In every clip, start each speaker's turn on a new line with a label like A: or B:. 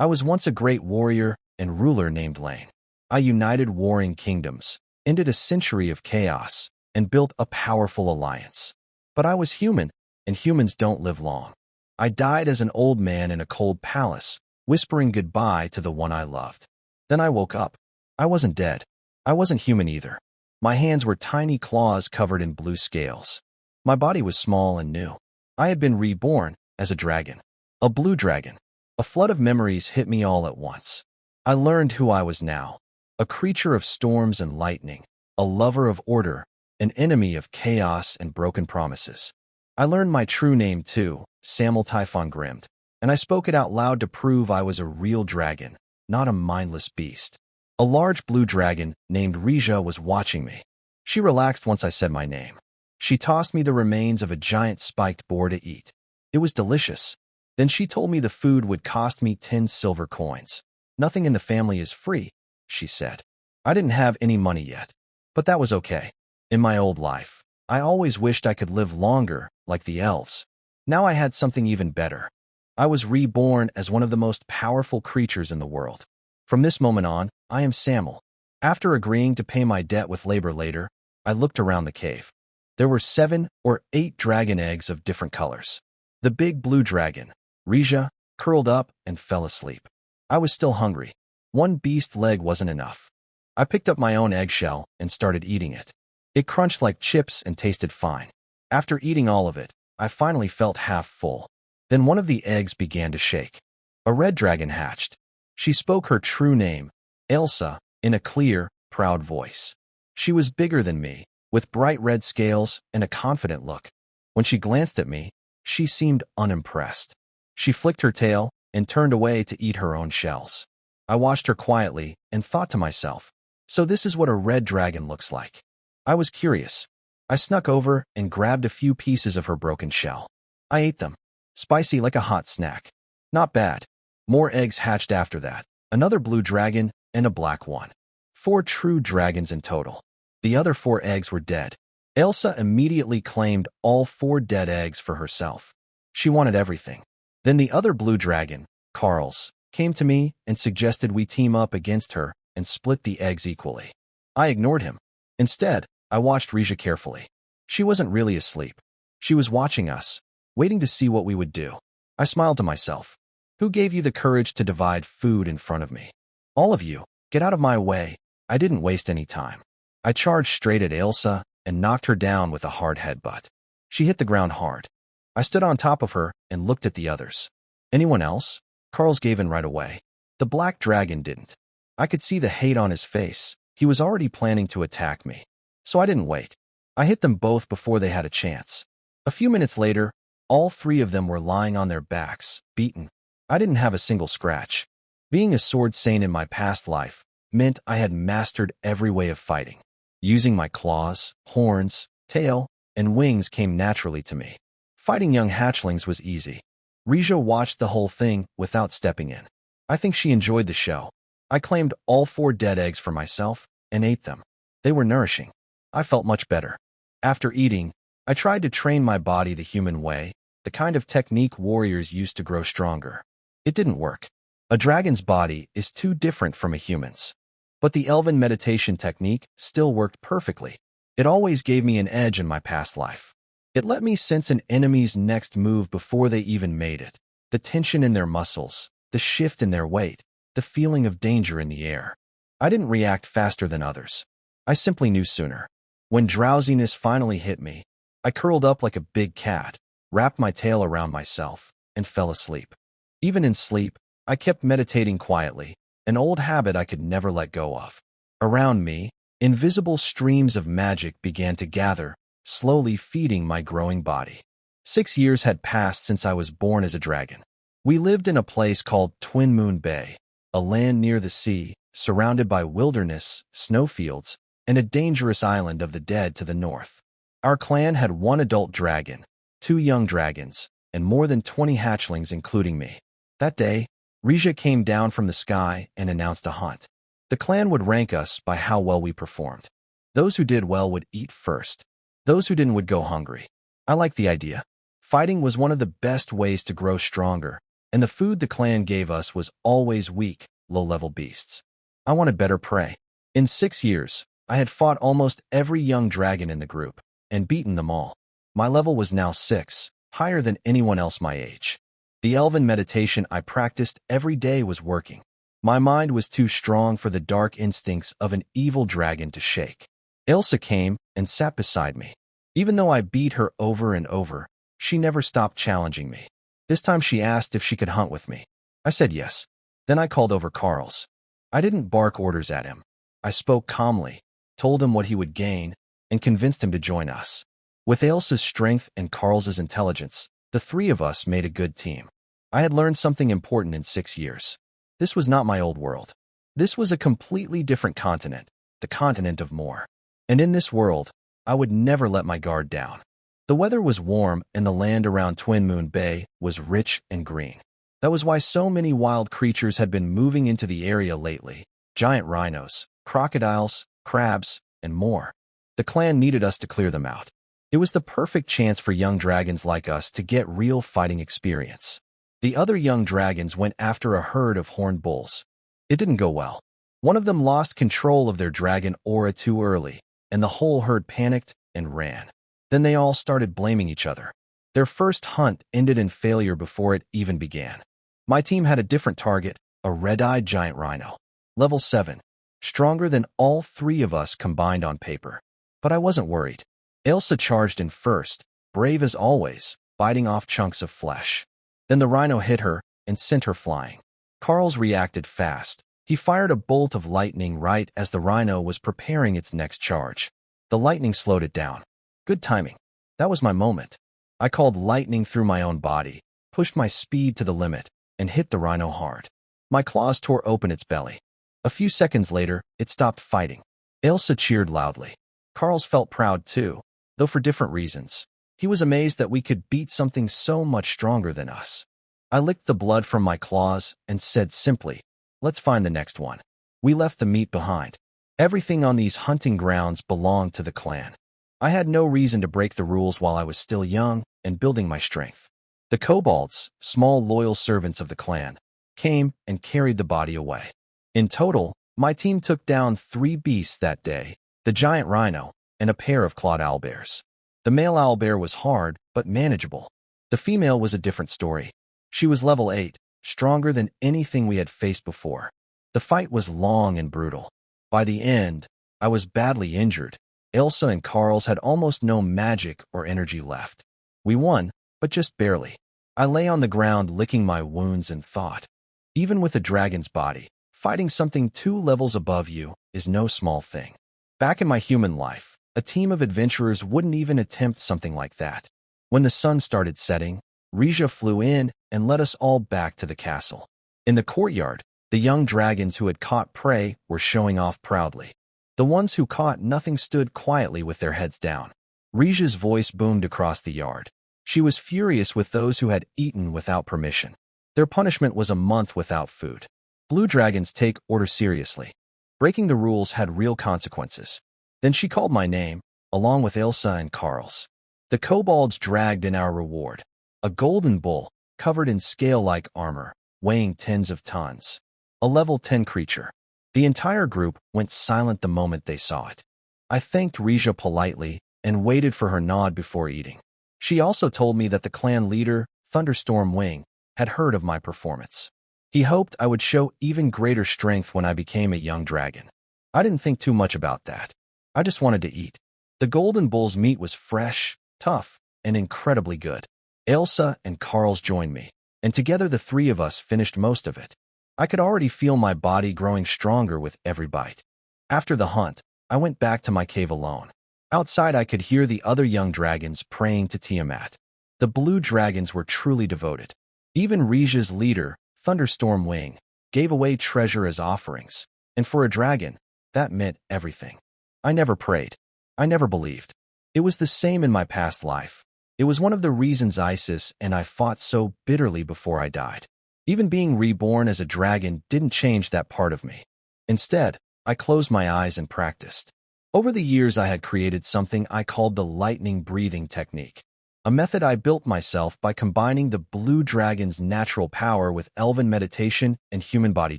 A: I was once a great warrior and ruler named Lane. I united warring kingdoms, ended a century of chaos, and built a powerful alliance. But I was human, and humans don't live long. I died as an old man in a cold palace, whispering goodbye to the one I loved. Then I woke up. I wasn't dead. I wasn't human either. My hands were tiny claws covered in blue scales. My body was small and new. I had been reborn as a dragon, a blue dragon. A flood of memories hit me all at once. I learned who I was now, a creature of storms and lightning, a lover of order, an enemy of chaos and broken promises. I learned my true name too, Samuel Typhon Grimmed, and I spoke it out loud to prove I was a real dragon, not a mindless beast. A large blue dragon named Reja was watching me. She relaxed once I said my name. She tossed me the remains of a giant spiked boar to eat. It was delicious. Then she told me the food would cost me 10 silver coins. Nothing in the family is free, she said. I didn't have any money yet, but that was okay. In my old life, I always wished I could live longer, like the elves. Now I had something even better. I was reborn as one of the most powerful creatures in the world. From this moment on, I am Samuel. After agreeing to pay my debt with labor later, I looked around the cave. There were 7 or 8 dragon eggs of different colors. The big blue dragon, Reja, curled up and fell asleep. I was still hungry. One beast leg wasn't enough. I picked up my own eggshell and started eating it. It crunched like chips and tasted fine. After eating all of it, I finally felt half full. Then one of the eggs began to shake. A red dragon hatched. She spoke her true name, Elsa, in a clear, proud voice. She was bigger than me, with bright red scales and a confident look. When she glanced at me, she seemed unimpressed. She flicked her tail and turned away to eat her own shells. I watched her quietly and thought to myself, so this is what a red dragon looks like. I was curious. I snuck over and grabbed a few pieces of her broken shell. I ate them, spicy like a hot snack. Not bad. More eggs hatched after that, another blue dragon and a black one. 4 true dragons in total. The other 4 eggs were dead. Elsa immediately claimed all 4 dead eggs for herself. She wanted everything. Then the other blue dragon, Carl's, came to me and suggested we team up against her and split the eggs equally. I ignored him. Instead, I watched Reja carefully. She wasn't really asleep. She was watching us, waiting to see what we would do. I smiled to myself. Who gave you the courage to divide food in front of me? All of you, get out of my way. I didn't waste any time. I charged straight at Elsa and knocked her down with a hard headbutt. She hit the ground hard. I stood on top of her and looked at the others. Anyone else? Carl's gave in right away. The black dragon didn't. I could see the hate on his face. He was already planning to attack me. So I didn't wait. I hit them both before they had a chance. A few minutes later, all 3 of them were lying on their backs, beaten. I didn't have a single scratch. Being a sword saint in my past life meant I had mastered every way of fighting. Using my claws, horns, tail, and wings came naturally to me. Fighting young hatchlings was easy. Reja watched the whole thing without stepping in. I think she enjoyed the show. I claimed all 4 dead eggs for myself and ate them. They were nourishing. I felt much better. After eating, I tried to train my body the human way, the kind of technique warriors use to grow stronger. It didn't work. A dragon's body is too different from a human's. But the elven meditation technique still worked perfectly. It always gave me an edge in my past life. It let me sense an enemy's next move before they even made it. The tension in their muscles, the shift in their weight, the feeling of danger in the air. I didn't react faster than others. I simply knew sooner. When drowsiness finally hit me, I curled up like a big cat, wrapped my tail around myself, and fell asleep. Even in sleep, I kept meditating quietly, an old habit I could never let go of. Around me, invisible streams of magic began to gather, slowly feeding my growing body. 6 years had passed since I was born as a dragon. We lived in a place called Twin Moon Bay, a land near the sea, surrounded by wilderness, snowfields, and a dangerous island of the dead to the north. Our clan had 1 adult dragon, 2 young dragons, and more than 20 hatchlings including me. That day, Reja came down from the sky and announced a hunt. The clan would rank us by how well we performed. Those who did well would eat first. Those who didn't would go hungry. I liked the idea. Fighting was one of the best ways to grow stronger, and the food the clan gave us was always weak, low-level beasts. I wanted better prey. In 6 years, I had fought almost every young dragon in the group, and beaten them all. My level was now 6, higher than anyone else my age. The elven meditation I practiced every day was working. My mind was too strong for the dark instincts of an evil dragon to shake. Ilsa came and sat beside me. Even though I beat her over and over, she never stopped challenging me. This time she asked if she could hunt with me. I said yes. Then I called over Carl's. I didn't bark orders at him. I spoke calmly, told him what he would gain, and convinced him to join us. With Ilsa's strength and Carl's intelligence, the three of us made a good team. I had learned something important in 6 years. This was not my old world. This was a completely different continent, the continent of more. And in this world, I would never let my guard down. The weather was warm and the land around Twin Moon Bay was rich and green. That was why so many wild creatures had been moving into the area lately. Giant rhinos, crocodiles, crabs, and more. The clan needed us to clear them out. It was the perfect chance for young dragons like us to get real fighting experience. The other young dragons went after a herd of horned bulls. It didn't go well. One of them lost control of their dragon aura too early, and the whole herd panicked and ran. Then they all started blaming each other. Their first hunt ended in failure before it even began. My team had a different target, a red-eyed giant rhino. Level 7, stronger than all three of us combined on paper. But I wasn't worried. Ilsa charged in first, brave as always, biting off chunks of flesh. Then the rhino hit her and sent her flying. Carl's reacted fast. He fired a bolt of lightning right as the rhino was preparing its next charge. The lightning slowed it down. Good timing. That was my moment. I called lightning through my own body, pushed my speed to the limit, and hit the rhino hard. My claws tore open its belly. A few seconds later, it stopped fighting. Ilsa cheered loudly. Carl's felt proud too, though for different reasons. He was amazed that we could beat something so much stronger than us. I licked the blood from my claws and said simply, "Let's find the next one." We left the meat behind. Everything on these hunting grounds belonged to the clan. I had no reason to break the rules while I was still young and building my strength. The kobolds, small loyal servants of the clan, came and carried the body away. In total, my team took down 3 beasts that day, the giant rhino and a pair of clawed owlbears. The male owlbear was hard, but manageable. The female was a different story. She was level 8, stronger than anything we had faced before. The fight was long and brutal. By the end, I was badly injured. Ilsa and Carl's had almost no magic or energy left. We won, but just barely. I lay on the ground licking my wounds and thought, even with a dragon's body, fighting something 2 levels above you is no small thing. Back in my human life, a team of adventurers wouldn't even attempt something like that. When the sun started setting, Rija flew in and led us all back to the castle. In the courtyard, the young dragons who had caught prey were showing off proudly. The ones who caught nothing stood quietly with their heads down. Rija's voice boomed across the yard. She was furious with those who had eaten without permission. Their punishment was a month without food. Blue dragons take order seriously. Breaking the rules had real consequences. Then she called my name, along with Ilsa and Carl's. The kobolds dragged in our reward, a golden bull covered in scale-like armor, weighing tens of tons. A level 10 creature. The entire group went silent the moment they saw it. I thanked Rija politely and waited for her nod before eating. She also told me that the clan leader, Thunderstorm Wing, had heard of my performance. He hoped I would show even greater strength when I became a young dragon. I didn't think too much about that. I just wanted to eat. The golden bull's meat was fresh, tough, and incredibly good. Ilsa and Carl's joined me, and together the 3 of us finished most of it. I could already feel my body growing stronger with every bite. After the hunt, I went back to my cave alone. Outside, I could hear the other young dragons praying to Tiamat. The blue dragons were truly devoted. Even Rija's leader, Thunderstorm Wing, gave away treasure as offerings, and for a dragon, that meant everything. I never prayed. I never believed. It was the same in my past life. It was one of the reasons Isis and I fought so bitterly before I died. Even being reborn as a dragon didn't change that part of me. Instead, I closed my eyes and practiced. Over the years, I had created something I called the lightning breathing technique. a method I built myself by combining the blue dragon's natural power with elven meditation and human body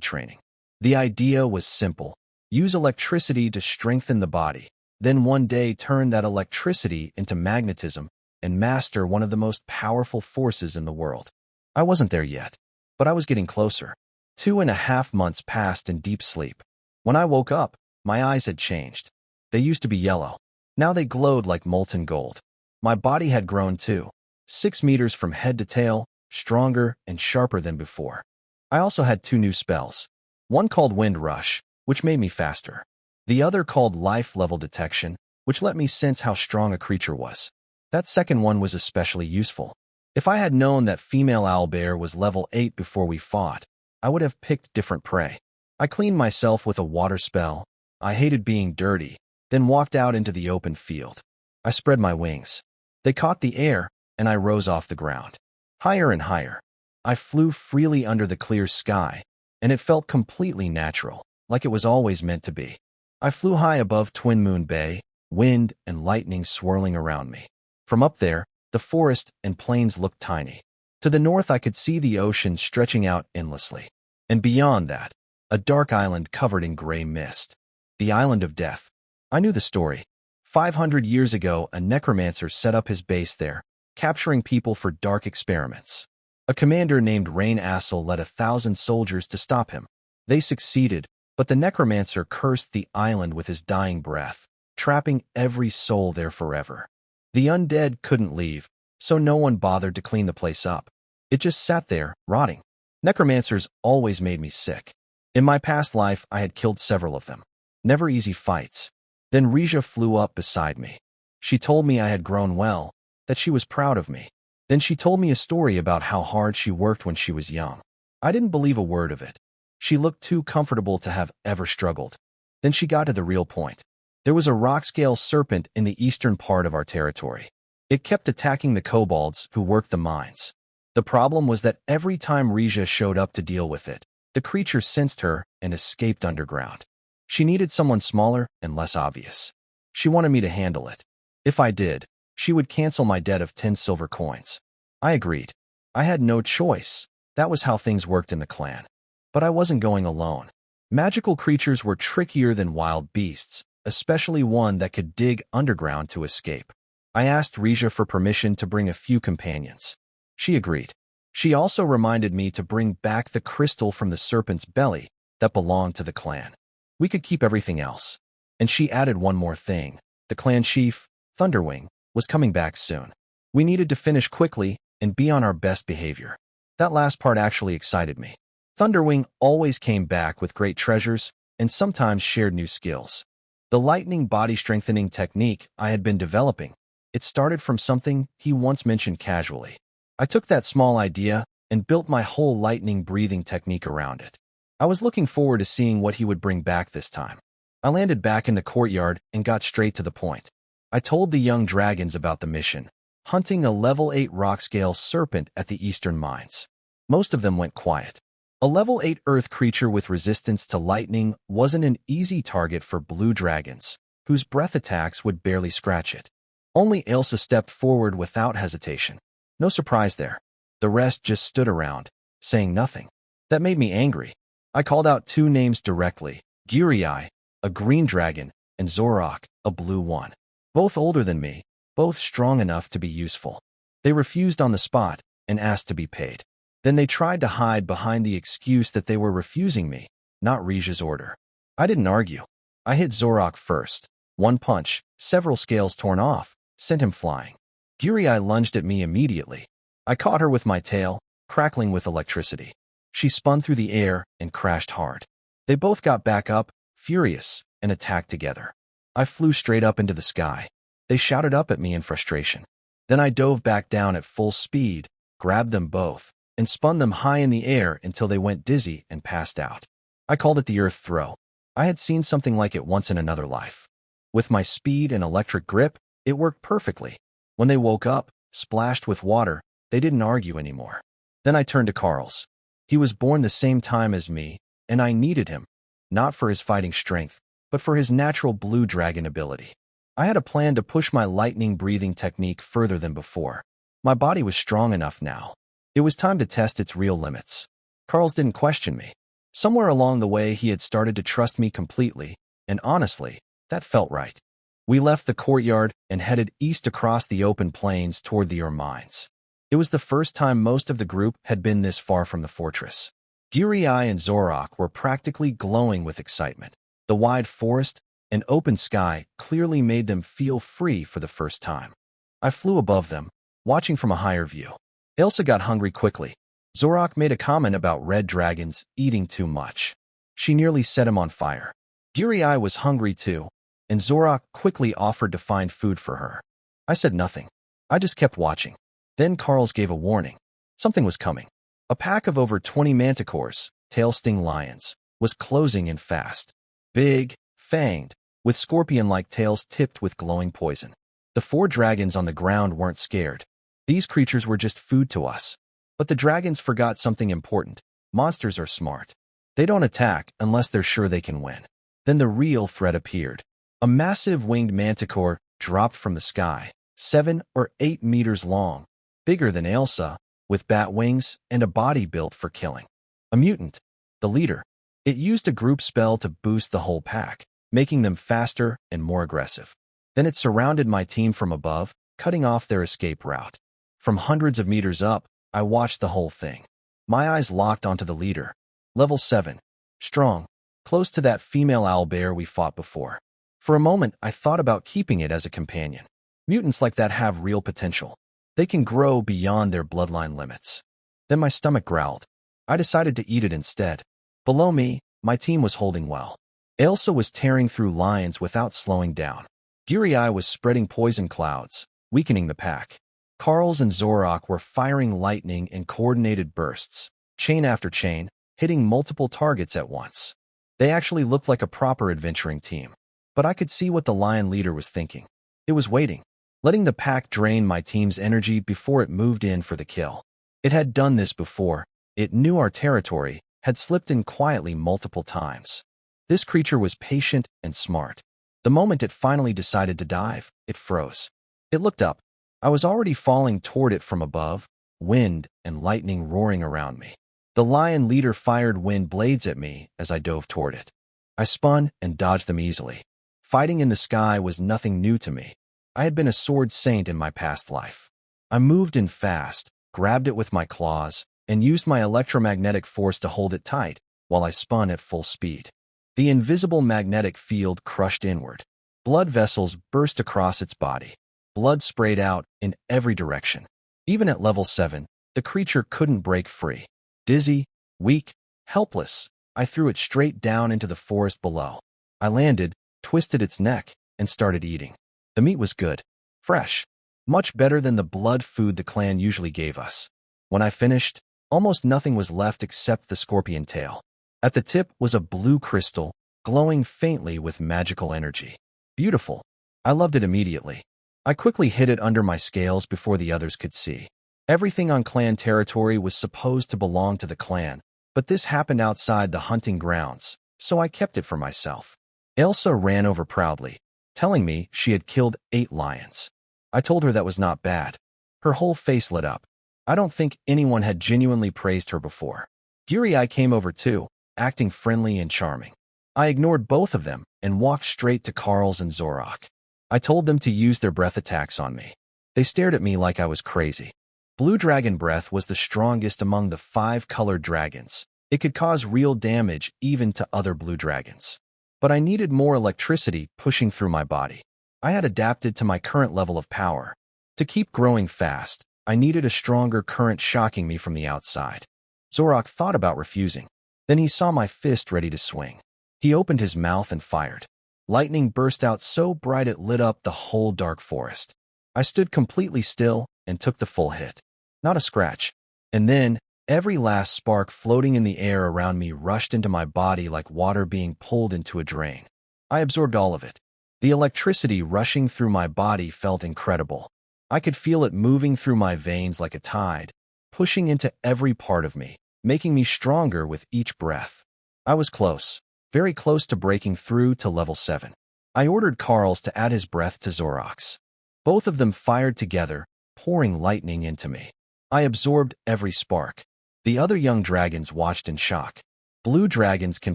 A: training. The idea was simple. Use electricity to strengthen the body, then one day turn that electricity into magnetism and master one of the most powerful forces in the world. I wasn't there yet, but I was getting closer. 2.5 months passed in deep sleep. When I woke up, my eyes had changed. They used to be yellow. Now they glowed like molten gold. My body had grown too, 6 meters from head to tail, stronger and sharper than before. I also had 2 new spells. One called Wind Rush, which made me faster. The other called Life Level Detection, which let me sense how strong a creature was. That second one was especially useful. If I had known that female owlbear was level 8 before we fought, I would have picked different prey. I cleaned myself with a water spell. I hated being dirty, then walked out into the open field. I spread my wings. They caught the air, and I rose off the ground. Higher and higher. I flew freely under the clear sky, and it felt completely natural, like it was always meant to be. I flew high above Twin Moon Bay, wind and lightning swirling around me. From up there, the forest and plains looked tiny. To the north I could see the ocean stretching out endlessly. And beyond that, a dark island covered in gray mist. The Island of Death. I knew the story. 500 years ago, a necromancer set up his base there, capturing people for dark experiments. A commander named Rain Assel led 1,000 soldiers to stop him. They succeeded, but the necromancer cursed the island with his dying breath, trapping every soul there forever. The undead couldn't leave, so no one bothered to clean the place up. It just sat there, rotting. Necromancers always made me sick. In my past life, I had killed several of them. Never easy fights. Then Rija flew up beside me. She told me I had grown well, that she was proud of me. Then she told me a story about how hard she worked when she was young. I didn't believe a word of it. She looked too comfortable to have ever struggled. Then she got to the real point. There was a rock-scale serpent in the eastern part of our territory. It kept attacking the kobolds who worked the mines. The problem was that every time Rija showed up to deal with it, the creature sensed her and escaped underground. She needed someone smaller and less obvious. She wanted me to handle it. If I did, she would cancel my debt of 10 silver coins. I agreed. I had no choice. That was how things worked in the clan. But I wasn't going alone. Magical creatures were trickier than wild beasts, especially one that could dig underground to escape. I asked Rija for permission to bring a few companions. She agreed. She also reminded me to bring back the crystal from the serpent's belly that belonged to the clan. We could keep everything else. And she added one more thing. The clan chief, Thunderwing, was coming back soon. We needed to finish quickly and be on our best behavior. That last part actually excited me. Thunderwing always came back with great treasures and sometimes shared new skills. The lightning body strengthening technique I had been developing, it started from something he once mentioned casually. I took that small idea and built my whole lightning breathing technique around it. I was looking forward to seeing what he would bring back this time. I landed back in the courtyard and got straight to the point. I told the young dragons about the mission, hunting a level 8 rock-scale serpent at the eastern mines. Most of them went quiet. A level 8 earth creature with resistance to lightning wasn't an easy target for blue dragons, whose breath attacks would barely scratch it. Only Elsa stepped forward without hesitation. No surprise there. The rest just stood around, saying nothing. That made me angry. I called out 2 names directly, Giri, a green dragon, and Zorok, a blue one. Both older than me, both strong enough to be useful. They refused on the spot and asked to be paid. Then they tried to hide behind the excuse that they were refusing me, not Rija's order. I didn't argue. I hit Zorok first. One punch, several scales torn off, sent him flying. Giri lunged at me immediately. I caught her with my tail, crackling with electricity. She spun through the air and crashed hard. They both got back up, furious, and attacked together. I flew straight up into the sky. They shouted up at me in frustration. Then I dove back down at full speed, grabbed them both, and spun them high in the air until they went dizzy and passed out. I called it the Earth Throw. I had seen something like it once in another life. With my speed and electric grip, it worked perfectly. When they woke up, splashed with water, they didn't argue anymore. Then I turned to Carl's. He was born the same time as me, and I needed him, not for his fighting strength, but for his natural blue dragon ability. I had a plan to push my lightning breathing technique further than before. My body was strong enough now. It was time to test its real limits. Carl's didn't question me. Somewhere along the way, he had started to trust me completely, and honestly, that felt right. We left the courtyard and headed east across the open plains toward the mines. It was the first time most of the group had been this far from the fortress. Giri and Zorak were practically glowing with excitement. The wide forest and open sky clearly made them feel free for the first time. I flew above them, watching from a higher view. Elsa got hungry quickly. Zorak made a comment about red dragons eating too much. She nearly set him on fire. Giri was hungry too, and Zorak quickly offered to find food for her. I said nothing. I just kept watching. Then Carls gave a warning. Something was coming. A pack of over 20 manticores, tail-sting lions, was closing in fast. Big, fanged, with scorpion-like tails tipped with glowing poison. The 4 dragons on the ground weren't scared. These creatures were just food to us. But the dragons forgot something important. Monsters are smart. They don't attack unless they're sure they can win. Then the real threat appeared. A massive winged manticore dropped from the sky, 7 or 8 meters long, bigger than Elsa, with bat wings and a body built for killing. A mutant, the leader. It used a group spell to boost the whole pack, making them faster and more aggressive. Then it surrounded my team from above, cutting off their escape route. From hundreds of meters up, I watched the whole thing. My eyes locked onto the leader. Level 7. Strong. Close to that female owlbear we fought before. For a moment, I thought about keeping it as a companion. Mutants like that have real potential. They can grow beyond their bloodline limits. Then my stomach growled. I decided to eat it instead. Below me, my team was holding well. Elsa was tearing through lions without slowing down. Giri was spreading poison clouds, weakening the pack. Carls and Zorak were firing lightning in coordinated bursts, chain after chain, hitting multiple targets at once. They actually looked like a proper adventuring team. But I could see what the lion leader was thinking. It was waiting, letting the pack drain my team's energy before it moved in for the kill. It had done this before. It knew our territory, had slipped in quietly multiple times. This creature was patient and smart. The moment it finally decided to dive, it froze. It looked up. I was already falling toward it from above, wind and lightning roaring around me. The lion leader fired wind blades at me as I dove toward it. I spun and dodged them easily. Fighting in the sky was nothing new to me. I had been a sword saint in my past life. I moved in fast, grabbed it with my claws, and used my electromagnetic force to hold it tight while I spun at full speed. The invisible magnetic field crushed inward. Blood vessels burst across its body. Blood sprayed out in every direction. Even at level 7, the creature couldn't break free. Dizzy, weak, helpless, I threw it straight down into the forest below. I landed, twisted its neck, and started eating. The meat was good, fresh, much better than the blood food the clan usually gave us. When I finished, almost nothing was left except the scorpion tail. At the tip was a blue crystal, glowing faintly with magical energy. Beautiful. I loved it immediately. I quickly hid it under my scales before the others could see. Everything on clan territory was supposed to belong to the clan, but this happened outside the hunting grounds, so I kept it for myself. Elsa ran over proudly, telling me she had killed 8 lions. I told her that was not bad. Her whole face lit up. I don't think anyone had genuinely praised her before. Giri came over too, acting friendly and charming. I ignored both of them and walked straight to Carls and Zorak. I told them to use their breath attacks on me. They stared at me like I was crazy. Blue dragon breath was the strongest among the 5 colored dragons. It could cause real damage even to other blue dragons. But I needed more electricity pushing through my body. I had adapted to my current level of power. To keep growing fast, I needed a stronger current shocking me from the outside. Zorak thought about refusing. Then he saw my fist ready to swing. He opened his mouth and fired. Lightning burst out so bright it lit up the whole dark forest. I stood completely still and took the full hit. Not a scratch. And then, every last spark floating in the air around me rushed into my body like water being pulled into a drain. I absorbed all of it. The electricity rushing through my body felt incredible. I could feel it moving through my veins like a tide, pushing into every part of me, making me stronger with each breath. I was close, very close to breaking through to level 7. I ordered Carls to add his breath to Zorak's. Both of them fired together, pouring lightning into me. I absorbed every spark. The other young dragons watched in shock. Blue dragons can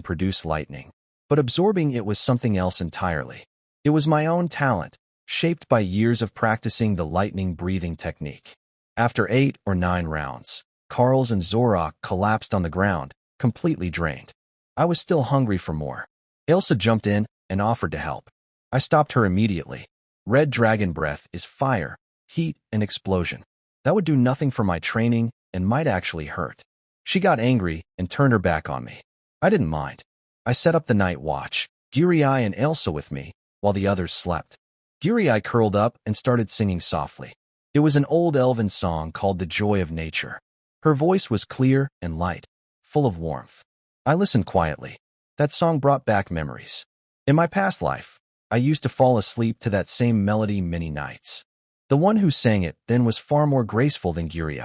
A: produce lightning, but absorbing it was something else entirely. It was my own talent, shaped by years of practicing the lightning breathing technique. After 8 or 9 rounds, Carls and Zorak collapsed on the ground, completely drained. I was still hungry for more. Elsa jumped in and offered to help. I stopped her immediately. Red dragon breath is fire, heat, and explosion. That would do nothing for my training and might actually hurt. She got angry and turned her back on me. I didn't mind. I set up the night watch, Guri and Elsa with me, while the others slept. Guri curled up and started singing softly. It was an old elven song called The Joy of Nature. Her voice was clear and light, full of warmth. I listened quietly. That song brought back memories. In my past life, I used to fall asleep to that same melody many nights. The one who sang it then was far more graceful than Guri.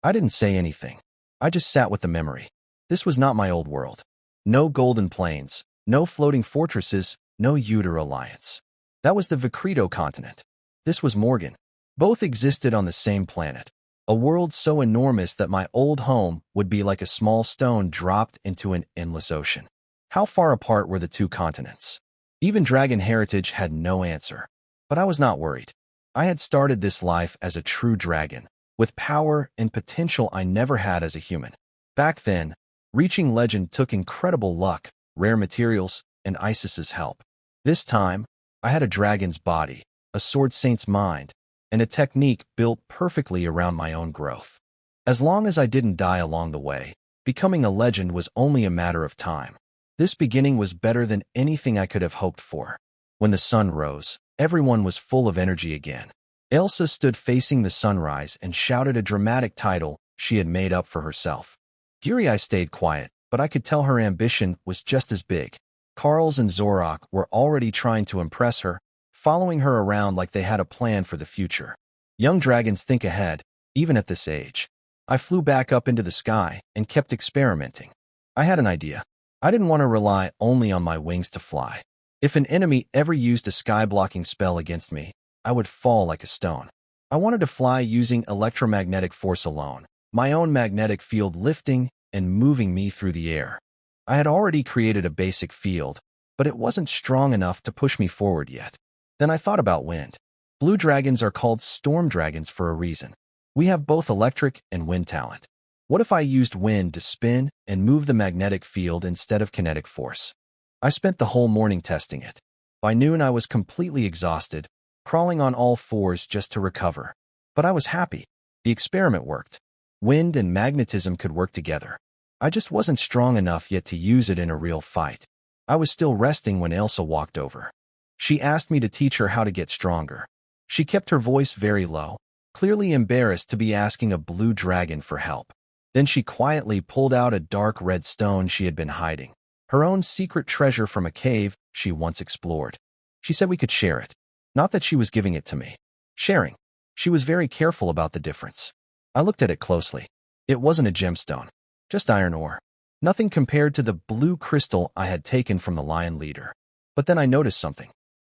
A: I didn't say anything. I just sat with the memory. This was not my old world. No golden plains, no floating fortresses, no Uter Alliance. That was the Vicredo continent. This was Morgan. Both existed on the same planet. A world so enormous that my old home would be like a small stone dropped into an endless ocean. How far apart were the two continents? Even Dragon Heritage had no answer. But I was not worried. I had started this life as a true dragon, with power and potential I never had as a human. Back then, reaching legend took incredible luck, rare materials, and Isis's help. This time, I had a dragon's body, a sword saint's mind, and a technique built perfectly around my own growth. As long as I didn't die along the way, becoming a legend was only a matter of time. This beginning was better than anything I could have hoped for. When the sun rose, everyone was full of energy again. Elsa stood facing the sunrise and shouted a dramatic title she had made up for herself. Guri stayed quiet, but I could tell her ambition was just as big. Carls and Zorak were already trying to impress her, following her around like they had a plan for the future. Young dragons think ahead, even at this age. I flew back up into the sky and kept experimenting. I had an idea. I didn't want to rely only on my wings to fly. If an enemy ever used a sky-blocking spell against me, I would fall like a stone. I wanted to fly using electromagnetic force alone, my own magnetic field lifting and moving me through the air. I had already created a basic field, but it wasn't strong enough to push me forward yet. Then I thought about wind. Blue dragons are called storm dragons for a reason. We have both electric and wind talent. What if I used wind to spin and move the magnetic field instead of kinetic force? I spent the whole morning testing it. By noon I was completely exhausted, crawling on all fours just to recover. But I was happy. The experiment worked. Wind and magnetism could work together. I just wasn't strong enough yet to use it in a real fight. I was still resting when Elsa walked over. She asked me to teach her how to get stronger. She kept her voice very low, clearly embarrassed to be asking a blue dragon for help. Then she quietly pulled out a dark red stone she had been hiding, her own secret treasure from a cave she once explored. She said we could share it. Not that she was giving it to me. Sharing. She was very careful about the difference. I looked at it closely. It wasn't a gemstone, just iron ore. Nothing compared to the blue crystal I had taken from the lion leader. But then I noticed something.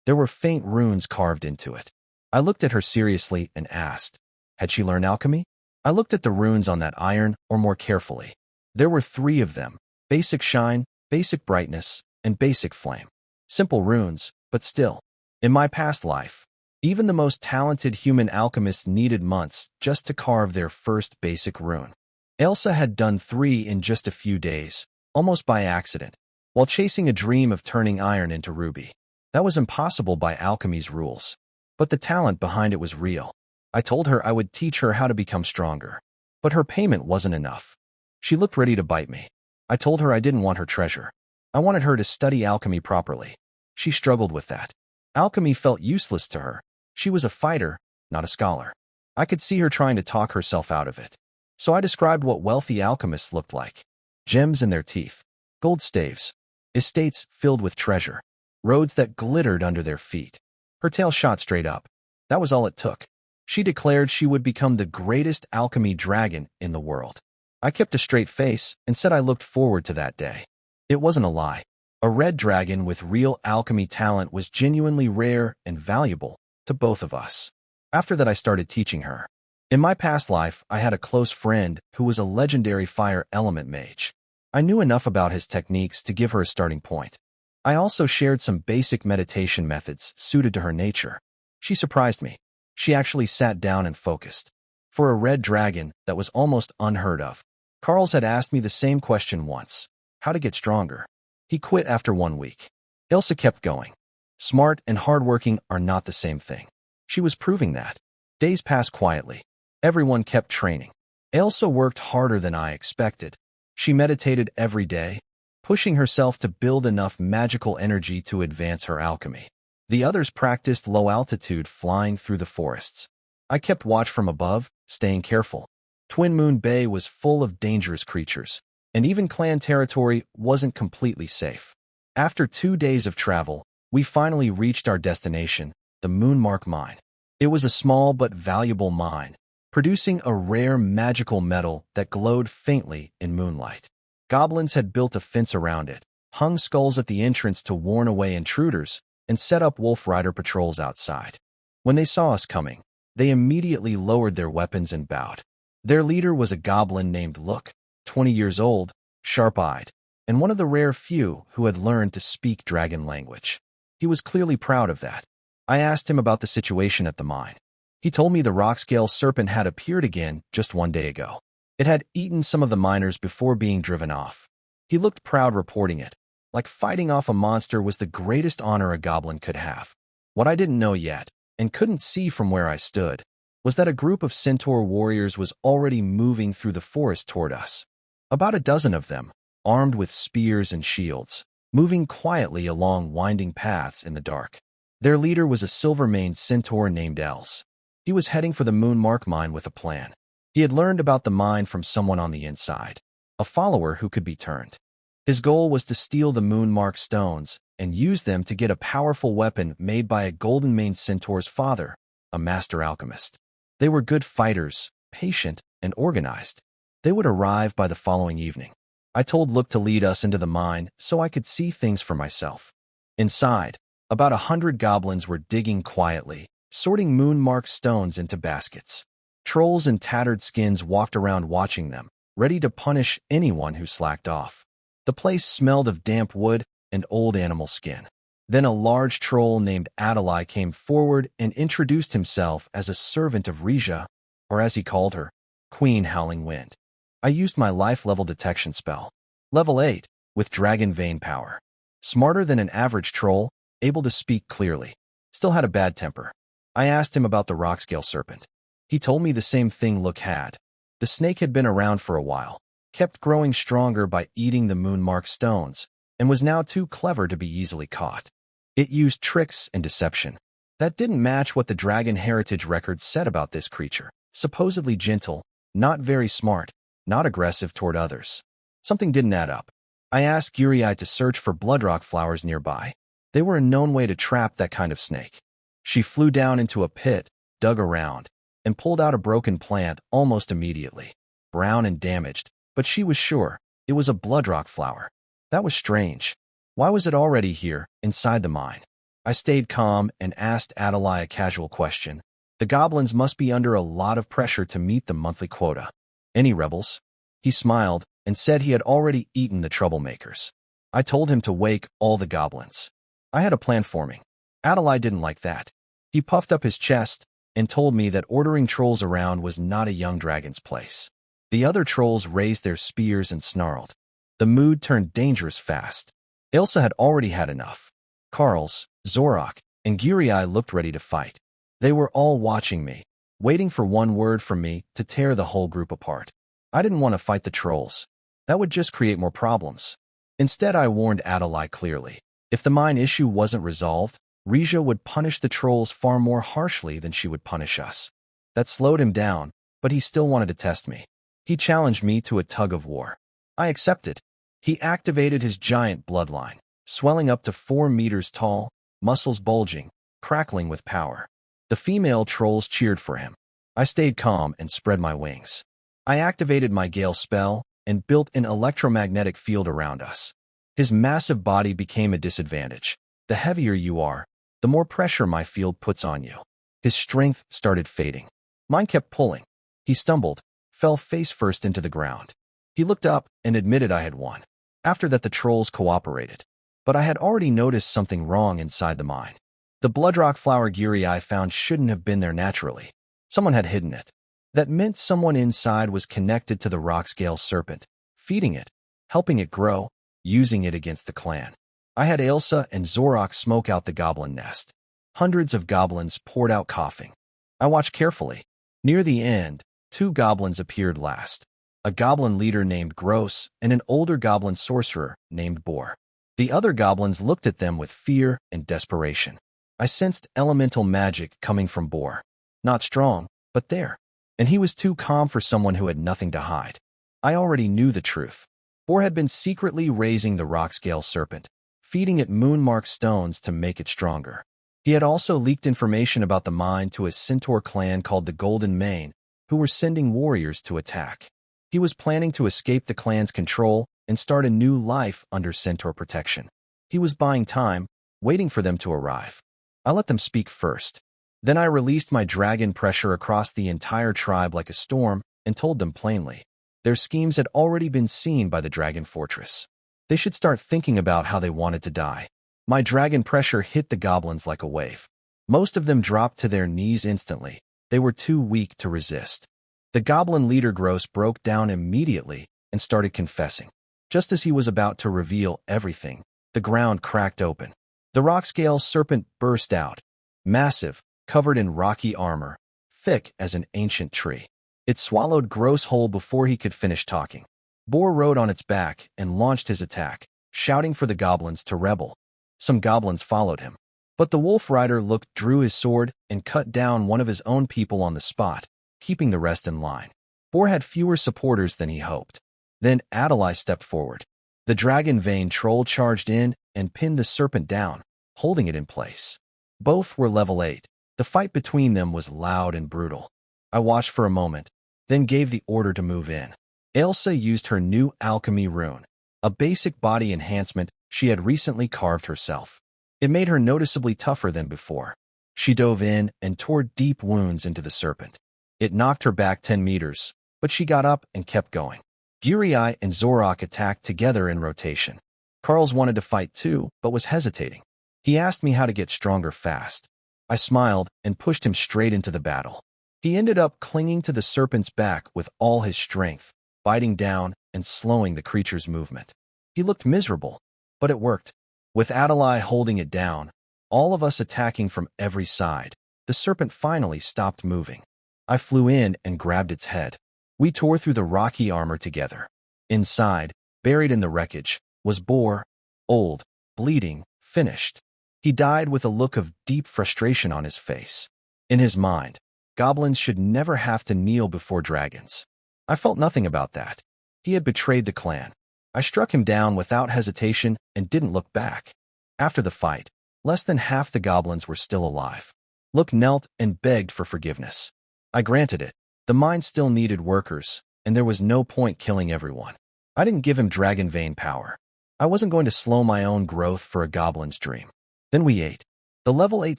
A: There were faint runes carved into it. I looked at her seriously and asked, had she learned alchemy? I looked at the runes on that iron ore more carefully. There were 3 of them: basic shine, basic brightness, and basic flame. Simple runes, but still. In my past life, even the most talented human alchemists needed months just to carve their first basic rune. Elsa had done 3 in just a few days, almost by accident, while chasing a dream of turning iron into ruby. That was impossible by alchemy's rules. But the talent behind it was real. I told her I would teach her how to become stronger. But her payment wasn't enough. She looked ready to bite me. I told her I didn't want her treasure. I wanted her to study alchemy properly. She struggled with that. Alchemy felt useless to her. She was a fighter, not a scholar. I could see her trying to talk herself out of it. So I described what wealthy alchemists looked like. Gems in their teeth, gold staves, estates filled with treasure, roads that glittered under their feet. Her tail shot straight up. That was all it took. She declared she would become the greatest alchemy dragon in the world. I kept a straight face and said I looked forward to that day. It wasn't a lie. A red dragon with real alchemy talent was genuinely rare and valuable to both of us. After that I started teaching her. In my past life, I had a close friend who was a legendary fire element mage. I knew enough about his techniques to give her a starting point. I also shared some basic meditation methods suited to her nature. She surprised me. She actually sat down and focused. For a red dragon, that was almost unheard of. Carls had asked me the same question once. How to get stronger. He quit after 1 week. Ilsa kept going. Smart and hardworking are not the same thing. She was proving that. Days passed quietly. Everyone kept training. Ilsa worked harder than I expected. She meditated every day, pushing herself to build enough magical energy to advance her alchemy. The others practiced low-altitude flying through the forests. I kept watch from above, staying careful. Twin Moon Bay was full of dangerous creatures, and even clan territory wasn't completely safe. After 2 days of travel, we finally reached our destination, the Moonmark Mine. It was a small but valuable mine, producing a rare magical metal that glowed faintly in moonlight. Goblins had built a fence around it, hung skulls at the entrance to warn away intruders, and set up Wolf Rider patrols outside. When they saw us coming, they immediately lowered their weapons and bowed. Their leader was a goblin named Look, 20 years old, sharp-eyed, and one of the rare few who had learned to speak dragon language. He was clearly proud of that. I asked him about the situation at the mine. He told me the rock-scale serpent had appeared again just 1 day ago. It had eaten some of the miners before being driven off. He looked proud reporting it, like fighting off a monster was the greatest honor a goblin could have. What I didn't know yet, and couldn't see from where I stood, was that a group of centaur warriors was already moving through the forest toward us. About a dozen of them, armed with spears and shields, moving quietly along winding paths in the dark. Their leader was a silver-maned centaur named Els. He was heading for the Moonmark Mine with a plan. He had learned about the mine from someone on the inside, a follower who could be turned. His goal was to steal the Moonmark stones and use them to get a powerful weapon made by a golden-maned centaur's father, a master alchemist. They were good fighters, patient, and organized. They would arrive by the following evening. I told Look to lead us into the mine so I could see things for myself. Inside, about 100 goblins were digging quietly, sorting Moonmark stones into baskets. Trolls in tattered skins walked around watching them, ready to punish anyone who slacked off. The place smelled of damp wood and old animal skin. Then a large troll named Adalai came forward and introduced himself as a servant of Rija, or as he called her, Queen Howling Wind. I used my life-level detection spell, level 8, with dragon vein power. Smarter than an average troll, able to speak clearly. Still had a bad temper. I asked him about the rock-scale serpent. He told me the same thing Look had. The snake had been around for a while, kept growing stronger by eating the Moonmark stones, and was now too clever to be easily caught. It used tricks and deception. That didn't match what the dragon heritage records said about this creature. Supposedly gentle, not very smart, not aggressive toward others. Something didn't add up. I asked Guriai to search for bloodrock flowers nearby. They were a known way to trap that kind of snake. She flew down into a pit, dug around, and pulled out a broken plant almost immediately. Brown and damaged, but she was sure it was a bloodrock flower. That was strange. Why was it already here, inside the mine? I stayed calm and asked Adalai a casual question. The goblins must be under a lot of pressure to meet the monthly quota. Any rebels? He smiled and said he had already eaten the troublemakers. I told him to wake all the goblins. I had a plan forming. Adalai didn't like that. He puffed up his chest and told me that ordering trolls around was not a young dragon's place. The other trolls raised their spears and snarled. The mood turned dangerous fast. Ilsa had already had enough. Carls, Zorak, and Guriai looked ready to fight. They were all watching me, waiting for one word from me to tear the whole group apart. I didn't want to fight the trolls. That would just create more problems. Instead, I warned Adalai clearly. If the mine issue wasn't resolved, Rija would punish the trolls far more harshly than she would punish us. That slowed him down, but he still wanted to test me. He challenged me to a tug of war. I accepted. He activated his giant bloodline, swelling up to 4 meters tall, muscles bulging, crackling with power. The female trolls cheered for him. I stayed calm and spread my wings. I activated my Gale spell and built an electromagnetic field around us. His massive body became a disadvantage. The heavier you are, the more pressure my field puts on you. His strength started fading. Mine kept pulling. He stumbled, fell face first into the ground. He looked up and admitted I had won. After that, the trolls cooperated. But I had already noticed something wrong inside the mine. The bloodrock flower Giri I found shouldn't have been there naturally. Someone had hidden it. That meant someone inside was connected to the rockscale serpent, feeding it, helping it grow, using it against the clan. I had Ailsa and Zorak smoke out the goblin nest. Hundreds of goblins poured out coughing. I watched carefully. Near the end, 2 goblins appeared last. A goblin leader named Gross and an older goblin sorcerer named Boar. The other goblins looked at them with fear and desperation. I sensed elemental magic coming from Boar. Not strong, but there. And he was too calm for someone who had nothing to hide. I already knew the truth. Boar had been secretly raising the rockscale serpent, feeding it moon-marked stones to make it stronger. He had also leaked information about the mine to a centaur clan called the Golden Mane, who were sending warriors to attack. He was planning to escape the clan's control and start a new life under centaur protection. He was buying time, waiting for them to arrive. I let them speak first. Then I released my dragon pressure across the entire tribe like a storm and told them plainly. Their schemes had already been seen by the dragon fortress. They should start thinking about how they wanted to die. My dragon pressure hit the goblins like a wave. Most of them dropped to their knees instantly. They were too weak to resist. The goblin leader Gross broke down immediately and started confessing. Just as he was about to reveal everything, the ground cracked open. The rockscale serpent burst out, massive, covered in rocky armor, thick as an ancient tree. It swallowed Gross whole before he could finish talking. Boar rode on its back and launched his attack, shouting for the goblins to rebel. Some goblins followed him. But the wolf rider drew his sword and cut down one of his own people on the spot, keeping the rest in line. Boar had fewer supporters than he hoped. Then Adalai stepped forward. The dragon vein troll charged in and pinned the serpent down, holding it in place. Both were level 8. The fight between them was loud and brutal. I watched for a moment, then gave the order to move in. Ailsa used her new alchemy rune, a basic body enhancement she had recently carved herself. It made her noticeably tougher than before. She dove in and tore deep wounds into the serpent. It knocked her back 10 meters, but she got up and kept going. Guriai and Zorak attacked together in rotation. Carls wanted to fight too, but was hesitating. He asked me how to get stronger fast. I smiled and pushed him straight into the battle. He ended up clinging to the serpent's back with all his strength, biting down and slowing the creature's movement. He looked miserable, but it worked. With Adalai holding it down, all of us attacking from every side, the serpent finally stopped moving. I flew in and grabbed its head. We tore through the rocky armor together. Inside, buried in the wreckage, was Boar, old, bleeding, finished. He died with a look of deep frustration on his face. In his mind, goblins should never have to kneel before dragons. I felt nothing about that. He had betrayed the clan. I struck him down without hesitation and didn't look back. After the fight, less than half the goblins were still alive. Look knelt and begged for forgiveness. I granted it. The mine still needed workers, and there was no point killing everyone. I didn't give him dragon vein power. I wasn't going to slow my own growth for a goblin's dream. Then we ate. The level 8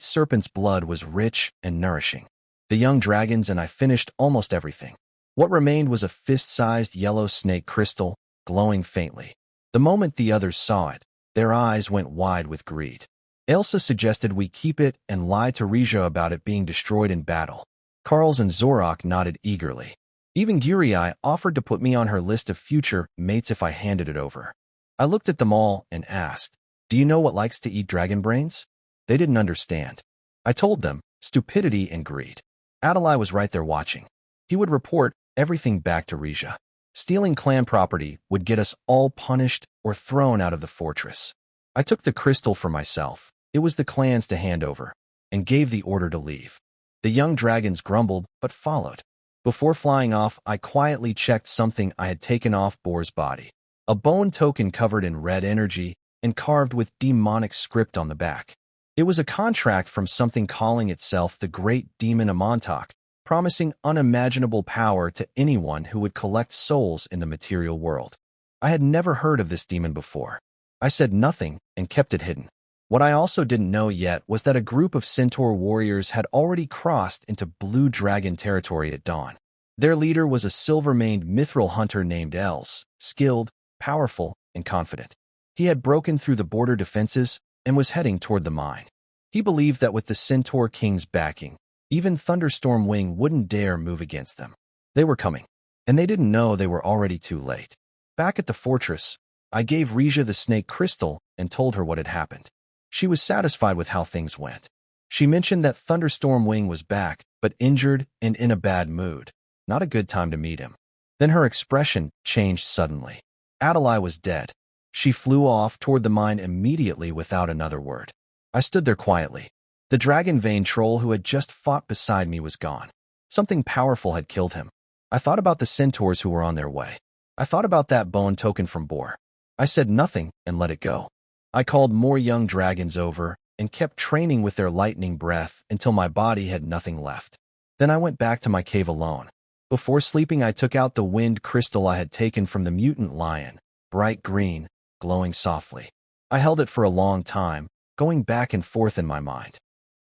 A: serpent's blood was rich and nourishing. The young dragons and I finished almost everything. What remained was a fist-sized yellow snake crystal, glowing faintly. The moment the others saw it, their eyes went wide with greed. Ailsa suggested we keep it and lie to Rija about it being destroyed in battle. Carls and Zorak nodded eagerly. Even Guriai offered to put me on her list of future mates if I handed it over. I looked at them all and asked, "Do you know what likes to eat dragon brains?" They didn't understand. I told them, stupidity and greed. Adalai was right there watching. He would report everything back to Rija. Stealing clan property would get us all punished or thrown out of the fortress. I took the crystal for myself. It was the clan's to hand over, and gave the order to leave. The young dragons grumbled, but followed. Before flying off, I quietly checked something I had taken off Boar's body. A bone token covered in red energy and carved with demonic script on the back. It was a contract from something calling itself the Great Demon Amontok, promising unimaginable power to anyone who would collect souls in the material world. I had never heard of this demon before. I said nothing and kept it hidden. What I also didn't know yet was that a group of centaur warriors had already crossed into blue dragon territory at dawn. Their leader was a silver-maned mithril hunter named Els, skilled, powerful, and confident. He had broken through the border defenses and was heading toward the mine. He believed that with the Centaur King's backing, even Thunderstorm Wing wouldn't dare move against them. They were coming, and they didn't know they were already too late. Back at the fortress, I gave Reja the snake crystal and told her what had happened. She was satisfied with how things went. She mentioned that Thunderstorm Wing was back, but injured and in a bad mood. Not a good time to meet him. Then her expression changed suddenly. Adelaide was dead. She flew off toward the mine immediately without another word. I stood there quietly. The dragon vein troll who had just fought beside me was gone. Something powerful had killed him. I thought about the centaurs who were on their way. I thought about that bone token from Boar. I said nothing and let it go. I called more young dragons over and kept training with their lightning breath until my body had nothing left. Then I went back to my cave alone. Before sleeping, I took out the wind crystal I had taken from the mutant lion, bright green, glowing softly. I held it for a long time, going back and forth in my mind.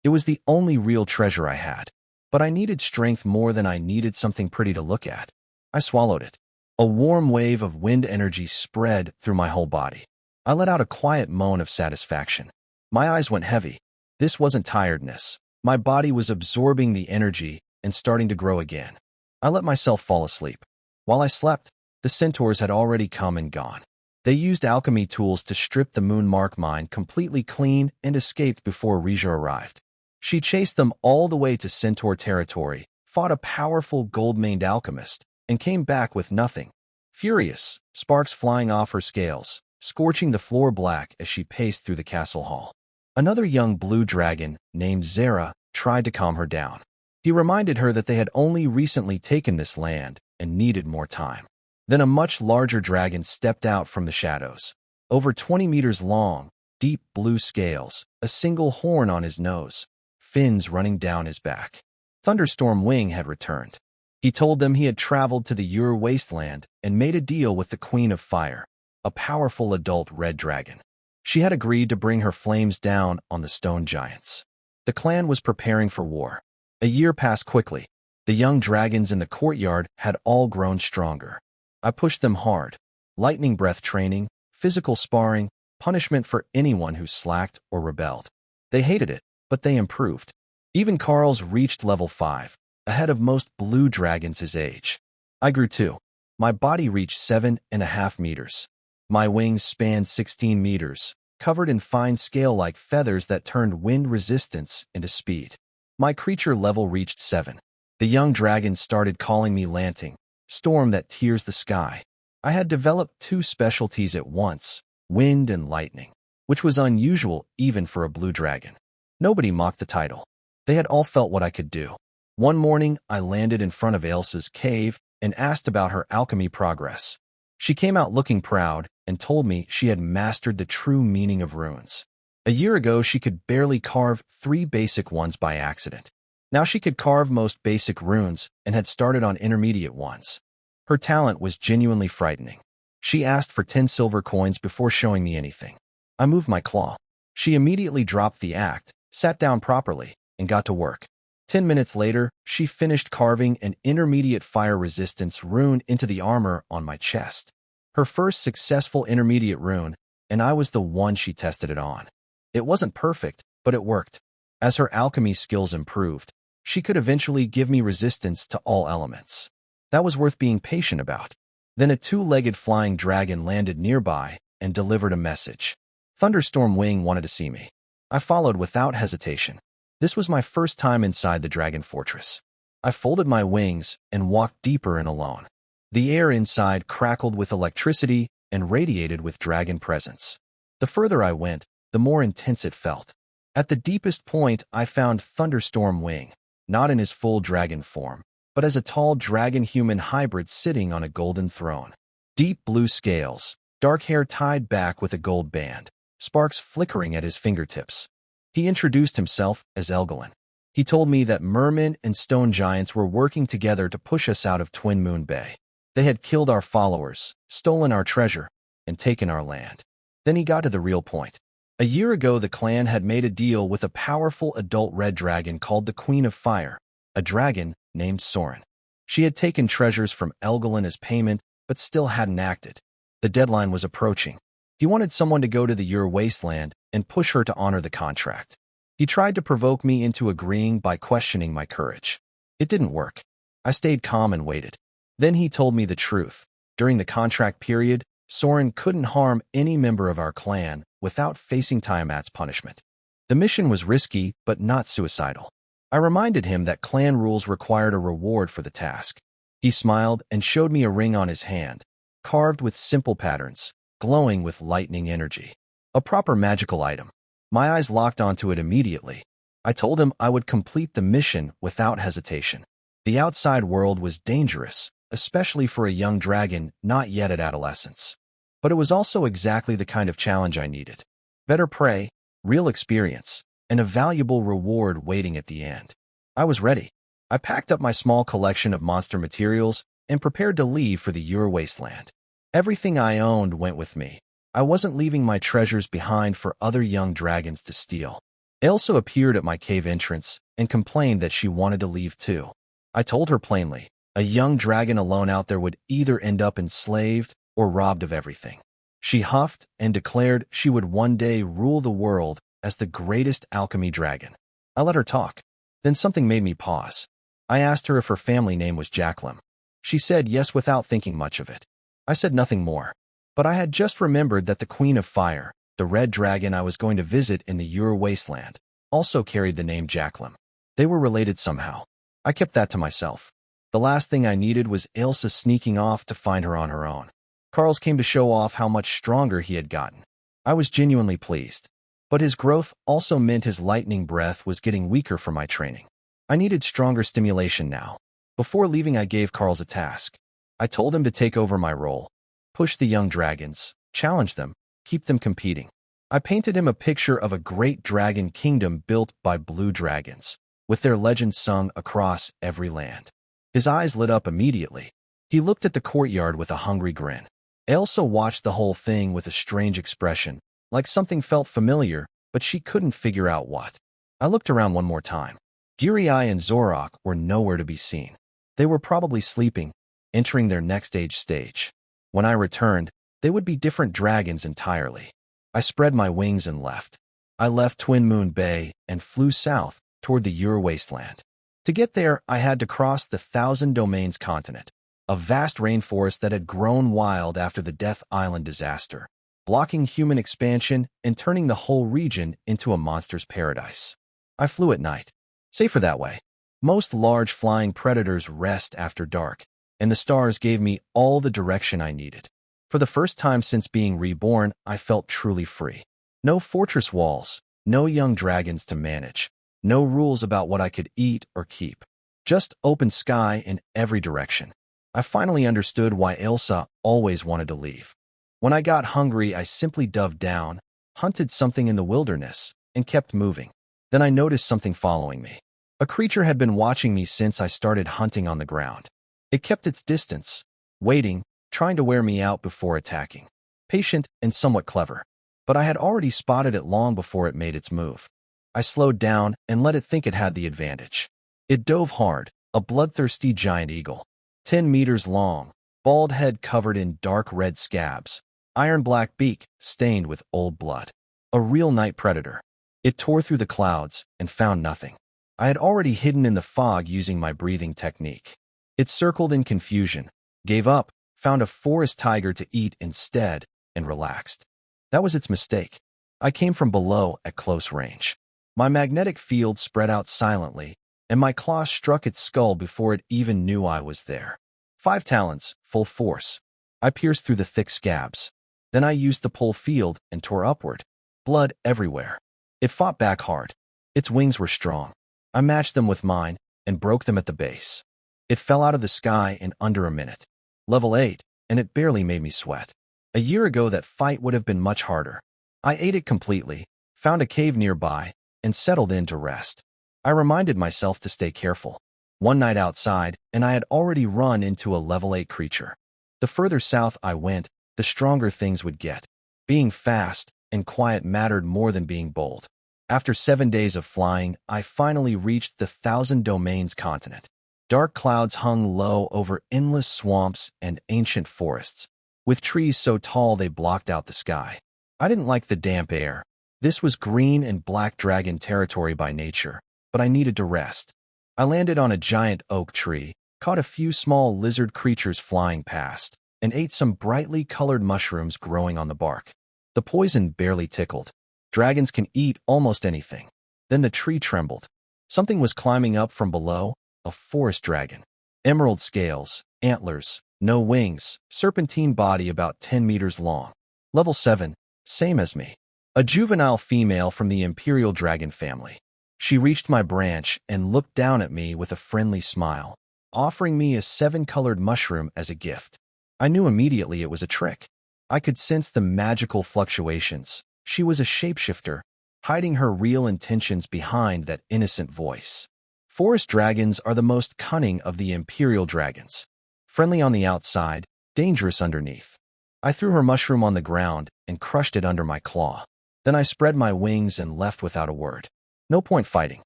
A: It was the only real treasure I had, but I needed strength more than I needed something pretty to look at. I swallowed it. A warm wave of wind energy spread through my whole body. I let out a quiet moan of satisfaction. My eyes went heavy. This wasn't tiredness. My body was absorbing the energy and starting to grow again. I let myself fall asleep. While I slept, the centaurs had already come and gone. They used alchemy tools to strip the Moonmark mine completely clean and escaped before Reja arrived. She chased them all the way to Centaur territory, fought a powerful gold-maned alchemist, and came back with nothing. Furious, sparks flying off her scales, scorching the floor black as she paced through the castle hall. Another young blue dragon, named Zera, tried to calm her down. He reminded her that they had only recently taken this land and needed more time. Then a much larger dragon stepped out from the shadows. Over 20 meters long, deep blue scales, a single horn on his nose, fins running down his back. Thunderstorm Wing had returned. He told them he had traveled to the wasteland and made a deal with the Queen of Fire, a powerful adult red dragon. She had agreed to bring her flames down on the stone giants. The clan was preparing for war. A year passed quickly. The young dragons in the courtyard had all grown stronger. I pushed them hard. Lightning breath training, physical sparring, punishment for anyone who slacked or rebelled. They hated it, but they improved. Even Carl's reached level 5, ahead of most blue dragons his age. I grew too. My body reached 7.5 meters. My wings spanned 16 meters, covered in fine scale-like feathers that turned wind resistance into speed. My creature level reached 7. The young dragons started calling me Lanting, storm that tears the sky. I had developed 2 specialties at once, wind and lightning, which was unusual even for a blue dragon. Nobody mocked the title. They had all felt what I could do. One morning, I landed in front of Elsa's cave and asked about her alchemy progress. She came out looking proud and told me she had mastered the true meaning of runes. A year ago, she could barely carve 3 basic ones by accident. Now she could carve most basic runes and had started on intermediate ones. Her talent was genuinely frightening. She asked for 10 silver coins before showing me anything. I moved my claw. She immediately dropped the act, sat down properly, and got to work. 10 minutes later, she finished carving an intermediate fire resistance rune into the armor on my chest. Her first successful intermediate rune, and I was the one she tested it on. It wasn't perfect, but it worked. As her alchemy skills improved, she could eventually give me resistance to all elements. That was worth being patient about. Then a 2-legged flying dragon landed nearby and delivered a message. Thunderstorm Wing wanted to see me. I followed without hesitation. This was my first time inside the dragon fortress. I folded my wings and walked deeper in alone. The air inside crackled with electricity and radiated with dragon presence. The further I went, the more intense it felt. At the deepest point, I found Thunderstorm Wing, not in his full dragon form, but as a tall dragon-human hybrid sitting on a golden throne. Deep blue scales, dark hair tied back with a gold band, sparks flickering at his fingertips. He introduced himself as Elgalin. He told me that mermen and stone giants were working together to push us out of Twin Moon Bay. They had killed our followers, stolen our treasure, and taken our land. Then he got to the real point. A year ago, the clan had made a deal with a powerful adult red dragon called the Queen of Fire, a dragon named Soren. She had taken treasures from Elgalin as payment, but still hadn't acted. The deadline was approaching. He wanted someone to go to the wasteland and push her to honor the contract. He tried to provoke me into agreeing by questioning my courage. It didn't work. I stayed calm and waited. Then he told me the truth. During the contract period, Soren couldn't harm any member of our clan without facing Tiamat's punishment. The mission was risky, but not suicidal. I reminded him that clan rules required a reward for the task. He smiled and showed me a ring on his hand, carved with simple patterns, glowing with lightning energy. A proper magical item. My eyes locked onto it immediately. I told him I would complete the mission without hesitation. The outside world was dangerous, especially for a young dragon not yet at adolescence. But it was also exactly the kind of challenge I needed. Better prey, real experience, and a valuable reward waiting at the end. I was ready. I packed up my small collection of monster materials and prepared to leave for the wasteland. Everything I owned went with me. I wasn't leaving my treasures behind for other young dragons to steal. Elsa appeared at my cave entrance and complained that she wanted to leave too. I told her plainly, a young dragon alone out there would either end up enslaved or robbed of everything. She huffed and declared she would one day rule the world as the greatest alchemy dragon. I let her talk. Then something made me pause. I asked her if her family name was Jacqueline. She said yes without thinking much of it. I said nothing more. But I had just remembered that the Queen of Fire, the red dragon I was going to visit in the wasteland, also carried the name Jacqueline. They were related somehow. I kept that to myself. The last thing I needed was Elsa sneaking off to find her on her own. Carls came to show off how much stronger he had gotten. I was genuinely pleased. But his growth also meant his lightning breath was getting weaker for my training. I needed stronger stimulation now. Before leaving, I gave Carls a task. I told him to take over my role. Push the young dragons, challenge them, keep them competing. I painted him a picture of a great dragon kingdom built by blue dragons, with their legends sung across every land. His eyes lit up immediately. He looked at the courtyard with a hungry grin. Elsa watched the whole thing with a strange expression, like something felt familiar, but she couldn't figure out what. I looked around one more time. Giri and Zorok were nowhere to be seen. They were probably sleeping, entering their next age stage. When I returned, they would be different dragons entirely. I spread my wings and left. I left Twin Moon Bay and flew south toward the wasteland. To get there, I had to cross the Thousand Domains continent, a vast rainforest that had grown wild after the Death Island disaster, blocking human expansion and turning the whole region into a monster's paradise. I flew at night. Safer that way. Most large flying predators rest after dark, and the stars gave me all the direction I needed. For the first time since being reborn, I felt truly free. No fortress walls, no young dragons to manage, no rules about what I could eat or keep. Just open sky in every direction. I finally understood why Elsa always wanted to leave. When I got hungry, I simply dove down, hunted something in the wilderness, and kept moving. Then I noticed something following me. A creature had been watching me since I started hunting on the ground. It kept its distance, waiting, trying to wear me out before attacking. Patient and somewhat clever. But I had already spotted it long before it made its move. I slowed down and let it think it had the advantage. It dove hard, a bloodthirsty giant eagle. 10 meters long, bald head covered in dark red scabs, iron-black beak stained with old blood. A real night predator. It tore through the clouds and found nothing. I had already hidden in the fog using my breathing technique. It circled in confusion, gave up, found a forest tiger to eat instead, and relaxed. That was its mistake. I came from below at close range. My magnetic field spread out silently, and my claw struck its skull before it even knew I was there. 5 talons, full force. I pierced through the thick scabs. Then I used the pull field and tore upward. Blood everywhere. It fought back hard. Its wings were strong. I matched them with mine and broke them at the base. It fell out of the sky in under a minute. Level 8, and it barely made me sweat. A year ago, that fight would have been much harder. I ate it completely, found a cave nearby, and settled in to rest. I reminded myself to stay careful. One night outside, and I had already run into a level 8 creature. The further south I went, the stronger things would get. Being fast and quiet mattered more than being bold. After 7 days of flying, I finally reached the Thousand Domains continent. Dark clouds hung low over endless swamps and ancient forests, with trees so tall they blocked out the sky. I didn't like the damp air. This was green and black dragon territory by nature, but I needed to rest. I landed on a giant oak tree, caught a few small lizard creatures flying past, and ate some brightly colored mushrooms growing on the bark. The poison barely tickled. Dragons can eat almost anything. Then the tree trembled. Something was climbing up from below, a forest dragon. Emerald scales, antlers, no wings, serpentine body about 10 meters long. Level 7, same as me. A juvenile female from the imperial dragon family. She reached my branch and looked down at me with a friendly smile, offering me a 7-colored mushroom as a gift. I knew immediately it was a trick. I could sense the magical fluctuations. She was a shapeshifter, hiding her real intentions behind that innocent voice. Forest dragons are the most cunning of the imperial dragons. Friendly on the outside, dangerous underneath. I threw her mushroom on the ground and crushed it under my claw. Then I spread my wings and left without a word. No point fighting.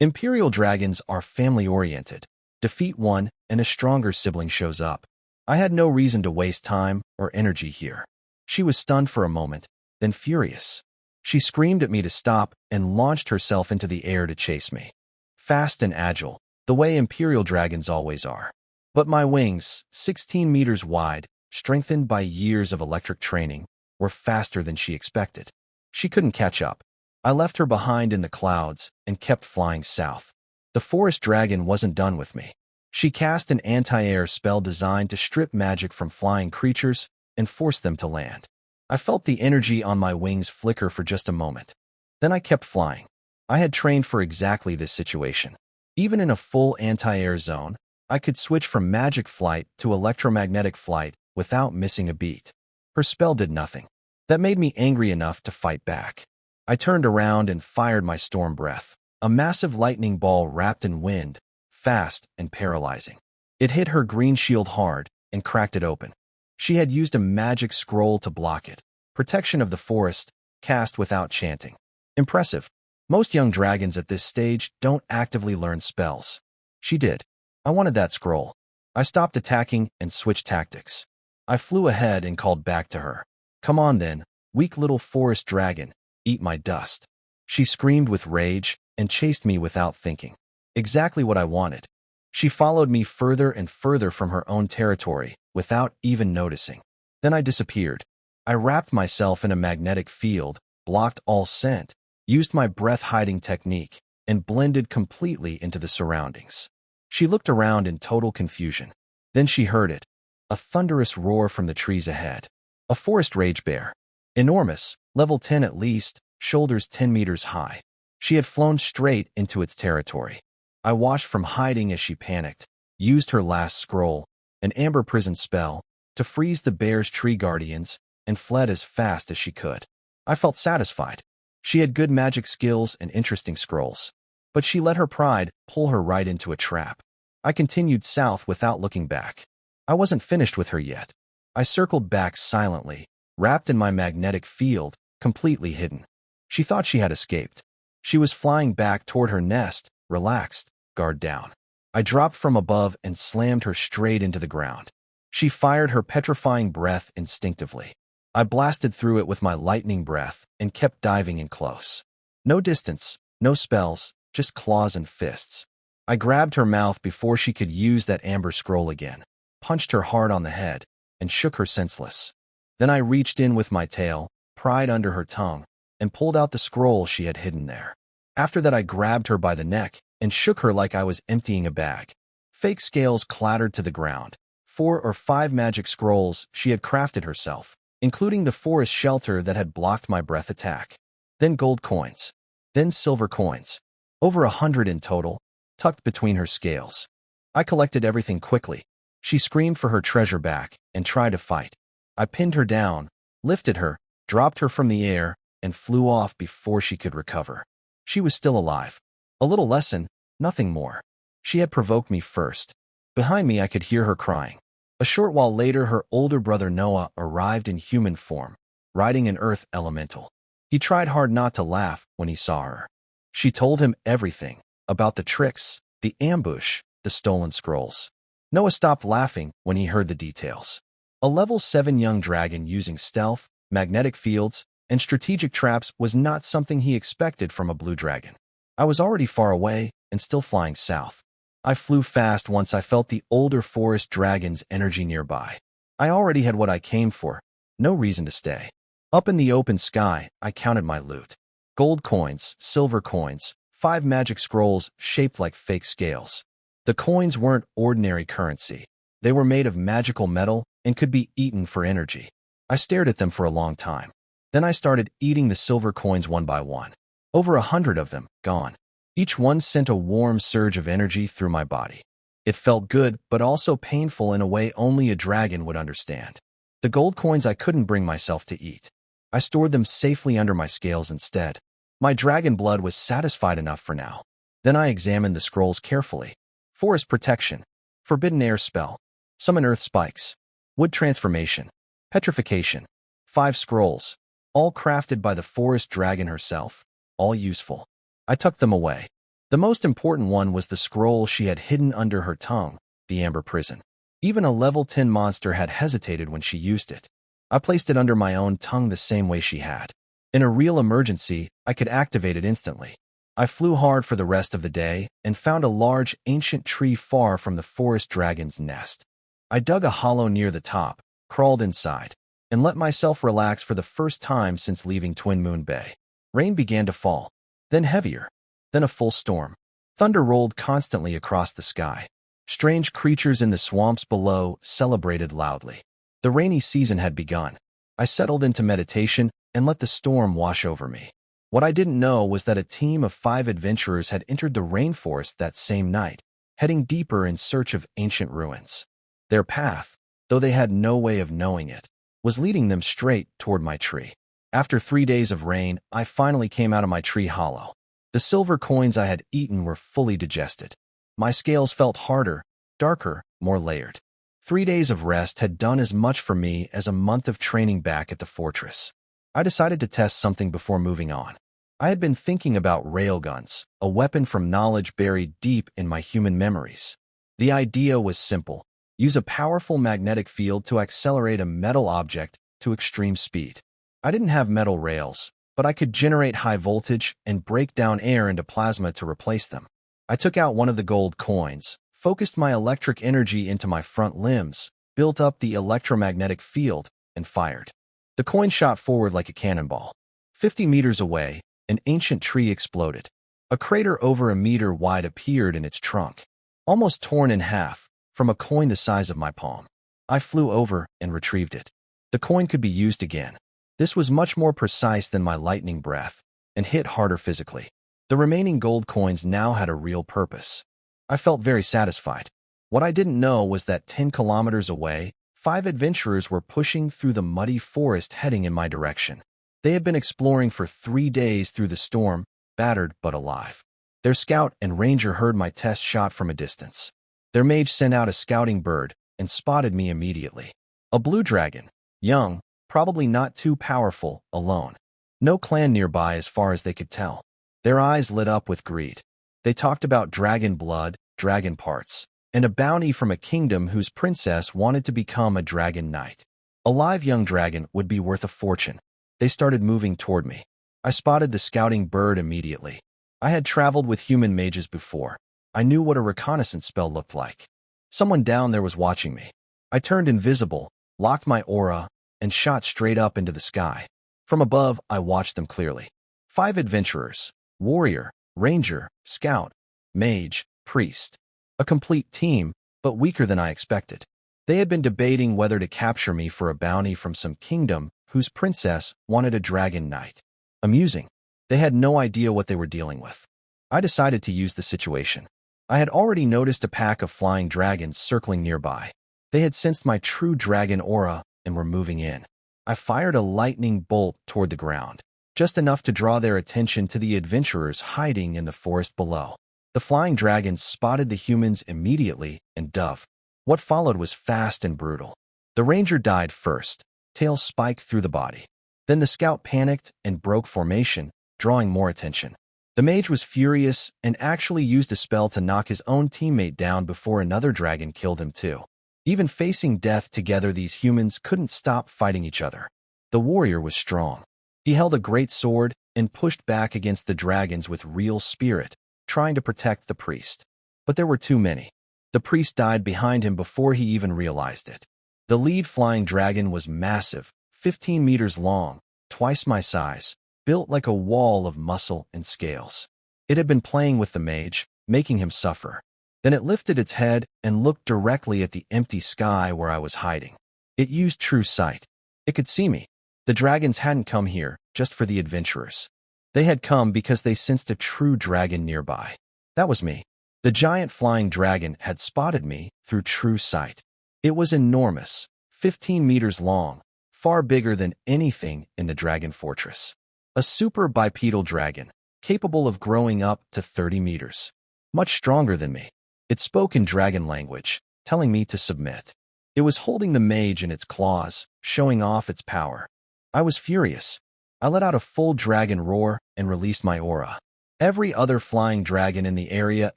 A: Imperial dragons are family-oriented. Defeat one, and a stronger sibling shows up. I had no reason to waste time or energy here. She was stunned for a moment, then furious. She screamed at me to stop and launched herself into the air to chase me. Fast and agile, the way Imperial dragons always are. But my wings, 16 meters wide, strengthened by years of electric training, were faster than she expected. She couldn't catch up. I left her behind in the clouds and kept flying south. The forest dragon wasn't done with me. She cast an anti-air spell designed to strip magic from flying creatures and force them to land. I felt the energy on my wings flicker for just a moment. Then I kept flying. I had trained for exactly this situation. Even in a full anti-air zone, I could switch from magic flight to electromagnetic flight without missing a beat. Her spell did nothing. That made me angry enough to fight back. I turned around and fired my storm breath, a massive lightning ball wrapped in wind, fast and paralyzing. It hit her green shield hard and cracked it open. She had used a magic scroll to block it. Protection of the forest, cast without chanting. Impressive. Most young dragons at this stage don't actively learn spells. She did. I wanted that scroll. I stopped attacking and switched tactics. I flew ahead and called back to her. Come on then, weak little forest dragon, eat my dust. She screamed with rage and chased me without thinking. Exactly what I wanted. She followed me further and further from her own territory without even noticing. Then I disappeared. I wrapped myself in a magnetic field, blocked all scent, used my breath-hiding technique, and blended completely into the surroundings. She looked around in total confusion. Then she heard it. A thunderous roar from the trees ahead. A forest rage bear. Enormous, level 10 at least, shoulders 10 meters high. She had flown straight into its territory. I watched from hiding as she panicked, used her last scroll, an amber prison spell, to freeze the bear's tree guardians, and fled as fast as she could. I felt satisfied. She had good magic skills and interesting scrolls. But she let her pride pull her right into a trap. I continued south without looking back. I wasn't finished with her yet. I circled back silently, wrapped in my magnetic field, completely hidden. She thought she had escaped. She was flying back toward her nest, relaxed, guard down. I dropped from above and slammed her straight into the ground. She fired her petrifying breath instinctively. I blasted through it with my lightning breath and kept diving in close. No distance, no spells, just claws and fists. I grabbed her mouth before she could use that amber scroll again, punched her hard on the head, and shook her senseless. Then I reached in with my tail, pried under her tongue, and pulled out the scroll she had hidden there. After that I grabbed her by the neck and shook her like I was emptying a bag. Fake scales clattered to the ground. 4 or 5 magic scrolls she had crafted herself, including the forest shelter that had blocked my breath attack. Then gold coins. Then silver coins. Over 100 in total, tucked between her scales. I collected everything quickly. She screamed for her treasure back and tried to fight. I pinned her down, lifted her, dropped her from the air, and flew off before she could recover. She was still alive. A little lesson, nothing more. She had provoked me first. Behind me I could hear her crying. A short while later her older brother Noah arrived in human form, riding an earth elemental. He tried hard not to laugh when he saw her. She told him everything, about the tricks, the ambush, the stolen scrolls. Noah stopped laughing when he heard the details. A level 7 young dragon using stealth, magnetic fields, and strategic traps was not something he expected from a blue dragon. I was already far away and still flying south. I flew fast once I felt the older forest dragon's energy nearby. I already had what I came for, no reason to stay. Up in the open sky, I counted my loot. Gold coins, silver coins, 5 magic scrolls shaped like fake scales. The coins weren't ordinary currency. They were made of magical metal and could be eaten for energy. I stared at them for a long time. Then I started eating the silver coins one by one. Over 100 of them, gone. Each one sent a warm surge of energy through my body. It felt good, but also painful in a way only a dragon would understand. The gold coins I couldn't bring myself to eat. I stored them safely under my scales instead. My dragon blood was satisfied enough for now. Then I examined the scrolls carefully. Forest protection, forbidden air spell, summon earth spikes, wood transformation, petrification. 5 scrolls, all crafted by the forest dragon herself, all useful. I tucked them away. The most important one was the scroll she had hidden under her tongue, the Amber Prison. Even a level 10 monster had hesitated when she used it. I placed it under my own tongue the same way she had. In a real emergency, I could activate it instantly. I flew hard for the rest of the day and found a large, ancient tree far from the forest dragon's nest. I dug a hollow near the top, crawled inside, and let myself relax for the first time since leaving Twin Moon Bay. Rain began to fall, then heavier, then a full storm. Thunder rolled constantly across the sky. Strange creatures in the swamps below celebrated loudly. The rainy season had begun. I settled into meditation and let the storm wash over me. What I didn't know was that a team of 5 adventurers had entered the rainforest that same night, heading deeper in search of ancient ruins. Their path, though they had no way of knowing it, was leading them straight toward my tree. After 3 days of rain, I finally came out of my tree hollow. The silver coins I had eaten were fully digested. My scales felt harder, darker, more layered. 3 days of rest had done as much for me as a month of training back at the fortress. I decided to test something before moving on. I had been thinking about railguns, a weapon from knowledge buried deep in my human memories. The idea was simple. Use a powerful magnetic field to accelerate a metal object to extreme speed. I didn't have metal rails, but I could generate high voltage and break down air into plasma to replace them. I took out one of the gold coins, focused my electric energy into my front limbs, built up the electromagnetic field, and fired. The coin shot forward like a cannonball. 50 meters away, an ancient tree exploded. A crater over a meter wide appeared in its trunk, almost torn in half, from a coin the size of my palm. I flew over and retrieved it. The coin could be used again. This was much more precise than my lightning breath, and hit harder physically. The remaining gold coins now had a real purpose. I felt very satisfied. What I didn't know was that 10 kilometers away, 5 adventurers were pushing through the muddy forest heading in my direction. They had been exploring for 3 days through the storm, battered but alive. Their scout and ranger heard my test shot from a distance. Their mage sent out a scouting bird and spotted me immediately. A blue dragon, young, probably not too powerful, alone. No clan nearby as far as they could tell. Their eyes lit up with greed. They talked about dragon blood, dragon parts, and a bounty from a kingdom whose princess wanted to become a dragon knight. A live young dragon would be worth a fortune. They started moving toward me. I spotted the scouting bird immediately. I had traveled with human mages before. I knew what a reconnaissance spell looked like. Someone down there was watching me. I turned invisible, locked my aura, and shot straight up into the sky. From above, I watched them clearly. 5 adventurers, warrior, ranger, scout, mage, priest. A complete team, but weaker than I expected. They had been debating whether to capture me for a bounty from some kingdom whose princess wanted a dragon knight. Amusing. They had no idea what they were dealing with. I decided to use the situation. I had already noticed a pack of flying dragons circling nearby. They had sensed my true dragon aura and were moving in. I fired a lightning bolt toward the ground, just enough to draw their attention to the adventurers hiding in the forest below. The flying dragons spotted the humans immediately and dove. What followed was fast and brutal. The ranger died first, tail spiked through the body. Then the scout panicked and broke formation, drawing more attention. The mage was furious and actually used a spell to knock his own teammate down before another dragon killed him too. Even facing death together, these humans couldn't stop fighting each other. The warrior was strong. He held a great sword and pushed back against the dragons with real spirit, trying to protect the priest. But there were too many. The priest died behind him before he even realized it. The lead flying dragon was massive, 15 meters long, twice my size, built like a wall of muscle and scales. It had been playing with the mage, making him suffer. Then it lifted its head and looked directly at the empty sky where I was hiding. It used true sight. It could see me. The dragons hadn't come here just for the adventurers. They had come because they sensed a true dragon nearby. That was me. The giant flying dragon had spotted me through true sight. It was enormous, 15 meters long, far bigger than anything in the dragon fortress. A super bipedal dragon, capable of growing up to 30 meters. Much stronger than me. It spoke in dragon language, telling me to submit. It was holding the mage in its claws, showing off its power. I was furious. I let out a full dragon roar and released my aura. Every other flying dragon in the area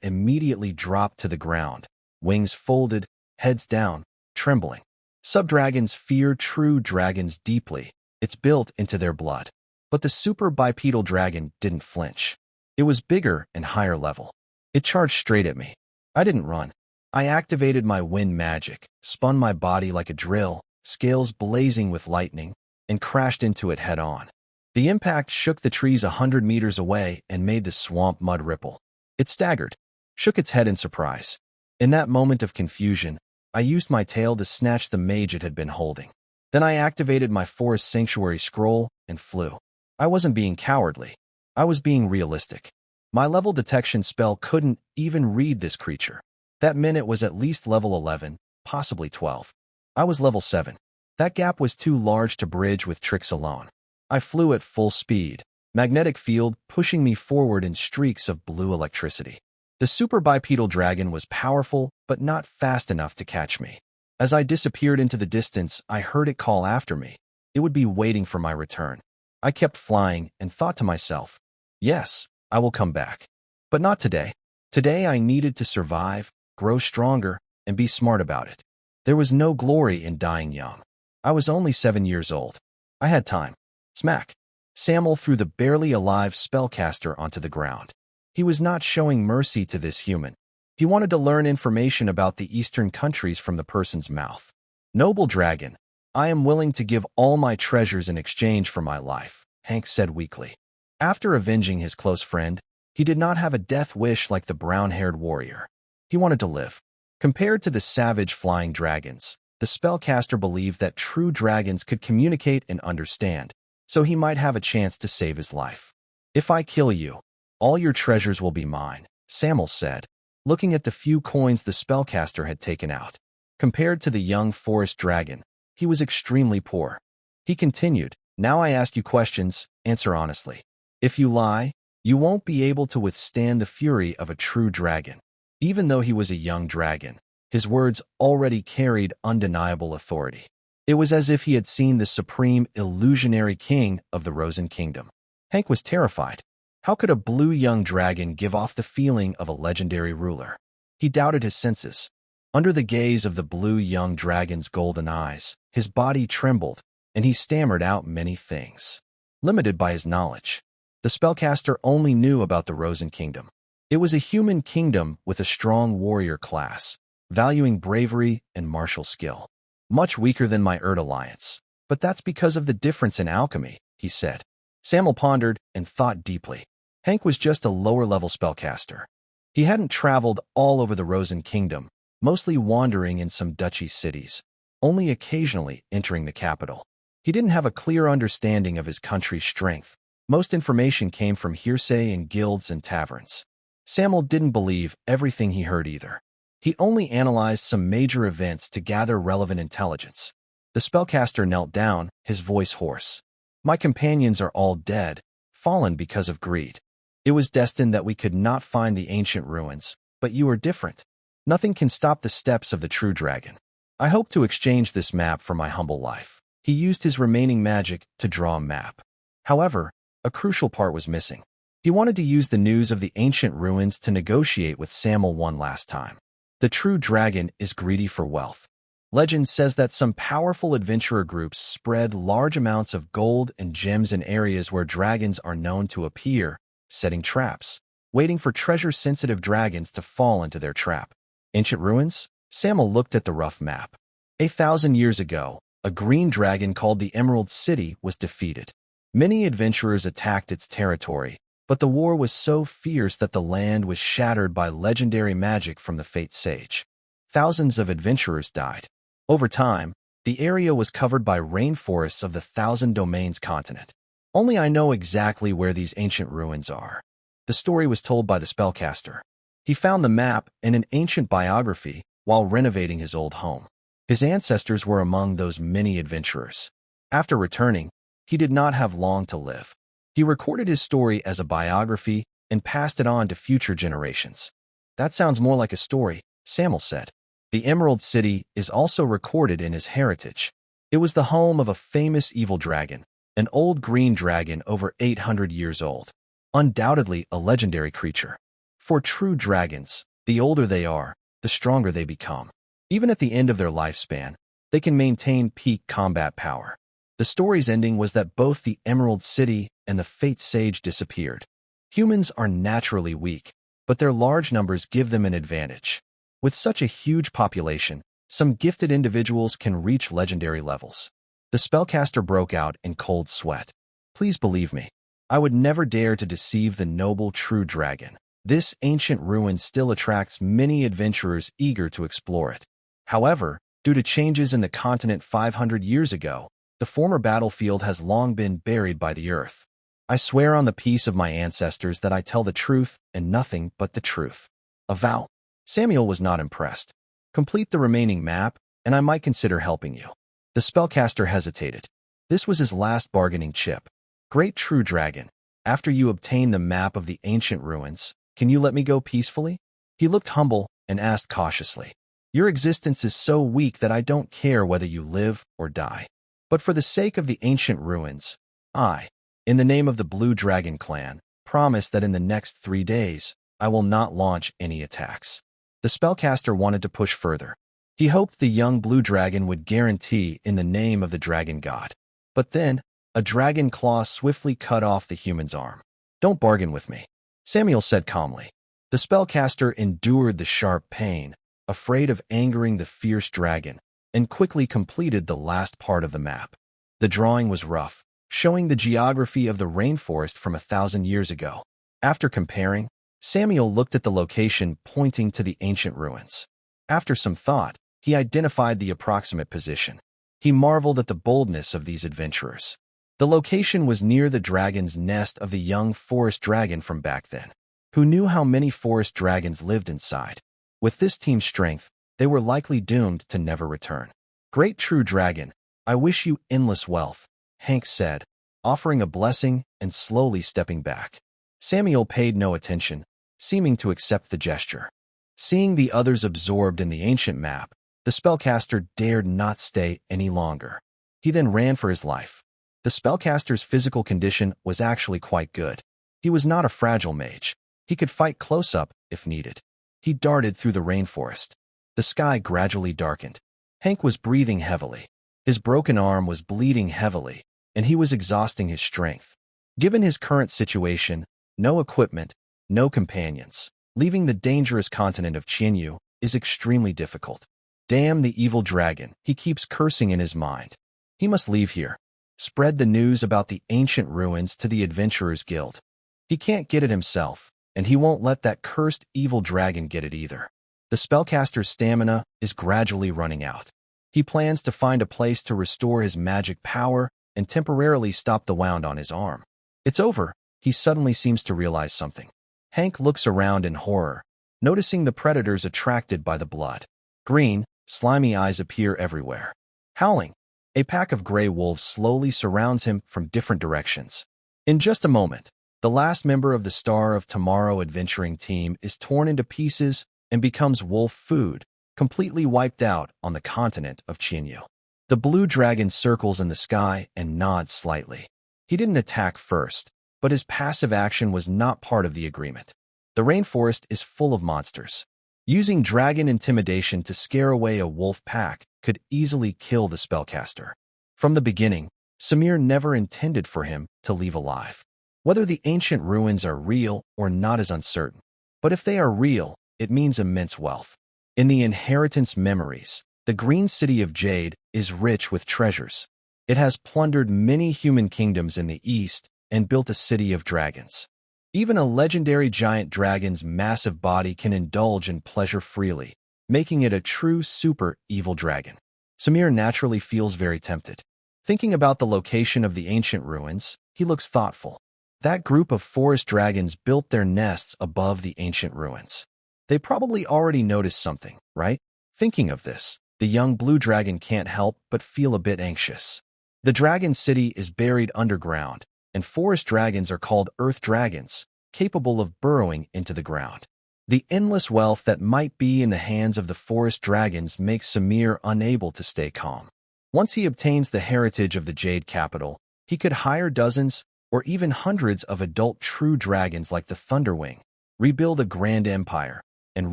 A: immediately dropped to the ground, wings folded, heads down, trembling. Subdragons fear true dragons deeply. It's built into their blood. But the super bipedal dragon didn't flinch. It was bigger and higher level. It charged straight at me. I didn't run. I activated my wind magic, spun my body like a drill, scales blazing with lightning, and crashed into it head-on. The impact shook the trees 100 meters away and made the swamp mud ripple. It staggered, shook its head in surprise. In that moment of confusion, I used my tail to snatch the mage it had been holding. Then I activated my forest sanctuary scroll and flew. I wasn't being cowardly. I was being realistic. My level detection spell couldn't even read this creature. That meant it was at least level 11, possibly 12. I was level 7. That gap was too large to bridge with tricks alone. I flew at full speed, magnetic field pushing me forward in streaks of blue electricity. The super bipedal dragon was powerful, but not fast enough to catch me. As I disappeared into the distance, I heard it call after me. It would be waiting for my return. I kept flying and thought to myself, yes, I will come back. But not today. Today I needed to survive, grow stronger, and be smart about it. There was no glory in dying young. I was only 7 years old. I had time. Smack. Samuel threw the barely alive spellcaster onto the ground. He was not showing mercy to this human. He wanted to learn information about the eastern countries from the person's mouth. Noble dragon, I am willing to give all my treasures in exchange for my life, Hank said weakly. After avenging his close friend, he did not have a death wish like the brown-haired warrior. He wanted to live. Compared to the savage flying dragons, the spellcaster believed that true dragons could communicate and understand, so he might have a chance to save his life. If I kill you, all your treasures will be mine, Samuel said, looking at the few coins the spellcaster had taken out. Compared to the young forest dragon, he was extremely poor. He continued, now I ask you questions, answer honestly. If you lie, you won't be able to withstand the fury of a true dragon. Even though he was a young dragon, his words already carried undeniable authority. It was as if he had seen the supreme illusionary king of the Rosen Kingdom. Hank was terrified. How could a blue young dragon give off the feeling of a legendary ruler? He doubted his senses. Under the gaze of the blue young dragon's golden eyes, his body trembled, and he stammered out many things. Limited by his knowledge, the spellcaster only knew about the Rosen Kingdom. It was a human kingdom with a strong warrior class, valuing bravery and martial skill. Much weaker than my Erd alliance. But that's because of the difference in alchemy, he said. Samuel pondered and thought deeply. Hank was just a lower-level spellcaster. He hadn't traveled all over the Rosen Kingdom, mostly wandering in some duchy cities, only occasionally entering the capital. He didn't have a clear understanding of his country's strength. Most information came from hearsay in guilds and taverns. Samuel didn't believe everything he heard either. He only analyzed some major events to gather relevant intelligence. The spellcaster knelt down, his voice hoarse. My companions are all dead, fallen because of greed. It was destined that we could not find the ancient ruins, but you are different. Nothing can stop the steps of the true dragon. I hope to exchange this map for my humble life. He used his remaining magic to draw a map. However, a crucial part was missing. He wanted to use the news of the ancient ruins to negotiate with Samuel one last time. The true dragon is greedy for wealth. Legend says that some powerful adventurer groups spread large amounts of gold and gems in areas where dragons are known to appear, setting traps, waiting for treasure-sensitive dragons to fall into their trap. Ancient ruins? Samuel looked at the rough map. 1,000 years ago, a green dragon called the Emerald City was defeated. Many adventurers attacked its territory, but the war was so fierce that the land was shattered by legendary magic from the Fate Sage. Thousands of adventurers died. Over time, the area was covered by rainforests of the Thousand Domains continent. Only I know exactly where these ancient ruins are. The story was told by the spellcaster. He found the map in an ancient biography while renovating his old home. His ancestors were among those many adventurers. After returning, he did not have long to live. He recorded his story as a biography and passed it on to future generations. That sounds more like a story, Samuel said. The Emerald City is also recorded in his heritage. It was the home of a famous evil dragon, an old green dragon over 800 years old. Undoubtedly a legendary creature. For true dragons, the older they are, the stronger they become. Even at the end of their lifespan, they can maintain peak combat power. The story's ending was that both the Emerald City and the Fate Sage disappeared. Humans are naturally weak, but their large numbers give them an advantage. With such a huge population, some gifted individuals can reach legendary levels. The spellcaster broke out in cold sweat. Please believe me, I would never dare to deceive the noble true dragon. This ancient ruin still attracts many adventurers eager to explore it. However, due to changes in the continent 500 years ago, the former battlefield has long been buried by the earth. I swear on the peace of my ancestors that I tell the truth and nothing but the truth. A vow. Samuel was not impressed. Complete the remaining map, and I might consider helping you. The spellcaster hesitated. This was his last bargaining chip. Great true dragon, after you obtain the map of the ancient ruins, can you let me go peacefully? He looked humble and asked cautiously. Your existence is so weak that I don't care whether you live or die. But for the sake of the ancient ruins, I, in the name of the Blue Dragon clan, promise that in the next 3 days, I will not launch any attacks. The spellcaster wanted to push further. He hoped the young blue dragon would guarantee in the name of the dragon god. But then, a dragon claw swiftly cut off the human's arm. Don't bargain with me, Samuel said calmly. The spellcaster endured the sharp pain, afraid of angering the fierce dragon, and quickly completed the last part of the map. The drawing was rough, showing the geography of the rainforest from 1,000 years ago. After comparing, Samuel looked at the location pointing to the ancient ruins. After some thought, he identified the approximate position. He marveled at the boldness of these adventurers. The location was near the dragon's nest of the young forest dragon from back then. Who knew how many forest dragons lived inside? With this team's strength, they were likely doomed to never return. Great true dragon, I wish you endless wealth, Hank said, offering a blessing and slowly stepping back. Samuel paid no attention, seeming to accept the gesture. Seeing the others absorbed in the ancient map, the spellcaster dared not stay any longer. He then ran for his life. The spellcaster's physical condition was actually quite good. He was not a fragile mage. He could fight close up if needed. He darted through the rainforest. The sky gradually darkened. Hank was breathing heavily. His broken arm was bleeding heavily, and he was exhausting his strength. Given his current situation, no equipment, no companions, leaving the dangerous continent of Qianyu is extremely difficult. Damn the evil dragon, he keeps cursing in his mind. He must leave here. Spread the news about the ancient ruins to the Adventurers Guild. He can't get it himself, and he won't let that cursed evil dragon get it either. The spellcaster's stamina is gradually running out. He plans to find a place to restore his magic power and temporarily stop the wound on his arm. It's over. He suddenly seems to realize something. Hank looks around in horror, noticing the predators attracted by the blood. Green, slimy eyes appear everywhere. Howling, a pack of gray wolves slowly surrounds him from different directions. In just a moment, the last member of the Star of Tomorrow adventuring team is torn into pieces and becomes wolf food, completely wiped out on the continent of Qianyu. The blue dragon circles in the sky and nods slightly. He didn't attack first. but his passive action was not part of the agreement. The rainforest is full of monsters. Using dragon intimidation to scare away a wolf pack could easily kill the spellcaster. From the beginning, Samir never intended for him to leave alive. Whether the ancient ruins are real or not is uncertain, but if they are real, it means immense wealth. In the inheritance memories, the Green City of Jade is rich with treasures. It has plundered many human kingdoms in the east and built a city of dragons. Even a legendary giant dragon's massive body can indulge in pleasure freely, making it a true super evil dragon. Samir naturally feels very tempted. Thinking about the location of the ancient ruins, he looks thoughtful. That group of forest dragons built their nests above the ancient ruins. They probably already noticed something, right? Thinking of this, the young blue dragon can't help but feel a bit anxious. The dragon city is buried underground, and forest dragons are called earth dragons, capable of burrowing into the ground. The endless wealth that might be in the hands of the forest dragons makes Samir unable to stay calm. Once he obtains the heritage of the Jade Capital, he could hire dozens or even hundreds of adult true dragons like the Thunderwing, rebuild a grand empire, and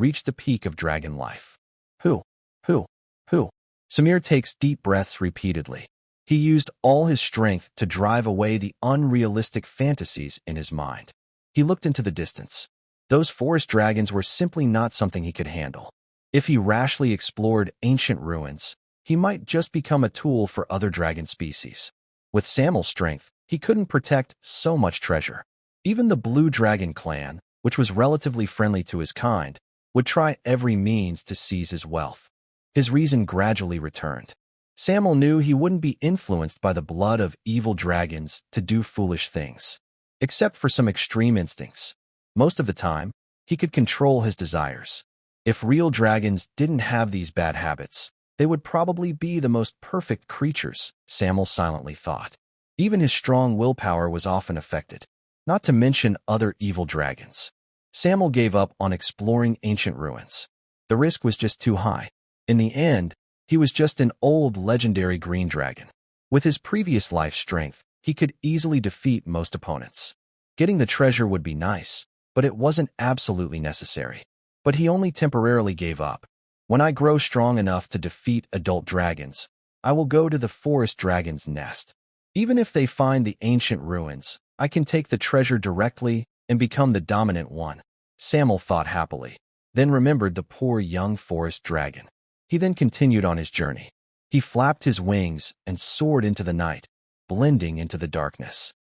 A: reach the peak of dragon life. Who? Samir takes deep breaths repeatedly. He used all his strength to drive away the unrealistic fantasies in his mind. He looked into the distance. Those forest dragons were simply not something he could handle. If he rashly explored ancient ruins, he might just become a tool for other dragon species. With Samuel's strength, he couldn't protect so much treasure. Even the Blue Dragon clan, which was relatively friendly to his kind, would try every means to seize his wealth. His reason gradually returned. Samuel knew he wouldn't be influenced by the blood of evil dragons to do foolish things. Except for some extreme instincts. Most of the time, he could control his desires. If real dragons didn't have these bad habits, they would probably be the most perfect creatures, Samuel silently thought. Even his strong willpower was often affected, not to mention other evil dragons. Samuel gave up on exploring ancient ruins. The risk was just too high. In the end, he was just an old legendary green dragon. With his previous life strength, he could easily defeat most opponents. Getting the treasure would be nice, but it wasn't absolutely necessary. But he only temporarily gave up. When I grow strong enough to defeat adult dragons, I will go to the forest dragon's nest. Even if they find the ancient ruins, I can take the treasure directly and become the dominant one, Samuel thought happily, then remembered the poor young forest dragon. He then continued on his journey. He flapped his wings and soared into the night, blending into the darkness.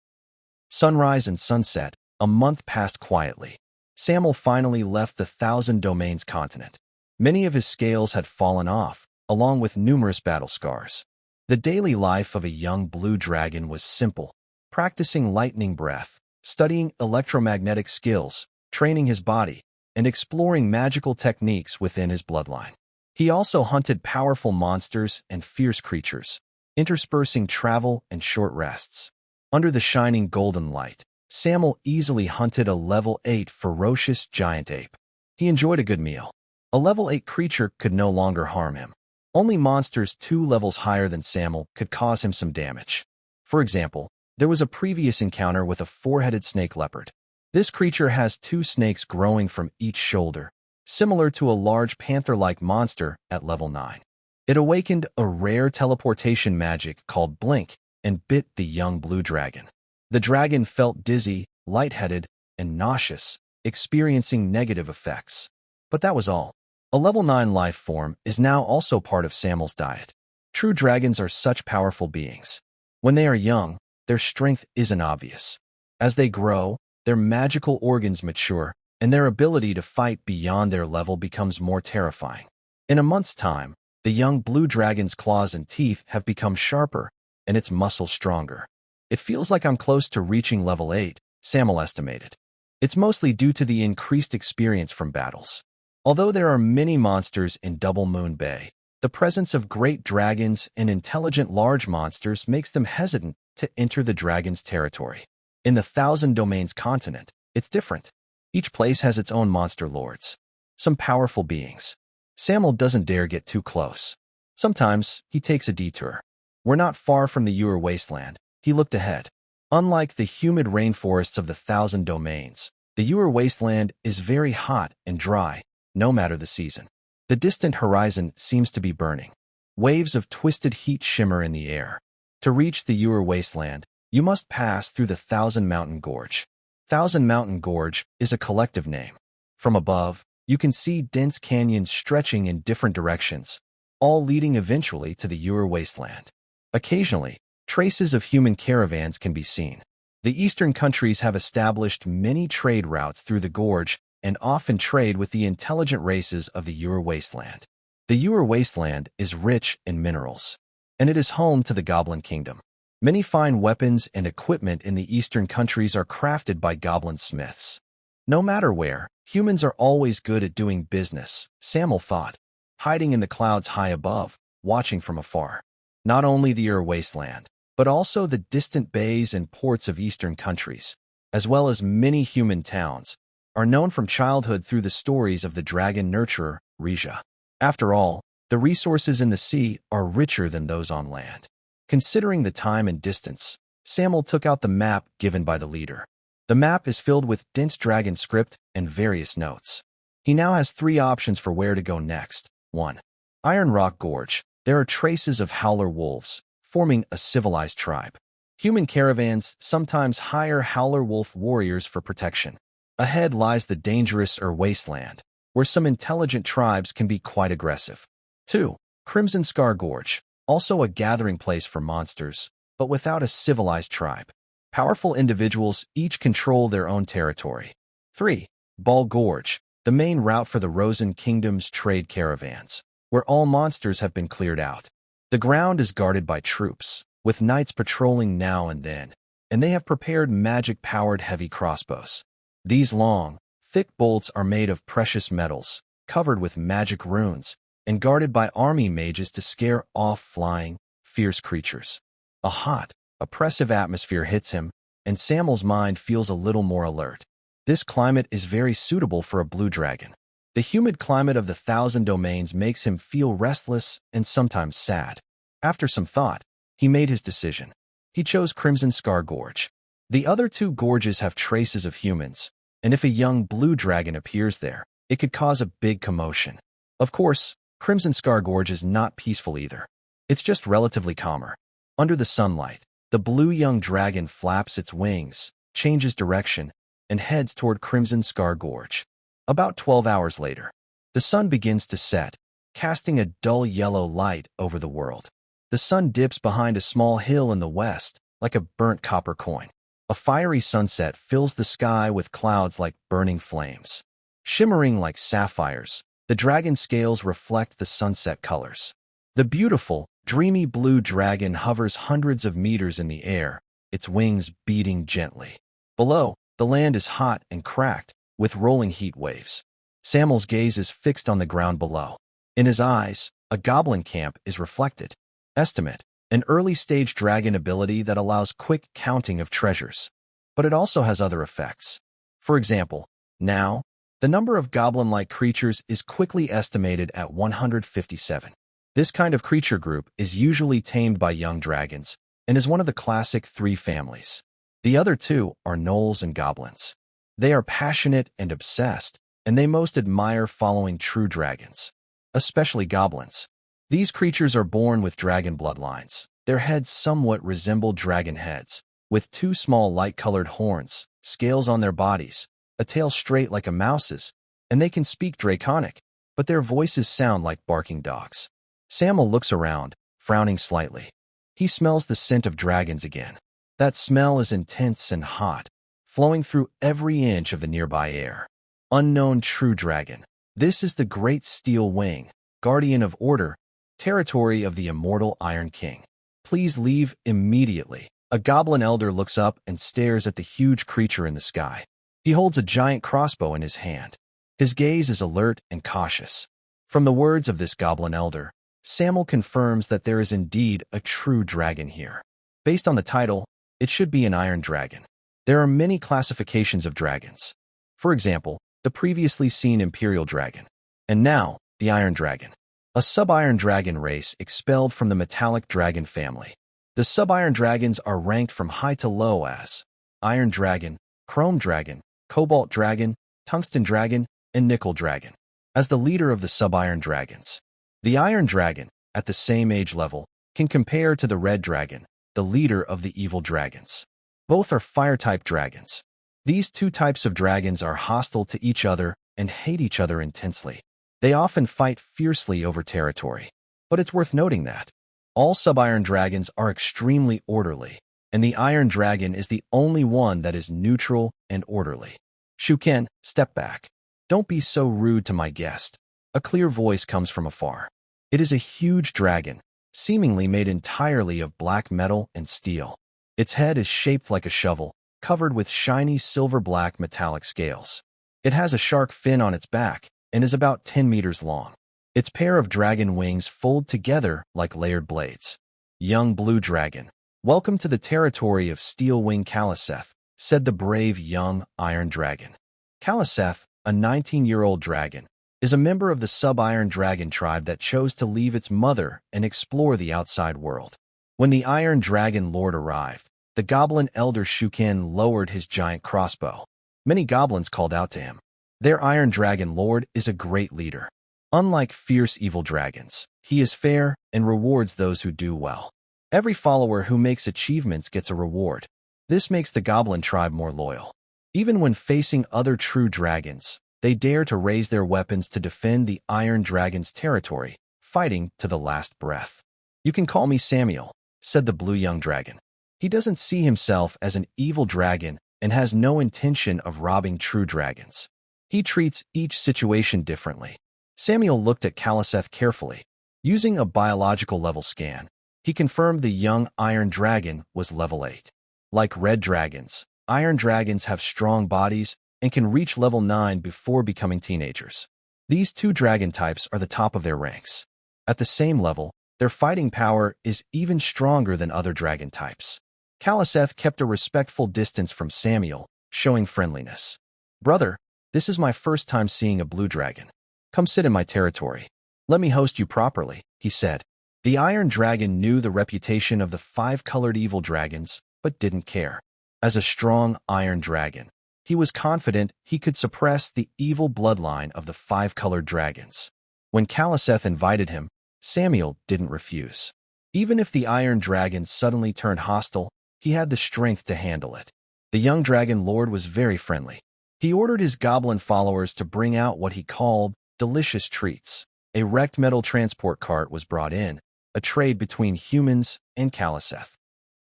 A: Sunrise and sunset, a month passed quietly. Samuel finally left the Thousand Domains continent. Many of his scales had fallen off, along with numerous battle scars. The daily life of a young blue dragon was simple, practicing lightning breath, studying electromagnetic skills, training his body, and exploring magical techniques within his bloodline. He also hunted powerful monsters and fierce creatures, interspersing travel and short rests. Under the shining golden light, Samuel easily hunted a level 8 ferocious giant ape. He enjoyed a good meal. A level 8 creature could no longer harm him. Only monsters 2 levels higher than Samuel could cause him some damage. For example, there was a previous encounter with a 4-headed snake leopard. This creature has 2 snakes growing from each shoulder, similar to a large panther-like monster at level 9. It awakened a rare teleportation magic called Blink and bit the young blue dragon. The dragon felt dizzy, lightheaded, and nauseous, experiencing negative effects. But that was all. A level 9 life form is now also part of Samuel's diet. True dragons are such powerful beings. When they are young, their strength isn't obvious. As they grow, their magical organs mature, and their ability to fight beyond their level becomes more terrifying. In a month's time, the young blue dragon's claws and teeth have become sharper, and its muscles stronger. It feels like I'm close to reaching level 8, Samuel estimated. It's mostly due to the increased experience from battles. Although there are many monsters in Double Moon Bay, the presence of great dragons and intelligent large monsters makes them hesitant to enter the dragon's territory. In the Thousand Domains continent, it's different. Each place has its own monster lords, some powerful beings. Samuel doesn't dare get too close. Sometimes, he takes a detour. We're not far from the Ur wasteland. He looked ahead. Unlike the humid rainforests of the Thousand Domains, the Ewer wasteland is very hot and dry, no matter the season. The distant horizon seems to be burning. Waves of twisted heat shimmer in the air. To reach the Ewer wasteland, you must pass through the Thousand Mountain Gorge. Thousand Mountain Gorge is a collective name. From above, you can see dense canyons stretching in different directions, all leading eventually to the Ewer wasteland. Occasionally, traces of human caravans can be seen. The eastern countries have established many trade routes through the gorge and often trade with the intelligent races of the Ewer wasteland. The Ewer wasteland is rich in minerals, and it is home to the Goblin Kingdom. Many fine weapons and equipment in the eastern countries are crafted by goblin smiths. No matter where, humans are always good at doing business, Samuel thought, hiding in the clouds high above, watching from afar. Not only the Ewer wasteland, but also the distant bays and ports of eastern countries, as well as many human towns, are known from childhood through the stories of the dragon nurturer, Rija. After all, the resources in the sea are richer than those on land. Considering the time and distance, Samuel took out the map given by the leader. The map is filled with dense dragon script and various notes. He now has 3 options for where to go next. 1. Iron Rock Gorge. There are traces of howler wolves, forming a civilized tribe. Human caravans sometimes hire howler wolf warriors for protection. Ahead lies the dangerous wasteland, where some intelligent tribes can be quite aggressive. 2. Crimson Scar Gorge. Also a gathering place for monsters, but without a civilized tribe. Powerful individuals each control their own territory. 3. Ball Gorge, the main route for the Rosen Kingdom's trade caravans, where all monsters have been cleared out. The ground is guarded by troops, with knights patrolling now and then, and they have prepared magic-powered heavy crossbows. These long, thick bolts are made of precious metals, covered with magic runes, and guarded by army mages to scare off flying, fierce creatures. A hot, oppressive atmosphere hits him, and Samuel's mind feels a little more alert. This climate is very suitable for a blue dragon. The humid climate of the Thousand Domains makes him feel restless and sometimes sad. After some thought, he made his decision. He chose Crimson Scar Gorge. The other 2 gorges have traces of humans, and if a young blue dragon appears there, it could cause a big commotion. Of course, Crimson Scar Gorge is not peaceful either. It's just relatively calmer. Under the sunlight, the blue young dragon flaps its wings, changes direction, and heads toward Crimson Scar Gorge. About 12 hours later, the sun begins to set, casting a dull yellow light over the world. The sun dips behind a small hill in the west, like a burnt copper coin. A fiery sunset fills the sky with clouds like burning flames. Shimmering like sapphires, the dragon scales reflect the sunset colors. The beautiful, dreamy blue dragon hovers hundreds of meters in the air, its wings beating gently. Below, the land is hot and cracked, with rolling heat waves. Samuel's gaze is fixed on the ground below. In his eyes, a goblin camp is reflected. Estimate, an early-stage dragon ability that allows quick counting of treasures. But it also has other effects. For example, now, the number of goblin-like creatures is quickly estimated at 157. This kind of creature group is usually tamed by young dragons and is one of the classic 3 families. The other 2 are gnolls and goblins. They are passionate and obsessed, and they most admire following true dragons, especially goblins. These creatures are born with dragon bloodlines. Their heads somewhat resemble dragon heads, with 2 small light-colored horns, scales on their bodies, a tail straight like a mouse's, and they can speak Draconic, but their voices sound like barking dogs. Samuel looks around, frowning slightly. He smells the scent of dragons again. That smell is intense and hot, flowing through every inch of the nearby air. Unknown true dragon. This is the Great Steel Wing, guardian of order, territory of the immortal Iron King. Please leave immediately. A goblin elder looks up and stares at the huge creature in the sky. He holds a giant crossbow in his hand. His gaze is alert and cautious. From the words of this goblin elder, Samuel confirms that there is indeed a true dragon here. Based on the title, it should be an iron dragon. There are many classifications of dragons. For example, the previously seen Imperial Dragon, and now the Iron Dragon, a sub-iron dragon race expelled from the metallic dragon family. The sub-iron dragons are ranked from high to low as Iron Dragon, Chrome Dragon, Cobalt Dragon, Tungsten Dragon, and Nickel Dragon. As the leader of the sub-iron dragons, the Iron Dragon, at the same age level, can compare to the Red Dragon, the leader of the evil dragons. Both are fire-type dragons. These two types of dragons are hostile to each other and hate each other intensely. They often fight fiercely over territory. But it's worth noting that all sub-iron dragons are extremely orderly, and the Iron Dragon is the only one that is neutral and orderly. Shuken, step back. Don't be so rude to my guest. A clear voice comes from afar. It is a huge dragon, seemingly made entirely of black metal and steel. Its head is shaped like a shovel, covered with shiny silver-black metallic scales. It has a shark fin on its back and is about 10 meters long. Its pair of dragon wings fold together like layered blades. Young blue dragon, welcome to the territory of Steel-Wing Kaliseth, said the brave young Iron Dragon. Kaliseth, a 19-year-old dragon, is a member of the sub-iron dragon tribe that chose to leave its mother and explore the outside world. When the Iron Dragon Lord arrived, the goblin elder Shuken lowered his giant crossbow. Many goblins called out to him. Their Iron Dragon Lord is a great leader. Unlike fierce evil dragons, he is fair and rewards those who do well. Every follower who makes achievements gets a reward. This makes the goblin tribe more loyal. Even when facing other true dragons, they dare to raise their weapons to defend the Iron Dragon's territory, fighting to the last breath. You can call me Samuel, said the blue young dragon. He doesn't see himself as an evil dragon and has no intention of robbing true dragons. He treats each situation differently. Samuel looked at Kaliseth carefully. Using a biological level scan, he confirmed the young Iron Dragon was level 8. Like red dragons, Iron Dragons have strong bodies and can reach level 9 before becoming teenagers. These two dragon types are the top of their ranks. At the same level, their fighting power is even stronger than other dragon types. Kaliseth kept a respectful distance from Samuel, showing friendliness. Brother, this is my first time seeing a blue dragon. Come sit in my territory. Let me host you properly, he said. The Iron Dragon knew the reputation of the 5-colored evil dragons, but didn't care. As a strong Iron Dragon, he was confident he could suppress the evil bloodline of the 5-colored dragons. When Kaliseth invited him, Samuel didn't refuse. Even if the Iron Dragon suddenly turned hostile, he had the strength to handle it. The young Dragon Lord was very friendly. He ordered his goblin followers to bring out what he called delicious treats. A wrecked metal transport cart was brought in, a trade between humans and Kaliseth.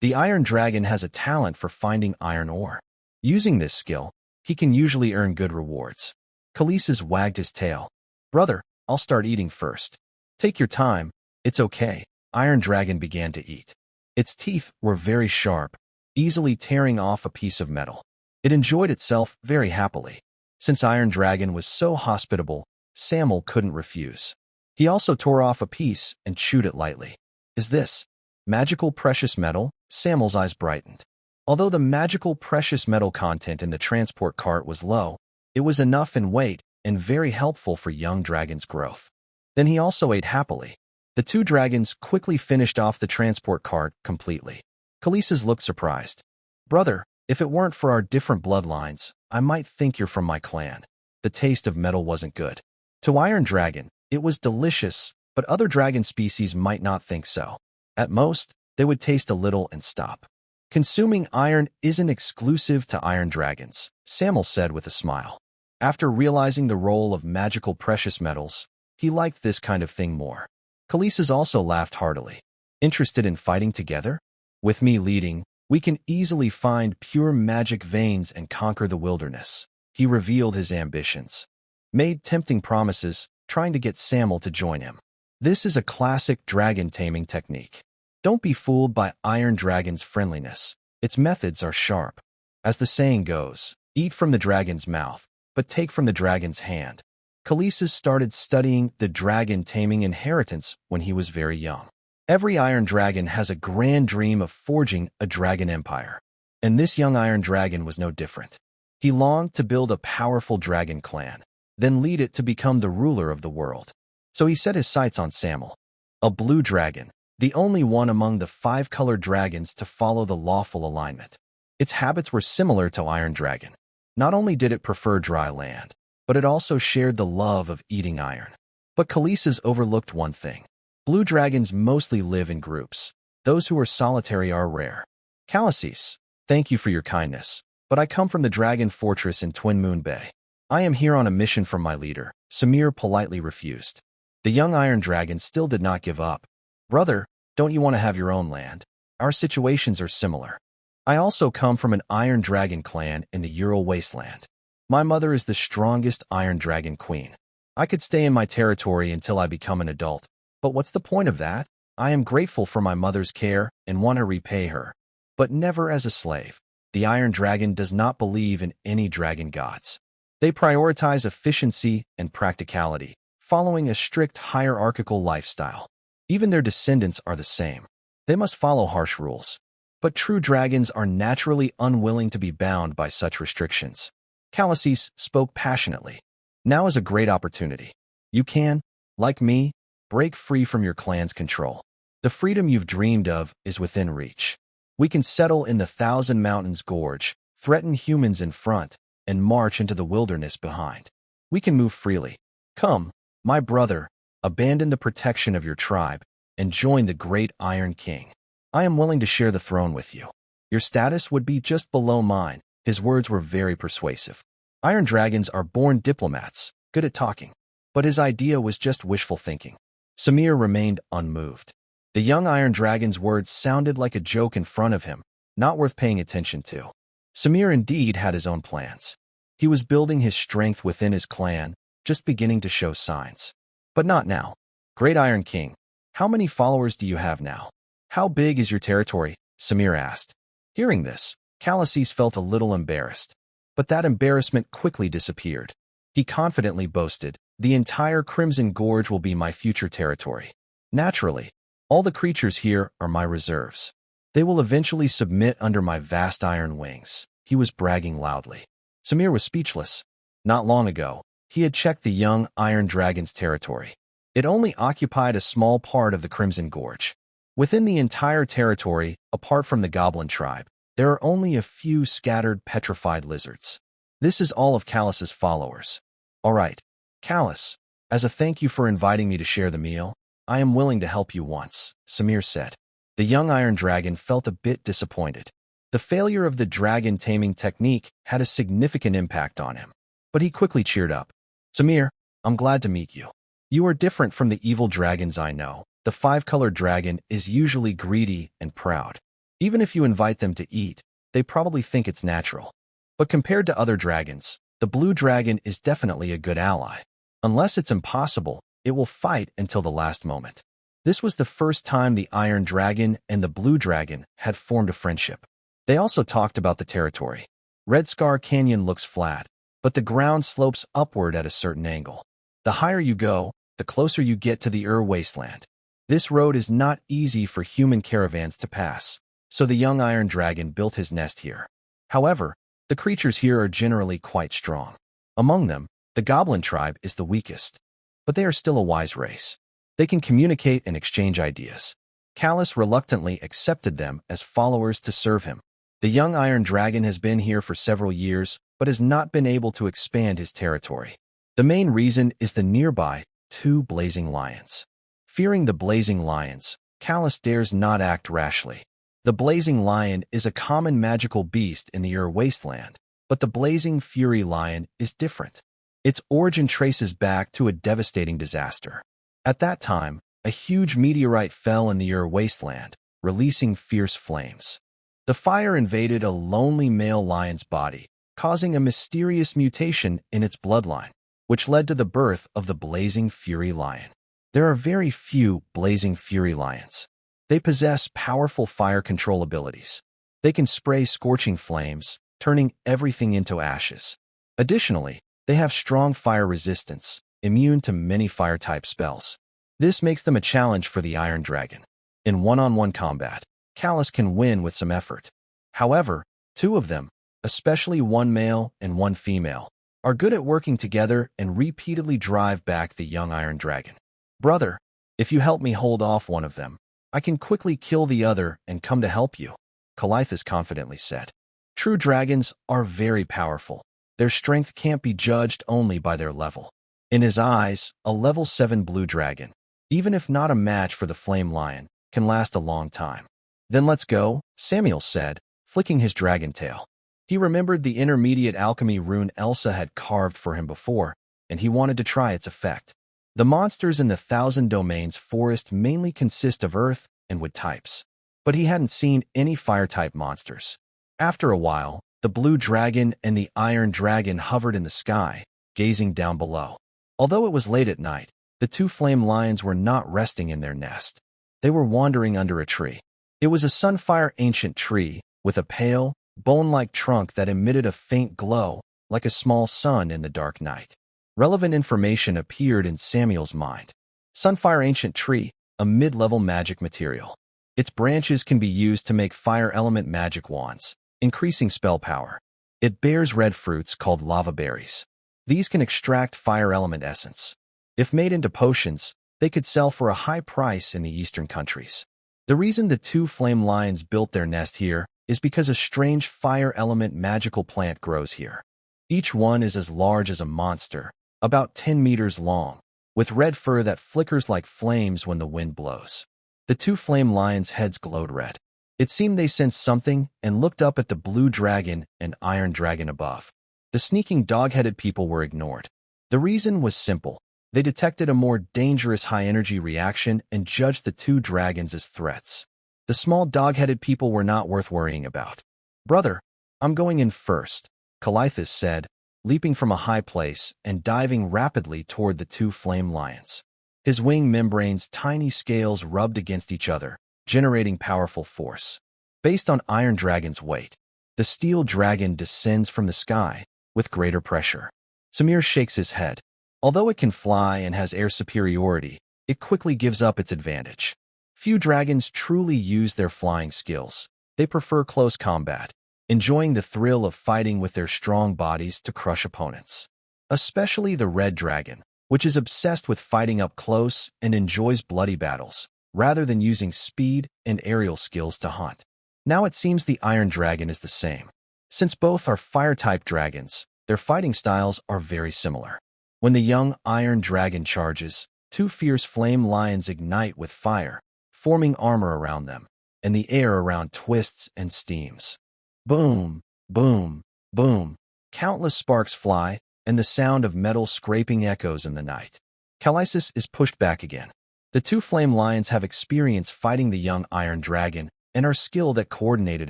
A: The Iron Dragon has a talent for finding iron ore. Using this skill, he can usually earn good rewards. Kaliseth wagged his tail. Brother, I'll start eating first. Take your time, it's okay. Iron Dragon began to eat. Its teeth were very sharp, easily tearing off a piece of metal. It enjoyed itself very happily. Since Iron Dragon was so hospitable, Samuel couldn't refuse. He also tore off a piece and chewed it lightly. Is this magical precious metal? Samuel's eyes brightened. Although the magical precious metal content in the transport cart was low, it was enough in weight and very helpful for young dragon's growth. Then he also ate happily. The two dragons quickly finished off the transport cart completely. Kaliseth looked surprised. Brother, if it weren't for our different bloodlines, I might think you're from my clan. The taste of metal wasn't good. To Iron Dragon, it was delicious, but other dragon species might not think so. At most, they would taste a little and stop. Consuming iron isn't exclusive to iron dragons, Samuel said with a smile. After realizing the role of magical precious metals, he liked this kind of thing more. Kaliseth also laughed heartily. Interested in fighting together? With me leading, we can easily find pure magic veins and conquer the wilderness. He revealed his ambitions. Made tempting promises, trying to get Samuel to join him. This is a classic dragon taming technique. Don't be fooled by Iron Dragon's friendliness. Its methods are sharp. As the saying goes, eat from the dragon's mouth, but take from the dragon's hand. Kaliseth started studying the dragon taming inheritance when he was very young. Every Iron Dragon has a grand dream of forging a dragon empire. And this young Iron Dragon was no different. He longed to build a powerful dragon clan, then lead it to become the ruler of the world. So he set his sights on Samuel. A blue dragon, the only one among the 5-colored dragons to follow the lawful alignment. Its habits were similar to Iron Dragon. Not only did it prefer dry land, but it also shared the love of eating iron. But Khaleesi's overlooked one thing. Blue dragons mostly live in groups. Those who are solitary are rare. Khaleesi, thank you for your kindness, but I come from the Dragon Fortress in Twin Moon Bay. I am here on a mission from my leader. Samir politely refused. The young Iron Dragon still did not give up. Brother, don't you want to have your own land? Our situations are similar. I also come from an Iron Dragon clan in the Ural Wasteland. My mother is the strongest Iron Dragon queen. I could stay in my territory until I become an adult, but what's the point of that? I am grateful for my mother's care and want to repay her, but never as a slave. The Iron Dragon does not believe in any dragon gods. They prioritize efficiency and practicality, following a strict hierarchical lifestyle. Even their descendants are the same. They must follow harsh rules. But true dragons are naturally unwilling to be bound by such restrictions. Khaleesi spoke passionately. Now is a great opportunity. You can, like me, break free from your clan's control. The freedom you've dreamed of is within reach. We can settle in the Thousand Mountains Gorge, threaten humans in front, and march into the wilderness behind. We can move freely. Come, my brother, abandon the protection of your tribe, and join the great Iron King. I am willing to share the throne with you. Your status would be just below mine. His words were very persuasive. Iron dragons are born diplomats, good at talking. But his idea was just wishful thinking. Samir remained unmoved. The young Iron Dragon's words sounded like a joke in front of him, not worth paying attention to. Samir indeed had his own plans. He was building his strength within his clan, just beginning to show signs. But not now. Great Iron King, how many followers do you have now? How big is your territory? Samir asked. Hearing this, Khaleesi felt a little embarrassed. But that embarrassment quickly disappeared. He confidently boasted, the entire Crimson Gorge will be my future territory. Naturally, all the creatures here are my reserves. They will eventually submit under my vast iron wings. He was bragging loudly. Samir was speechless. Not long ago, he had checked the young Iron Dragon's territory. It only occupied a small part of the Crimson Gorge. Within the entire territory, apart from the Goblin tribe, there are only a few scattered petrified lizards. This is all of Khaleesi's followers. All right, Khaleesi, as a thank you for inviting me to share the meal, I am willing to help you once, Samir said. The young Iron Dragon felt a bit disappointed. The failure of the dragon taming technique had a significant impact on him. But he quickly cheered up. Samir, I'm glad to meet you. You are different from the evil dragons I know. The 5-colored dragon is usually greedy and proud. Even if you invite them to eat, they probably think it's natural. But compared to other dragons, the blue dragon is definitely a good ally. Unless it's impossible, it will fight until the last moment. This was the first time the Iron Dragon and the Blue Dragon had formed a friendship. They also talked about the territory. Red Scar Canyon looks flat, but the ground slopes upward at a certain angle. The higher you go, the closer you get to the wasteland. This road is not easy for human caravans to pass, so the young Iron Dragon built his nest here. However, the creatures here are generally quite strong. Among them, the Goblin tribe is the weakest. But they are still a wise race. They can communicate and exchange ideas. Khaleesi reluctantly accepted them as followers to serve him. The young Iron Dragon has been here for several years, but has not been able to expand his territory. The main reason is the nearby 2 blazing lions. Fearing the blazing lions, Khaleesi dares not act rashly. The blazing lion is a common magical beast in the wasteland, but the blazing fury lion is different. Its origin traces back to a devastating disaster. At that time, a huge meteorite fell in the wasteland, releasing fierce flames. The fire invaded a lonely male lion's body, causing a mysterious mutation in its bloodline, which led to the birth of the blazing fury lion. There are very few blazing fury lions. They possess powerful fire control abilities. They can spray scorching flames, turning everything into ashes. Additionally, they have strong fire resistance, immune to many fire-type spells. This makes them a challenge for the Iron Dragon. In one-on-one combat, Khaleesi can win with some effort. However, 2 of them, especially one male and one female, are good at working together and repeatedly drive back the young Iron Dragon. Brother, if you help me hold off one of them, I can quickly kill the other and come to help you, Calithus confidently said. True dragons are very powerful. Their strength can't be judged only by their level. In his eyes, a level 7 blue dragon, even if not a match for the flame lion, can last a long time. Then let's go, Samuel said, flicking his dragon tail. He remembered the intermediate alchemy rune Elsa had carved for him before, and he wanted to try its effect. The monsters in the Thousand Domains forest mainly consist of earth and wood types, but he hadn't seen any fire-type monsters. After a while, the blue dragon and the iron dragon hovered in the sky, gazing down below. Although it was late at night, the two flame lions were not resting in their nest. They were wandering under a tree. It was a sunfire ancient tree with a pale, bone-like trunk that emitted a faint glow like a small sun in the dark night. Relevant information appeared in Samuel's mind. Sunfire ancient tree, a mid-level magic material. Its branches can be used to make fire element magic wands, increasing spell power. It bears red fruits called lava berries. These can extract fire element essence. If made into potions, they could sell for a high price in the eastern countries. The reason the two flame lions built their nest here is because a strange fire element magical plant grows here. Each one is as large as a monster, about 10 meters long, with red fur that flickers like flames when the wind blows. The two flame lions' heads glowed red. It seemed they sensed something and looked up at the blue dragon and iron dragon above. The sneaking dog-headed people were ignored. The reason was simple. They detected a more dangerous high-energy reaction and judged the two dragons as threats. The small dog-headed people were not worth worrying about. Brother, I'm going in first, Calithus said, leaping from a high place and diving rapidly toward the two flame lions. His wing membrane's tiny scales rubbed against each other, generating powerful force. Based on Iron Dragon's weight, the steel dragon descends from the sky with greater pressure. Samir shakes his head. Although it can fly and has air superiority, it quickly gives up its advantage. Few dragons truly use their flying skills. They prefer close combat, enjoying the thrill of fighting with their strong bodies to crush opponents. Especially the red dragon, which is obsessed with fighting up close and enjoys bloody battles, rather than using speed and aerial skills to hunt. Now it seems the iron dragon is the same. Since both are fire-type dragons, their fighting styles are very similar. When the young iron dragon charges, two fierce flame lions ignite with fire, forming armor around them, and the air around twists and steams. Boom, boom, boom. Countless sparks fly, and the sound of metal scraping echoes in the night. Calithus is pushed back again. The two flame lions have experience fighting the young iron dragon and are skilled at coordinated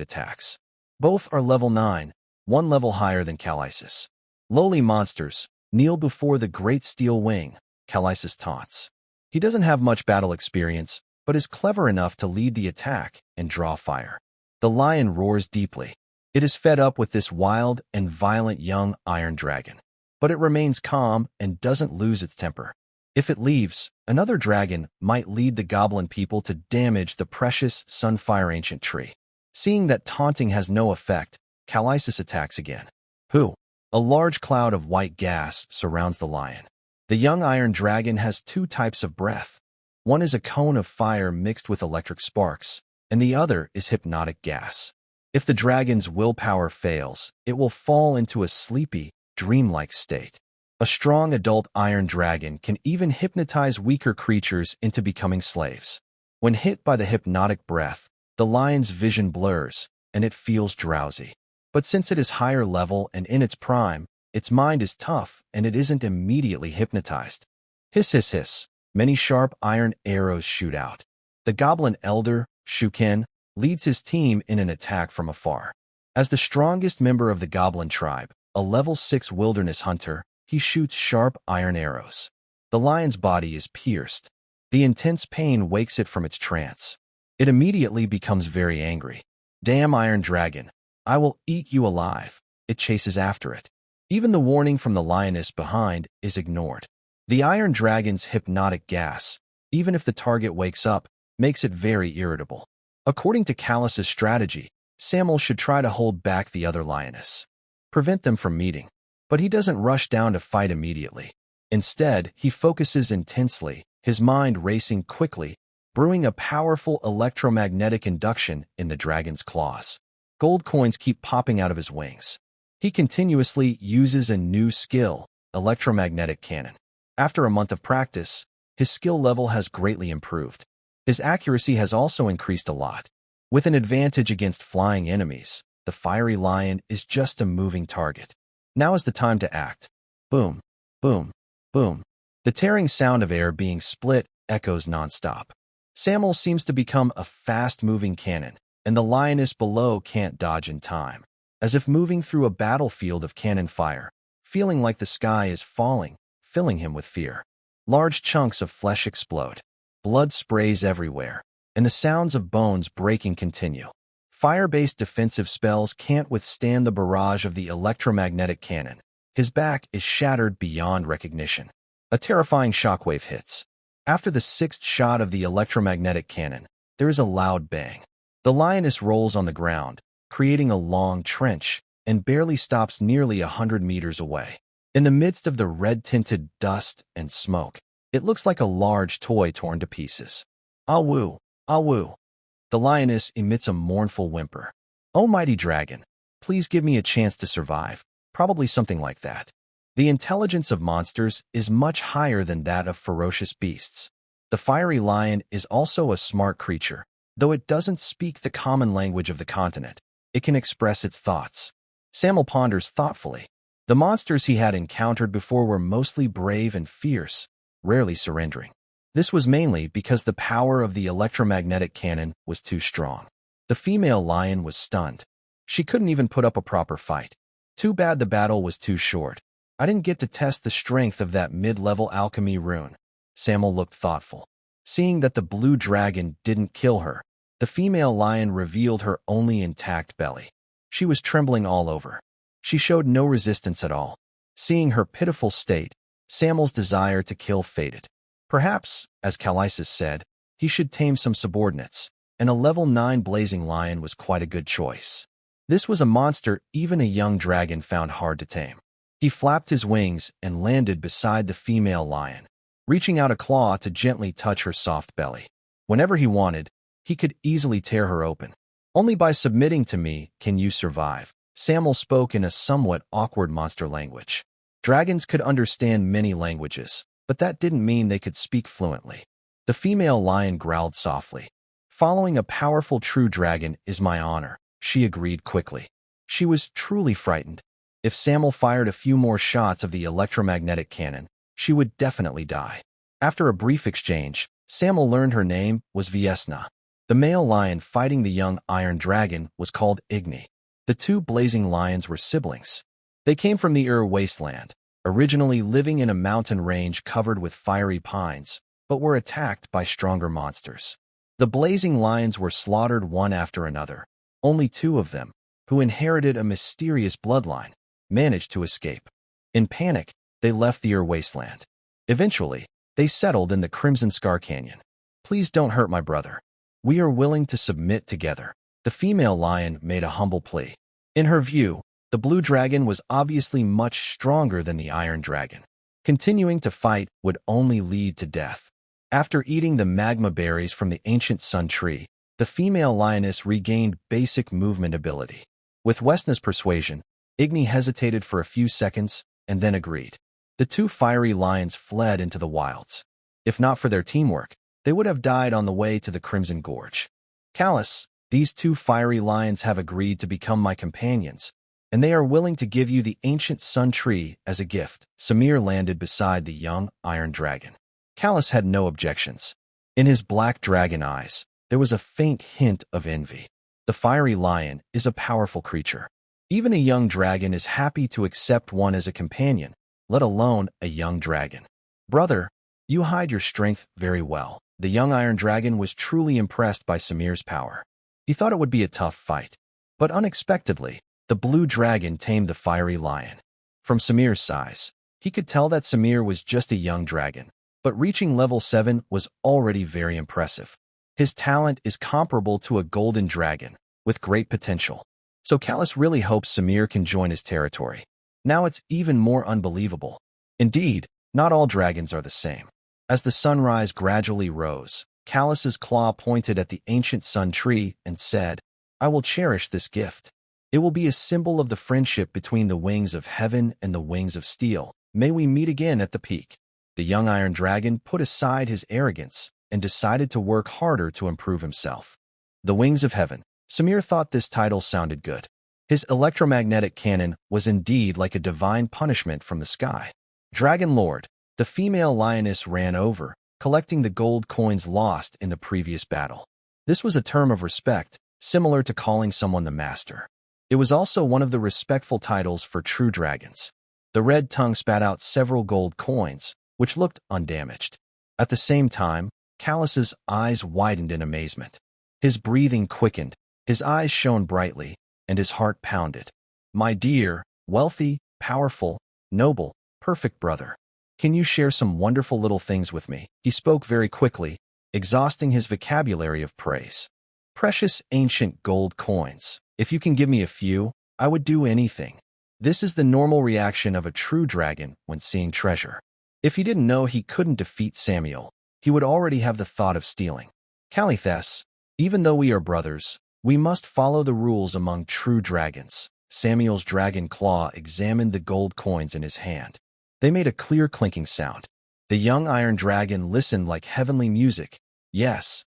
A: attacks. Both are level 9, one level higher than Calithus. Lowly monsters, kneel before the great steel wing, Calithus taunts. He doesn't have much battle experience, but is clever enough to lead the attack and draw fire. The lion roars deeply. It is fed up with this wild and violent young iron dragon. But it remains calm and doesn't lose its temper. If it leaves, another dragon might lead the goblin people to damage the precious Sunfire ancient tree. Seeing that taunting has no effect, Calithus attacks again. Who? A large cloud of white gas surrounds the lion. The young iron dragon has two types of breath. One is a cone of fire mixed with electric sparks, and the other is hypnotic gas. If the dragon's willpower fails, it will fall into a sleepy, dreamlike state. A strong adult iron dragon can even hypnotize weaker creatures into becoming slaves. When hit by the hypnotic breath, the lion's vision blurs, and it feels drowsy. But since it is higher level and in its prime, its mind is tough and it isn't immediately hypnotized. Hiss hiss hiss, many sharp iron arrows shoot out. The goblin elder, Shuken, leads his team in an attack from afar. As the strongest member of the goblin tribe, a level 6 wilderness hunter, he shoots sharp iron arrows. The lion's body is pierced. The intense pain wakes it from its trance. It immediately becomes very angry. Damn iron dragon, I will eat you alive. It chases after it. Even the warning from the lioness behind is ignored. The iron dragon's hypnotic gas, even if the target wakes up, makes it very irritable. According to Calithus' strategy, Samuel should try to hold back the other lioness. Prevent them from meeting. But he doesn't rush down to fight immediately. Instead, he focuses intensely, his mind racing quickly, brewing a powerful electromagnetic induction in the dragon's claws. Gold coins keep popping out of his wings. He continuously uses a new skill, electromagnetic cannon. After a month of practice, his skill level has greatly improved. His accuracy has also increased a lot. With an advantage against flying enemies, the fiery lion is just a moving target. Now is the time to act. Boom, boom, boom. The tearing sound of air being split echoes nonstop. Samuel seems to become a fast-moving cannon, and the lioness below can't dodge in time, as if moving through a battlefield of cannon fire, feeling like the sky is falling, filling him with fear. Large chunks of flesh explode. Blood sprays everywhere, and the sounds of bones breaking continue. Fire-based defensive spells can't withstand the barrage of the electromagnetic cannon. His back is shattered beyond recognition. A terrifying shockwave hits. After the sixth shot of the electromagnetic cannon, there is a loud bang. The lioness rolls on the ground, creating a long trench, and barely stops nearly 100 meters away. In the midst of the red-tinted dust and smoke, it looks like a large toy torn to pieces. Ah woo, ah woo. The lioness emits a mournful whimper. "Oh, mighty dragon, please give me a chance to survive," probably something like that. The intelligence of monsters is much higher than that of ferocious beasts. The fiery lion is also a smart creature. Though it doesn't speak the common language of the continent, it can express its thoughts. Samuel ponders thoughtfully. The monsters he had encountered before were mostly brave and fierce, rarely surrendering. This was mainly because the power of the electromagnetic cannon was too strong. The female lion was stunned. She couldn't even put up a proper fight. Too bad the battle was too short. I didn't get to test the strength of that mid-level alchemy rune. Samuel looked thoughtful. Seeing that the blue dragon didn't kill her, the female lion revealed her only intact belly. She was trembling all over. She showed no resistance at all. Seeing her pitiful state, Samuel's desire to kill faded. Perhaps, as Callisis said, he should tame some subordinates, and a level 9 blazing lion was quite a good choice. This was a monster even a young dragon found hard to tame. He flapped his wings and landed beside the female lion, reaching out a claw to gently touch her soft belly. Whenever he wanted, he could easily tear her open. "Only by submitting to me can you survive," Samuel spoke in a somewhat awkward monster language. Dragons could understand many languages, but that didn't mean they could speak fluently. The female lion growled softly. "Following a powerful true dragon is my honor," she agreed quickly. She was truly frightened. If Samuel fired a few more shots of the electromagnetic cannon, she would definitely die. After a brief exchange, Samuel learned her name was Viesna. The male lion fighting the young iron dragon was called Igni. The two blazing lions were siblings. They came from the wasteland, originally living in a mountain range covered with fiery pines, but were attacked by stronger monsters. The blazing lions were slaughtered one after another. Only two of them, who inherited a mysterious bloodline, managed to escape. In panic, they left the wasteland. Eventually, they settled in the Crimson Scar Canyon. "Please don't hurt my brother. We are willing to submit together," the female lion made a humble plea. In her view, the blue dragon was obviously much stronger than the iron dragon. Continuing to fight would only lead to death. After eating the magma berries from the ancient sun tree, the female lioness regained basic movement ability. With Wesna's persuasion, Igni hesitated for a few seconds and then agreed. The two fiery lions fled into the wilds. If not for their teamwork, they would have died on the way to the Crimson Gorge. "Callus, these two fiery lions have agreed to become my companions, and they are willing to give you the ancient sun tree as a gift." Samir landed beside the young iron dragon. Callus had no objections. In his black dragon eyes, there was a faint hint of envy. The fiery lion is a powerful creature. Even a young dragon is happy to accept one as a companion, let alone a young dragon. "Brother, you hide your strength very well." The young iron dragon was truly impressed by Samir's power. He thought it would be a tough fight, but unexpectedly, the blue dragon tamed the fiery lion. From Samir's size, he could tell that Samir was just a young dragon, but reaching level 7 was already very impressive. His talent is comparable to a golden dragon, with great potential. So Callus really hopes Samir can join his territory. Now it's even more unbelievable. Indeed, not all dragons are the same. As the sunrise gradually rose, Callus's claw pointed at the ancient sun tree and said, "I will cherish this gift. It will be a symbol of the friendship between the wings of heaven and the wings of steel. May we meet again at the peak." The young Iron Dragon put aside his arrogance and decided to work harder to improve himself. The Wings of Heaven. Samir thought this title sounded good. His electromagnetic cannon was indeed like a divine punishment from the sky. Dragon Lord. The female lioness ran over, collecting the gold coins lost in the previous battle. This was a term of respect, similar to calling someone the master. It was also one of the respectful titles for true dragons. The red tongue spat out several gold coins, which looked undamaged. At the same time, Callus's eyes widened in amazement. His breathing quickened, his eyes shone brightly, and his heart pounded. "My dear, wealthy, powerful, noble, perfect brother. Can you share some wonderful little things with me?" He spoke very quickly, exhausting his vocabulary of praise. "Precious ancient gold coins. If you can give me a few, I would do anything." This is the normal reaction of a true dragon when seeing treasure. If he didn't know he couldn't defeat Samuel, he would already have the thought of stealing. "Calithess, even though we are brothers, we must follow the rules among true dragons." Samuel's dragon claw examined the gold coins in his hand. They made a clear clinking sound. The young Iron Dragon listened like heavenly music. Yes,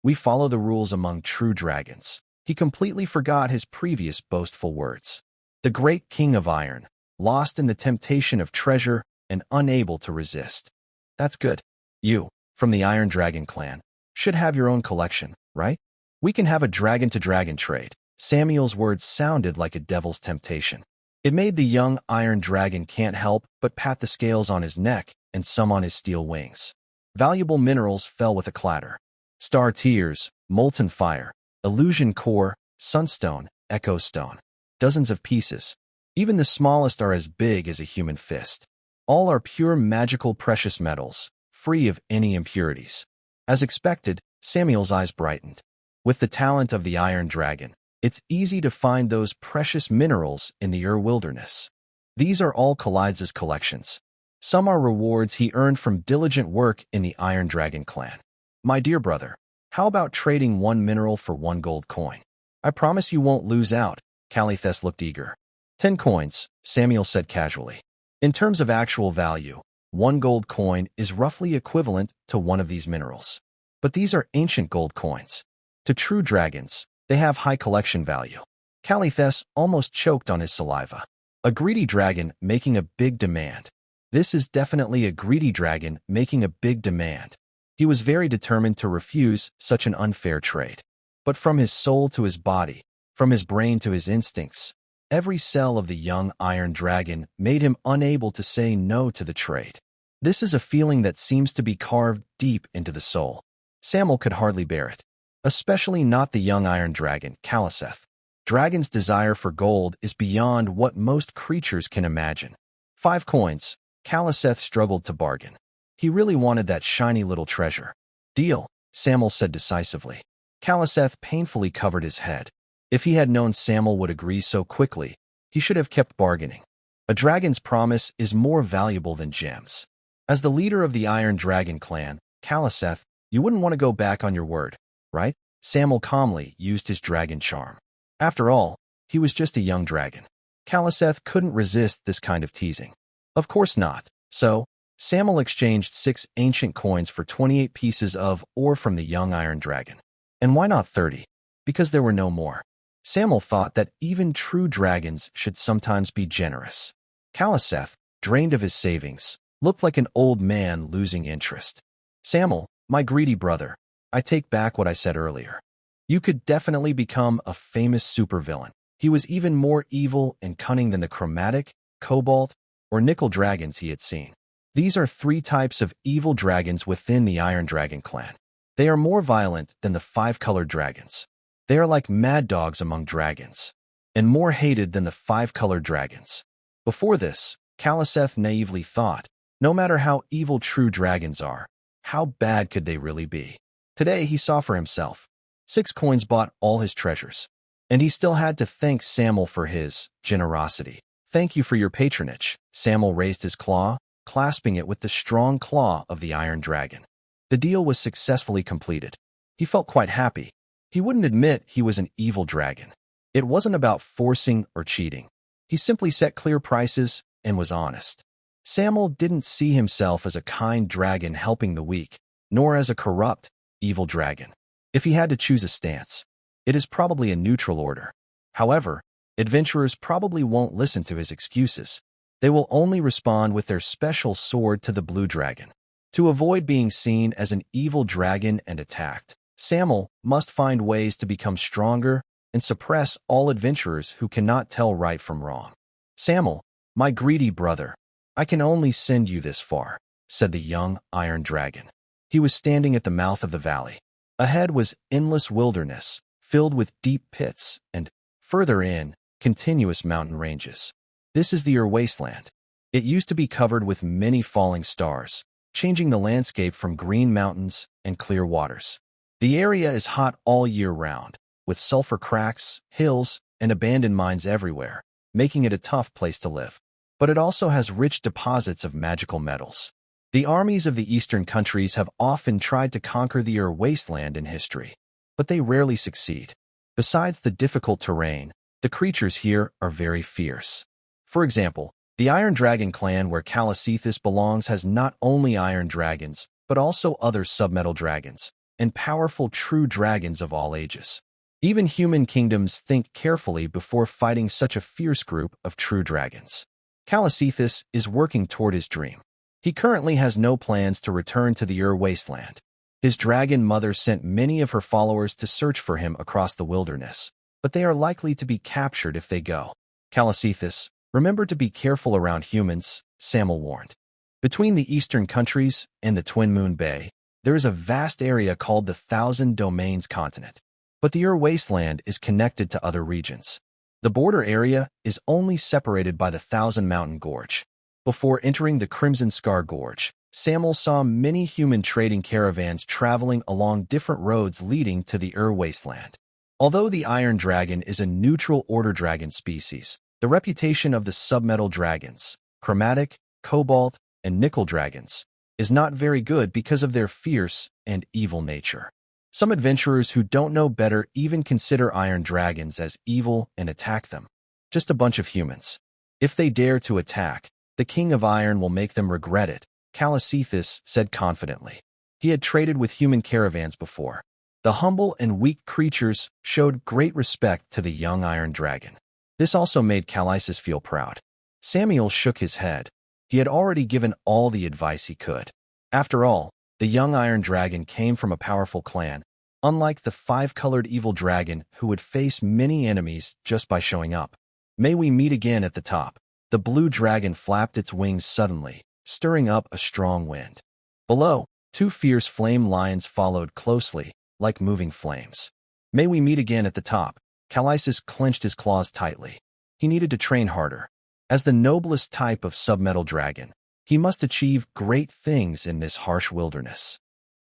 A: we follow the rules among true dragons." He completely forgot his previous boastful words. The great King of Iron, lost in the temptation of treasure and unable to resist. "That's good. You, from the Iron Dragon clan, should have your own collection, right? We can have a dragon-to-dragon trade." Samuel's words sounded like a devil's temptation. It made the young Iron Dragon can't help but pat the scales on his neck and some on his steel wings. Valuable minerals fell with a clatter. Star tears, molten fire, illusion core, sunstone, echo stone. Dozens of pieces. Even the smallest are as big as a human fist. All are pure magical precious metals, free of any impurities. As expected, Samuel's eyes brightened. With the talent of the Iron Dragon, it's easy to find those precious minerals in the wilderness. These are all Khalid's collections. Some are rewards he earned from diligent work in the Iron Dragon clan. "My dear brother, how about trading one mineral for one gold coin? I promise you won't lose out." Calithess looked eager. 10 coins, Samuel said casually. In terms of actual value, one gold coin is roughly equivalent to one of these minerals. But these are ancient gold coins. To true dragons, they have high collection value. Calithess almost choked on his saliva. A greedy dragon making a big demand. This is definitely a greedy dragon making a big demand. He was very determined to refuse such an unfair trade. But from his soul to his body, from his brain to his instincts, every cell of the young Iron Dragon made him unable to say no to the trade. This is a feeling that seems to be carved deep into the soul. Samuel could hardly bear it. Especially not the young Iron Dragon, Calluseth. Dragon's desire for gold is beyond what most creatures can imagine. 5 coins. Calluseth struggled to bargain. He really wanted that shiny little treasure. "Deal," Samuel said decisively. Calluseth painfully covered his head. If he had known Samuel would agree so quickly, he should have kept bargaining. A dragon's promise is more valuable than gems. As the leader of the Iron Dragon clan, Calluseth, you wouldn't want to go back on your word, right? Samuel calmly used his dragon charm. After all, he was just a young dragon. Calluseth couldn't resist this kind of teasing. Of course not. So, Samuel exchanged 6 ancient coins for 28 pieces of ore from the young Iron Dragon. And why not 30? Because there were no more. Samuel thought that even true dragons should sometimes be generous. Calluseth, drained of his savings, looked like an old man losing interest. "Samuel, my greedy brother, I take back what I said earlier. You could definitely become a famous supervillain." He was even more evil and cunning than the chromatic, cobalt, or nickel dragons he had seen. These are 3 types of evil dragons within the Iron Dragon clan. They are more violent than the 5-colored dragons. They are like mad dogs among dragons, and more hated than the 5-colored dragons. Before this, Calluseth naively thought, no matter how evil true dragons are, how bad could they really be? Today he saw for himself. 6 coins bought all his treasures, and he still had to thank Samuel for his generosity. "Thank you for your patronage." Samuel raised his claw, clasping it with the strong claw of the Iron Dragon. The deal was successfully completed. He felt quite happy. He wouldn't admit he was an evil dragon. It wasn't about forcing or cheating. He simply set clear prices and was honest. Samuel didn't see himself as a kind dragon helping the weak, nor as a corrupt, evil dragon. If he had to choose a stance, it is probably a neutral order. However, adventurers probably won't listen to his excuses. They will only respond with their special sword to the blue dragon. To avoid being seen as an evil dragon and attacked, Samuel must find ways to become stronger and suppress all adventurers who cannot tell right from wrong. "Samuel, my greedy brother, I can only send you this far," said the young iron dragon. He was standing at the mouth of the valley. Ahead was endless wilderness, filled with deep pits, and, further in, continuous mountain ranges. This is the wasteland. It used to be covered with many falling stars, changing the landscape from green mountains and clear waters. The area is hot all year round, with sulfur cracks, hills, and abandoned mines everywhere, making it a tough place to live. But it also has rich deposits of magical metals. The armies of the eastern countries have often tried to conquer the wasteland in history, but they rarely succeed. Besides the difficult terrain, the creatures here are very fierce. For example, the Iron Dragon clan where Calacethus belongs has not only iron dragons, but also other submetal dragons, and powerful true dragons of all ages. Even human kingdoms think carefully before fighting such a fierce group of true dragons. Calacethus is working toward his dream. He currently has no plans to return to the wasteland. His dragon mother sent many of her followers to search for him across the wilderness, but they are likely to be captured if they go. "Calacethus, remember to be careful around humans," Samuel warned. Between the eastern countries and the Twin Moon Bay, there is a vast area called the Thousand Domains continent. But the wasteland is connected to other regions. The border area is only separated by the Thousand Mountain Gorge. Before entering the Crimson Scar Gorge, Samuel saw many human trading caravans traveling along different roads leading to the wasteland. Although the Iron Dragon is a neutral order dragon species, the reputation of the submetal dragons, chromatic, cobalt, and nickel dragons, is not very good because of their fierce and evil nature. Some adventurers who don't know better even consider iron dragons as evil and attack them. Just a bunch of humans. If they dare to attack, the King of Iron will make them regret it, Calacethus said confidently. He had traded with human caravans before. The humble and weak creatures showed great respect to the young iron dragon. This also made Calacethus feel proud. Samuel shook his head. He had already given all the advice he could. After all, the young iron dragon came from a powerful clan, unlike the five-colored evil dragon who would face many enemies just by showing up. "May we meet again at the top." The blue dragon flapped its wings suddenly, stirring up a strong wind. Below, two fierce flame lions followed closely, like moving flames. "May we meet again at the top." Calacethus clenched his claws tightly. He needed to train harder. As the noblest type of submetal dragon, he must achieve great things in this harsh wilderness.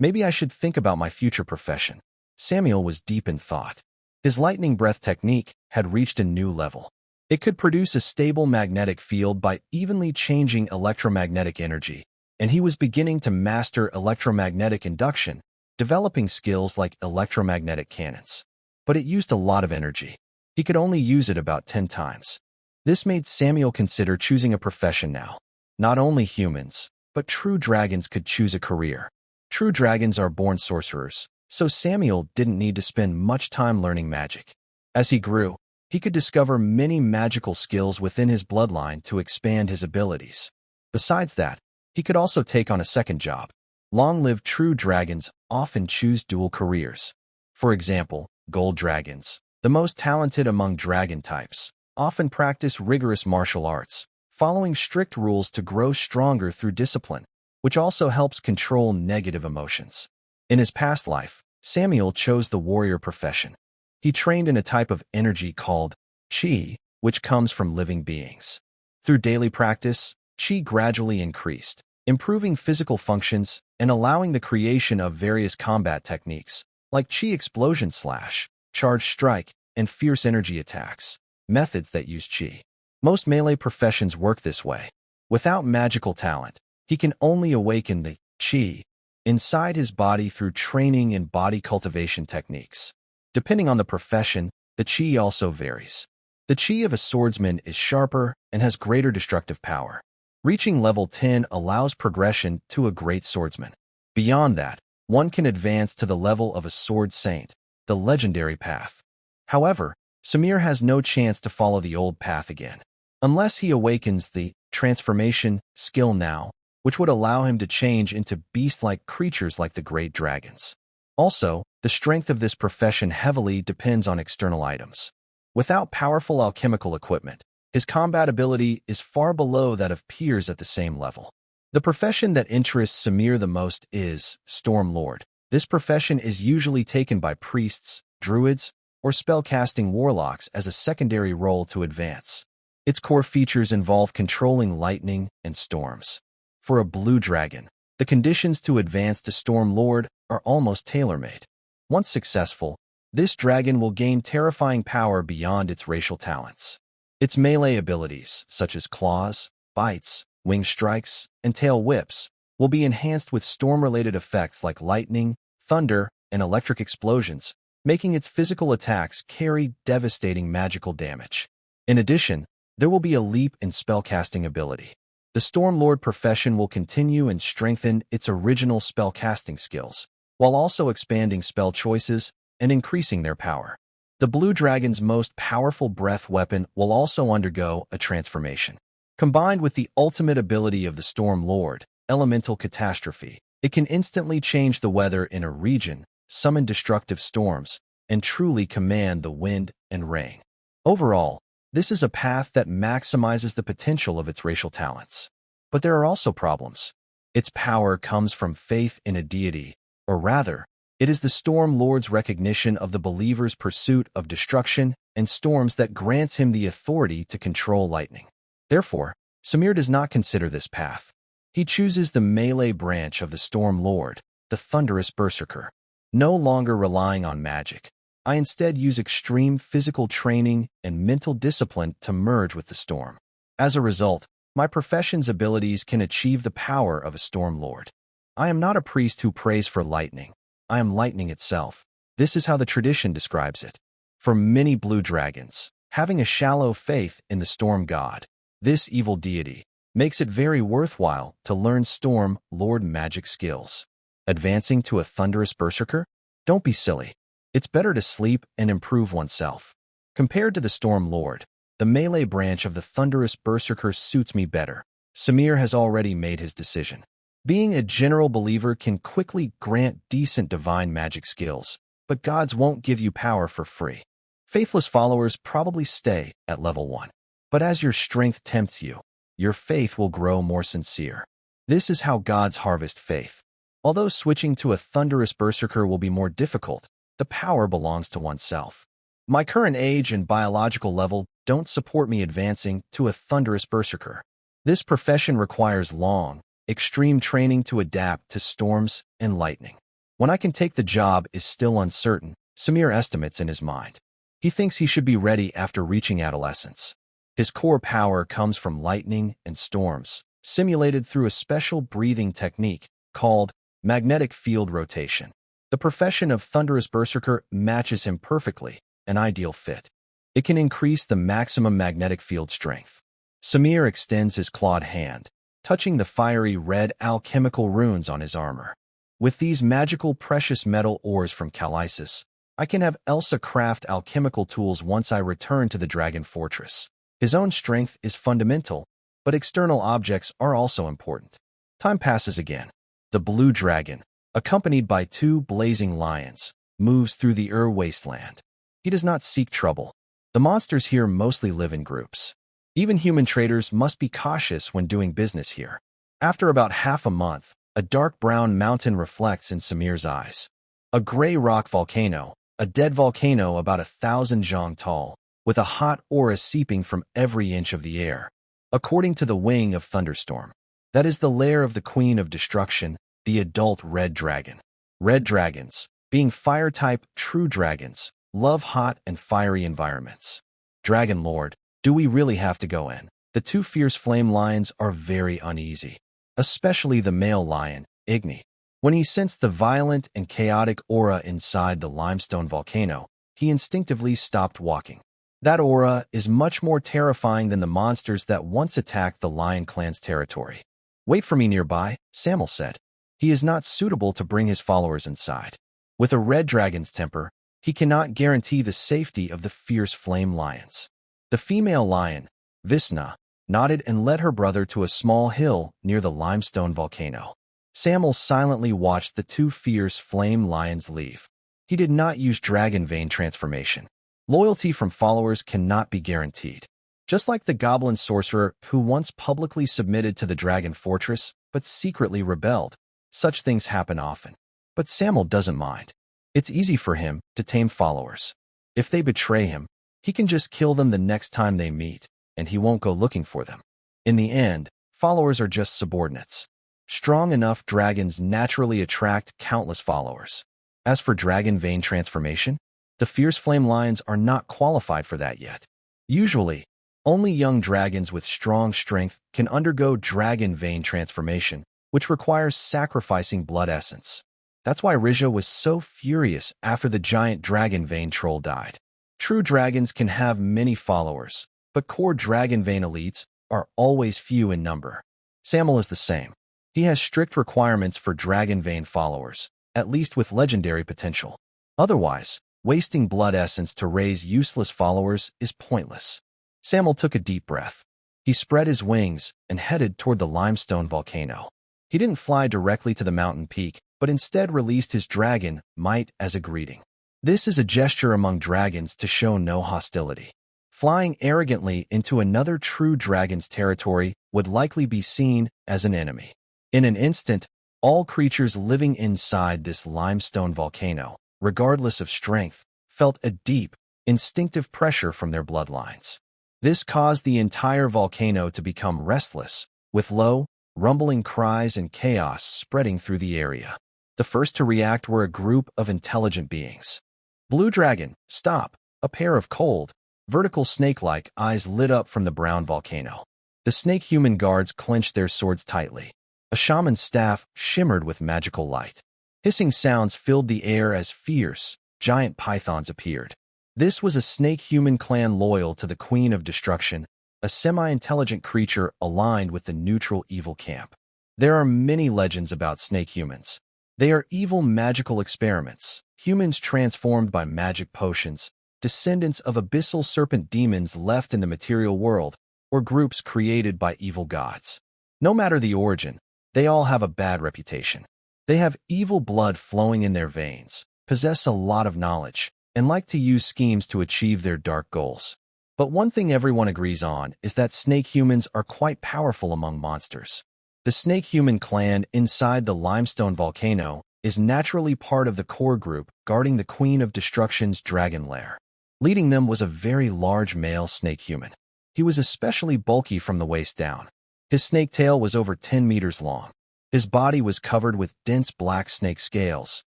A: "Maybe I should think about my future profession." Samuel was deep in thought. His lightning breath technique had reached a new level. It could produce a stable magnetic field by evenly changing electromagnetic energy, and he was beginning to master electromagnetic induction, developing skills like electromagnetic cannons. But it used a lot of energy. He could only use it about 10 times. This made Samuel consider choosing a profession now. Not only humans, but true dragons could choose a career. True dragons are born sorcerers, so Samuel didn't need to spend much time learning magic. As he grew, he could discover many magical skills within his bloodline to expand his abilities. Besides that, he could also take on a second job. Long-lived true dragons often choose dual careers. For example, gold dragons, the most talented among dragon types, often practice rigorous martial arts, following strict rules to grow stronger through discipline, which also helps control negative emotions. In his past life, Samuel chose the warrior profession. He trained in a type of energy called chi, which comes from living beings. Through daily practice, chi gradually increased, improving physical functions and allowing the creation of various combat techniques, like chi explosion slash, charge strike, and fierce energy attacks, methods that use chi. Most melee professions work this way. Without magical talent, he can only awaken the chi inside his body through training and body cultivation techniques. Depending on the profession, the chi also varies. The chi of a swordsman is sharper and has greater destructive power. Reaching level 10 allows progression to a great swordsman. Beyond that, one can advance to the level of a sword saint, the legendary path. However, Samir has no chance to follow the old path again, unless he awakens the transformation skill now, which would allow him to change into beast-like creatures like the great dragons. Also, the strength of this profession heavily depends on external items. Without powerful alchemical equipment, his combat ability is far below that of peers at the same level. The profession that interests Samir the most is Storm Lord. This profession is usually taken by priests, druids, or spellcasting warlocks as a secondary role to advance. Its core features involve controlling lightning and storms. For a blue dragon, the conditions to advance to Storm Lord are almost tailor-made. Once successful, this dragon will gain terrifying power beyond its racial talents. Its melee abilities, such as claws, bites, wing strikes, and tail whips, will be enhanced with storm-related effects like lightning, thunder, and electric explosions, making its physical attacks carry devastating magical damage. In addition, there will be a leap in spellcasting ability. The Storm Lord profession will continue and strengthen its original spellcasting skills, while also expanding spell choices and increasing their power. The blue dragon's most powerful breath weapon will also undergo a transformation. Combined with the ultimate ability of the Storm Lord, Elemental Catastrophe, it can instantly change the weather in a region, summon destructive storms, and truly command the wind and rain. Overall, this is a path that maximizes the potential of its racial talents. But there are also problems. Its power comes from faith in a deity, or rather, it is the Storm Lord's recognition of the believer's pursuit of destruction and storms that grants him the authority to control lightning. Therefore, Samir does not consider this path. He chooses the melee branch of the Storm Lord, the Thunderous Berserker. No longer relying on magic, I instead use extreme physical training and mental discipline to merge with the storm. As a result, my profession's abilities can achieve the power of a Storm Lord. I am not a priest who prays for lightning. I am lightning itself. This is how the tradition describes it. For many blue dragons, having a shallow faith in the storm god, this evil deity, makes it very worthwhile to learn Storm Lord magic skills. Advancing to a Thunderous Berserker? Don't be silly. It's better to sleep and improve oneself. Compared to the Storm Lord, the melee branch of the Thunderous Berserker suits me better. Samir has already made his decision. Being a general believer can quickly grant decent divine magic skills, but gods won't give you power for free. Faithless followers probably stay at level 1. But as your strength tempts you, your faith will grow more sincere. This is how gods harvest faith. Although switching to a Thunderous Berserker will be more difficult, the power belongs to oneself. My current age and biological level don't support me advancing to a Thunderous Berserker. This profession requires long, extreme training to adapt to storms and lightning. When I can take the job is still uncertain, Samir estimates in his mind. He thinks he should be ready after reaching adolescence. His core power comes from lightning and storms, simulated through a special breathing technique called magnetic field rotation. The profession of Thunderous Berserker matches him perfectly, an ideal fit. It can increase the maximum magnetic field strength. Samir extends his clawed hand, touching the fiery red alchemical runes on his armor. With these magical precious metal ores from Callisis, I can have Elsa craft alchemical tools once I return to the Dragon Fortress. His own strength is fundamental, but external objects are also important. Time passes again. The blue dragon, accompanied by 2 blazing lions, moves through the wasteland. He does not seek trouble. The monsters here mostly live in groups. Even human traders must be cautious when doing business here. After about half a month, a dark brown mountain reflects in Samir's eyes. A gray rock volcano, a dead volcano about 1,000 zhang tall, with a hot aura seeping from every inch of the air. According to the Wing of Thunderstorm, that is the lair of the Queen of Destruction, the adult red dragon. Red dragons, being fire-type true dragons, love hot and fiery environments. Dragon Lord, do we really have to go in? The 2 fierce flame lions are very uneasy, especially the male lion, Igni. When he sensed the violent and chaotic aura inside the limestone volcano, he instinctively stopped walking. That aura is much more terrifying than the monsters that once attacked the Lion Clan's territory. "Wait for me nearby," Samuel said. "He is not suitable to bring his followers inside. With a red dragon's temper, he cannot guarantee the safety of the fierce flame lions." The female lion, Visna, nodded and led her brother to a small hill near the limestone volcano. Samuel silently watched the two fierce flame lions leave. He did not use dragon vein transformation. Loyalty from followers cannot be guaranteed. Just like the goblin sorcerer who once publicly submitted to the dragon fortress but secretly rebelled, such things happen often. But Samuel doesn't mind. It's easy for him to tame followers. If they betray him, he can just kill them the next time they meet, and he won't go looking for them. In the end, followers are just subordinates. Strong enough dragons naturally attract countless followers. As for dragon vein transformation, the fierce flame lions are not qualified for that yet. Usually, only young dragons with strong strength can undergo dragon vein transformation, which requires sacrificing blood essence. That's why Rija was so furious after the giant dragon vein troll died. True dragons can have many followers, but core dragon vein elites are always few in number. Samuel is the same. He has strict requirements for dragon vein followers, at least with legendary potential. Otherwise, wasting blood essence to raise useless followers is pointless. Samuel took a deep breath. He spread his wings and headed toward the limestone volcano. He didn't fly directly to the mountain peak, but instead released his dragon might as a greeting. This is a gesture among dragons to show no hostility. Flying arrogantly into another true dragon's territory would likely be seen as an enemy. In an instant, all creatures living inside this limestone volcano, regardless of strength, felt a deep, instinctive pressure from their bloodlines. This caused the entire volcano to become restless, with low, rumbling cries and chaos spreading through the area. The first to react were a group of intelligent beings. "Blue Dragon, stop!" A pair of cold, vertical snake-like eyes lit up from the brown volcano. The snake-human guards clenched their swords tightly. A shaman's staff shimmered with magical light. Hissing sounds filled the air as fierce, giant pythons appeared. This was a snake-human clan loyal to the Queen of Destruction, a semi-intelligent creature aligned with the neutral evil camp. There are many legends about snake-humans. They are evil magical experiments, humans transformed by magic potions, descendants of abyssal serpent demons left in the material world, or groups created by evil gods. No matter the origin, they all have a bad reputation. They have evil blood flowing in their veins, possess a lot of knowledge, and like to use schemes to achieve their dark goals. But one thing everyone agrees on is that snake humans are quite powerful among monsters. The snake human clan inside the limestone volcano is naturally part of the core group guarding the Queen of Destruction's dragon lair. Leading them was a very large male snake human. He was especially bulky from the waist down. His snake tail was over 10 meters long. His body was covered with dense black snake scales,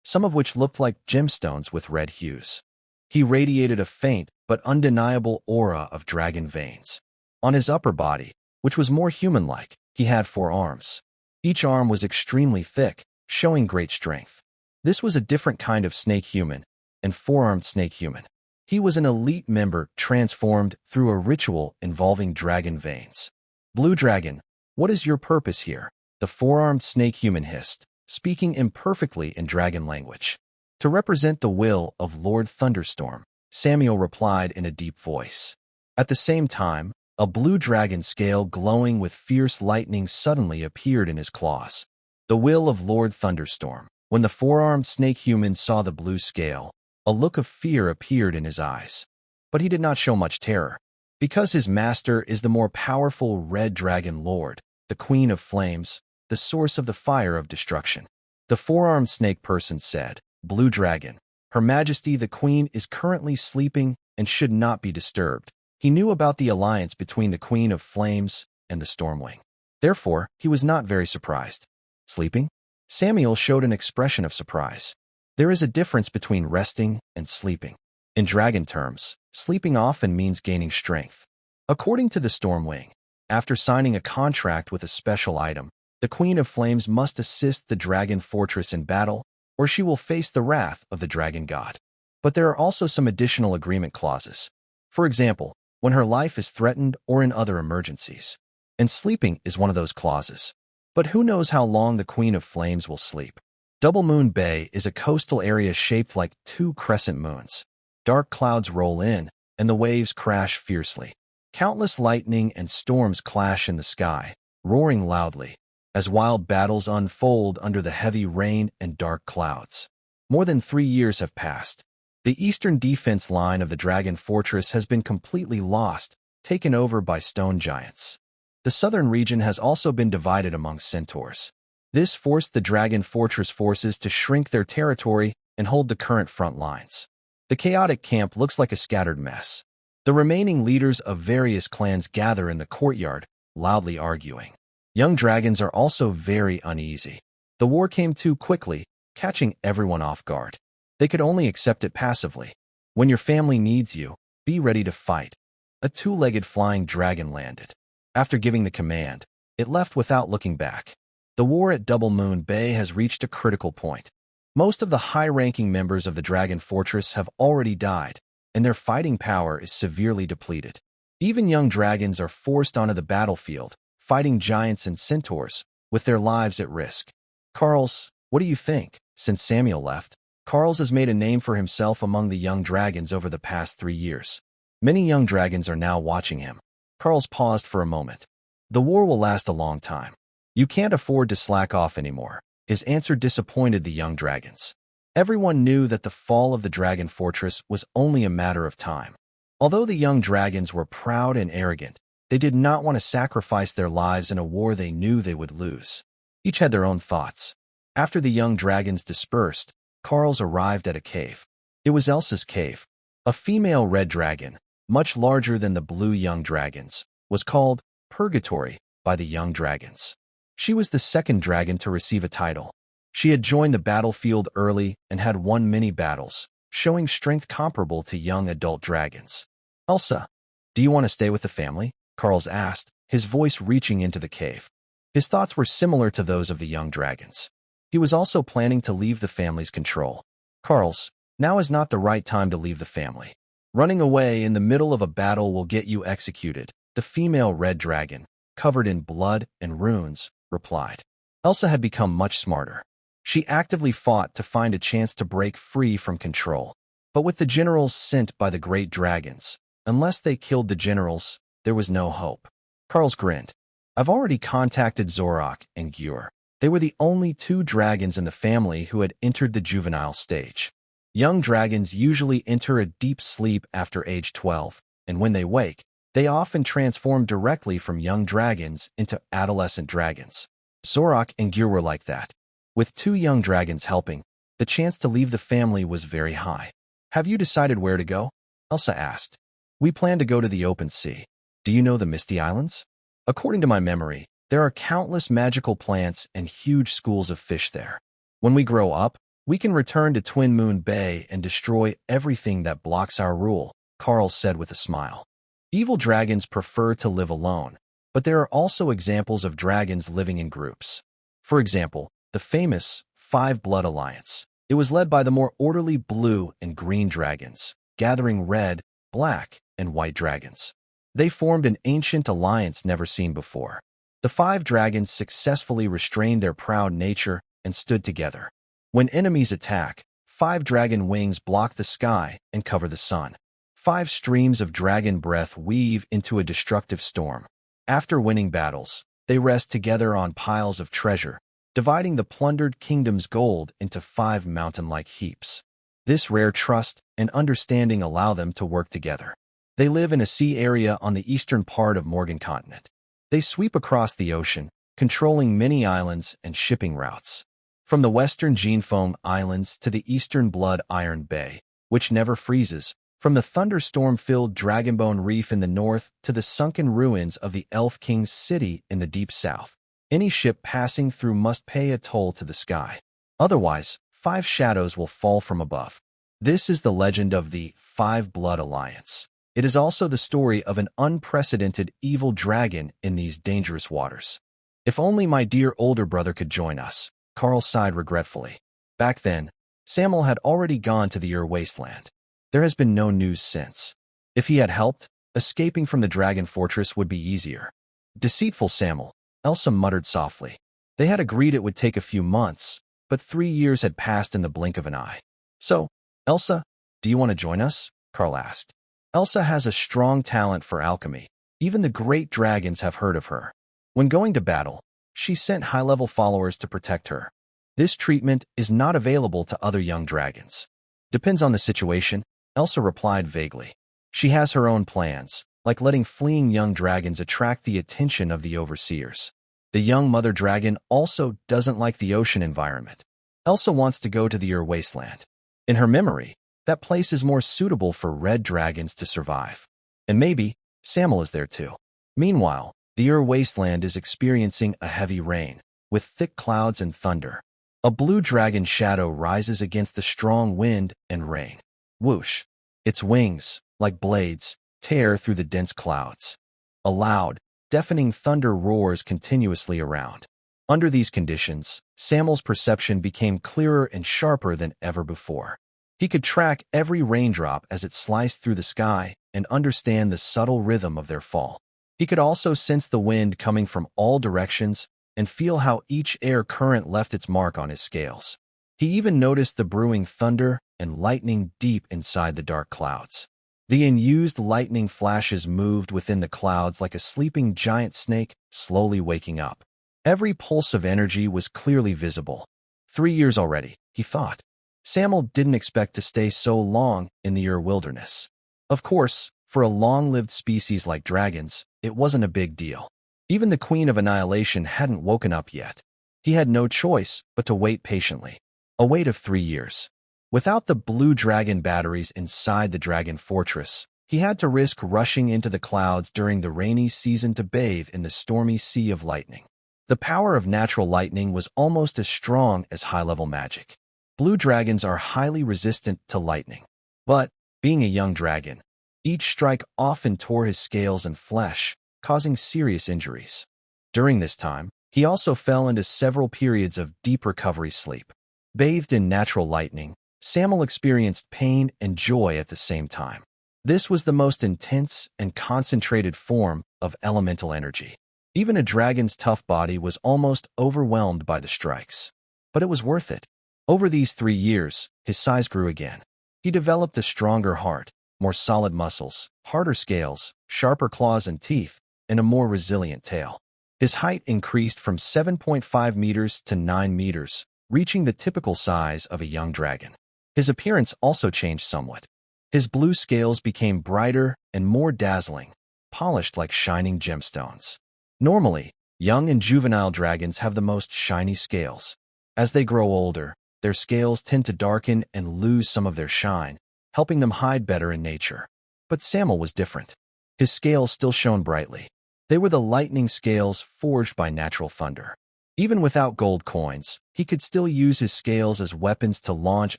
A: some of which looked like gemstones with red hues. He radiated a faint but undeniable aura of dragon veins. On his upper body, which was more human-like, he had 4 arms. Each arm was extremely thick, showing great strength. This was a different kind of snake human, an 4-armed snake human. He was an elite member transformed through a ritual involving dragon veins. "Blue Dragon, what is your purpose here?" the 4-armed snake human hissed, speaking imperfectly in dragon language. "To represent the will of Lord Thunderstorm," Samuel replied in a deep voice. At the same time, a blue dragon scale glowing with fierce lightning suddenly appeared in his claws. The will of Lord Thunderstorm. When the 4-armed snake human saw the blue scale, a look of fear appeared in his eyes. But he did not show much terror. Because his master is the more powerful red dragon lord, the Queen of Flames, the source of the fire of destruction. The 4-armed snake person said, "Blue Dragon, Her Majesty the Queen is currently sleeping and should not be disturbed." He knew about the alliance between the Queen of Flames and the Stormwing. Therefore, he was not very surprised. "Sleeping?" Samuel showed an expression of surprise. There is a difference between resting and sleeping. In dragon terms, sleeping often means gaining strength. According to the Stormwing, after signing a contract with a special item, The Queen of Flames must assist the dragon fortress in battle, or she will face the wrath of the dragon god. But there are also some additional agreement clauses. For example, when her life is threatened or in other emergencies. And sleeping is one of those clauses. But who knows how long the Queen of Flames will sleep? Double Moon Bay is a coastal area shaped like two crescent moons. Dark clouds roll in, and the waves crash fiercely. Countless lightning and storms clash in the sky, roaring loudly, as wild battles unfold under the heavy rain and dark clouds. More than 3 years have passed. The eastern defense line of the Dragon Fortress has been completely lost, taken over by stone giants. The southern region has also been divided among centaurs. This forced the Dragon Fortress forces to shrink their territory and hold the current front lines. The chaotic camp looks like a scattered mess. The remaining leaders of various clans gather in the courtyard, loudly arguing. Young dragons are also very uneasy. The war came too quickly, catching everyone off guard. They could only accept it passively. When your family needs you, be ready to fight. A two-legged flying dragon landed. After giving the command, it left without looking back. The war at Double Moon Bay has reached a critical point. Most of the high-ranking members of the Dragon Fortress have already died, and their fighting power is severely depleted. Even young dragons are forced onto the battlefield, fighting giants and centaurs, with their lives at risk. Carls, what do you think? Since Samuel left, Carls has made a name for himself among the young dragons over the past 3 years. Many young dragons are now watching him. Carls paused for a moment. The war will last a long time. You can't afford to slack off anymore. His answer disappointed the young dragons. Everyone knew that the fall of the Dragon Fortress was only a matter of time. Although the young dragons were proud and arrogant, they did not want to sacrifice their lives in a war they knew they would lose. Each had their own thoughts. After the young dragons dispersed, Carls arrived at a cave. It was Elsa's cave. A female red dragon, much larger than the blue young dragons, was called Purgatory by the young dragons. She was the second dragon to receive a title. She had joined the battlefield early and had won many battles, showing strength comparable to young adult dragons. Elsa, do you want to stay with the family? Carls asked, his voice reaching into the cave. His thoughts were similar to those of the young dragons. He was also planning to leave the family's control. Carls, now is not the right time to leave the family. Running away in the middle of a battle will get you executed, the female red dragon, covered in blood and runes, replied. Elsa had become much smarter. She actively fought to find a chance to break free from control. But with the generals sent by the great dragons, unless they killed the generals, there was no hope. Carls grinned. I've already contacted Zorak and Gjur. They were the only 2 dragons in the family who had entered the juvenile stage. Young dragons usually enter a deep sleep after age 12, and when they wake, they often transform directly from young dragons into adolescent dragons. Zorak and Gjur were like that. With 2 young dragons helping, the chance to leave the family was very high. Have you decided where to go? Elsa asked. We plan to go to the open sea. Do you know the Misty Islands? According to my memory, there are countless magical plants and huge schools of fish there. When we grow up, we can return to Twin Moon Bay and destroy everything that blocks our rule, Carls said with a smile. Evil dragons prefer to live alone, but there are also examples of dragons living in groups. For example, the famous 5 Blood Alliance. It was led by the more orderly blue and green dragons, gathering red, black, and white dragons. They formed an ancient alliance never seen before. The 5 dragons successfully restrained their proud nature and stood together. When enemies attack, 5 dragon wings block the sky and cover the sun. 5 streams of dragon breath weave into a destructive storm. After winning battles, they rest together on piles of treasure, dividing the plundered kingdom's gold into 5 mountain-like heaps. This rare trust and understanding allow them to work together. They live in a sea area on the eastern part of Morgan continent. They sweep across the ocean, controlling many islands and shipping routes. From the western Genefoam Islands to the eastern Blood Iron Bay, which never freezes, from the thunderstorm-filled Dragonbone Reef in the north to the sunken ruins of the Elf King's city in the deep south. Any ship passing through must pay a toll to the sky. Otherwise, 5 shadows will fall from above. This is the legend of the 5 Blood Alliance. It is also the story of an unprecedented evil dragon in these dangerous waters. If only my dear older brother could join us, Carl sighed regretfully. Back then, Samuel had already gone to the wasteland. There has been no news since. If he had helped, escaping from the dragon fortress would be easier. Deceitful Samuel, Elsa muttered softly. They had agreed it would take a few months, but 3 years had passed in the blink of an eye. So, Elsa, do you want to join us? Carl asked. Elsa has a strong talent for alchemy. Even the great dragons have heard of her. When going to battle, she sent high-level followers to protect her. This treatment is not available to other young dragons. Depends on the situation, Elsa replied vaguely. She has her own plans, like letting fleeing young dragons attract the attention of the overseers. The young mother dragon also doesn't like the ocean environment. Elsa wants to go to the wasteland. In her memory, that place is more suitable for red dragons to survive. And maybe Samuel is there too. Meanwhile, the wasteland is experiencing a heavy rain, with thick clouds and thunder. A blue dragon shadow rises against the strong wind and rain. Whoosh! Its wings, like blades, tear through the dense clouds. A loud, deafening thunder roars continuously around. Under these conditions, Samuel's perception became clearer and sharper than ever before. He could track every raindrop as it sliced through the sky and understand the subtle rhythm of their fall. He could also sense the wind coming from all directions and feel how each air current left its mark on his scales. He even noticed the brewing thunder and lightning deep inside the dark clouds. The unused lightning flashes moved within the clouds like a sleeping giant snake slowly waking up. Every pulse of energy was clearly visible. 3 years already, he thought. Samuel didn't expect to stay so long in the wilderness. Of course, for a long-lived species like dragons, it wasn't a big deal. Even the Queen of Annihilation hadn't woken up yet. He had no choice but to wait patiently. A wait of 3 years. Without the blue dragon batteries inside the dragon fortress, he had to risk rushing into the clouds during the rainy season to bathe in the stormy sea of lightning. The power of natural lightning was almost as strong as high-level magic. Blue dragons are highly resistant to lightning. But, being a young dragon, each strike often tore his scales and flesh, causing serious injuries. During this time, he also fell into several periods of deep recovery sleep. Bathed in natural lightning, Samuel experienced pain and joy at the same time. This was the most intense and concentrated form of elemental energy. Even a dragon's tough body was almost overwhelmed by the strikes. But it was worth it. Over these 3 years, his size grew again. He developed a stronger heart, more solid muscles, harder scales, sharper claws and teeth, and a more resilient tail. His height increased from 7.5 meters to 9 meters, reaching the typical size of a young dragon. His appearance also changed somewhat. His blue scales became brighter and more dazzling, polished like shining gemstones. Normally, young and juvenile dragons have the most shiny scales. As they grow older, their scales tend to darken and lose some of their shine, helping them hide better in nature. But Samuel was different. His scales still shone brightly. They were the lightning scales forged by natural thunder. Even without gold coins, he could still use his scales as weapons to launch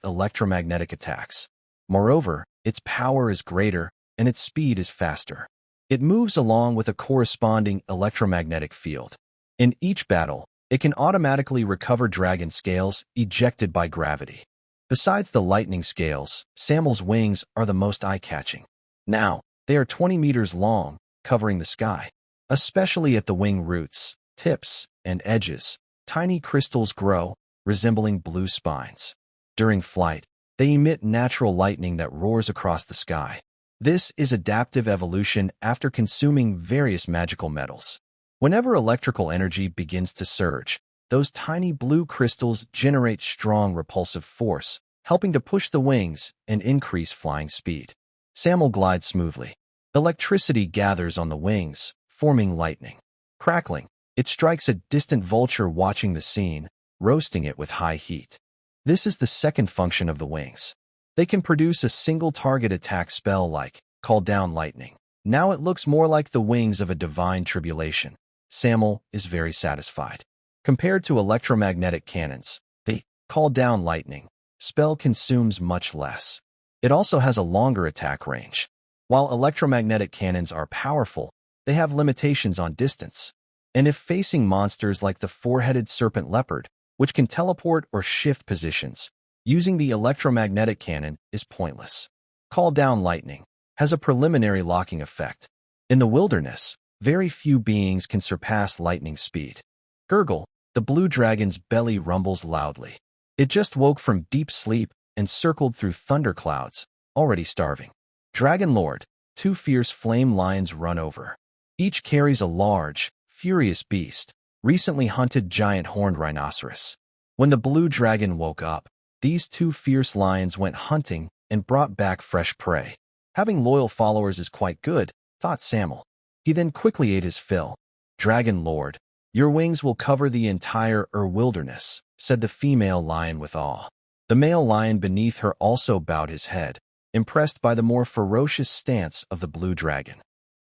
A: electromagnetic attacks. Moreover, its power is greater and its speed is faster. It moves along with a corresponding electromagnetic field. In each battle, it can automatically recover dragon scales ejected by gravity. Besides the lightning scales, Samuel's wings are the most eye-catching. Now, they are 20 meters long, covering the sky. Especially at the wing roots, tips, and edges, tiny crystals grow, resembling blue spines. During flight, they emit natural lightning that roars across the sky. This is adaptive evolution after consuming various magical metals. Whenever electrical energy begins to surge, those tiny blue crystals generate strong repulsive force, helping to push the wings and increase flying speed. Samuel glides smoothly. Electricity gathers on the wings, forming lightning. Crackling, it strikes a distant vulture watching the scene, roasting it with high heat. This is the second function of the wings. They can produce a single target attack spell like Call Down Lightning. Now it looks more like the wings of a divine tribulation. Samuel is very satisfied. Compared to electromagnetic cannons, the Call Down Lightning spell consumes much less. It also has a longer attack range. While electromagnetic cannons are powerful, they have limitations on distance. And if facing monsters like the four-headed serpent leopard, which can teleport or shift positions, using the electromagnetic cannon is pointless. Call down lightning has a preliminary locking effect. In the wilderness, very few beings can surpass lightning speed. Gurgle, the blue dragon's belly rumbles loudly. It just woke from deep sleep and circled through thunderclouds, already starving. Dragon Lord, two fierce flame lions run over. Each carries a large, furious beast, recently hunted giant horned rhinoceros. When the blue dragon woke up, these two fierce lions went hunting and brought back fresh prey. Having loyal followers is quite good, thought Samuel. He then quickly ate his fill. Dragon Lord, your wings will cover the entire wilderness, said the female lion with awe. The male lion beneath her also bowed his head, impressed by the more ferocious stance of the blue dragon.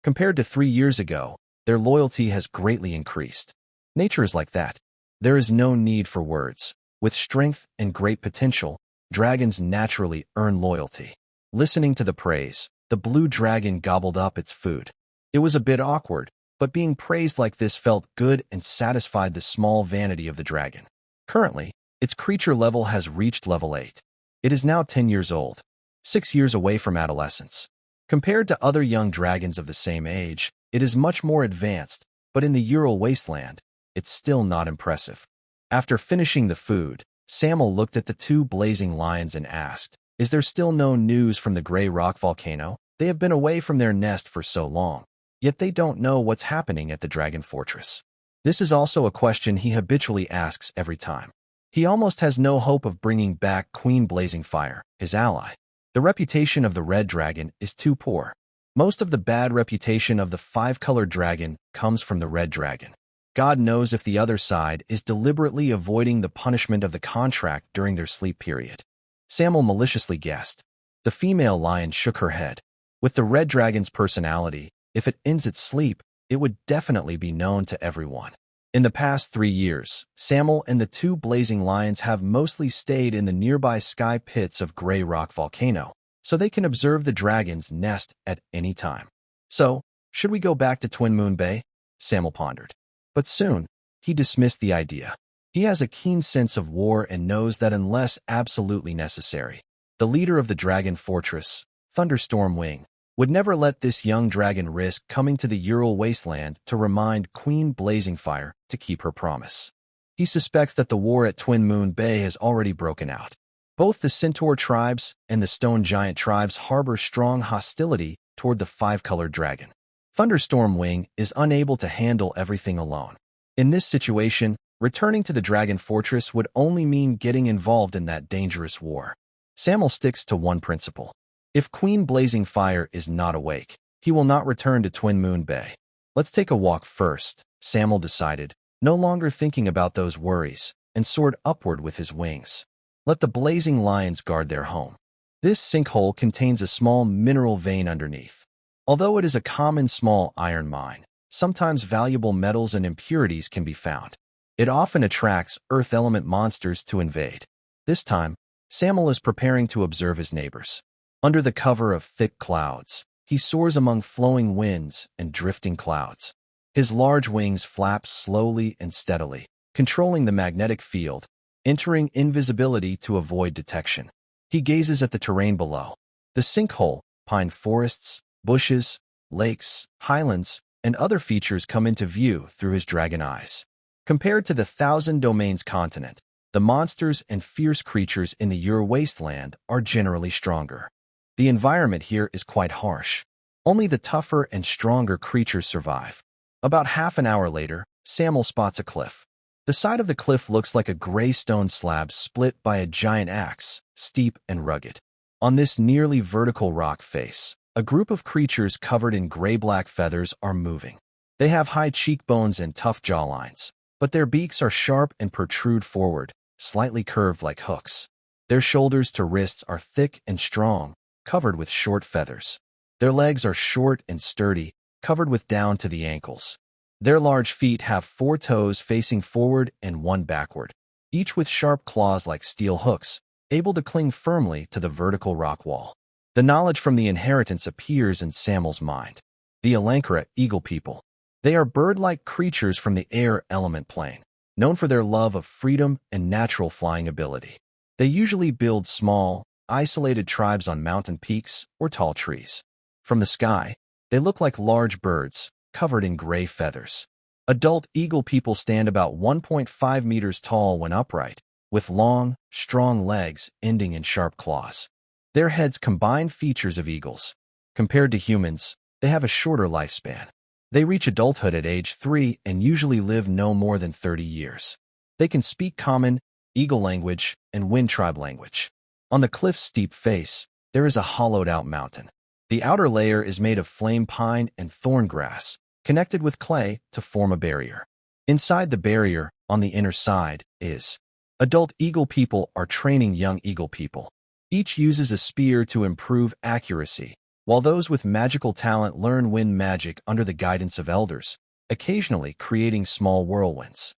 A: Compared to 3 years ago, their loyalty has greatly increased. Nature is like that. There is no need for words. With strength and great potential, dragons naturally earn loyalty. Listening to the praise, the blue dragon gobbled up its food. It was a bit awkward, but being praised like this felt good and satisfied the small vanity of the dragon. Currently, its creature level has reached level 8. It is now 10 years old, 6 years away from adolescence. Compared to other young dragons of the same age, it is much more advanced, but in the Ural wasteland, it's still not impressive. After finishing the food, Samuel looked at the two blazing lions and asked, "Is there still no news from the Grey Rock volcano? They have been away from their nest for so long, yet they don't know what's happening at the Dragon Fortress." This is also a question he habitually asks every time. He almost has no hope of bringing back Queen Blazing Fire, his ally. The reputation of the Red Dragon is too poor. Most of the bad reputation of the five-colored dragon comes from the Red Dragon. God knows if the other side is deliberately avoiding the punishment of the contract during their sleep period. Samuel maliciously guessed. The female lion shook her head. With the Red Dragon's personality, if it ends its sleep, it would definitely be known to everyone. In the past 3 years, Samuel and the two blazing lions have mostly stayed in the nearby sky pits of Grey Rock Volcano, so they can observe the dragon's nest at any time. So, should we go back to Twin Moon Bay? Samuel pondered. But soon, he dismissed the idea. He has a keen sense of war and knows that unless absolutely necessary, the leader of the Dragon Fortress, Thunderstorm Wing, would never let this young dragon risk coming to the Ural wasteland to remind Queen Blazing Fire to keep her promise. He suspects that the war at Twin Moon Bay has already broken out. Both the Centaur tribes and the Stone Giant tribes harbor strong hostility toward the five-colored dragon. Thunderstorm Wing is unable to handle everything alone. In this situation, returning to the Dragon Fortress would only mean getting involved in that dangerous war. Samuel sticks to one principle. If Queen Blazing Fire is not awake, he will not return to Twin Moon Bay. Let's take a walk first, Samuel decided, no longer thinking about those worries, and soared upward with his wings. Let the blazing lions guard their home. This sinkhole contains a small mineral vein underneath. Although it is a common small iron mine, sometimes valuable metals and impurities can be found. It often attracts earth element monsters to invade. This time, Samuel is preparing to observe his neighbors. Under the cover of thick clouds, he soars among flowing winds and drifting clouds. His large wings flap slowly and steadily, controlling the magnetic field, entering invisibility to avoid detection. He gazes at the terrain below. The sinkhole, pine forests, bushes, lakes, highlands, and other features come into view through his dragon eyes. Compared to the Thousand Domains continent, the monsters and fierce creatures in the Ur wasteland are generally stronger. The environment here is quite harsh. Only the tougher and stronger creatures survive. About half an hour later, Samuel spots a cliff. The side of the cliff looks like a gray stone slab split by a giant axe, steep and rugged. On this nearly vertical rock face, a group of creatures covered in gray-black feathers are moving. They have high cheekbones and tough jawlines, but their beaks are sharp and protrude forward, slightly curved like hooks. Their shoulders to wrists are thick and strong, covered with short feathers. Their legs are short and sturdy, covered with down to the ankles. Their large feet have 4 toes facing forward and 1 backward, each with sharp claws like steel hooks, able to cling firmly to the vertical rock wall. The knowledge from the inheritance appears in Samuel's mind. The Elankara Eagle people. They are bird-like creatures from the air element plane, known for their love of freedom and natural flying ability. They usually build small, isolated tribes on mountain peaks or tall trees. From the sky, they look like large birds, covered in gray feathers. Adult eagle people stand about 1.5 meters tall when upright, with long, strong legs ending in sharp claws. Their heads combine features of eagles. Compared to humans, they have a shorter lifespan. They reach adulthood at age 3 and usually live no more than 30 years. They can speak common, eagle language, and wind tribe language. On the cliff's steep face, there is a hollowed-out mountain. The outer layer is made of flame pine and thorn grass, connected with clay to form a barrier. Inside the barrier, on the inner side, is adult eagle people are training young eagle people. Each uses a spear to improve accuracy, while those with magical talent learn wind magic under the guidance of elders, occasionally creating small whirlwinds.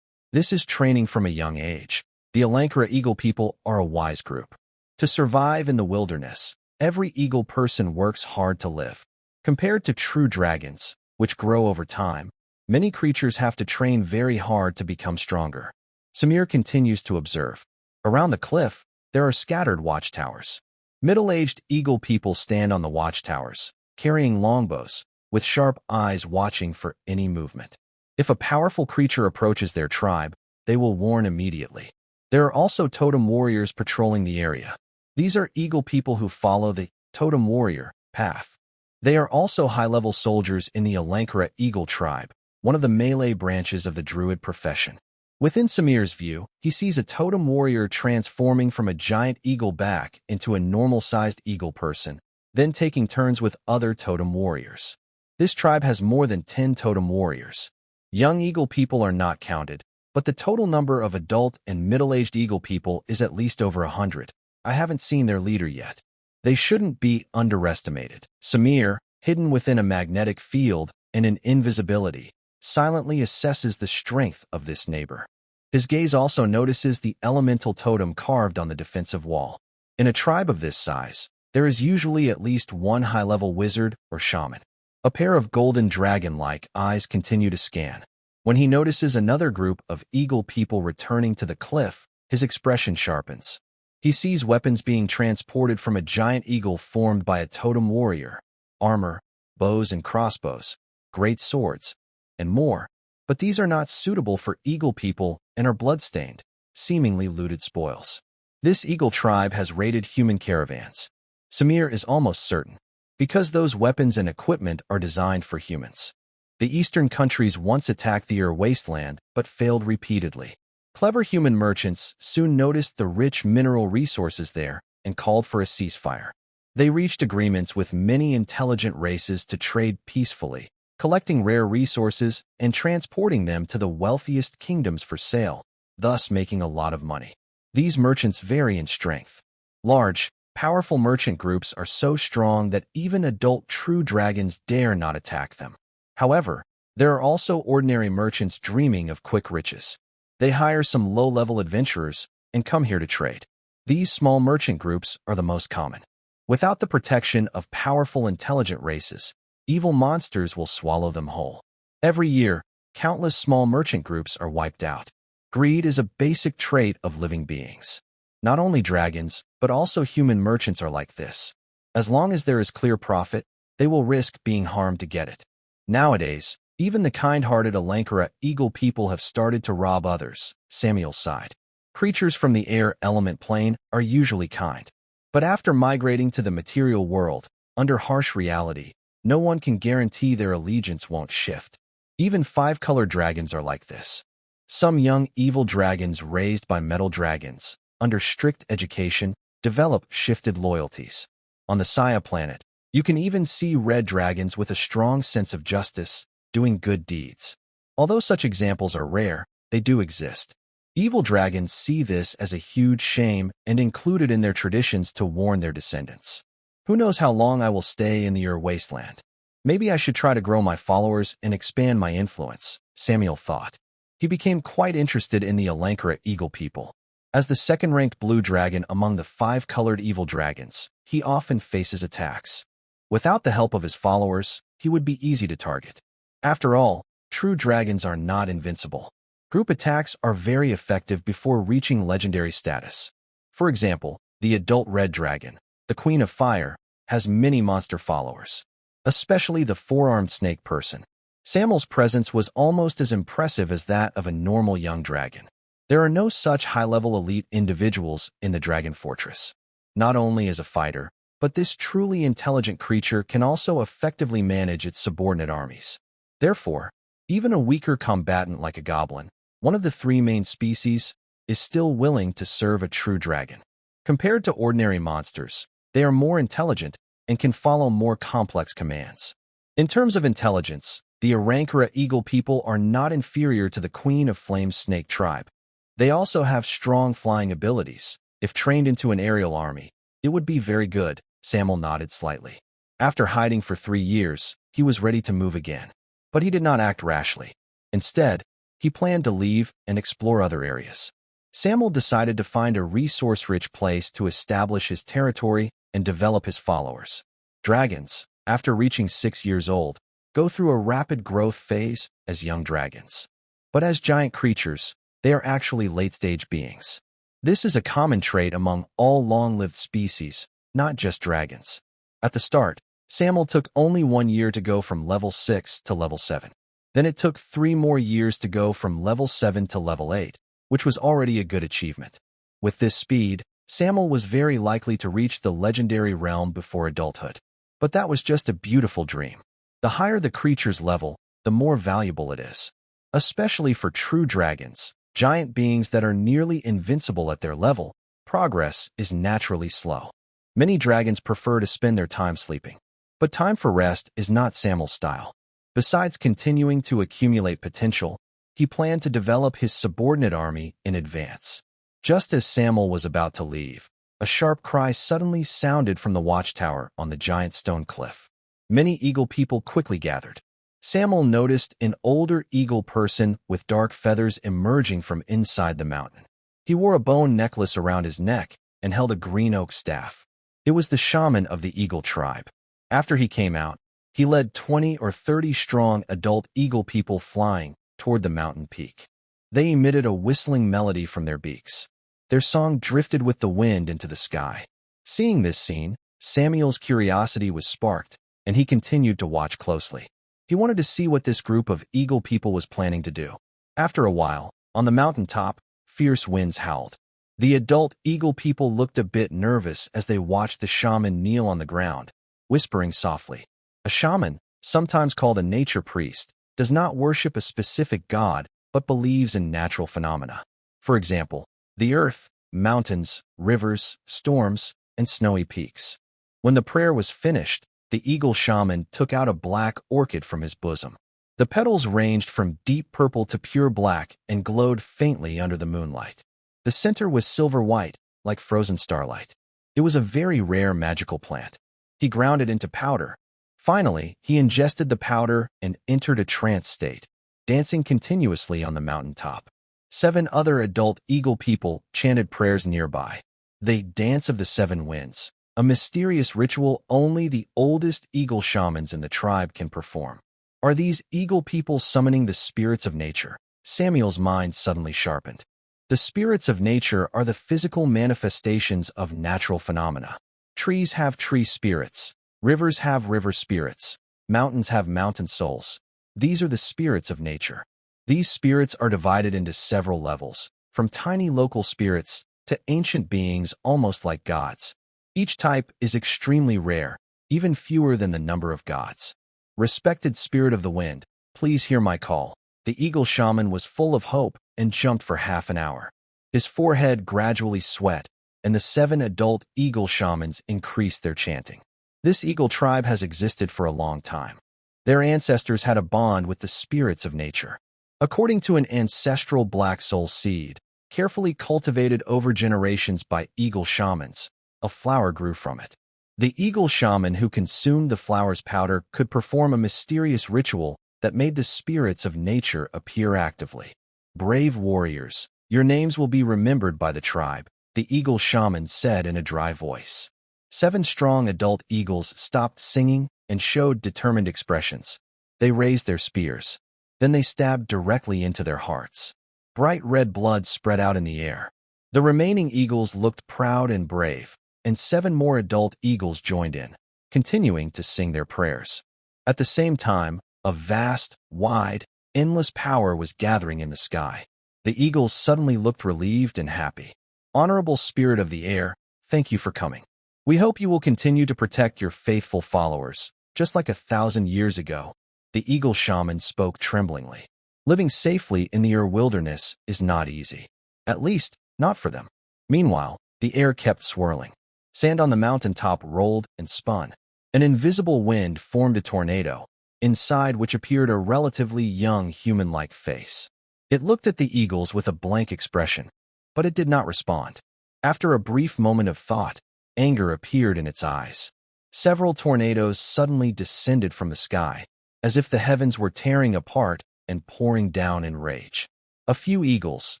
A: This is training from a young age. The Elankara eagle people are a wise group. To survive in the wilderness, every eagle person works hard to live. Compared to true dragons, which grow over time, many creatures have to train very hard to become stronger. Samir continues to observe. Around the cliff, there are scattered watchtowers. Middle-aged eagle people stand on the watchtowers, carrying longbows, with sharp eyes watching for any movement. If a powerful creature approaches their tribe, they will warn immediately. There are also totem warriors patrolling the area. These are eagle people who follow the totem warrior path. They are also high-level soldiers in the Elankara eagle tribe, one of the melee branches of the druid profession. Within Samir's view, he sees a totem warrior transforming from a giant eagle back into a normal-sized eagle person, then taking turns with other totem warriors. This tribe has more than 10 totem warriors. Young eagle people are not counted, but the total number of adult and middle-aged eagle people is at least over 100. I haven't seen their leader yet. They shouldn't be underestimated. Samir, hidden within a magnetic field and an invisibility, silently assesses the strength of this neighbor. His gaze also notices the elemental totem carved on the defensive wall. In a tribe of this size, there is usually at least one high-level wizard or shaman. A pair of golden dragon-like eyes continue to scan. When he notices another group of eagle people returning to the cliff, his expression sharpens. He sees weapons being transported from a giant eagle formed by a totem warrior, armor, bows and crossbows, great swords, and more. But these are not suitable for eagle people and are bloodstained, seemingly looted spoils. This eagle tribe has raided human caravans. Samir is almost certain, because those weapons and equipment are designed for humans. The eastern countries once attacked the wasteland but failed repeatedly. Clever human merchants soon noticed the rich mineral resources there and called for a ceasefire. They reached agreements with many intelligent races to trade peacefully, collecting rare resources and transporting them to the wealthiest kingdoms for sale, thus making a lot of money. These merchants vary in strength. Large, powerful merchant groups are so strong that even adult true dragons dare not attack them. However, there are also ordinary merchants dreaming of quick riches. They hire some low-level adventurers and come here to trade. These small merchant groups are the most common. Without the protection of powerful intelligent races, evil monsters will swallow them whole. Every year, countless small merchant groups are wiped out. Greed is a basic trait of living beings. Not only dragons, but also human merchants are like this. As long as there is clear profit, they will risk being harmed to get it. Nowadays, even the kind-hearted Elankara eagle people have started to rob others, Samuel sighed. Creatures from the air element plane are usually kind. But after migrating to the material world, under harsh reality, no one can guarantee their allegiance won't shift. Even five-colored dragons are like this. Some young evil dragons raised by metal dragons, under strict education, develop shifted loyalties. On the Saya planet, you can even see red dragons with a strong sense of justice, doing good deeds. Although such examples are rare, they do exist. Evil dragons see this as a huge shame and include it in their traditions to warn their descendants. Who knows how long I will stay in the wasteland? Maybe I should try to grow my followers and expand my influence, Samuel thought. He became quite interested in the Elankara eagle people. As the second-ranked blue dragon among the five-colored evil dragons, he often faces attacks. Without the help of his followers, he would be easy to target. After all, True dragons are not invincible. Group attacks are very effective before reaching legendary status. For example, the adult red dragon, the Queen of Fire, has many monster followers, especially the four-armed snake person. Samuel's presence was almost as impressive as that of a normal young dragon. There are no such high-level elite individuals in the Dragon Fortress. Not only as a fighter, but this truly intelligent creature can also effectively manage its subordinate armies. Therefore, even a weaker combatant like a goblin, one of the three main species, is still willing to serve a true dragon. Compared to ordinary monsters, they are more intelligent and can follow more complex commands. In terms of intelligence, the Arankara Eagle people are not inferior to the Queen of Flames Snake tribe. They also have strong flying abilities. If trained into an aerial army, it would be very good. Samuel nodded slightly. After hiding for 3 years, he was ready to move again. But he did not act rashly. Instead, he planned to leave and explore other areas. Samuel decided to find a resource-rich place to establish his territory and develop his followers. Dragons, after reaching 6 years old, go through a rapid growth phase as young dragons. But as giant creatures, they are actually late-stage beings. This is a common trait among all long-lived species, not just dragons. At the start, Samuel took only 1 year to go from level 6 to level 7. Then it took 3 more years to go from level 7 to level 8, which was already a good achievement. With this speed, Samuel was very likely to reach the legendary realm before adulthood. But that was just a beautiful dream. The higher the creature's level, the more valuable it is. Especially for true dragons, giant beings that are nearly invincible at their level, progress is naturally slow. Many dragons prefer to spend their time sleeping. But time for rest is not Samuel's style. Besides continuing to accumulate potential, he planned to develop his subordinate army in advance. Just as Samuel was about to leave, a sharp cry suddenly sounded from the watchtower on the giant stone cliff. Many eagle people quickly gathered. Samuel noticed an older eagle person with dark feathers emerging from inside the mountain. He wore a bone necklace around his neck and held a green oak staff. It was the shaman of the eagle tribe. After he came out, he led 20 or 30 strong adult eagle people flying toward the mountain peak. They emitted a whistling melody from their beaks. Their song drifted with the wind into the sky. Seeing this scene, Samuel's curiosity was sparked, and he continued to watch closely. He wanted to see what this group of eagle people was planning to do. After a while, on the mountaintop, fierce winds howled. The adult eagle people looked a bit nervous as they watched the shaman kneel on the ground, whispering softly. A shaman, sometimes called a nature priest, does not worship a specific god, but believes in natural phenomena. For example, the earth, mountains, rivers, storms, and snowy peaks. When the prayer was finished, the eagle shaman took out a black orchid from his bosom. The petals ranged from deep purple to pure black and glowed faintly under the moonlight. The center was silver white, like frozen starlight. It was a very rare magical plant. He ground it into powder. Finally, he ingested the powder and entered a trance state, dancing continuously on the mountaintop. 7 other adult eagle people chanted prayers nearby. The Dance of the 7 Winds, a mysterious ritual only the oldest eagle shamans in the tribe can perform. Are these eagle people summoning the spirits of nature? Samuel's mind suddenly sharpened. The spirits of nature are the physical manifestations of natural phenomena. Trees have tree spirits. Rivers have river spirits. Mountains have mountain souls. These are the spirits of nature. These spirits are divided into several levels, from tiny local spirits to ancient beings almost like gods. Each type is extremely rare, even fewer than the number of gods. Respected spirit of the wind, please hear my call. The eagle shaman was full of hope and jumped for half an hour. His forehead gradually sweat, and the 7 adult eagle shamans increased their chanting. This eagle tribe has existed for a long time. Their ancestors had a bond with the spirits of nature. According to an ancestral black soul seed, carefully cultivated over generations by eagle shamans, a flower grew from it. The eagle shaman who consumed the flower's powder could perform a mysterious ritual that made the spirits of nature appear actively. Brave warriors, your names will be remembered by the tribe, the eagle shaman said in a dry voice. 7 strong adult eagles stopped singing and showed determined expressions. They raised their spears. Then they stabbed directly into their hearts. Bright red blood spread out in the air. The remaining eagles looked proud and brave, and 7 more adult eagles joined in, continuing to sing their prayers. At the same time, a vast, wide, endless power was gathering in the sky. The eagles suddenly looked relieved and happy. Honorable Spirit of the Air, thank you for coming. We hope you will continue to protect your faithful followers, just like 1,000 years ago. The eagle shaman spoke tremblingly. Living safely in the Ur wilderness is not easy. At least, not for them. Meanwhile, the air kept swirling. Sand on the mountaintop rolled and spun. An invisible wind formed a tornado, inside which appeared a relatively young human-like face. It looked at the eagles with a blank expression, but it did not respond. After a brief moment of thought, anger appeared in its eyes. Several tornadoes suddenly descended from the sky, as if the heavens were tearing apart and pouring down in rage. A few eagles,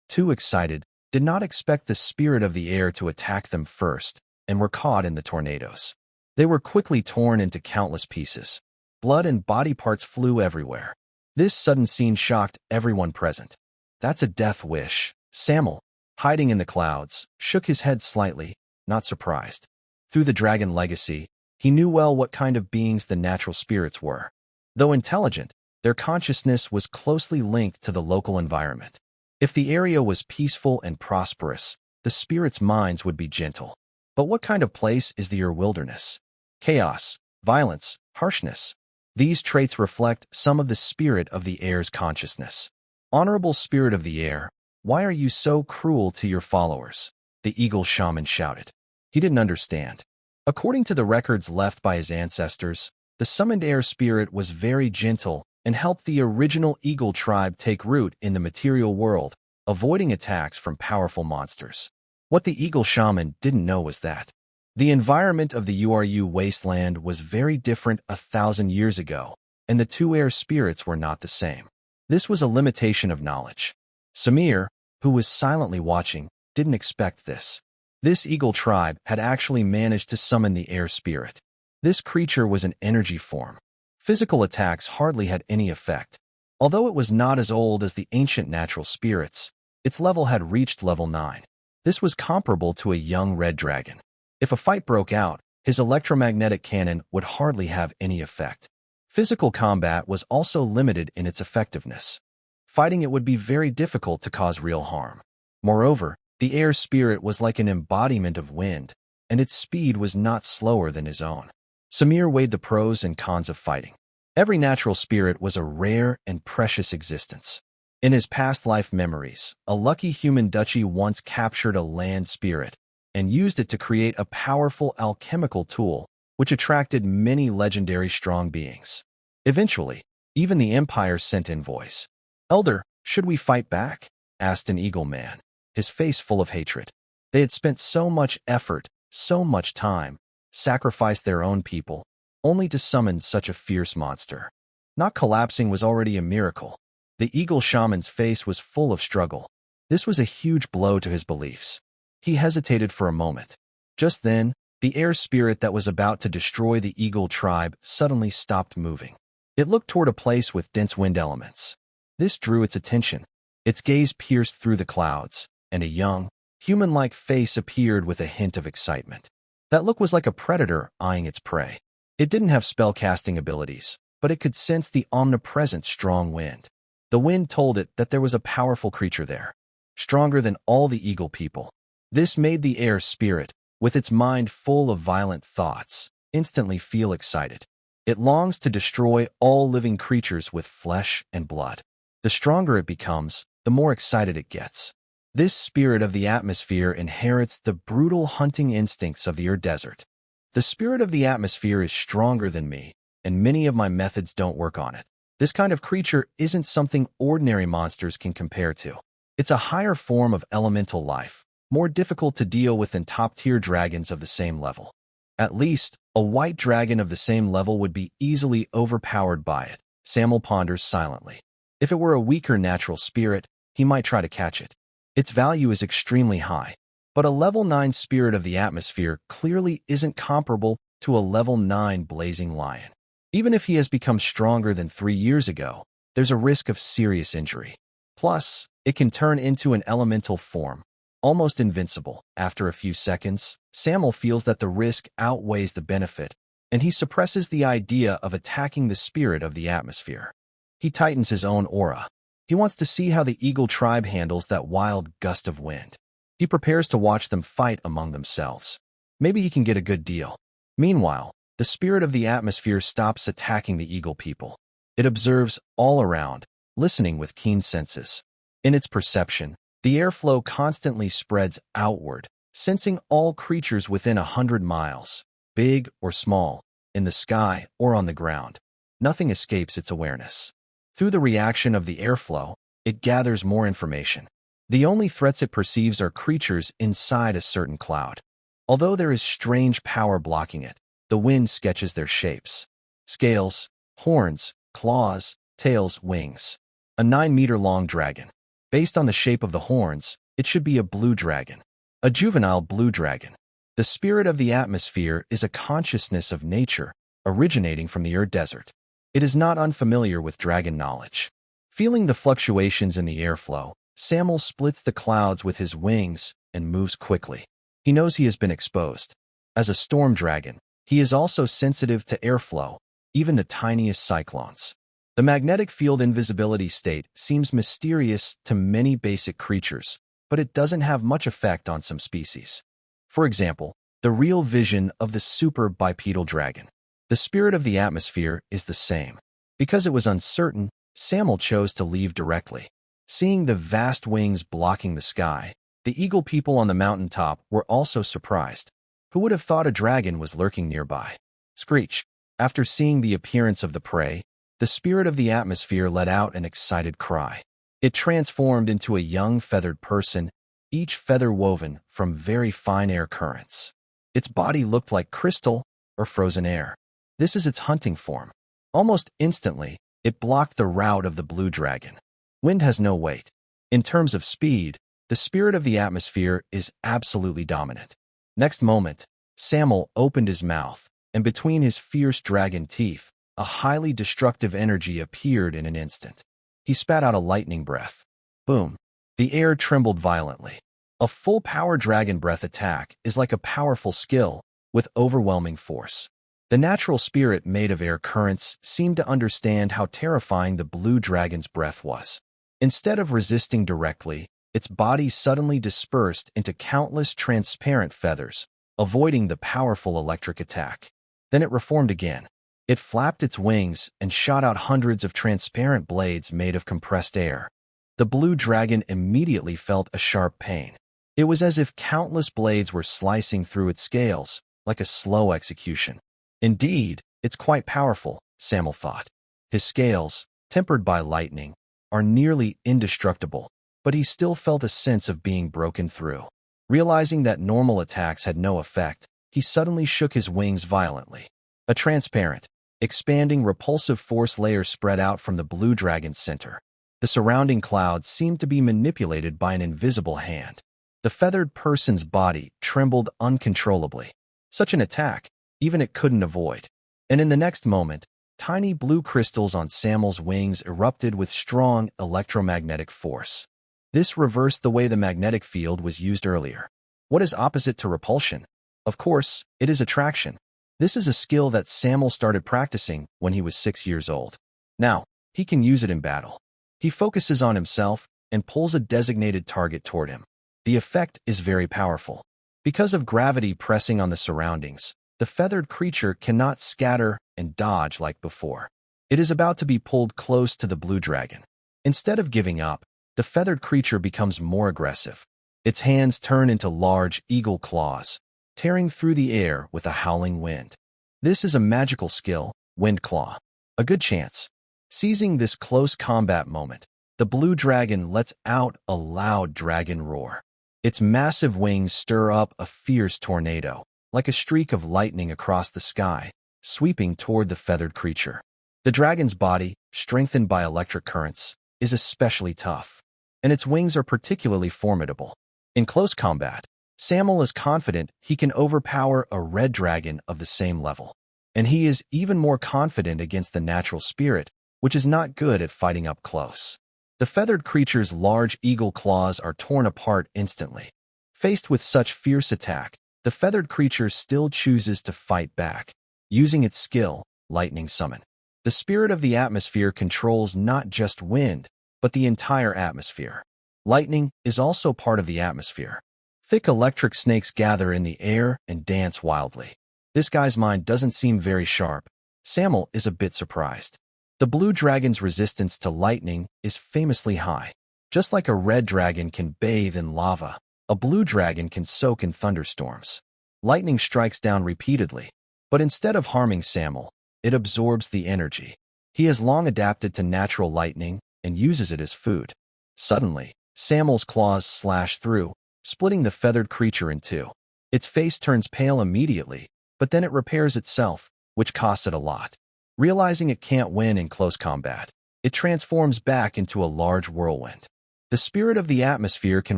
A: too excited, did not expect the spirit of the air to attack them first, and were caught in the tornadoes. They were quickly torn into countless pieces. Blood and body parts flew everywhere. This sudden scene shocked everyone present. That's a death wish. Samuel, hiding in the clouds, shook his head slightly, not surprised. Through the dragon legacy, he knew well what kind of beings the natural spirits were. Though intelligent, their consciousness was closely linked to the local environment. If the area was peaceful and prosperous, the spirits' minds would be gentle. But what kind of place is the Ur wilderness? Chaos, violence, harshness. These traits reflect some of the spirit of the air's consciousness. Honorable Spirit of the Air, why are you so cruel to your followers? The eagle shaman shouted. He didn't understand. According to the records left by his ancestors, the summoned air spirit was very gentle and helped the original eagle tribe take root in the material world, avoiding attacks from powerful monsters. What the eagle shaman didn't know was that the environment of the Uru wasteland was very different 1,000 years ago, and the 2 air spirits were not the same. This was a limitation of knowledge. Samir, who was silently watching, didn't expect this. This eagle tribe had actually managed to summon the air spirit. This creature was an energy form. Physical attacks hardly had any effect. Although it was not as old as the ancient natural spirits, its level had reached level 9. This was comparable to a young red dragon. If a fight broke out, his electromagnetic cannon would hardly have any effect. Physical combat was also limited in its effectiveness. Fighting it would be very difficult to cause real harm. Moreover, the air spirit was like an embodiment of wind, and its speed was not slower than his own. Samir weighed the pros and cons of fighting. Every natural spirit was a rare and precious existence. In his past life memories, a lucky human duchy once captured a land spirit and used it to create a powerful alchemical tool which attracted many legendary strong beings. Eventually, even the Empire sent envoys. "Elder, should we fight back?" asked an eagle man, his face full of hatred. They had spent so much effort, so much time, sacrificed their own people, only to summon such a fierce monster. Not collapsing was already a miracle. The eagle shaman's face was full of struggle. This was a huge blow to his beliefs. He hesitated for a moment. Just then, the air spirit that was about to destroy the eagle tribe suddenly stopped moving. It looked toward a place with dense wind elements. This drew its attention. Its gaze pierced through the clouds, and a young, human-like face appeared with a hint of excitement. That look was like a predator eyeing its prey. It didn't have spell-casting abilities, but it could sense the omnipresent strong wind. The wind told it that there was a powerful creature there, stronger than all the eagle people. This made the air spirit, with its mind full of violent thoughts, instantly feel excited. It longs to destroy all living creatures with flesh and blood. The stronger it becomes, the more excited it gets. This spirit of the atmosphere inherits the brutal hunting instincts of the Ur desert. The spirit of the atmosphere is stronger than me, and many of my methods don't work on it. This kind of creature isn't something ordinary monsters can compare to. It's a higher form of elemental life, more difficult to deal with than top-tier dragons of the same level. At least, a white dragon of the same level would be easily overpowered by it, Samuel ponders silently. If it were a weaker natural spirit, he might try to catch it. Its value is extremely high, but a level 9 spirit of the atmosphere clearly isn't comparable to a level 9 blazing lion. Even if he has become stronger than 3 years ago, there's a risk of serious injury. Plus, it can turn into an elemental form, almost invincible. After a few seconds, Samuel feels that the risk outweighs the benefit, and he suppresses the idea of attacking the spirit of the atmosphere. He tightens his own aura. He wants to see how the eagle tribe handles that wild gust of wind. He prepares to watch them fight among themselves. Maybe he can get a good deal. Meanwhile, the spirit of the atmosphere stops attacking the eagle people. It observes all around, listening with keen senses. In its perception, the airflow constantly spreads outward, sensing all creatures within 100 miles, big or small, in the sky or on the ground. Nothing escapes its awareness. Through the reaction of the airflow, it gathers more information. The only threats it perceives are creatures inside a certain cloud. Although there is strange power blocking it, the wind sketches their shapes. Scales, horns, claws, tails, wings. A 9-meter-long dragon. Based on the shape of the horns, it should be a blue dragon. A juvenile blue dragon. The spirit of the atmosphere is a consciousness of nature, originating from the desert. It is not unfamiliar with dragon knowledge. Feeling the fluctuations in the airflow, Samuel splits the clouds with his wings and moves quickly. He knows he has been exposed. As a storm dragon, he is also sensitive to airflow, even the tiniest cyclones. The magnetic field invisibility state seems mysterious to many basic creatures, but it doesn't have much effect on some species. For example, the real vision of the super bipedal dragon. The spirit of the atmosphere is the same. Because it was uncertain, Samuel chose to leave directly. Seeing the vast wings blocking the sky, the eagle people on the mountaintop were also surprised. Who would have thought a dragon was lurking nearby? Screech. After seeing the appearance of the prey, the spirit of the atmosphere let out an excited cry. It transformed into a young feathered person, each feather woven from very fine air currents. Its body looked like crystal or frozen air. This is its hunting form. Almost instantly, it blocked the route of the blue dragon. Wind has no weight. In terms of speed, the spirit of the atmosphere is absolutely dominant. Next moment, Samuel opened his mouth, and between his fierce dragon teeth, a highly destructive energy appeared in an instant. He spat out a lightning breath. Boom. The air trembled violently. A full-power dragon breath attack is like a powerful skill with overwhelming force. The natural spirit made of air currents seemed to understand how terrifying the blue dragon's breath was. Instead of resisting directly, its body suddenly dispersed into countless transparent feathers, avoiding the powerful electric attack. Then it reformed again. It flapped its wings and shot out hundreds of transparent blades made of compressed air. The blue dragon immediately felt a sharp pain. It was as if countless blades were slicing through its scales, like a slow execution. Indeed, it's quite powerful, Samuel thought. His scales, tempered by lightning, are nearly indestructible, but he still felt a sense of being broken through. Realizing that normal attacks had no effect, he suddenly shook his wings violently. A transparent, expanding repulsive force layer spread out from the blue dragon's center. The surrounding clouds seemed to be manipulated by an invisible hand. The feathered person's body trembled uncontrollably. Such an attack, even it couldn't avoid. And in the next moment, tiny blue crystals on Samuel's wings erupted with strong electromagnetic force. This reversed the way the magnetic field was used earlier. What is opposite to repulsion? Of course, it is attraction. This is a skill that Samuel started practicing when he was 6 years old. Now, he can use it in battle. He focuses on himself and pulls a designated target toward him. The effect is very powerful. Because of gravity pressing on the surroundings, the feathered creature cannot scatter and dodge like before. It is about to be pulled close to the blue dragon. Instead of giving up, the feathered creature becomes more aggressive. Its hands turn into large eagle claws, tearing through the air with a howling wind. This is a magical skill, Wind Claw. A good chance. Seizing this close combat moment, the blue dragon lets out a loud dragon roar. Its massive wings stir up a fierce tornado, like a streak of lightning across the sky, sweeping toward the feathered creature. The dragon's body, strengthened by electric currents, is especially tough, and its wings are particularly formidable. In close combat, Samuel is confident he can overpower a red dragon of the same level, and he is even more confident against the natural spirit which is not good at fighting up close. The feathered creature's large eagle claws are torn apart instantly. Faced with such fierce attack, the feathered creature still chooses to fight back, using its skill, Lightning Summon. The spirit of the atmosphere controls not just wind, but the entire atmosphere. Lightning is also part of the atmosphere. Thick electric snakes gather in the air and dance wildly. This guy's mind doesn't seem very sharp. Samuel is a bit surprised. The blue dragon's resistance to lightning is famously high. Just like a red dragon can bathe in lava, a blue dragon can soak in thunderstorms. Lightning strikes down repeatedly, but instead of harming Samuel, it absorbs the energy. He has long adapted to natural lightning and uses it as food. Suddenly, Samuel's claws slash through, splitting the feathered creature in two. Its face turns pale immediately, but then it repairs itself, which costs it a lot. Realizing it can't win in close combat, it transforms back into a large whirlwind. The spirit of the atmosphere can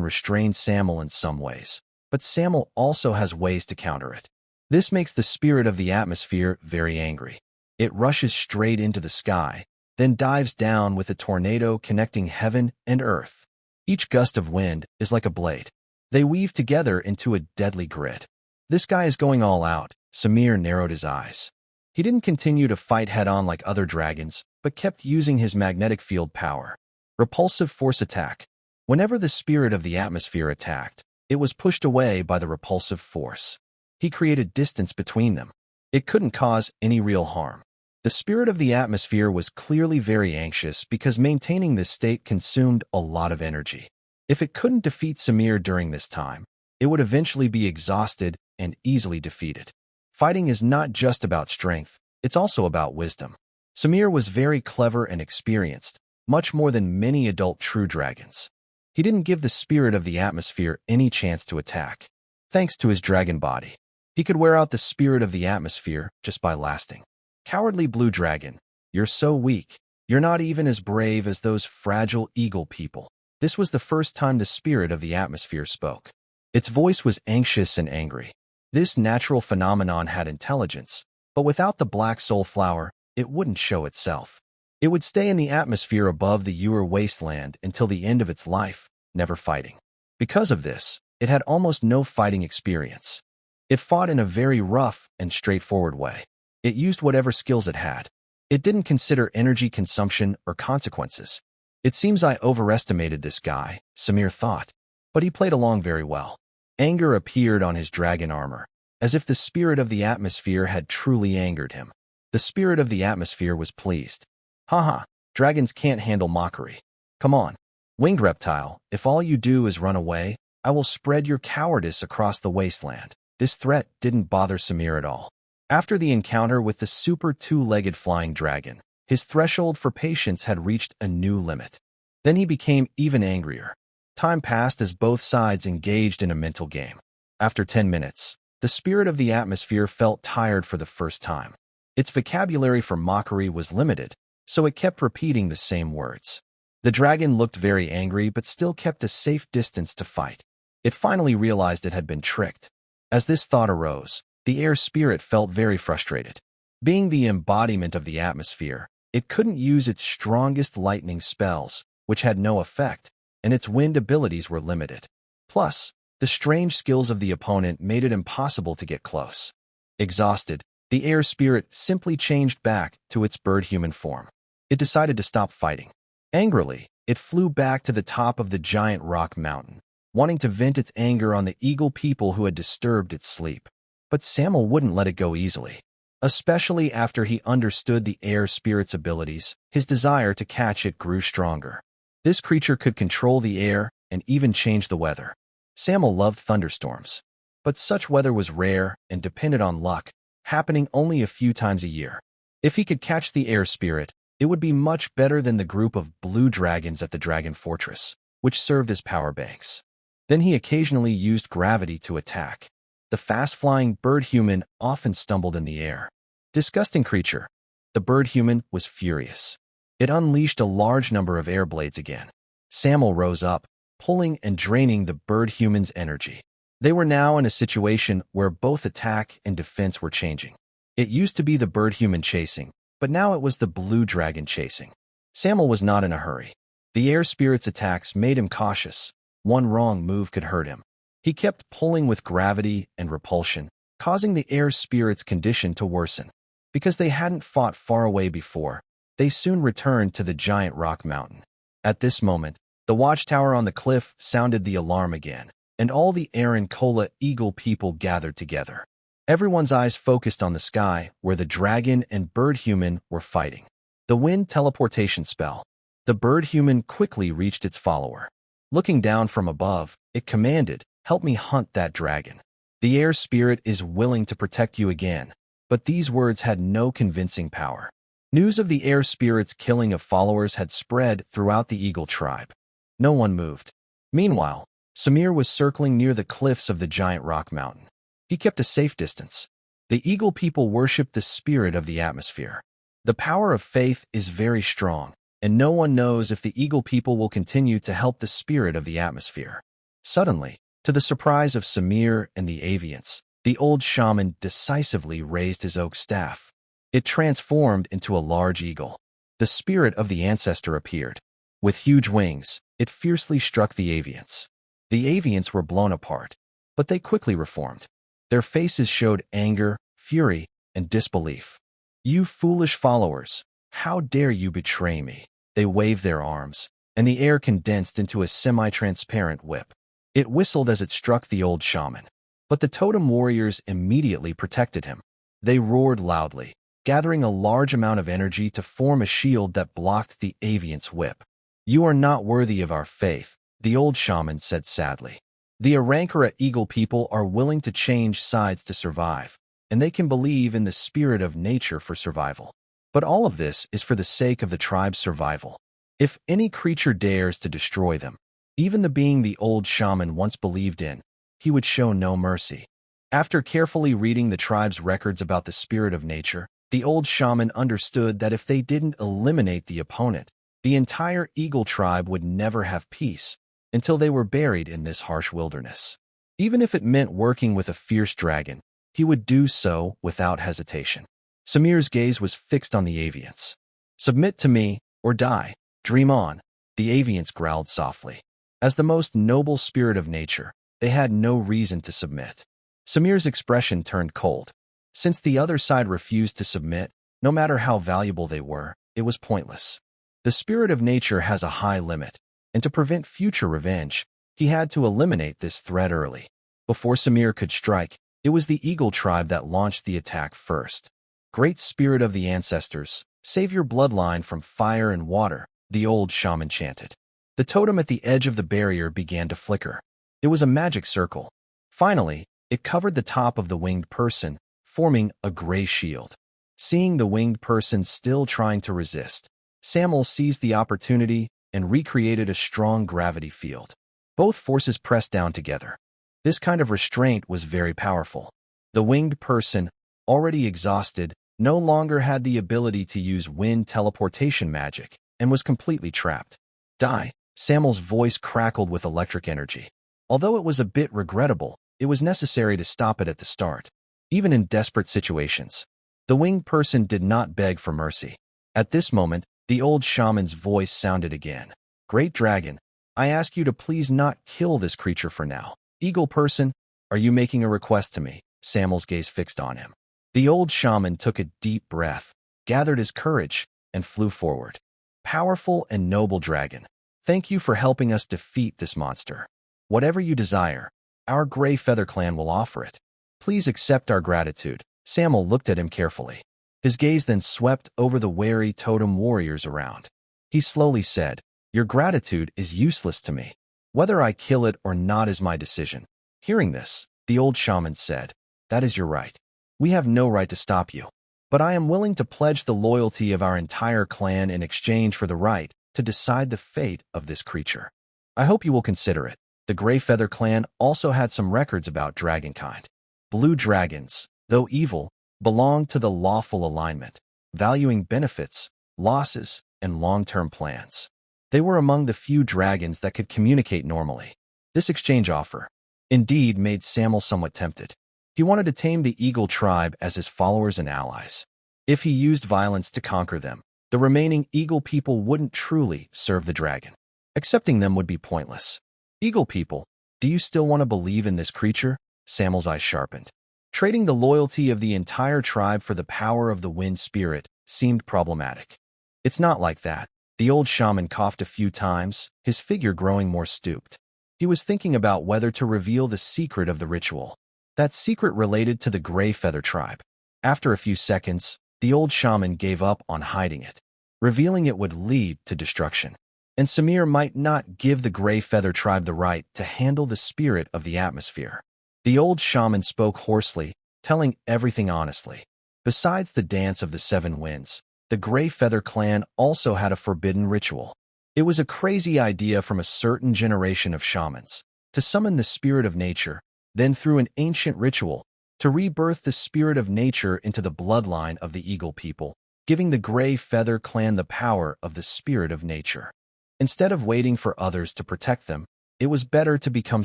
A: restrain Samuel in some ways, but Samuel also has ways to counter it. This makes the spirit of the atmosphere very angry. It rushes straight into the sky, then dives down with a tornado connecting heaven and earth. Each gust of wind is like a blade. They weave together into a deadly grid. This guy is going all out. Samir narrowed his eyes. He didn't continue to fight head-on like other dragons, but kept using his magnetic field power. Repulsive force attack. Whenever the spirit of the atmosphere attacked, it was pushed away by the repulsive force. He created distance between them. It couldn't cause any real harm. The spirit of the atmosphere was clearly very anxious because maintaining this state consumed a lot of energy. If it couldn't defeat Samir during this time, it would eventually be exhausted and easily defeated. Fighting is not just about strength, it's also about wisdom. Samir was very clever and experienced, much more than many adult true dragons. He didn't give the spirit of the atmosphere any chance to attack. Thanks to his dragon body, he could wear out the spirit of the atmosphere just by lasting. Cowardly blue dragon, you're so weak. You're not even as brave as those fragile eagle people. This was the first time the spirit of the atmosphere spoke. Its voice was anxious and angry. This natural phenomenon had intelligence, but without the black soul flower, it wouldn't show itself. It would stay in the atmosphere above the wasteland until the end of its life, never fighting. Because of this, it had almost no fighting experience. It fought in a very rough and straightforward way. It used whatever skills it had. It didn't consider energy consumption or consequences. It seems I overestimated this guy, Samir thought, but he played along very well. Anger appeared on his dragon armor, as if the spirit of the atmosphere had truly angered him. The spirit of the atmosphere was pleased. Haha, dragons can't handle mockery. Come on, winged reptile, if all you do is run away, I will spread your cowardice across the wasteland. This threat didn't bother Samir at all. After the encounter with the super two-legged flying dragon, his threshold for patience had reached a new limit. Then he became even angrier. Time passed as both sides engaged in a mental game. After 10 minutes, the spirit of the atmosphere felt tired for the first time. Its vocabulary for mockery was limited, so it kept repeating the same words. The dragon looked very angry but still kept a safe distance to fight. It finally realized it had been tricked. As this thought arose, the air spirit felt very frustrated. Being the embodiment of the atmosphere, it couldn't use its strongest lightning spells, which had no effect, and its wind abilities were limited. Plus, the strange skills of the opponent made it impossible to get close. Exhausted, the air spirit simply changed back to its bird-human form. It decided to stop fighting. Angrily, it flew back to the top of the giant rock mountain, wanting to vent its anger on the eagle people who had disturbed its sleep. But Samuel wouldn't let it go easily. Especially after he understood the air spirit's abilities, his desire to catch it grew stronger. This creature could control the air and even change the weather. Samuel loved thunderstorms, but such weather was rare and depended on luck, happening only a few times a year. If he could catch the air spirit, it would be much better than the group of blue dragons at the Dragon Fortress, which served as power banks. Then he occasionally used gravity to attack. The fast-flying bird-human often stumbled in the air. Disgusting creature. The bird-human was furious. It unleashed a large number of air blades again. Samuel rose up, pulling and draining the bird-human's energy. They were now in a situation where both attack and defense were changing. It used to be the bird-human chasing, but now it was the blue dragon chasing. Samuel was not in a hurry. The air spirit's attacks made him cautious. One wrong move could hurt him. He kept pulling with gravity and repulsion, causing the air spirit's condition to worsen. Because they hadn't fought far away before, they soon returned to the giant rock mountain. At this moment, the watchtower on the cliff sounded the alarm again, and all the Aaron Kola Eagle people gathered together. Everyone's eyes focused on the sky, where the dragon and bird human were fighting. The wind teleportation spell. The bird human quickly reached its follower. Looking down from above, it commanded, "Help me hunt that dragon. The air spirit is willing to protect you again." But these words had no convincing power. News of the air spirit's killing of followers had spread throughout the eagle tribe. No one moved. Meanwhile, Samir was circling near the cliffs of the giant rock mountain. He kept a safe distance. The eagle people worshipped the spirit of the atmosphere. The power of faith is very strong, and no one knows if the eagle people will continue to help the spirit of the atmosphere. Suddenly, to the surprise of Samir and the avians, the old shaman decisively raised his oak staff. It transformed into a large eagle. The spirit of the ancestor appeared. With huge wings, it fiercely struck the avians. The avians were blown apart, but they quickly reformed. Their faces showed anger, fury, and disbelief. "You foolish followers, how dare you betray me?" They waved their arms, and the air condensed into a semi-transparent whip. It whistled as it struck the old shaman. But the totem warriors immediately protected him. They roared loudly, gathering a large amount of energy to form a shield that blocked the avian's whip. "You are not worthy of our faith," the old shaman said sadly. "The Arankara eagle people are willing to change sides to survive, and they can believe in the spirit of nature for survival. But all of this is for the sake of the tribe's survival. If any creature dares to destroy them, even the being the old shaman once believed in, he would show no mercy." After carefully reading the tribe's records about the spirit of nature, the old shaman understood that if they didn't eliminate the opponent, the entire eagle tribe would never have peace until they were buried in this harsh wilderness. Even if it meant working with a fierce dragon, he would do so without hesitation. Samir's gaze was fixed on the avians. "Submit to me, or die. Dream on," the avians growled softly. As the most noble spirit of nature, they had no reason to submit. Samir's expression turned cold. Since the other side refused to submit, no matter how valuable they were, it was pointless. The spirit of nature has a high limit, and to prevent future revenge, he had to eliminate this threat early. Before Samir could strike, it was the eagle tribe that launched the attack first. "Great spirit of the ancestors, save your bloodline from fire and water," the old shaman chanted. The totem at the edge of the barrier began to flicker. It was a magic circle. Finally, it covered the top of the winged person, forming a gray shield. Seeing the winged person still trying to resist, Samuel seized the opportunity and recreated a strong gravity field. Both forces pressed down together. This kind of restraint was very powerful. The winged person, already exhausted, no longer had the ability to use wind teleportation magic and was completely trapped. "Die!" Samuel's voice crackled with electric energy. Although it was a bit regrettable, it was necessary to stop it at the start. Even in desperate situations, the winged person did not beg for mercy. At this moment, the old shaman's voice sounded again. "Great dragon, I ask you to please not kill this creature for now. Eagle person, are you making a request to me?" Samuel's gaze fixed on him. The old shaman took a deep breath, gathered his courage, and flew forward. "Powerful and noble dragon, thank you for helping us defeat this monster. Whatever you desire, our Gray Feather clan will offer it. Please accept our gratitude." Samuel looked at him carefully. His gaze then swept over the wary totem warriors around. He slowly said, "Your gratitude is useless to me. Whether I kill it or not is my decision." Hearing this, the old shaman said, "That is your right. We have no right to stop you. But I am willing to pledge the loyalty of our entire clan in exchange for the right to decide the fate of this creature. I hope you will consider it." The Gray Feather clan also had some records about dragonkind. Blue dragons, though evil, belonged to the lawful alignment, valuing benefits, losses, and long-term plans. They were among the few dragons that could communicate normally. This exchange offer, indeed, made Samuel somewhat tempted. He wanted to tame the eagle tribe as his followers and allies. If he used violence to conquer them, the remaining eagle people wouldn't truly serve the dragon. Accepting them would be pointless. Eagle people, do you still want to believe in this creature? Samuel's eyes sharpened. Trading the loyalty of the entire tribe for the power of the wind spirit seemed problematic. It's not like that. The old shaman coughed a few times, his figure growing more stooped. He was thinking about whether to reveal the secret of the ritual. That secret related to the Gray Feather tribe. After a few seconds, the old shaman gave up on hiding it. Revealing it would lead to destruction. And Samir might not give the Gray Feather tribe the right to handle the spirit of the atmosphere. The old shaman spoke hoarsely, telling everything honestly. Besides the dance of the seven winds, the Gray Feather clan also had a forbidden ritual. It was a crazy idea from a certain generation of shamans, to summon the spirit of nature, then through an ancient ritual, to rebirth the spirit of nature into the bloodline of the eagle people, giving the Gray Feather clan the power of the spirit of nature. Instead of waiting for others to protect them, it was better to become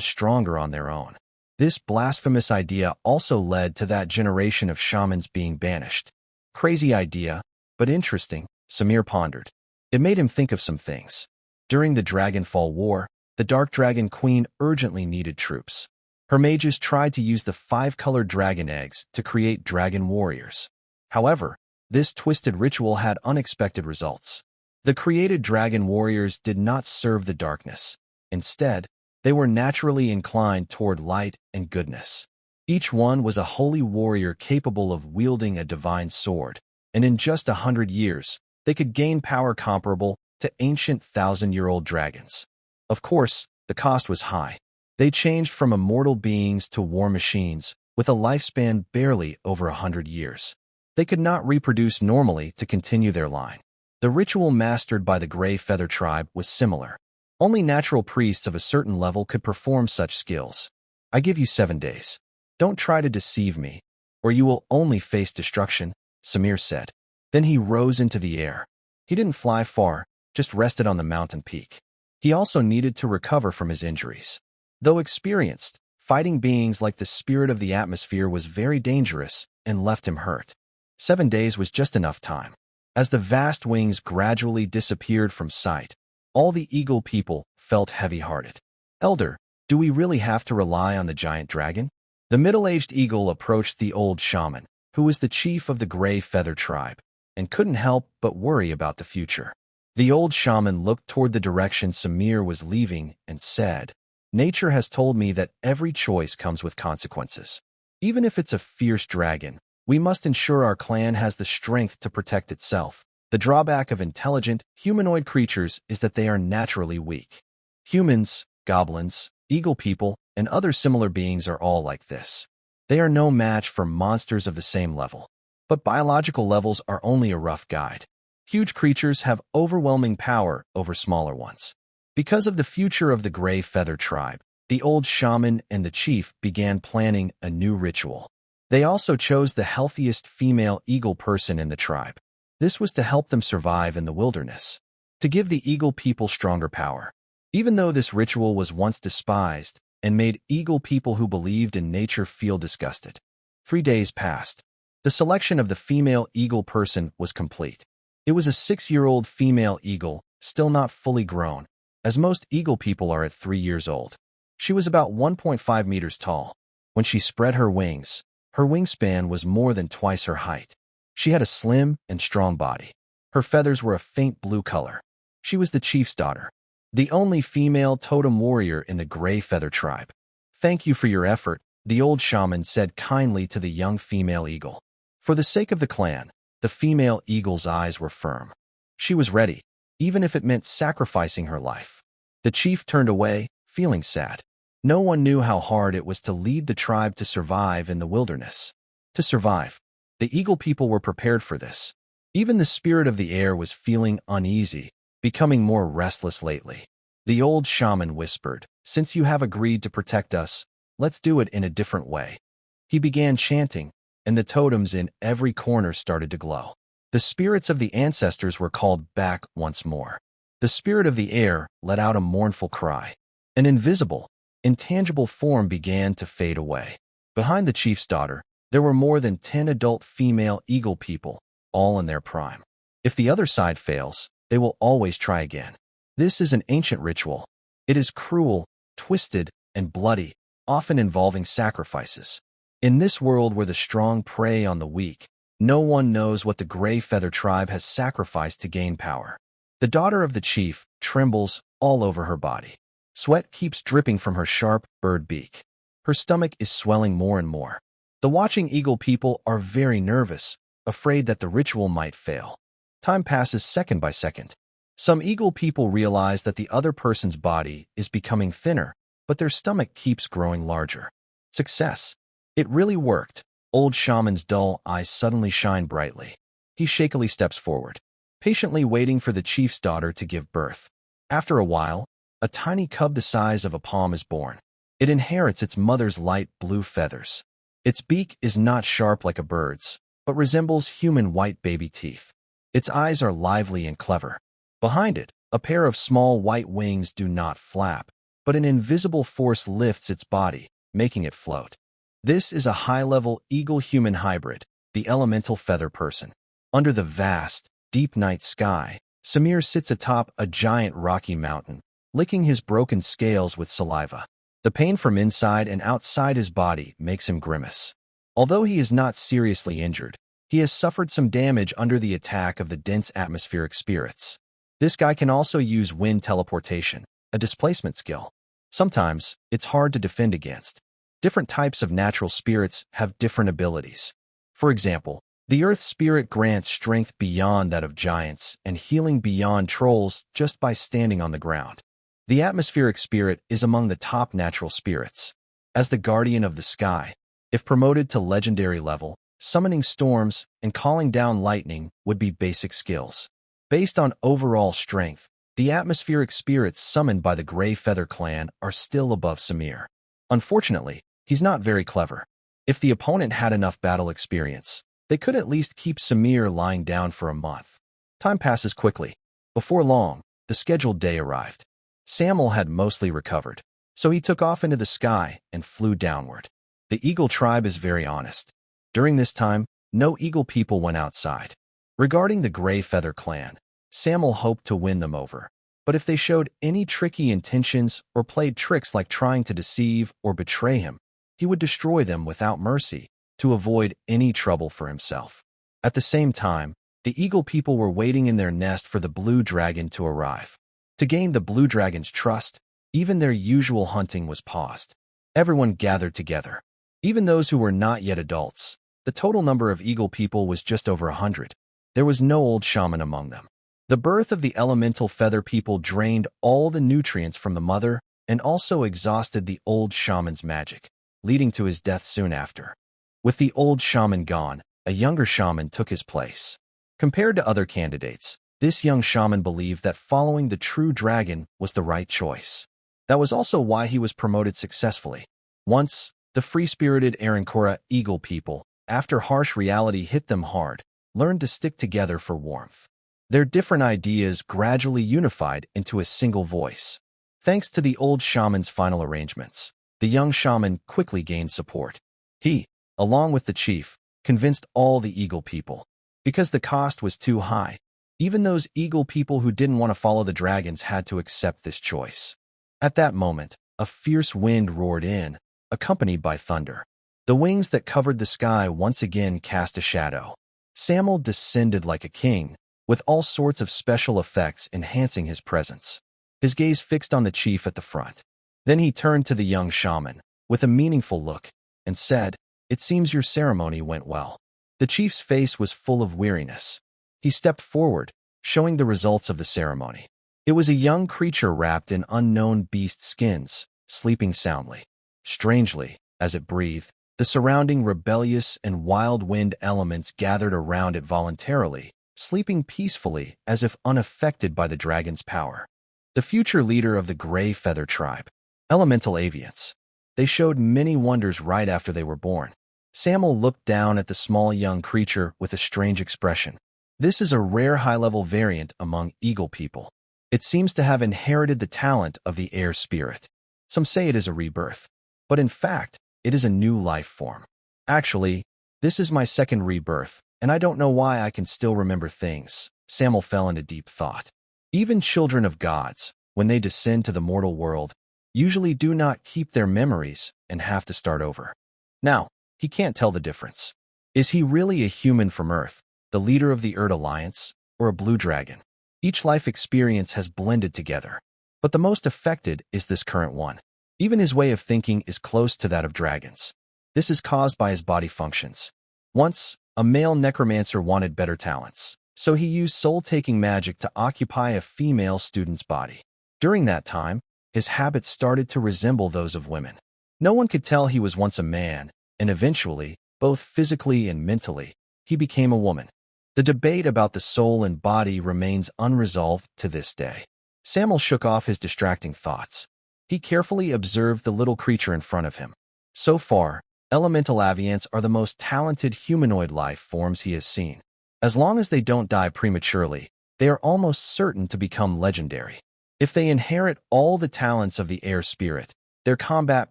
A: stronger on their own. This blasphemous idea also led to that generation of shamans being banished. Crazy idea, but interesting, Samir pondered. It made him think of some things. During the Dragonfall War, the Dark Dragon Queen urgently needed troops. Her mages tried to use the 5-colored dragon eggs to create dragon warriors. However, this twisted ritual had unexpected results. The created dragon warriors did not serve the darkness. Instead, they were naturally inclined toward light and goodness. Each one was a holy warrior capable of wielding a divine sword, and in just 100 years, they could gain power comparable to ancient 1,000-year-old dragons. Of course, the cost was high. They changed from immortal beings to war machines, with a lifespan barely over 100 years. They could not reproduce normally to continue their line. The ritual mastered by the Gray Feather tribe was similar. Only natural priests of a certain level could perform such skills. I give you 7 days. Don't try to deceive me, or you will only face destruction, Samir said. Then he rose into the air. He didn't fly far, just rested on the mountain peak. He also needed to recover from his injuries. Though experienced, fighting beings like the spirit of the atmosphere was very dangerous and left him hurt. 7 days was just enough time. As the vast wings gradually disappeared from sight, all the eagle people felt heavy-hearted. Elder, do we really have to rely on the giant dragon? The middle-aged eagle approached the old shaman, who was the chief of the Gray Feather tribe, and couldn't help but worry about the future. The old shaman looked toward the direction Samir was leaving and said, "Nature has told me that every choice comes with consequences. Even if it's a fierce dragon, we must ensure our clan has the strength to protect itself. The drawback of intelligent, humanoid creatures is that they are naturally weak. Humans, goblins, eagle people, and other similar beings are all like this. They are no match for monsters of the same level. But biological levels are only a rough guide. Huge creatures have overwhelming power over smaller ones." Because of the future of the Gray Feather tribe, the old shaman and the chief began planning a new ritual. They also chose the healthiest female eagle person in the tribe. This was to help them survive in the wilderness, to give the eagle people stronger power. Even though this ritual was once despised and made eagle people who believed in nature feel disgusted. 3 days passed. The selection of the female eagle person was complete. It was a 6-year-old female eagle, still not fully grown, as most eagle people are at 3 years old. She was about 1.5 meters tall. When she spread her wings, her wingspan was more than twice her height. She had a slim and strong body. Her feathers were a faint blue color. She was the chief's daughter, the only female totem warrior in the Gray Feather tribe. "Thank you for your effort," the old shaman said kindly to the young female eagle. For the sake of the clan, the female eagle's eyes were firm. She was ready, even if it meant sacrificing her life. The chief turned away, feeling sad. No one knew how hard it was to lead the tribe to survive in the wilderness. To survive. The eagle people were prepared for this. Even the spirit of the air was feeling uneasy, becoming more restless lately. The old shaman whispered, "Since you have agreed to protect us, let's do it in a different way." He began chanting, and the totems in every corner started to glow. The spirits of the ancestors were called back once more. The spirit of the air let out a mournful cry. An invisible, intangible form began to fade away. Behind the chief's daughter, there were more than 10 adult female eagle people, all in their prime. If the other side fails, they will always try again. This is an ancient ritual. It is cruel, twisted, and bloody, often involving sacrifices. In this world where the strong prey on the weak, no one knows what the Gray Feather tribe has sacrificed to gain power. The daughter of the chief trembles all over her body. Sweat keeps dripping from her sharp bird beak. Her stomach is swelling more and more. The watching eagle people are very nervous, afraid that the ritual might fail. Time passes second by second. Some eagle people realize that the other person's body is becoming thinner, but their stomach keeps growing larger. Success. It really worked. Old shaman's dull eyes suddenly shine brightly. He shakily steps forward, patiently waiting for the chief's daughter to give birth. After a while, a tiny cub the size of a palm is born. It inherits its mother's light blue feathers. Its beak is not sharp like a bird's, but resembles human white baby teeth. Its eyes are lively and clever. Behind it, a pair of small white wings do not flap, but an invisible force lifts its body, making it float. This is a high-level eagle-human hybrid, the elemental feather person. Under the vast, deep night sky, Samir sits atop a giant rocky mountain, licking his broken scales with saliva. The pain from inside and outside his body makes him grimace. Although he is not seriously injured, he has suffered some damage under the attack of the dense atmospheric spirits. This guy can also use wind teleportation, a displacement skill. Sometimes, it's hard to defend against. Different types of natural spirits have different abilities. For example, the earth spirit grants strength beyond that of giants and healing beyond trolls just by standing on the ground. The atmospheric spirit is among the top natural spirits. As the guardian of the sky, if promoted to legendary level, summoning storms and calling down lightning would be basic skills. Based on overall strength, the atmospheric spirits summoned by the Gray Feather clan are still above Samir. Unfortunately, he's not very clever. If the opponent had enough battle experience, they could at least keep Samir lying down for a month. Time passes quickly. Before long, the scheduled day arrived. Samuel had mostly recovered, so he took off into the sky and flew downward. The eagle tribe is very honest. During this time, no eagle people went outside. Regarding the Gray Feather clan, Samuel hoped to win them over. But if they showed any tricky intentions or played tricks like trying to deceive or betray him, he would destroy them without mercy to avoid any trouble for himself. At the same time, the eagle people were waiting in their nest for the blue dragon to arrive. To gain the blue dragon's trust, even their usual hunting was paused. Everyone gathered together. Even those who were not yet adults. The total number of eagle people was just over 100. There was no old shaman among them. The birth of the elemental feather people drained all the nutrients from the mother and also exhausted the old shaman's magic, leading to his death soon after. With the old shaman gone, a younger shaman took his place. Compared to other candidates, this young shaman believed that following the true dragon was the right choice. That was also why he was promoted successfully. Once, the free-spirited Arankora eagle people, after harsh reality hit them hard, learned to stick together for warmth. Their different ideas gradually unified into a single voice. Thanks to the old shaman's final arrangements, the young shaman quickly gained support. He, along with the chief, convinced all the eagle people. Because the cost was too high, even those eagle people who didn't want to follow the dragons had to accept this choice. At that moment, a fierce wind roared in, accompanied by thunder. The wings that covered the sky once again cast a shadow. Samuel descended like a king, with all sorts of special effects enhancing his presence. His gaze fixed on the chief at the front. Then he turned to the young shaman, with a meaningful look, and said, "It seems your ceremony went well." The chief's face was full of weariness. He stepped forward, showing the results of the ceremony. It was a young creature wrapped in unknown beast skins, sleeping soundly. Strangely, as it breathed, the surrounding rebellious and wild wind elements gathered around it voluntarily, sleeping peacefully as if unaffected by the dragon's power. The future leader of the Gray Feather tribe. Elemental avians. They showed many wonders right after they were born. Samuel looked down at the small young creature with a strange expression. This is a rare high-level variant among eagle people. It seems to have inherited the talent of the air spirit. Some say it is a rebirth, but in fact, it is a new life form. Actually, this is my second rebirth, and I don't know why I can still remember things. Samuel fell into deep thought. Even children of gods, when they descend to the mortal world, usually do not keep their memories and have to start over. Now, he can't tell the difference. Is he really a human from Earth, the leader of the Earth Alliance, or a blue dragon? Each life experience has blended together, but the most affected is this current one. Even his way of thinking is close to that of dragons. This is caused by his body functions. Once, a male necromancer wanted better talents, so he used soul-taking magic to occupy a female student's body. During that time, his habits started to resemble those of women. No one could tell he was once a man, and eventually, both physically and mentally, he became a woman. The debate about the soul and body remains unresolved to this day. Samuel shook off his distracting thoughts. He carefully observed the little creature in front of him. So far, elemental avians are the most talented humanoid life forms he has seen. As long as they don't die prematurely, they are almost certain to become legendary. If they inherit all the talents of the air spirit, their combat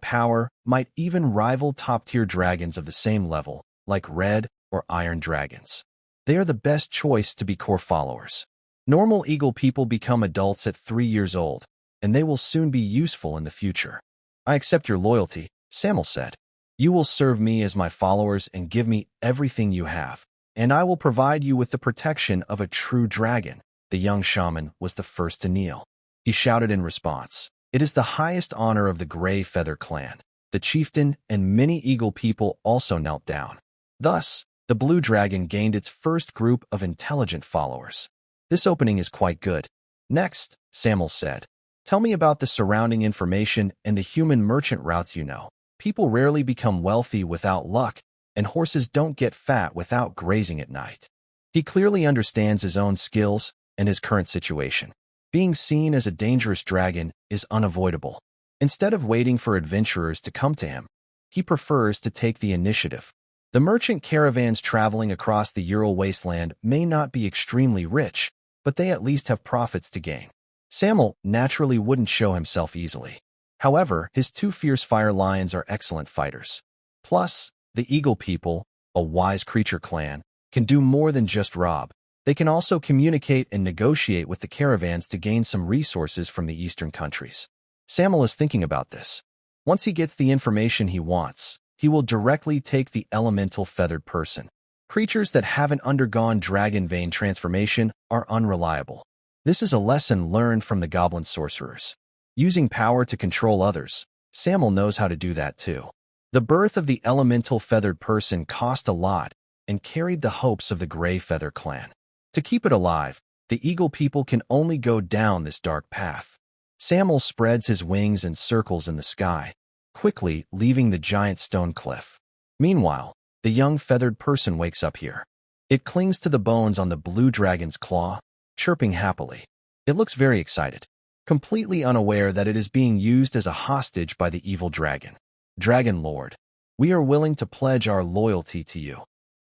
A: power might even rival top-tier dragons of the same level, like red or iron dragons. They are the best choice to be core followers. Normal eagle people become adults at 3 years old, and they will soon be useful in the future. I accept your loyalty, Samuel said. You will serve me as my followers and give me everything you have, and I will provide you with the protection of a true dragon. The young shaman was the first to kneel. He shouted in response, "It is the highest honor of the Gray Feather clan." The chieftain and many eagle people also knelt down. Thus, the blue dragon gained its first group of intelligent followers. This opening is quite good. Next, Samuel said, tell me about the surrounding information and the human merchant routes you know. People rarely become wealthy without luck, and horses don't get fat without grazing at night. He clearly understands his own skills and his current situation. Being seen as a dangerous dragon is unavoidable. Instead of waiting for adventurers to come to him, he prefers to take the initiative. The merchant caravans traveling across the Ural wasteland may not be extremely rich, but they at least have profits to gain. Samuel naturally wouldn't show himself easily. However, his 2 fierce fire lions are excellent fighters. Plus, the Eagle people, a wise creature clan, can do more than just rob. They can also communicate and negotiate with the caravans to gain some resources from the eastern countries. Samuel is thinking about this. Once he gets the information he wants, he will directly take the elemental feathered person. Creatures that haven't undergone dragon vein transformation are unreliable. This is a lesson learned from the goblin sorcerers. Using power to control others, Samuel knows how to do that too. The birth of the elemental feathered person cost a lot and carried the hopes of the Gray Feather clan. To keep it alive, the Eagle people can only go down this dark path. Samuel spreads his wings and circles in the sky, quickly leaving the giant stone cliff. Meanwhile, the young feathered person wakes up here. It clings to the bones on the blue dragon's claw, chirping happily. It looks very excited, completely unaware that it is being used as a hostage by the evil dragon. Dragon Lord, we are willing to pledge our loyalty to you.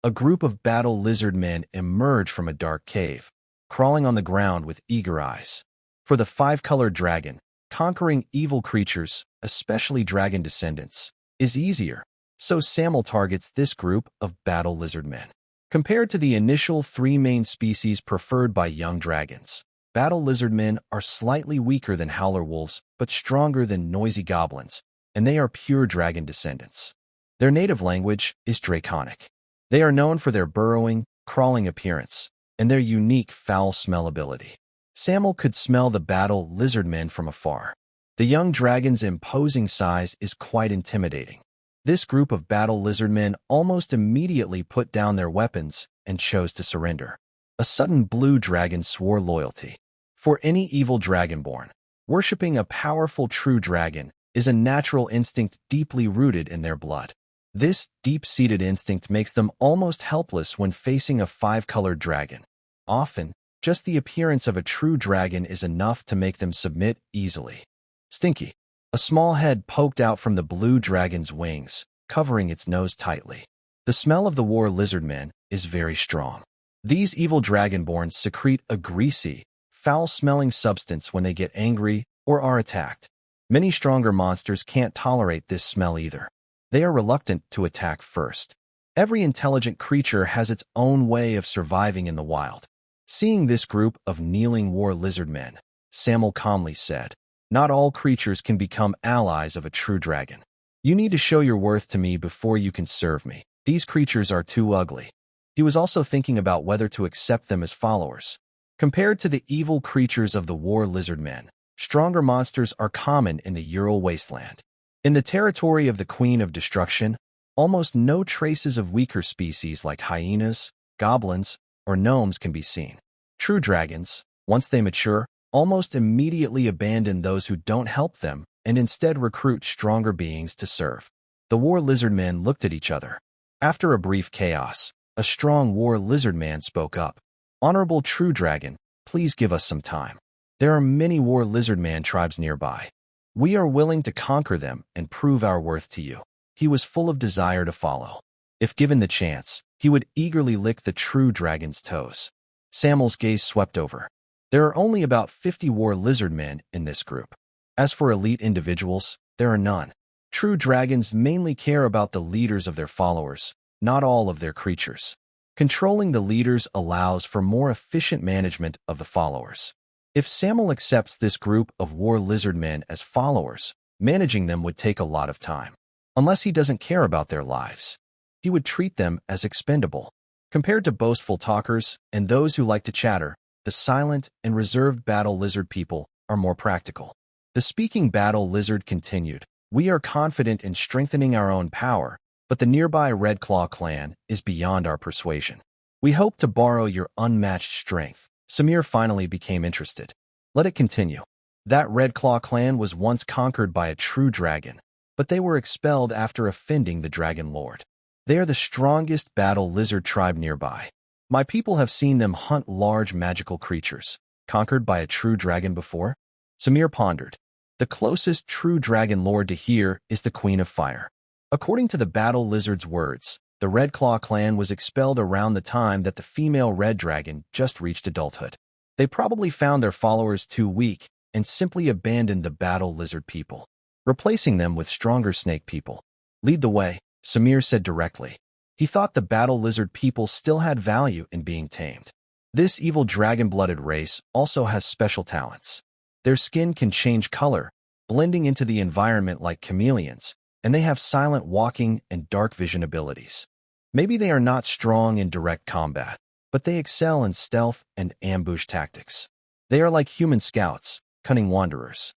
A: A group of battle lizard men emerge from a dark cave, crawling on the ground with eager eyes. For the 5-colored dragon, conquering evil creatures, especially dragon descendants, is easier, so Samuel targets this group of battle lizard men. Compared to the initial 3 main species preferred by young dragons, battle lizard men are slightly weaker than howler wolves but stronger than noisy goblins, and they are pure dragon descendants. Their native language is Draconic. They are known for their burrowing, crawling appearance, and their unique foul smell ability. Samuel could smell the battle lizard men from afar. The young dragon's imposing size is quite intimidating. This group of battle lizard men almost immediately put down their weapons and chose to surrender. A sudden blue dragon swore loyalty. For any evil dragonborn, worshipping a powerful true dragon is a natural instinct deeply rooted in their blood. This deep-seated instinct makes them almost helpless when facing a 5-colored dragon. Often, just the appearance of a true dragon is enough to make them submit easily. Stinky. A small head poked out from the blue dragon's wings, covering its nose tightly. The smell of the war lizard men is very strong. These evil dragonborns secrete a greasy, foul-smelling substance when they get angry or are attacked. Many stronger monsters can't tolerate this smell either. They are reluctant to attack first. Every intelligent creature has its own way of surviving in the wild. Seeing this group of kneeling war lizard men, Samuel calmly said, "Not all creatures can become allies of a true dragon. You need to show your worth to me before you can serve me. These creatures are too ugly." He was also thinking about whether to accept them as followers. Compared to the evil creatures of the war lizard men, stronger monsters are common in the Ural wasteland. In the territory of the Queen of Destruction, almost no traces of weaker species like hyenas, goblins, or gnomes can be seen. True dragons, once they mature, almost immediately abandon those who don't help them and instead recruit stronger beings to serve. The war lizard men looked at each other. After a brief chaos, a strong war lizard man spoke up. "Honorable True Dragon, please give us some time. There are many war lizard man tribes nearby. We are willing to conquer them and prove our worth to you." He was full of desire to follow. If given the chance, he would eagerly lick the true dragon's toes. Samuel's gaze swept over. There are only about 50 war lizard men in this group. As for elite individuals, there are none. True dragons mainly care about the leaders of their followers, not all of their creatures. Controlling the leaders allows for more efficient management of the followers. If Samuel accepts this group of war lizard men as followers, managing them would take a lot of time. Unless he doesn't care about their lives, he would treat them as expendable. Compared to boastful talkers and those who like to chatter, the silent and reserved battle lizard people are more practical. The speaking battle lizard continued, "We are confident in strengthening our own power, but the nearby Red Claw clan is beyond our persuasion. We hope to borrow your unmatched strength." Samir finally became interested. "Let it continue. That Red Claw clan was once conquered by a true dragon, but they were expelled after offending the Dragon Lord. They are the strongest battle lizard tribe nearby. My people have seen them hunt large magical creatures, conquered by a true dragon before." Samir pondered. The closest true dragon lord to here is the Queen of Fire. According to the battle lizard's words, the Red Claw clan was expelled around the time that the female red dragon just reached adulthood. They probably found their followers too weak and simply abandoned the battle lizard people, replacing them with stronger snake people. "Lead the way," Samir said directly. He thought the battle lizard people still had value in being tamed. This evil dragon-blooded race also has special talents. Their skin can change color, blending into the environment like chameleons, and they have silent walking and dark vision abilities. Maybe they are not strong in direct combat, but they excel in stealth and ambush tactics. They are like human scouts, cunning wanderers.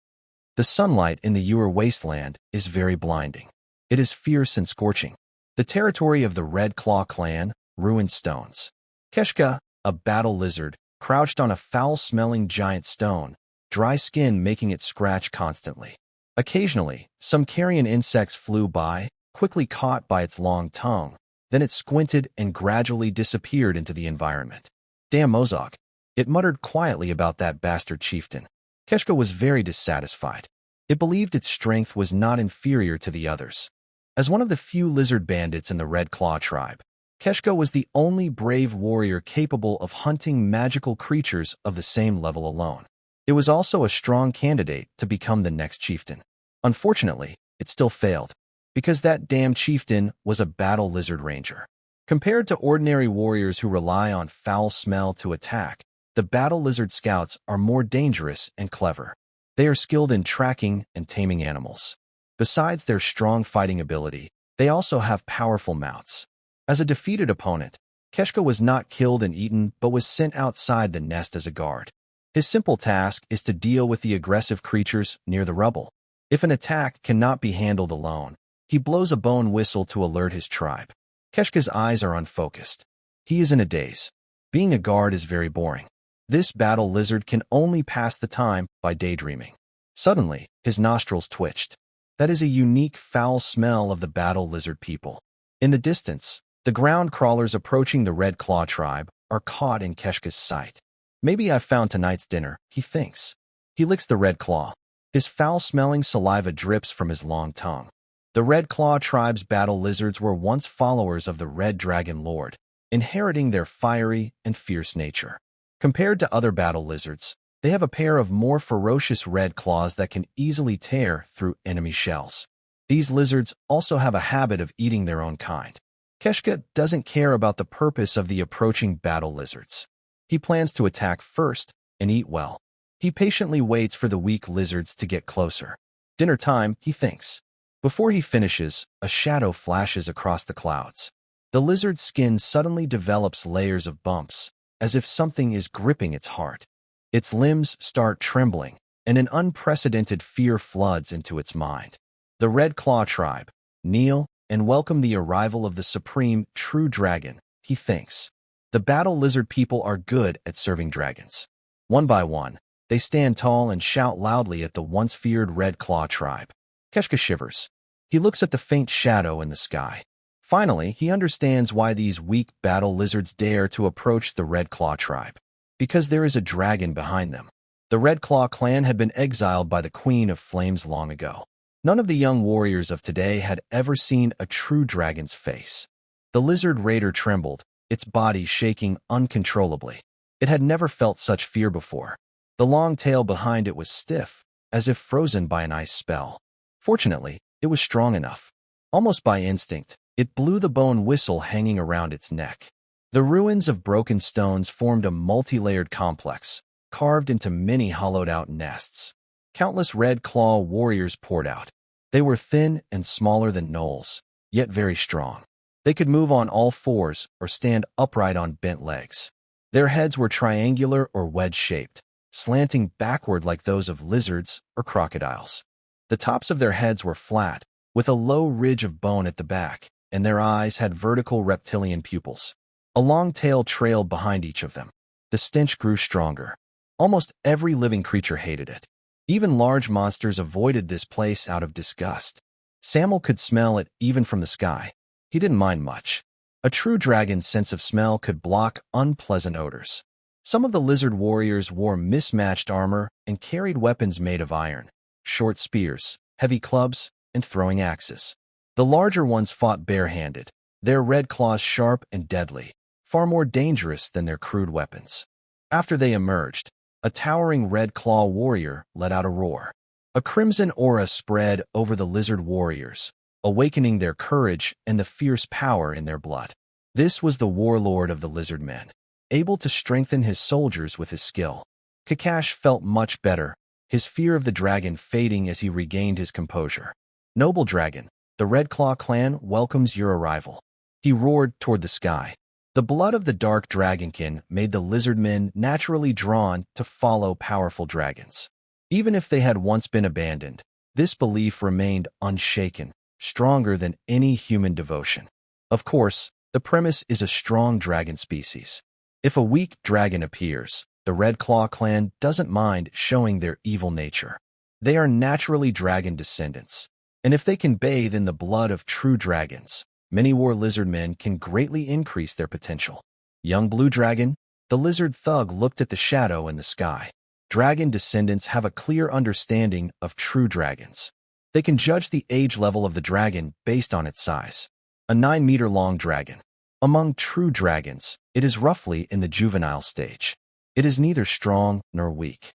A: The sunlight in the Ural wasteland is very blinding. It is fierce and scorching. The territory of the Red Claw clan, ruined stones. Keshka, a battle lizard, crouched on a foul-smelling giant stone, dry skin making it scratch constantly. Occasionally, some carrion insects flew by, quickly caught by its long tongue. Then it squinted and gradually disappeared into the environment. "Damn Mozok," it muttered quietly about that bastard chieftain. Keshka was very dissatisfied. It believed its strength was not inferior to the others. As one of the few lizard bandits in the Red Claw tribe, Keshka was the only brave warrior capable of hunting magical creatures of the same level alone. It was also a strong candidate to become the next chieftain. Unfortunately, it still failed, because that damn chieftain was a battle lizard ranger. Compared to ordinary warriors who rely on foul smell to attack, the battle lizard scouts are more dangerous and clever. They are skilled in tracking and taming animals. Besides their strong fighting ability, they also have powerful mounts. As a defeated opponent, Keshka was not killed and eaten but was sent outside the nest as a guard. His simple task is to deal with the aggressive creatures near the rubble. If an attack cannot be handled alone, he blows a bone whistle to alert his tribe. Keshka's eyes are unfocused. He is in a daze. Being a guard is very boring. This battle lizard can only pass the time by daydreaming. Suddenly, his nostrils twitched. That is a unique foul smell of the battle lizard people. In the distance, the ground crawlers approaching the Red Claw tribe are caught in Keshka's sight. "Maybe I've found tonight's dinner," he thinks. He licks the Red Claw. His foul-smelling saliva drips from his long tongue. The Red Claw tribe's battle lizards were once followers of the Red Dragon Lord, inheriting their fiery and fierce nature. Compared to other battle lizards, they have a pair of more ferocious red claws that can easily tear through enemy shells. These lizards also have a habit of eating their own kind. Keshka doesn't care about the purpose of the approaching battle lizards. He plans to attack first and eat well. He patiently waits for the weak lizards to get closer. Dinner time, he thinks. Before he finishes, a shadow flashes across the clouds. The lizard's skin suddenly develops layers of bumps, as if something is gripping its heart. Its limbs start trembling, and an unprecedented fear floods into its mind. The Red Claw tribe, kneel and welcome the arrival of the supreme, true dragon, he thinks. The battle lizard people are good at serving dragons. One by one, they stand tall and shout loudly at the once feared Red Claw tribe. Keshka shivers. He looks at the faint shadow in the sky. Finally, he understands why these weak battle lizards dare to approach the Red Claw tribe. Because there is a dragon behind them. The Red Claw clan had been exiled by the Queen of Flames long ago. None of the young warriors of today had ever seen a true dragon's face. The lizard raider trembled, its body shaking uncontrollably. It had never felt such fear before. The long tail behind it was stiff, as if frozen by an ice spell. Fortunately, it was strong enough. Almost by instinct, it blew the bone whistle hanging around its neck. The ruins of broken stones formed a multi-layered complex, carved into many hollowed-out nests. Countless Red Claw warriors poured out. They were thin and smaller than gnolls, yet very strong. They could move on all fours or stand upright on bent legs. Their heads were triangular or wedge-shaped, slanting backward like those of lizards or crocodiles. The tops of their heads were flat, with a low ridge of bone at the back, and their eyes had vertical reptilian pupils. A long tail trailed behind each of them. The stench grew stronger. Almost every living creature hated it. Even large monsters avoided this place out of disgust. Samuel could smell it even from the sky. He didn't mind much. A true dragon's sense of smell could block unpleasant odors. Some of the lizard warriors wore mismatched armor and carried weapons made of iron, short spears, heavy clubs, and throwing axes. The larger ones fought barehanded, their red claws sharp and deadly, far more dangerous than their crude weapons. After they emerged, a towering Red Claw warrior let out a roar. A crimson aura spread over the lizard warriors, awakening their courage and the fierce power in their blood. This was the warlord of the lizard men, able to strengthen his soldiers with his skill. Kakash felt much better, his fear of the dragon fading as he regained his composure. Noble dragon, the Red Claw clan welcomes your arrival. He roared toward the sky. The blood of the dark dragonkin made the lizard men naturally drawn to follow powerful dragons. Even if they had once been abandoned, this belief remained unshaken, stronger than any human devotion. Of course, the premise is a strong dragon species. If a weak dragon appears, the Red Claw clan doesn't mind showing their evil nature. They are naturally dragon descendants, and if they can bathe in the blood of true dragons, many war lizard men can greatly increase their potential. Young blue dragon, the lizard thug looked at the shadow in the sky. Dragon descendants have a clear understanding of true dragons. They can judge the age level of the dragon based on its size. A 9-meter-long dragon. Among true dragons, it is roughly in the juvenile stage. It is neither strong nor weak.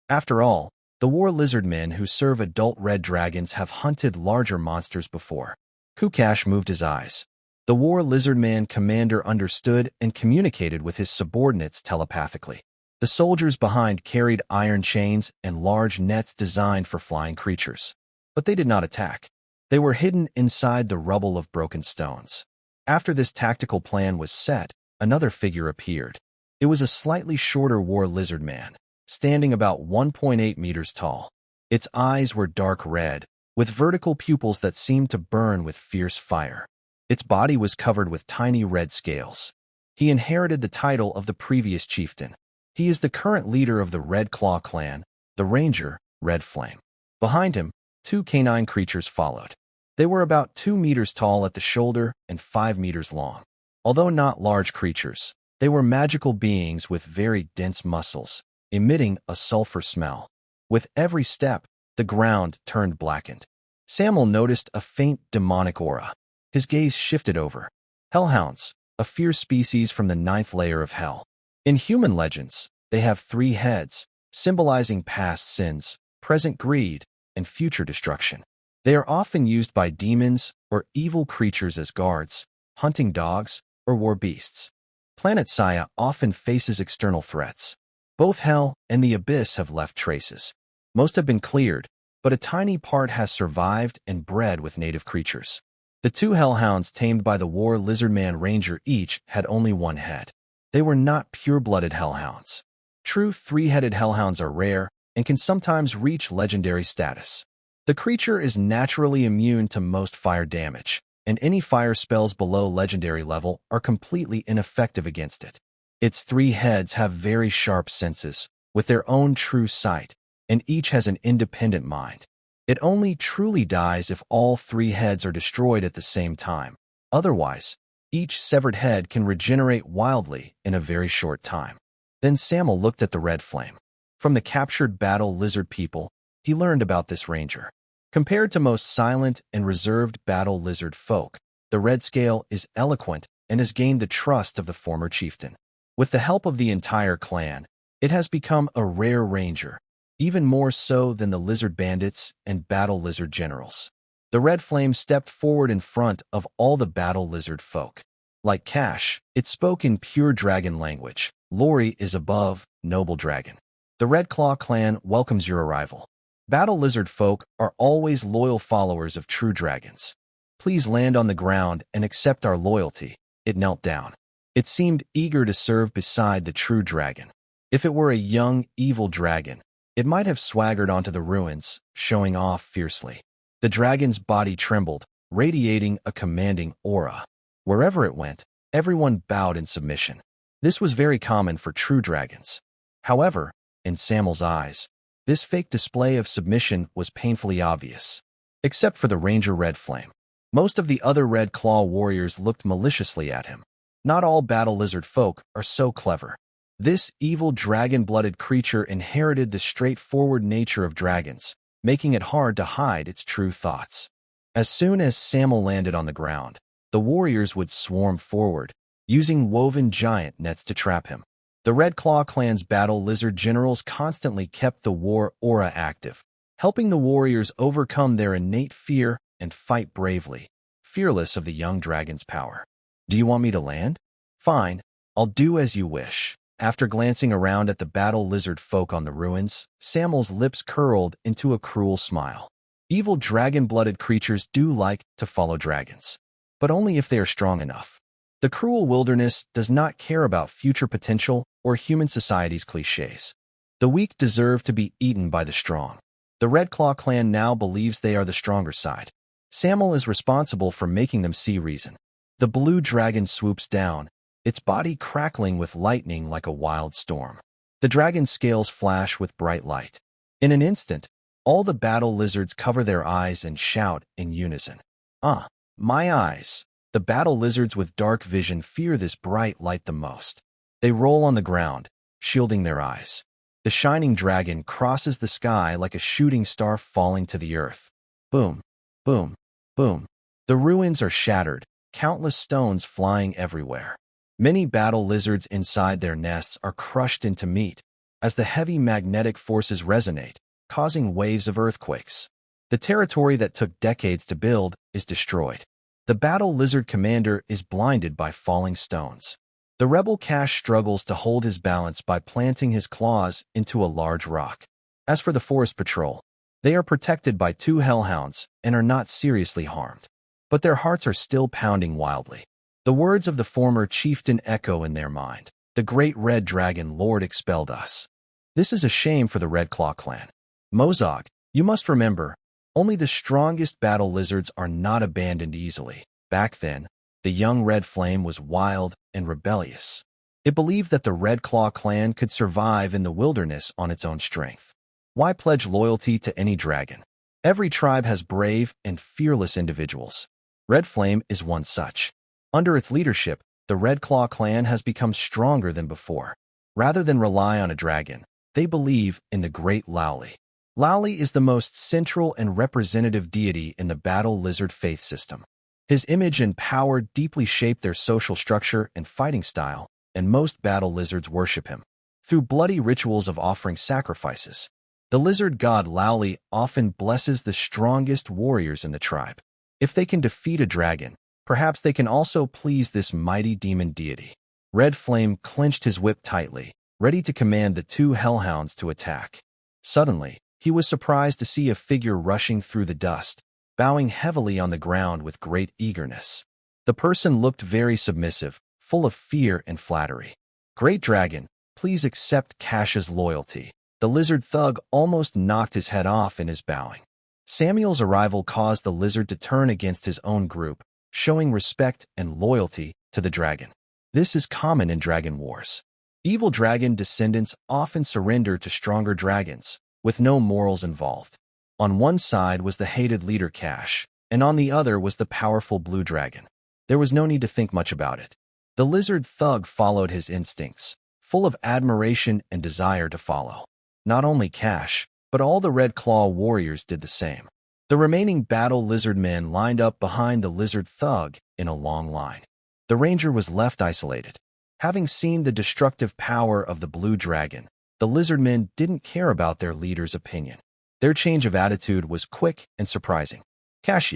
A: After all, the war lizard men who serve adult red dragons have hunted larger monsters before. Kukash moved his eyes. The war lizard man commander understood and communicated with his subordinates telepathically. The soldiers behind carried iron chains and large nets designed for flying creatures. But they did not attack. They were hidden inside the rubble of broken stones. After this tactical plan was set, another figure appeared. It was a slightly shorter war lizard man, standing about 1.8 meters tall. Its eyes were dark red, with vertical pupils that seemed to burn with fierce fire. Its body was covered with tiny red scales. He inherited the title of the previous chieftain. He is the current leader of the Red Claw clan, the ranger, Red Flame. Behind him, 2 canine creatures followed. They were about 2 meters tall at the shoulder and 5 meters long. Although not large creatures, they were magical beings with very dense muscles, emitting a sulfur smell. With every step, the ground turned blackened. Samuel noticed a faint demonic aura. His gaze shifted over. Hellhounds, a fierce species from the 9th layer of hell. In human legends, they have 3 heads, symbolizing past sins, present greed, and future destruction. They are often used by demons or evil creatures as guards, hunting dogs, or war beasts. Planet Saya often faces external threats. Both Hell and the Abyss have left traces. Most have been cleared, but a tiny part has survived and bred with native creatures. The two hellhounds tamed by the war lizardman ranger each had only one head. They were not pure-blooded hellhounds. True three-headed hellhounds are rare and can sometimes reach legendary status. The creature is naturally immune to most fire damage, and any fire spells below legendary level are completely ineffective against it. Its three heads have very sharp senses, with their own true sight, and each has an independent mind. It only truly dies if all three heads are destroyed at the same time. Otherwise, each severed head can regenerate wildly in a very short time. Then Samuel looked at the red flame. From the captured battle lizard people, he learned about this ranger. Compared to most silent and reserved battle lizard folk, the red scale is eloquent and has gained the trust of the former chieftain. With the help of the entire clan, it has become a rare ranger, even more so than the lizard bandits and battle lizard generals. The red flame stepped forward in front of all the battle lizard folk. Like Cash, it spoke in pure dragon language. Lori is above, noble dragon. The Red Claw clan welcomes your arrival. Battle lizard folk are always loyal followers of true dragons. Please land on the ground and accept our loyalty. It knelt down. It seemed eager to serve beside the true dragon. If it were a young, evil dragon, it might have swaggered onto the ruins, showing off fiercely. The dragon's body trembled, radiating a commanding aura. Wherever it went, everyone bowed in submission. This was very common for true dragons. However, in Samuel's eyes, this fake display of submission was painfully obvious. Except for the Ranger Red Flame. Most of the other Red Claw warriors looked maliciously at him. Not all battle lizard folk are so clever. This evil dragon-blooded creature inherited the straightforward nature of dragons, making it hard to hide its true thoughts. As soon as Samuel landed on the ground, the warriors would swarm forward, using woven giant nets to trap him. The Red Claw clan's battle lizard generals constantly kept the war aura active, helping the warriors overcome their innate fear and fight bravely, fearless of the young dragon's power. Do you want me to land? Fine, I'll do as you wish. After glancing around at the battle lizard folk on the ruins, Samuel's lips curled into a cruel smile. Evil dragon-blooded creatures do like to follow dragons, but only if they are strong enough. The cruel wilderness does not care about future potential or human society's cliches. The weak deserve to be eaten by the strong. The Red Claw clan now believes they are the stronger side. Samuel is responsible for making them see reason. The blue dragon swoops down, its body crackling with lightning like a wild storm. The dragon's scales flash with bright light. In an instant, all the battle lizards cover their eyes and shout in unison. "Ah, my eyes!" The battle lizards with dark vision fear this bright light the most. They roll on the ground, shielding their eyes. The shining dragon crosses the sky like a shooting star falling to the earth. Boom, boom, boom. The ruins are shattered, countless stones flying everywhere. Many battle lizards inside their nests are crushed into meat as the heavy magnetic forces resonate, causing waves of earthquakes. The territory that took decades to build is destroyed. The battle lizard commander is blinded by falling stones. The rebel Cash struggles to hold his balance by planting his claws into a large rock. As for the forest patrol, they are protected by two hellhounds and are not seriously harmed. But their hearts are still pounding wildly. The words of the former chieftain echo in their mind. The great red dragon lord expelled us. This is a shame for the Red Claw clan. Mozog, you must remember, only the strongest battle lizards are not abandoned easily. Back then, the young Red Flame was wild and rebellious. It believed that the Red Claw clan could survive in the wilderness on its own strength. Why pledge loyalty to any dragon? Every tribe has brave and fearless individuals. Red Flame is one such. Under its leadership, the Red Claw clan has become stronger than before. Rather than rely on a dragon, they believe in the great Lowly. Lowly is the most central and representative deity in the battle lizard faith system. His image and power deeply shape their social structure and fighting style, and most battle lizards worship him. Through bloody rituals of offering sacrifices, the lizard god Lowly often blesses the strongest warriors in the tribe. If they can defeat a dragon, Perhaps they can also please this mighty demon deity. Red Flame clenched his whip tightly, ready to command the two hellhounds to attack. Suddenly, he was surprised to see a figure rushing through the dust, bowing heavily on the ground with great eagerness. The person looked very submissive, full of fear and flattery. "Great Dragon, please accept Cash's loyalty." The lizard thug almost knocked his head off in his bowing. Samuel's arrival caused the lizard to turn against his own group, showing respect and loyalty to the dragon. This is common in dragon wars. Evil dragon descendants often surrender to stronger dragons, with no morals involved. On one side was the hated leader Cash, and on the other was the powerful blue dragon. There was no need to think much about it. The lizard thug followed his instincts, full of admiration and desire to follow. Not only Cash, but all the Red Claw warriors did the same. The remaining battle lizard men lined up behind the lizard thug in a long line. The ranger was left isolated. Having seen the destructive power of the blue dragon, the lizard men didn't care about their leader's opinion. Their change of attitude was quick and surprising. "Cash,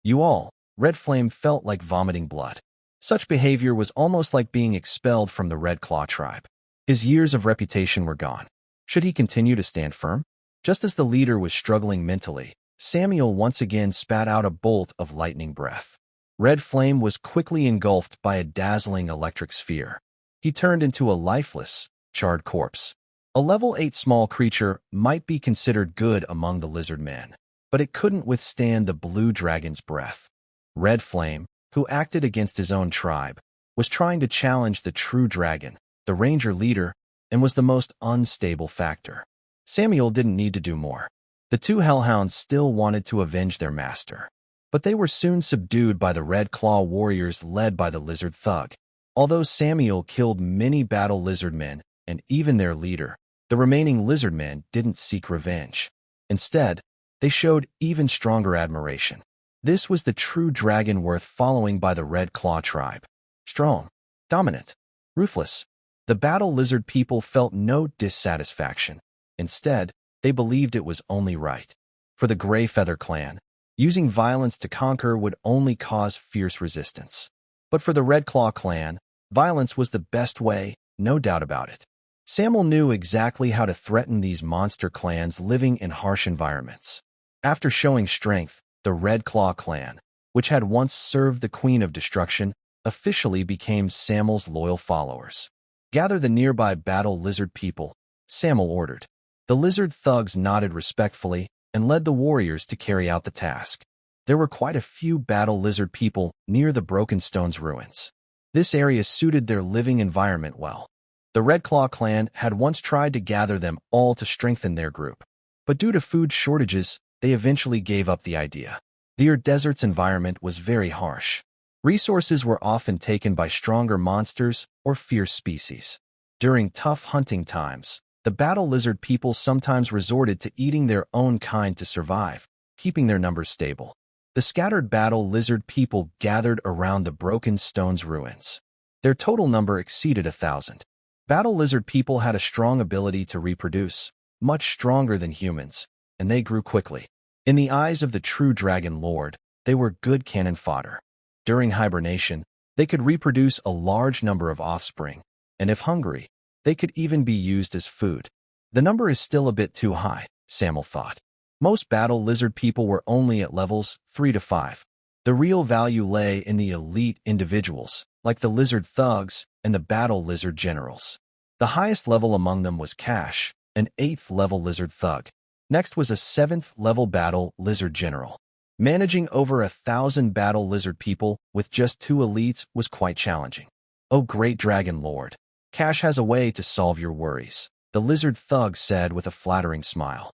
A: you all." Red Flame felt like vomiting blood. Such behavior was almost like being expelled from the Red Claw tribe. His years of reputation were gone. Should he continue to stand firm? Just as the leader was struggling mentally, Samuel once again spat out a bolt of lightning breath. Red Flame was quickly engulfed by a dazzling electric sphere. He turned into a lifeless, charred corpse. A level 8 small creature might be considered good among the lizard men, but it couldn't withstand the blue dragon's breath. Red Flame, who acted against his own tribe, was trying to challenge the true dragon, the ranger leader, and was the most unstable factor. Samuel didn't need to do more. The two hellhounds still wanted to avenge their master, but they were soon subdued by the Red Claw warriors led by the lizard thug. Although Samuel killed many battle lizard men and even their leader, the remaining lizard men didn't seek revenge. Instead, they showed even stronger admiration. This was the true dragon worth following by the Red Claw tribe. Strong, dominant, ruthless. The battle lizard people felt no dissatisfaction. Instead, they believed it was only right. For the Gray Feather clan, using violence to conquer would only cause fierce resistance. But for the Red Claw clan, violence was the best way, no doubt about it. Samuel knew exactly how to threaten these monster clans living in harsh environments. After showing strength, the Red Claw clan, which had once served the Queen of Destruction, officially became Samuel's loyal followers. "Gather the nearby battle lizard people," Samuel ordered. The lizard thugs nodded respectfully and led the warriors to carry out the task. There were quite a few battle lizard people near the Broken Stones ruins. This area suited their living environment well. The Red Claw clan had once tried to gather them all to strengthen their group, but due to food shortages, they eventually gave up the idea. The desert's environment was very harsh. Resources were often taken by stronger monsters or fierce species. During tough hunting times, the battle lizard people sometimes resorted to eating their own kind to survive, keeping their numbers stable. The scattered battle lizard people gathered around the Broken Stones ruins. Their total number exceeded 1,000. Battle lizard people had a strong ability to reproduce, much stronger than humans, and they grew quickly. In the eyes of the true Dragon Lord, they were good cannon fodder. During hibernation, they could reproduce a large number of offspring, and if hungry, they could even be used as food. The number is still a bit too high, Samuel thought. Most battle lizard people were only at levels 3 to 5. The real value lay in the elite individuals, like the lizard thugs and the battle lizard generals. The highest level among them was Cash, an 8th level lizard thug. Next was a 7th level battle lizard general. Managing over 1,000 battle lizard people with just 2 elites was quite challenging. "Oh, great Dragon Lord, Cash has a way to solve your worries," the lizard thug said with a flattering smile.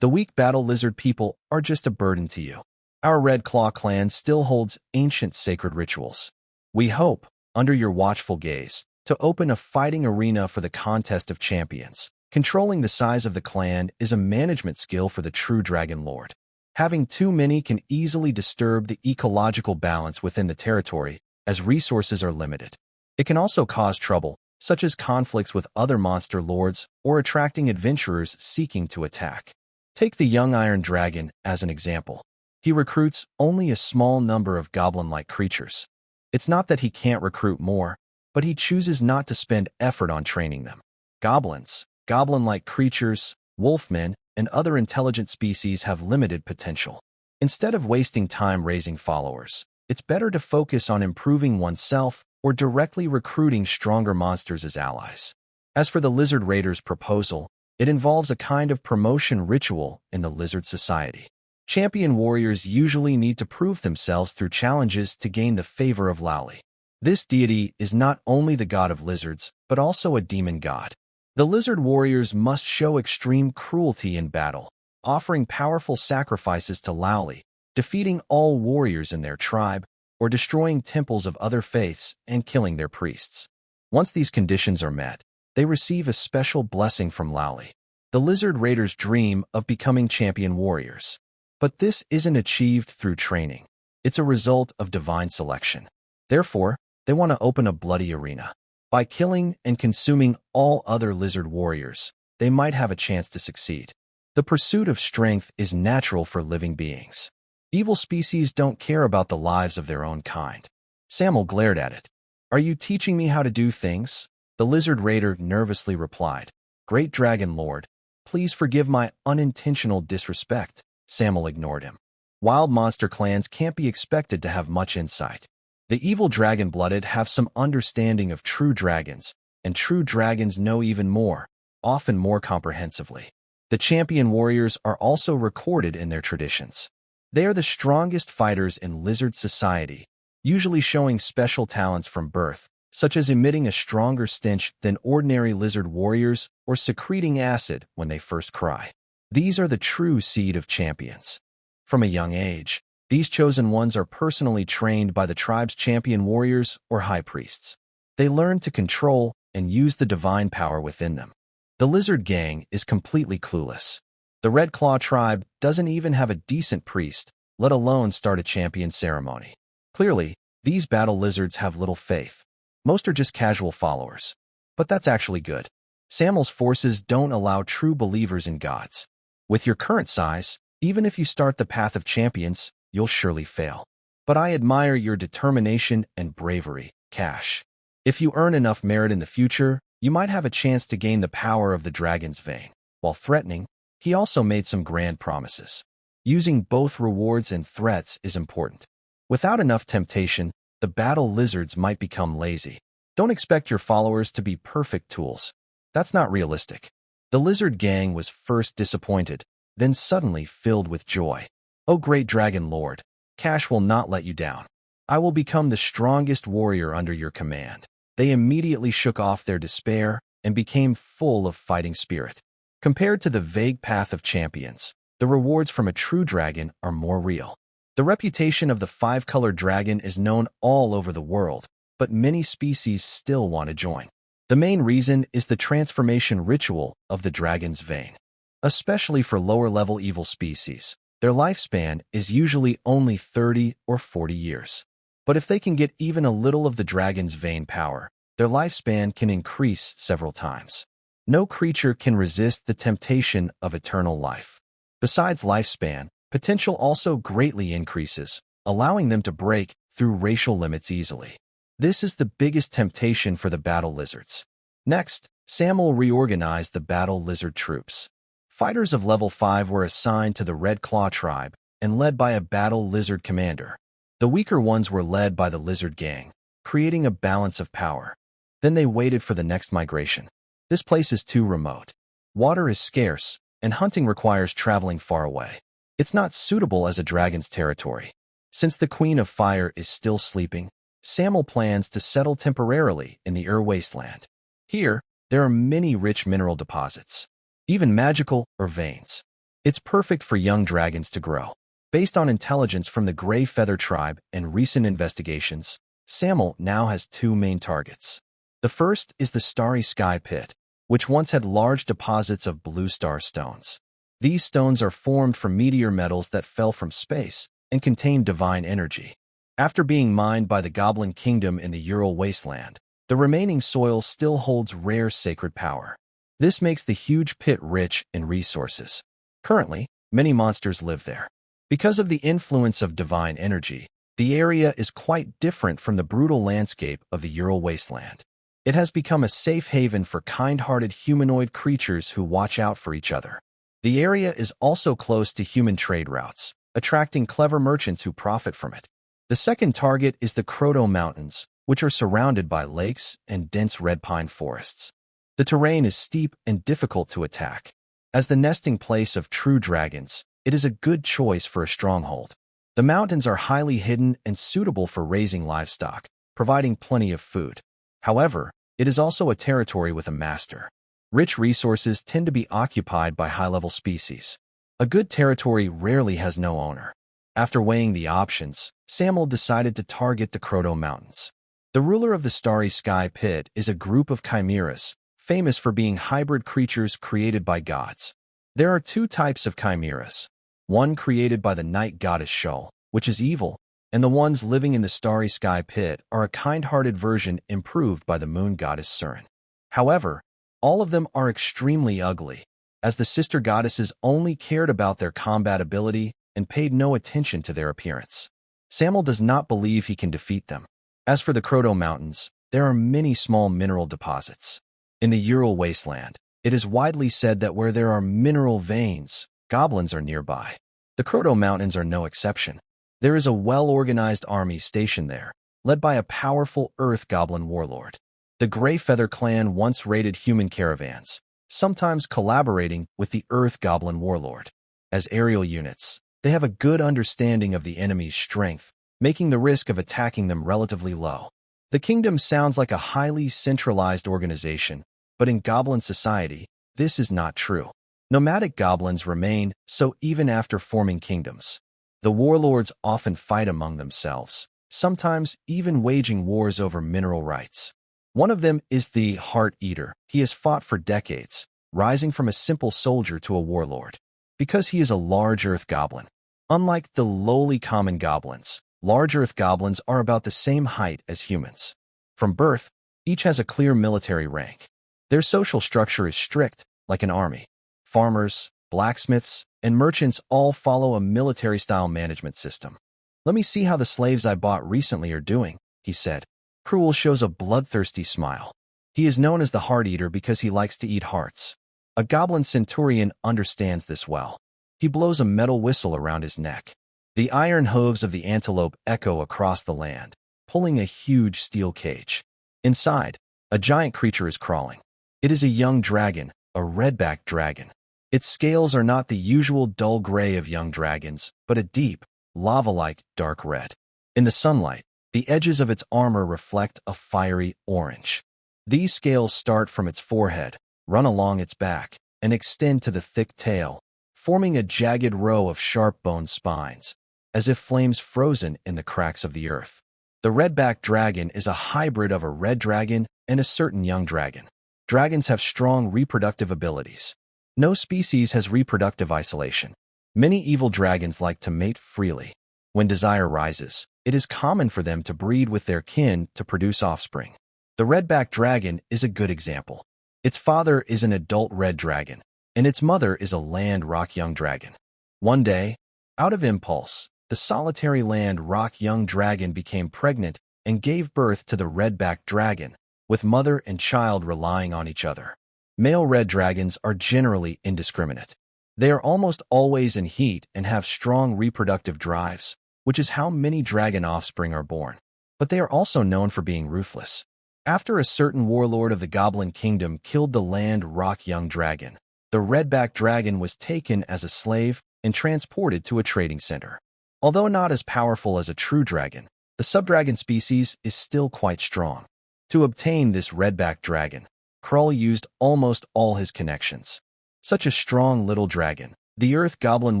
A: "The weak battle lizard people are just a burden to you. Our Red Claw clan still holds ancient sacred rituals. We hope, under your watchful gaze, to open a fighting arena for the contest of champions. Controlling the size of the clan is a management skill for the true Dragon Lord. Having too many can easily disturb the ecological balance within the territory, as resources are limited. It can also cause trouble, such as conflicts with other monster lords or attracting adventurers seeking to attack. Take the young Iron Dragon as an example. He recruits only a small number of goblin-like creatures, It's not that he can't recruit more, but he chooses not to spend effort on training them. Goblins, goblin-like creatures, wolfmen, and other intelligent species have limited potential. Instead of wasting time raising followers, it's better to focus on improving oneself or directly recruiting stronger monsters as allies. As for the Lizard Raiders' proposal, it involves a kind of promotion ritual in the lizard society. Champion warriors usually need to prove themselves through challenges to gain the favor of Lowly. This deity is not only the god of lizards, but also a demon god. The lizard warriors must show extreme cruelty in battle, offering powerful sacrifices to Lowly, defeating all warriors in their tribe, or destroying temples of other faiths and killing their priests. Once these conditions are met, they receive a special blessing from Lowly. The Lizard Raiders dream of becoming champion warriors. But this isn't achieved through training. It's a result of divine selection. Therefore, they want to open a bloody arena. By killing and consuming all other lizard warriors, they might have a chance to succeed. The pursuit of strength is natural for living beings. Evil species don't care about the lives of their own kind. Samuel glared at it. "Are you teaching me how to do things?" The lizard raider nervously replied. "Great Dragon Lord, please forgive my unintentional disrespect." Samuel ignored him. Wild monster clans can't be expected to have much insight. The evil dragon-blooded have some understanding of true dragons, and true dragons know even more, often more comprehensively. The champion warriors are also recorded in their traditions. They are the strongest fighters in lizard society, usually showing special talents from birth, such as emitting a stronger stench than ordinary lizard warriors or secreting acid when they first cry. These are the true seed of champions. From a young age, these chosen ones are personally trained by the tribe's champion warriors or high priests. They learn to control and use the divine power within them. The lizard gang is completely clueless. The Red Claw tribe doesn't even have a decent priest, let alone start a champion ceremony. Clearly, these battle lizards have little faith. Most are just casual followers. But that's actually good. Samuel's forces don't allow true believers in gods. With your current size, even if you start the path of champions, you'll surely fail. But I admire your determination and bravery, Cash. If you earn enough merit in the future, you might have a chance to gain the power of the dragon's vein. While threatening, he also made some grand promises. Using both rewards and threats is important. Without enough temptation, the battle lizards might become lazy. Don't expect your followers to be perfect tools. That's not realistic. The lizard gang was first disappointed, then suddenly filled with joy. "Oh, great Dragon Lord, Cash will not let you down. I will become the strongest warrior under your command." They immediately shook off their despair and became full of fighting spirit. Compared to the vague path of champions, the rewards from a true dragon are more real. The reputation of the five-colored dragon is known all over the world, but many species still want to join. The main reason is the transformation ritual of the dragon's vein. Especially for lower-level evil species, their lifespan is usually only 30 or 40 years. But if they can get even a little of the dragon's vein power, their lifespan can increase several times. No creature can resist the temptation of eternal life. Besides lifespan, potential also greatly increases, allowing them to break through racial limits easily. This is the biggest temptation for the battle lizards. Next, Samuel reorganized the battle lizard troops. Fighters of level 5 were assigned to the Red Claw tribe and led by a battle lizard commander. The weaker ones were led by the lizard gang, creating a balance of power. Then they waited for the next migration. This place is too remote. Water is scarce, and hunting requires traveling far away. It's not suitable as a dragon's territory. Since the Queen of Fire is still sleeping, Samuel plans to settle temporarily in the wasteland. Here, there are many rich mineral deposits, even magical or veins. It's perfect for young dragons to grow. Based on intelligence from the Gray Feather tribe and recent investigations, Samuel now has two main targets. The first is the Starry Sky Pit, which once had large deposits of blue star stones. These stones are formed from meteor metals that fell from space and contain divine energy. After being mined by the Goblin Kingdom in the Ural Wasteland, the remaining soil still holds rare sacred power. This makes the huge pit rich in resources. Currently, many monsters live there. Because of the influence of divine energy, The area is quite different from the brutal landscape of the Ural wasteland. It has become a safe haven for kind-hearted humanoid creatures who watch out for each other. The area is also close to human trade routes, attracting clever merchants who profit from it. The second target is the Kroto Mountains, which are surrounded by lakes and dense red pine forests. The terrain is steep and difficult to attack. As the nesting place of true dragons, it is a good choice for a stronghold. The mountains are highly hidden and suitable for raising livestock, providing plenty of food. However, it is also a territory with a master. Rich resources tend to be occupied by high-level species. A good territory rarely has no owner. After weighing the options, Samuel decided to target the Kroto Mountains. The ruler of the Starry Sky Pit is a group of chimeras, famous for being hybrid creatures created by gods. There are two types of chimeras. One created by the night goddess Shul, which is evil, and the ones living in the Starry Sky Pit are a kind-hearted version improved by the moon goddess Surin. However, all of them are extremely ugly, as the sister goddesses only cared about their combat ability and paid no attention to their appearance. Samuel does not believe he can defeat them. As for the Kroto Mountains, there are many small mineral deposits. In the Ural wasteland, it is widely said that where there are mineral veins, goblins are nearby. The Kroto Mountains are no exception. There is a well-organized army stationed there, led by a powerful earth goblin warlord. The Greyfeather clan once raided human caravans, sometimes collaborating with the earth goblin warlord. As aerial units, they have a good understanding of the enemy's strength, making the risk of attacking them relatively low. The kingdom sounds like a highly centralized organization, but in goblin society, this is not true. Nomadic goblins remain so even after forming kingdoms. The warlords often fight among themselves, sometimes even waging wars over mineral rights. One of them is the Heart Eater. He has fought for decades, rising from a simple soldier to a warlord. Because he is a large earth goblin. Unlike the lowly common goblins, large earth goblins are about the same height as humans. From birth, each has a clear military rank. Their social structure is strict, like an army. Farmers, blacksmiths, and merchants all follow a military-style management system. "Let me see how the slaves I bought recently are doing," he said. Cruel shows a bloodthirsty smile. He is known as the Heart Eater because he likes to eat hearts. A goblin centurion understands this well. He blows a metal whistle around his neck. The iron hooves of the antelope echo across the land, pulling a huge steel cage. Inside, a giant creature is crawling. It is a young dragon, a redback dragon. Its scales are not the usual dull gray of young dragons, but a deep, lava-like dark red. In the sunlight, the edges of its armor reflect a fiery orange. These scales start from its forehead, run along its back, and extend to the thick tail, forming a jagged row of sharp-boned spines, as if flames frozen in the cracks of the earth. The redback dragon is a hybrid of a red dragon and a certain young dragon. Dragons have strong reproductive abilities. No species has reproductive isolation. Many evil dragons like to mate freely. When desire rises, it is common for them to breed with their kin to produce offspring. The redback dragon is a good example. Its father is an adult red dragon, and its mother is a land rock young dragon. One day, out of impulse, the solitary land rock young dragon became pregnant and gave birth to the redback dragon, with mother and child relying on each other. Male red dragons are generally indiscriminate. They are almost always in heat and have strong reproductive drives, which is how many dragon offspring are born. But they are also known for being ruthless. After a certain warlord of the Goblin Kingdom killed the land rock young dragon, the redback dragon was taken as a slave and transported to a trading center. Although not as powerful as a true dragon, the subdragon species is still quite strong. To obtain this redback dragon, Krull used almost all his connections. "Such a strong little dragon," the Earth Goblin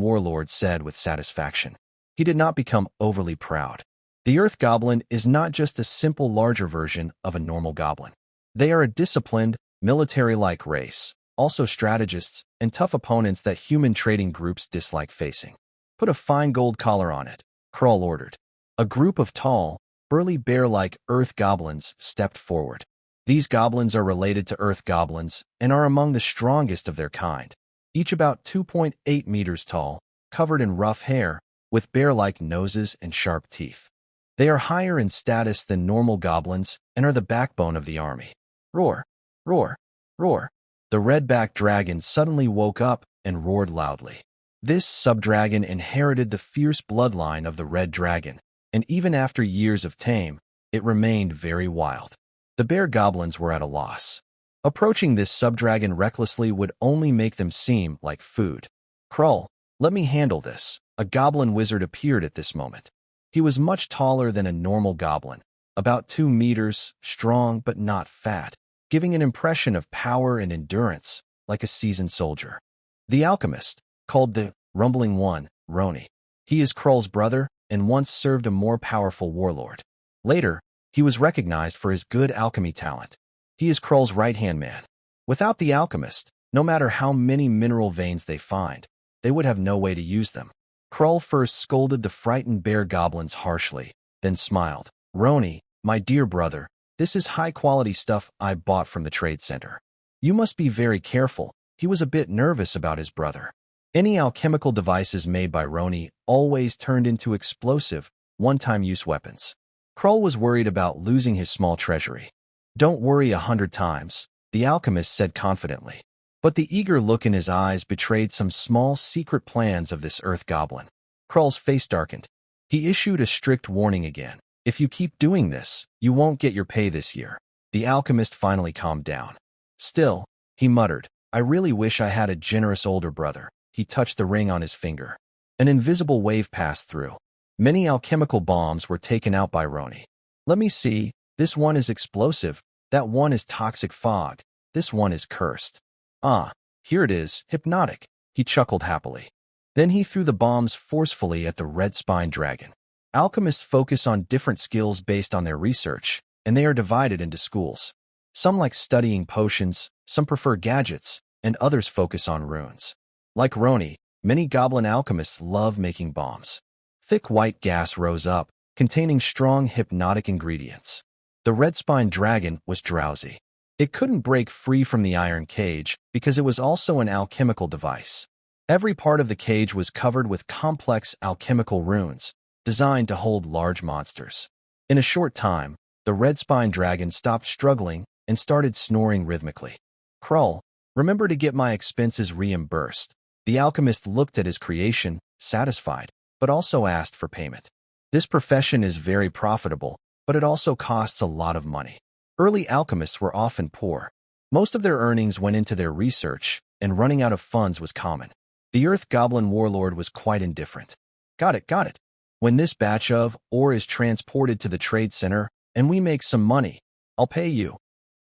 A: warlord said with satisfaction. He did not become overly proud. The Earth Goblin is not just a simple larger version of a normal goblin. They are a disciplined, military-like race, also strategists and tough opponents that human trading groups dislike facing. "Put a fine gold collar on it," Krull ordered. A group of tall, burly bear-like Earth Goblins stepped forward. These goblins are related to Earth Goblins and are among the strongest of their kind, each about 2.8 meters tall, covered in rough hair, with bear-like noses and sharp teeth. They are higher in status than normal goblins and are the backbone of the army. Roar, roar, roar. The red-backed dragon suddenly woke up and roared loudly. This subdragon inherited the fierce bloodline of the red dragon, and even after years of tame, it remained very wild. The bear goblins were at a loss. Approaching this subdragon recklessly would only make them seem like food. Krull, let me handle this. A goblin wizard appeared at this moment. He was much taller than a normal goblin, about 2 meters, strong but not fat, giving an impression of power and endurance, like a seasoned soldier. The alchemist, called the Rumbling One, Roni. He is Krull's brother and once served a more powerful warlord. Later, he was recognized for his good alchemy talent. He is Krull's right-hand man. Without the alchemist, no matter how many mineral veins they find, they would have no way to use them. Krull first scolded the frightened bear goblins harshly, then smiled. Roni, my dear brother, this is high-quality stuff I bought from the trade center. You must be very careful. He was a bit nervous about his brother. Any alchemical devices made by Roni always turned into explosive, one-time use weapons. Krull was worried about losing his small treasury. Don't worry 100 times, the alchemist said confidently. But the eager look in his eyes betrayed some small secret plans of this earth goblin. Krull's face darkened. He issued a strict warning again. If you keep doing this, you won't get your pay this year. The alchemist finally calmed down. Still, he muttered, I really wish I had a generous older brother. He touched the ring on his finger. An invisible wave passed through. Many alchemical bombs were taken out by Roni. Let me see, this one is explosive, that one is toxic fog, this one is cursed. Ah, here it is, hypnotic, he chuckled happily. Then he threw the bombs forcefully at the red-spined dragon. Alchemists focus on different skills based on their research, and they are divided into schools. Some like studying potions, some prefer gadgets, and others focus on runes. Like Roni, many goblin alchemists love making bombs. Thick white gas rose up, containing strong hypnotic ingredients. The red-spined dragon was drowsy. It couldn't break free from the iron cage because it was also an alchemical device. Every part of the cage was covered with complex alchemical runes, designed to hold large monsters. In a short time, the red-spined dragon stopped struggling and started snoring rhythmically. Krull, remember to get my expenses reimbursed. The alchemist looked at his creation, satisfied, but also asked for payment. This profession is very profitable, but it also costs a lot of money. Early alchemists were often poor. Most of their earnings went into their research, and running out of funds was common. The Earth Goblin warlord was quite indifferent. Got it. When this batch of ore is transported to the trade center, and we make some money, I'll pay you.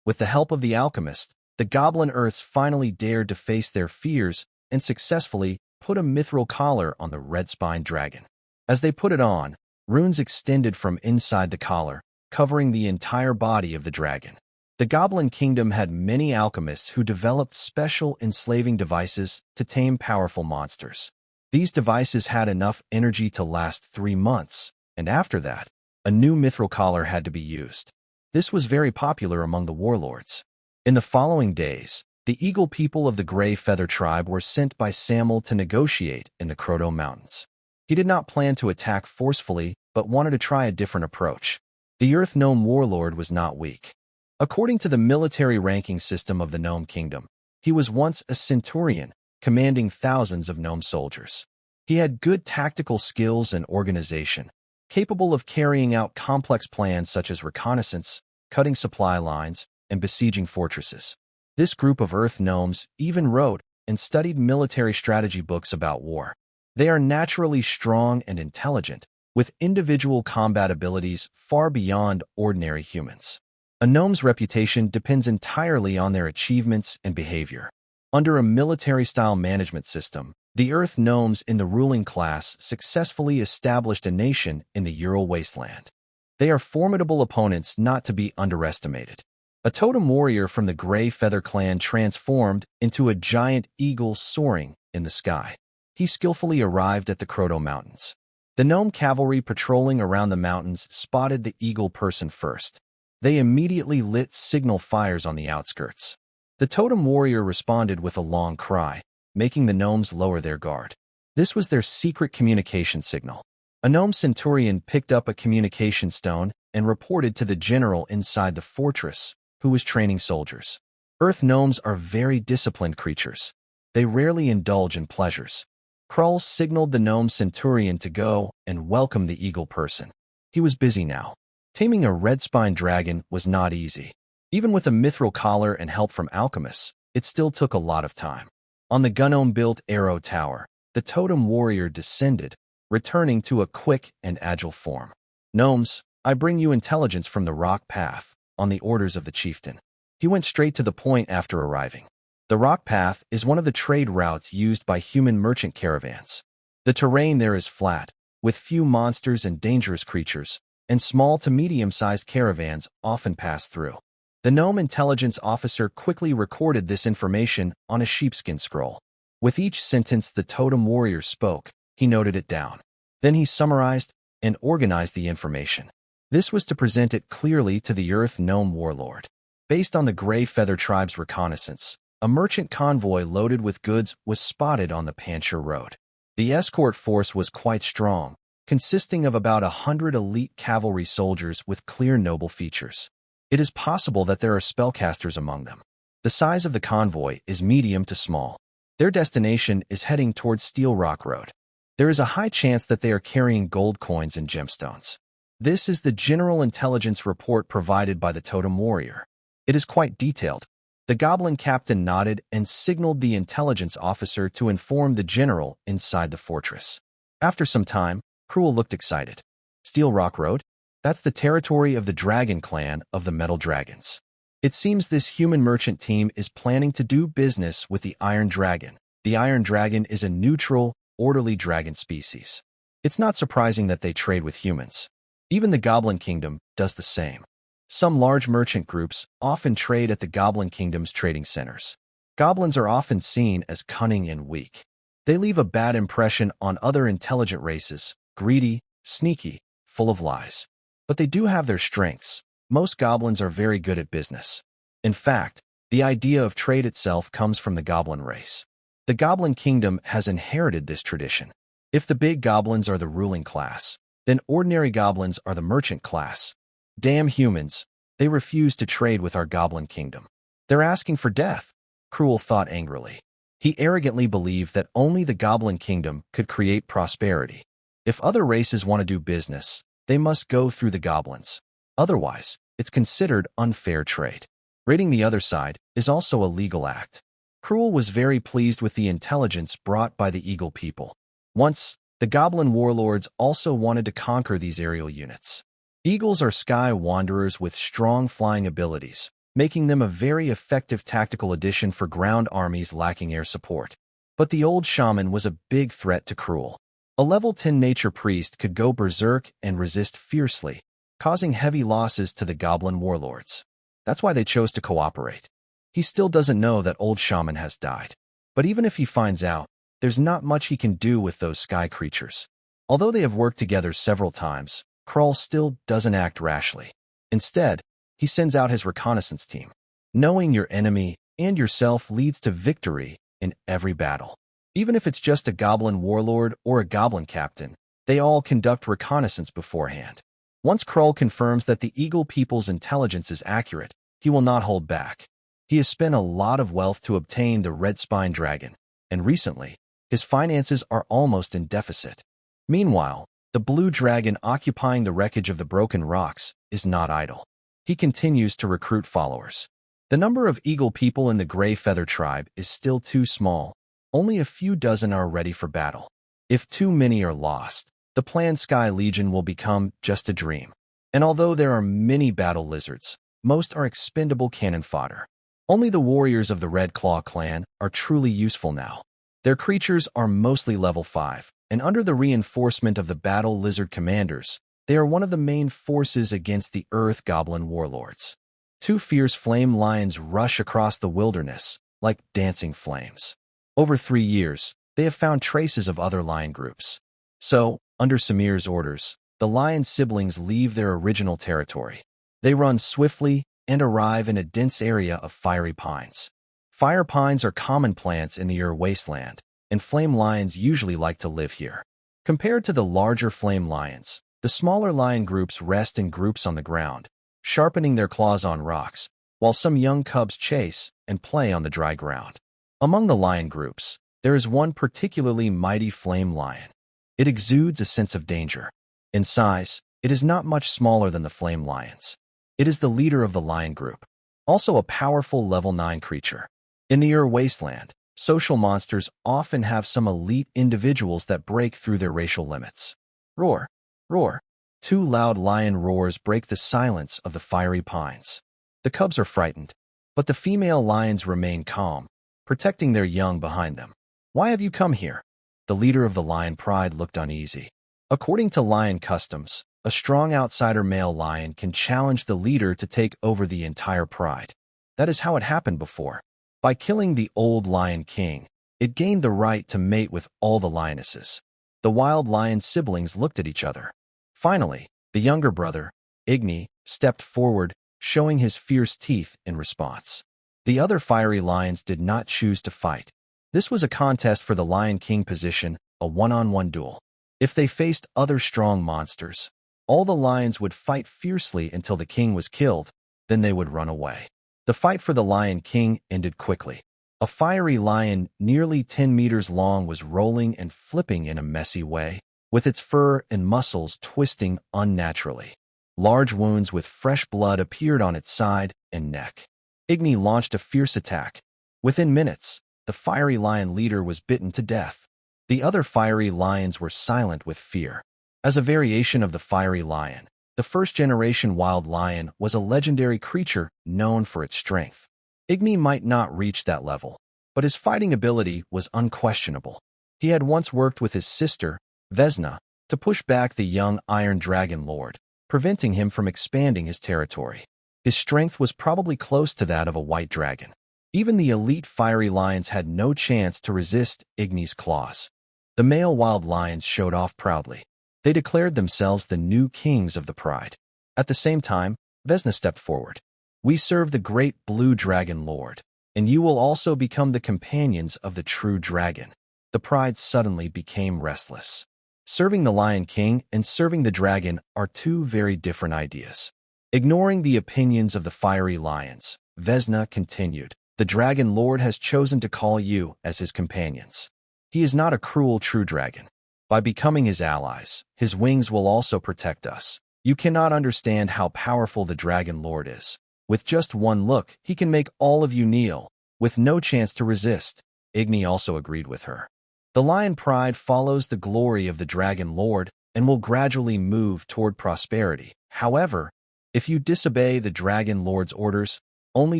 A: With the help of the alchemist, the Goblin Earths finally dared to face their fears and successfully put a mithril collar on the red-spined dragon. As they put it on, runes extended from inside the collar, covering the entire body of the dragon. The Goblin Kingdom had many alchemists who developed special enslaving devices to tame powerful monsters. These devices had enough energy to last 3 months, and after that, a new mithril collar had to be used. This was very popular among the warlords. In the following days, the Eagle people of the Gray Feather tribe were sent by Samuel to negotiate in the Kroto Mountains. He did not plan to attack forcefully, but wanted to try a different approach. The Earth Gnome warlord was not weak. According to the military ranking system of the Gnome Kingdom, he was once a centurion, commanding thousands of gnome soldiers. He had good tactical skills and organization, capable of carrying out complex plans such as reconnaissance, cutting supply lines, and besieging fortresses. This group of Earth Gnomes even wrote and studied military strategy books about war. They are naturally strong and intelligent, with individual combat abilities far beyond ordinary humans. A gnome's reputation depends entirely on their achievements and behavior. Under a military-style management system, the Earth Gnomes in the ruling class successfully established a nation in the Ural wasteland. They are formidable opponents not to be underestimated. A totem warrior from the Gray Feather clan transformed into a giant eagle soaring in the sky. He skillfully arrived at the Kroto Mountains. The gnome cavalry patrolling around the mountains spotted the eagle person first. They immediately lit signal fires on the outskirts. The totem warrior responded with a long cry, making the gnomes lower their guard. This was their secret communication signal. A gnome centurion picked up a communication stone and reported to the general inside the fortress, who was training soldiers. Earth gnomes are very disciplined creatures. They rarely indulge in pleasures. Krull signaled the gnome centurion to go and welcome the eagle person. He was busy now. Taming a red-spined dragon was not easy. Even with a mithril collar and help from alchemists, it still took a lot of time. On the gnome-built arrow tower, the totem warrior descended, returning to a quick and agile form. Gnomes, I bring you intelligence from the rock path, on the orders of the chieftain. He went straight to the point after arriving. The rock path is one of the trade routes used by human merchant caravans. The terrain there is flat, with few monsters and dangerous creatures, and small to medium-sized caravans often pass through. The gnome intelligence officer quickly recorded this information on a sheepskin scroll. With each sentence the totem warrior spoke, he noted it down. Then he summarized and organized the information. This was to present it clearly to the Earth Gnome warlord. Based on the Gray Feather tribe's reconnaissance, a merchant convoy loaded with goods was spotted on the Pancher Road. The escort force was quite strong, consisting of about 100 elite cavalry soldiers with clear noble features. It is possible that there are spellcasters among them. The size of the convoy is medium to small. Their destination is heading towards Steel Rock Road. There is a high chance that they are carrying gold coins and gemstones. This is the general intelligence report provided by the totem warrior. It is quite detailed. The goblin captain nodded and signaled the intelligence officer to inform the general inside the fortress. After some time, Krull looked excited. Steel Rock Road? That's the territory of the Dragon Clan of the Metal Dragons. It seems this human merchant team is planning to do business with the Iron Dragon. The Iron Dragon is a neutral, orderly dragon species. It's not surprising that they trade with humans. Even the Goblin Kingdom does the same. Some large merchant groups often trade at the Goblin Kingdom's trading centers. Goblins are often seen as cunning and weak. They leave a bad impression on other intelligent races, greedy, sneaky, full of lies. But they do have their strengths. Most goblins are very good at business. In fact, the idea of trade itself comes from the goblin race. The Goblin Kingdom has inherited this tradition. If the big goblins are the ruling class, then ordinary goblins are the merchant class. Damn humans, they refuse to trade with our Goblin Kingdom. They're asking for death, Krull thought angrily. He arrogantly believed that only the Goblin Kingdom could create prosperity. If other races want to do business, they must go through the goblins. Otherwise, it's considered unfair trade. Raiding the other side is also a legal act. Krull was very pleased with the intelligence brought by the Eagle people. Once, the Goblin warlords also wanted to conquer these aerial units. Eagles are sky wanderers with strong flying abilities, making them a very effective tactical addition for ground armies lacking air support. But the old shaman was a big threat to Krull. A level 10 nature priest could go berserk and resist fiercely, causing heavy losses to the Goblin warlords. That's why they chose to cooperate. He still doesn't know that old shaman has died. But even if he finds out, there's not much he can do with those sky creatures. Although they have worked together several times, Krull still doesn't act rashly. Instead, he sends out his reconnaissance team. Knowing your enemy and yourself leads to victory in every battle. Even if it's just a goblin warlord or a goblin captain, they all conduct reconnaissance beforehand. Once Krull confirms that the Eagle people's intelligence is accurate, he will not hold back. He has spent a lot of wealth to obtain the red-spined dragon, and recently, his finances are almost in deficit. Meanwhile, the blue dragon occupying the wreckage of the broken rocks is not idle. He continues to recruit followers. The number of Eagle people in the Gray Feather tribe is still too small. Only a few dozen are ready for battle. If too many are lost, the planned Sky Legion will become just a dream. And although there are many battle lizards, most are expendable cannon fodder. Only the warriors of the Red Claw clan are truly useful now. Their creatures are mostly level 5, and under the reinforcement of the battle lizard commanders, they are one of the main forces against the Earth Goblin warlords. Two fierce flame lions rush across the wilderness, like dancing flames. Over 3 years, they have found traces of other lion groups. So, under Samir's orders, the lion siblings leave their original territory. They run swiftly and arrive in a dense area of fiery pines. Fire pines are common plants in the wasteland, and flame lions usually like to live here. Compared to the larger flame lions, the smaller lion groups rest in groups on the ground, sharpening their claws on rocks, while some young cubs chase and play on the dry ground. Among the lion groups, there is one particularly mighty flame lion. It exudes a sense of danger. In size, it is not much smaller than the flame lions. It is the leader of the lion group, also a powerful level 9 creature. In the wasteland, social monsters often have some elite individuals that break through their racial limits. Roar! Roar! Two loud lion roars break the silence of the fiery pines. The cubs are frightened, but the female lions remain calm, protecting their young behind them. Why have you come here? The leader of the lion pride looked uneasy. According to lion customs, a strong outsider male lion can challenge the leader to take over the entire pride. That is how it happened before. By killing the old lion king, it gained the right to mate with all the lionesses. The wild lion siblings looked at each other. Finally, the younger brother, Igni, stepped forward, showing his fierce teeth in response. The other fiery lions did not choose to fight. This was a contest for the Lion King position, a one-on-one duel. If they faced other strong monsters, all the lions would fight fiercely until the king was killed, then they would run away. The fight for the Lion King ended quickly. A fiery lion nearly 10 meters long was rolling and flipping in a messy way, with its fur and muscles twisting unnaturally. Large wounds with fresh blood appeared on its side and neck. Igni launched a fierce attack. Within minutes, the fiery lion leader was bitten to death. The other fiery lions were silent with fear. As a variation of the fiery lion, the first-generation wild lion was a legendary creature known for its strength. Igni might not reach that level, but his fighting ability was unquestionable. He had once worked with his sister, Vesna, to push back the young Iron Dragon Lord, preventing him from expanding his territory. His strength was probably close to that of a white dragon. Even the elite fiery lions had no chance to resist Igni's claws. The male wild lions showed off proudly. They declared themselves the new kings of the pride. At the same time, Vesna stepped forward. We serve the great blue dragon lord, and you will also become the companions of the true dragon. The pride suddenly became restless. Serving the Lion King and serving the dragon are two very different ideas. Ignoring the opinions of the fiery lions, Vesna continued. The Dragon Lord has chosen to call you as his companions. He is not a cruel true dragon. By becoming his allies, his wings will also protect us. You cannot understand how powerful the Dragon Lord is. With just one look, he can make all of you kneel, with no chance to resist. Igni also agreed with her. The lion pride follows the glory of the Dragon Lord and will gradually move toward prosperity. However, if you disobey the Dragon Lord's orders, only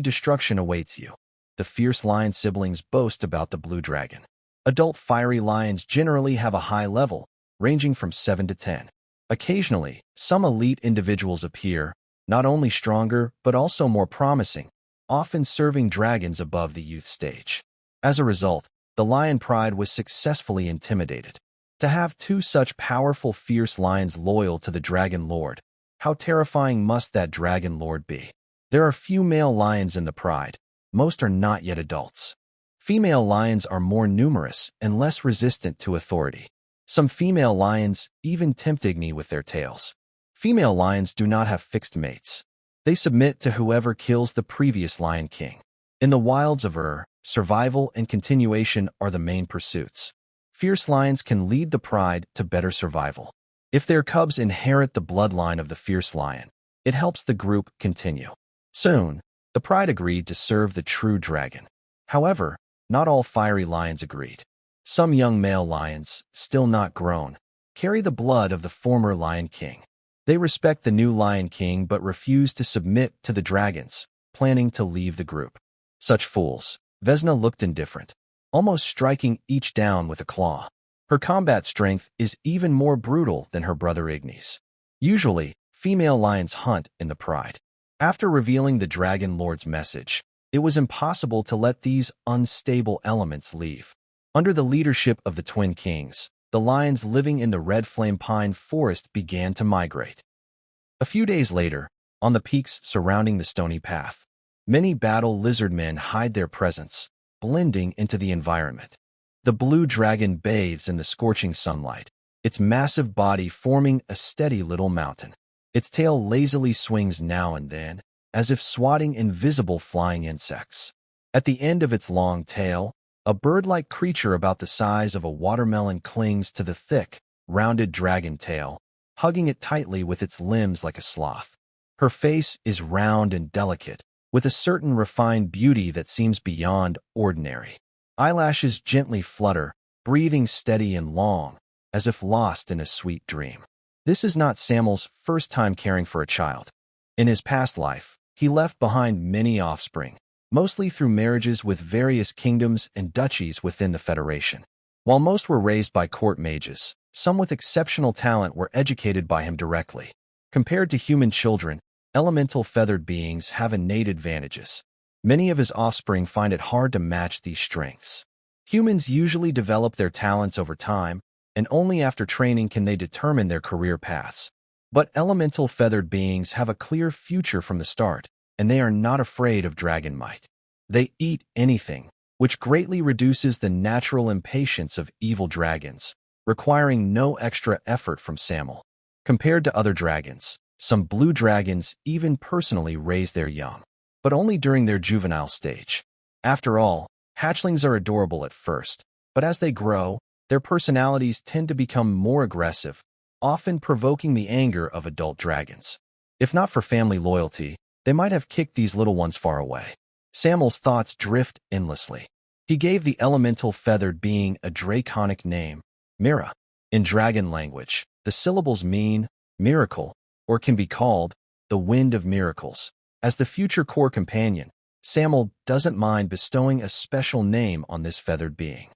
A: destruction awaits you. The fierce lion siblings boast about the blue dragon. Adult fiery lions generally have a high level, ranging from 7 to 10. Occasionally, some elite individuals appear, not only stronger but also more promising, often serving dragons above the youth stage. As a result, the lion pride was successfully intimidated. To have two such powerful fierce lions loyal to the Dragon Lord, how terrifying must that Dragon Lord be? There are few male lions in the pride. Most are not yet adults. Female lions are more numerous and less resistant to authority. Some female lions even tempt Igni with their tails. Female lions do not have fixed mates. They submit to whoever kills the previous Lion King. In the wilds of survival and continuation are the main pursuits. Fierce lions can lead the pride to better survival. If their cubs inherit the bloodline of the fierce lion, it helps the group continue. Soon, the pride agreed to serve the true dragon. However, not all fiery lions agreed. Some young male lions, still not grown, carry the blood of the former Lion King. They respect the new Lion King but refuse to submit to the dragons, planning to leave the group. Such fools. Vesna looked indifferent, almost striking each down with a claw. Her combat strength is even more brutal than her brother Igni's. Usually, female lions hunt in the pride. After revealing the Dragon Lord's message, it was impossible to let these unstable elements leave. Under the leadership of the Twin Kings, the lions living in the Red Flame Pine Forest began to migrate. A few days later, on the peaks surrounding the stony path, many battle lizard men hide their presence, blending into the environment. The blue dragon bathes in the scorching sunlight, its massive body forming a steady little mountain. Its tail lazily swings now and then, as if swatting invisible flying insects. At the end of its long tail, a bird-like creature about the size of a watermelon clings to the thick, rounded dragon tail, hugging it tightly with its limbs like a sloth. Her face is round and delicate, with a certain refined beauty that seems beyond ordinary. Eyelashes gently flutter, breathing steady and long, as if lost in a sweet dream. This is not Samuel's first time caring for a child. In his past life, he left behind many offspring, mostly through marriages with various kingdoms and duchies within the Federation. While most were raised by court mages, some with exceptional talent were educated by him directly. Compared to human children, elemental feathered beings have innate advantages. Many of his offspring find it hard to match these strengths. Humans usually develop their talents over time, and only after training can they determine their career paths. But elemental feathered beings have a clear future from the start, and they are not afraid of dragon might. They eat anything, which greatly reduces the natural impatience of evil dragons, requiring no extra effort from Samuel. Compared to other dragons, some blue dragons even personally raise their young, but only during their juvenile stage. After all, hatchlings are adorable at first, but as they grow, their personalities tend to become more aggressive, often provoking the anger of adult dragons. If not for family loyalty, they might have kicked these little ones far away. Samuel's thoughts drift endlessly. He gave the elemental feathered being a draconic name, Mira. In dragon language, the syllables mean miracle, or can be called the wind of miracles. As the future core companion, Samuel doesn't mind bestowing a special name on this feathered being.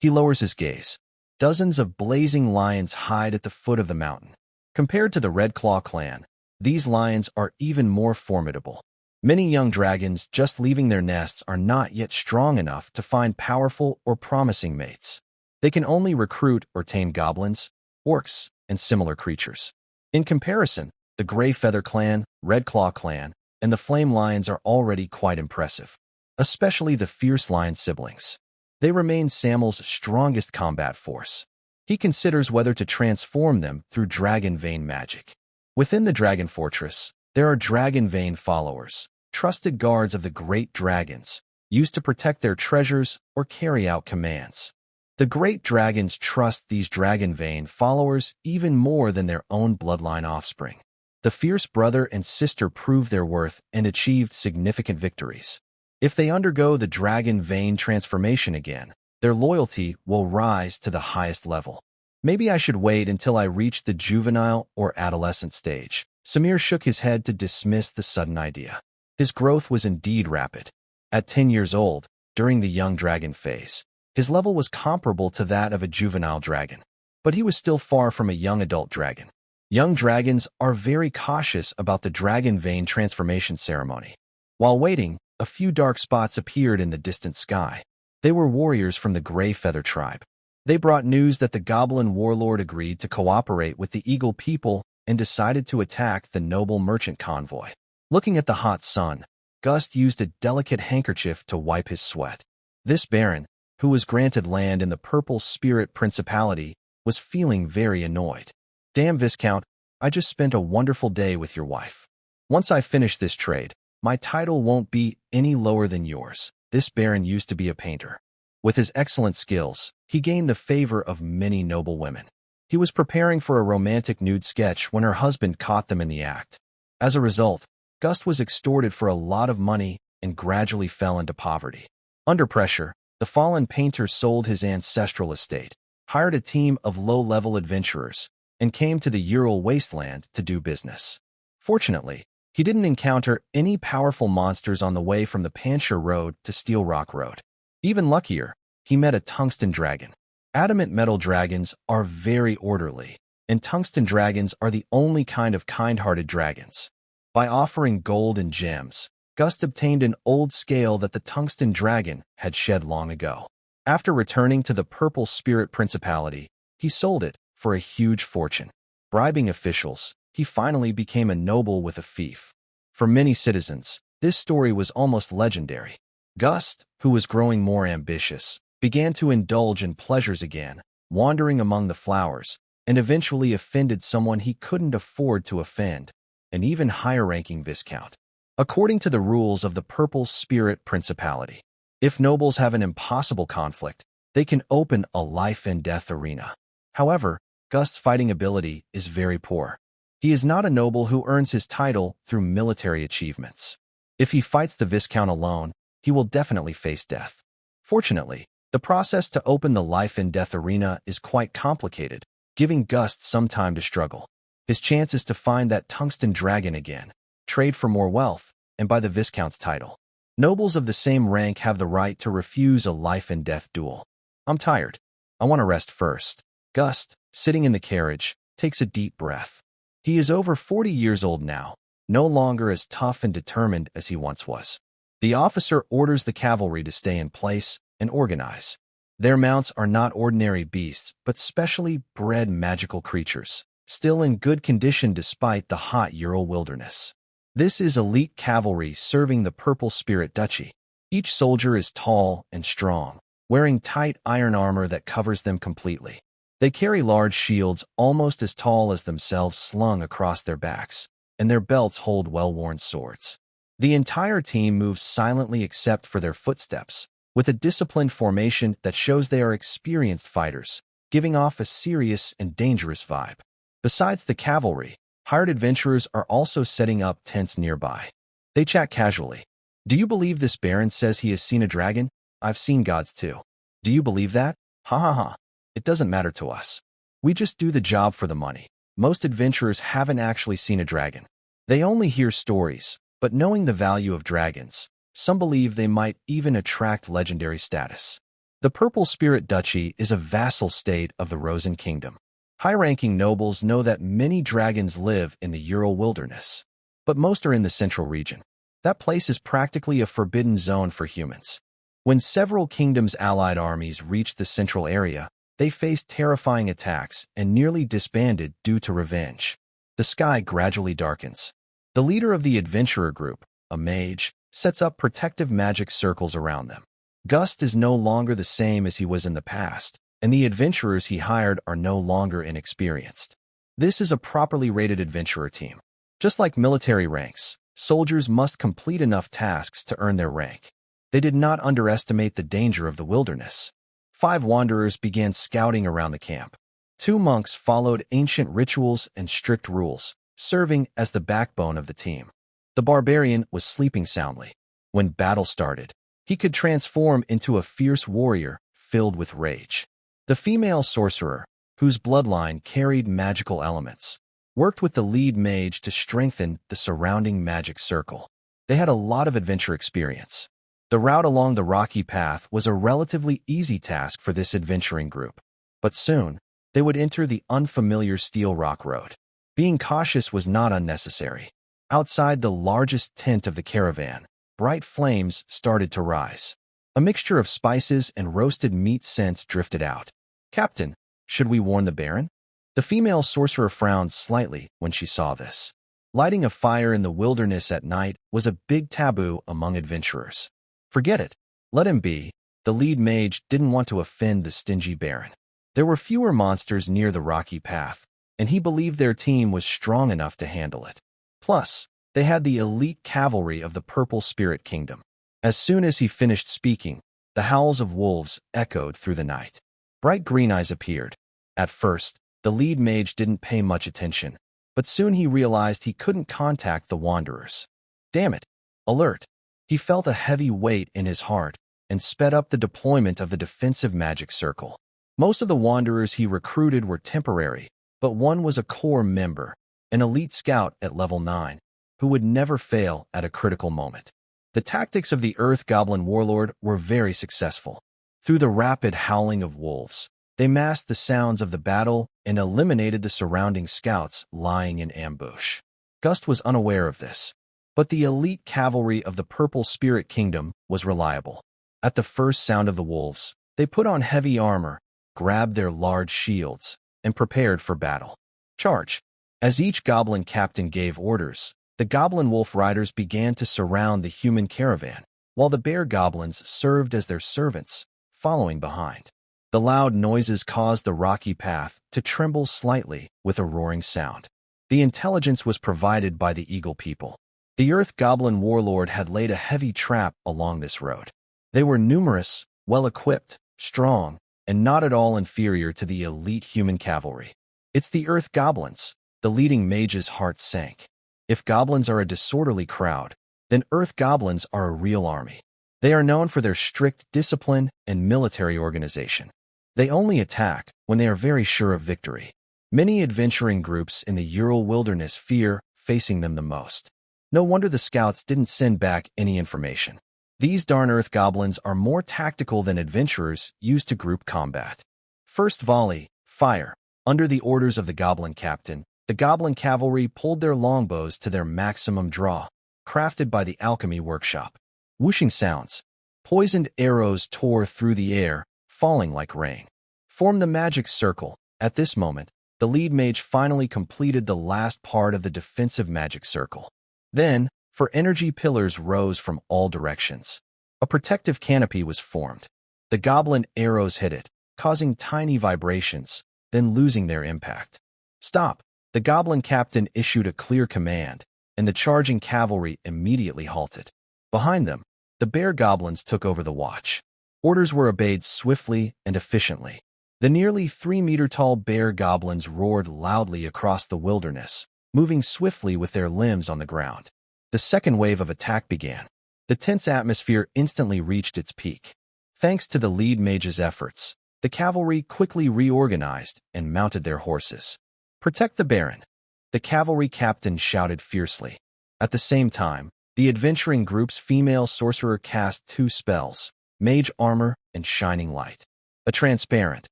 A: He lowers his gaze. Dozens of blazing lions hide at the foot of the mountain. Compared to the Red Claw clan, these lions are even more formidable. Many young dragons just leaving their nests are not yet strong enough to find powerful or promising mates. They can only recruit or tame goblins, orcs, and similar creatures. In comparison, the Gray Feather clan, Red Claw clan, and the Flame Lions are already quite impressive, especially the Fierce Lion siblings. They remain Samuel's strongest combat force. He considers whether to transform them through Dragon Vein magic. Within the Dragon Fortress, there are Dragon Vein followers, trusted guards of the great dragons, used to protect their treasures or carry out commands. The great dragons trust these Dragon Vein followers even more than their own bloodline offspring. The fierce brother and sister prove their worth and achieved significant victories. If they undergo the Dragon Vein transformation again, their loyalty will rise to the highest level. Maybe I should wait until I reach the juvenile or adolescent stage. Samir shook his head to dismiss the sudden idea. His growth was indeed rapid. At 10 years old, during the young dragon phase, his level was comparable to that of a juvenile dragon. But he was still far from a young adult dragon. Young dragons are very cautious about the Dragon Vein transformation ceremony. While waiting, a few dark spots appeared in the distant sky. They were warriors from the Gray Feather tribe. They brought news that the goblin warlord agreed to cooperate with the Eagle people and decided to attack the noble merchant convoy. Looking at the hot sun, Gust used a delicate handkerchief to wipe his sweat. This baron, who was granted land in the Purple Spirit Principality, was feeling very annoyed. Damn, Viscount, I just spent a wonderful day with your wife. Once I finish this trade, my title won't be any lower than yours. This baron used to be a painter. With his excellent skills, he gained the favor of many noble women. He was preparing for a romantic nude sketch when her husband caught them in the act. As a result, Gust was extorted for a lot of money and gradually fell into poverty. Under pressure, the fallen painter sold his ancestral estate, hired a team of low-level adventurers, and came to the Ural wasteland to do business. Fortunately, he didn't encounter any powerful monsters on the way from the Pancher Road to Steel Rock Road. Even luckier, he met a tungsten dragon. Adamant metal dragons are very orderly, and tungsten dragons are the only kind of kind-hearted dragons. By offering gold and gems, Gust obtained an old scale that the tungsten dragon had shed long ago. After returning to the Purple Spirit Principality, he sold it for a huge fortune. Bribing officials, he finally became a noble with a fief. For many citizens, this story was almost legendary. Gust, who was growing more ambitious, began to indulge in pleasures again, wandering among the flowers, and eventually offended someone he couldn't afford to offend, an even higher-ranking viscount. According to the rules of the Purple Spirit Principality, if nobles have an impossible conflict, they can open a life-and-death arena. However, Gust's fighting ability is very poor. He is not a noble who earns his title through military achievements. If he fights the Viscount alone, he will definitely face death. Fortunately, the process to open the life-and-death arena is quite complicated, giving Gust some time to struggle. His chance is to find that tungsten dragon again, trade for more wealth, and buy the Viscount's title. Nobles of the same rank have the right to refuse a life-and-death duel. I'm tired. I want to rest first. Gust, sitting in the carriage, takes a deep breath. He is over 40 years old now, no longer as tough and determined as he once was. The officer orders the cavalry to stay in place and organize. Their mounts are not ordinary beasts, but specially bred magical creatures, still in good condition despite the hot Ural wilderness. This is elite cavalry serving the Purple Spirit Duchy. Each soldier is tall and strong, wearing tight iron armor that covers them completely. They carry large shields almost as tall as themselves slung across their backs, and their belts hold well-worn swords. The entire team moves silently except for their footsteps, with a disciplined formation that shows they are experienced fighters, giving off a serious and dangerous vibe. Besides the cavalry, hired adventurers are also setting up tents nearby. They chat casually. Do you believe this Baron says he has seen a dragon? I've seen gods too. Do you believe that? Ha ha ha. It doesn't matter to us. We just do the job for the money. Most adventurers haven't actually seen a dragon. They only hear stories, but knowing the value of dragons, some believe they might even attract legendary status. The Purple Spirit Duchy is a vassal state of the Rosen Kingdom. High-ranking nobles know that many dragons live in the Ural wilderness, but most are in the central region. That place is practically a forbidden zone for humans. When several kingdoms' allied armies reached the central area, they faced terrifying attacks and nearly disbanded due to revenge. The sky gradually darkens. The leader of the adventurer group, a mage, sets up protective magic circles around them. Gust is no longer the same as he was in the past, and the adventurers he hired are no longer inexperienced. This is a properly rated adventurer team. Just like military ranks, soldiers must complete enough tasks to earn their rank. They did not underestimate the danger of the wilderness. 5 wanderers began scouting around the camp. 2 monks followed ancient rituals and strict rules, serving as the backbone of the team. The barbarian was sleeping soundly. When battle started, he could transform into a fierce warrior filled with rage. The female sorcerer, whose bloodline carried magical elements, worked with the lead mage to strengthen the surrounding magic circle. They had a lot of adventure experience. The route along the rocky path was a relatively easy task for this adventuring group, but soon they would enter the unfamiliar Steel Rock Road. Being cautious was not unnecessary. Outside the largest tent of the caravan, bright flames started to rise. A mixture of spices and roasted meat scents drifted out. Captain, should we warn the Baron? The female sorcerer frowned slightly when she saw this. Lighting a fire in the wilderness at night was a big taboo among adventurers. Forget it. Let him be. The lead mage didn't want to offend the stingy Baron. There were fewer monsters near the rocky path, and he believed their team was strong enough to handle it. Plus, they had the elite cavalry of the Purple Spirit Kingdom. As soon as he finished speaking, the howls of wolves echoed through the night. Bright green eyes appeared. At first, the lead mage didn't pay much attention, but soon he realized he couldn't contact the wanderers. Damn it! Alert! He felt a heavy weight in his heart and sped up the deployment of the defensive magic circle. Most of the wanderers he recruited were temporary, but one was a core member, an elite scout at level 9, who would never fail at a critical moment. The tactics of the Earth Goblin Warlord were very successful. Through the rapid howling of wolves, they masked the sounds of the battle and eliminated the surrounding scouts lying in ambush. Gust was unaware of this, but the elite cavalry of the Purple Spirit Kingdom was reliable. At the first sound of the wolves, they put on heavy armor, grabbed their large shields, and prepared for battle. Charge! As each goblin captain gave orders, the goblin wolf riders began to surround the human caravan, while the bear goblins served as their servants, following behind. The loud noises caused the rocky path to tremble slightly with a roaring sound. The intelligence was provided by the Eagle people. The Earth Goblin warlord had laid a heavy trap along this road. They were numerous, well-equipped, strong, and not at all inferior to the elite human cavalry. It's the Earth Goblins. The leading mage's heart sank. If goblins are a disorderly crowd, then Earth Goblins are a real army. They are known for their strict discipline and military organization. They only attack when they are very sure of victory. Many adventuring groups in the Ural wilderness fear facing them the most. No wonder the scouts didn't send back any information. These darn Earth Goblins are more tactical than adventurers used to group combat. First volley, fire. Under the orders of the Goblin Captain, the Goblin Cavalry pulled their longbows to their maximum draw, crafted by the Alchemy Workshop. Whooshing sounds. Poisoned arrows tore through the air, falling like rain. Form the magic circle. At this moment, the lead mage finally completed the last part of the defensive magic circle. Then, for energy pillars rose from all directions. A protective canopy was formed. The goblin arrows hit it, causing tiny vibrations, then losing their impact. Stop! The goblin captain issued a clear command, and the charging cavalry immediately halted. Behind them, the bear goblins took over the watch. Orders were obeyed swiftly and efficiently. The nearly 3-meter-tall bear goblins roared loudly across the wilderness, moving swiftly with their limbs on the ground. The second wave of attack began. The tense atmosphere instantly reached its peak. Thanks to the lead mage's efforts, the cavalry quickly reorganized and mounted their horses. Protect the Baron! The cavalry captain shouted fiercely. At the same time, the adventuring group's female sorcerer cast 2 spells, Mage Armor and Shining Light. A transparent,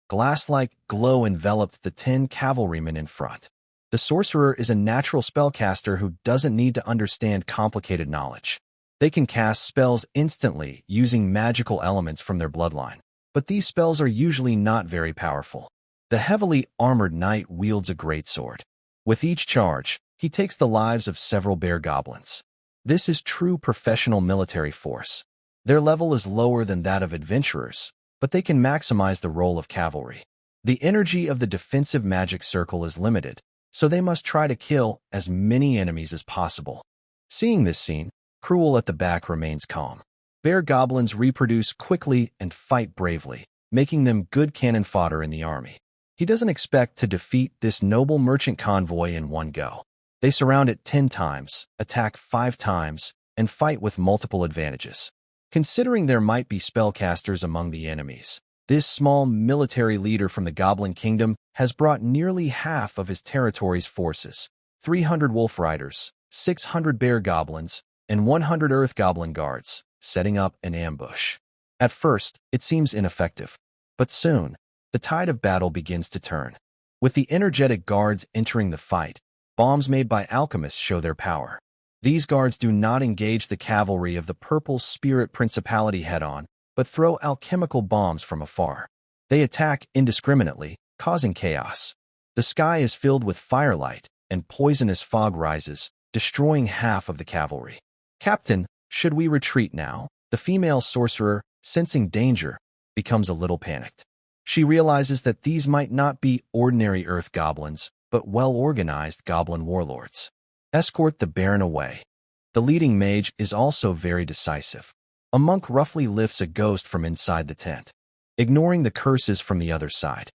A: glass-like glow enveloped the 10 cavalrymen in front. The sorcerer is a natural spellcaster who doesn't need to understand complicated knowledge. They can cast spells instantly using magical elements from their bloodline, but these spells are usually not very powerful. The heavily armored knight wields a greatsword. With each charge, he takes the lives of several bear goblins. This is true professional military force. Their level is lower than that of adventurers, but they can maximize the role of cavalry. The energy of the defensive magic circle is limited, so they must try to kill as many enemies as possible. Seeing this scene, Cruel at the back remains calm. Bear goblins reproduce quickly and fight bravely, making them good cannon fodder in the army. He doesn't expect to defeat this noble merchant convoy in one go. They surround it 10 times, attack 5 times, and fight with multiple advantages. Considering there might be spellcasters among the enemies, this small military leader from the Goblin Kingdom has brought nearly half of his territory's forces, 300 wolf riders, 600 bear goblins, and 100 earth goblin guards, setting up an ambush. At first, it seems ineffective, but soon, the tide of battle begins to turn. With the energetic guards entering the fight, bombs made by alchemists show their power. These guards do not engage the cavalry of the Purple Spirit Principality head-on, but throw alchemical bombs from afar. They attack indiscriminately, causing chaos. The sky is filled with firelight, and poisonous fog rises, destroying half of the cavalry. Captain, should we retreat now? The female sorcerer, sensing danger, becomes a little panicked. She realizes that these might not be ordinary earth goblins, but well-organized goblin warlords. Escort the Baron away. The leading mage is also very decisive. A monk roughly lifts a ghost from inside the tent, ignoring the curses from the other side.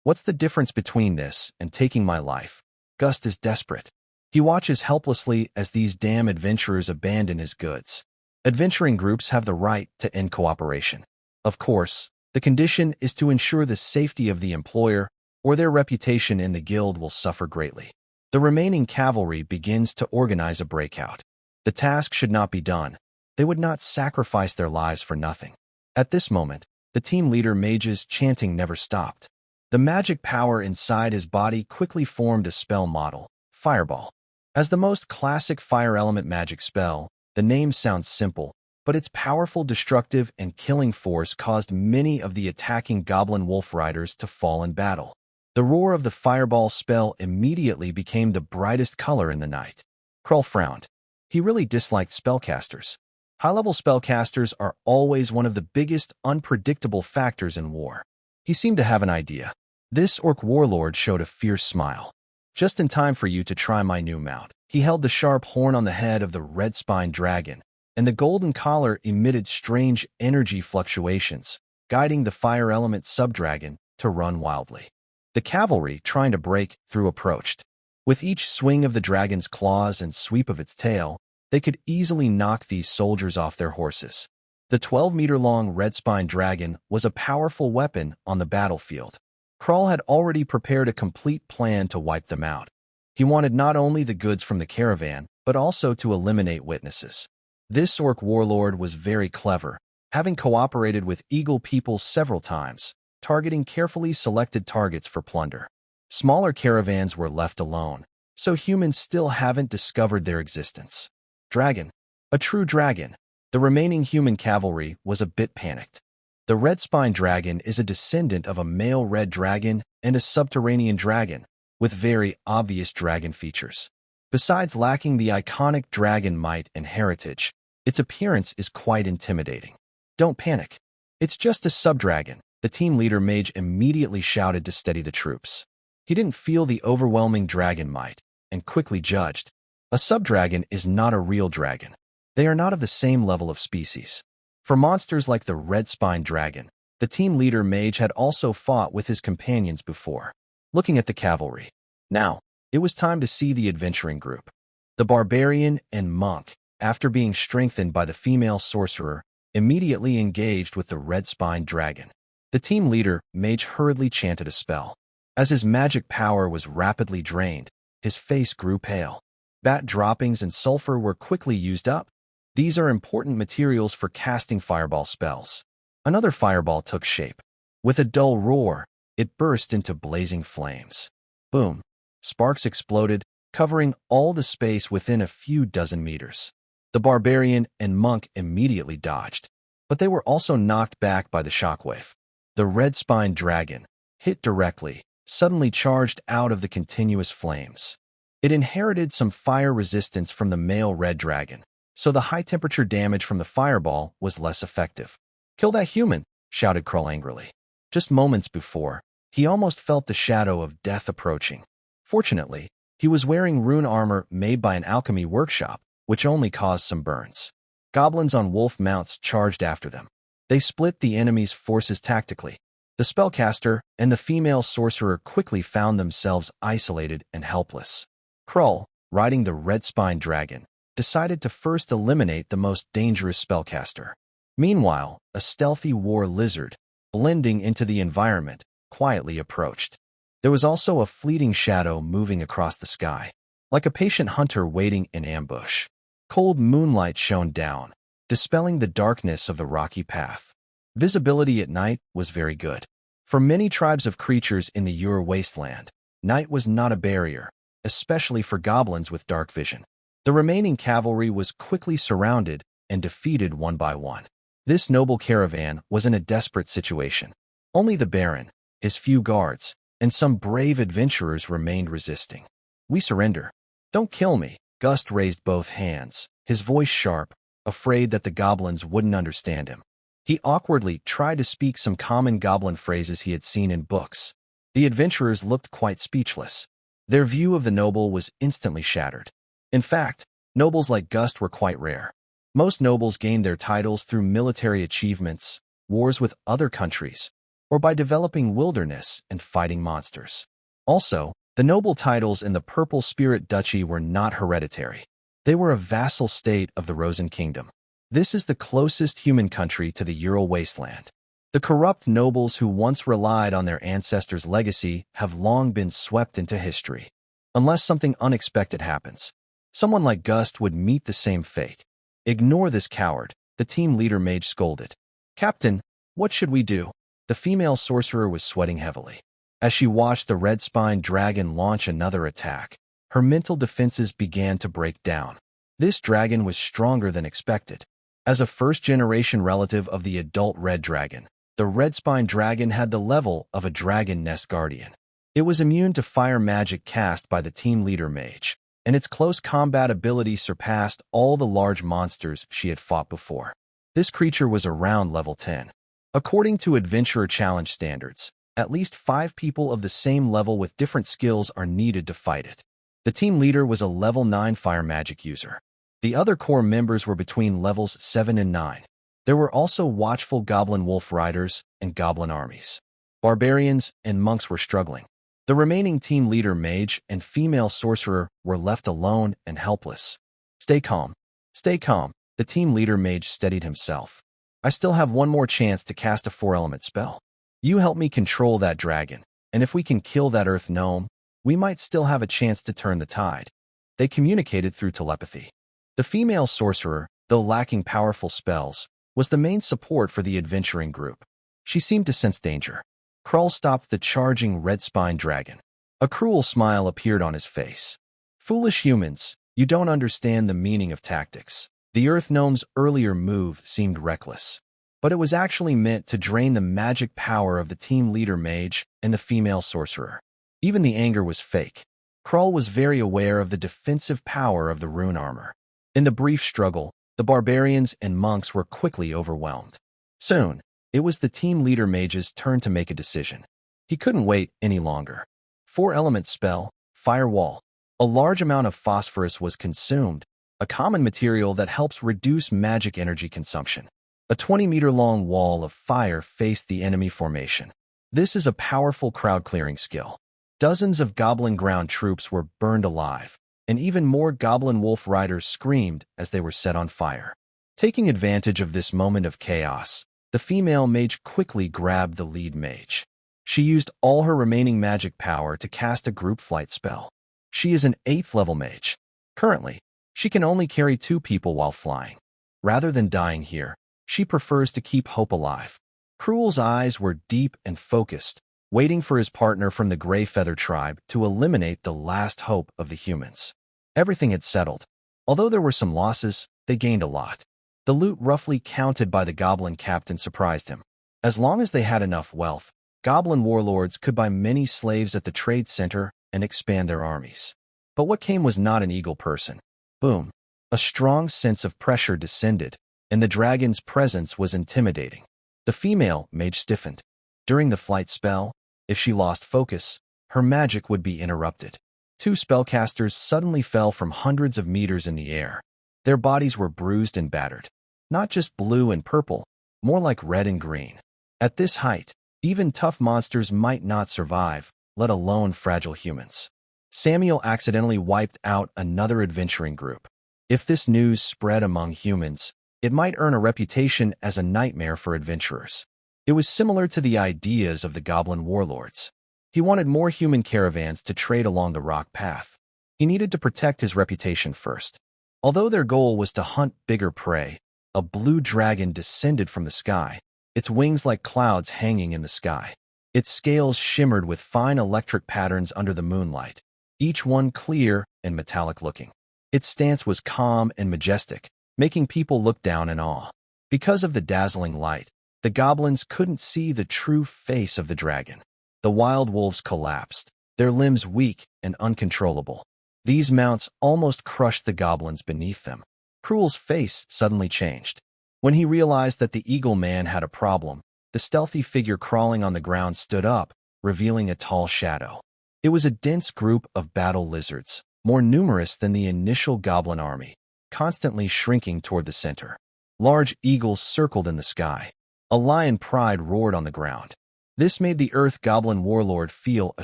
A: What's the difference between this and taking my life? Gust is desperate. He watches helplessly as these damn adventurers abandon his goods. Adventuring groups have the right to end cooperation. Of course, the condition is to ensure the safety of the employer, or their reputation in the guild will suffer greatly. The remaining cavalry begins to organize a breakout. The task should not be done. They would not sacrifice their lives for nothing. At this moment, the team leader mage's chanting never stopped. The magic power inside his body quickly formed a spell model, Fireball. As the most classic fire element magic spell, the name sounds simple, but its powerful destructive and killing force caused many of the attacking goblin wolf riders to fall in battle. The roar of the fireball spell immediately became the brightest color in the night. Krull frowned. He really disliked spellcasters. High-level spellcasters are always one of the biggest unpredictable factors in war. He seemed to have an idea. This orc warlord showed a fierce smile. Just in time for you to try my new mount. He held the sharp horn on the head of the red-spined dragon, and the golden collar emitted strange energy fluctuations, guiding the fire element subdragon to run wildly. The cavalry, trying to break through, approached. With each swing of the dragon's claws and sweep of its tail, they could easily knock these soldiers off their horses. The 12-meter-long red-spined dragon was a powerful weapon on the battlefield. Krull had already prepared a complete plan to wipe them out. He wanted not only the goods from the caravan, but also to eliminate witnesses. This orc warlord was very clever, having cooperated with Eagle people several times, targeting carefully selected targets for plunder. Smaller caravans were left alone, so humans still haven't discovered their existence. Dragon. A true dragon. The remaining human cavalry was a bit panicked. The red-spined dragon is a descendant of a male red dragon and a subterranean dragon, with very obvious dragon features. Besides lacking the iconic dragon might and heritage, its appearance is quite intimidating. Don't panic. It's just a subdragon, the team leader mage immediately shouted to steady the troops. He didn't feel the overwhelming dragon might, and quickly judged. A subdragon is not a real dragon. They are not of the same level of species. For monsters like the red-spined dragon, the team leader mage had also fought with his companions before. Looking at the cavalry. Now, it was time to see the adventuring group. The barbarian and monk, after being strengthened by the female sorcerer, immediately engaged with the red-spined dragon. The team leader, mage, hurriedly chanted a spell. As his magic power was rapidly drained, his face grew pale. Bat droppings and sulfur were quickly used up. These are important materials for casting fireball spells. Another fireball took shape. With a dull roar, it burst into blazing flames. Boom! Sparks exploded, covering all the space within a few dozen meters. The barbarian and monk immediately dodged, but they were also knocked back by the shockwave. The red-spined dragon, hit directly, suddenly charged out of the continuous flames. It inherited some fire resistance from the male red dragon, so the high-temperature damage from the fireball was less effective. "Kill that human!" shouted Krull angrily. Just moments before, he almost felt the shadow of death approaching. Fortunately, he was wearing rune armor made by an alchemy workshop, which only caused some burns. Goblins on wolf mounts charged after them. They split the enemy's forces tactically. The spellcaster and the female sorcerer quickly found themselves isolated and helpless. Krull, riding the red-spined dragon, decided to first eliminate the most dangerous spellcaster. Meanwhile, a stealthy war lizard, blending into the environment, quietly approached. There was also a fleeting shadow moving across the sky, like a patient hunter waiting in ambush. Cold moonlight shone down, dispelling the darkness of the rocky path. Visibility at night was very good. For many tribes of creatures in the Ur wasteland, night was not a barrier, especially for goblins with dark vision. The remaining cavalry was quickly surrounded and defeated one by one. This noble caravan was in a desperate situation. Only the Baron, his few guards, and some brave adventurers remained resisting. "We surrender. Don't kill me." Gust raised both hands, his voice sharp, afraid that the goblins wouldn't understand him. He awkwardly tried to speak some common goblin phrases he had seen in books. The adventurers looked quite speechless. Their view of the noble was instantly shattered. In fact, nobles like Gust were quite rare. Most nobles gained their titles through military achievements, wars with other countries, or by developing wilderness and fighting monsters. Also, the noble titles in the Purple Spirit Duchy were not hereditary. They were a vassal state of the Rosen Kingdom. This is the closest human country to the Ural wasteland. The corrupt nobles who once relied on their ancestors' legacy have long been swept into history. Unless something unexpected happens, someone like Gust would meet the same fate. "Ignore this coward," the team leader mage scolded. "Captain, what should we do?" The female sorcerer was sweating heavily. As she watched the red-spined dragon launch another attack, her mental defenses began to break down. This dragon was stronger than expected. As a first-generation relative of the adult red dragon, the red-spined dragon had the level of a dragon nest guardian. It was immune to fire magic cast by the team leader mage, and its close combat ability surpassed all the large monsters she had fought before. This creature was around level 10. According to Adventurer Challenge standards, at least 5 people of the same level with different skills are needed to fight it. The team leader was a level 9 fire magic user. The other core members were between levels 7 and 9. There were also watchful goblin wolf riders and goblin armies. Barbarians and monks were struggling. The remaining team leader mage and female sorcerer were left alone and helpless. Stay calm. Stay calm. The team leader mage steadied himself. I still have one more chance to cast a 4-element spell. You help me control that dragon, and if we can kill that earth gnome, we might still have a chance to turn the tide. They communicated through telepathy. The female sorcerer, though lacking powerful spells, was the main support for the adventuring group. She seemed to sense danger. Krull stopped the charging red-spined dragon. A cruel smile appeared on his face. Foolish humans, you don't understand the meaning of tactics. The Earth Gnome's earlier move seemed reckless, but it was actually meant to drain the magic power of the team leader mage and the female sorcerer. Even the anger was fake. Krull was very aware of the defensive power of the rune armor. In the brief struggle, the barbarians and monks were quickly overwhelmed. Soon, it was the team leader mage's turn to make a decision. He couldn't wait any longer. 4-element spell, Firewall. A large amount of phosphorus was consumed, a common material that helps reduce magic energy consumption. A 20-meter-long wall of fire faced the enemy formation. This is a powerful crowd-clearing skill. Dozens of goblin ground troops were burned alive, and even more goblin wolf riders screamed as they were set on fire. Taking advantage of this moment of chaos, the female mage quickly grabbed the lead mage. She used all her remaining magic power to cast a group flight spell. She is an 8th-level mage. Currently, she can only carry 2 people while flying. Rather than dying here, she prefers to keep hope alive. Krull's eyes were deep and focused, waiting for his partner from the Gray Feather tribe to eliminate the last hope of the humans. Everything had settled. Although there were some losses, they gained a lot. The loot roughly counted by the goblin captain surprised him. As long as they had enough wealth, goblin warlords could buy many slaves at the trade center and expand their armies. But what came was not an eagle person. Boom. A strong sense of pressure descended, and the dragon's presence was intimidating. The female mage stiffened. During the flight spell, if she lost focus, her magic would be interrupted. 2 spellcasters suddenly fell from hundreds of meters in the air. Their bodies were bruised and battered. Not just blue and purple, more like red and green. At this height, even tough monsters might not survive, let alone fragile humans. Samuel accidentally wiped out another adventuring group. If this news spread among humans, it might earn a reputation as a nightmare for adventurers. It was similar to the ideas of the goblin warlords. He wanted more human caravans to trade along the rock path. He needed to protect his reputation first. Although their goal was to hunt bigger prey, a blue dragon descended from the sky, its wings like clouds hanging in the sky. Its scales shimmered with fine electric patterns under the moonlight, each one clear and metallic-looking. Its stance was calm and majestic, making people look down in awe. Because of the dazzling light, the goblins couldn't see the true face of the dragon. The wild wolves collapsed, their limbs weak and uncontrollable. These mounts almost crushed the goblins beneath them. Krull's face suddenly changed. When he realized that the eagle man had a problem, the stealthy figure crawling on the ground stood up, revealing a tall shadow. It was a dense group of battle lizards, more numerous than the initial goblin army, constantly shrinking toward the center. Large eagles circled in the sky. A lion pride roared on the ground. This made the Earth Goblin warlord feel a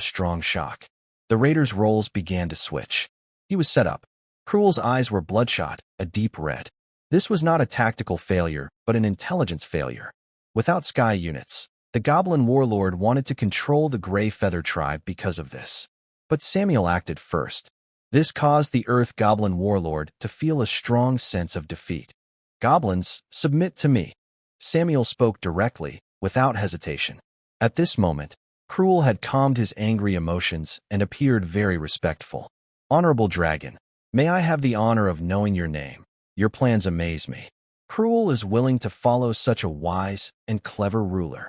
A: strong shock. The raider's roles began to switch. He was set up. Krull's eyes were bloodshot, a deep red. This was not a tactical failure, but an intelligence failure. Without sky units, the Goblin warlord wanted to control the Gray Feather tribe because of this. But Samuel acted first. This caused the Earth Goblin warlord to feel a strong sense of defeat. Goblins, submit to me. Samuel spoke directly, without hesitation. At this moment, Krull had calmed his angry emotions and appeared very respectful. Honorable dragon, may I have the honor of knowing your name? Your plans amaze me. Krull is willing to follow such a wise and clever ruler.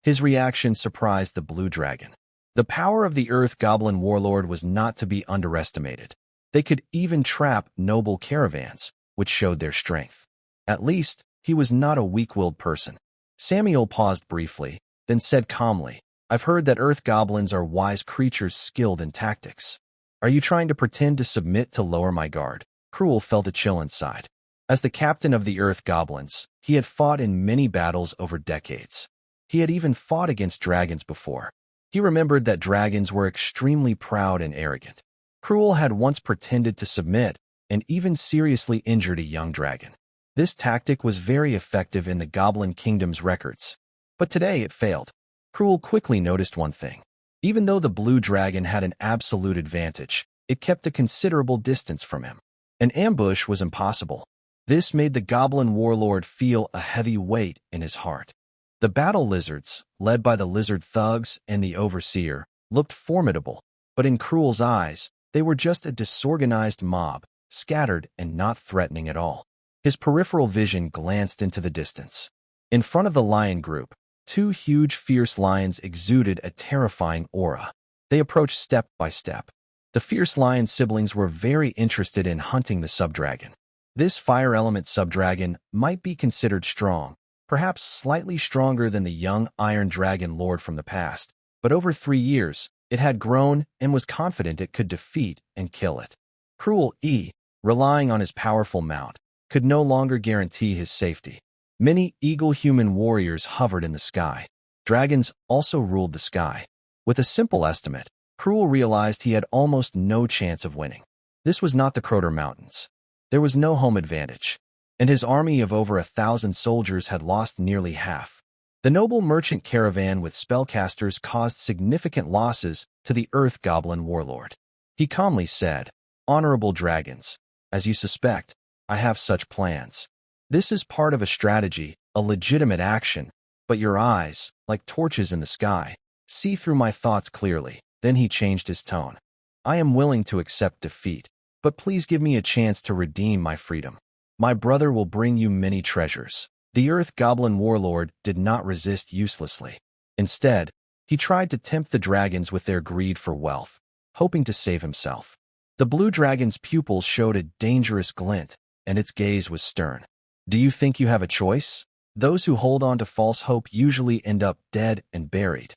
A: His reaction surprised the blue dragon. The power of the Earth Goblin warlord was not to be underestimated. They could even trap noble caravans, which showed their strength. At least, he was not a weak-willed person. Samuel paused briefly, then said calmly, I've heard that earth goblins are wise creatures skilled in tactics. Are you trying to pretend to submit to lower my guard? Cruel felt a chill inside. As the captain of the earth goblins, he had fought in many battles over decades. He had even fought against dragons before. He remembered that dragons were extremely proud and arrogant. Cruel had once pretended to submit and even seriously injured a young dragon. This tactic was very effective in the Goblin Kingdom's records. But today it failed. Cruel quickly noticed one thing. Even though the blue dragon had an absolute advantage, it kept a considerable distance from him. An ambush was impossible. This made the Goblin Warlord feel a heavy weight in his heart. The battle lizards, led by the lizard thugs and the overseer, looked formidable, but in Cruel's eyes, they were just a disorganized mob, scattered and not threatening at all. His peripheral vision glanced into the distance. In front of the lion group, two huge fierce lions exuded a terrifying aura. They approached step by step. The fierce lion siblings were very interested in hunting the subdragon. This fire element subdragon might be considered strong, perhaps slightly stronger than the young iron dragon lord from the past, but over 3 years, it had grown and was confident it could defeat and kill it. Cruel E, relying on his powerful mount, could no longer guarantee his safety. Many eagle-human warriors hovered in the sky. Dragons also ruled the sky. With a simple estimate, Cruel realized he had almost no chance of winning. This was not the Croter Mountains. There was no home advantage, and his army of over 1,000 soldiers had lost nearly half. The noble merchant caravan with spellcasters caused significant losses to the Earth Goblin Warlord. He calmly said, Honorable dragons, as you suspect, I have such plans. This is part of a strategy, a legitimate action, but your eyes, like torches in the sky, see through my thoughts clearly. Then he changed his tone. I am willing to accept defeat, but please give me a chance to redeem my freedom. My brother will bring you many treasures. The Earth Goblin Warlord did not resist uselessly. Instead, he tried to tempt the dragons with their greed for wealth, hoping to save himself. The blue dragon's pupils showed a dangerous glint, and its gaze was stern. Do you think you have a choice? Those who hold on to false hope usually end up dead and buried.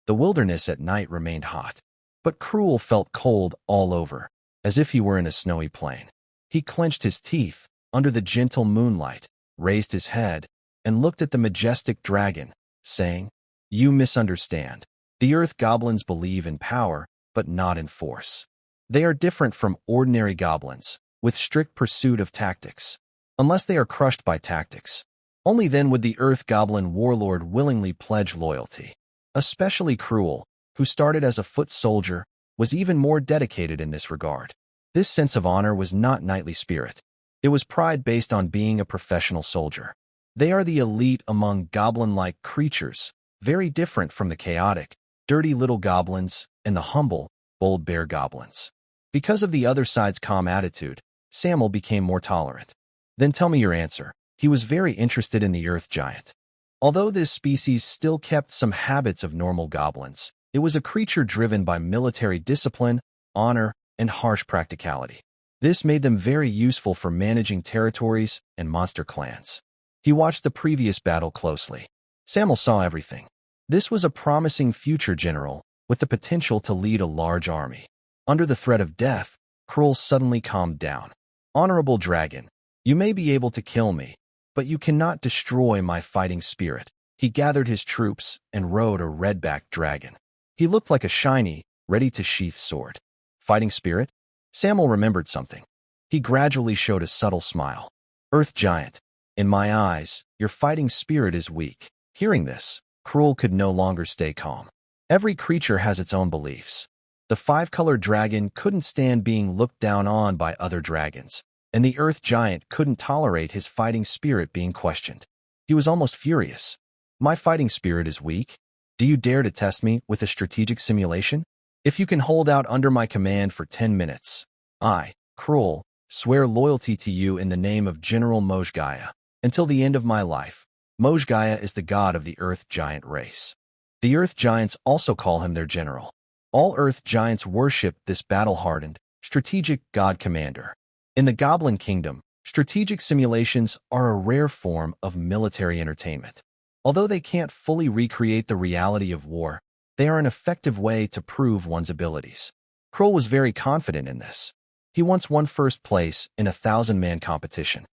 A: The wilderness at night remained hot, but Cruel felt cold all over, as if he were in a snowy plain. He clenched his teeth under the gentle moonlight, raised his head, and looked at the majestic dragon, saying, You misunderstand. The Earth Goblins believe in power, but not in force. They are different from ordinary goblins, with strict pursuit of tactics. Unless they are crushed by tactics, only then would the Earth Goblin Warlord willingly pledge loyalty. Especially Cruel, who started as a foot soldier, was even more dedicated in this regard. This sense of honor was not knightly spirit. It was pride based on being a professional soldier. They are the elite among goblin-like creatures, very different from the chaotic, dirty little goblins and the humble, bold bear goblins. Because of the other side's calm attitude, Samuel became more tolerant. Then tell me your answer. He was very interested in the earth giant. Although this species still kept some habits of normal goblins, it was a creature driven by military discipline, honor, and harsh practicality. This made them very useful for managing territories and monster clans. He watched the previous battle closely. Samuel saw everything. This was a promising future general with the potential to lead a large army. Under the threat of death, Cruel suddenly calmed down. Honorable dragon, you may be able to kill me, but you cannot destroy my fighting spirit. He gathered his troops and rode a red-backed dragon. He looked like a shiny, ready-to-sheath sword. Fighting spirit? Samuel remembered something. He gradually showed a subtle smile. Earth giant, in my eyes, your fighting spirit is weak. Hearing this, Cruel could no longer stay calm. Every creature has its own beliefs. The five-colored dragon couldn't stand being looked down on by other dragons, and the earth giant couldn't tolerate his fighting spirit being questioned. He was almost furious. My fighting spirit is weak. Do you dare to test me with a strategic simulation? If you can hold out under my command for 10 minutes, I, Cruel, swear loyalty to you in the name of General Mojgaya. Until the end of my life, Mojgaya is the god of the earth giant race. The earth giants also call him their general. All earth giants worship this battle-hardened, strategic god commander. In the Goblin Kingdom, strategic simulations are a rare form of military entertainment. Although they can't fully recreate the reality of war, they are an effective way to prove one's abilities. Kroll was very confident in this. He once won first place in a 1,000-man competition.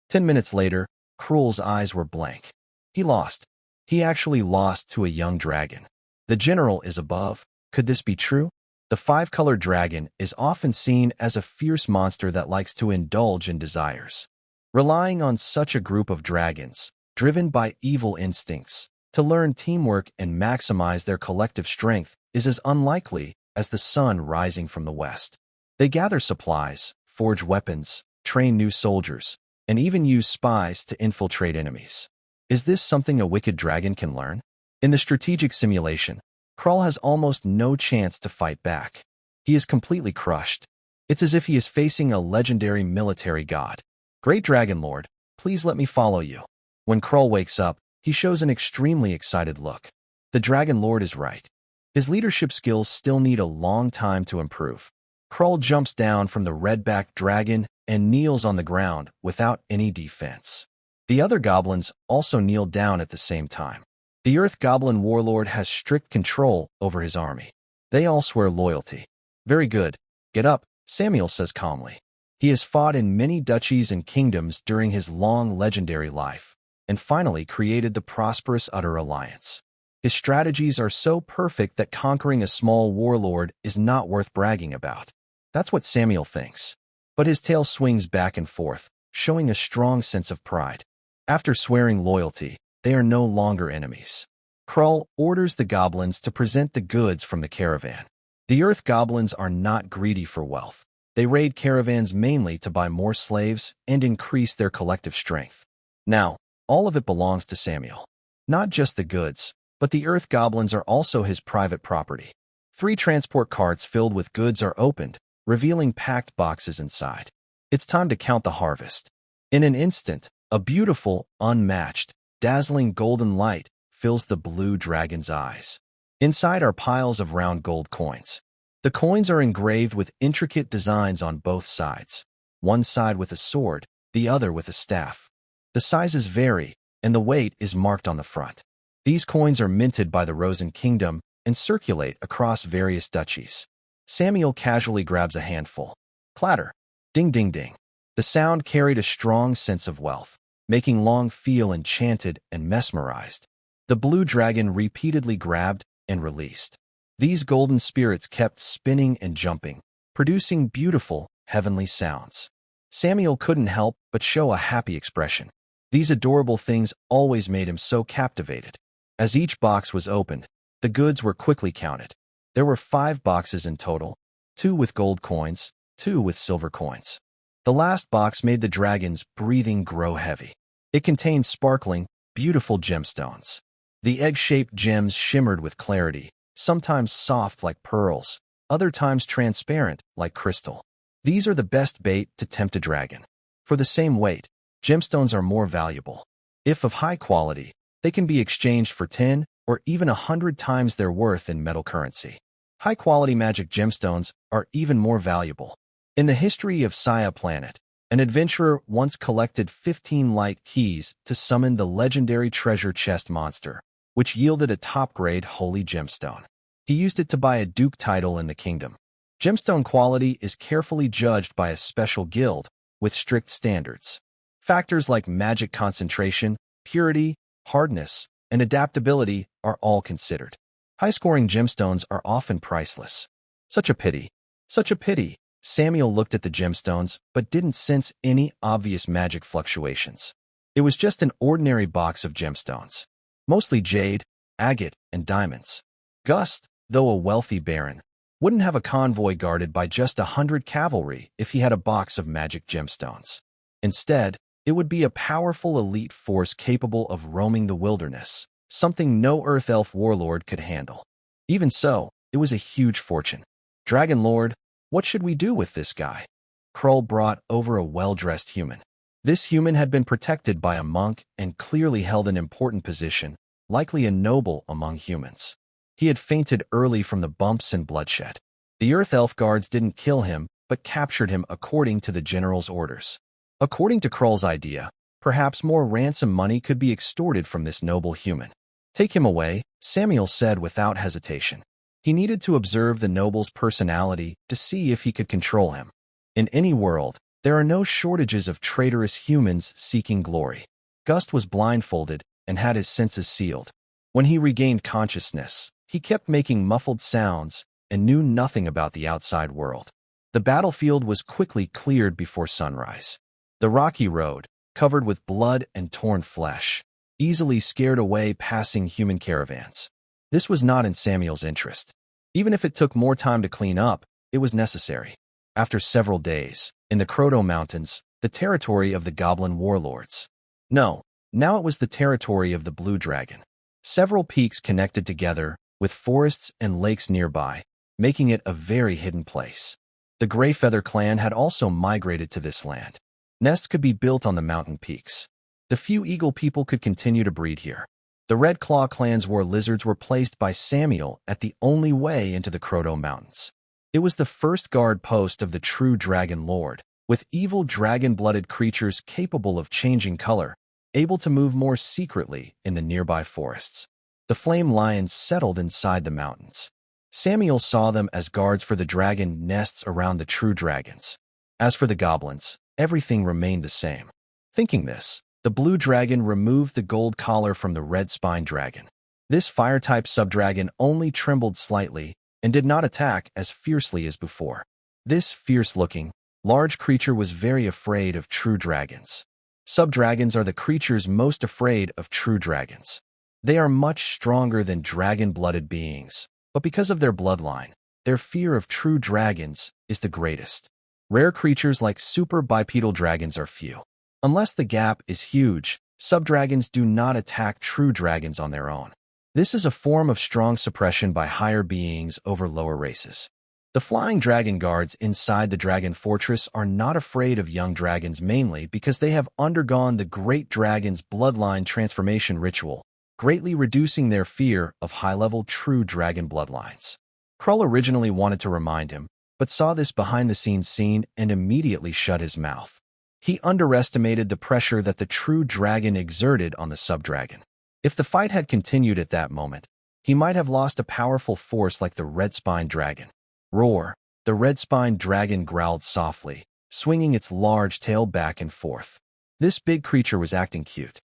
A: 10 minutes later, Kroll's eyes were blank. He lost. He actually lost to a young dragon. The general is above. Could this be true? The five-colored dragon is often seen as a fierce monster that likes to indulge in desires. Relying on such a group of dragons, driven by evil instincts, to learn teamwork and maximize their collective strength is as unlikely as the sun rising from the west. They gather supplies, forge weapons, train new soldiers, and even use spies to infiltrate enemies. Is this something a wicked dragon can learn? In the strategic simulation, Kroll has almost no chance to fight back. He is completely crushed. It's as if he is facing a legendary military god. Great Dragon Lord, please let me follow you. When Kroll wakes up, he shows an extremely excited look. The Dragon Lord is right. His leadership skills still need a long time to improve. Kroll jumps down from the red-backed dragon and kneels on the ground without any defense. The other goblins also kneel down at the same time. The Earth Goblin Warlord has strict control over his army. They all swear loyalty. Very good. Get up, Samuel says calmly. He has fought in many duchies and kingdoms during his long legendary life, and finally created the prosperous Utter Alliance. His strategies are so perfect that conquering a small warlord is not worth bragging about. That's what Samuel thinks. But his tail swings back and forth, showing a strong sense of pride. After swearing loyalty, they are no longer enemies. Kroll orders the goblins to present the goods from the caravan. The Earth Goblins are not greedy for wealth. They raid caravans mainly to buy more slaves and increase their collective strength. Now, all of it belongs to Samuel. Not just the goods, but the Earth Goblins are also his private property. 3 transport carts filled with goods are opened, revealing packed boxes inside. It's time to count the harvest. In an instant, a beautiful, unmatched, dazzling golden light fills the blue dragon's eyes. Inside are piles of round gold coins. The coins are engraved with intricate designs on both sides, one side with a sword, the other with a staff. The sizes vary, and the weight is marked on the front. These coins are minted by the Rosen Kingdom and circulate across various duchies. Samuel casually grabs a handful. Clatter. Ding ding ding. The sound carried a strong sense of wealth, making Long feel enchanted and mesmerized. The blue dragon repeatedly grabbed and released. These golden spirits kept spinning and jumping, producing beautiful, heavenly sounds. Samuel couldn't help but show a happy expression. These adorable things always made him so captivated. As each box was opened, the goods were quickly counted. There were 5 boxes in total, 2 with gold coins, 2 with silver coins. The last box made the dragon's breathing grow heavy. It contained sparkling, beautiful gemstones. The egg-shaped gems shimmered with clarity, sometimes soft like pearls, other times transparent like crystal. These are the best bait to tempt a dragon. For the same weight, gemstones are more valuable. If of high quality, they can be exchanged for 10 or even 100 times their worth in metal currency. High-quality magic gemstones are even more valuable. In the history of Saya Planet, an adventurer once collected 15 light keys to summon the legendary treasure chest monster, which yielded a top-grade holy gemstone. He used it to buy a duke title in the kingdom. Gemstone quality is carefully judged by a special guild with strict standards. Factors like magic concentration, purity, hardness, and adaptability are all considered. High-scoring gemstones are often priceless. Such a pity. Such a pity. Samuel looked at the gemstones but didn't sense any obvious magic fluctuations. It was just an ordinary box of gemstones. Mostly jade, agate, and diamonds. Gust, though a wealthy baron, wouldn't have a convoy guarded by just 100 cavalry if he had a box of magic gemstones. Instead, it would be a powerful elite force capable of roaming the wilderness, something no Earth Elf warlord could handle. Even so, it was a huge fortune. Dragon Lord, what should we do with this guy? Kroll brought over a well-dressed human. This human had been protected by a monk and clearly held an important position, likely a noble among humans. He had fainted early from the bumps and bloodshed. The Earth Elf guards didn't kill him, but captured him according to the general's orders. According to Kroll's idea, Perhaps more ransom money could be extorted from this noble human. Take him away, Samuel said without hesitation. He needed to observe the noble's personality to see if he could control him. In any world, there are no shortages of traitorous humans seeking glory. Gust was blindfolded and had his senses sealed. When he regained consciousness, he kept making muffled sounds and knew nothing about the outside world. The battlefield was quickly cleared before sunrise. The rocky road, covered with blood and torn flesh, easily scared away passing human caravans. This was not in Samuel's interest. Even if it took more time to clean up, it was necessary. After several days, in the Kroto Mountains, the territory of the goblin warlords. No, now it was the territory of the Blue Dragon. Several peaks connected together, with forests and lakes nearby, making it a very hidden place. The Greyfeather clan had also migrated to this land. Nests could be built on the mountain peaks. The few eagle people could continue to breed here. The Red Claw clan's war lizards were placed by Samuel at the only way into the Kroto Mountains. It was the first guard post of the true Dragon Lord, with evil dragon-blooded creatures capable of changing color, able to move more secretly in the nearby forests. The flame lions settled inside the mountains. Samuel saw them as guards for the dragon nests around the true dragons. As for the goblins, everything remained the same. Thinking this, the blue dragon removed the gold collar from the red-spined dragon. This fire-type subdragon only trembled slightly and did not attack as fiercely as before. This fierce-looking, large creature was very afraid of true dragons. Subdragons are the creatures most afraid of true dragons. They are much stronger than dragon-blooded beings, but because of their bloodline, their fear of true dragons is the greatest. Rare creatures like super bipedal dragons are few. Unless the gap is huge, subdragons do not attack true dragons on their own. This is a form of strong suppression by higher beings over lower races. The flying dragon guards inside the dragon fortress are not afraid of young dragons mainly because they have undergone the great dragon's bloodline transformation ritual, greatly reducing their fear of high-level true dragon bloodlines. Krull originally wanted to remind him, but saw this behind-the-scenes scene and immediately shut his mouth. He underestimated the pressure that the true dragon exerted on the subdragon. If the fight had continued at that moment, he might have lost a powerful force like the red-spined dragon. Roar! The red-spined dragon growled softly, swinging its large tail back and forth. This big creature was acting cute.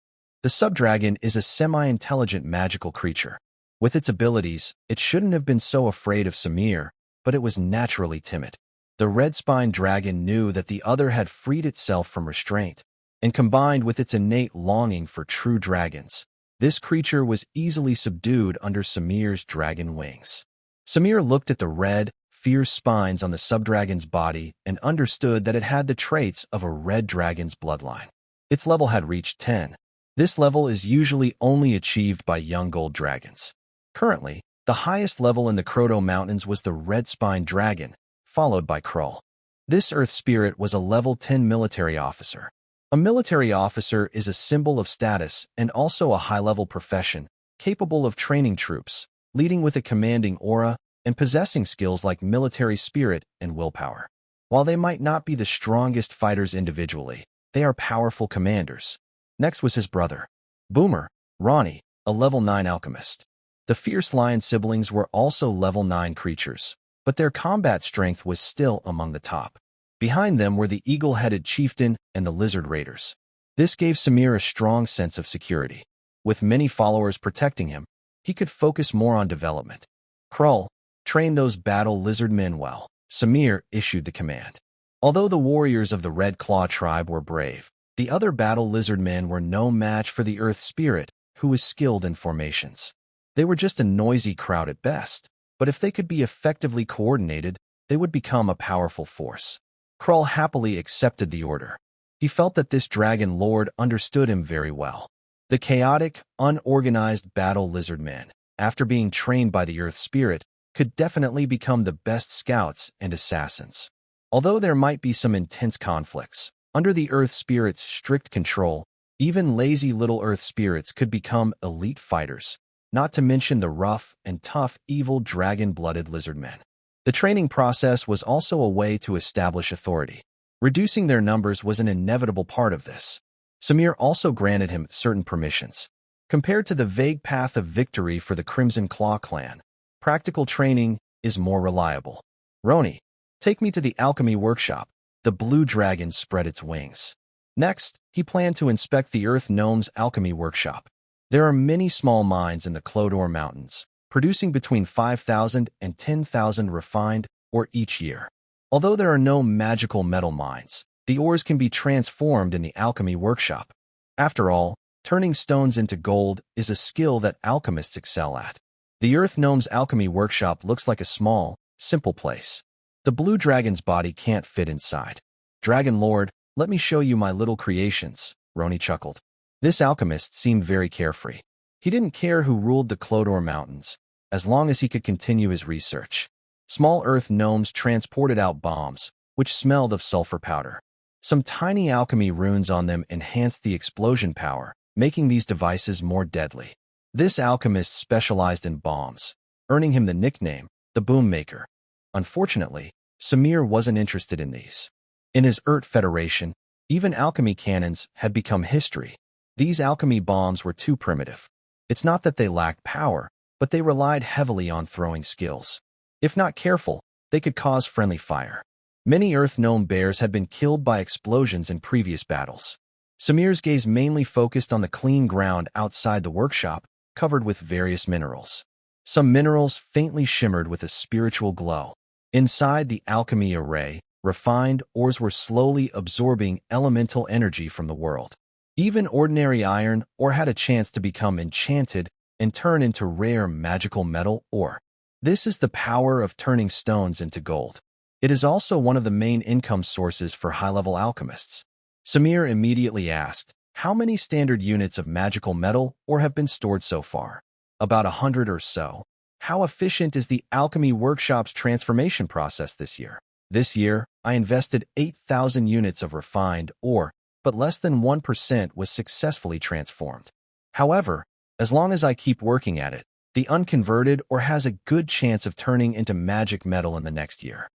A: The subdragon is a semi-intelligent magical creature. With its abilities, it shouldn't have been so afraid of Samir, but it was naturally timid. The red-spined dragon knew that the other had freed itself from restraint, and combined with its innate longing for true dragons, this creature was easily subdued under Samir's dragon wings. Samir looked at the red, fierce spines on the subdragon's body and understood that it had the traits of a red dragon's bloodline. Its level had reached 10. This level is usually only achieved by young gold dragons. Currently, the highest level in the Kroto Mountains was the red-spined dragon, followed by Krull. This earth spirit was a level 10 military officer. A military officer is a symbol of status and also a high-level profession, capable of training troops, leading with a commanding aura, and possessing skills like military spirit and willpower. While they might not be the strongest fighters individually, they are powerful commanders. Next was his brother, Boomer, Ronnie, a level 9 alchemist. The fierce lion siblings were also level 9 creatures, but their combat strength was still among the top. Behind them were the eagle-headed chieftain and the lizard raiders. This gave Samir a strong sense of security. With many followers protecting him, he could focus more on development. Krull, train those battle lizard men well, Samir issued the command. Although the warriors of the Red Claw tribe were brave, the other battle lizard men were no match for the earth spirit, who was skilled in formations. They were just a noisy crowd at best, but if they could be effectively coordinated, they would become a powerful force. Krull happily accepted the order. He felt that this dragon lord understood him very well. The chaotic, unorganized battle lizard men, after being trained by the earth spirit, could definitely become the best scouts and assassins. Although there might be some intense conflicts, under the earth spirit's strict control, even lazy little earth spirits could become elite fighters, not to mention the rough and tough evil dragon-blooded lizard men. The training process was also a way to establish authority. Reducing their numbers was an inevitable part of this. Samir also granted him certain permissions. Compared to the vague path of victory for the Crimson Claw clan, practical training is more reliable. Roni, take me to the alchemy workshop. The blue dragon spread its wings. Next, he planned to inspect the Earth Gnome's alchemy workshop. There are many small mines in the Clodor Mountains, producing between 5,000 and 10,000 refined ore each year. Although there are no magical metal mines, the ores can be transformed in the alchemy workshop. After all, turning stones into gold is a skill that alchemists excel at. The Earth Gnome's alchemy workshop looks like a small, simple place. The blue dragon's body can't fit inside. Dragon Lord, let me show you my little creations, Roni chuckled. This alchemist seemed very carefree. He didn't care who ruled the Clodor Mountains, as long as he could continue his research. Small Earth Gnomes transported out bombs, which smelled of sulfur powder. Some tiny alchemy runes on them enhanced the explosion power, making these devices more deadly. This alchemist specialized in bombs, earning him the nickname, the Boom Maker. Unfortunately, Samir wasn't interested in these. In his Urt Federation, even alchemy cannons had become history. These alchemy bombs were too primitive. It's not that they lacked power, but they relied heavily on throwing skills. If not careful, they could cause friendly fire. Many Earth Gnome bears had been killed by explosions in previous battles. Samir's gaze mainly focused on the clean ground outside the workshop, covered with various minerals. Some minerals faintly shimmered with a spiritual glow. Inside the alchemy array, refined ores were slowly absorbing elemental energy from the world. Even ordinary iron ore had a chance to become enchanted and turn into rare magical metal ore. This is the power of turning stones into gold. It is also one of the main income sources for high-level alchemists. Samir immediately asked, how many standard units of magical metal ore have been stored so far? About 100 or so. How efficient is the alchemy workshop's transformation process this year? This year, I invested 8,000 units of refined ore, but less than 1% was successfully transformed. However, as long as I keep working at it, the unconverted ore has a good chance of turning into magic metal in the next year.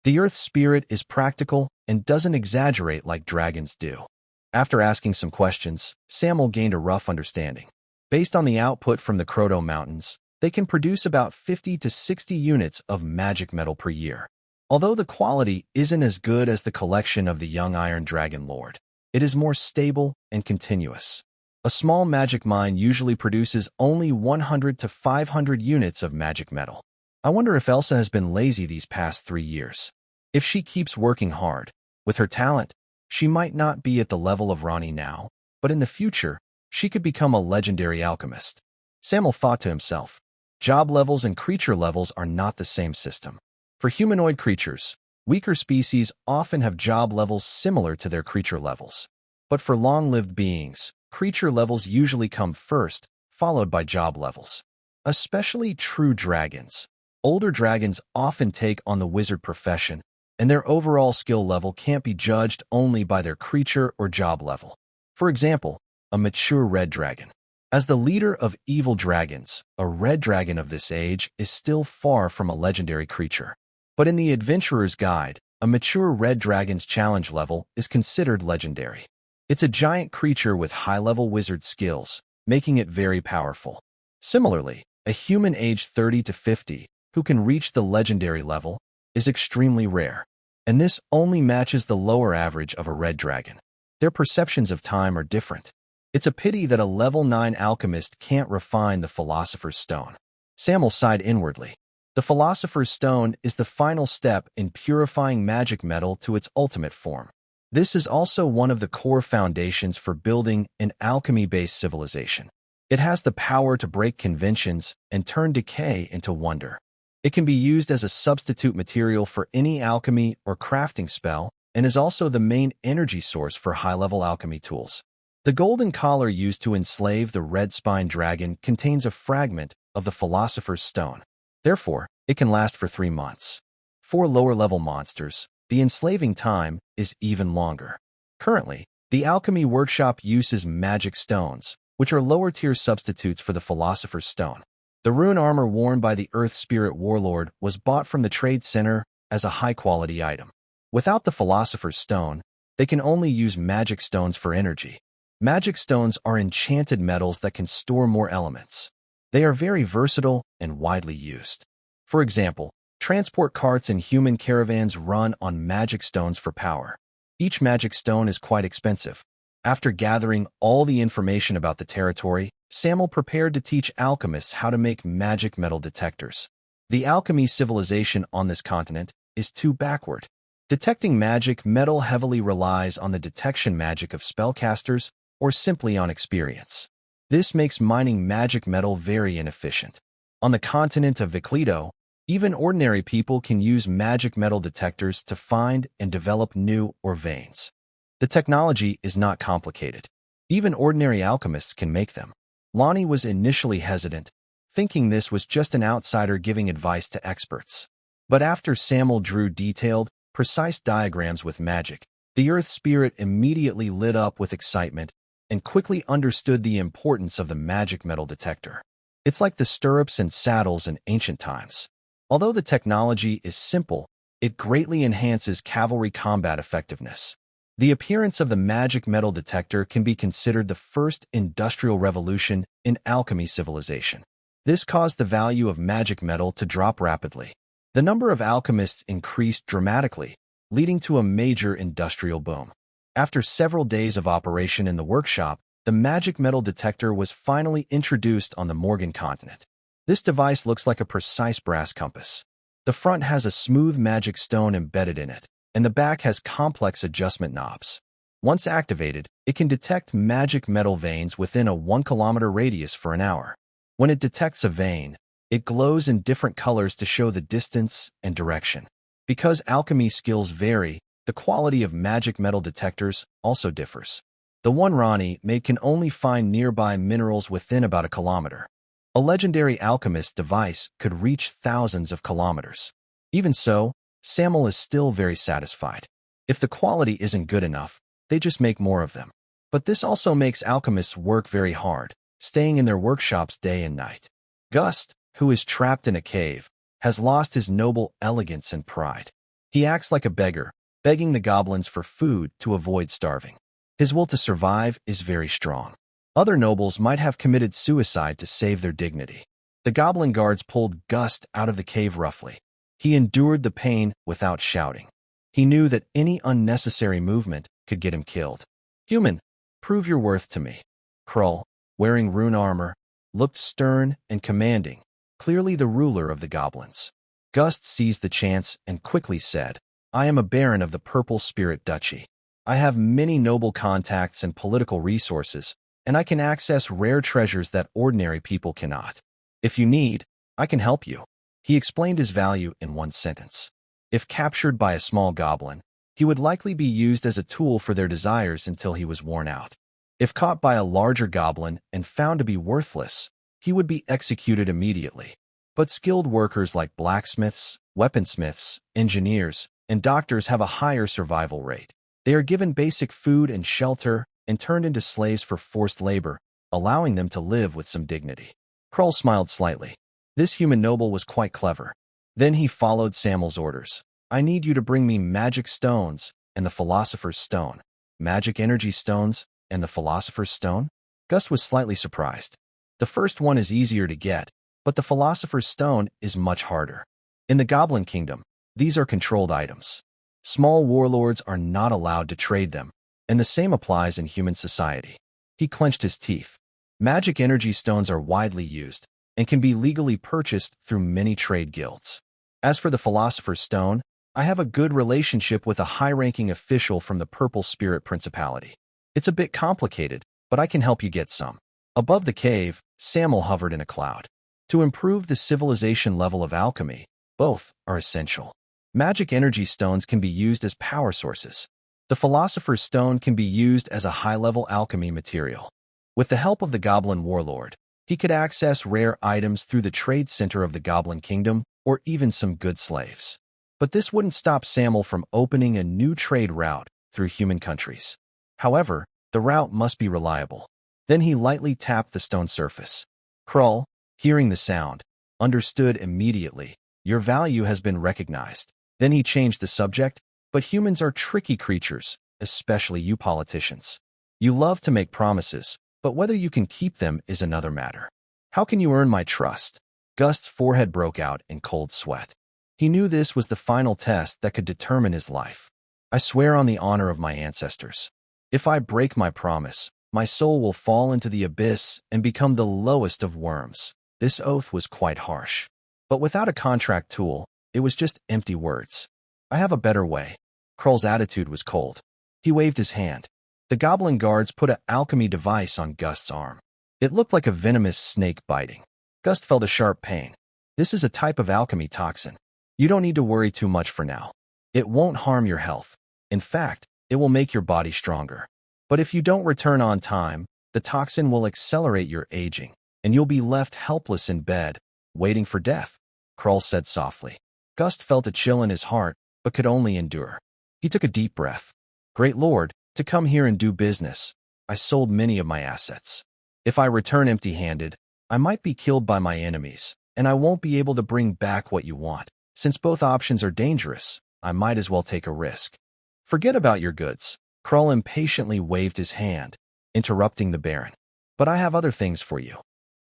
A: The Earth Spirit is practical and doesn't exaggerate like dragons do. After asking some questions, Samuel gained a rough understanding. Based on the output from the Croto Mountains, they can produce about 50 to 60 units of magic metal per year. Although the quality isn't as good as the collection of the young Iron Dragon Lord, it is more stable and continuous. A small magic mine usually produces only 100 to 500 units of magic metal. I wonder if Elsa has been lazy these past 3 years. If she keeps working hard, with her talent, she might not be at the level of Rani now, but in the future, she could become a legendary alchemist. Samuel thought to himself, job levels and creature levels are not the same system. For humanoid creatures, weaker species often have job levels similar to their creature levels. But for long-lived beings, creature levels usually come first, followed by job levels. Especially true dragons. Older dragons often take on the wizard profession, and their overall skill level can't be judged only by their creature or job level. For example, a mature red dragon. As the leader of evil dragons, a red dragon of this age is still far from a legendary creature. But in the Adventurer's Guide, a mature red dragon's challenge level is considered legendary. It's a giant creature with high-level wizard skills, making it very powerful. Similarly, a human aged 30 to 50, who can reach the legendary level, is extremely rare. And this only matches the lower average of a red dragon. Their perceptions of time are different. It's a pity that a level 9 alchemist can't refine the Philosopher's Stone. Samuel sighed inwardly. The Philosopher's Stone is the final step in purifying magic metal to its ultimate form. This is also one of the core foundations for building an alchemy-based civilization. It has the power to break conventions and turn decay into wonder. It can be used as a substitute material for any alchemy or crafting spell, and is also the main energy source for high-level alchemy tools. The golden collar used to enslave the red-spined dragon contains a fragment of the Philosopher's Stone. Therefore, it can last for 3 months. For lower-level monsters, the enslaving time is even longer. Currently, the Alchemy Workshop uses magic stones, which are lower-tier substitutes for the Philosopher's Stone. The rune armor worn by the Earth Spirit Warlord was bought from the Trade Center as a high-quality item. Without the Philosopher's Stone, they can only use magic stones for energy. Magic stones are enchanted metals that can store more elements. They are very versatile and widely used. For example, transport carts and human caravans run on magic stones for power. Each magic stone is quite expensive. After gathering all the information about the territory, Samuel prepared to teach alchemists how to make magic metal detectors. The alchemy civilization on this continent is too backward. Detecting magic metal heavily relies on the detection magic of spellcasters or simply on experience. This makes mining magic metal very inefficient. On the continent of Vicledo, even ordinary people can use magic metal detectors to find and develop new ore veins. The technology is not complicated. Even ordinary alchemists can make them. Lonnie was initially hesitant, thinking this was just an outsider giving advice to experts. But after Samuel drew detailed, precise diagrams with magic, the Earth Spirit immediately lit up with excitement and quickly understood the importance of the magic metal detector. It's like the stirrups and saddles in ancient times. Although the technology is simple, it greatly enhances cavalry combat effectiveness. The appearance of the magic metal detector can be considered the first industrial revolution in alchemy civilization. This caused the value of magic metal to drop rapidly. The number of alchemists increased dramatically, leading to a major industrial boom. After several days of operation in the workshop, the magic metal detector was finally introduced on the Morgan continent. This device looks like a precise brass compass. The front has a smooth magic stone embedded in it, and the back has complex adjustment knobs. Once activated, it can detect magic metal veins within a 1-kilometer radius for an hour. When it detects a vein, it glows in different colors to show the distance and direction. Because alchemy skills vary, the quality of magic metal detectors also differs. The one Ronnie made can only find nearby minerals within about a kilometer. A legendary alchemist device could reach thousands of kilometers. Even so, Samuel is still very satisfied. If the quality isn't good enough, they just make more of them. But this also makes alchemists work very hard, staying in their workshops day and night. Gust, who is trapped in a cave, has lost his noble elegance and pride. He acts like a beggar, begging the goblins for food to avoid starving. His will to survive is very strong. Other nobles might have committed suicide to save their dignity. The goblin guards pulled Gust out of the cave roughly. He endured the pain without shouting. He knew that any unnecessary movement could get him killed. Human, prove your worth to me. Krull, wearing rune armor, looked stern and commanding, clearly the ruler of the goblins. Gust seized the chance and quickly said, I am a baron of the Purple Spirit Duchy. I have many noble contacts and political resources, and I can access rare treasures that ordinary people cannot. If you need, I can help you. He explained his value in one sentence. If captured by a small goblin, he would likely be used as a tool for their desires until he was worn out. If caught by a larger goblin and found to be worthless, he would be executed immediately. But skilled workers like blacksmiths, weaponsmiths, engineers, and doctors have a higher survival rate. They are given basic food and shelter and turned into slaves for forced labor, allowing them to live with some dignity. Krull smiled slightly. This human noble was quite clever. Then he followed Samuel's orders. I need you to bring me magic stones and the philosopher's stone. Magic energy stones and the philosopher's stone? Gust was slightly surprised. The first one is easier to get, but the philosopher's stone is much harder. In the Goblin Kingdom, these are controlled items. Small warlords are not allowed to trade them, and the same applies in human society. He clenched his teeth. Magic energy stones are widely used and can be legally purchased through many trade guilds. As for the philosopher's stone, I have a good relationship with a high-ranking official from the Purple Spirit Principality. It's a bit complicated, but I can help you get some. Above the cave, Samuel hovered in a cloud. To improve the civilization level of alchemy, both are essential. Magic energy stones can be used as power sources. The philosopher's stone can be used as a high-level alchemy material. With the help of the Goblin Warlord, he could access rare items through the trade center of the Goblin Kingdom or even some good slaves. But this wouldn't stop Samuel from opening a new trade route through human countries. However, the route must be reliable. Then he lightly tapped the stone surface. Krull, hearing the sound, understood immediately. Your value has been recognized. Then he changed the subject. But humans are tricky creatures, especially you politicians. You love to make promises, but whether you can keep them is another matter. How can you earn my trust? Gust's forehead broke out in cold sweat. He knew this was the final test that could determine his life. I swear on the honor of my ancestors. If I break my promise, my soul will fall into the abyss and become the lowest of worms. This oath was quite harsh. But without a contract tool, it was just empty words. I have a better way. Krull's attitude was cold. He waved his hand. The goblin guards put an alchemy device on Gust's arm. It looked like a venomous snake biting. Gust felt a sharp pain. This is a type of alchemy toxin. You don't need to worry too much for now. It won't harm your health. In fact, it will make your body stronger. But if you don't return on time, the toxin will accelerate your aging, and you'll be left helpless in bed, waiting for death, Krull said softly. Gust felt a chill in his heart, but could only endure. He took a deep breath. Great Lord, to come here and do business, I sold many of my assets. If I return empty-handed, I might be killed by my enemies, and I won't be able to bring back what you want. Since both options are dangerous, I might as well take a risk. Forget about your goods. Krull impatiently waved his hand, interrupting the Baron. But I have other things for you.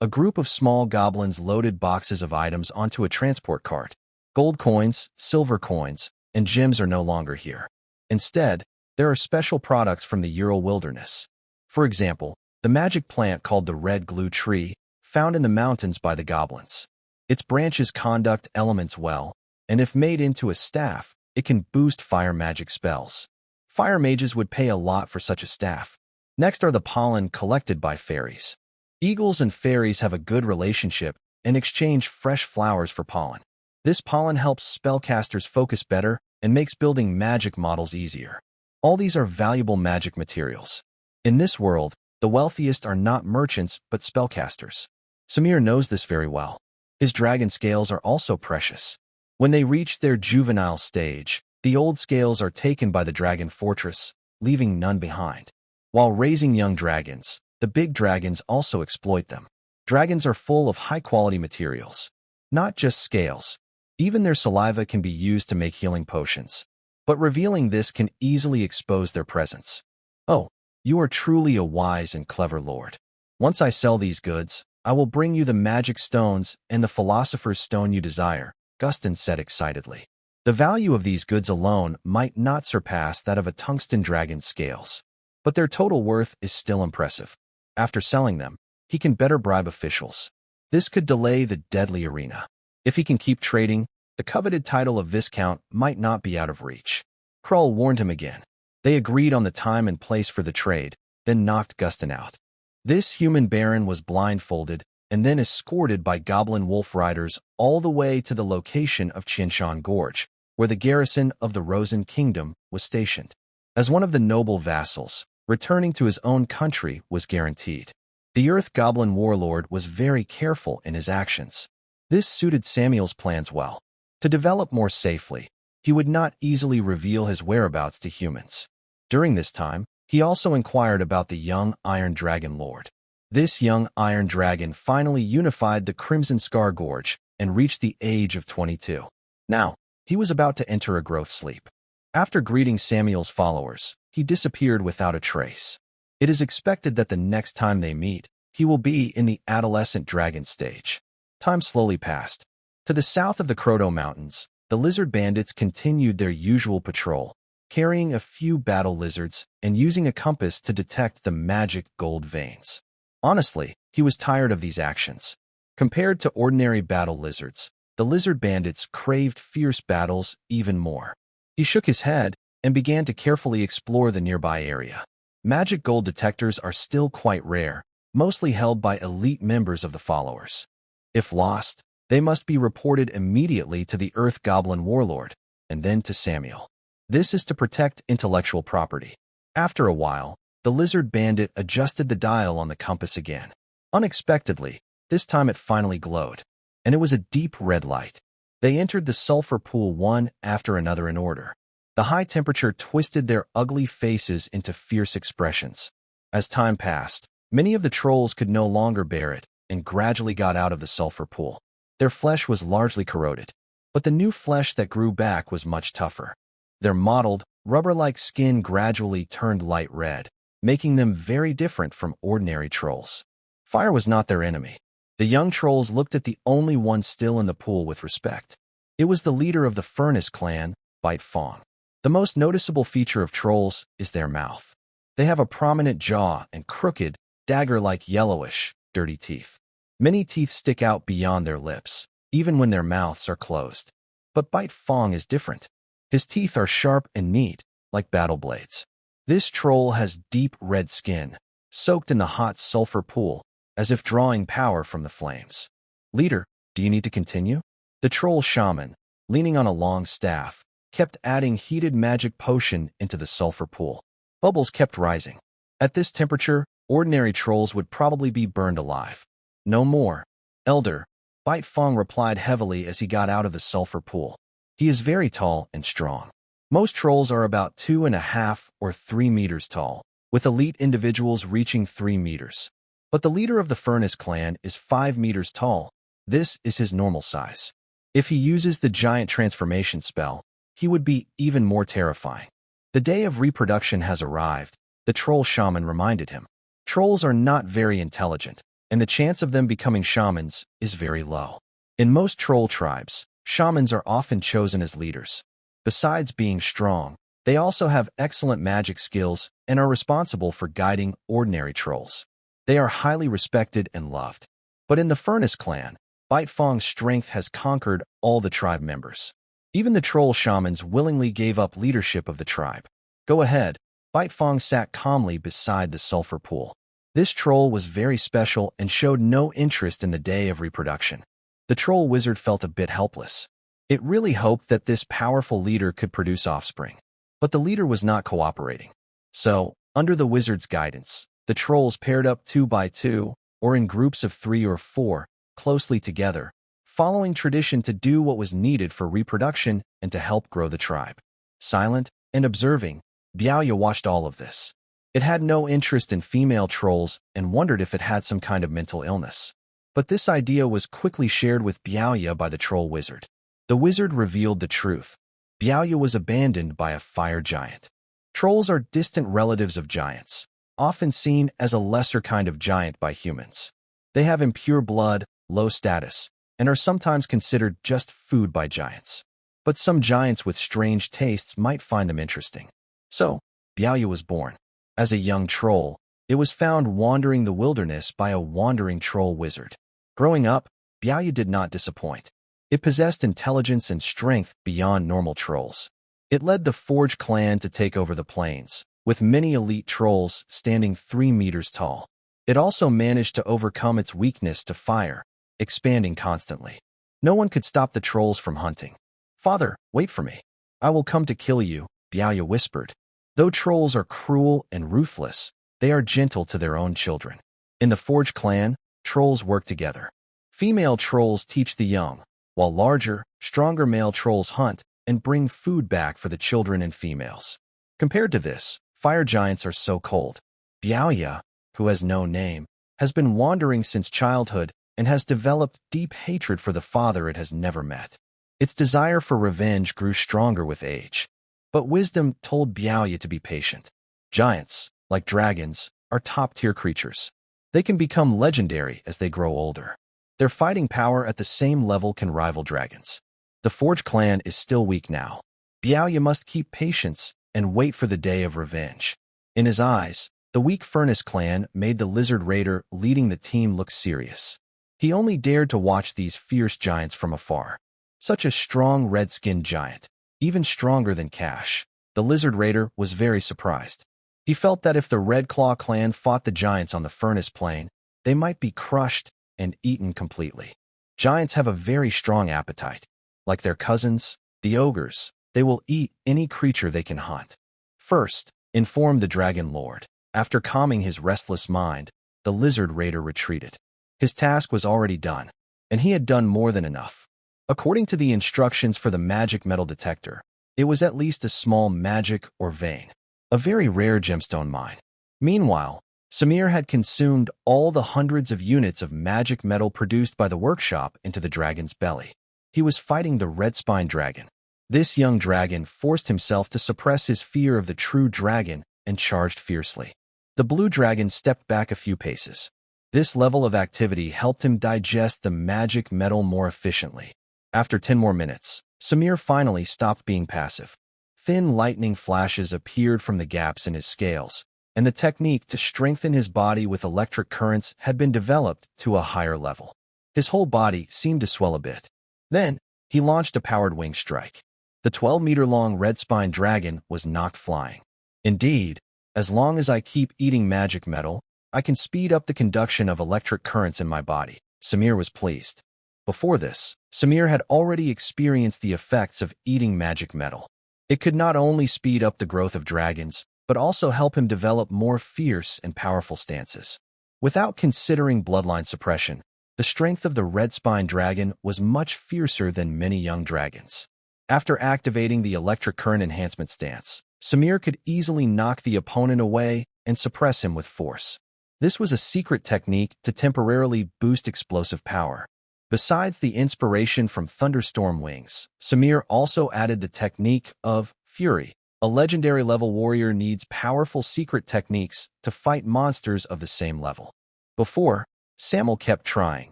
A: A group of small goblins loaded boxes of items onto a transport cart. Gold coins, silver coins, and gems are no longer here. Instead, there are special products from the Ural wilderness. For example, the magic plant called the red glue tree, found in the mountains by the goblins. Its branches conduct elements well, and if made into a staff, it can boost fire magic spells. Fire mages would pay a lot for such a staff. Next are the pollen collected by fairies. Eagles and fairies have a good relationship and exchange fresh flowers for pollen. This pollen helps spellcasters focus better and makes building magic models easier. All these are valuable magic materials. In this world, the wealthiest are not merchants but spellcasters. Samir knows this very well. His dragon scales are also precious. When they reach their juvenile stage, the old scales are taken by the dragon fortress, leaving none behind. While raising young dragons, the big dragons also exploit them. Dragons are full of high-quality materials. Not just scales. Even their saliva can be used to make healing potions. But revealing this can easily expose their presence. Oh, you are truly a wise and clever lord. Once I sell these goods, I will bring you the magic stones and the philosopher's stone you desire, Gustin said excitedly. The value of these goods alone might not surpass that of a tungsten dragon's scales, but their total worth is still impressive. After selling them, he can better bribe officials. This could delay the deadly arena. If he can keep trading, the coveted title of Viscount might not be out of reach. Krull warned him again. They agreed on the time and place for the trade, then knocked Gustin out. This human baron was blindfolded and then escorted by goblin wolf riders all the way to the location of Qianshan Gorge, where the garrison of the Rosen Kingdom was stationed. As one of the noble vassals, returning to his own country was guaranteed. The Earth Goblin warlord was very careful in his actions. This suited Samuel's plans well. To develop more safely, he would not easily reveal his whereabouts to humans. During this time, he also inquired about the young Iron Dragon Lord. This young Iron Dragon finally unified the Crimson Scar Gorge and reached the age of 22. Now, he was about to enter a growth sleep. After greeting Samuel's followers, he disappeared without a trace. It is expected that the next time they meet, he will be in the adolescent dragon stage. Time slowly passed. To the south of the Kroto Mountains, the lizard bandits continued their usual patrol, carrying a few battle lizards and using a compass to detect the magic gold veins. Honestly, he was tired of these actions. Compared to ordinary battle lizards, the lizard bandits craved fierce battles even more. He shook his head and began to carefully explore the nearby area. Magic gold detectors are still quite rare, mostly held by elite members of the followers. If lost, they must be reported immediately to the Earth Goblin Warlord, and then to Samuel. This is to protect intellectual property. After a while, the lizard bandit adjusted the dial on the compass again. Unexpectedly, this time it finally glowed, and it was a deep red light. They entered the sulfur pool one after another in order. The high temperature twisted their ugly faces into fierce expressions. As time passed, many of the trolls could no longer bear it and gradually got out of the sulfur pool. Their flesh was largely corroded, but the new flesh that grew back was much tougher. Their mottled, rubber-like skin gradually turned light red, making them very different from ordinary trolls. Fire was not their enemy. The young trolls looked at the only one still in the pool with respect. It was the leader of the Furnace clan, Bite Fong. The most noticeable feature of trolls is their mouth. They have a prominent jaw and crooked, dagger-like yellowish, dirty teeth. Many teeth stick out beyond their lips, even when their mouths are closed. But Bite Fong is different. His teeth are sharp and neat, like battle blades. This troll has deep red skin, soaked in the hot sulfur pool, as if drawing power from the flames. Leader, do you need to continue? The troll shaman, leaning on a long staff, kept adding heated magic potion into the sulfur pool. Bubbles kept rising. At this temperature, ordinary trolls would probably be burned alive. No more. Elder, Bite Fong replied heavily as he got out of the sulfur pool. He is very tall and strong. Most trolls are about 2.5 or 3 meters tall, with elite individuals reaching 3 meters. But the leader of the Furnace clan is 5 meters tall. This is his normal size. If he uses the giant transformation spell, he would be even more terrifying. The day of reproduction has arrived, the troll shaman reminded him. Trolls are not very intelligent, and the chance of them becoming shamans is very low. In most troll tribes, shamans are often chosen as leaders. Besides being strong, they also have excellent magic skills and are responsible for guiding ordinary trolls. They are highly respected and loved. But in the Furnace clan, Bite Fong's strength has conquered all the tribe members. Even the troll shamans willingly gave up leadership of the tribe. Go ahead, Bite Fong sat calmly beside the sulfur pool. This troll was very special and showed no interest in the day of reproduction. The troll wizard felt a bit helpless. It really hoped that this powerful leader could produce offspring. But the leader was not cooperating. So, under the wizard's guidance, the trolls paired up 2 by 2, or in groups of 3 or 4, closely together, following tradition to do what was needed for reproduction and to help grow the tribe. Silent and observing, Biaoya watched all of this. It had no interest in female trolls and wondered if it had some kind of mental illness. But this idea was quickly shared with Biaoya by the troll wizard. The wizard revealed the truth. Biaoya was abandoned by a fire giant. Trolls are distant relatives of giants, often seen as a lesser kind of giant by humans. They have impure blood, low status, and are sometimes considered just food by giants. But some giants with strange tastes might find them interesting. So, Biaoya was born. As a young troll, it was found wandering the wilderness by a wandering troll wizard. Growing up, Biaoya did not disappoint. It possessed intelligence and strength beyond normal trolls. It led the Forge clan to take over the plains, with many elite trolls standing 3 meters tall. It also managed to overcome its weakness to fire, expanding constantly. No one could stop the trolls from hunting. Father, wait for me. I will come to kill you, Biaoya whispered. Though trolls are cruel and ruthless, they are gentle to their own children. In the Forge clan, trolls work together. Female trolls teach the young, while larger, stronger male trolls hunt and bring food back for the children and females. Compared to this, fire giants are so cold. Biaoya, who has no name, has been wandering since childhood and has developed deep hatred for the father it has never met. Its desire for revenge grew stronger with age. But wisdom told Biaoya to be patient. Giants, like dragons, are top-tier creatures. They can become legendary as they grow older. Their fighting power at the same level can rival dragons. The Forge clan is still weak now. Biaoya must keep patience and wait for the day of revenge. In his eyes, the weak Furnace clan made the lizard raider leading the team look serious. He only dared to watch these fierce giants from afar. Such a strong red-skinned giant, even stronger than Cash. The lizard raider was very surprised. He felt that if the Red Claw clan fought the giants on the Furnace Plain, they might be crushed and eaten completely. Giants have a very strong appetite. Like their cousins, the ogres, they will eat any creature they can hunt. First, informed the Dragon Lord. After calming his restless mind, the lizard raider retreated. His task was already done, and he had done more than enough. According to the instructions for the magic metal detector, it was at least a small magic or vein, a very rare gemstone mine. Meanwhile, Samir had consumed all the hundreds of units of magic metal produced by the workshop into the dragon's belly. He was fighting the red-spined dragon. This young dragon forced himself to suppress his fear of the true dragon and charged fiercely. The blue dragon stepped back a few paces. This level of activity helped him digest the magic metal more efficiently. After 10 more minutes, Samir finally stopped being passive. Thin lightning flashes appeared from the gaps in his scales, and the technique to strengthen his body with electric currents had been developed to a higher level. His whole body seemed to swell a bit. Then, he launched a powered wing strike. The 12-meter-long red-spined dragon was knocked flying. Indeed, as long as I keep eating magic metal, I can speed up the conduction of electric currents in my body. Samir was pleased. Before this, Samir had already experienced the effects of eating magic metal. It could not only speed up the growth of dragons, but also help him develop more fierce and powerful stances. Without considering bloodline suppression, the strength of the red-spined dragon was much fiercer than many young dragons. After activating the electric current enhancement stance, Samir could easily knock the opponent away and suppress him with force. This was a secret technique to temporarily boost explosive power. Besides the inspiration from thunderstorm wings, Samir also added the technique of Fury. A legendary-level warrior needs powerful secret techniques to fight monsters of the same level. Before, Samuel kept trying,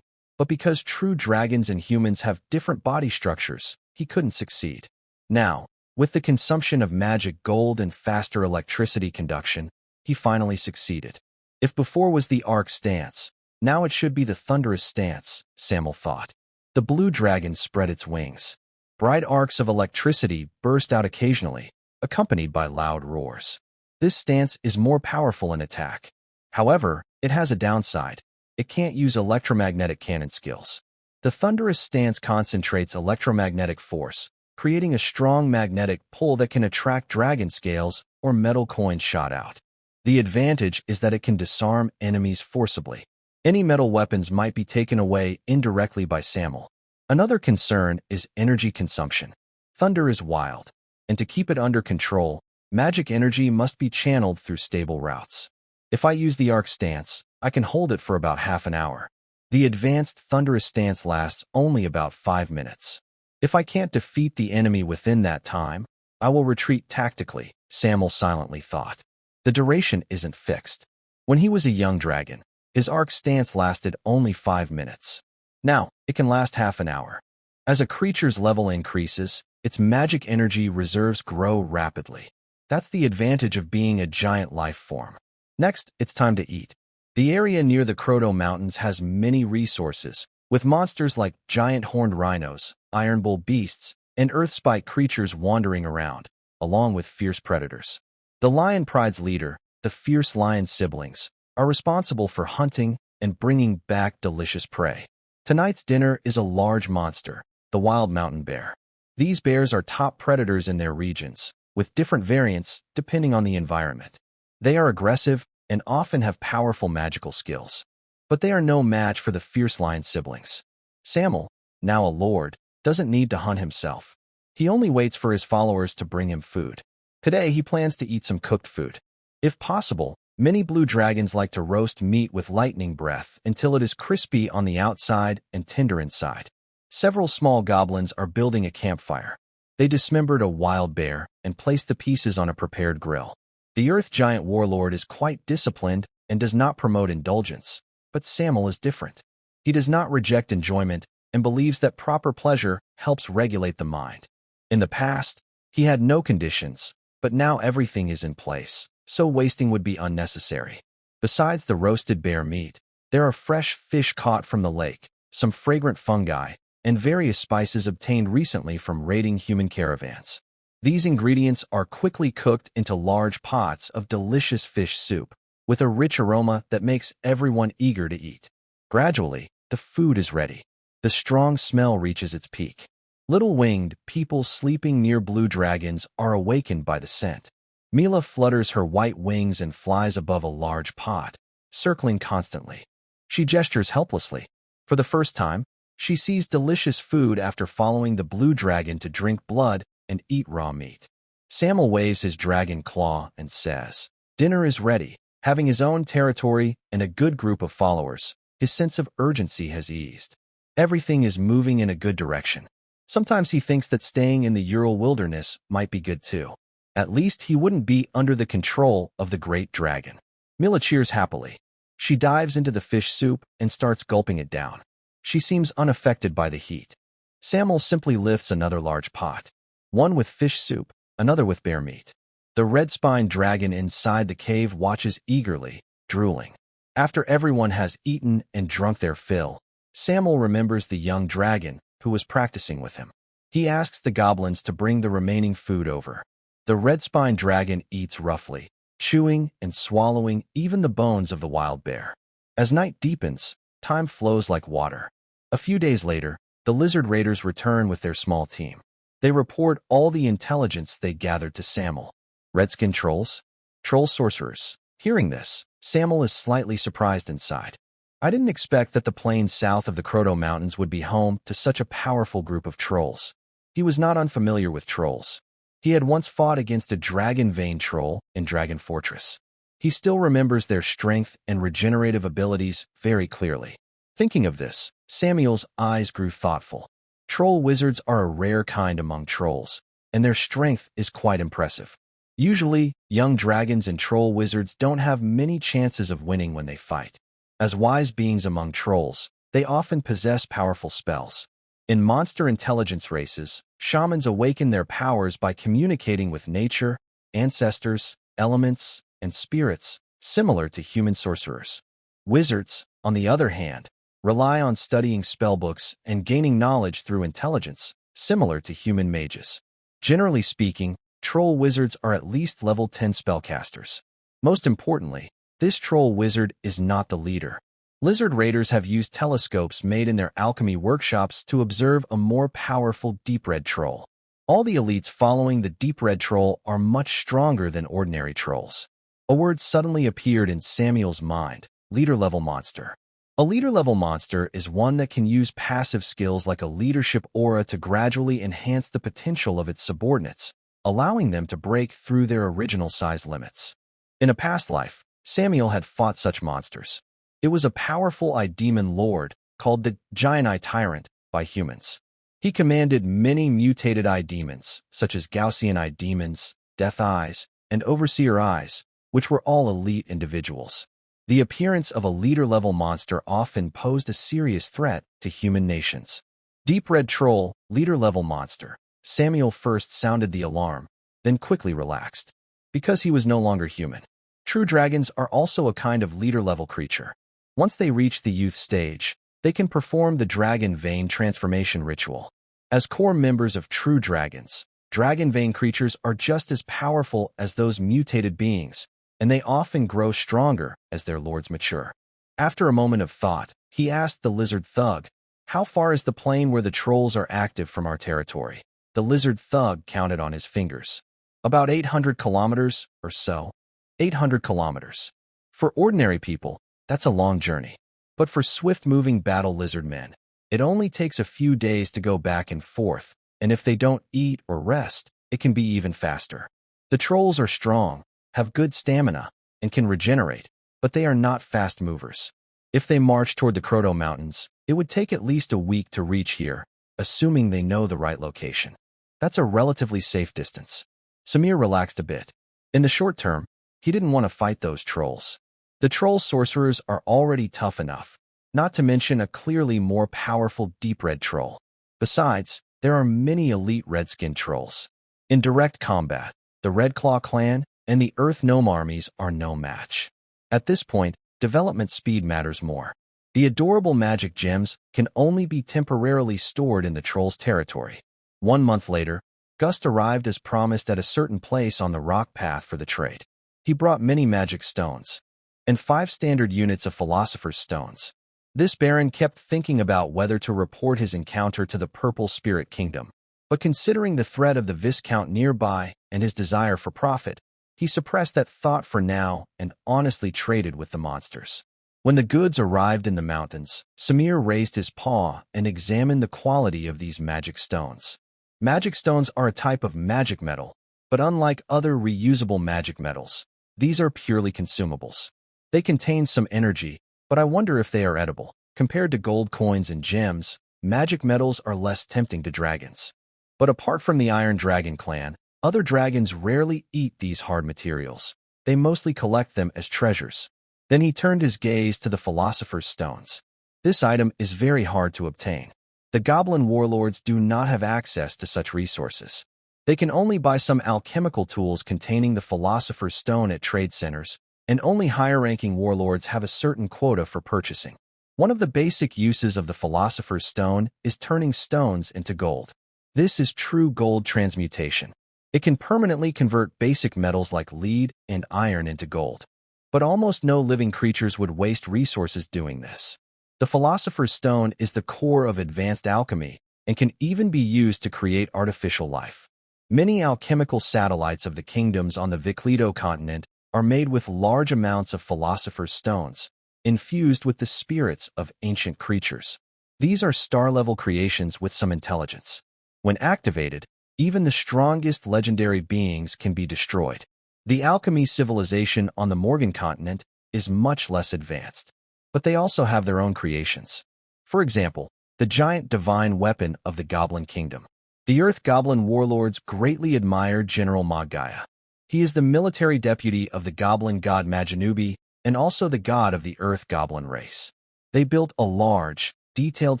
A: but because true dragons and humans have different body structures, he couldn't succeed. Now, with the consumption of magic gold and faster electricity conduction, he finally succeeded. If before was the arc stance, now it should be the thunderous stance, Samuel thought. The blue dragon spread its wings. Bright arcs of electricity burst out occasionally, accompanied by loud roars. This stance is more powerful in attack. However, it has a downside. It can't use electromagnetic cannon skills. The thunderous stance concentrates electromagnetic force, creating a strong magnetic pull that can attract dragon scales or metal coins shot out. The advantage is that it can disarm enemies forcibly. Any metal weapons might be taken away indirectly by Samuel. Another concern is energy consumption. Thunder is wild, and to keep it under control, magic energy must be channeled through stable routes. If I use the arc stance, I can hold it for about half an hour. The advanced thunderous stance lasts only about 5 minutes. If I can't defeat the enemy within that time, I will retreat tactically, Samuel silently thought. The duration isn't fixed. When he was a young dragon, his arc stance lasted only 5 minutes. Now, it can last half an hour. As a creature's level increases, its magic energy reserves grow rapidly. That's the advantage of being a giant life form. Next, it's time to eat. The area near the Kroto Mountains has many resources, with monsters like giant horned rhinos, iron bull beasts, and earth-spike creatures wandering around, along with fierce predators. The Lion Pride's leader, the fierce lion siblings, are responsible for hunting and bringing back delicious prey. Tonight's dinner is a large monster, the wild mountain bear. These bears are top predators in their regions, with different variants depending on the environment. They are aggressive and often have powerful magical skills. But they are no match for the fierce lion siblings. Samuel, now a lord, doesn't need to hunt himself. He only waits for his followers to bring him food. Today he plans to eat some cooked food. If possible, many blue dragons like to roast meat with lightning breath until it is crispy on the outside and tender inside. Several small goblins are building a campfire. They dismembered a wild bear and placed the pieces on a prepared grill. The Earth Giant Warlord is quite disciplined and does not promote indulgence, but Samuel is different. He does not reject enjoyment and believes that proper pleasure helps regulate the mind. In the past, he had no conditions, but now everything is in place, so wasting would be unnecessary. Besides the roasted bear meat, there are fresh fish caught from the lake, some fragrant fungi, and various spices obtained recently from raiding human caravans. These ingredients are quickly cooked into large pots of delicious fish soup, with a rich aroma that makes everyone eager to eat. Gradually, the food is ready. The strong smell reaches its peak. Little winged people sleeping near blue dragons are awakened by the scent. Mila flutters her white wings and flies above a large pot, circling constantly. She gestures helplessly. For the first time, she sees delicious food after following the blue dragon to drink blood and eat raw meat. Samuel waves his dragon claw and says, "Dinner is ready." Having his own territory and a good group of followers, his sense of urgency has eased. Everything is moving in a good direction. Sometimes he thinks that staying in the Ural wilderness might be good too. At least he wouldn't be under the control of the great dragon. Mila cheers happily. She dives into the fish soup and starts gulping it down. She seems unaffected by the heat. Samuel simply lifts another large pot. One with fish soup, another with bear meat. The red-spined dragon inside the cave watches eagerly, drooling. After everyone has eaten and drunk their fill, Samuel remembers the young dragon who was practicing with him. He asks the goblins to bring the remaining food over. The red-spined dragon eats roughly, chewing and swallowing even the bones of the wild bear. As night deepens, time flows like water. A few days later, the lizard raiders return with their small team. They report all the intelligence they gathered to Samuel. Redskin trolls? Troll sorcerers. Hearing this, Samuel is slightly surprised inside. I didn't expect that the plains south of the Kroto Mountains would be home to such a powerful group of trolls. He was not unfamiliar with trolls. He had once fought against a dragon vein troll in Dragon Fortress. He still remembers their strength and regenerative abilities very clearly. Thinking of this, Samuel's eyes grew thoughtful. Troll wizards are a rare kind among trolls, and their strength is quite impressive. Usually, young dragons and troll wizards don't have many chances of winning when they fight. As wise beings among trolls, they often possess powerful spells. In monster intelligence races, shamans awaken their powers by communicating with nature, ancestors, elements, and spirits, similar to human sorcerers. Wizards, on the other hand, rely on studying spellbooks and gaining knowledge through intelligence, similar to human mages. Generally speaking, troll wizards are at least level 10 spellcasters. Most importantly, this troll wizard is not the leader. Lizard raiders have used telescopes made in their alchemy workshops to observe a more powerful deep red troll. All the elites following the deep red troll are much stronger than ordinary trolls. A word suddenly appeared in Samuel's mind: leader-level monster. A leader-level monster is one that can use passive skills like a leadership aura to gradually enhance the potential of its subordinates, allowing them to break through their original size limits. In a past life, Samuel had fought such monsters. It was a powerful eye-demon lord, called the Giant Eye Tyrant, by humans. He commanded many mutated eye demons, such as Gaussian eye demons, Death Eyes, and Overseer Eyes, which were all elite individuals. The appearance of a leader-level monster often posed a serious threat to human nations. Deep Red Troll, leader-level monster. Samuel first sounded the alarm, then quickly relaxed, because he was no longer human. True dragons are also a kind of leader-level creature. Once they reach the youth stage, they can perform the dragon vein transformation ritual. As core members of true dragons, dragon vein creatures are just as powerful as those mutated beings, and they often grow stronger as their lords mature. After a moment of thought, he asked the lizard thug, "How far is the plain where the trolls are active from our territory?" The lizard thug counted on his fingers. "About 800 kilometers or so." 800 kilometers. For ordinary people, that's a long journey. But for swift-moving battle lizard men, it only takes a few days to go back and forth, and if they don't eat or rest, it can be even faster. The trolls are strong, have good stamina, and can regenerate, but they are not fast movers. If they march toward the Kroto Mountains, it would take at least a week to reach here, assuming they know the right location. That's a relatively safe distance. Samir relaxed a bit. In the short term, he didn't want to fight those trolls. The troll sorcerers are already tough enough, not to mention a clearly more powerful deep red troll. Besides, there are many elite red-skinned trolls. In direct combat, the Red Claw clan and the Earth Gnome armies are no match. At this point, development speed matters more. The adorable magic gems can only be temporarily stored in the troll's territory. 1 month later, Gust arrived as promised at a certain place on the rock path for the trade. He brought many magic stones and 5 standard units of Philosopher's Stones. This Baron kept thinking about whether to report his encounter to the Purple Spirit Kingdom, but considering the threat of the Viscount nearby and his desire for profit, he suppressed that thought for now and honestly traded with the monsters. When the goods arrived in the mountains, Samir raised his paw and examined the quality of these magic stones. Magic stones are a type of magic metal, but unlike other reusable magic metals, these are purely consumables. They contain some energy, but I wonder if they are edible. Compared to gold coins and gems, magic metals are less tempting to dragons. But apart from the Iron Dragon clan, other dragons rarely eat these hard materials. they mostly collect them as treasures. Then he turned his gaze to the Philosopher's Stones. This item is very hard to obtain. The goblin warlords do not have access to such resources. They can only buy some alchemical tools containing the Philosopher's Stone at trade centers, and only higher-ranking warlords have a certain quota for purchasing. One of the basic uses of the Philosopher's Stone is turning stones into gold. This is true gold transmutation. It can permanently convert basic metals like lead and iron into gold. But almost no living creatures would waste resources doing this. The Philosopher's Stone is the core of advanced alchemy and can even be used to create artificial life. Many alchemical satellites of the kingdoms on the Vicleto continent are made with large amounts of Philosopher's Stones, infused with the spirits of ancient creatures. These are star-level creations with some intelligence. When activated, even the strongest legendary beings can be destroyed. The alchemy civilization on the Morgan continent is much less advanced, but they also have their own creations. For example, the giant divine weapon of the Goblin Kingdom. The Earth Goblin warlords greatly admire General Magaya. He is the military deputy of the goblin god Majanubi and also the god of the Earth Goblin race. They built a large, detailed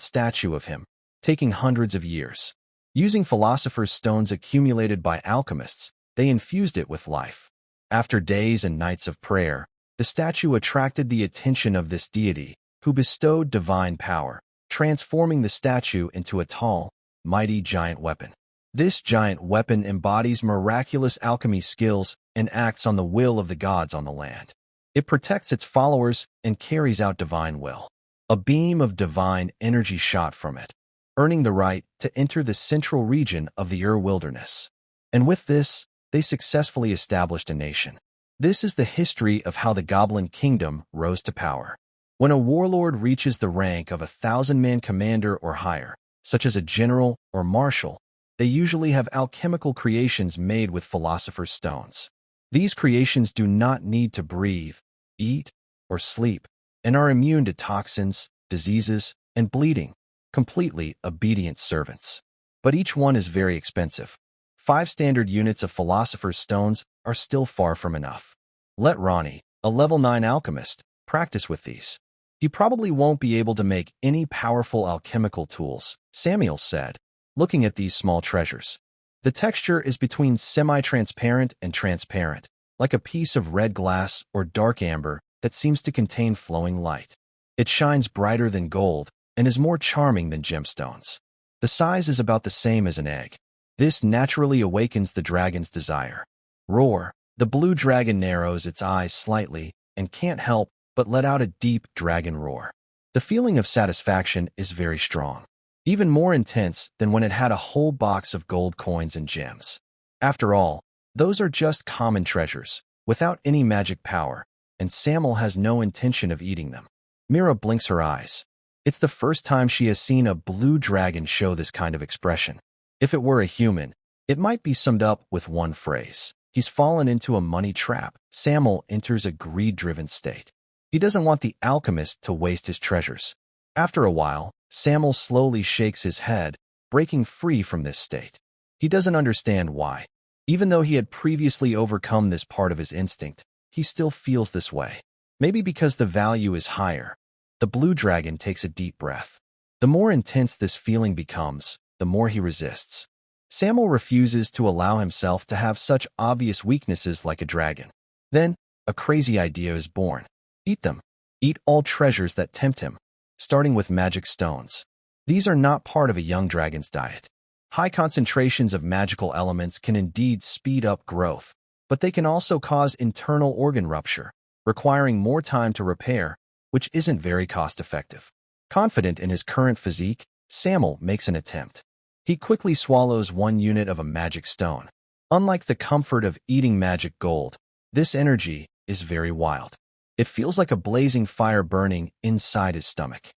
A: statue of him, taking hundreds of years. Using Philosopher's Stones accumulated by alchemists, they infused it with life. After days and nights of prayer, the statue attracted the attention of this deity, who bestowed divine power, transforming the statue into a tall, mighty giant weapon. This giant weapon embodies miraculous alchemy skills and acts on the will of the gods on the land. It protects its followers and carries out divine will. A beam of divine energy shot from it, earning the right to enter the central region of the Wilderness. And with this, they successfully established a nation. This is the history of how the Goblin Kingdom rose to power. When a warlord reaches the rank of a 1,000-man commander or higher, such as a general or marshal, they usually have alchemical creations made with Philosopher's Stones. These creations do not need to breathe, eat, or sleep, and are immune to toxins, diseases, and bleeding, completely obedient servants. But each one is very expensive. 5 standard units of Philosopher's Stones are still far from enough. Let Ronnie, a level 9 alchemist, practice with these. He probably won't be able to make any powerful alchemical tools, Samuel said, looking at these small treasures. The texture is between semi-transparent and transparent, like a piece of red glass or dark amber that seems to contain flowing light. It shines brighter than gold and is more charming than gemstones. The size is about the same as an egg. This naturally awakens the dragon's desire. Roar. The blue dragon narrows its eyes slightly and can't help but let out a deep dragon roar. The feeling of satisfaction is very strong, even more intense than when it had a whole box of gold coins and gems. After all, those are just common treasures, without any magic power, and Samuel has no intention of eating them. Mira blinks her eyes. It's the first time she has seen a blue dragon show this kind of expression. If it were a human, it might be summed up with one phrase. He's fallen into a money trap. Samuel enters a greed-driven state. He doesn't want the alchemist to waste his treasures. After a while, Samuel slowly shakes his head, breaking free from this state. He doesn't understand why. Even though he had previously overcome this part of his instinct, he still feels this way. Maybe because the value is higher. The blue dragon takes a deep breath. The more intense this feeling becomes, the more he resists. Samuel refuses to allow himself to have such obvious weaknesses like a dragon. Then, a crazy idea is born. Eat them. Eat all treasures that tempt him, starting with magic stones. These are not part of a young dragon's diet. High concentrations of magical elements can indeed speed up growth, but they can also cause internal organ rupture, requiring more time to repair, which isn't very cost-effective. Confident in his current physique, Samuel makes an attempt. He quickly swallows 1 unit of a magic stone. Unlike the comfort of eating magic gold, this energy is very wild. It feels like a blazing fire burning inside his stomach.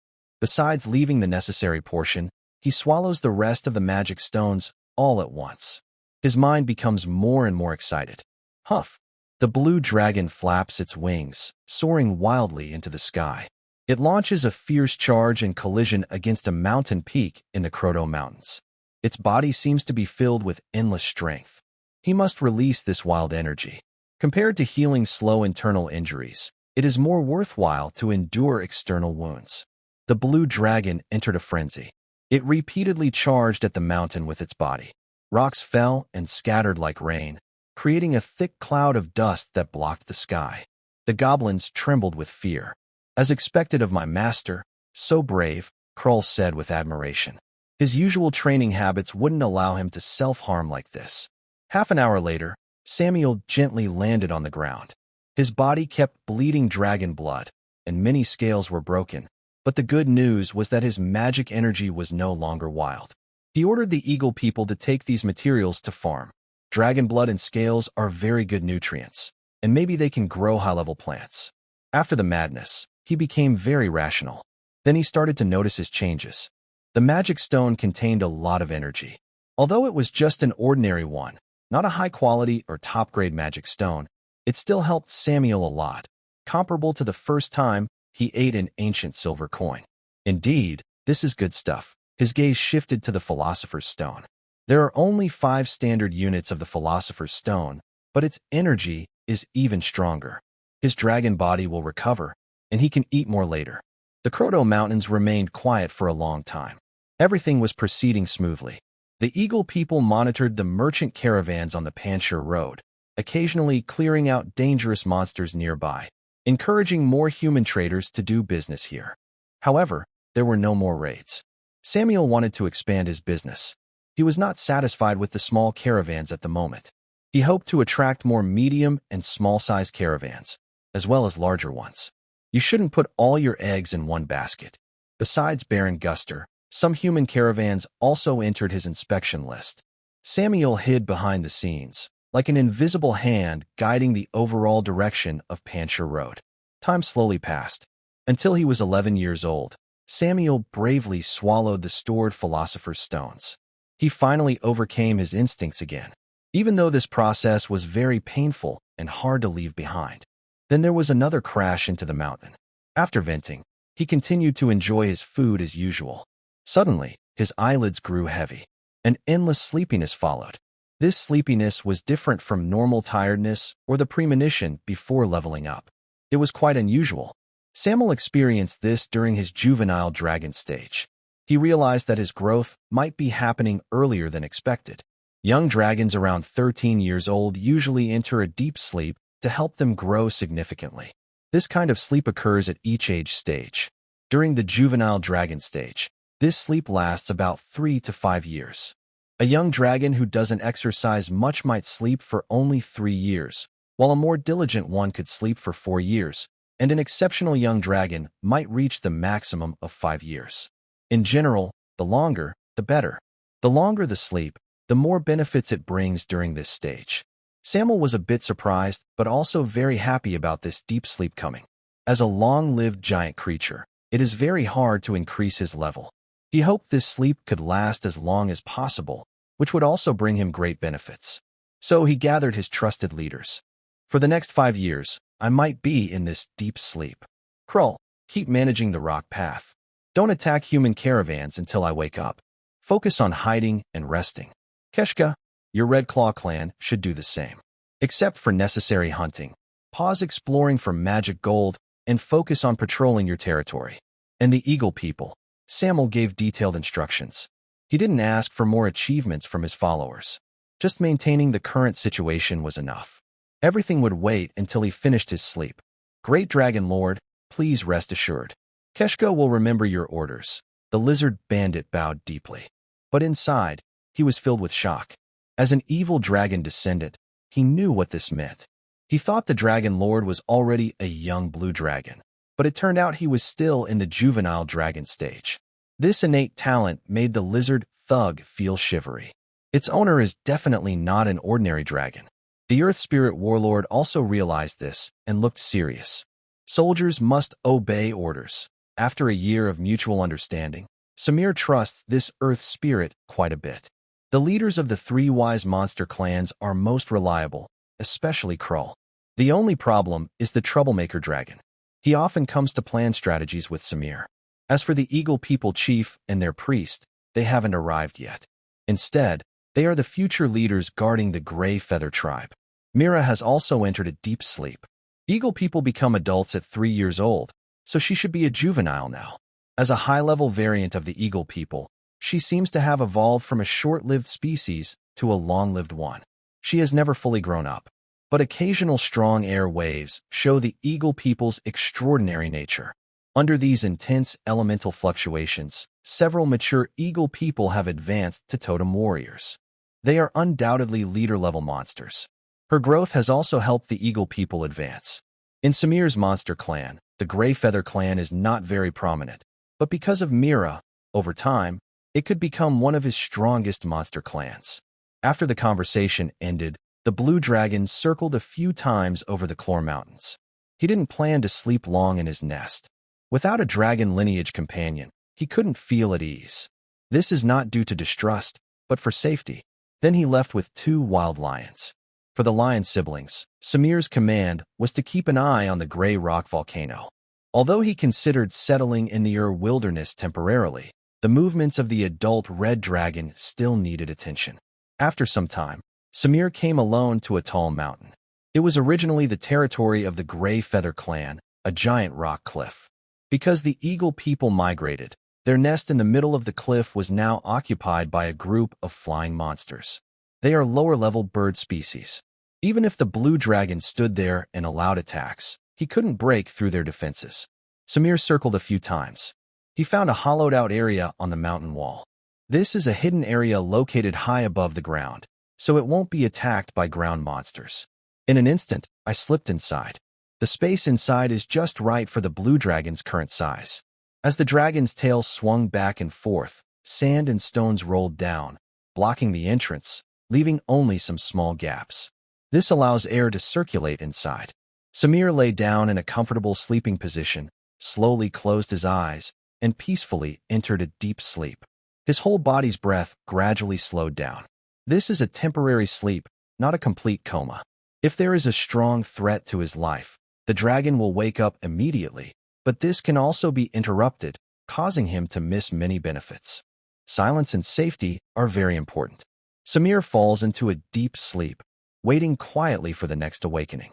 A: Besides leaving the necessary portion, he swallows the rest of the magic stones all at once. His mind becomes more and more excited. Huff! The blue dragon flaps its wings, soaring wildly into the sky. It launches a fierce charge and collision against a mountain peak in the Kroto Mountains. Its body seems to be filled with endless strength. He must release this wild energy. Compared to healing slow internal injuries, it is more worthwhile to endure external wounds. The blue dragon entered a frenzy. It repeatedly charged at the mountain with its body. Rocks fell and scattered like rain, creating a thick cloud of dust that blocked the sky. The goblins trembled with fear. As expected of my master, so brave, Krull said with admiration. His usual training habits wouldn't allow him to self-harm like this. Half an hour later, Samuel gently landed on the ground. His body kept bleeding dragon blood, and many scales were broken, but the good news was that his magic energy was no longer wild. He ordered the eagle people to take these materials to farm. Dragon blood and scales are very good nutrients, and maybe they can grow high-level plants. After the madness, he became very rational. Then he started to notice his changes. The magic stone contained a lot of energy. Although it was just an ordinary one, not a high-quality or top-grade magic stone, it still helped Samuel a lot, comparable to the first time he ate an ancient silver coin. Indeed, this is good stuff. His gaze shifted to the Philosopher's Stone. There are only 5 standard units of the Philosopher's Stone, but its energy is even stronger. His dragon body will recover, and he can eat more later. The Kroto Mountains remained quiet for a long time. Everything was proceeding smoothly. The Eagle people monitored the merchant caravans on the Panshir Road, occasionally clearing out dangerous monsters nearby, encouraging more human traders to do business here. However, there were no more raids. Samuel wanted to expand his business. He was not satisfied with the small caravans at the moment. He hoped to attract more medium and small-sized caravans, as well as larger ones. You shouldn't put all your eggs in one basket. Besides Baron Guster, some human caravans also entered his inspection list. Samuel hid behind the scenes, like an invisible hand guiding the overall direction of Panshir Road. Time slowly passed. Until he was 11 years old, Samuel bravely swallowed the stored Philosopher's Stones. He finally overcame his instincts again, even though this process was very painful and hard to leave behind. Then there was another crash into the mountain. After venting, he continued to enjoy his food as usual. Suddenly, his eyelids grew heavy. An endless sleepiness followed. This sleepiness was different from normal tiredness or the premonition before leveling up. It was quite unusual. Samuel experienced this during his juvenile dragon stage. He realized that his growth might be happening earlier than expected. Young dragons around 13 years old usually enter a deep sleep to help them grow significantly. This kind of sleep occurs at each age stage. During the juvenile dragon stage, this sleep lasts about 3 to 5 years. A young dragon who doesn't exercise much might sleep for only 3 years, while a more diligent one could sleep for 4 years, and an exceptional young dragon might reach the maximum of 5 years. In general, the longer, the better. The longer the sleep, the more benefits it brings during this stage. Samuel was a bit surprised, but also very happy about this deep sleep coming. As a long-lived giant creature, it is very hard to increase his level. He hoped this sleep could last as long as possible, which would also bring him great benefits. So he gathered his trusted leaders. For the next 5 years, I might be in this deep sleep. Krull, keep managing the rock path. Don't attack human caravans until I wake up. Focus on hiding and resting. Keshka, your Red Claw clan should do the same. Except for necessary hunting, pause exploring for magic gold and focus on patrolling your territory. And the Eagle people. Samuel gave detailed instructions. He didn't ask for more achievements from his followers. Just maintaining the current situation was enough. Everything would wait until he finished his sleep. Great Dragon Lord, please rest assured. Keshka will remember your orders. The lizard bandit bowed deeply. But inside, he was filled with shock. As an evil dragon descendant, he knew what this meant. He thought the Dragon Lord was already a young blue dragon, but it turned out he was still in the juvenile dragon stage. This innate talent made the lizard thug feel shivery. Its owner is definitely not an ordinary dragon. The Earth Spirit Warlord also realized this and looked serious. Soldiers must obey orders. After a year of mutual understanding, Samir trusts this Earth Spirit quite a bit. The leaders of the 3 wise monster clans are most reliable, especially Krull. The only problem is the troublemaker dragon. He often comes to plan strategies with Samir. As for the Eagle People Chief and their priest, they haven't arrived yet. Instead, they are the future leaders guarding the Gray Feather tribe. Mira has also entered a deep sleep. Eagle people become adults at 3 years old, so she should be a juvenile now. As a high-level variant of the eagle people, she seems to have evolved from a short-lived species to a long-lived one. She has never fully grown up, but occasional strong air waves show the eagle people's extraordinary nature. Under these intense elemental fluctuations, several mature eagle people have advanced to totem warriors. They are undoubtedly leader-level monsters. Her growth has also helped the eagle people advance. In Samir's monster clan, the Gray Feather clan is not very prominent, but because of Mira, over time, it could become one of his strongest monster clans. After the conversation ended, the blue dragon circled a few times over the Clore Mountains. He didn't plan to sleep long in his nest. Without a dragon lineage companion, he couldn't feel at ease. This is not due to distrust, but for safety. Then he left with 2 wild lions. For the lion siblings, Samir's command was to keep an eye on the Gray Rock volcano. Although he considered settling in the wilderness temporarily, the movements of the adult red dragon still needed attention. After some time, Samir came alone to a tall mountain. It was originally the territory of the Gray Feather clan, a giant rock cliff. Because the eagle people migrated, their nest in the middle of the cliff was now occupied by a group of flying monsters. They are lower-level bird species. Even if the blue dragon stood there and allowed attacks, he couldn't break through their defenses. Samir circled a few times. He found a hollowed-out area on the mountain wall. This is a hidden area located high above the ground, so it won't be attacked by ground monsters. In an instant, I slipped inside. The space inside is just right for the blue dragon's current size. As the dragon's tail swung back and forth, sand and stones rolled down, blocking the entrance, leaving only some small gaps. This allows air to circulate inside. Samir lay down in a comfortable sleeping position, slowly closed his eyes, and peacefully entered a deep sleep. His whole body's breath gradually slowed down. This is a temporary sleep, not a complete coma. If there is a strong threat to his life, the dragon will wake up immediately, but this can also be interrupted, causing him to miss many benefits. Silence and safety are very important. Samir falls into a deep sleep, waiting quietly for the next awakening.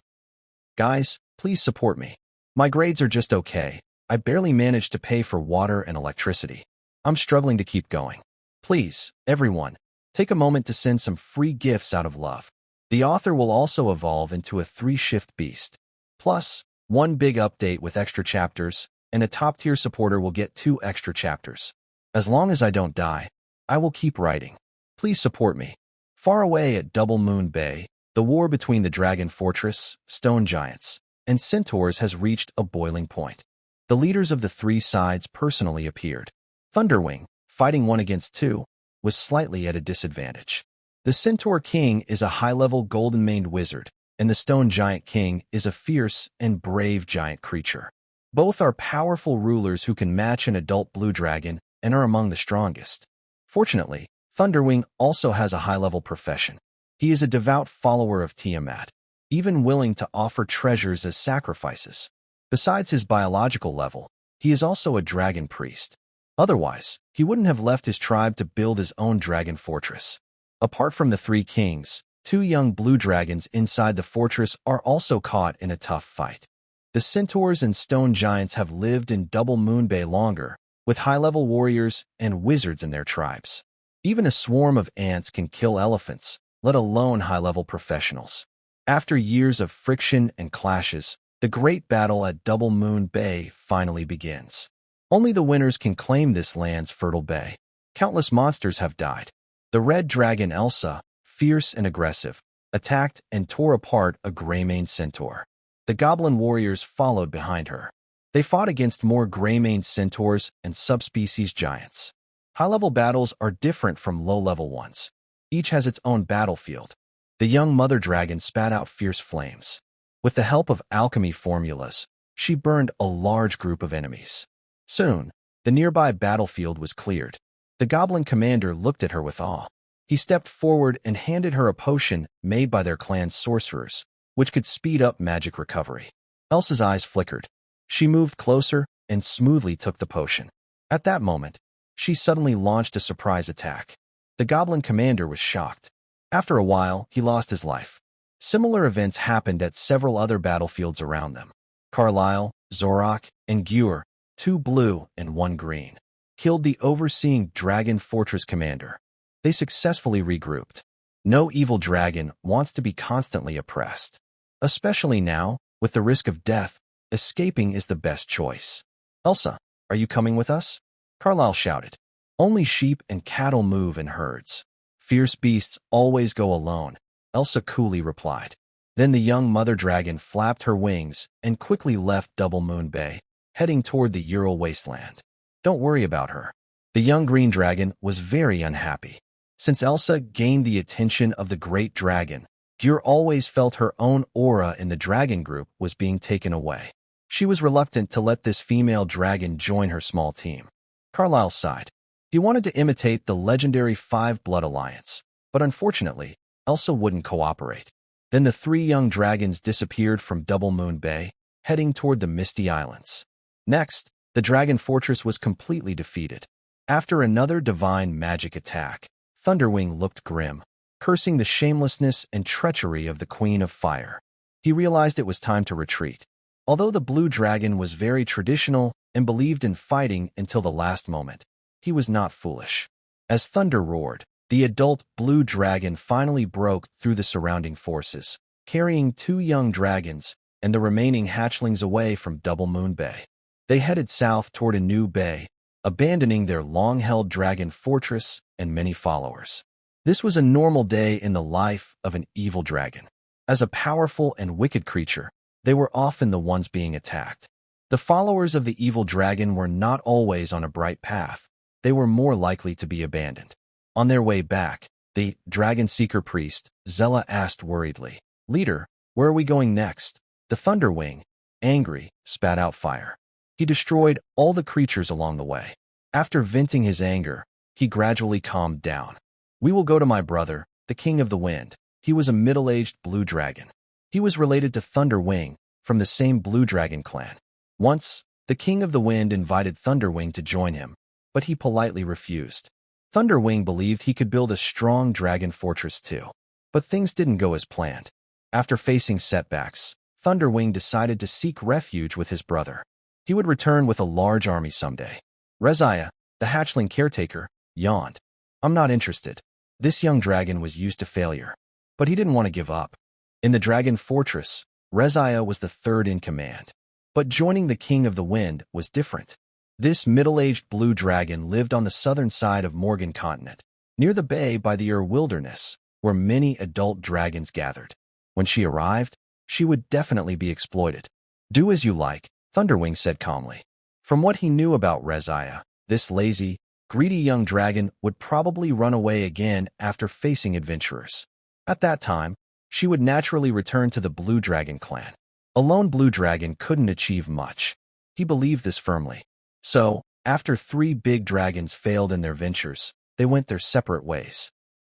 A: Guys, please support me. My grades are just okay. I barely managed to pay for water and electricity. I'm struggling to keep going. Please, everyone, take a moment to send some free gifts out of love. The author will also evolve into a 3-shift beast. Plus, 1 big update with extra chapters, and a top-tier supporter will get 2 extra chapters. As long as I don't die, I will keep writing. Please support me. Far away at Double Moon Bay, the war between the Dragon Fortress, Stone Giants, and Centaurs has reached a boiling point. The leaders of the 3 sides personally appeared. Thunderwing, fighting 1 against 2, was slightly at a disadvantage. The Centaur King is a high-level golden-maned wizard, and the Stone Giant King is a fierce and brave giant creature. Both are powerful rulers who can match an adult blue dragon and are among the strongest. Fortunately, Thunderwing also has a high-level profession. He is a devout follower of Tiamat, even willing to offer treasures as sacrifices. Besides his biological level, he is also a dragon priest. Otherwise, he wouldn't have left his tribe to build his own dragon fortress. Apart from the 3 kings, 2 young blue dragons inside the fortress are also caught in a tough fight. The centaurs and stone giants have lived in Double Moon Bay longer, with high-level warriors and wizards in their tribes. Even a swarm of ants can kill elephants, let alone high-level professionals. After years of friction and clashes, the great battle at Double Moon Bay finally begins. Only the winners can claim this land's fertile bay. Countless monsters have died. The red dragon Elsa, fierce and aggressive, attacked and tore apart a gray-maned centaur. The goblin warriors followed behind her. They fought against more gray-maned centaurs and subspecies giants. High-level battles are different from low-level ones. Each has its own battlefield. The young mother dragon spat out fierce flames. With the help of alchemy formulas, she burned a large group of enemies. Soon, the nearby battlefield was cleared. The goblin commander looked at her with awe. He stepped forward and handed her a potion made by their clan's sorcerers, which could speed up magic recovery. Elsa's eyes flickered. She moved closer and smoothly took the potion. At that moment, she suddenly launched a surprise attack. The goblin commander was shocked. After a while, he lost his life. Similar events happened at several other battlefields around them. Carlisle, Zorok, and Gur, 2 blue and 1 green, killed the overseeing dragon fortress commander. They successfully regrouped. No evil dragon wants to be constantly oppressed. Especially now, with the risk of death, escaping is the best choice. Elsa, are you coming with us? Carlisle shouted. Only sheep and cattle move in herds. Fierce beasts always go alone, Elsa coolly replied. Then the young mother dragon flapped her wings and quickly left Double Moon Bay, heading toward the Ural wasteland. Don't worry about her. The young green dragon was very unhappy. Since Elsa gained the attention of the great dragon, Gur always felt her own aura in the dragon group was being taken away. She was reluctant to let this female dragon join her small team. Carlisle sighed. He wanted to imitate the legendary 5-blood alliance, but unfortunately, Elsa wouldn't cooperate. Then the 3 young dragons disappeared from Double Moon Bay, heading toward the Misty Islands. Next, the dragon fortress was completely defeated. After another divine magic attack, Thunderwing looked grim, cursing the shamelessness and treachery of the Queen of Fire. He realized it was time to retreat. Although the blue dragon was very traditional and believed in fighting until the last moment, he was not foolish. As thunder roared, the adult blue dragon finally broke through the surrounding forces, carrying 2 young dragons and the remaining hatchlings away from Double Moon Bay. They headed south toward a new bay, abandoning their long-held dragon fortress and many followers. This was a normal day in the life of an evil dragon. As a powerful and wicked creature, they were often the ones being attacked. The followers of the evil dragon were not always on a bright path. They were more likely to be abandoned. On their way back, the dragon seeker priest, Zella, asked worriedly, "Leader, where are we going next?" The Thunderwing, angry, spat out fire. He destroyed all the creatures along the way. After venting his anger, he gradually calmed down. "We will go to my brother, the King of the Wind." He was a middle-aged blue dragon. He was related to Thunderwing, from the same blue dragon clan. Once, the King of the Wind invited Thunderwing to join him, but he politely refused. Thunderwing believed he could build a strong dragon fortress too. But things didn't go as planned. After facing setbacks, Thunderwing decided to seek refuge with his brother. He would return with a large army someday. Reziah, the hatchling caretaker, yawned. "I'm not interested." This young dragon was used to failure, but he didn't want to give up. In the dragon fortress, Reziah was the 3rd in command. But joining the King of the Wind was different. This middle-aged blue dragon lived on the southern side of Morgan Continent, near the bay by the Wilderness, where many adult dragons gathered. When she arrived, she would definitely be exploited. "Do as you like," Thunderwing said calmly. From what he knew about Reziah, this lazy, greedy young dragon would probably run away again after facing adventurers. At that time, she would naturally return to the Blue Dragon clan. A lone blue dragon couldn't achieve much. He believed this firmly. So, after 3 big dragons failed in their ventures, they went their separate ways.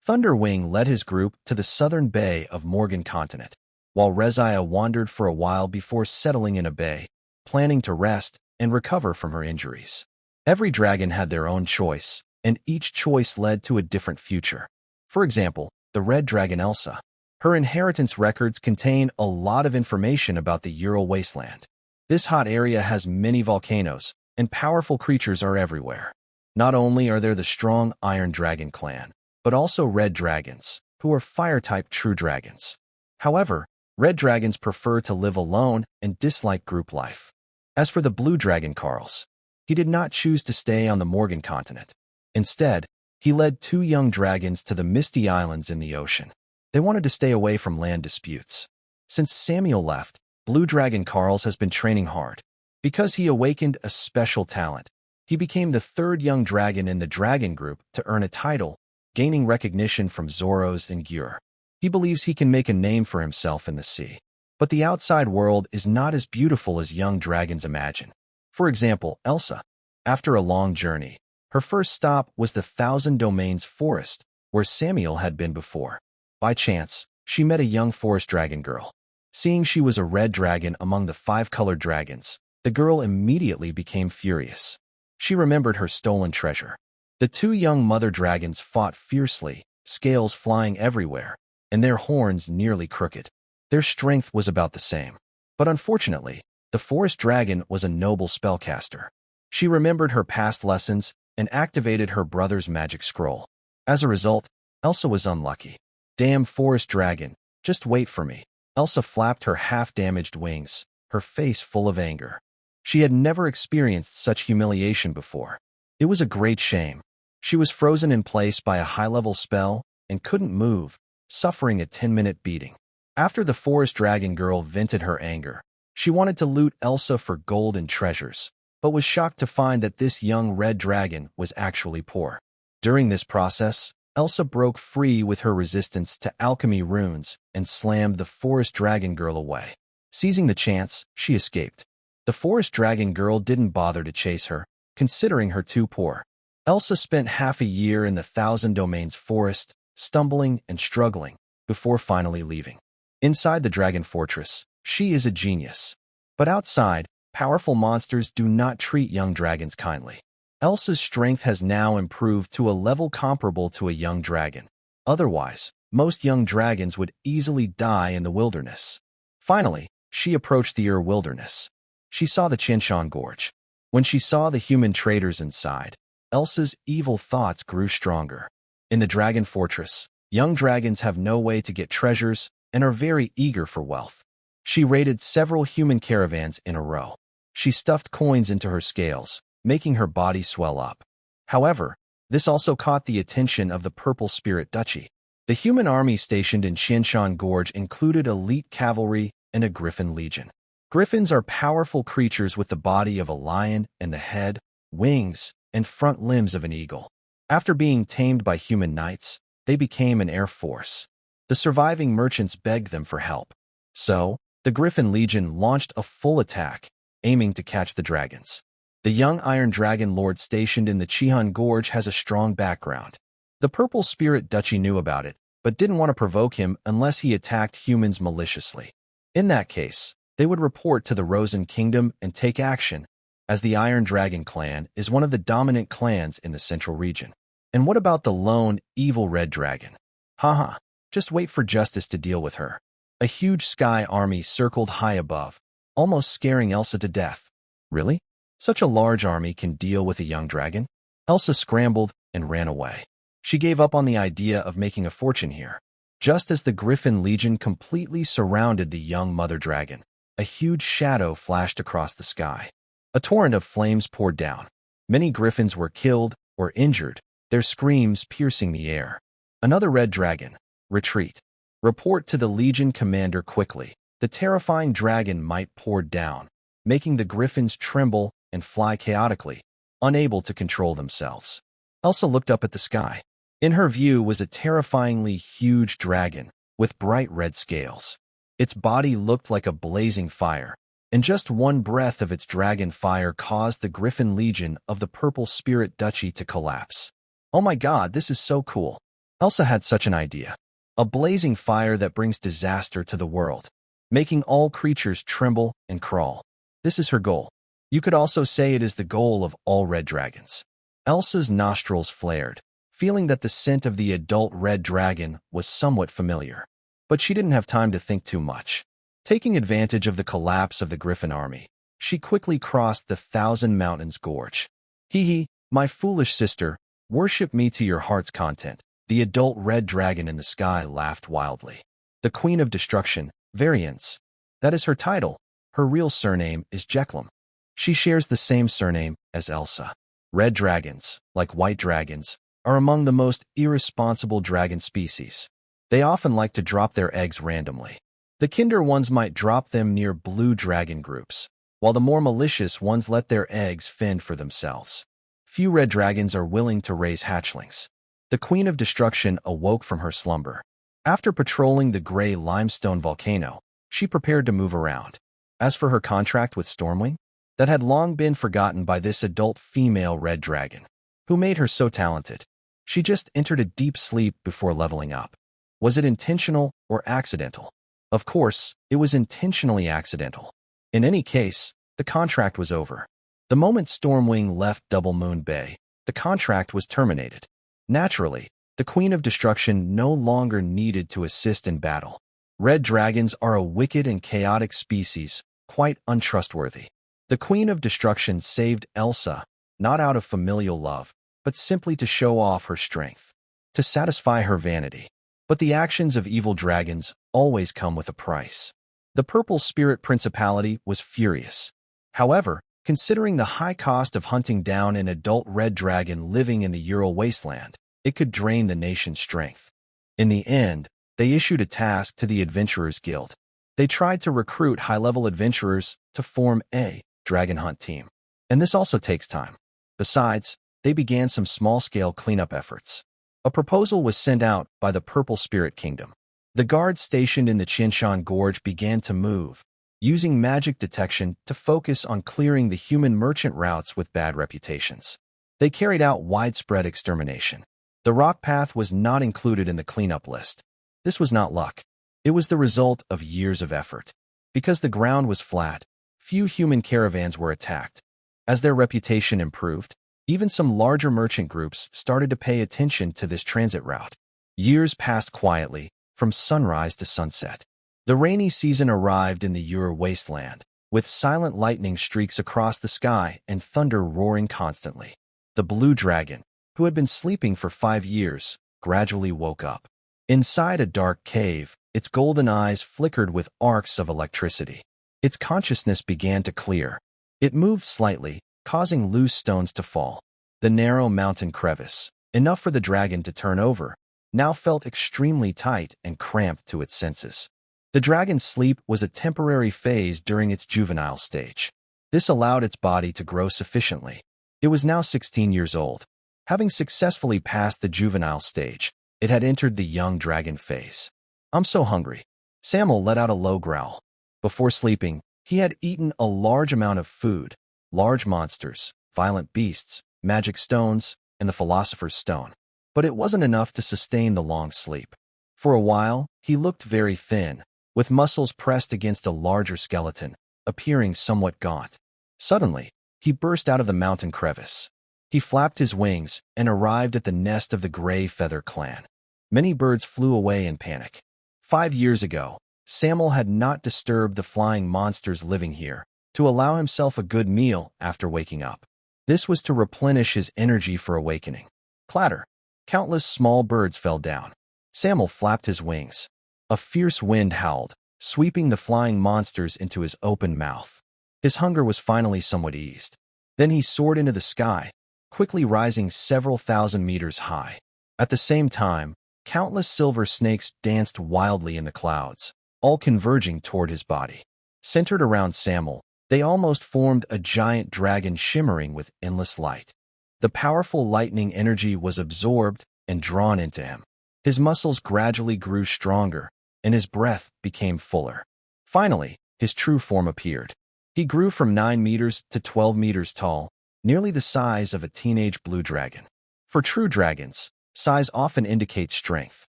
A: Thunderwing led his group to the southern bay of Morgan Continent, while Reziah wandered for a while before settling in a bay, planning to rest and recover from her injuries. Every dragon had their own choice, and each choice led to a different future. For example, the red dragon Elsa. Her inheritance records contain a lot of information about the Ural wasteland. This hot area has many volcanoes, and powerful creatures are everywhere. Not only are there the strong Iron Dragon clan, but also red dragons, who are fire-type true dragons. However, red dragons prefer to live alone and dislike group life. As for the blue dragon Carls, he did not choose to stay on the Morgan continent. Instead, he led 2 young dragons to the Misty Islands in the ocean. They wanted to stay away from land disputes. Since Samuel left, Blue Dragon Carls has been training hard. Because he awakened a special talent, he became the 3rd young dragon in the dragon group to earn a title, gaining recognition from Zoros and Gur. He believes he can make a name for himself in the sea. But the outside world is not as beautiful as young dragons imagine. For example, Elsa. After a long journey, her first stop was the Thousand Domains forest, where Samuel had been before. By chance, she met a young forest dragon girl. Seeing she was a red dragon among the 5-colored dragons, the girl immediately became furious. She remembered her stolen treasure. The 2 young mother dragons fought fiercely, scales flying everywhere, and their horns nearly crooked. Their strength was about the same. But unfortunately, the forest dragon was a noble spellcaster. She remembered her past lessons and activated her brother's magic scroll. As a result, Elsa was unlucky. Damn forest dragon, just wait for me. Elsa flapped her half-damaged wings, her face full of anger. She had never experienced such humiliation before. It was a great shame. She was frozen in place by a high-level spell and couldn't move, suffering a 10-minute beating. After the forest dragon girl vented her anger, she wanted to loot Elsa for gold and treasures, but was shocked to find that this young red dragon was actually poor. During this process, Elsa broke free with her resistance to alchemy runes and slammed the forest dragon girl away. Seizing the chance, she escaped. The forest dragon girl didn't bother to chase her, considering her too poor. Elsa spent half a year in the Thousand Domains forest, stumbling and struggling, before finally leaving. Inside the dragon fortress, she is a genius. But outside, powerful monsters do not treat young dragons kindly. Elsa's strength has now improved to a level comparable to a young dragon. Otherwise, most young dragons would easily die in the wilderness. Finally, she approached the wilderness. She saw the Qinshan Gorge. When she saw the human traders inside, Elsa's evil thoughts grew stronger. In the dragon fortress, young dragons have no way to get treasures and are very eager for wealth. She raided several human caravans in a row. She stuffed coins into her scales, making her body swell up. However, this also caught the attention of the Purple Spirit Duchy. The human army stationed in Qinshan Gorge included elite cavalry and a griffin legion. Griffins are powerful creatures with the body of a lion and the head, wings, and front limbs of an eagle. After being tamed by human knights, they became an air force. The surviving merchants begged them for help. So, the Griffin Legion launched a full attack, aiming to catch the dragons. The young Iron Dragon Lord stationed in the Qinshan Gorge has a strong background. The Purple Spirit Duchy knew about it, but didn't want to provoke him unless he attacked humans maliciously. In that case, they would report to the Rosen Kingdom and take action, as the Iron Dragon clan is one of the dominant clans in the central region. And what about the lone, evil red dragon? Haha, just wait for justice to deal with her. A huge sky army circled high above, almost scaring Elsa to death. Really? Such a large army can deal with a young dragon? Elsa scrambled and ran away. She gave up on the idea of making a fortune here. Just as the Griffin Legion completely surrounded the young mother dragon, a huge shadow flashed across the sky. A torrent of flames poured down. Many griffins were killed or injured, their screams piercing the air. Another red dragon. Retreat. Report to the Legion commander quickly. The terrifying dragon might poured down, making the griffins tremble and fly chaotically, unable to control themselves. Elsa looked up at the sky. In her view was a terrifyingly huge dragon with bright red scales. Its body looked like a blazing fire, and just one breath of its dragon fire caused the Griffin Legion of the Purple Spirit Duchy to collapse. Oh my god, this is so cool. Elsa had such an idea. A blazing fire that brings disaster to the world, making all creatures tremble and crawl. This is her goal. You could also say it is the goal of all red dragons. Elsa's nostrils flared, feeling that the scent of the adult red dragon was somewhat familiar. But she didn't have time to think too much. Taking advantage of the collapse of the Griffin army, she quickly crossed the Thousand Mountains Gorge. Hee hee, my foolish sister, worship me to your heart's content. The adult red dragon in the sky laughed wildly. The Queen of Destruction, Variance. That is her title. Her real surname is Jeklum. She shares the same surname as Elsa. Red dragons, like white dragons, are among the most irresponsible dragon species. They often like to drop their eggs randomly. The kinder ones might drop them near blue dragon groups, while the more malicious ones let their eggs fend for themselves. Few red dragons are willing to raise hatchlings. The Queen of Destruction awoke from her slumber. After patrolling the gray limestone volcano, she prepared to move around. As for her contract with Stormwing, that had long been forgotten by this adult female red dragon, who made her so talented. She just entered a deep sleep before leveling up. Was it intentional or accidental? Of course, it was intentionally accidental. In any case, the contract was over. The moment Stormwing left Double Moon Bay, the contract was terminated. Naturally, The Queen of Destruction no longer needed to assist in battle. Red dragons are a wicked and chaotic species, quite untrustworthy. The Queen of Destruction saved Elsa, not out of familial love, but simply to show off her strength, to satisfy her vanity. But the actions of evil dragons always come with a price. The Purple Spirit Principality was furious. However, considering the high cost of hunting down an adult red dragon living in the Ural wasteland, it could drain the nation's strength. In the end, they issued a task to the Adventurers Guild. They tried to recruit high-level adventurers to form a dragon hunt team. And this also takes time. Besides, they began some small-scale cleanup efforts. A proposal was sent out by the Purple Spirit Kingdom. The guards stationed in the Qinshan Gorge began to move, using magic detection to focus on clearing the human merchant routes with bad reputations. They carried out widespread extermination. The rock path was not included in the cleanup list. This was not luck. It was the result of years of effort. Because the ground was flat, few human caravans were attacked. As their reputation improved, even some larger merchant groups started to pay attention to this transit route. Years passed quietly, from sunrise to sunset. The rainy season arrived in the Ural wasteland, with silent lightning streaks across the sky and thunder roaring constantly. The blue dragon, who had been sleeping for 5 years, gradually woke up. Inside a dark cave, its golden eyes flickered with arcs of electricity. Its consciousness began to clear. It moved slightly, causing loose stones to fall. The narrow mountain crevice, enough for the dragon to turn over, now felt extremely tight and cramped to its senses. The dragon's sleep was a temporary phase during its juvenile stage. This allowed its body to grow sufficiently. It was now 16 years old. Having successfully passed the juvenile stage, it had entered the young dragon phase. "I'm so hungry." Samuel let out a low growl. Before sleeping, he had eaten a large amount of food, large monsters, violent beasts, magic stones, and the Philosopher's Stone. But it wasn't enough to sustain the long sleep. For a while, he looked very thin, with muscles pressed against a larger skeleton, appearing somewhat gaunt. Suddenly, he burst out of the mountain crevice. He flapped his wings and arrived at the nest of the Gray Feather clan. Many birds flew away in panic. 5 years ago, Samuel had not disturbed the flying monsters living here to allow himself a good meal after waking up. This was to replenish his energy for awakening. Clatter! Countless small birds fell down. Samuel flapped his wings. A fierce wind howled, sweeping the flying monsters into his open mouth. His hunger was finally somewhat eased. Then he soared into the sky, quickly rising several thousand meters high. At the same time, countless silver snakes danced wildly in the clouds, all converging toward his body. Centered around Samuel, they almost formed a giant dragon shimmering with endless light. The powerful lightning energy was absorbed and drawn into him. His muscles gradually grew stronger, and his breath became fuller. Finally, his true form appeared. He grew from 9 meters to 12 meters tall, nearly the size of a teenage blue dragon. For true dragons, size often indicates strength.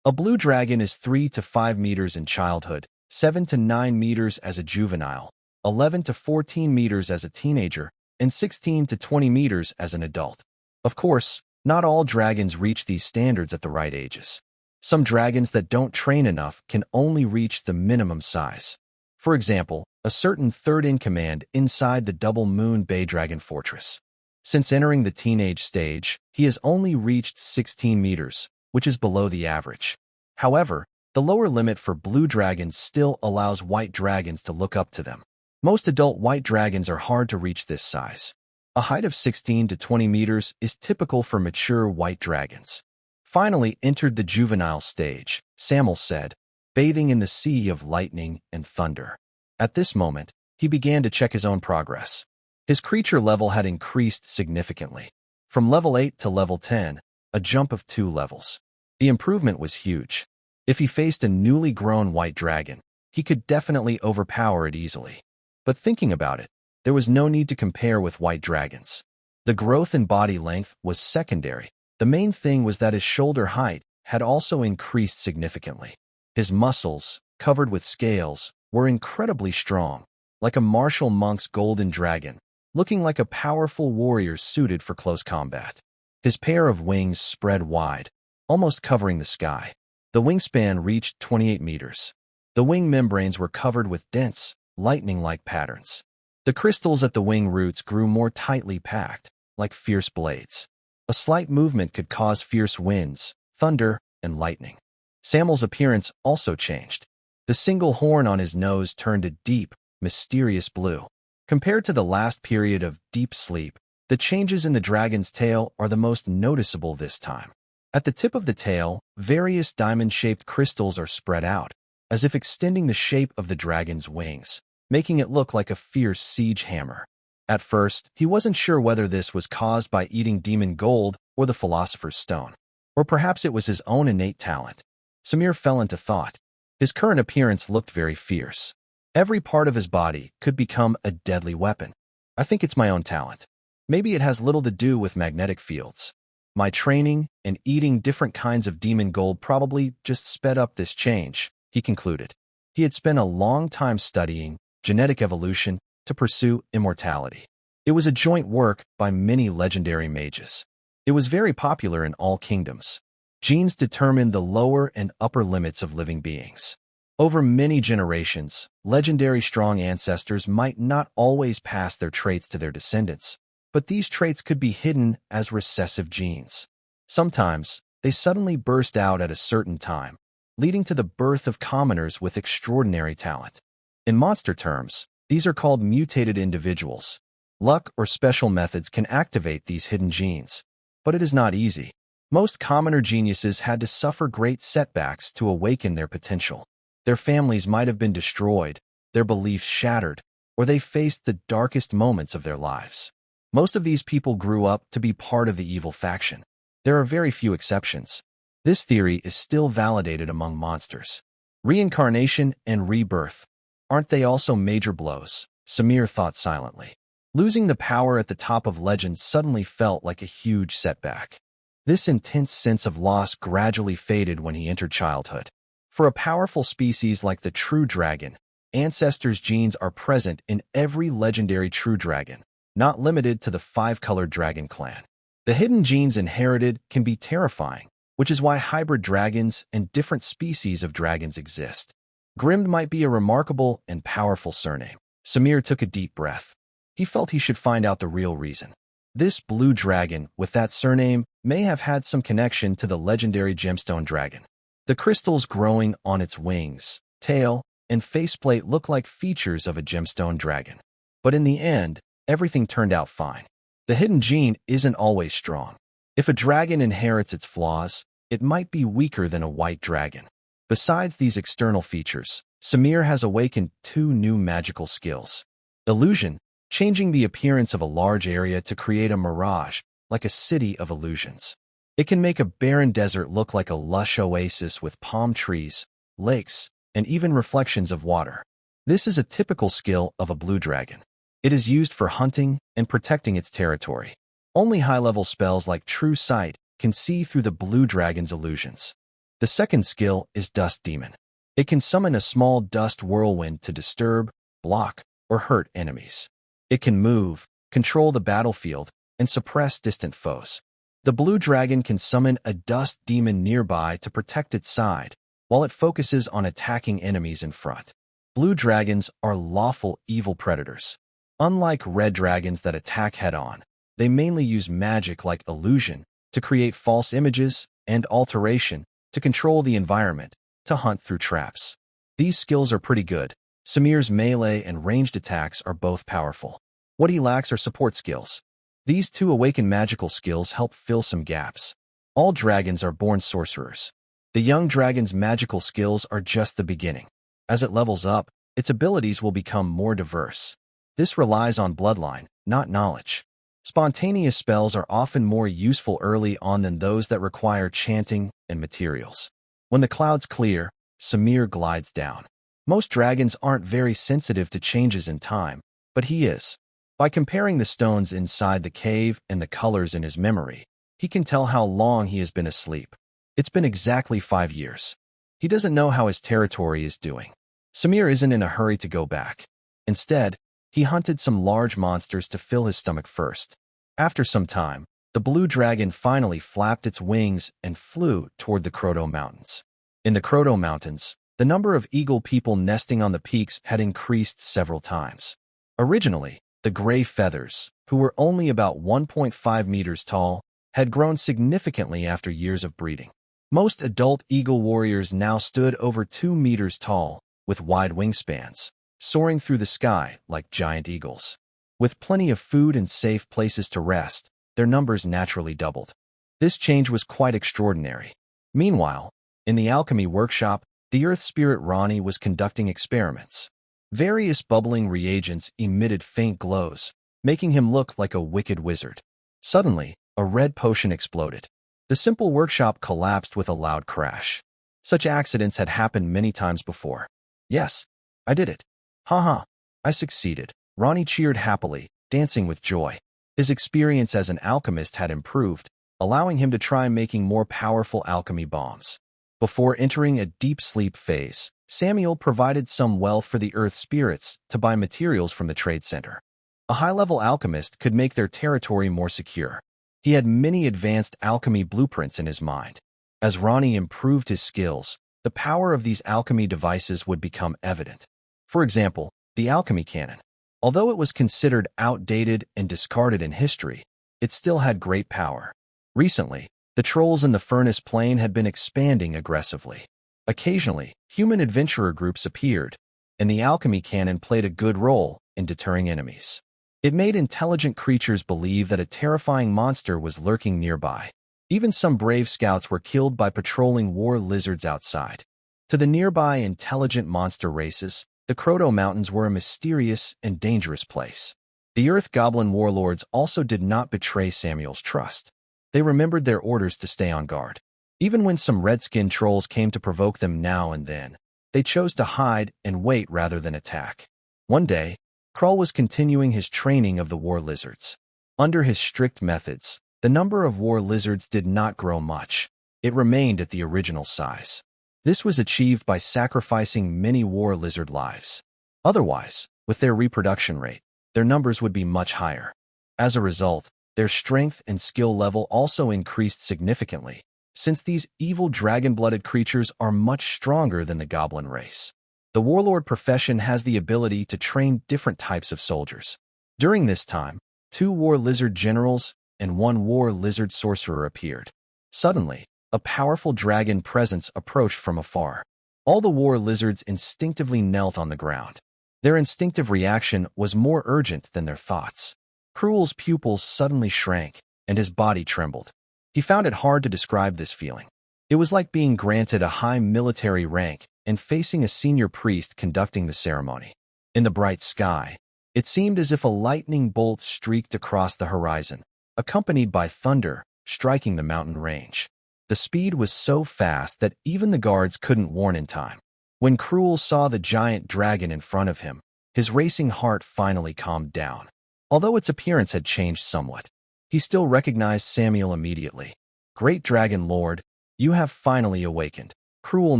A: A blue dragon is 3 to 5 meters in childhood, 7 to 9 meters as a juvenile, 11 to 14 meters as a teenager, and 16 to 20 meters as an adult. Of course, not all dragons reach these standards at the right ages. Some dragons that don't train enough can only reach the minimum size. For example, a certain third-in-command inside the Double Moon Bay Dragon Fortress. Since entering the teenage stage, he has only reached 16 meters, which is below the average. However, the lower limit for blue dragons still allows white dragons to look up to them. Most adult white dragons are hard to reach this size. A height of 16 to 20 meters is typical for mature white dragons. Finally entered the juvenile stage, Samuel said, bathing in the sea of lightning and thunder. At this moment, he began to check his own progress. His creature level had increased significantly. From level 8 to level 10, a jump of 2 levels. The improvement was huge. If he faced a newly grown white dragon, he could definitely overpower it easily. But thinking about it, there was no need to compare with white dragons. The growth in body length was secondary. The main thing was that his shoulder height had also increased significantly. His muscles, covered with scales, were incredibly strong, like a martial monk's golden dragon, looking like a powerful warrior suited for close combat. His pair of wings spread wide, almost covering the sky. The wingspan reached 28 meters. The wing membranes were covered with dense, lightning-like patterns. The crystals at the wing roots grew more tightly packed, like fierce blades. A slight movement could cause fierce winds, thunder, and lightning. Samuel's appearance also changed. The single horn on his nose turned a deep, mysterious blue. Compared to the last period of deep sleep, the changes in the dragon's tail are the most noticeable this time. At the tip of the tail, various diamond-shaped crystals are spread out, as if extending the shape of the dragon's wings, making it look like a fierce siege hammer. At first, he wasn't sure whether this was caused by eating demon gold or the philosopher's stone, or perhaps it was his own innate talent. Samir fell into thought. His current appearance looked very fierce. Every part of his body could become a deadly weapon. I think it's my own talent. Maybe it has little to do with magnetic fields. My training and eating different kinds of demon gold probably just sped up this change, he concluded. He had spent a long time studying genetic evolution to pursue immortality. It was a joint work by many legendary mages. It was very popular in all kingdoms. Genes determined the lower and upper limits of living beings. Over many generations, legendary strong ancestors might not always pass their traits to their descendants, but these traits could be hidden as recessive genes. Sometimes, they suddenly burst out at a certain time, leading to the birth of commoners with extraordinary talent. In monster terms, these are called mutated individuals. Luck or special methods can activate these hidden genes, but it is not easy. Most commoner geniuses had to suffer great setbacks to awaken their potential. Their families might have been destroyed, their beliefs shattered, or they faced the darkest moments of their lives. Most of these people grew up to be part of the evil faction. There are very few exceptions. This theory is still validated among monsters. Reincarnation and rebirth. Aren't they also major blows? Samir thought silently. Losing the power at the top of legends suddenly felt like a huge setback. This intense sense of loss gradually faded when he entered childhood. For a powerful species like the true dragon, ancestors' genes are present in every legendary true dragon, not limited to the five-colored dragon clan. The hidden genes inherited can be terrifying, which is why hybrid dragons and different species of dragons exist. Grimmed might be a remarkable and powerful surname. Samir took a deep breath. He felt he should find out the real reason. This blue dragon with that surname may have had some connection to the legendary gemstone dragon. The crystals growing on its wings, tail, and faceplate look like features of a gemstone dragon. But in the end, everything turned out fine. The hidden gene isn't always strong. If a dragon inherits its flaws, it might be weaker than a white dragon. Besides these external features, Samir has awakened two new magical skills. Illusion, changing the appearance of a large area to create a mirage, like a city of illusions. It can make a barren desert look like a lush oasis with palm trees, lakes, and even reflections of water. This is a typical skill of a blue dragon. It is used for hunting and protecting its territory. Only high-level spells like True Sight can see through the blue dragon's illusions. The second skill is Dust Demon. It can summon a small dust whirlwind to disturb, block, or hurt enemies. It can move, control the battlefield, and suppress distant foes. The blue dragon can summon a dust demon nearby to protect its side, while it focuses on attacking enemies in front. Blue dragons are lawful evil predators. Unlike red dragons that attack head-on, they mainly use magic like illusion to create false images and alteration to control the environment, to hunt through traps. These skills are pretty good. Samir's melee and ranged attacks are both powerful. What he lacks are support skills. These two awakened magical skills help fill some gaps. All dragons are born sorcerers. The young dragon's magical skills are just the beginning. As it levels up, its abilities will become more diverse. This relies on bloodline, not knowledge. Spontaneous spells are often more useful early on than those that require chanting and materials. When the clouds clear, Samir glides down. Most dragons aren't very sensitive to changes in time, but he is. By comparing the stones inside the cave and the colors in his memory, he can tell how long he has been asleep. It's been exactly 5 years. He doesn't know how his territory is doing. Samir isn't in a hurry to go back. Instead, he hunted some large monsters to fill his stomach first. After some time, the blue dragon finally flapped its wings and flew toward the Kroto Mountains. In the Kroto Mountains, the number of eagle people nesting on the peaks had increased several times. Originally, the gray feathers, who were only about 1.5 meters tall, had grown significantly after years of breeding. Most adult eagle warriors now stood over 2 meters tall, with wide wingspans, soaring through the sky like giant eagles. With plenty of food and safe places to rest, their numbers naturally doubled. This change was quite extraordinary. Meanwhile, in the alchemy workshop, the earth spirit Ronnie was conducting experiments. Various bubbling reagents emitted faint glows, making him look like a wicked wizard. Suddenly, a red potion exploded. The simple workshop collapsed with a loud crash. Such accidents had happened many times before. Yes, I did it. Haha, I succeeded. Ronnie cheered happily, dancing with joy. His experience as an alchemist had improved, allowing him to try making more powerful alchemy bombs. Before entering a deep sleep phase, Samuel provided some wealth for the earth spirits to buy materials from the trade center. A high-level alchemist could make their territory more secure. He had many advanced alchemy blueprints in his mind. As Ronnie improved his skills, the power of these alchemy devices would become evident. For example, the alchemy cannon. Although it was considered outdated and discarded in history, it still had great power. Recently, the trolls in the furnace plain had been expanding aggressively. Occasionally, human adventurer groups appeared, and the alchemy cannon played a good role in deterring enemies. It made intelligent creatures believe that a terrifying monster was lurking nearby. Even some brave scouts were killed by patrolling war lizards outside. To the nearby intelligent monster races, the Kroto Mountains were a mysterious and dangerous place. The Earth Goblin warlords also did not betray Samuel's trust. They remembered their orders to stay on guard. Even when some redskin trolls came to provoke them now and then, they chose to hide and wait rather than attack. One day, Krull was continuing his training of the war lizards. Under his strict methods, the number of war lizards did not grow much. It remained at the original size. This was achieved by sacrificing many war lizard lives. Otherwise, with their reproduction rate, their numbers would be much higher. As a result, their strength and skill level also increased significantly, since these evil dragon-blooded creatures are much stronger than the goblin race. The warlord profession has the ability to train different types of soldiers. During this time, 2 war lizard generals and 1 war lizard sorcerer appeared. Suddenly, a powerful dragon presence approached from afar. All the war lizards instinctively knelt on the ground. Their instinctive reaction was more urgent than their thoughts. Krull's pupils suddenly shrank, and his body trembled. He found it hard to describe this feeling. It was like being granted a high military rank and facing a senior priest conducting the ceremony. In the bright sky, it seemed as if a lightning bolt streaked across the horizon, accompanied by thunder striking the mountain range. The speed was so fast that even the guards couldn't warn in time. When Krull saw the giant dragon in front of him, his racing heart finally calmed down. Although its appearance had changed somewhat, he still recognized Samuel immediately. "Great Dragon Lord, you have finally awakened." Krull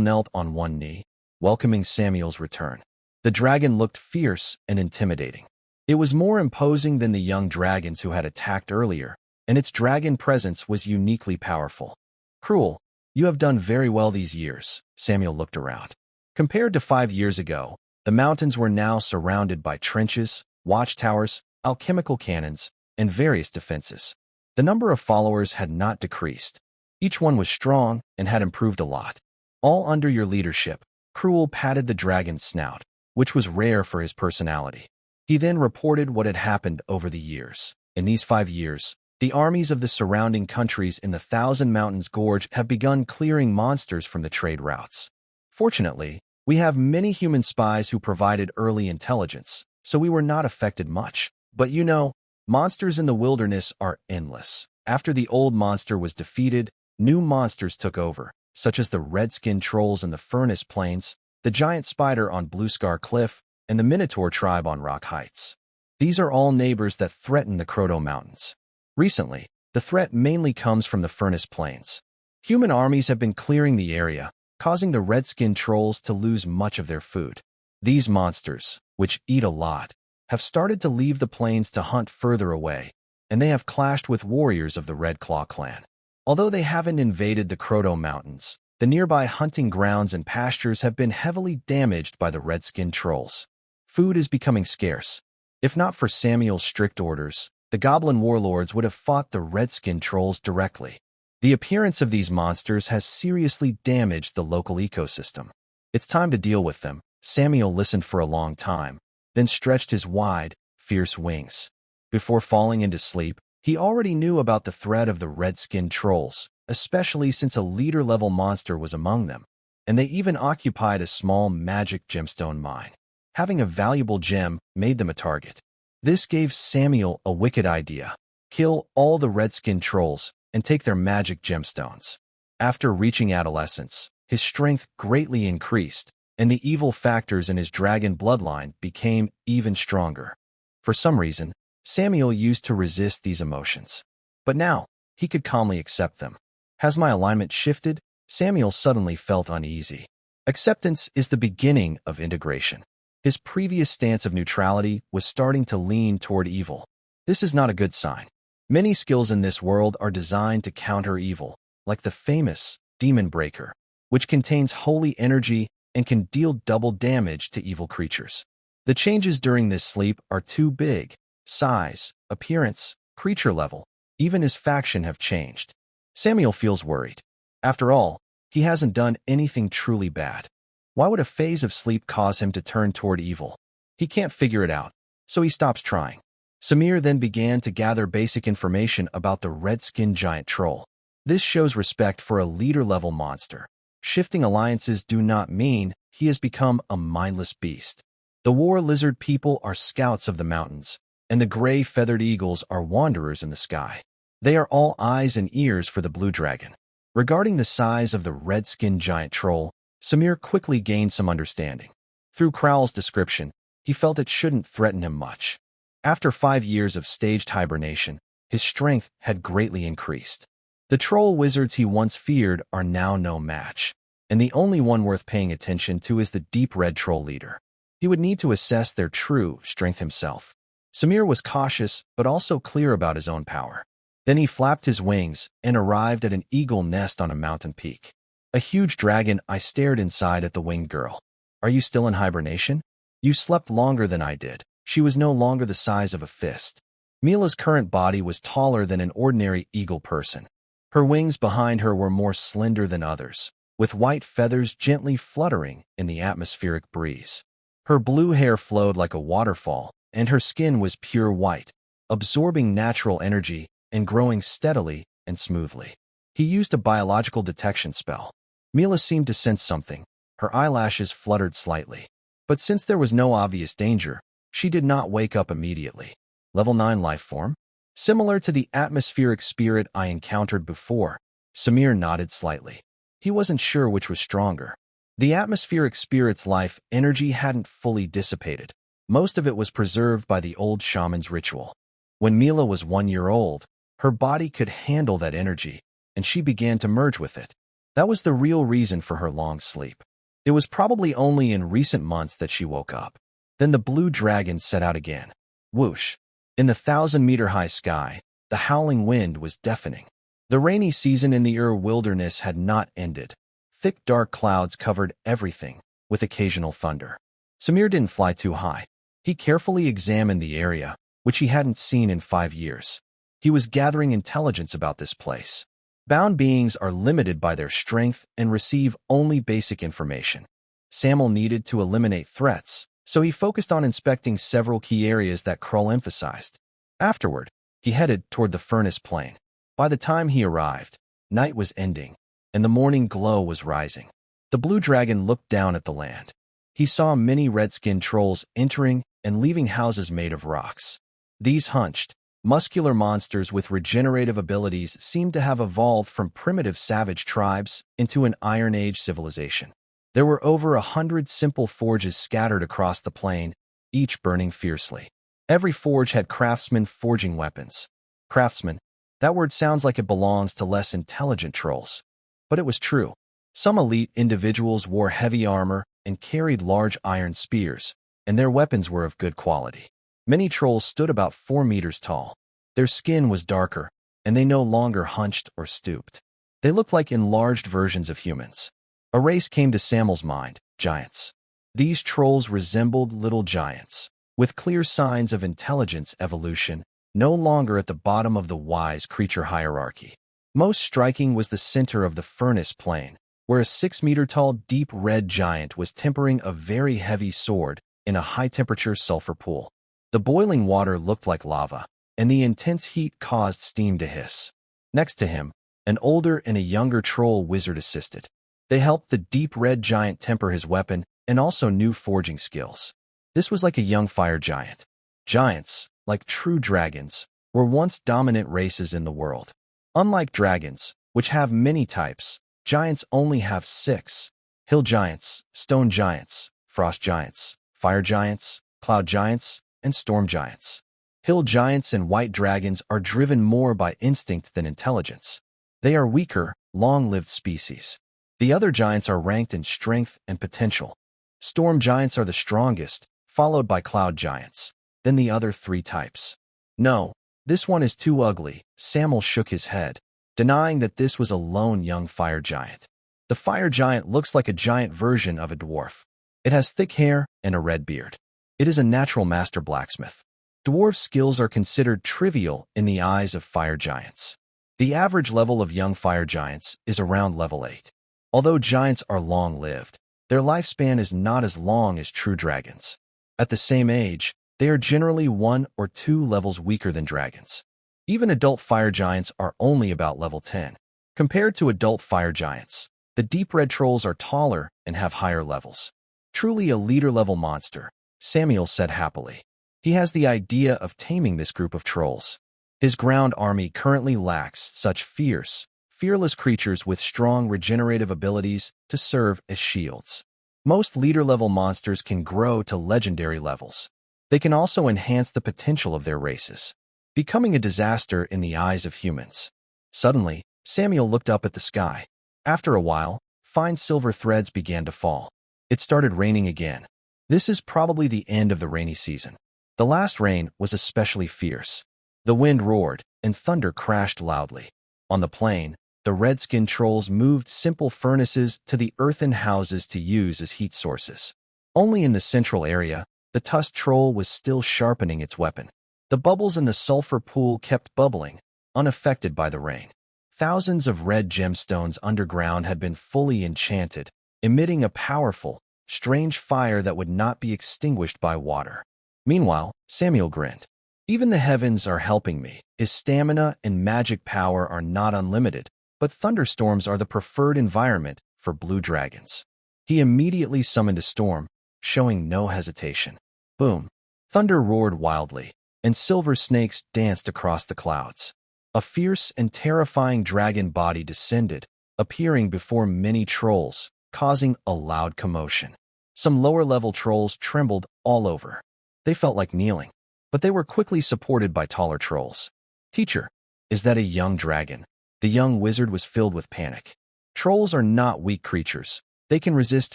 A: knelt on one knee, welcoming Samuel's return. The dragon looked fierce and intimidating. It was more imposing than the young dragons who had attacked earlier, and its dragon presence was uniquely powerful. "Krull, you have done very well these years." Samuel looked around. Compared to 5 years ago, the mountains were now surrounded by trenches, watchtowers, alchemical cannons, and various defenses. The number of followers had not decreased. Each one was strong and had improved a lot. "All under your leadership." Krull patted the dragon's snout, which was rare for his personality. He then reported what had happened over the years. In these 5 years, the armies of the surrounding countries in the Thousand Mountains Gorge have begun clearing monsters from the trade routes. Fortunately, we have many human spies who provided early intelligence, so we were not affected much. But you know, monsters in the wilderness are endless. After the old monster was defeated, new monsters took over, such as the redskin trolls in the Furnace Plains, the giant spider on Blue Scar Cliff, and the Minotaur tribe on Rock Heights. These are all neighbors that threaten the Kroto Mountains. Recently, the threat mainly comes from the Furnace Plains. Human armies have been clearing the area, causing the redskin trolls to lose much of their food. These monsters, which eat a lot, have started to leave the plains to hunt further away, and they have clashed with warriors of the Red Claw clan. Although they haven't invaded the Kroto Mountains, the nearby hunting grounds and pastures have been heavily damaged by the red-skinned trolls. Food is becoming scarce. If not for Samuel's strict orders, the goblin warlords would have fought the red-skinned trolls directly. The appearance of these monsters has seriously damaged the local ecosystem. It's time to deal with them. Samuel listened for a long time, then stretched his wide, fierce wings. Before falling into sleep, he already knew about the threat of the red-skinned trolls, especially since a leader-level monster was among them, and they even occupied a small magic gemstone mine. Having a valuable gem made them a target. This gave Samuel a wicked idea: kill all the red-skinned trolls and take their magic gemstones. After reaching adolescence, his strength greatly increased, and the evil factors in his dragon bloodline became even stronger. For some reason, Samuel used to resist these emotions. But now, he could calmly accept them. Has my alignment shifted? Samuel suddenly felt uneasy. Acceptance is the beginning of integration. His previous stance of neutrality was starting to lean toward evil. This is not a good sign. Many skills in this world are designed to counter evil, like the famous Demon Breaker, which contains holy energy and can deal double damage to evil creatures. The changes during this sleep are too big. Size, appearance, creature level, even his faction have changed. Samuel feels worried. After all, he hasn't done anything truly bad. Why would a phase of sleep cause him to turn toward evil? He can't figure it out, so he stops trying. Samir then began to gather basic information about the red-skinned giant troll. This shows respect for a leader-level monster. Shifting alliances do not mean he has become a mindless beast. The war lizard people are scouts of the mountains, and the gray feathered eagles are wanderers in the sky. They are all eyes and ears for the blue dragon. Regarding the size of the red-skinned giant troll, Samir quickly gained some understanding. Through Crowell's description, he felt it shouldn't threaten him much. After 5 years of staged hibernation, his strength had greatly increased. The troll wizards he once feared are now no match, and the only one worth paying attention to is the deep red troll leader. He would need to assess their true strength himself. Samir was cautious, but also clear about his own power. Then he flapped his wings and arrived at an eagle nest on a mountain peak. A huge dragon. I stared inside at the winged girl. Are you still in hibernation? You slept longer than I did. She was no longer the size of a fist. Mila's current body was taller than an ordinary eagle person. Her wings behind her were more slender than others, with white feathers gently fluttering in the atmospheric breeze. Her blue hair flowed like a waterfall, and her skin was pure white, absorbing natural energy and growing steadily and smoothly. He used a biological detection spell. Mila seemed to sense something. Her eyelashes fluttered slightly. But since there was no obvious danger, she did not wake up immediately. Level 9 life form? Similar to the atmospheric spirit I encountered before, Samir nodded slightly. He wasn't sure which was stronger. The atmospheric spirit's life energy hadn't fully dissipated. Most of it was preserved by the old shaman's ritual. When Mila was 1 year old, her body could handle that energy, and she began to merge with it. That was the real reason for her long sleep. It was probably only in recent months that she woke up. Then the blue dragon set out again. Whoosh! In the 1,000-meter-high sky, the howling wind was deafening. The rainy season in the wilderness had not ended. Thick dark clouds covered everything, with occasional thunder. Samir didn't fly too high. He carefully examined the area, which he hadn't seen in 5 years. He was gathering intelligence about this place. Bound beings are limited by their strength and receive only basic information. Samuel needed to eliminate threats, so he focused on inspecting several key areas that Krull emphasized. Afterward, he headed toward the furnace plain. By the time he arrived, night was ending, and the morning glow was rising. The blue dragon looked down at the land. He saw many red-skinned trolls entering and leaving houses made of rocks. These hunched, muscular monsters with regenerative abilities seemed to have evolved from primitive savage tribes into an Iron Age civilization. There were over 100 simple forges scattered across the plain, each burning fiercely. Every forge had craftsmen forging weapons. Craftsmen, that word sounds like it belongs to less intelligent trolls. But it was true. Some elite individuals wore heavy armor and carried large iron spears, and their weapons were of good quality. Many trolls stood about 4 meters tall. Their skin was darker, and they no longer hunched or stooped. They looked like enlarged versions of humans. A race came to Samuel's mind: giants. These trolls resembled little giants, with clear signs of intelligence evolution, no longer at the bottom of the wise creature hierarchy. Most striking was the center of the furnace plain, where a 6-meter-tall deep red giant was tempering a very heavy sword in a high-temperature sulfur pool. The boiling water looked like lava, and the intense heat caused steam to hiss. Next to him, an older and a younger troll wizard assisted. They helped the deep red giant temper his weapon and also new forging skills. This was like a young fire giant. Giants, like true dragons, were once dominant races in the world. Unlike dragons, which have many types, giants only have 6: hill giants, stone giants, frost giants, fire giants, cloud giants, and storm giants. Hill giants and white dragons are driven more by instinct than intelligence. They are weaker, long-lived species. The other giants are ranked in strength and potential. Storm giants are the strongest, followed by cloud giants, then the other 3 types. No, this one is too ugly. Samuel shook his head, denying that this was a lone young fire giant. The fire giant looks like a giant version of a dwarf. It has thick hair and a red beard. It is a natural master blacksmith. Dwarf skills are considered trivial in the eyes of fire giants. The average level of young fire giants is around level 8. Although giants are long-lived, their lifespan is not as long as true dragons. At the same age, they are generally 1 or 2 levels weaker than dragons. Even adult fire giants are only about level 10. Compared to adult fire giants, the deep red trolls are taller and have higher levels. Truly a leader-level monster, Samuel said happily. He has the idea of taming this group of trolls. His ground army currently lacks such fearless creatures with strong regenerative abilities to serve as shields. Most leader-level monsters can grow to legendary levels. They can also enhance the potential of their races, becoming a disaster in the eyes of humans. Suddenly, Samuel looked up at the sky. After a while, fine silver threads began to fall. It started raining again. This is probably the end of the rainy season. The last rain was especially fierce. The wind roared, and thunder crashed loudly. On the plain, the red-skinned trolls moved simple furnaces to the earthen houses to use as heat sources. Only in the central area, the tusked troll was still sharpening its weapon. The bubbles in the sulfur pool kept bubbling, unaffected by the rain. Thousands of red gemstones underground had been fully enchanted, emitting a powerful, strange fire that would not be extinguished by water. Meanwhile, Samuel grinned. Even the heavens are helping me. His stamina and magic power are not unlimited, but thunderstorms are the preferred environment for blue dragons. He immediately summoned a storm, showing no hesitation. Boom! Thunder roared wildly, and silver snakes danced across the clouds. A fierce and terrifying dragon body descended, appearing before many trolls, causing a loud commotion. Some lower-level trolls trembled all over. They felt like kneeling, but they were quickly supported by taller trolls. "Teacher, is that a young dragon?" The young wizard was filled with panic. Trolls are not weak creatures. They can resist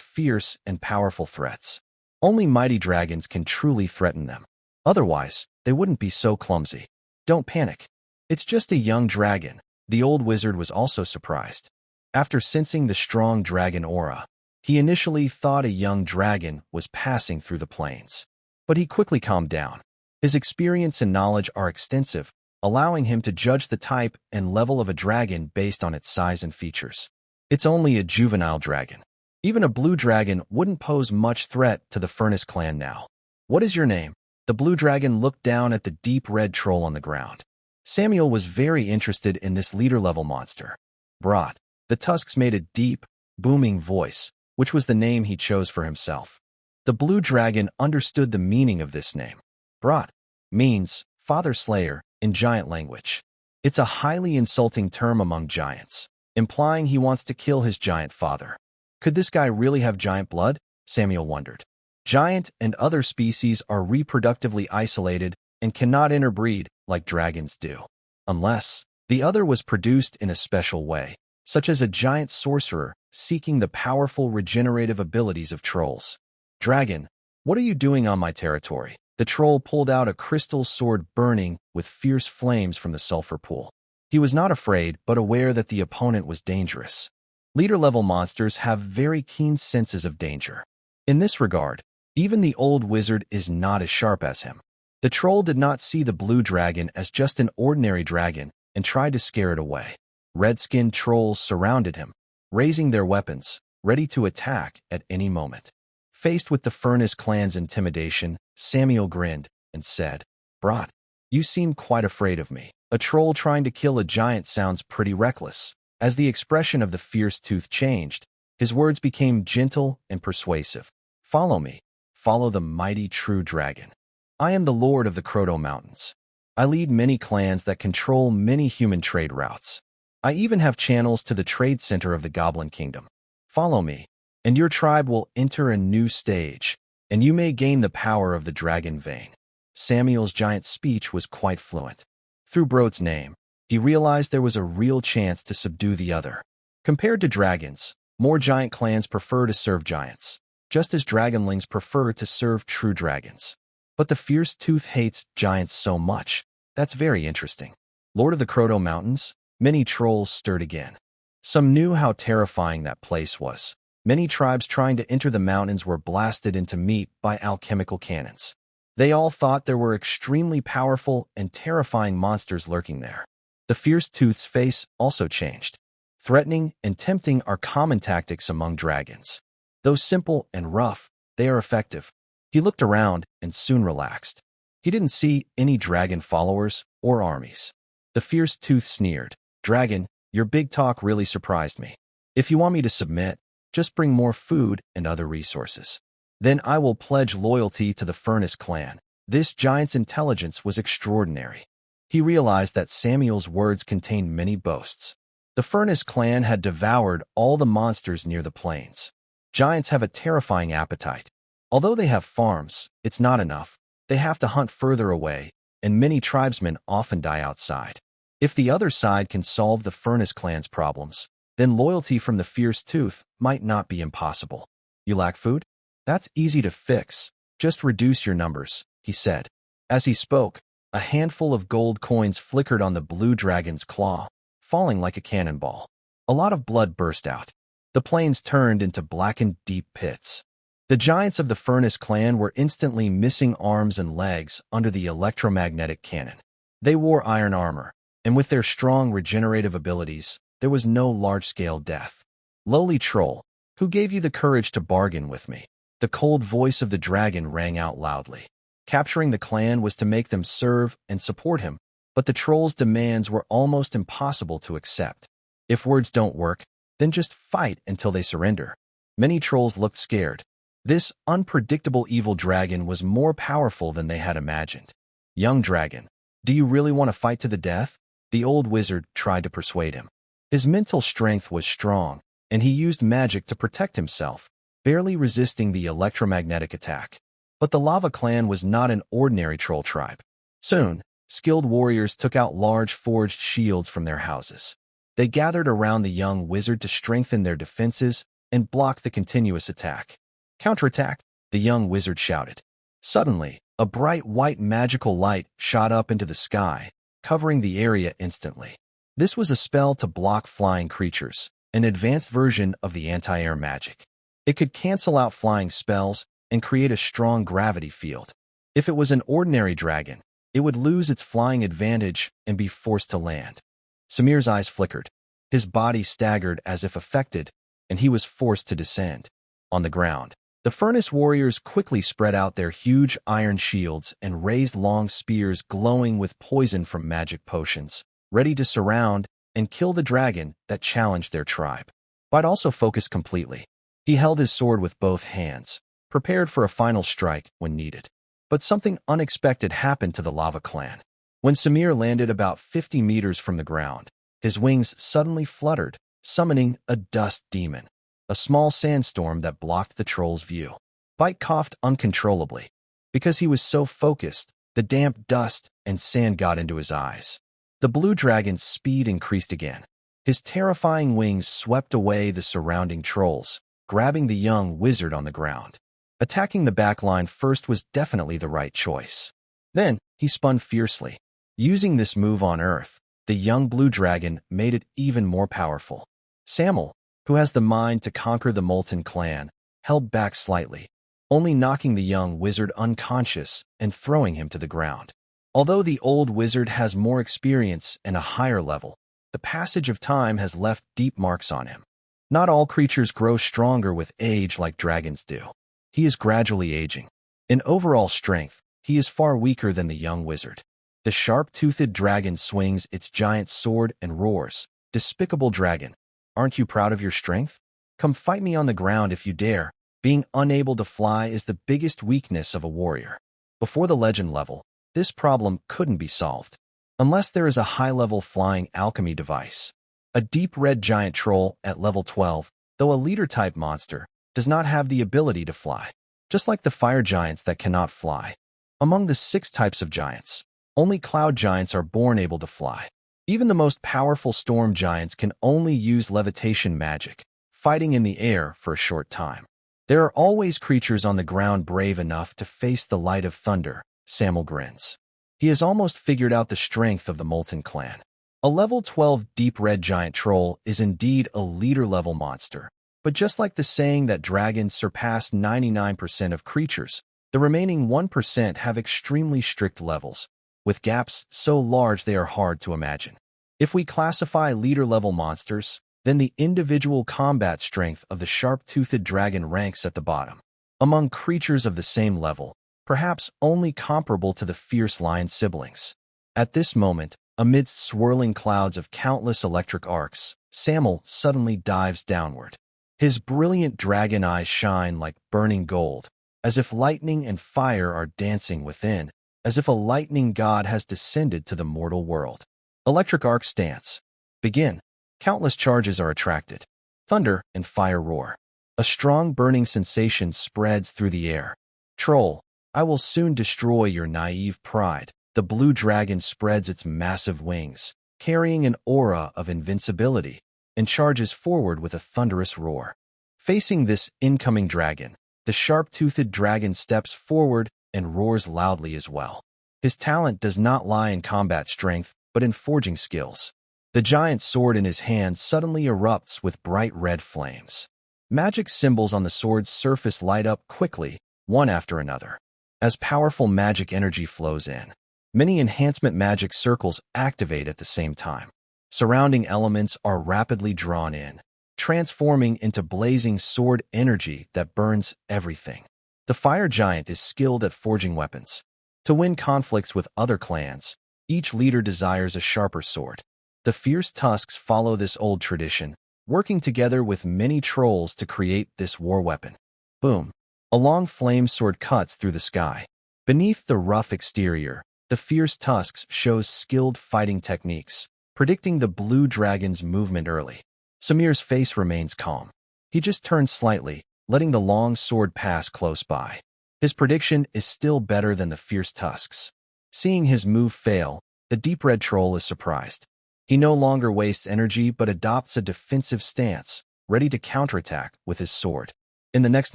A: fierce and powerful threats. Only mighty dragons can truly threaten them. Otherwise, they wouldn't be so clumsy. Don't panic. It's just a young dragon. The old wizard was also surprised. After sensing the strong dragon aura, he initially thought a young dragon was passing through the plains. But he quickly calmed down. His experience and knowledge are extensive, allowing him to judge the type and level of a dragon based on its size and features. It's only a juvenile dragon. Even a blue dragon wouldn't pose much threat to the Furnace clan now. "What is your name?" The blue dragon looked down at the deep red troll on the ground. Samuel was very interested in this leader-level monster. Brat. The tusks made a deep, booming voice, which was the name he chose for himself. The blue dragon understood the meaning of this name. Brat means father slayer in giant language. It's a highly insulting term among giants, implying he wants to kill his giant father. Could this guy really have giant blood? Samuel wondered. Giant and other species are reproductively isolated and cannot interbreed like dragons do, unless the other was produced in a special way, such as a giant sorcerer seeking the powerful regenerative abilities of trolls. "Dragon, what are you doing on my territory?" The troll pulled out a crystal sword burning with fierce flames from the sulfur pool. He was not afraid, but aware that the opponent was dangerous. Leader-level monsters have very keen senses of danger. In this regard, even the old wizard is not as sharp as him. The troll did not see the blue dragon as just an ordinary dragon and tried to scare it away. Red-skinned trolls surrounded him, raising their weapons, ready to attack at any moment. Faced with the Furnace clan's intimidation, Samuel grinned and said, "Brat, you seem quite afraid of me." A troll trying to kill a giant sounds pretty reckless. As the expression of the fierce tooth changed, his words became gentle and persuasive. "Follow me. Follow the mighty true dragon. I am the lord of the Kroto Mountains. I lead many clans that control many human trade routes. I even have channels to the trade center of the Goblin Kingdom. Follow me, and your tribe will enter a new stage, and you may gain the power of the dragon vein." Samuel's giant speech was quite fluent. Through Broad's name, he realized there was a real chance to subdue the other. Compared to dragons, more giant clans prefer to serve giants, just as dragonlings prefer to serve true dragons. But the fierce tooth hates giants so much. That's very interesting. Lord of the Kroto Mountains, many trolls stirred again. Some knew how terrifying that place was. Many tribes trying to enter the mountains were blasted into meat by alchemical cannons. They all thought there were extremely powerful and terrifying monsters lurking there. The fierce tooth's face also changed. Threatening and tempting are common tactics among dragons. Though simple and rough, they are effective. He looked around and soon relaxed. He didn't see any dragon followers or armies. The fierce tooth sneered. "Dragon, your big talk really surprised me. If you want me to submit, just bring more food and other resources. Then I will pledge loyalty to the Furnace clan." This giant's intelligence was extraordinary. He realized that Samuel's words contained many boasts. The Furnace clan had devoured all the monsters near the plains. Giants have a terrifying appetite. Although they have farms, it's not enough. They have to hunt further away, and many tribesmen often die outside. If the other side can solve the Furnace clan's problems, then loyalty from the fierce tooth might not be impossible. "You lack food? That's easy to fix. Just reduce your numbers," he said. As he spoke, a handful of gold coins flickered on the blue dragon's claw, falling like a cannonball. A lot of blood burst out. The plains turned into blackened deep pits. The giants of the Furnace clan were instantly missing arms and legs under the electromagnetic cannon. They wore iron armor, and with their strong regenerative abilities, there was no large-scale death. "Lowly troll, who gave you the courage to bargain with me?" The cold voice of the dragon rang out loudly. Capturing the clan was to make them serve and support him, but the troll's demands were almost impossible to accept. If words don't work, then just fight until they surrender. Many trolls looked scared. This unpredictable evil dragon was more powerful than they had imagined. "Young dragon, do you really want to fight to the death?" The old wizard tried to persuade him. His mental strength was strong, and he used magic to protect himself, barely resisting the electromagnetic attack. But the Lava clan was not an ordinary troll tribe. Soon, skilled warriors took out large forged shields from their houses. They gathered around the young wizard to strengthen their defenses and block the continuous attack. "Counterattack!" the young wizard shouted. Suddenly, a bright white magical light shot up into the sky, covering the area instantly. This was a spell to block flying creatures, an advanced version of the anti-air magic. It could cancel out flying spells and create a strong gravity field. If it was an ordinary dragon, it would lose its flying advantage and be forced to land. Samir's eyes flickered. His body staggered as if affected, and he was forced to descend. On the ground, the Furnace warriors quickly spread out their huge iron shields and raised long spears glowing with poison from magic potions, ready to surround and kill the dragon that challenged their tribe. But also focused completely. He held his sword with both hands, prepared for a final strike when needed. But something unexpected happened to the Lava clan. When Samir landed about 50 meters from the ground, his wings suddenly fluttered, summoning a dust demon, a small sandstorm that blocked the troll's view. Bite coughed uncontrollably. Because he was so focused, the damp dust and sand got into his eyes. The blue dragon's speed increased again. His terrifying wings swept away the surrounding trolls, grabbing the young wizard on the ground. Attacking the backline first was definitely the right choice. Then, he spun fiercely. Using this move on Earth, the young blue dragon made it even more powerful. Samuel, who has the mind to conquer the Molten Clan, held back slightly, only knocking the young wizard unconscious and throwing him to the ground. Although the old wizard has more experience and a higher level, the passage of time has left deep marks on him. Not all creatures grow stronger with age like dragons do. He is gradually aging. In overall strength, he is far weaker than the young wizard. The sharp-toothed dragon swings its giant sword and roars, "Despicable dragon, aren't you proud of your strength? Come fight me on the ground if you dare." Being unable to fly is the biggest weakness of a warrior. Before the legend level, this problem couldn't be solved, unless there is a high-level flying alchemy device. A deep red giant troll at level 12, though a leader-type monster, does not have the ability to fly, just like the fire giants that cannot fly. Among the 6 types of giants, only cloud giants are born able to fly. Even the most powerful storm giants can only use levitation magic, fighting in the air for a short time. There are always creatures on the ground brave enough to face the light of thunder, Samuel grins. He has almost figured out the strength of the Molten Clan. A level 12 deep red giant troll is indeed a leader-level monster, but just like the saying that dragons surpass 99% of creatures, the remaining 1% have extremely strict levels, with gaps so large they are hard to imagine. If we classify leader-level monsters, then the individual combat strength of the sharp-toothed dragon ranks at the bottom. Among creatures of the same level, perhaps only comparable to the fierce lion siblings. At this moment, amidst swirling clouds of countless electric arcs, Samuel suddenly dives downward. His brilliant dragon eyes shine like burning gold, as if lightning and fire are dancing within, as if a lightning god has descended to the mortal world. Electric arc stance. Begin. Countless charges are attracted. Thunder and fire roar. A strong burning sensation spreads through the air. Troll, I will soon destroy your naive pride. The blue dragon spreads its massive wings, carrying an aura of invincibility, and charges forward with a thunderous roar. Facing this incoming dragon, the sharp-toothed dragon steps forward and roars loudly as well. His talent does not lie in combat strength, but in forging skills. The giant sword in his hand suddenly erupts with bright red flames. Magic symbols on the sword's surface light up quickly, one after another. As powerful magic energy flows in, many enhancement magic circles activate at the same time. Surrounding elements are rapidly drawn in, transforming into blazing sword energy that burns everything. The fire giant is skilled at forging weapons. To win conflicts with other clans, each leader desires a sharper sword. The fierce tusks follow this old tradition, working together with many trolls to create this war weapon. Boom! A long flame sword cuts through the sky. Beneath the rough exterior, the fierce tusks shows skilled fighting techniques, predicting the blue dragon's movement early. Samir's face remains calm. He just turns slightly, letting the long sword pass close by. His prediction is still better than the fierce tusks. Seeing his move fail, the deep red troll is surprised. He no longer wastes energy but adopts a defensive stance, ready to counterattack with his sword. In the next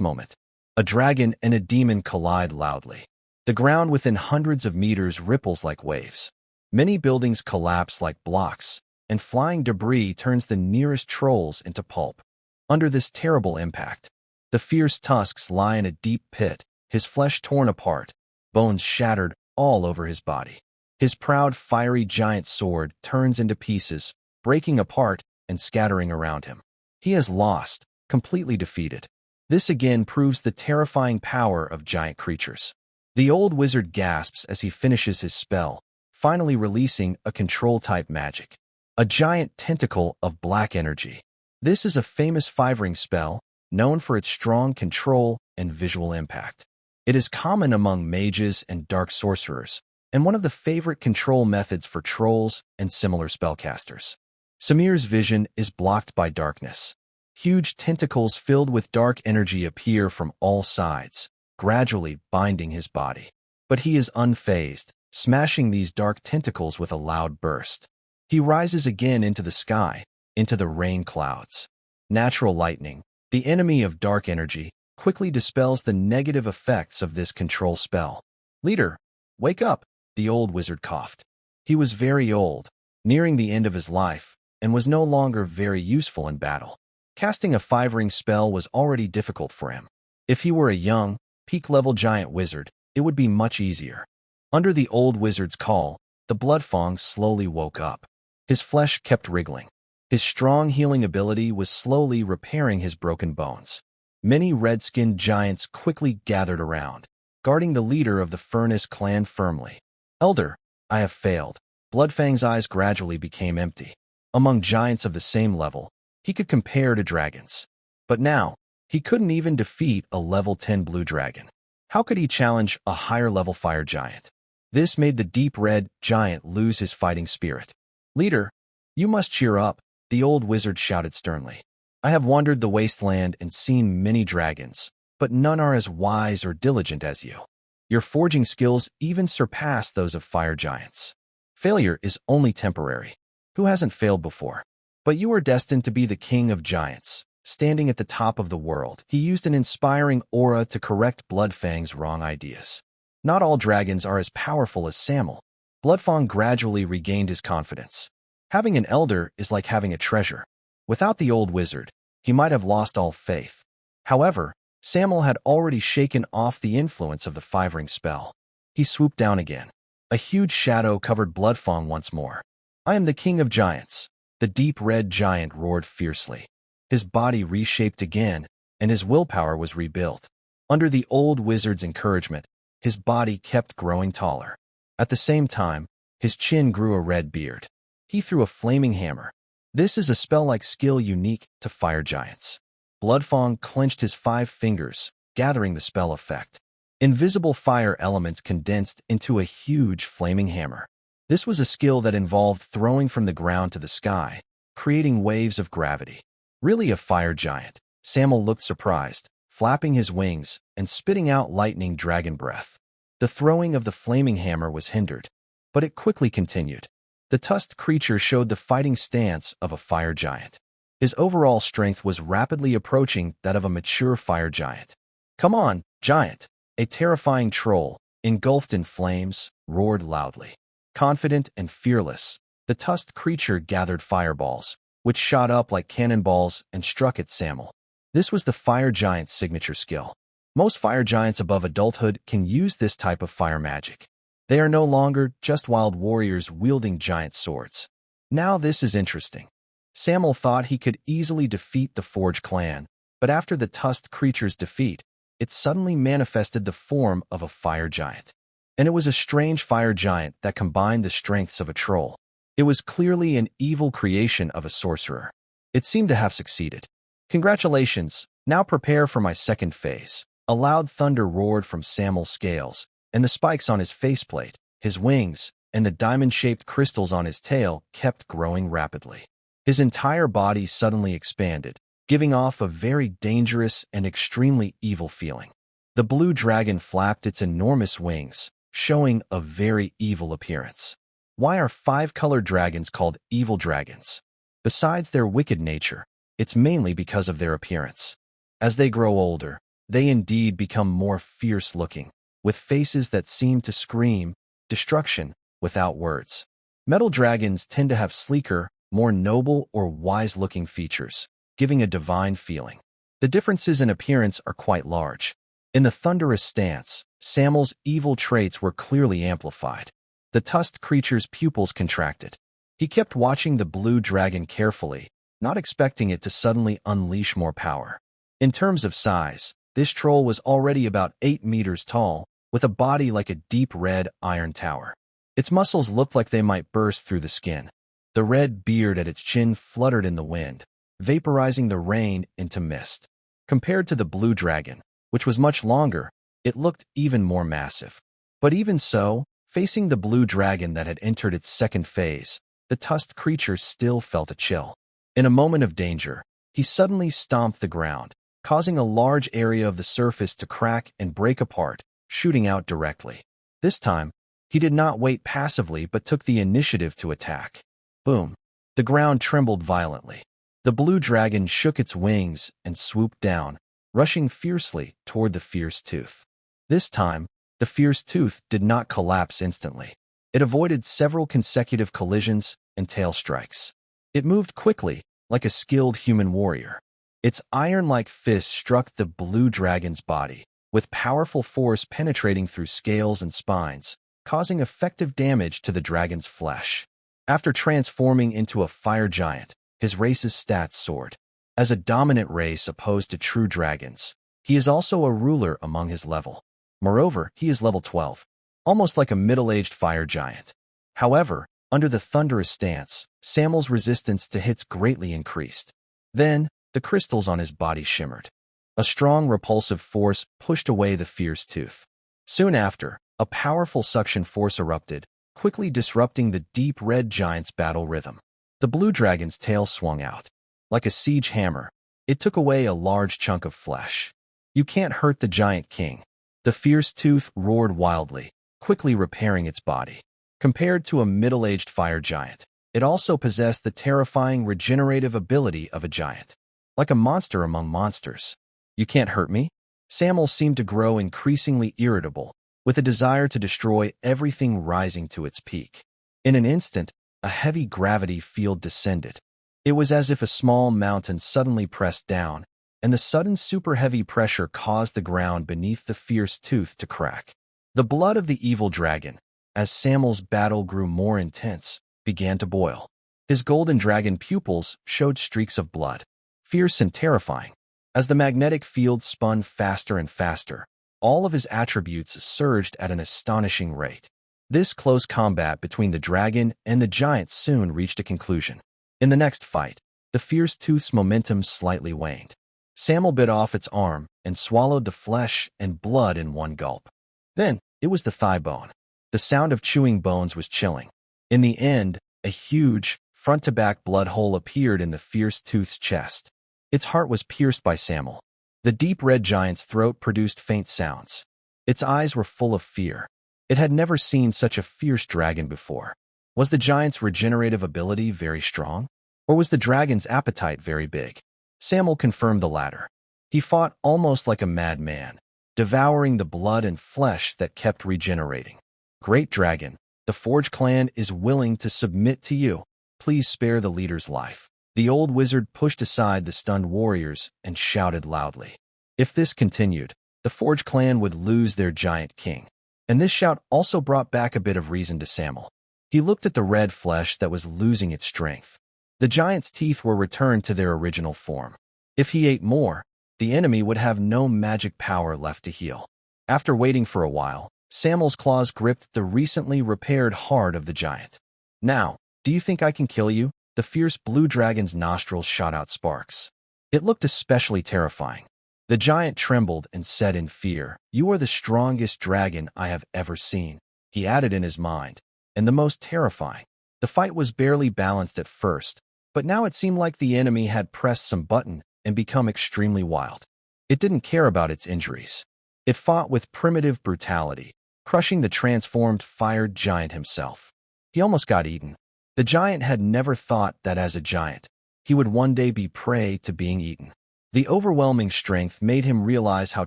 A: moment, a dragon and a demon collide loudly. The ground within hundreds of meters ripples like waves. Many buildings collapse like blocks, and flying debris turns the nearest trolls into pulp. Under this terrible impact, the fierce tusks lie in a deep pit, his flesh torn apart, bones shattered all over his body. His proud, fiery giant sword turns into pieces, breaking apart and scattering around him. He has lost, completely defeated. This again proves the terrifying power of giant creatures. The old wizard gasps as he finishes his spell, finally releasing a control-type magic. A giant tentacle of black energy. This is a famous 5-ring spell, known for its strong control and visual impact. It is common among mages and dark sorcerers, and one of the favorite control methods for trolls and similar spellcasters. Samir's vision is blocked by darkness. Huge tentacles filled with dark energy appear from all sides, gradually binding his body. But he is unfazed, smashing these dark tentacles with a loud burst. He rises again into the sky, into the rain clouds. Natural lightning, the enemy of dark energy, quickly dispels the negative effects of this control spell. "Leader, wake up," the old wizard coughed. He was very old, nearing the end of his life, and was no longer very useful in battle. Casting a 5-ring spell was already difficult for him. If he were a young, peak-level giant wizard, it would be much easier. Under the old wizard's call, the Bloodfang slowly woke up. His flesh kept wriggling. His strong healing ability was slowly repairing his broken bones. Many red-skinned giants quickly gathered around, guarding the leader of the Furnace clan firmly. "Elder, I have failed." Bloodfang's eyes gradually became empty. Among giants of the same level, he could compare to dragons. But now, he couldn't even defeat a level 10 blue dragon. How could he challenge a higher-level fire giant? This made the deep red giant lose his fighting spirit. "Leader, you must cheer up," the old wizard shouted sternly. "I have wandered the wasteland and seen many dragons, but none are as wise or diligent as you. Your forging skills even surpass those of fire giants. Failure is only temporary. Who hasn't failed before? But you are destined to be the king of giants, standing at the top of the world." He used an inspiring aura to correct Bloodfang's wrong ideas. Not all dragons are as powerful as Samel. Bloodfang gradually regained his confidence. Having an elder is like having a treasure. Without the old wizard, he might have lost all faith. However, Samel had already shaken off the influence of the 5-ring spell. He swooped down again. A huge shadow covered Bloodfang once more. "I am the king of giants," the deep red giant roared fiercely. His body reshaped again, and his willpower was rebuilt. Under the old wizard's encouragement, his body kept growing taller. At the same time, his chin grew a red beard. He threw a flaming hammer. This is a spell-like skill unique to fire giants. Bloodfang clenched his 5 fingers, gathering the spell effect. Invisible fire elements condensed into a huge flaming hammer. This was a skill that involved throwing from the ground to the sky, creating waves of gravity. Really a fire giant. Samel looked surprised, flapping his wings and spitting out lightning dragon breath. The throwing of the flaming hammer was hindered, but it quickly continued. The tusked creature showed the fighting stance of a fire giant. His overall strength was rapidly approaching that of a mature fire giant. "Come on, giant!" A terrifying troll, engulfed in flames, roared loudly. Confident and fearless, the tusked creature gathered fireballs, which shot up like cannonballs and struck at Samel. This was the fire giant's signature skill. Most fire giants above adulthood can use this type of fire magic. They are no longer just wild warriors wielding giant swords. Now this is interesting. Samel thought he could easily defeat the Forge clan, but after the tusked creature's defeat, it suddenly manifested the form of a fire giant. And it was a strange fire giant that combined the strengths of a troll. It was clearly an evil creation of a sorcerer. It seemed to have succeeded. "Congratulations, now prepare for my second phase." A loud thunder roared from Samel's scales, and the spikes on his faceplate, his wings, and the diamond-shaped crystals on his tail kept growing rapidly. His entire body suddenly expanded, giving off a very dangerous and extremely evil feeling. The blue dragon flapped its enormous wings, showing a very evil appearance. Why are 5-colored dragons called evil dragons? Besides their wicked nature, it's mainly because of their appearance. As they grow older, they indeed become more fierce-looking, with faces that seem to scream destruction without words. Metal dragons tend to have sleeker, more noble or wise-looking features, giving a divine feeling. The differences in appearance are quite large. In the thunderous stance, Samel's evil traits were clearly amplified. The tusked creature's pupils contracted. He kept watching the blue dragon carefully, not expecting it to suddenly unleash more power. In terms of size, this troll was already about 8 meters tall, with a body like a deep red iron tower. Its muscles looked like they might burst through the skin. The red beard at its chin fluttered in the wind, vaporizing the rain into mist. Compared to the blue dragon, which was much longer, it looked even more massive. But even so, facing the blue dragon that had entered its second phase, the tusked creature still felt a chill. In a moment of danger, he suddenly stomped the ground, causing a large area of the surface to crack and break apart, shooting out directly. This time, he did not wait passively but took the initiative to attack. Boom! The ground trembled violently. The blue dragon shook its wings and swooped down, rushing fiercely toward the fierce tooth. This time, the fierce tooth did not collapse instantly. It avoided several consecutive collisions and tail strikes. It moved quickly, like a skilled human warrior. Its iron-like fist struck the blue dragon's body, with powerful force penetrating through scales and spines, causing effective damage to the dragon's flesh. After transforming into a fire giant, his race's stats soared. As a dominant race opposed to true dragons, he is also a ruler among his level. Moreover, he is level 12, almost like a middle-aged fire giant. However, under the thunderous stance, Samuel's resistance to hits greatly increased. Then, the crystals on his body shimmered. A strong repulsive force pushed away the fierce tooth. Soon after, a powerful suction force erupted, quickly disrupting the deep red giant's battle rhythm. The blue dragon's tail swung out. Like a siege hammer, it took away a large chunk of flesh. "You can't hurt the giant king." The fierce tooth roared wildly, quickly repairing its body. Compared to a middle-aged fire giant, it also possessed the terrifying regenerative ability of a giant. Like a monster among monsters. "You can't hurt me?" Samuel seemed to grow increasingly irritable, with a desire to destroy everything rising to its peak. In an instant, a heavy gravity field descended. It was as if a small mountain suddenly pressed down, and the sudden super-heavy pressure caused the ground beneath the fierce tooth to crack. The blood of the evil dragon, as Samuel's battle grew more intense, began to boil. His golden dragon pupils showed streaks of blood, fierce and terrifying. As the magnetic field spun faster and faster, all of his attributes surged at an astonishing rate. This close combat between the dragon and the giant soon reached a conclusion. In the next fight, the fierce tooth's momentum slightly waned. Samuel bit off its arm and swallowed the flesh and blood in one gulp. Then, it was the thigh bone. The sound of chewing bones was chilling. In the end, a huge, front-to-back blood hole appeared in the fierce tooth's chest. Its heart was pierced by Samuel. The deep red giant's throat produced faint sounds. Its eyes were full of fear. It had never seen such a fierce dragon before. Was the giant's regenerative ability very strong? Or was the dragon's appetite very big? Samuel confirmed the latter. He fought almost like a madman, devouring the blood and flesh that kept regenerating. "Great dragon, the Forge clan is willing to submit to you. Please spare the leader's life." The old wizard pushed aside the stunned warriors and shouted loudly. If this continued, the Forge clan would lose their giant king. And this shout also brought back a bit of reason to Samuel. He looked at the red flesh that was losing its strength. The giant's teeth were returned to their original form. If he ate more, the enemy would have no magic power left to heal. After waiting for a while, Samuel's claws gripped the recently repaired heart of the giant. "Now, do you think I can kill you?" The fierce blue dragon's nostrils shot out sparks. It looked especially terrifying. The giant trembled and said in fear, "You are the strongest dragon I have ever seen," he added in his mind, "and the most terrifying." The fight was barely balanced at first, but now it seemed like the enemy had pressed some button and become extremely wild. It didn't care about its injuries. It fought with primitive brutality, crushing the transformed fire giant himself. He almost got eaten. The giant had never thought that as a giant, he would one day be prey to being eaten. The overwhelming strength made him realize how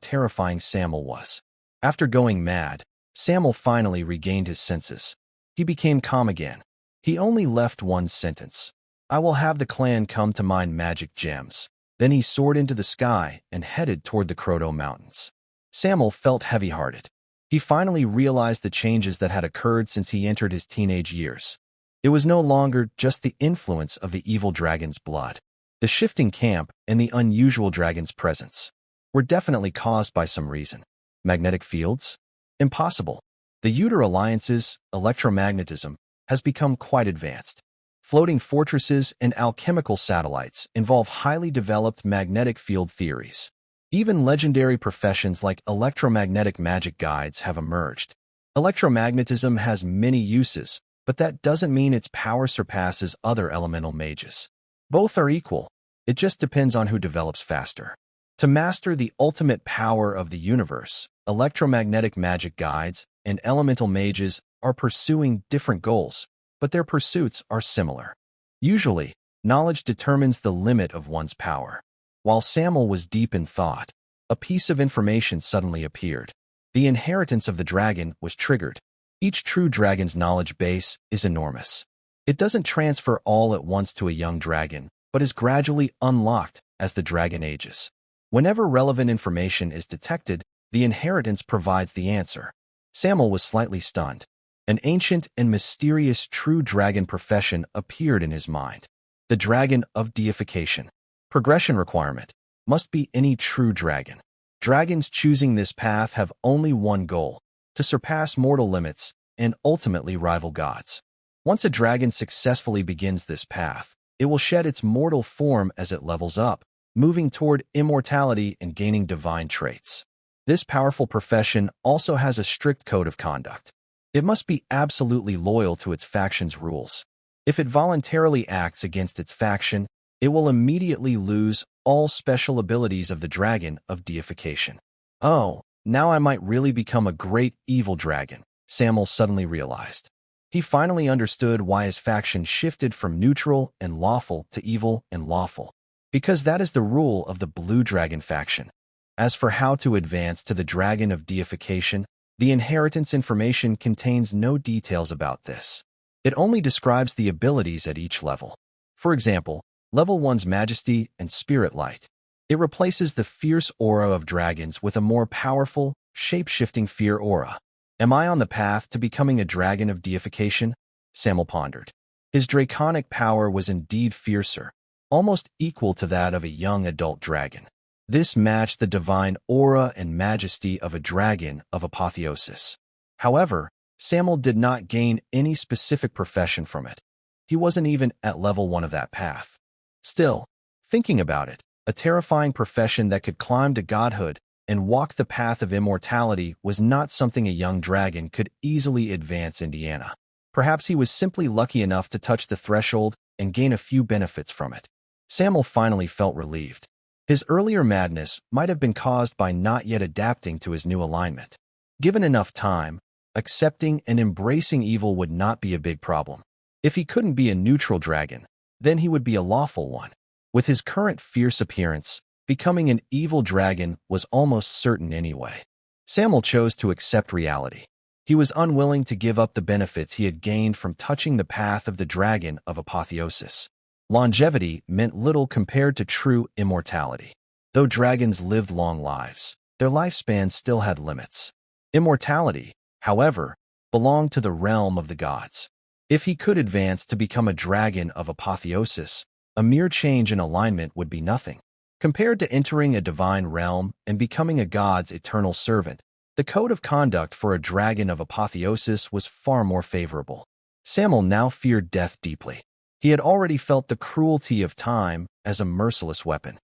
A: terrifying Samuel was. After going mad, Samuel finally regained his senses. He became calm again. He only left one sentence: "I will have the clan come to mine magic gems." Then he soared into the sky and headed toward the Kroto Mountains. Samuel felt heavy-hearted. He finally realized the changes that had occurred since he entered his teenage years. It was no longer just the influence of the evil dragon's blood. The shifting camp and the unusual dragon's presence were definitely caused by some reason. Magnetic fields? Impossible. The Uter Alliance's electromagnetism has become quite advanced. Floating fortresses and alchemical satellites involve highly developed magnetic field theories. Even legendary professions like electromagnetic magic guides have emerged. Electromagnetism has many uses, but that doesn't mean its power surpasses other elemental mages. Both are equal. It just depends on who develops faster. To master the ultimate power of the universe, electromagnetic magic guides and elemental mages are pursuing different goals, but their pursuits are similar. Usually, knowledge determines the limit of one's power. While Samuel was deep in thought, a piece of information suddenly appeared. The inheritance of the dragon was triggered. Each true dragon's knowledge base is enormous. It doesn't transfer all at once to a young dragon, but is gradually unlocked as the dragon ages. Whenever relevant information is detected, the inheritance provides the answer. Samuel was slightly stunned. An ancient and mysterious true dragon profession appeared in his mind. The dragon of deification. Progression requirement. Must be any true dragon. Dragons choosing this path have only one goal: to surpass mortal limits and ultimately rival gods. Once a dragon successfully begins this path, it will shed its mortal form as it levels up, moving toward immortality and gaining divine traits. This powerful profession also has a strict code of conduct. It must be absolutely loyal to its faction's rules. If it voluntarily acts against its faction, it will immediately lose all special abilities of the dragon of deification. Oh, now I might really become a great evil dragon, Samuel suddenly realized. He finally understood why his faction shifted from neutral and lawful to evil and lawful. Because that is the rule of the Blue Dragon faction. As for how to advance to the dragon of deification, the inheritance information contains no details about this. It only describes the abilities at each level. For example, Level 1's Majesty and Spirit Light. It replaces the fierce aura of dragons with a more powerful, shape-shifting fear aura. Am I on the path to becoming a dragon of deification? Samuel pondered. His draconic power was indeed fiercer, almost equal to that of a young adult dragon. This matched the divine aura and majesty of a dragon of apotheosis. However, Samuel did not gain any specific profession from it. He wasn't even at level 1 of that path. Still, thinking about it, a terrifying profession that could climb to godhood and walk the path of immortality was not something a young dragon could easily advance Indiana. Perhaps he was simply lucky enough to touch the threshold and gain a few benefits from it. Samuel finally felt relieved. His earlier madness might have been caused by not yet adapting to his new alignment. Given enough time, accepting and embracing evil would not be a big problem. If he couldn't be a neutral dragon, then he would be a lawful one. With his current fierce appearance, becoming an evil dragon was almost certain anyway. Samuel chose to accept reality. He was unwilling to give up the benefits he had gained from touching the path of the dragon of apotheosis. Longevity meant little compared to true immortality. Though dragons lived long lives, their lifespan still had limits. Immortality, however, belonged to the realm of the gods. If he could advance to become a dragon of apotheosis, a mere change in alignment would be nothing. Compared to entering a divine realm and becoming a god's eternal servant, the code of conduct for a dragon of apotheosis was far more favorable. Samuel now feared death deeply. He had already felt the cruelty of time as a merciless weapon.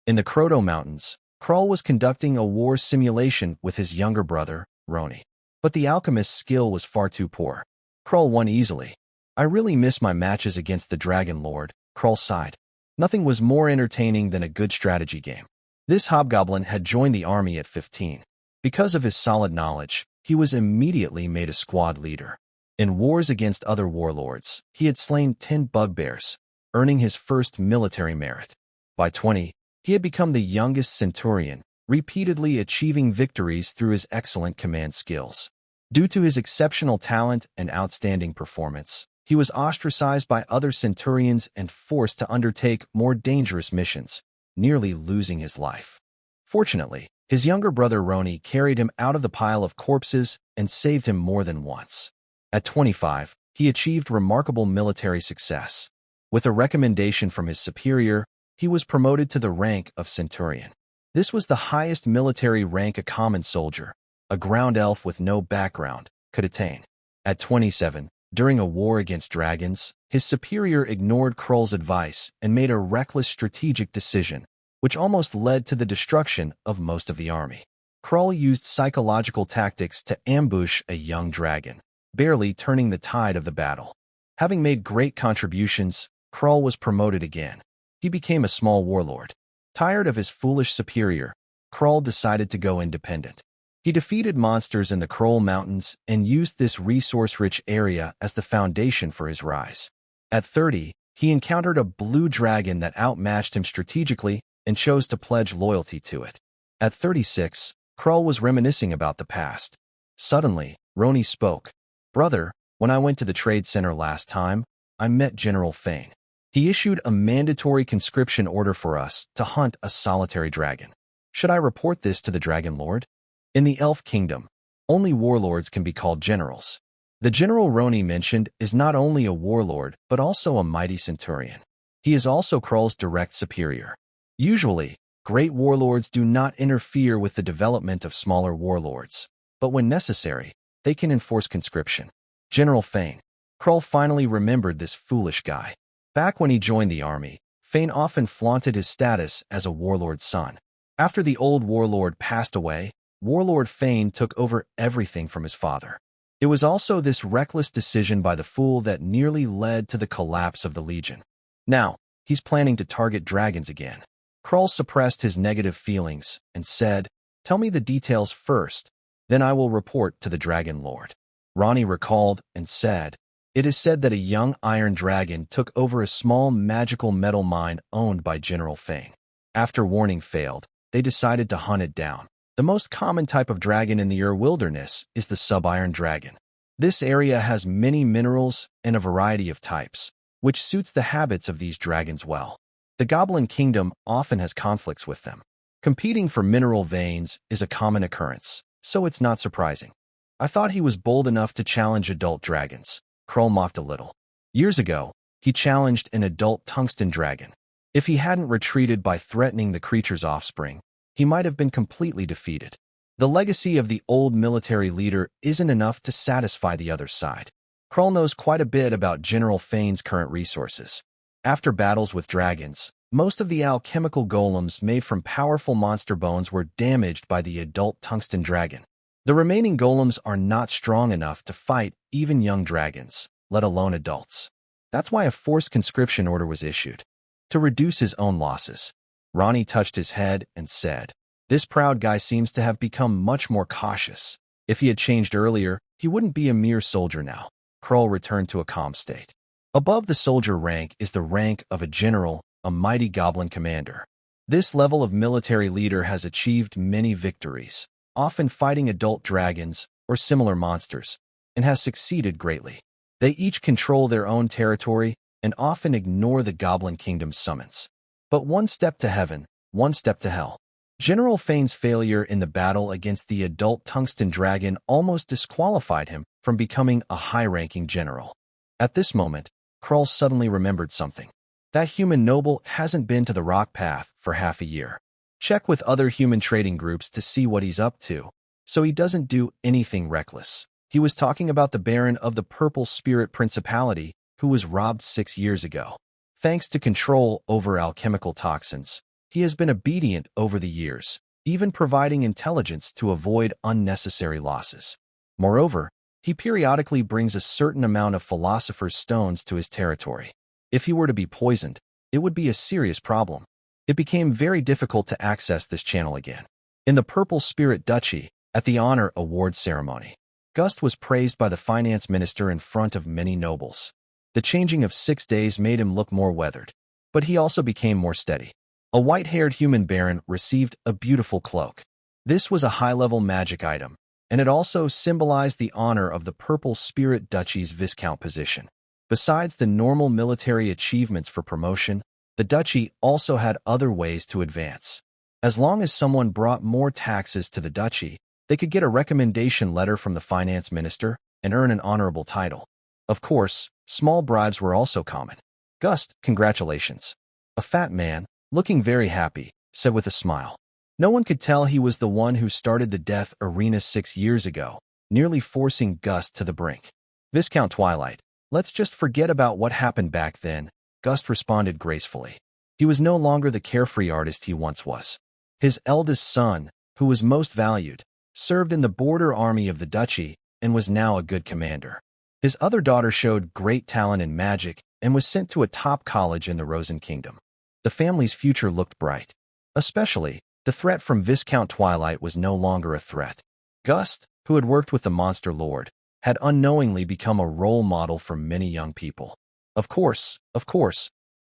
A: In the Kroto Mountains, Krull was conducting a war simulation with his younger brother, Roni. But the alchemist's skill was far too poor. Krull won easily. I really miss my matches against the Dragon Lord, Krull sighed. Nothing was more entertaining than a good strategy game. This hobgoblin had joined the army at 15. Because of his solid knowledge, he was immediately made a squad leader. In wars against other warlords, he had slain 10 bugbears, earning his first military merit. By 20, he had become the youngest centurion, repeatedly achieving victories through his excellent command skills. Due to his exceptional talent and outstanding performance, he was ostracized by other centurions and forced to undertake more dangerous missions, nearly losing his life. Fortunately, his younger brother Roni carried him out of the pile of corpses and saved him more than once. At 25, he achieved remarkable military success. With a recommendation from his superior, he was promoted to the rank of centurion. This was the highest military rank a common soldier, a ground elf with no background, could attain. At 27, during a war against dragons, his superior ignored Krull's advice and made a reckless strategic decision, which almost led to the destruction of most of the army. Krull used psychological tactics to ambush a young dragon, barely turning the tide of the battle. Having made great contributions, Krull was promoted again. He became a small warlord. Tired of his foolish superior, Krull decided to go independent. He defeated monsters in the Kroll Mountains and used this resource-rich area as the foundation for his rise. At 30, he encountered a blue dragon that outmatched him strategically and chose to pledge loyalty to it. At 36, Krull was reminiscing about the past. Suddenly, Roni spoke. Brother, when I went to the trade center last time, I met General Fane. He issued a mandatory conscription order for us to hunt a solitary dragon. Should I report this to the Dragon Lord? In the Elf Kingdom, only warlords can be called generals. The general Roni mentioned is not only a warlord, but also a mighty centurion. He is also Krull's direct superior. Usually, great warlords do not interfere with the development of smaller warlords, but when necessary, they can enforce conscription. General Fane. Krull finally remembered this foolish guy. Back when he joined the army, Fane often flaunted his status as a warlord's son. After the old warlord passed away, Warlord Fane took over everything from his father. It was also this reckless decision by the fool that nearly led to the collapse of the Legion. Now, he's planning to target dragons again. Krull suppressed his negative feelings and said, "Tell me the details first, then I will report to the Dragon Lord." Roni recalled and said, "It is said that a young iron dragon took over a small magical metal mine owned by General Fane. After warning failed, they decided to hunt it down. The most common type of dragon in the wilderness is the sub-iron dragon. This area has many minerals and a variety of types, which suits the habits of these dragons well. The Goblin Kingdom often has conflicts with them. Competing for mineral veins is a common occurrence, so it's not surprising. I thought he was bold enough to challenge adult dragons." Krull mocked a little. Years ago, he challenged an adult tungsten dragon. If he hadn't retreated by threatening the creature's offspring, he might have been completely defeated. The legacy of the old military leader isn't enough to satisfy the other side. Krull knows quite a bit about General Fane's current resources. After battles with dragons, most of the alchemical golems made from powerful monster bones were damaged by the adult tungsten dragon. The remaining golems are not strong enough to fight even young dragons, let alone adults. That's why a forced conscription order was issued, to reduce his own losses. Roni touched his head and said, "This proud guy seems to have become much more cautious. If he had changed earlier, he wouldn't be a mere soldier now." Krull returned to a calm state. Above the soldier rank is the rank of a general, a mighty goblin commander. This level of military leader has achieved many victories, often fighting adult dragons or similar monsters, and has succeeded greatly. They each control their own territory and often ignore the Goblin Kingdom's summons. But one step to heaven, one step to hell. General Fane's failure in the battle against the adult tungsten dragon almost disqualified him from becoming a high-ranking general. At this moment, Krull suddenly remembered something. That human noble hasn't been to the Rock Path for half a year. Check with other human trading groups to see what he's up to, so he doesn't do anything reckless. He was talking about the Baron of the Purple Spirit Principality, who was robbed 6 years ago. Thanks to control over alchemical toxins, he has been obedient over the years, even providing intelligence to avoid unnecessary losses. Moreover, he periodically brings a certain amount of Philosopher's Stones to his territory. If he were to be poisoned, it would be a serious problem. It became very difficult to access this channel again. In the Purple Spirit Duchy, at the Honor Award ceremony, Gust was praised by the finance minister in front of many nobles. The changing of 6 days made him look more weathered, but he also became more steady. A white-haired human baron received a beautiful cloak. This was a high-level magic item, and it also symbolized the honor of the Purple Spirit Duchy's Viscount position. Besides the normal military achievements for promotion, the duchy also had other ways to advance. As long as someone brought more taxes to the duchy, they could get a recommendation letter from the finance minister and earn an honorable title. Of course, small bribes were also common. "Gust, congratulations." A fat man, looking very happy, said with a smile. No one could tell he was the one who started the death arena 6 years ago, nearly forcing Gust to the brink. "Viscount Twilight, let's just forget about what happened back then," Gust responded gracefully. He was no longer the carefree artist he once was. His eldest son, who was most valued, served in the border army of the duchy and was now a good commander. His other daughter showed great talent in magic and was sent to a top college in the Rosen Kingdom. The family's future looked bright. Especially, the threat from Viscount Twilight was no longer a threat. Gust, who had worked with the Monster Lord, had unknowingly become a role model for many young people. Of course,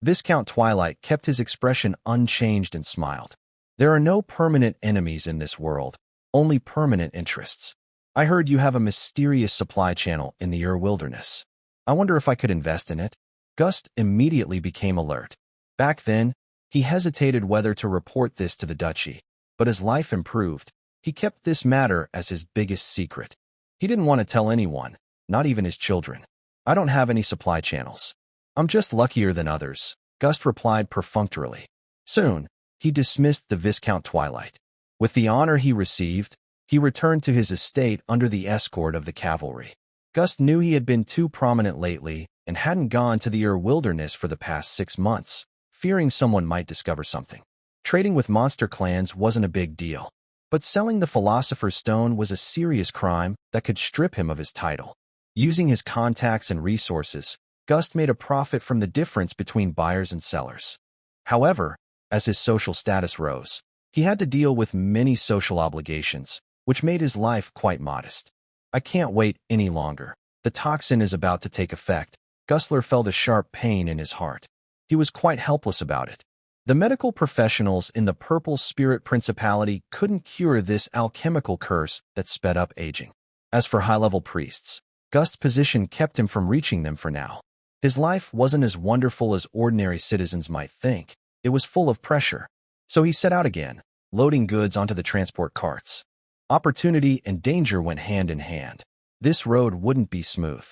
A: Viscount Twilight kept his expression unchanged and smiled. There are no permanent enemies in this world, only permanent interests. I heard you have a mysterious supply channel in the wilderness. I wonder if I could invest in it. Gust immediately became alert. Back then, he hesitated whether to report this to the duchy, but as life improved, he kept this matter as his biggest secret. He didn't want to tell anyone, not even his children. I don't have any supply channels. I'm just luckier than others, Gust replied perfunctorily. Soon, he dismissed the Viscount Twilight. With the honor he received, he returned to his estate under the escort of the cavalry. Gust knew he had been too prominent lately and hadn't gone to the wilderness for the past 6 months, fearing someone might discover something. Trading with monster clans wasn't a big deal, but selling the Philosopher's Stone was a serious crime that could strip him of his title. Using his contacts and resources, Gust made a profit from the difference between buyers and sellers. However, as his social status rose, he had to deal with many social obligations, which made his life quite modest. I can't wait any longer. The toxin is about to take effect. Gustler felt a sharp pain in his heart. He was quite helpless about it. The medical professionals in the Purple Spirit Principality couldn't cure this alchemical curse that sped up aging. As for high-level priests, Gust's position kept him from reaching them for now. His life wasn't as wonderful as ordinary citizens might think. It was full of pressure. So he set out again, loading goods onto the transport carts. Opportunity and danger went hand in hand. This road wouldn't be smooth,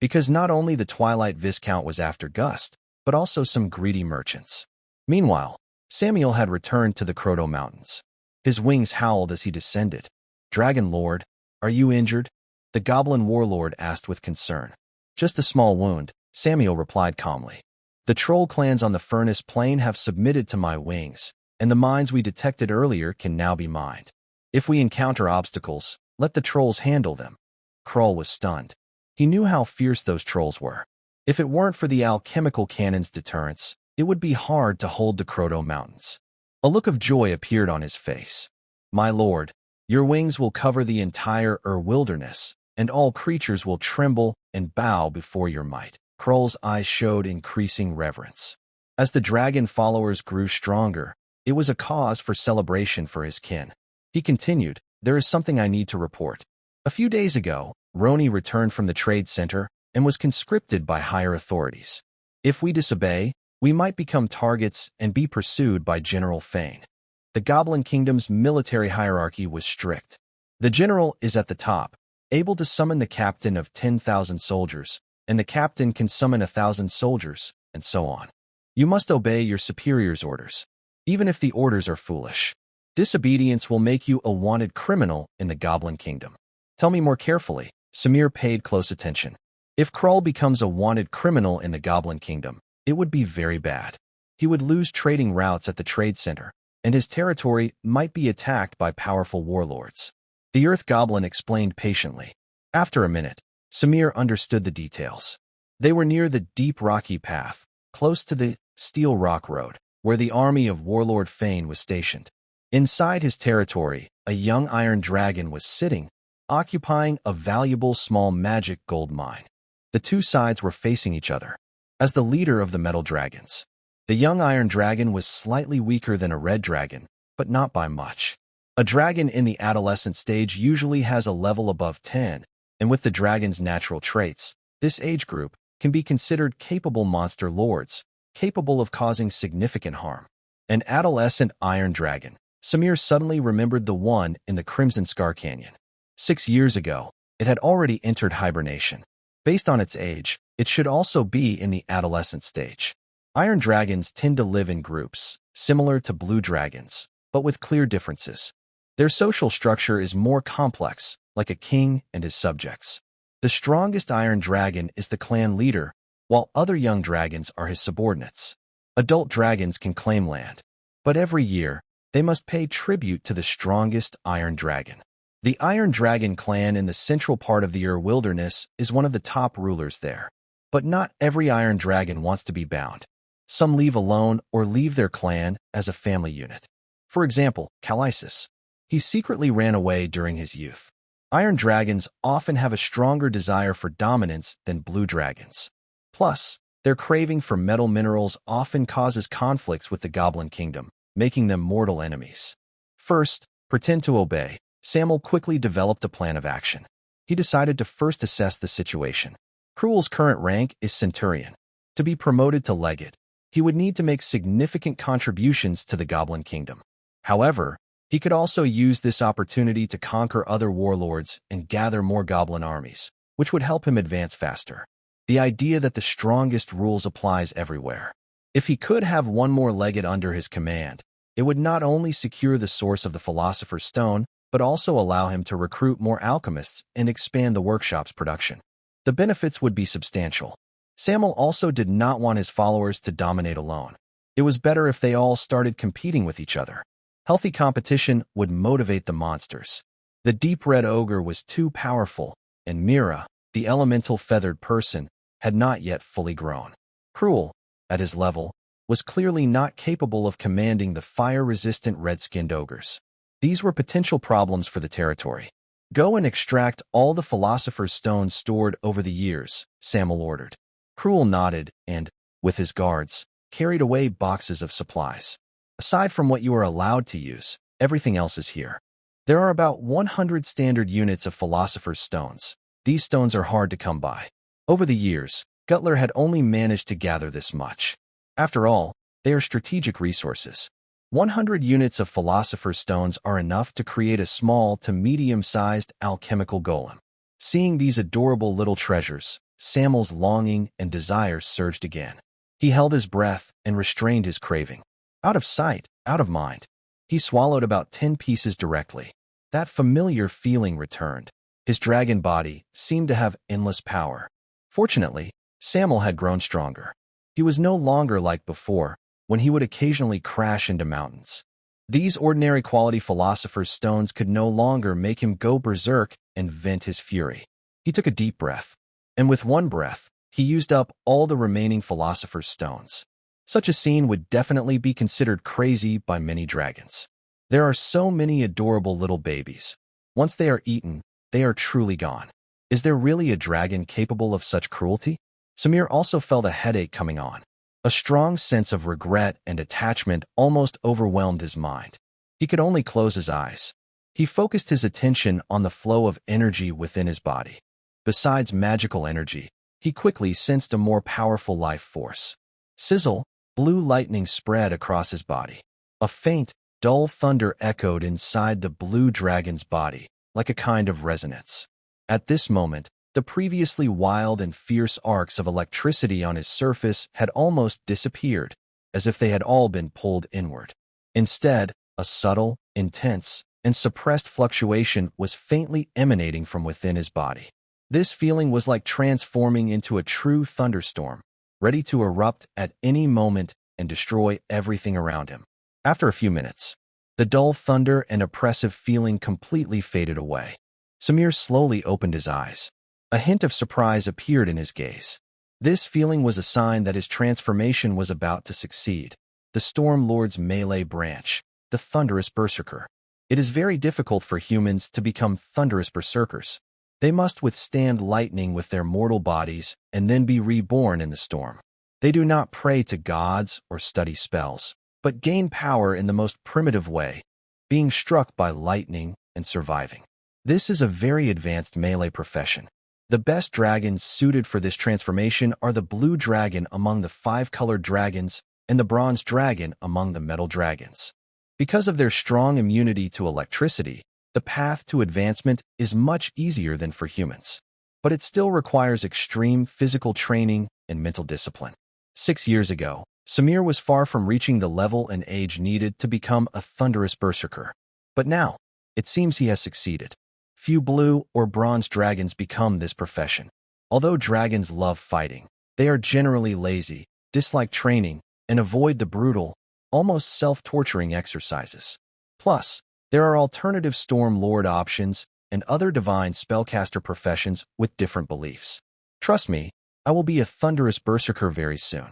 A: because not only the Twilight Viscount was after Gust, but also some greedy merchants. Meanwhile, Samuel had returned to the Croto Mountains. His wings howled as he descended. "Dragon Lord, are you injured?" the goblin warlord asked with concern. "Just a small wound," Samuel replied calmly. "The troll clans on the Furnace Plain have submitted to my wings, and the mines we detected earlier can now be mined. If we encounter obstacles, let the trolls handle them." Krull was stunned. He knew how fierce those trolls were. If it weren't for the alchemical cannon's deterrence, it would be hard to hold the Croto Mountains. A look of joy appeared on his face. "My lord, your wings will cover the entire wilderness, and all creatures will tremble and bow before your might." Krull's eyes showed increasing reverence. As the dragon followers grew stronger, it was a cause for celebration for his kin. He continued, "There is something I need to report. A few days ago, Roni returned from the trade center and was conscripted by higher authorities. If we disobey, we might become targets and be pursued by General Fane." The Goblin Kingdom's military hierarchy was strict. The general is at the top, able to summon the captain of 10,000 soldiers, and the captain can summon 1,000 soldiers, and so on. You must obey your superior's orders, even if the orders are foolish. Disobedience will make you a wanted criminal in the Goblin Kingdom. "Tell me more carefully." Samir paid close attention. "If Krull becomes a wanted criminal in the Goblin Kingdom, it would be very bad. He would lose trading routes at the trade center, and his territory might be attacked by powerful warlords." The Earth Goblin explained patiently. After a minute, Samir understood the details. They were near the deep rocky path, close to the Steel Rock Road, where the army of Warlord Fane was stationed. Inside his territory, a young iron dragon was sitting, occupying a valuable small magic gold mine. The two sides were facing each other. As the leader of the metal dragons, the young iron dragon was slightly weaker than a red dragon, but not by much. A dragon in the adolescent stage usually has a level above 10, and with the dragon's natural traits, this age group can be considered capable monster lords, capable of causing significant harm. An adolescent iron dragon. Samir suddenly remembered the one in the Crimson Scar Canyon. 6 years ago, it had already entered hibernation. Based on its age, it should also be in the adolescent stage. Iron dragons tend to live in groups, similar to blue dragons, but with clear differences. Their social structure is more complex, like a king and his subjects. The strongest iron dragon is the clan leader, while other young dragons are his subordinates. Adult dragons can claim land, but every year, they must pay tribute to the strongest iron dragon. The Iron Dragon clan in the central part of the wilderness is one of the top rulers there. But not every iron dragon wants to be bound. Some leave alone or leave their clan as a family unit. For example, Calisis. He secretly ran away during his youth. Iron dragons often have a stronger desire for dominance than blue dragons. Plus, their craving for metal minerals often causes conflicts with the Goblin Kingdom, making them mortal enemies. First, pretend to obey. Samuel quickly developed a plan of action. He decided to first assess the situation. Cruel's current rank is Centurion. To be promoted to Legate, he would need to make significant contributions to the Goblin Kingdom. However, he could also use this opportunity to conquer other warlords and gather more goblin armies, which would help him advance faster. The idea that the strongest rules applies everywhere. If he could have one more legate under his command, it would not only secure the source of the Philosopher's Stone, but also allow him to recruit more alchemists and expand the workshop's production. The benefits would be substantial. Samuel also did not want his followers to dominate alone. It was better if they all started competing with each other. Healthy competition would motivate the monsters. The deep red ogre was too powerful, and Mira, the elemental feathered person, had not yet fully grown. Cruel, at his level, was clearly not capable of commanding the fire-resistant red-skinned ogres. These were potential problems for the territory. Go and extract all the Philosopher's Stones stored over the years, Samuel ordered. Cruel nodded and, with his guards, carried away boxes of supplies. Aside from what you are allowed to use, everything else is here. There are about 100 standard units of Philosopher's Stones. These stones are hard to come by. Over the years, Gutler had only managed to gather this much. After all, they are strategic resources. 100 units of Philosopher's Stones are enough to create a small to medium-sized alchemical golem. Seeing these adorable little treasures, Samuel's longing and desire surged again. He held his breath and restrained his craving. Out of sight, out of mind. He swallowed about 10 pieces directly. That familiar feeling returned. His dragon body seemed to have endless power. Fortunately, Samuel had grown stronger. He was no longer like before, when he would occasionally crash into mountains. These ordinary quality Philosopher's Stones could no longer make him go berserk and vent his fury. He took a deep breath, and with one breath, he used up all the remaining Philosopher's Stones. Such a scene would definitely be considered crazy by many dragons. There are so many adorable little babies. Once they are eaten, they are truly gone. Is there really a dragon capable of such cruelty? Samir also felt a headache coming on. A strong sense of regret and attachment almost overwhelmed his mind. He could only close his eyes. He focused his attention on the flow of energy within his body. Besides magical energy, he quickly sensed a more powerful life force. Sizzle, blue lightning spread across his body. A faint, dull thunder echoed inside the blue dragon's body, like a kind of resonance. At this moment, the previously wild and fierce arcs of electricity on his surface had almost disappeared, as if they had all been pulled inward. Instead, a subtle, intense, and suppressed fluctuation was faintly emanating from within his body. This feeling was like transforming into a true thunderstorm, ready to erupt at any moment and destroy everything around him. After a few minutes, the dull thunder and oppressive feeling completely faded away. Samir slowly opened his eyes. A hint of surprise appeared in his gaze. This feeling was a sign that his transformation was about to succeed. The Storm Lord's melee branch, the Thunderous Berserker. It is very difficult for humans to become Thunderous Berserkers. They must withstand lightning with their mortal bodies and then be reborn in the storm. They do not pray to gods or study spells, but gain power in the most primitive way, being struck by lightning and surviving. This is a very advanced melee profession. The best dragons suited for this transformation are the blue dragon among the 5-colored dragons and the bronze dragon among the metal dragons. Because of their strong immunity to electricity, the path to advancement is much easier than for humans. But it still requires extreme physical training and mental discipline. 6 years ago, Samir was far from reaching the level and age needed to become a Thunderous Berserker. But now, it seems he has succeeded. Few blue or bronze dragons become this profession. Although dragons love fighting, they are generally lazy, dislike training, and avoid the brutal, almost self-torturing exercises. Plus, there are alternative Storm Lord options and other divine spellcaster professions with different beliefs. Trust me, I will be a Thunderous Berserker very soon.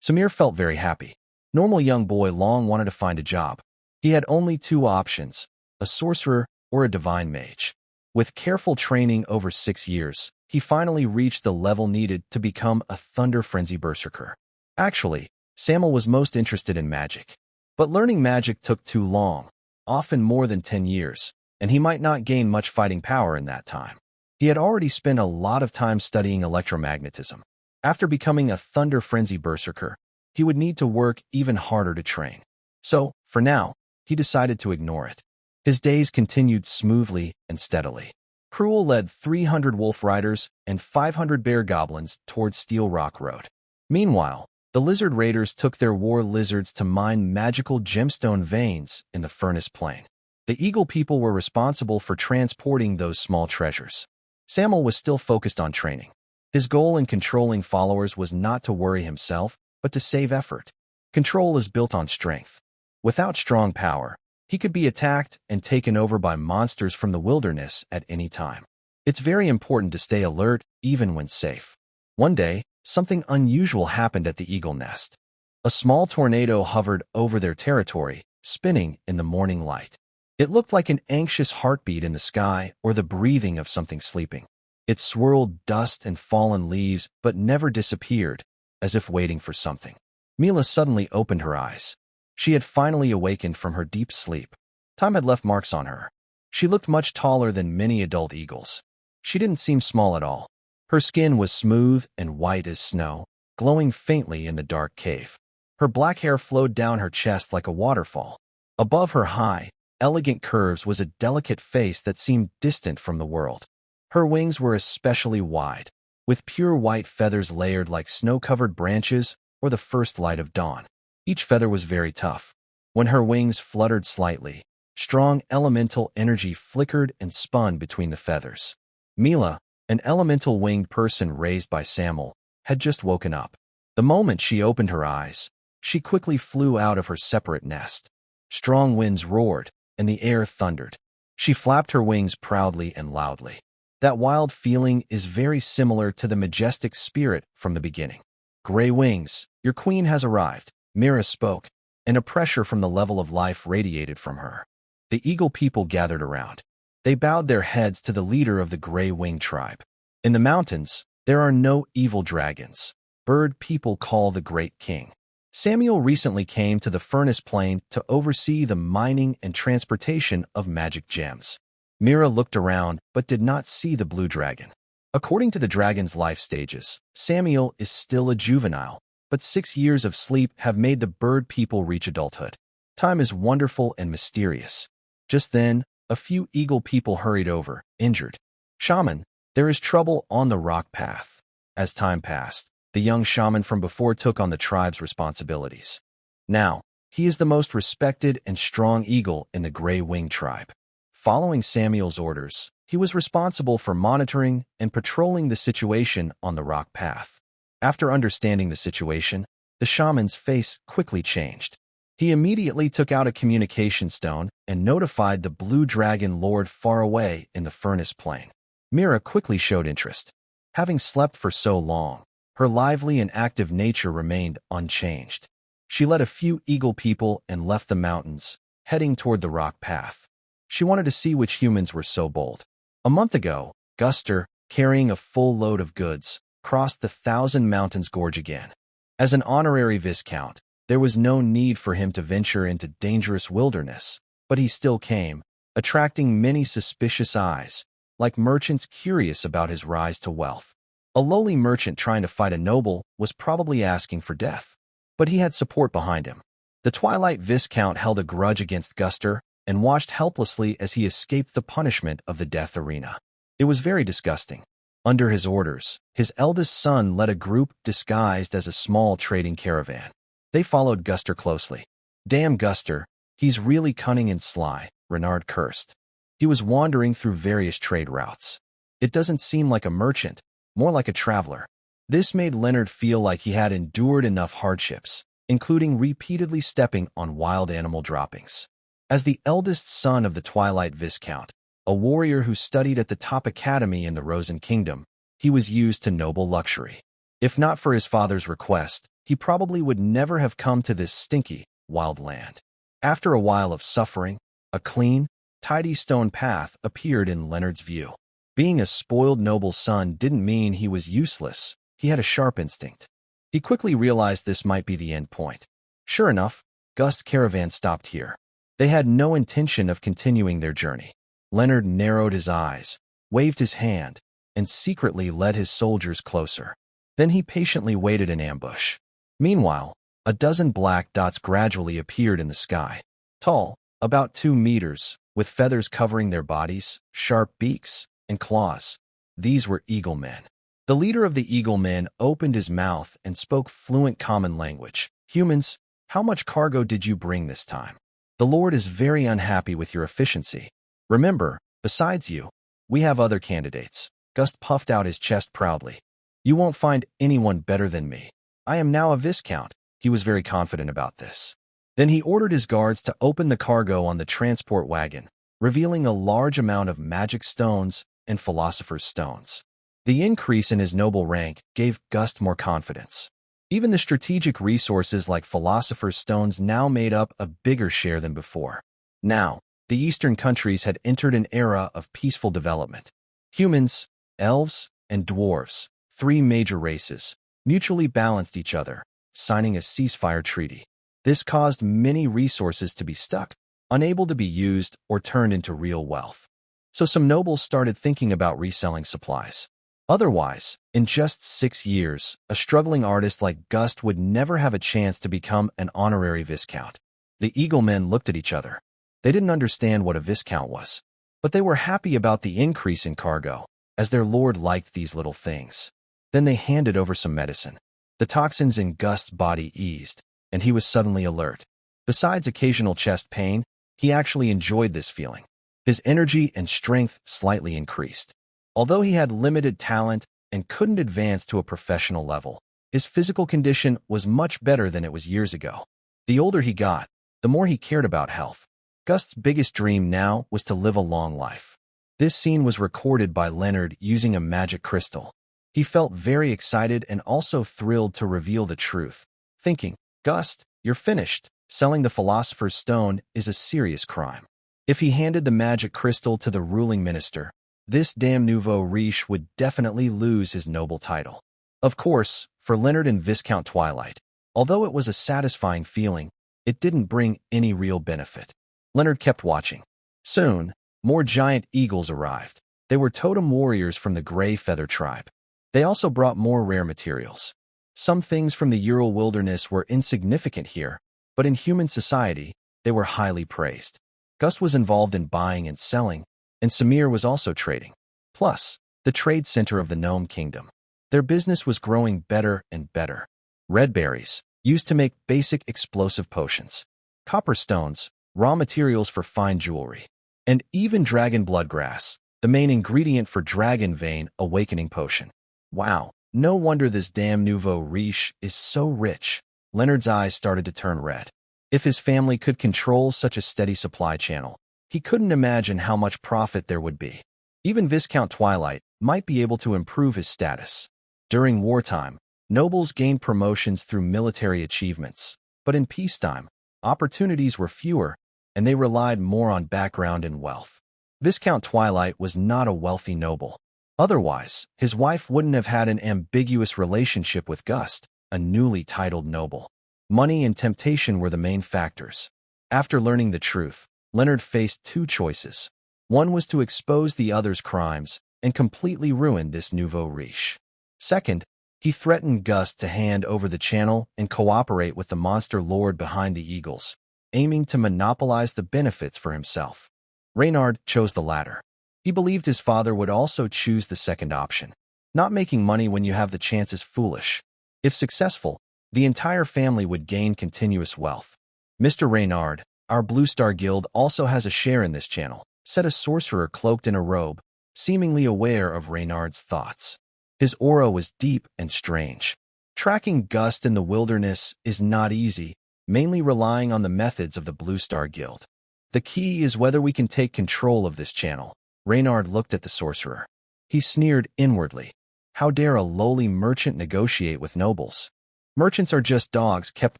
A: Samir felt very happy. Normal young boy long wanted to find a job. He had only 2 options, a sorcerer or a divine mage. With careful training over 6 years, he finally reached the level needed to become a Thunder Frenzy Berserker. Actually, Samuel was most interested in magic. But learning magic took too long, often more than 10 years, and he might not gain much fighting power in that time. He had already spent a lot of time studying electromagnetism. After becoming a Thunder Frenzy Berserker, he would need to work even harder to train. So, for now, he decided to ignore it. His days continued smoothly and steadily. Cruel led 300 wolf riders and 500 bear goblins towards Steel Rock Road. Meanwhile, the lizard raiders took their war lizards to mine magical gemstone veins in the Furnace Plain. The Eagle people were responsible for transporting those small treasures. Samuel was still focused on training. His goal in controlling followers was not to worry himself, but to save effort. Control is built on strength. Without strong power, he could be attacked and taken over by monsters from the wilderness at any time. It's very important to stay alert even when safe. One day, something unusual happened at the Eagle Nest. A small tornado hovered over their territory, spinning in the morning light. It looked like an anxious heartbeat in the sky or the breathing of something sleeping. It swirled dust and fallen leaves but never disappeared, as if waiting for something. Mila suddenly opened her eyes. She had finally awakened from her deep sleep. Time had left marks on her. She looked much taller than many adult eagles. She didn't seem small at all. Her skin was smooth and white as snow, glowing faintly in the dark cave. Her black hair flowed down her chest like a waterfall. Above her high, elegant curves was a delicate face that seemed distant from the world. Her wings were especially wide, with pure white feathers layered like snow-covered branches or the first light of dawn. Each feather was very tough. When her wings fluttered slightly, strong elemental energy flickered and spun between the feathers. Mila, an elemental winged person raised by Samuel, had just woken up. The moment she opened her eyes, she quickly flew out of her separate nest. Strong winds roared, and the air thundered. She flapped her wings proudly and loudly. That wild feeling is very similar to the majestic spirit from the beginning. Gray wings, your queen has arrived, Mira spoke, and a pressure from the level of life radiated from her. The Eagle people gathered around. They bowed their heads to the leader of the Gray Wing tribe. In the mountains, there are no evil dragons. Bird people call the Great King. Samuel recently came to the Furnace Plain to oversee the mining and transportation of magic gems. Mira looked around but did not see the blue dragon. According to the dragon's life stages, Samuel is still a juvenile, but 6 years of sleep have made the bird people reach adulthood. Time is wonderful and mysterious. Just then, a few eagle people hurried over, injured. Shaman, there is trouble on the rock path. As time passed, the young shaman from before took on the tribe's responsibilities. Now, he is the most respected and strong eagle in the Gray Wing tribe. Following Samuel's orders, he was responsible for monitoring and patrolling the situation on the rock path. After understanding the situation, the shaman's face quickly changed. He immediately took out a communication stone and notified the blue dragon lord far away in the Furnace Plain. Mira quickly showed interest. Having slept for so long, her lively and active nature remained unchanged. She led a few eagle people and left the mountains, heading toward the rock path. She wanted to see which humans were so bold. A month ago, Guster, carrying a full load of goods, crossed the Thousand Mountains Gorge again. As an honorary viscount, there was no need for him to venture into dangerous wilderness, but he still came, attracting many suspicious eyes, like merchants curious about his rise to wealth. A lowly merchant trying to fight a noble was probably asking for death, but he had support behind him. The Twilight Viscount held a grudge against Guster and watched helplessly as he escaped the punishment of the death arena. It was very disgusting. Under his orders, his eldest son led a group disguised as a small trading caravan. They followed Guster closely. Damn Guster, he's really cunning and sly, Renard cursed. He was wandering through various trade routes. It doesn't seem like a merchant, more like a traveler. This made Leonard feel like he had endured enough hardships, including repeatedly stepping on wild animal droppings. As the eldest son of the Twilight Viscount, a warrior who studied at the top academy in the Rosen Kingdom, he was used to noble luxury. If not for his father's request, he probably would never have come to this stinky, wild land. After a while of suffering, a clean, tidy stone path appeared in Leonard's view. Being a spoiled noble son didn't mean he was useless. He had a sharp instinct. He quickly realized this might be the end point. Sure enough, Gust's caravan stopped here. They had no intention of continuing their journey. Leonard narrowed his eyes, waved his hand, and secretly led his soldiers closer. Then he patiently waited in ambush. Meanwhile, a dozen black dots gradually appeared in the sky. Tall, about 2 meters, with feathers covering their bodies, sharp beaks, and claws. These were eagle men. The leader of the eagle men opened his mouth and spoke fluent common language. Humans, how much cargo did you bring this time? The Lord is very unhappy with your efficiency. Remember, besides you, we have other candidates. Gust puffed out his chest proudly. You won't find anyone better than me. I am now a viscount. He was very confident about this. Then he ordered his guards to open the cargo on the transport wagon, revealing a large amount of magic stones and philosopher's stones. The increase in his noble rank gave Gust more confidence. Even the strategic resources like philosopher's stones now made up a bigger share than before. Now, the eastern countries had entered an era of peaceful development. Humans, elves, and dwarves, 3 major races, mutually balanced each other, signing a ceasefire treaty. This caused many resources to be stuck, unable to be used or turned into real wealth. So some nobles started thinking about reselling supplies. Otherwise, in just 6 years, a struggling artist like Gust would never have a chance to become an honorary viscount. The eagle men looked at each other. They didn't understand what a viscount was, but they were happy about the increase in cargo, as their lord liked these little things. Then they handed over some medicine. The toxins in Gust's body eased, and he was suddenly alert. Besides occasional chest pain, he actually enjoyed this feeling. His energy and strength slightly increased. Although he had limited talent and couldn't advance to a professional level, his physical condition was much better than it was years ago. The older he got, the more he cared about health. Gust's biggest dream now was to live a long life. This scene was recorded by Leonard using a magic crystal. He felt very excited and also thrilled to reveal the truth, thinking, Gust, you're finished. Selling the philosopher's stone is a serious crime. If he handed the magic crystal to the ruling minister, this damn nouveau riche would definitely lose his noble title. Of course, for Leonard and Viscount Twilight, although it was a satisfying feeling, it didn't bring any real benefit. Leonard kept watching. Soon, more giant eagles arrived. They were totem warriors from the Gray Feather tribe. They also brought more rare materials. Some things from the Ural wilderness were insignificant here, but in human society, they were highly praised. Gust was involved in buying and selling, and Samir was also trading. Plus, the trade center of the Gnome Kingdom. Their business was growing better and better. Red berries, used to make basic explosive potions. Copper stones, raw materials for fine jewelry. And even dragon bloodgrass, the main ingredient for Dragon Vein Awakening Potion. Wow, no wonder this damn nouveau riche is so rich. Leonard's eyes started to turn red. If his family could control such a steady supply channel, he couldn't imagine how much profit there would be. Even Viscount Twilight might be able to improve his status. During wartime, nobles gained promotions through military achievements, but in peacetime, opportunities were fewer, and they relied more on background and wealth. Viscount Twilight was not a wealthy noble. Otherwise, his wife wouldn't have had an ambiguous relationship with Gust, a newly titled noble. Money and temptation were the main factors. After learning the truth, Leonard faced 2 choices. One was to expose the other's crimes and completely ruin this nouveau riche. Second, he threatened Gust to hand over the channel and cooperate with the monster lord behind the eagles, aiming to monopolize the benefits for himself. Reynard chose the latter. He believed his father would also choose the second option. Not making money when you have the chance is foolish. If successful, the entire family would gain continuous wealth. Mr. Reynard, our Blue Star Guild also has a share in this channel, said a sorcerer cloaked in a robe, seemingly aware of Reynard's thoughts. His aura was deep and strange. Tracking Gust in the wilderness is not easy, mainly relying on the methods of the Blue Star Guild. The key is whether we can take control of this channel. Reynard looked at the sorcerer. He sneered inwardly. How dare a lowly merchant negotiate with nobles? Merchants are just dogs kept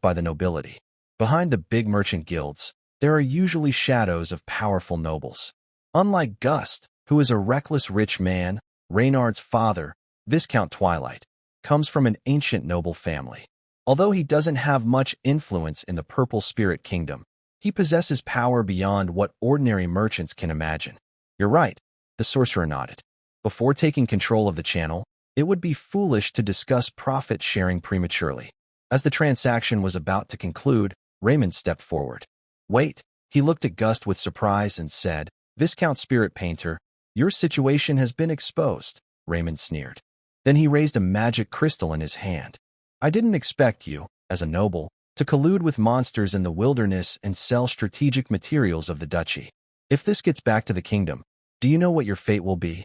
A: by the nobility. Behind the big merchant guilds, there are usually shadows of powerful nobles. Unlike Gust, who is a reckless rich man, Reynard's father, Viscount Twilight, comes from an ancient noble family. Although he doesn't have much influence in the Purple Spirit Kingdom, he possesses power beyond what ordinary merchants can imagine. You're right, the sorcerer nodded. Before taking control of the channel, it would be foolish to discuss profit sharing prematurely. As the transaction was about to conclude, Raymond stepped forward. Wait, he looked at Gust with surprise and said, Viscount Spirit Painter, your situation has been exposed, Raymond sneered. Then he raised a magic crystal in his hand. I didn't expect you, as a noble, to collude with monsters in the wilderness and sell strategic materials of the duchy. If this gets back to the kingdom, do you know what your fate will be?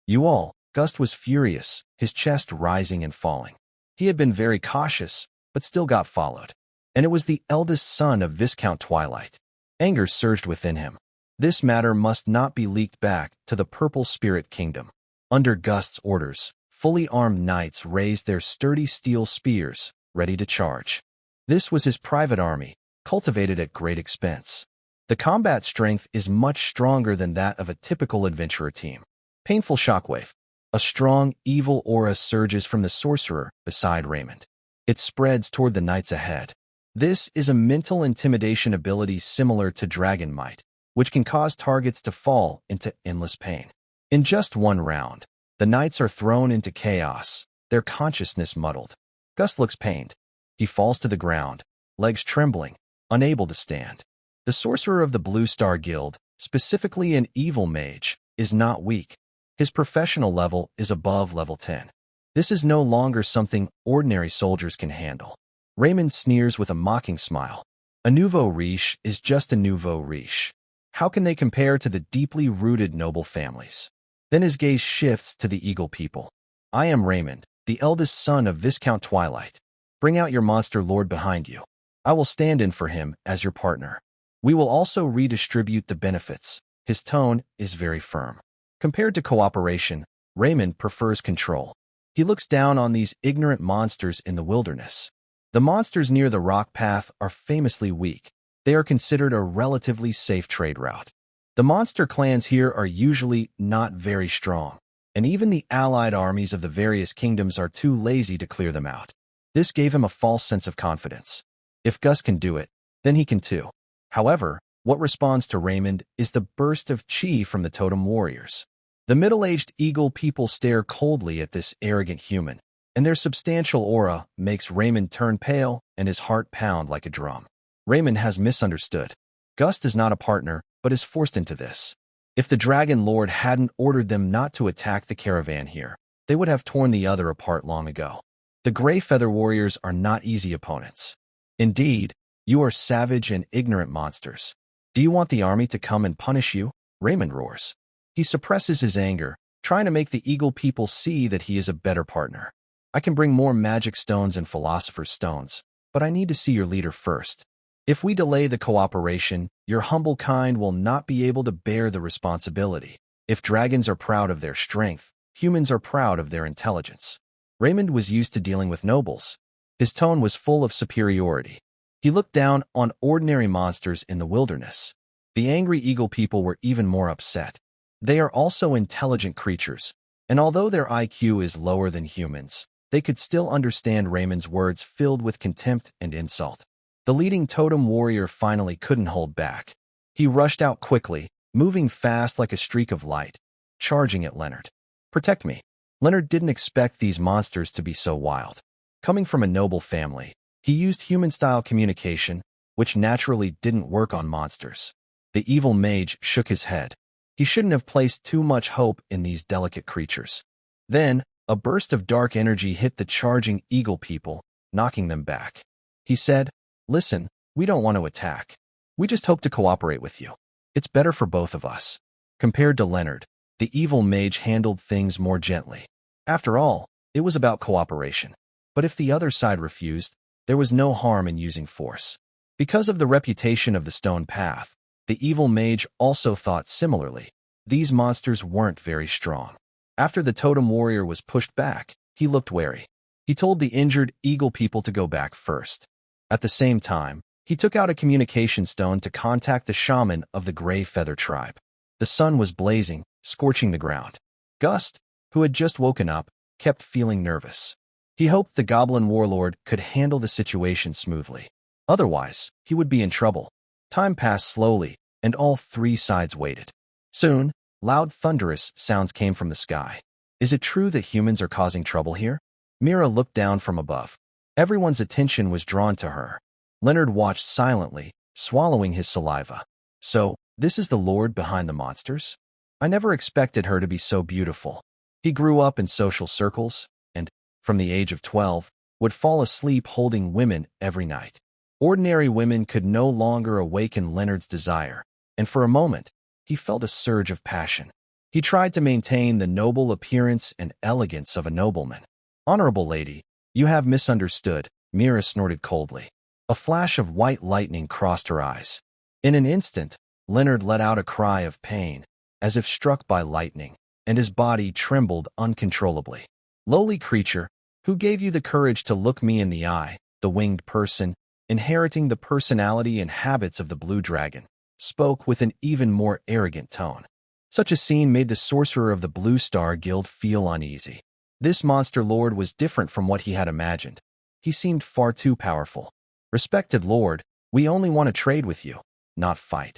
A: You all. Gust was furious, his chest rising and falling. He had been very cautious, but still got followed. And it was the eldest son of Viscount Twilight. Anger surged within him. This matter must not be leaked back to the Purple Spirit Kingdom. Under Gust's orders, fully armed knights raised their sturdy steel spears, ready to charge. This was his private army, cultivated at great expense. The combat strength is much stronger than that of a typical adventurer team. Painful shockwave. A strong, evil aura surges from the sorcerer beside Raymond. It spreads toward the knights ahead. This is a mental intimidation ability similar to Dragon Might, which can cause targets to fall into endless pain. In just one round, the knights are thrown into chaos, their consciousness muddled. Gust looks pained. He falls to the ground, legs trembling, unable to stand. The sorcerer of the Blue Star Guild, specifically an evil mage, is not weak. His professional level is above level 10. This is no longer something ordinary soldiers can handle. Raymond sneers with a mocking smile. A nouveau riche is just a nouveau riche. How can they compare to the deeply rooted noble families? Then his gaze shifts to the Eagle people. I am Raymond, the eldest son of Viscount Twilight. Bring out your monster lord behind you. I will stand in for him as your partner. We will also redistribute the benefits. His tone is very firm. Compared to cooperation, Raymond prefers control. He looks down on these ignorant monsters in the wilderness. The monsters near the rock path are famously weak. They are considered a relatively safe trade route. The monster clans here are usually not very strong, and even the allied armies of the various kingdoms are too lazy to clear them out. This gave him a false sense of confidence. If Gust can do it, then he can too. However, what responds to Raymond is the burst of chi from the totem warriors. The middle-aged Eagle people stare coldly at this arrogant human, and their substantial aura makes Raymond turn pale and his heart pound like a drum. Raymond has misunderstood. Gust is not a partner, but is forced into this. If the Dragon Lord hadn't ordered them not to attack the caravan here, they would have torn the other apart long ago. The Gray Feather Warriors are not easy opponents. Indeed, you are savage and ignorant monsters. Do you want the army to come and punish you? Raymond roars. He suppresses his anger, trying to make the Eagle people see that he is a better partner. I can bring more magic stones and philosopher's stones, but I need to see your leader first. If we delay the cooperation, your humble kind will not be able to bear the responsibility. If dragons are proud of their strength, humans are proud of their intelligence. Raymond was used to dealing with nobles. His tone was full of superiority. He looked down on ordinary monsters in the wilderness. The angry Eagle people were even more upset. They are also intelligent creatures, and although their IQ is lower than humans, they could still understand Raymond's words filled with contempt and insult. The leading totem warrior finally couldn't hold back. He rushed out quickly, moving fast like a streak of light, charging at Leonard. Protect me. Leonard didn't expect these monsters to be so wild. Coming from a noble family, he used human-style communication, which naturally didn't work on monsters. The evil mage shook his head. He shouldn't have placed too much hope in these delicate creatures. Then, a burst of dark energy hit the charging Eagle people, knocking them back. He said, Listen, we don't want to attack. We just hope to cooperate with you. It's better for both of us. Compared to Leonard, the evil mage handled things more gently. After all, it was about cooperation. But if the other side refused, there was no harm in using force. Because of the reputation of the Stone Path, the evil mage also thought similarly. These monsters weren't very strong. After the totem warrior was pushed back, he looked wary. He told the injured Eagle people to go back first. At the same time, he took out a communication stone to contact the shaman of the Gray Feather tribe. The sun was blazing, scorching the ground. Gust, who had just woken up, kept feeling nervous. He hoped the goblin warlord could handle the situation smoothly. Otherwise, he would be in trouble. Time passed slowly, and all three sides waited. Soon, loud thunderous sounds came from the sky. Is it true that humans are causing trouble here? Mira looked down from above. Everyone's attention was drawn to her. Leonard watched silently, swallowing his saliva. So, this is the lord behind the monsters? I never expected her to be so beautiful. He grew up in social circles, and, from the age of 12, would fall asleep holding women every night. Ordinary women could no longer awaken Leonard's desire, and for a moment, he felt a surge of passion. He tried to maintain the noble appearance and elegance of a nobleman. Honorable lady, you have misunderstood, Mira snorted coldly. A flash of white lightning crossed her eyes. In an instant, Leonard let out a cry of pain, as if struck by lightning, and his body trembled uncontrollably. Lowly creature, who gave you the courage to look me in the eye? The winged person, inheriting the personality and habits of the blue dragon, spoke with an even more arrogant tone. Such a scene made the sorcerer of the Blue Star Guild feel uneasy. This monster lord was different from what he had imagined. He seemed far too powerful. Respected lord, we only want to trade with you, not fight.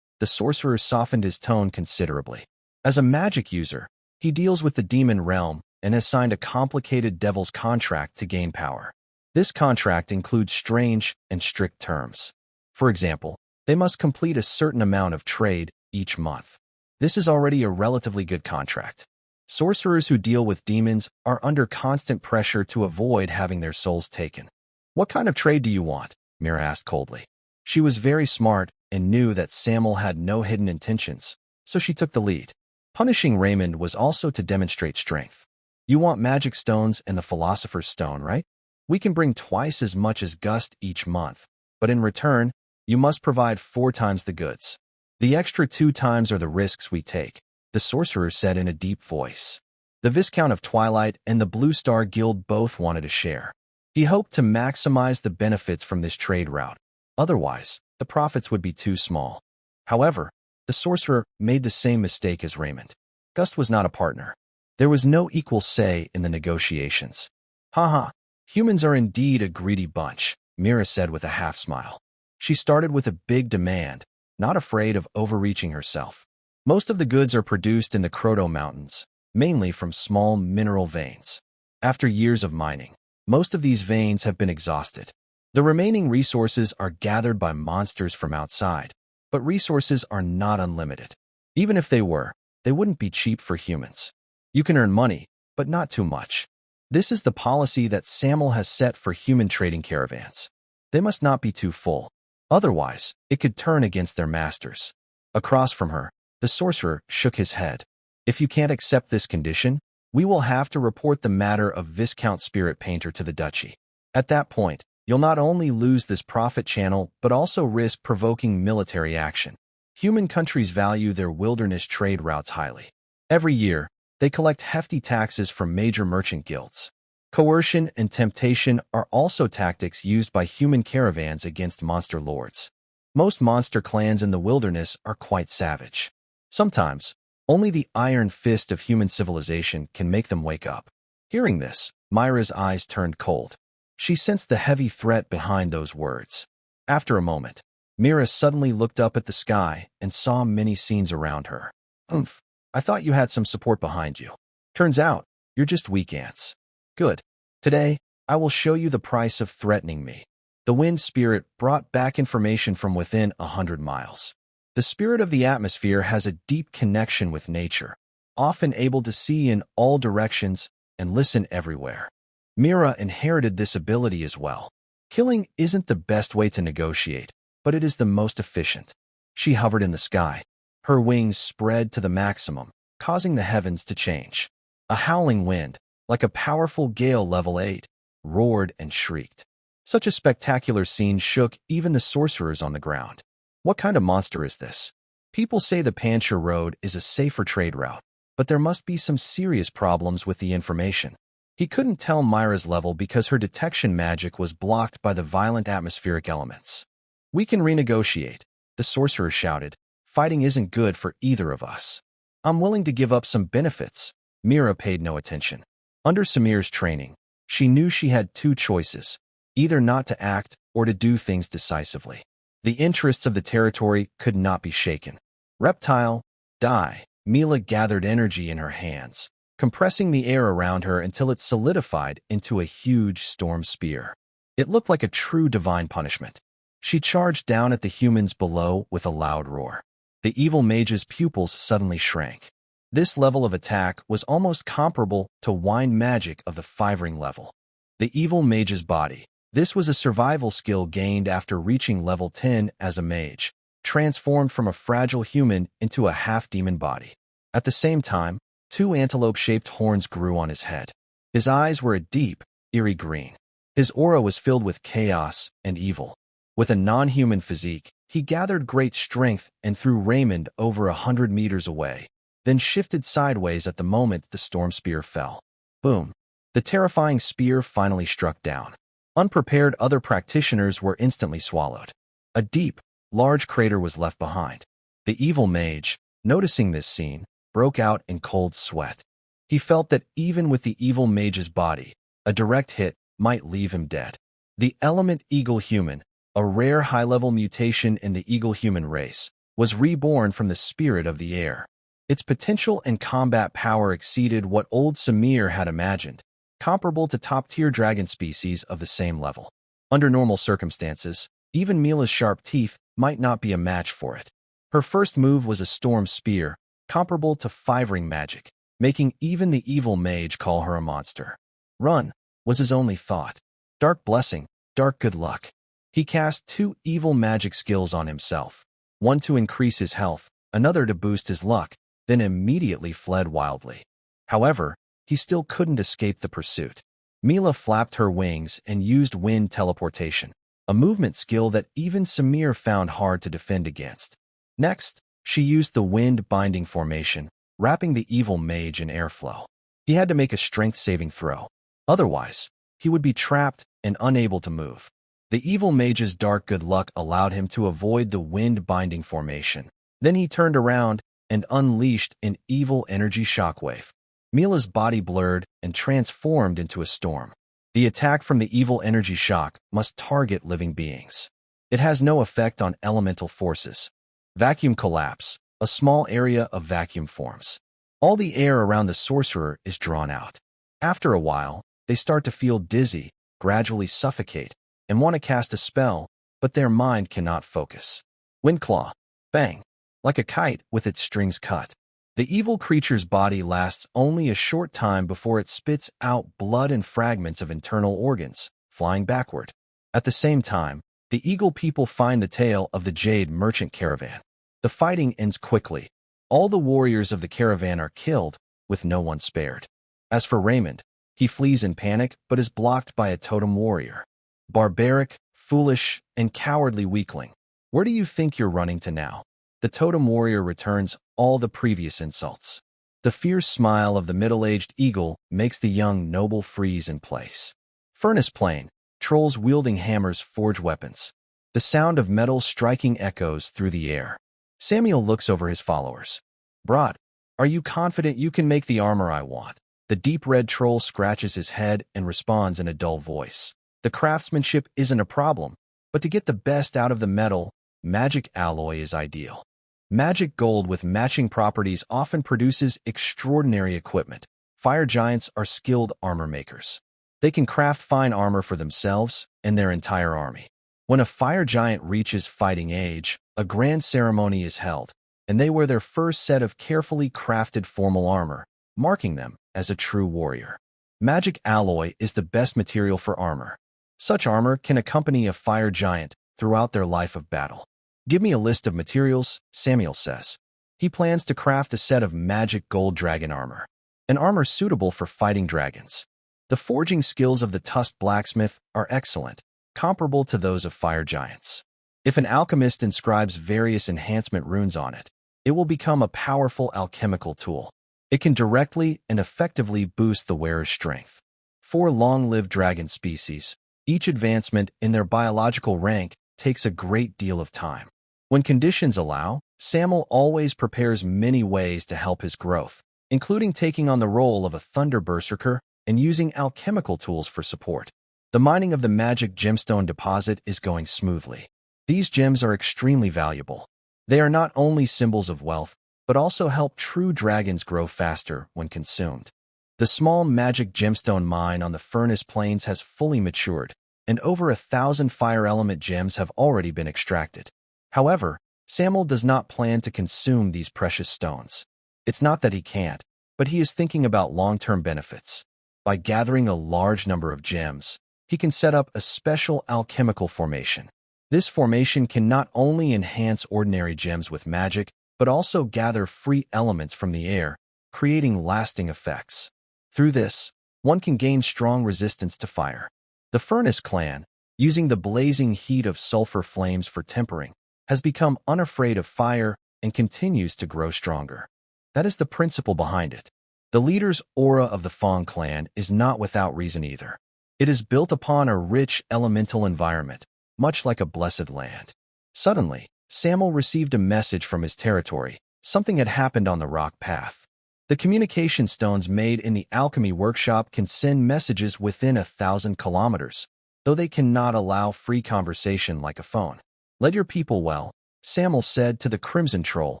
A: The sorcerer softened his tone considerably. As a magic user, he deals with the demon realm and has signed a complicated devil's contract to gain power. This contract includes strange and strict terms. For example, they must complete a certain amount of trade each month. This is already a relatively good contract. Sorcerers who deal with demons are under constant pressure to avoid having their souls taken. What kind of trade do you want? Mira asked coldly. She was very smart and knew that Samuel had no hidden intentions, so she took the lead. Punishing Raymond was also to demonstrate strength. You want magic stones and the philosopher's stone, right? We can bring twice as much as Gust each month, but in return, you must provide 4 times the goods. The extra 2 times are the risks we take, the sorcerer said in a deep voice. The Viscount of Twilight and the Blue Star Guild both wanted a share. He hoped to maximize the benefits from this trade route. Otherwise, the profits would be too small. However, the sorcerer made the same mistake as Raymond. Gust was not a partner. There was no equal say in the negotiations. Haha, humans are indeed a greedy bunch, Mira said with a half-smile. She started with a big demand, not afraid of overreaching herself. Most of the goods are produced in the Kroto Mountains, mainly from small mineral veins. After years of mining, most of these veins have been exhausted. The remaining resources are gathered by monsters from outside, but resources are not unlimited. Even if they were, they wouldn't be cheap for humans. You can earn money, but not too much. This is the policy that Samuel has set for human trading caravans. They must not be too full. Otherwise, it could turn against their masters. Across from her, the sorcerer shook his head. If you can't accept this condition, we will have to report the matter of Viscount Spirit Painter to the duchy. At that point, you'll not only lose this profit channel, but also risk provoking military action. Human countries value their wilderness trade routes highly. Every year, they collect hefty taxes from major merchant guilds. Coercion and temptation are also tactics used by human caravans against monster lords. Most monster clans in the wilderness are quite savage. Sometimes, only the iron fist of human civilization can make them wake up. Hearing this, Myra's eyes turned cold. She sensed the heavy threat behind those words. After a moment, Mira suddenly looked up at the sky and saw many scenes around her. Oomph, I thought you had some support behind you. Turns out, you're just weak ants. Good. Today, I will show you the price of threatening me. The wind spirit brought back information from within 100 miles. The spirit of the atmosphere has a deep connection with nature, often able to see in all directions and listen everywhere. Mira inherited this ability as well. Killing isn't the best way to negotiate, but it is the most efficient. She hovered in the sky. Her wings spread to the maximum, causing the heavens to change. A howling wind, like a powerful gale level 8, roared and shrieked. Such a spectacular scene shook even the sorcerers on the ground. What kind of monster is this? People say the Pancher Road is a safer trade route, but there must be some serious problems with the information. He couldn't tell Myra's level because her detection magic was blocked by the violent atmospheric elements. We can renegotiate, the sorcerer shouted. Fighting isn't good for either of us. I'm willing to give up some benefits. Mira paid no attention. Under Samir's training, She knew she had two choices, either not to act or to do things decisively. The interests of the territory could not be shaken. Reptile, die. Mila gathered energy in her hands, compressing the air around her until it solidified into a huge storm spear. It looked like a true divine punishment. She charged down at the humans below with a loud roar. The evil mage's pupils suddenly shrank. This level of attack was almost comparable to wind magic of the 5-ring level. The evil mage's body. This was a survival skill gained after reaching level 10 as a mage, transformed from a fragile human into a half-demon body. At the same time, 2 antelope-shaped horns grew on his head. His eyes were a deep, eerie green. His aura was filled with chaos and evil. With a non-human physique, he gathered great strength and threw Raymond over 100 meters away, then shifted sideways at the moment the storm spear fell. Boom! The terrifying spear finally struck down. Unprepared other practitioners were instantly swallowed. A deep, large crater was left behind. The evil mage, noticing this scene, broke out in cold sweat. He felt that even with the evil mage's body, a direct hit might leave him dead. The element eagle human, a rare high-level mutation in the eagle human race, was reborn from the spirit of the air. Its potential and combat power exceeded what old Samir had imagined, comparable to top-tier dragon species of the same level. Under normal circumstances, even Mila's sharp teeth might not be a match for it. Her first move was a storm spear, comparable to 5-ring magic, making even the evil mage call her a monster. Run was his only thought. Dark blessing, dark good luck. He cast 2 evil magic skills on himself, one to increase his health, another to boost his luck, then immediately fled wildly. However, he still couldn't escape the pursuit. Mila flapped her wings and used wind teleportation, a movement skill that even Samir found hard to defend against. Next, she used the wind binding formation, wrapping the evil mage in airflow. He had to make a strength saving throw. Otherwise, he would be trapped and unable to move. The evil mage's dark good luck allowed him to avoid the wind binding formation. Then he turned around and unleashed an evil energy shockwave. Mila's body blurred and transformed into a storm. The attack from the evil energy shock must target living beings. It has no effect on elemental forces. Vacuum collapse. A small area of vacuum forms. All the air around the sorcerer is drawn out. After a while, they start to feel dizzy, gradually suffocate, and want to cast a spell, but their mind cannot focus. Windclaw. Bang. Like a kite with its strings cut. The evil creature's body lasts only a short time before it spits out blood and fragments of internal organs, flying backward. At the same time, the eagle people find the tail of the Jade merchant caravan. The fighting ends quickly. All the warriors of the caravan are killed, with no one spared. As for Raymond, he flees in panic but is blocked by a totem warrior. Barbaric, foolish, and cowardly weakling. Where do you think you're running to now? The totem warrior returns all the previous insults. The fierce smile of the middle-aged eagle makes the young noble freeze in place. Furnace Plain. Trolls wielding hammers forge weapons. The sound of metal striking echoes through the air. Samuel looks over his followers. Brat, are you confident you can make the armor I want? The deep red troll scratches his head and responds in a dull voice. The craftsmanship isn't a problem, but to get the best out of the metal, magic alloy is ideal. Magic gold with matching properties often produces extraordinary equipment. Fire giants are skilled armor makers. They can craft fine armor for themselves and their entire army. When a fire giant reaches fighting age, a grand ceremony is held, and they wear their first set of carefully crafted formal armor, marking them as a true warrior. Magic alloy is the best material for armor. Such armor can accompany a fire giant throughout their life of battle. Give me a list of materials, Samuel says. He plans to craft a set of magic gold dragon armor, an armor suitable for fighting dragons. The forging skills of the tusked blacksmith are excellent, comparable to those of fire giants. If an alchemist inscribes various enhancement runes on it, it will become a powerful alchemical tool. It can directly and effectively boost the wearer's strength. 4 long-lived dragon species, each advancement in their biological rank takes a great deal of time. When conditions allow, Samuel always prepares many ways to help his growth, including taking on the role of a thunder berserker and using alchemical tools for support. The mining of the magic gemstone deposit is going smoothly. These gems are extremely valuable. They are not only symbols of wealth, but also help true dragons grow faster when consumed. The small magic gemstone mine on the Furnace Plains has fully matured, and over 1,000 fire element gems have already been extracted. However, Samuel does not plan to consume these precious stones. It's not that he can't, but he is thinking about long-term benefits. By gathering a large number of gems, he can set up a special alchemical formation. This formation can not only enhance ordinary gems with magic, but also gather free elements from the air, creating lasting effects. Through this, one can gain strong resistance to fire. The Furnace clan, using the blazing heat of sulfur flames for tempering, has become unafraid of fire and continues to grow stronger. That is the principle behind it. The leader's aura of the Fong clan is not without reason either. It is built upon a rich elemental environment, much like a blessed land. Suddenly, Samuel received a message from his territory. Something had happened on the rock path. The communication stones made in the alchemy workshop can send messages within 1,000 kilometers, though they cannot allow free conversation like a phone. Let your people well, Samuel said to the Crimson Troll,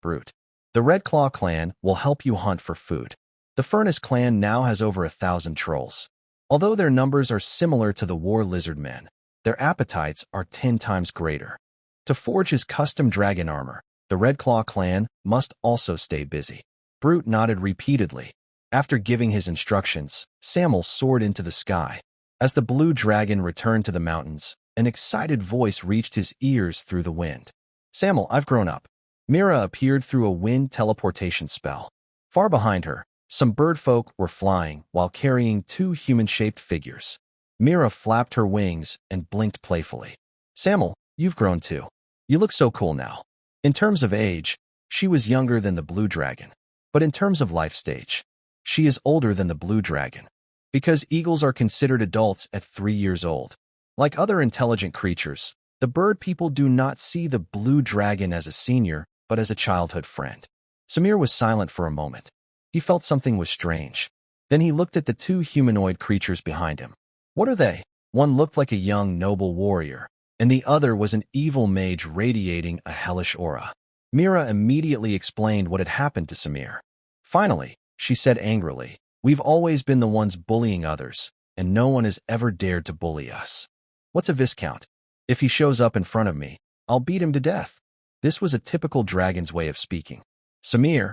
A: Brute. The Red Claw clan will help you hunt for food. The Furnace clan now has over 1,000 trolls. Although their numbers are similar to the War Lizard men, their appetites are 10 times greater. To forge his custom dragon armor, the Red Claw clan must also stay busy. Brute nodded repeatedly. After giving his instructions, Samuel soared into the sky. As the blue dragon returned to the mountains, an excited voice reached his ears through the wind. Samuel, I've grown up. Mira appeared through a wind teleportation spell. Far behind her, some birdfolk were flying while carrying 2 human-shaped figures. Mira flapped her wings and blinked playfully. Samuel, you've grown too. You look so cool now. In terms of age, she was younger than the blue dragon. But in terms of life stage, she is older than the blue dragon. Because eagles are considered adults at 3 years old. Like other intelligent creatures, the bird people do not see the blue dragon as a senior, but as a childhood friend. Samir was silent for a moment. He felt something was strange. Then he looked at the 2 humanoid creatures behind him. What are they? One looked like a young noble warrior, and the other was an evil mage radiating a hellish aura. Mira immediately explained what had happened to Samir. Finally, she said angrily, we've always been the ones bullying others, and no one has ever dared to bully us. What's a viscount? If he shows up in front of me, I'll beat him to death. This was a typical dragon's way of speaking. Samir,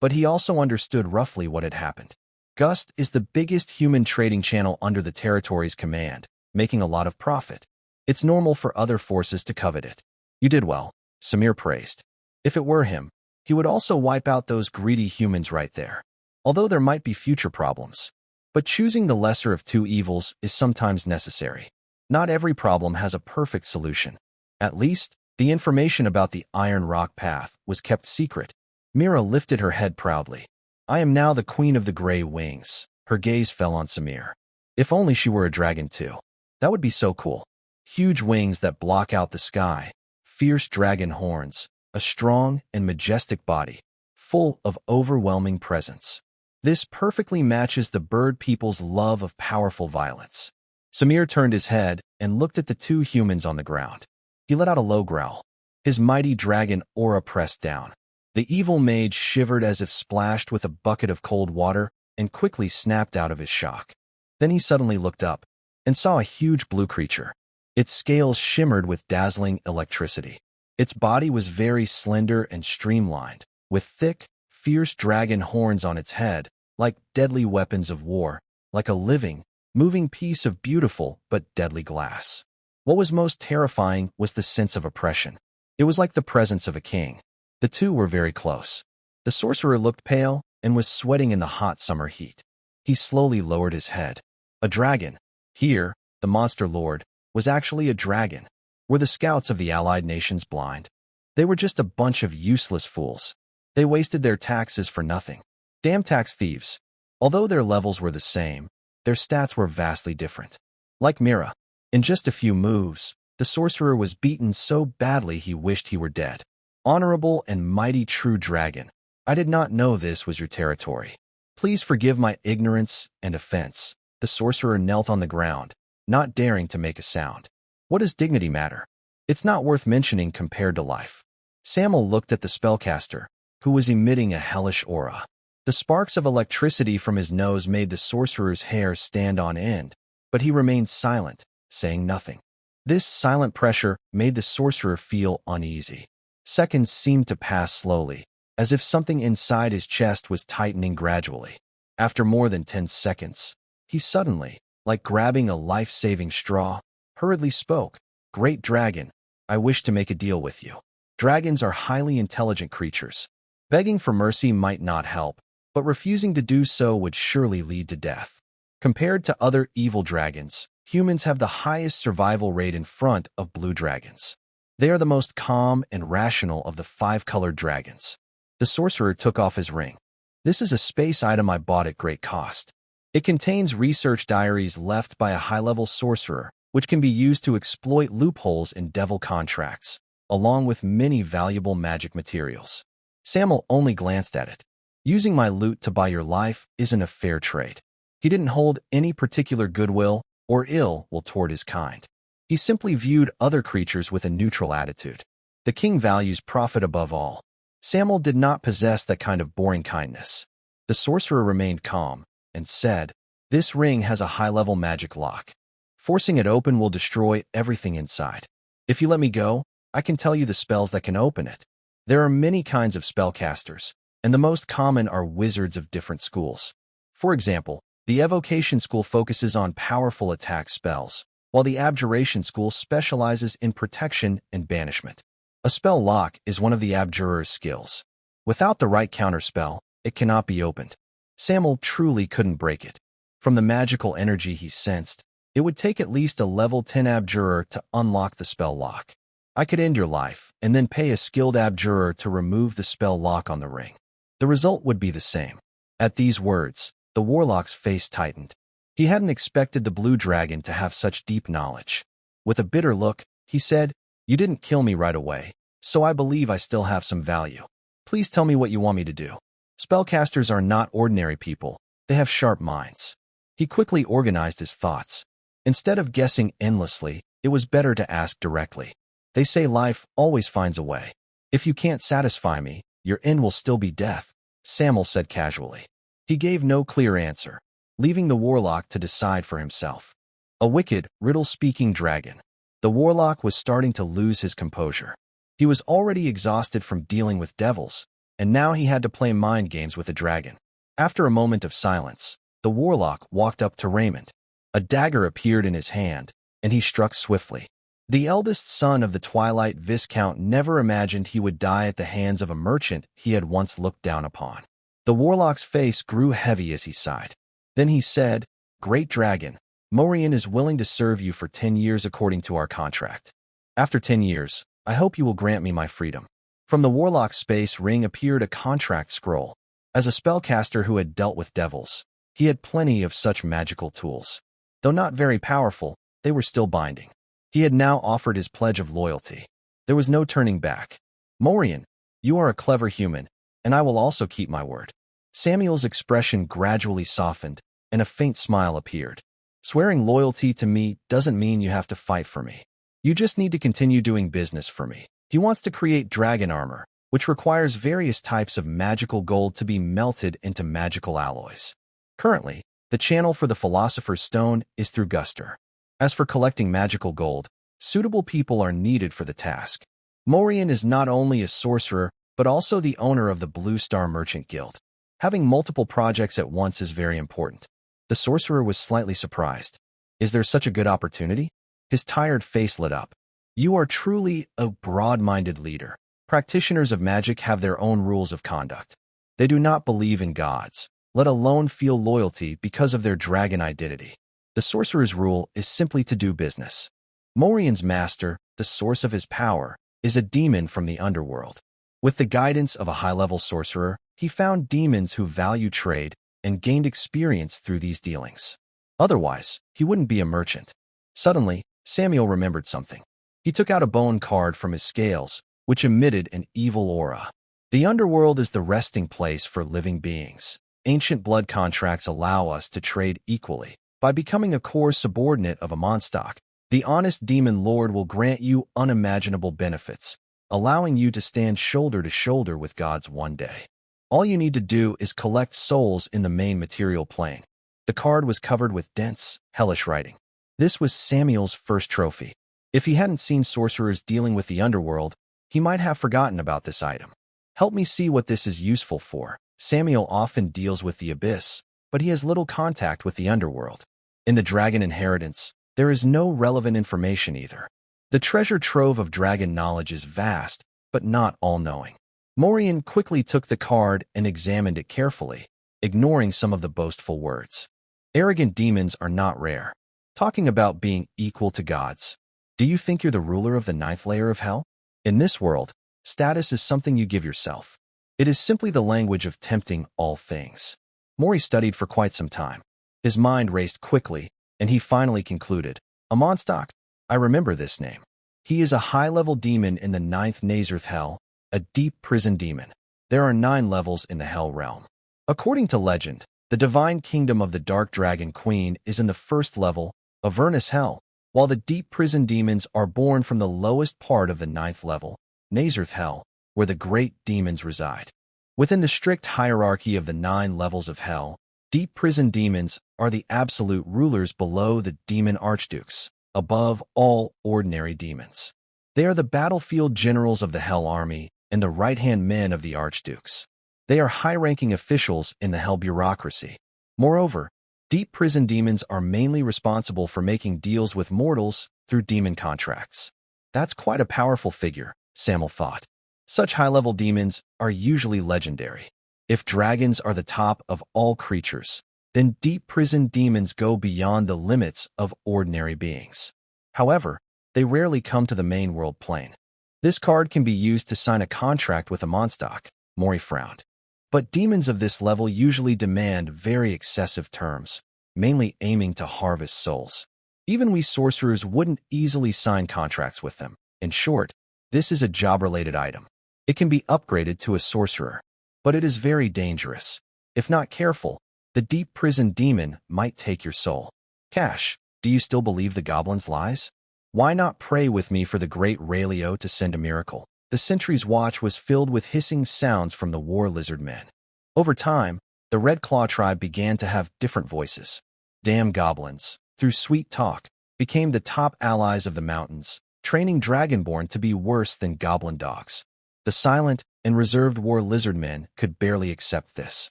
A: but he also understood roughly what had happened. Gust is the biggest human trading channel under the territory's command, making a lot of profit. It's normal for other forces to covet it. You did well, Samir praised. If it were him, he would also wipe out those greedy humans right there. Although there might be future problems. But choosing the lesser of 2 evils is sometimes necessary. Not every problem has a perfect solution. At least, the information about the Iron Rock Path was kept secret. Mira lifted her head proudly. I am now the Queen of the Grey Wings. Her gaze fell on Samir. If only she were a dragon too. That would be so cool. Huge wings that block out the sky, fierce dragon horns, a strong and majestic body, full of overwhelming presence. This perfectly matches the bird people's love of powerful violence. Samir turned his head and looked at the 2 humans on the ground. He let out a low growl. His mighty dragon aura pressed down. The evil mage shivered as if splashed with a bucket of cold water and quickly snapped out of his shock. Then he suddenly looked up and saw a huge blue creature. Its scales shimmered with dazzling electricity. Its body was very slender and streamlined, with thick, fierce dragon horns on its head, like deadly weapons of war, like a living, moving piece of beautiful but deadly glass. What was most terrifying was the sense of oppression. It was like the presence of a king. The 2 were very close. The sorcerer looked pale and was sweating in the hot summer heat. He slowly lowered his head. A dragon. Here, the monster lord, was actually a dragon. Were the scouts of the allied nations blind? They were just a bunch of useless fools. They wasted their taxes for nothing. Damn tax thieves. Although their levels were the same, their stats were vastly different. Like Mira, in just a few moves, the sorcerer was beaten so badly he wished he were dead. Honorable and mighty true dragon, I did not know this was your territory. Please forgive my ignorance and offense. The sorcerer knelt on the ground, not daring to make a sound. What does dignity matter? It's not worth mentioning compared to life. Samuel looked at the spellcaster, who was emitting a hellish aura. The sparks of electricity from his nose made the sorcerer's hair stand on end, but he remained silent, saying nothing. This silent pressure made the sorcerer feel uneasy. Seconds seemed to pass slowly, as if something inside his chest was tightening gradually. After more than 10 seconds, he suddenly, like grabbing a life-saving straw, hurriedly spoke. "Great dragon, I wish to make a deal with you." Dragons are highly intelligent creatures. Begging for mercy might not help, but refusing to do so would surely lead to death. Compared to other evil dragons, humans have the highest survival rate in front of blue dragons. They are the most calm and rational of the 5-colored dragons. The sorcerer took off his ring. "This is a space item I bought at great cost. It contains research diaries left by a high-level sorcerer, which can be used to exploit loopholes in devil contracts, along with many valuable magic materials." Samuel only glanced at it. "Using my loot to buy your life isn't a fair trade." He didn't hold any particular goodwill or ill will toward his kind. He simply viewed other creatures with a neutral attitude. The king values profit above all. Samuel did not possess that kind of boring kindness. The sorcerer remained calm and said, "This ring has a high-level magic lock. Forcing it open will destroy everything inside. If you let me go, I can tell you the spells that can open it." There are many kinds of spellcasters, and the most common are wizards of different schools. For example, the evocation school focuses on powerful attack spells, while the abjuration school specializes in protection and banishment. A spell lock is one of the abjurer's skills. Without the right counterspell, it cannot be opened. Samuel truly couldn't break it. From the magical energy he sensed, it would take at least a level 10 abjurer to unlock the spell lock. "I could end your life, and then pay a skilled abjurer to remove the spell lock on the ring. The result would be the same." At these words, the warlock's face tightened. He hadn't expected the blue dragon to have such deep knowledge. With a bitter look, he said, "You didn't kill me right away, so I believe I still have some value. Please tell me what you want me to do." Spellcasters are not ordinary people. They have sharp minds. He quickly organized his thoughts. Instead of guessing endlessly, it was better to ask directly. "They say life always finds a way. If you can't satisfy me, your end will still be death," Samuel said casually. He gave no clear answer, leaving the warlock to decide for himself. A wicked, riddle-speaking dragon. The warlock was starting to lose his composure. He was already exhausted from dealing with devils, and now he had to play mind games with a dragon. After a moment of silence, the warlock walked up to Raymond. A dagger appeared in his hand, and he struck swiftly. The eldest son of the Twilight Viscount never imagined he would die at the hands of a merchant he had once looked down upon. The warlock's face grew heavy as he sighed. Then he said, "Great dragon, Morian is willing to serve you for 10 years according to our contract. After 10 years, I hope you will grant me my freedom." From the warlock's space ring appeared a contract scroll. As a spellcaster who had dealt with devils, he had plenty of such magical tools. Though not very powerful, they were still binding. He had now offered his pledge of loyalty. There was no turning back. "Morian, you are a clever human, and I will also keep my word." Samuel's expression gradually softened, and a faint smile appeared. "Swearing loyalty to me doesn't mean you have to fight for me. You just need to continue doing business for me." He wants to create dragon armor, which requires various types of magical gold to be melted into magical alloys. Currently, the channel for the Philosopher's Stone is through Guster. As for collecting magical gold, suitable people are needed for the task. Morian is not only a sorcerer, but also the owner of the Blue Star Merchant Guild. Having multiple projects at once is very important. The sorcerer was slightly surprised. Is there such a good opportunity? His tired face lit up. "You are truly a broad-minded leader. Practitioners of magic have their own rules of conduct. They do not believe in gods, let alone feel loyalty because of their dragon identity. The sorcerer's rule is simply to do business. Morian's master, the source of his power, is a demon from the underworld. With the guidance of a high-level sorcerer, he found demons who value trade and gained experience through these dealings. Otherwise, he wouldn't be a merchant." Suddenly, Samuel remembered something. He took out a bone card from his scales, which emitted an evil aura. The underworld is the resting place for living beings. ancient blood contracts allow us to trade equally. By becoming a core subordinate of a monstock, the honest demon lord will grant you unimaginable benefits, allowing you to stand shoulder to shoulder with gods one day. All you need to do is collect souls in the main material plane. The card was covered with dense, hellish writing. This was Samuel's first trophy. If he hadn't seen sorcerers dealing with the underworld, he might have forgotten about this item. Help me see what this is useful for. Samuel often deals with the abyss, but he has little contact with the underworld. In the dragon inheritance, there is no relevant information either. The treasure trove of dragon knowledge is vast, but not all-knowing. Morian quickly took the card and examined it carefully, ignoring some of the boastful words. Arrogant demons are not rare. Talking about being equal to gods. Do you think you're the ruler of the 9th layer of hell? In this world, status is something you give yourself. It is simply the language of tempting all things. Mori studied for quite some time. His mind raced quickly, and he finally concluded, a monstock. I remember this name. He is a high-level demon in the 9th Nazareth Hell, a deep prison demon. There are 9 levels in the Hell realm. According to legend, the divine kingdom of the Dark Dragon Queen is in the 1st level, Avernus Hell, while the deep prison demons are born from the lowest part of the 9th level, Nazareth Hell, where the great demons reside. Within the strict hierarchy of the 9 levels of Hell, deep prison demons are the absolute rulers below the demon archdukes, above all ordinary demons. They are the battlefield generals of the Hell army and the right-hand men of the archdukes. They are high-ranking officials in the Hell bureaucracy. Moreover, deep prison demons are mainly responsible for making deals with mortals through demon contracts. That's quite a powerful figure, Samuel thought. Such high-level demons are usually legendary. If dragons are the top of all creatures, then deep prison demons go beyond the limits of ordinary beings. However, they rarely come to the main world plane. This card can be used to sign a contract with a monstock. Mori frowned. But demons of this level usually demand very excessive terms, mainly aiming to harvest souls. Even we sorcerers wouldn't easily sign contracts with them. In short, this is a job-related item. It can be upgraded to a sorcerer, but it is very dangerous. If not careful, the deep prison demon might take your soul. Cash, do you still believe the goblin's lies? Why not pray with me for the great Raelio to send a miracle? The sentry's watch was filled with hissing sounds from the war lizard men. Over time, the Red Claw tribe began to have different voices. Damn goblins, through sweet talk, became the top allies of the mountains, training Dragonborn to be worse than goblin dogs. The silent and reserved war lizard men could barely accept this.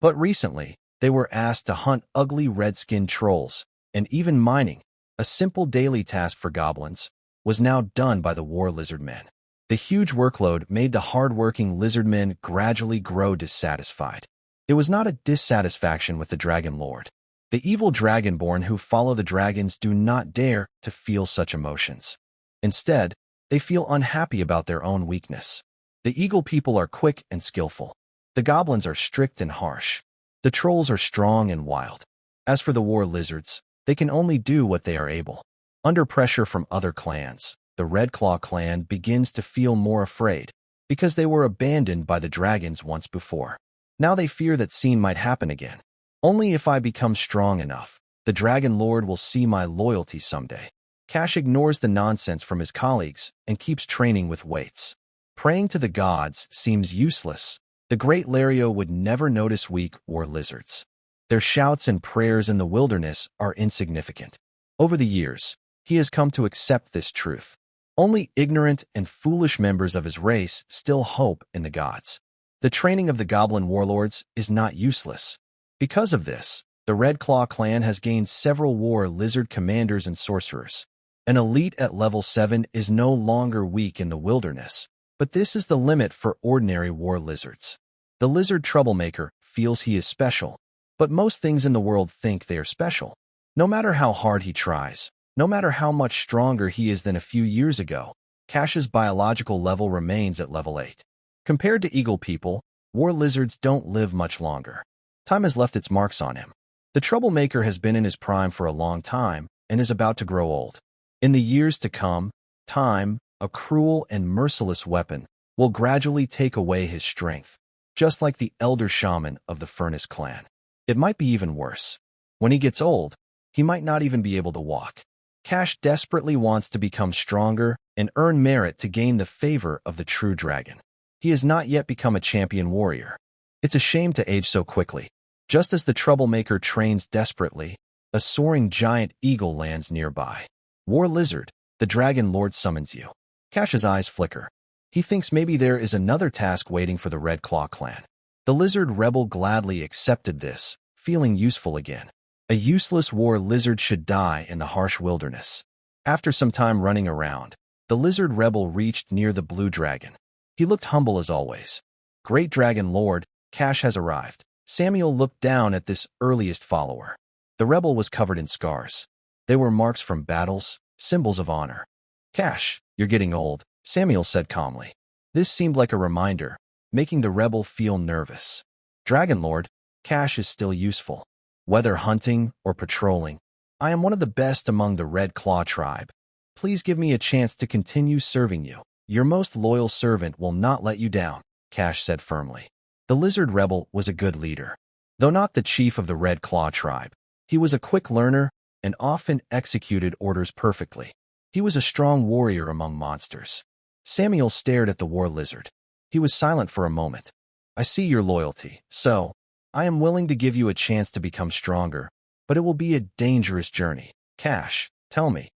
A: But recently, they were asked to hunt ugly red-skinned trolls, and even mining, a simple daily task for goblins, was now done by the war lizard men. The huge workload made the hard-working lizard men gradually grow dissatisfied. It was not a dissatisfaction with the Dragon Lord. The evil Dragonborn who follow the dragons do not dare to feel such emotions. Instead, they feel unhappy about their own weakness. The eagle people are quick and skillful. The goblins are strict and harsh. The trolls are strong and wild. As for the war lizards, they can only do what they are able. Under pressure from other clans, the Red Claw clan begins to feel more afraid, because they were abandoned by the dragons once before. Now they fear that scene might happen again. Only if I become strong enough, the Dragon Lord will see my loyalty someday. Cash ignores the nonsense from his colleagues and keeps training with weights. Praying to the gods seems useless. The great Lario would never notice weak war lizards. Their shouts and prayers in the wilderness are insignificant. Over the years, he has come to accept this truth. Only ignorant and foolish members of his race still hope in the gods. The training of the goblin warlords is not useless. Because of this, the Red Claw clan has gained several war lizard commanders and sorcerers. An elite at level 7 is no longer weak in the wilderness, but this is the limit for ordinary war lizards. The lizard troublemaker feels he is special, but most things in the world think they are special. No matter how hard he tries, no matter how much stronger he is than a few years ago, Cash's biological level remains at level 8. Compared to eagle people, war lizards don't live much longer. Time has left its marks on him. The troublemaker has been in his prime for a long time and is about to grow old. In the years to come, time, a cruel and merciless weapon, will gradually take away his strength. just like the elder shaman of the Furnace clan. It might be even worse. When he gets old, he might not even be able to walk. Cash desperately wants to become stronger and earn merit to gain the favor of the true dragon. He has not yet become a champion warrior. It's a shame to age so quickly. Just as the troublemaker trains desperately, a soaring giant eagle lands nearby. War Lizard, the Dragon Lord summons you. Cash's eyes flicker. He thinks maybe there is another task waiting for the Red Claw clan. The lizard rebel gladly accepted this, feeling useful again. A useless war lizard should die in the harsh wilderness. After some time running around, the lizard rebel reached near the blue dragon. He looked humble as always. Great Dragon Lord, Cash has arrived. Samuel looked down at this earliest follower. The rebel was covered in scars. They were marks from battles, symbols of honor. Cash, you're getting old, Samuel said calmly. This seemed like a reminder, making the rebel feel nervous. Dragon Lord, Cash is still useful. Whether hunting or patrolling, I am one of the best among the Red Claw tribe. Please give me a chance to continue serving you. Your most loyal servant will not let you down, Cash said firmly. The lizard rebel was a good leader. Though not the chief of the Red Claw tribe, he was a quick learner and often executed orders perfectly. He was a strong warrior among monsters. Samuel stared at the war lizard. He was silent for a moment. I see your loyalty, so I am willing to give you a chance to become stronger, but it will be a dangerous journey. Cash, tell me,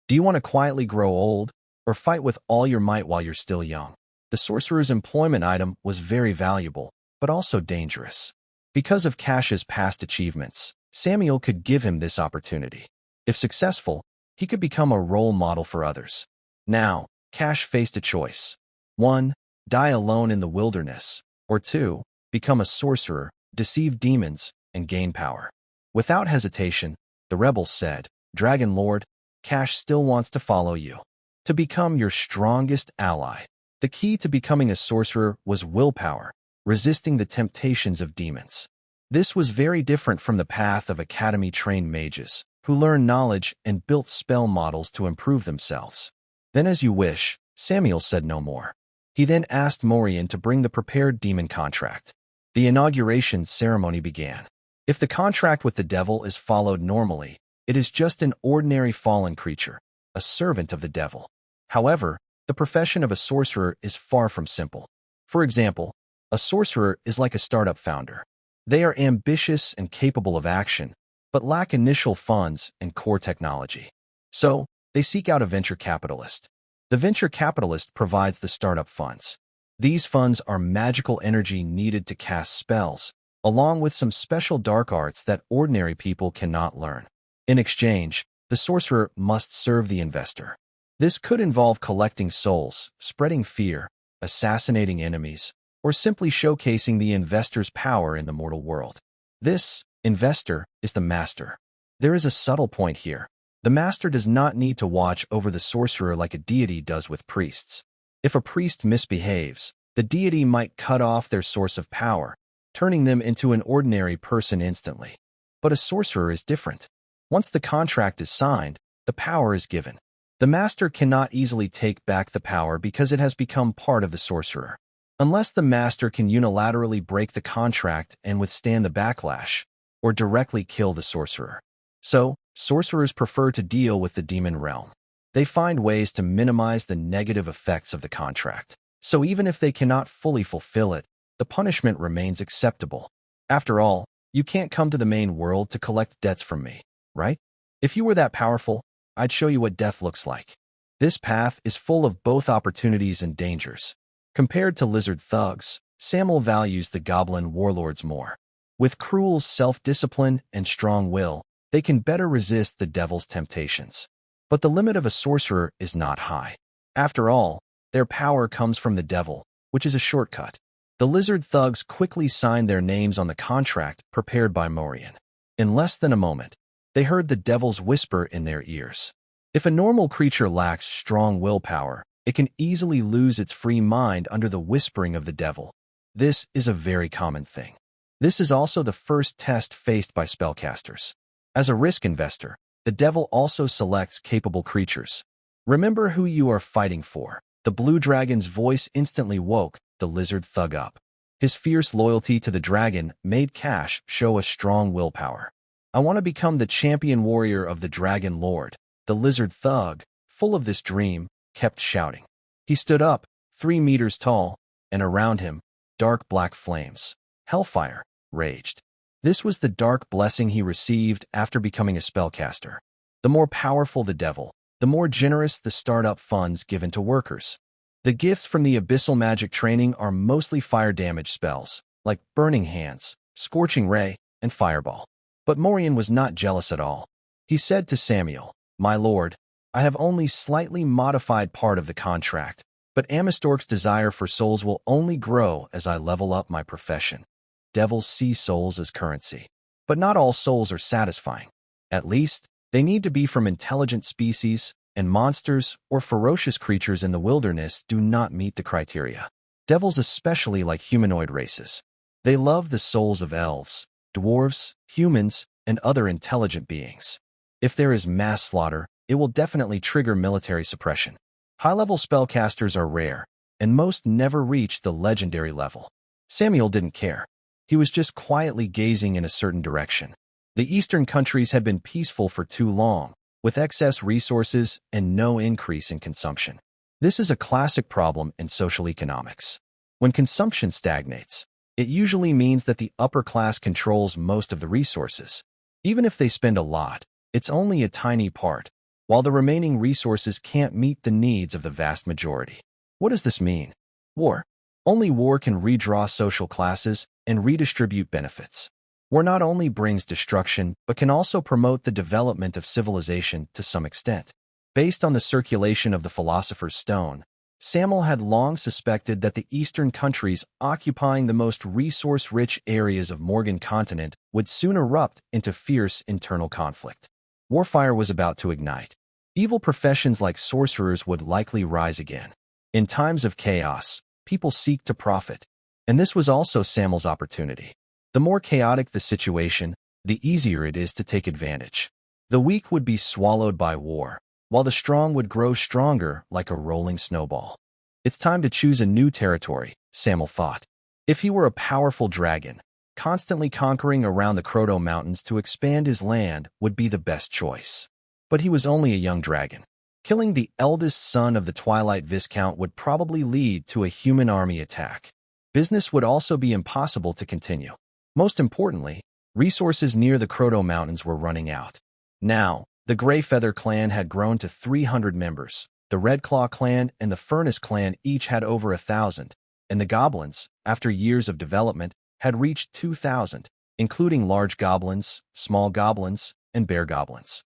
A: do you want to quietly grow old or fight with all your might while you're still young? The sorcerer's employment item was very valuable, but also dangerous. Because of Cash's past achievements, Samuel could give him this opportunity. If successful, he could become a role model for others. Now, Cash faced a choice. 1. Die alone in the wilderness, or 2. Become a sorcerer, deceive demons, and gain power. Without hesitation, the rebel said, Dragon Lord, Cash still wants to follow you. To become your strongest ally. The key to becoming a sorcerer was willpower, resisting the temptations of demons. This was very different from the path of academy-trained mages, who learned knowledge and built spell models to improve themselves. Then as you wish, Samuel said no more. He then asked Morian to bring the prepared demon contract. The inauguration ceremony began. If the contract with the devil is followed normally, it is just an ordinary fallen creature, a servant of the devil. However, the profession of a sorcerer is far from simple. For example, a sorcerer is like a startup founder. They are ambitious and capable of action, but lack initial funds and core technology. So, they seek out a venture capitalist. The venture capitalist provides the startup funds. These funds are magical energy needed to cast spells, along with some special dark arts that ordinary people cannot learn. In exchange, the sorcerer must serve the investor. This could involve collecting souls, spreading fear, assassinating enemies, or simply showcasing the investor's power in the mortal world. This investor is the master. There is a subtle point here. The master does not need to watch over the sorcerer like a deity does with priests. If a priest misbehaves, the deity might cut off their source of power, turning them into an ordinary person instantly. But a sorcerer is different. Once the contract is signed, the power is given. The master cannot easily take back the power because it has become part of the sorcerer. Unless the master can unilaterally break the contract and withstand the backlash, or directly kill the sorcerer. So, sorcerers prefer to deal with the demon realm. They find ways to minimize the negative effects of the contract. So even if they cannot fully fulfill it, the punishment remains acceptable. After all, you can't come to the main world to collect debts from me, right? If you were that powerful, I'd show you what death looks like. This path is full of both opportunities and dangers. Compared to lizard thugs, Samuel values the goblin warlords more. With cruel self-discipline and strong will, they can better resist the devil's temptations. But the limit of a sorcerer is not high. After all, their power comes from the devil, which is a shortcut. The lizard thugs quickly signed their names on the contract prepared by Morian. In less than a moment, they heard the devil's whisper in their ears. If a normal creature lacks strong willpower, it can easily lose its free mind under the whispering of the devil. This is a very common thing. This is also the first test faced by spellcasters. As a risk investor, the devil also selects capable creatures. Remember who you are fighting for. The blue dragon's voice instantly woke the lizard thug up. His fierce loyalty to the dragon made Cash show a strong willpower. I want to become the champion warrior of the Dragon Lord. The lizard thug, full of this dream, kept shouting. He stood up, 3 meters tall, and around him, dark black flames, hellfire, raged. This was the dark blessing he received after becoming a spellcaster. The more powerful the devil, the more generous the startup funds given to workers. The gifts from the abyssal magic training are mostly fire damage spells, like Burning Hands, Scorching Ray, and Fireball. But Morian was not jealous at all. He said to Samuel, "My lord, I have only slightly modified part of the contract, but Amistork's desire for souls will only grow as I level up my profession. Devils see souls as currency. But not all souls are satisfying. At least, they need to be from intelligent species, and monsters or ferocious creatures in the wilderness do not meet the criteria. Devils especially like humanoid races. They love the souls of elves, dwarves, humans, and other intelligent beings. If there is mass slaughter, it will definitely trigger military suppression. High-level spellcasters are rare, and most never reach the legendary level." Samuel didn't care. He was just quietly gazing in a certain direction. The eastern countries had been peaceful for too long, with excess resources and no increase in consumption. This is a classic problem in social economics. When consumption stagnates, it usually means that the upper class controls most of the resources. Even if they spend a lot, it's only a tiny part, while the remaining resources can't meet the needs of the vast majority. What does this mean? War. Only war can redraw social classes and redistribute benefits. War not only brings destruction, but can also promote the development of civilization to some extent. Based on the circulation of the Philosopher's Stone, Samuel had long suspected that the eastern countries occupying the most resource-rich areas of Morgan continent would soon erupt into fierce internal conflict. Warfire was about to ignite. Evil professions like sorcerers would likely rise again. In times of chaos, people seek to profit, and this was also Samuel's opportunity. The more chaotic the situation, the easier it is to take advantage. The weak would be swallowed by war, while the strong would grow stronger like a rolling snowball. It's time to choose a new territory, Samuel thought. If he were a powerful dragon, constantly conquering around the Kroto Mountains to expand his land would be the best choice. But he was only a young dragon. Killing the eldest son of the Twilight Viscount would probably lead to a human army attack. Business would also be impossible to continue. Most importantly, resources near the Kroto Mountains were running out. Now, the Greyfeather clan had grown to 300 members. The Redclaw clan and the Furnace clan each had over 1,000, and the goblins, after years of development, had reached 2,000, including large goblins, small goblins, and bear goblins.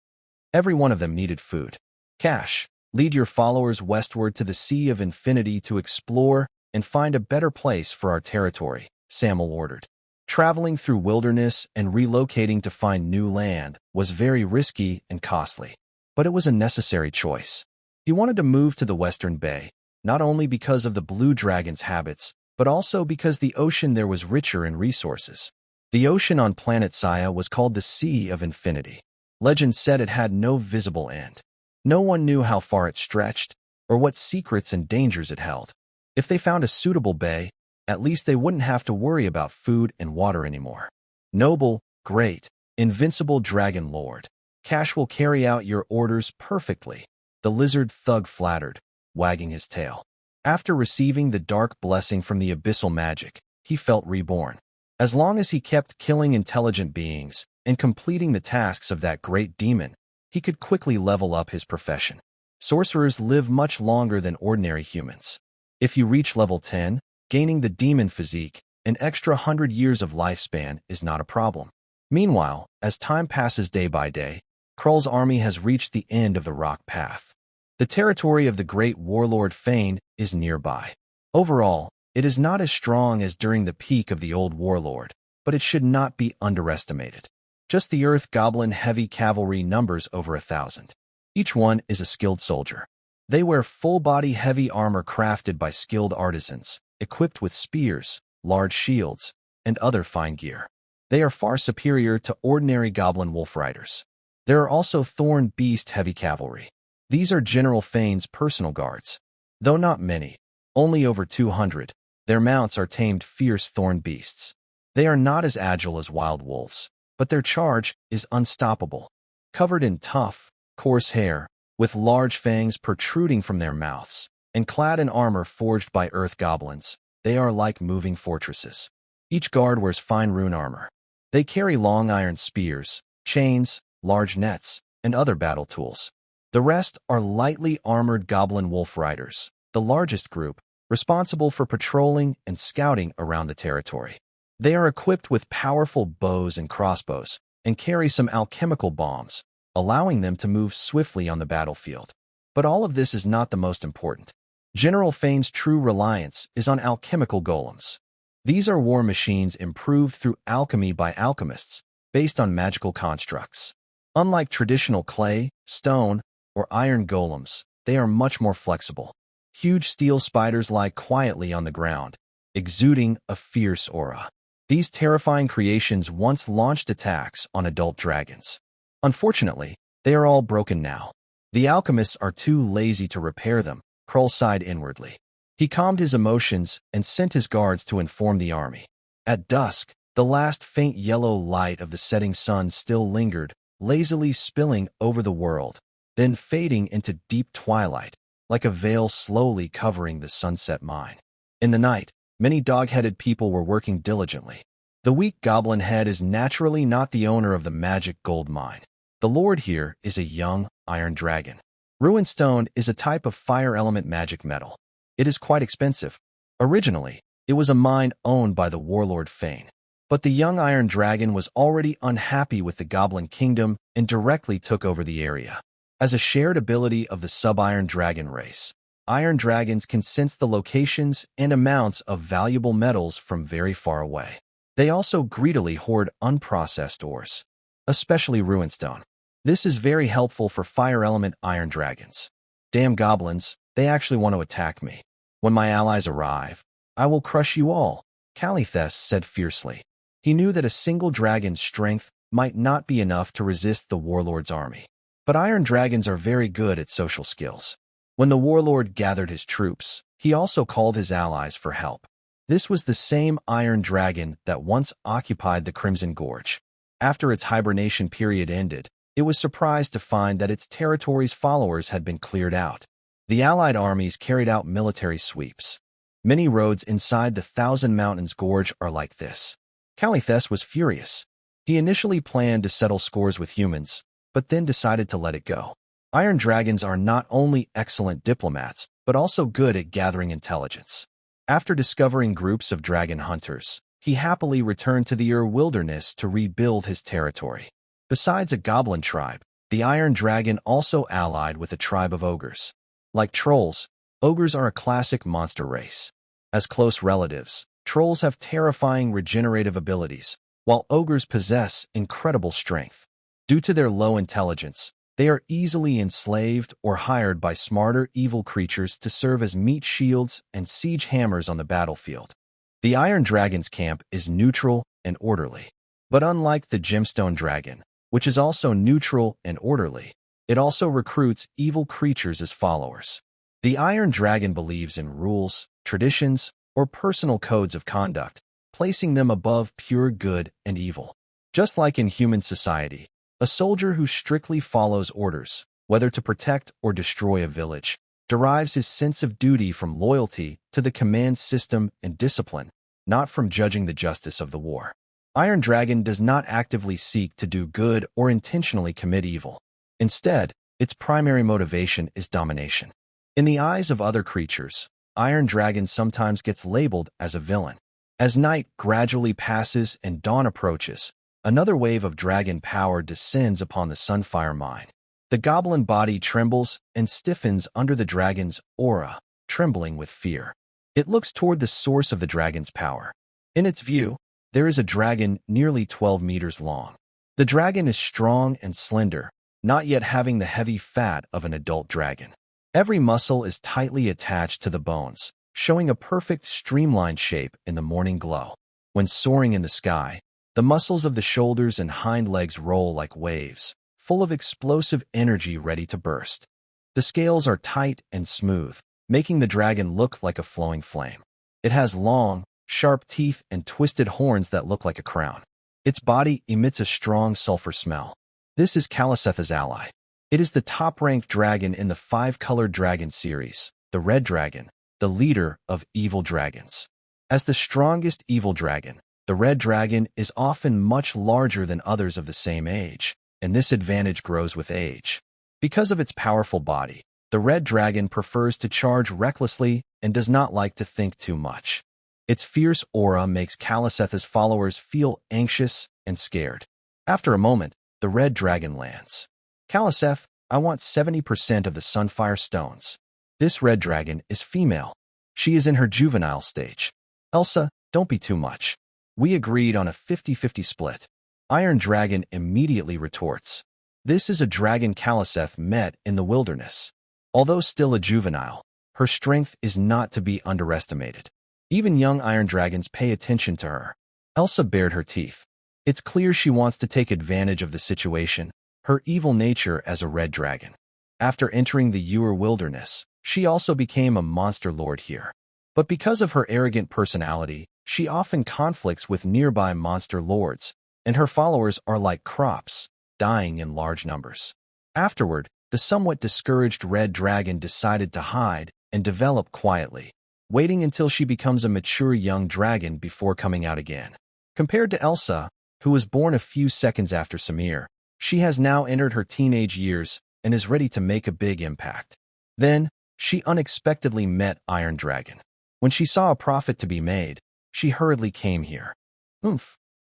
A: Every one of them needed food. Cash, lead your followers westward to the Sea of Infinity to explore and find a better place for our territory, Samuel ordered. Traveling through wilderness and relocating to find new land was very risky and costly, but it was a necessary choice. He wanted to move to the Western Bay, not only because of the Blue Dragon's habits, but also because the ocean there was richer in resources. The ocean on planet Saya was called the Sea of Infinity. Legend said it had no visible end. No one knew how far it stretched, or what secrets and dangers it held. If they found a suitable bay, at least they wouldn't have to worry about food and water anymore. Noble, great, invincible Dragon Lord, Cash will carry out your orders perfectly, the lizard thug flattered, wagging his tail. After receiving the dark blessing from the abyssal magic, he felt reborn. As long as he kept killing intelligent beings and completing the tasks of that great demon, he could quickly level up his profession. Sorcerers live much longer than ordinary humans. If you reach level 10, gaining the demon physique, an extra 100 years of lifespan is not a problem. Meanwhile, as time passes day by day, Krull's army has reached the end of the rock path. The territory of the great warlord Fane is nearby. Overall, it is not as strong as during the peak of the old warlord, but it should not be underestimated. Just the Earth Goblin heavy cavalry numbers over 1,000. Each one is a skilled soldier. They wear full-body heavy armor crafted by skilled artisans, equipped with spears, large shields, and other fine gear. They are far superior to ordinary goblin wolf riders. There are also Thorn Beast heavy cavalry. These are General Fane's personal guards. Though not many, only over 200, Their mounts are tamed fierce thorn beasts. They are not as agile as wild wolves, but their charge is unstoppable. Covered in tough, coarse hair, with large fangs protruding from their mouths, and clad in armor forged by earth goblins, they are like moving fortresses. Each guard wears fine rune armor. They carry long iron spears, chains, large nets, and other battle tools. The rest are lightly armored goblin wolf riders, the largest group, responsible for patrolling and scouting around the territory. They are equipped with powerful bows and crossbows, and carry some alchemical bombs, allowing them to move swiftly on the battlefield. But all of this is not the most important. General Fane's true reliance is on alchemical golems. These are war machines improved through alchemy by alchemists, based on magical constructs. Unlike traditional clay, stone, or iron golems, they are much more flexible. Huge steel spiders lie quietly on the ground, exuding a fierce aura. These terrifying creations once launched attacks on adult dragons. Unfortunately, they are all broken now. The alchemists are too lazy to repair them. Krull sighed inwardly. He calmed his emotions and sent his guards to inform the army. At dusk, the last faint yellow light of the setting sun still lingered, lazily spilling over the world, then fading into deep twilight, like a veil slowly covering the sunset mine. In the night, many dog-headed people were working diligently. The weak goblin head is naturally not the owner of the magic gold mine. The lord here is a young iron dragon. Ruined stone is a type of fire element magic metal. It is quite expensive. Originally, it was a mine owned by the warlord Fane. But the young iron dragon was already unhappy with the goblin kingdom and directly took over the area. As a shared ability of the sub-iron dragon race, iron dragons can sense the locations and amounts of valuable metals from very far away. They also greedily hoard unprocessed ores, especially ruined stone. This is very helpful for fire element iron dragons. Damn goblins, they actually want to attack me. When my allies arrive, I will crush you all, Calithes said fiercely. He knew that a single dragon's strength might not be enough to resist the warlord's army. But iron dragons are very good at social skills. When the warlord gathered his troops, he also called his allies for help. This was the same iron dragon that once occupied the Crimson Gorge. After its hibernation period ended, it was surprised to find that its territory's followers had been cleared out. The allied armies carried out military sweeps. Many roads inside the Thousand Mountains Gorge are like this. Calithes was furious. He initially planned to settle scores with humans, but then decided to let it go. Iron dragons are not only excellent diplomats, but also good at gathering intelligence. After discovering groups of dragon hunters, he happily returned to the wilderness to rebuild his territory. Besides a goblin tribe, the iron dragon also allied with a tribe of ogres. Like trolls, ogres are a classic monster race. As close relatives, trolls have terrifying regenerative abilities, while ogres possess incredible strength. Due to their low intelligence, they are easily enslaved or hired by smarter evil creatures to serve as meat shields and siege hammers on the battlefield. The Iron Dragon's camp is neutral and orderly. But unlike the Gemstone Dragon, which is also neutral and orderly, it also recruits evil creatures as followers. The Iron Dragon believes in rules, traditions, or personal codes of conduct, placing them above pure good and evil. Just like in human society, a soldier who strictly follows orders, whether to protect or destroy a village, derives his sense of duty from loyalty to the command system and discipline, not from judging the justice of the war. Iron Dragon does not actively seek to do good or intentionally commit evil. Instead, its primary motivation is domination. In the eyes of other creatures, Iron Dragon sometimes gets labeled as a villain. As night gradually passes and dawn approaches, another wave of dragon power descends upon the Sunfire Mine. The goblin body trembles and stiffens under the dragon's aura, trembling with fear. It looks toward the source of the dragon's power. In its view, there is a dragon nearly 12 meters long. The dragon is strong and slender, not yet having the heavy fat of an adult dragon. Every muscle is tightly attached to the bones, showing a perfect streamlined shape in the morning glow. When soaring in the sky, the muscles of the shoulders and hind legs roll like waves, full of explosive energy ready to burst. The scales are tight and smooth, making the dragon look like a flowing flame. It has long, sharp teeth and twisted horns that look like a crown. Its body emits a strong sulfur smell. This is Kaliseth's ally. It is the top-ranked dragon in the 5-colored dragon series, the Red Dragon, the leader of evil dragons. As the strongest evil dragon, the Red Dragon is often much larger than others of the same age, and this advantage grows with age. Because of its powerful body, the Red Dragon prefers to charge recklessly and does not like to think too much. Its fierce aura makes Kaliseth's followers feel anxious and scared. After a moment, the Red Dragon lands. Kaliseth, I want 70% of the Sunfire Stones. This Red Dragon is female. She is in her juvenile stage. Elsa, don't be too much. We agreed on a 50-50 split. Iron Dragon immediately retorts. This is a dragon Kaliseth met in the wilderness. Although still a juvenile, her strength is not to be underestimated. Even young Iron Dragons pay attention to her. Elsa bared her teeth. It's clear she wants to take advantage of the situation, her evil nature as a red dragon. After entering the Ewer wilderness, she also became a monster lord here. But because of her arrogant personality, she often conflicts with nearby monster lords, and her followers are like crops, dying in large numbers. Afterward, the somewhat discouraged red dragon decided to hide and develop quietly, waiting until she becomes a mature young dragon before coming out again. Compared to Elsa, who was born a few seconds after Samir, she has now entered her teenage years and is ready to make a big impact. Then, she unexpectedly met Iron Dragon. When she saw a profit to be made, she hurriedly came here.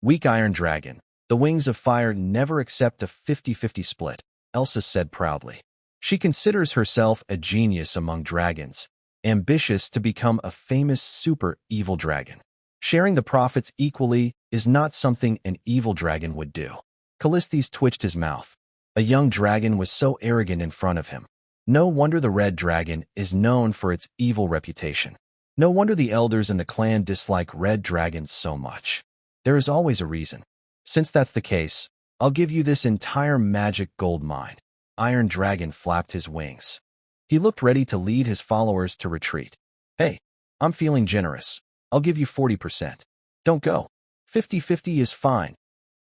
A: Weak Iron Dragon, the wings of fire never accept a 50-50 split, Elsa said proudly. She considers herself a genius among dragons, ambitious to become a famous super evil dragon. Sharing the profits equally is not something an evil dragon would do. Callistes twitched his mouth. A young dragon was so arrogant in front of him. No wonder the Red Dragon is known for its evil reputation. No wonder the elders in the clan dislike red dragons so much. There is always a reason. Since that's the case, I'll give you this entire magic gold mine. Iron Dragon flapped his wings. He looked ready to lead his followers to retreat. Hey, I'm feeling generous. I'll give you 40%. Don't go. 50-50 is fine.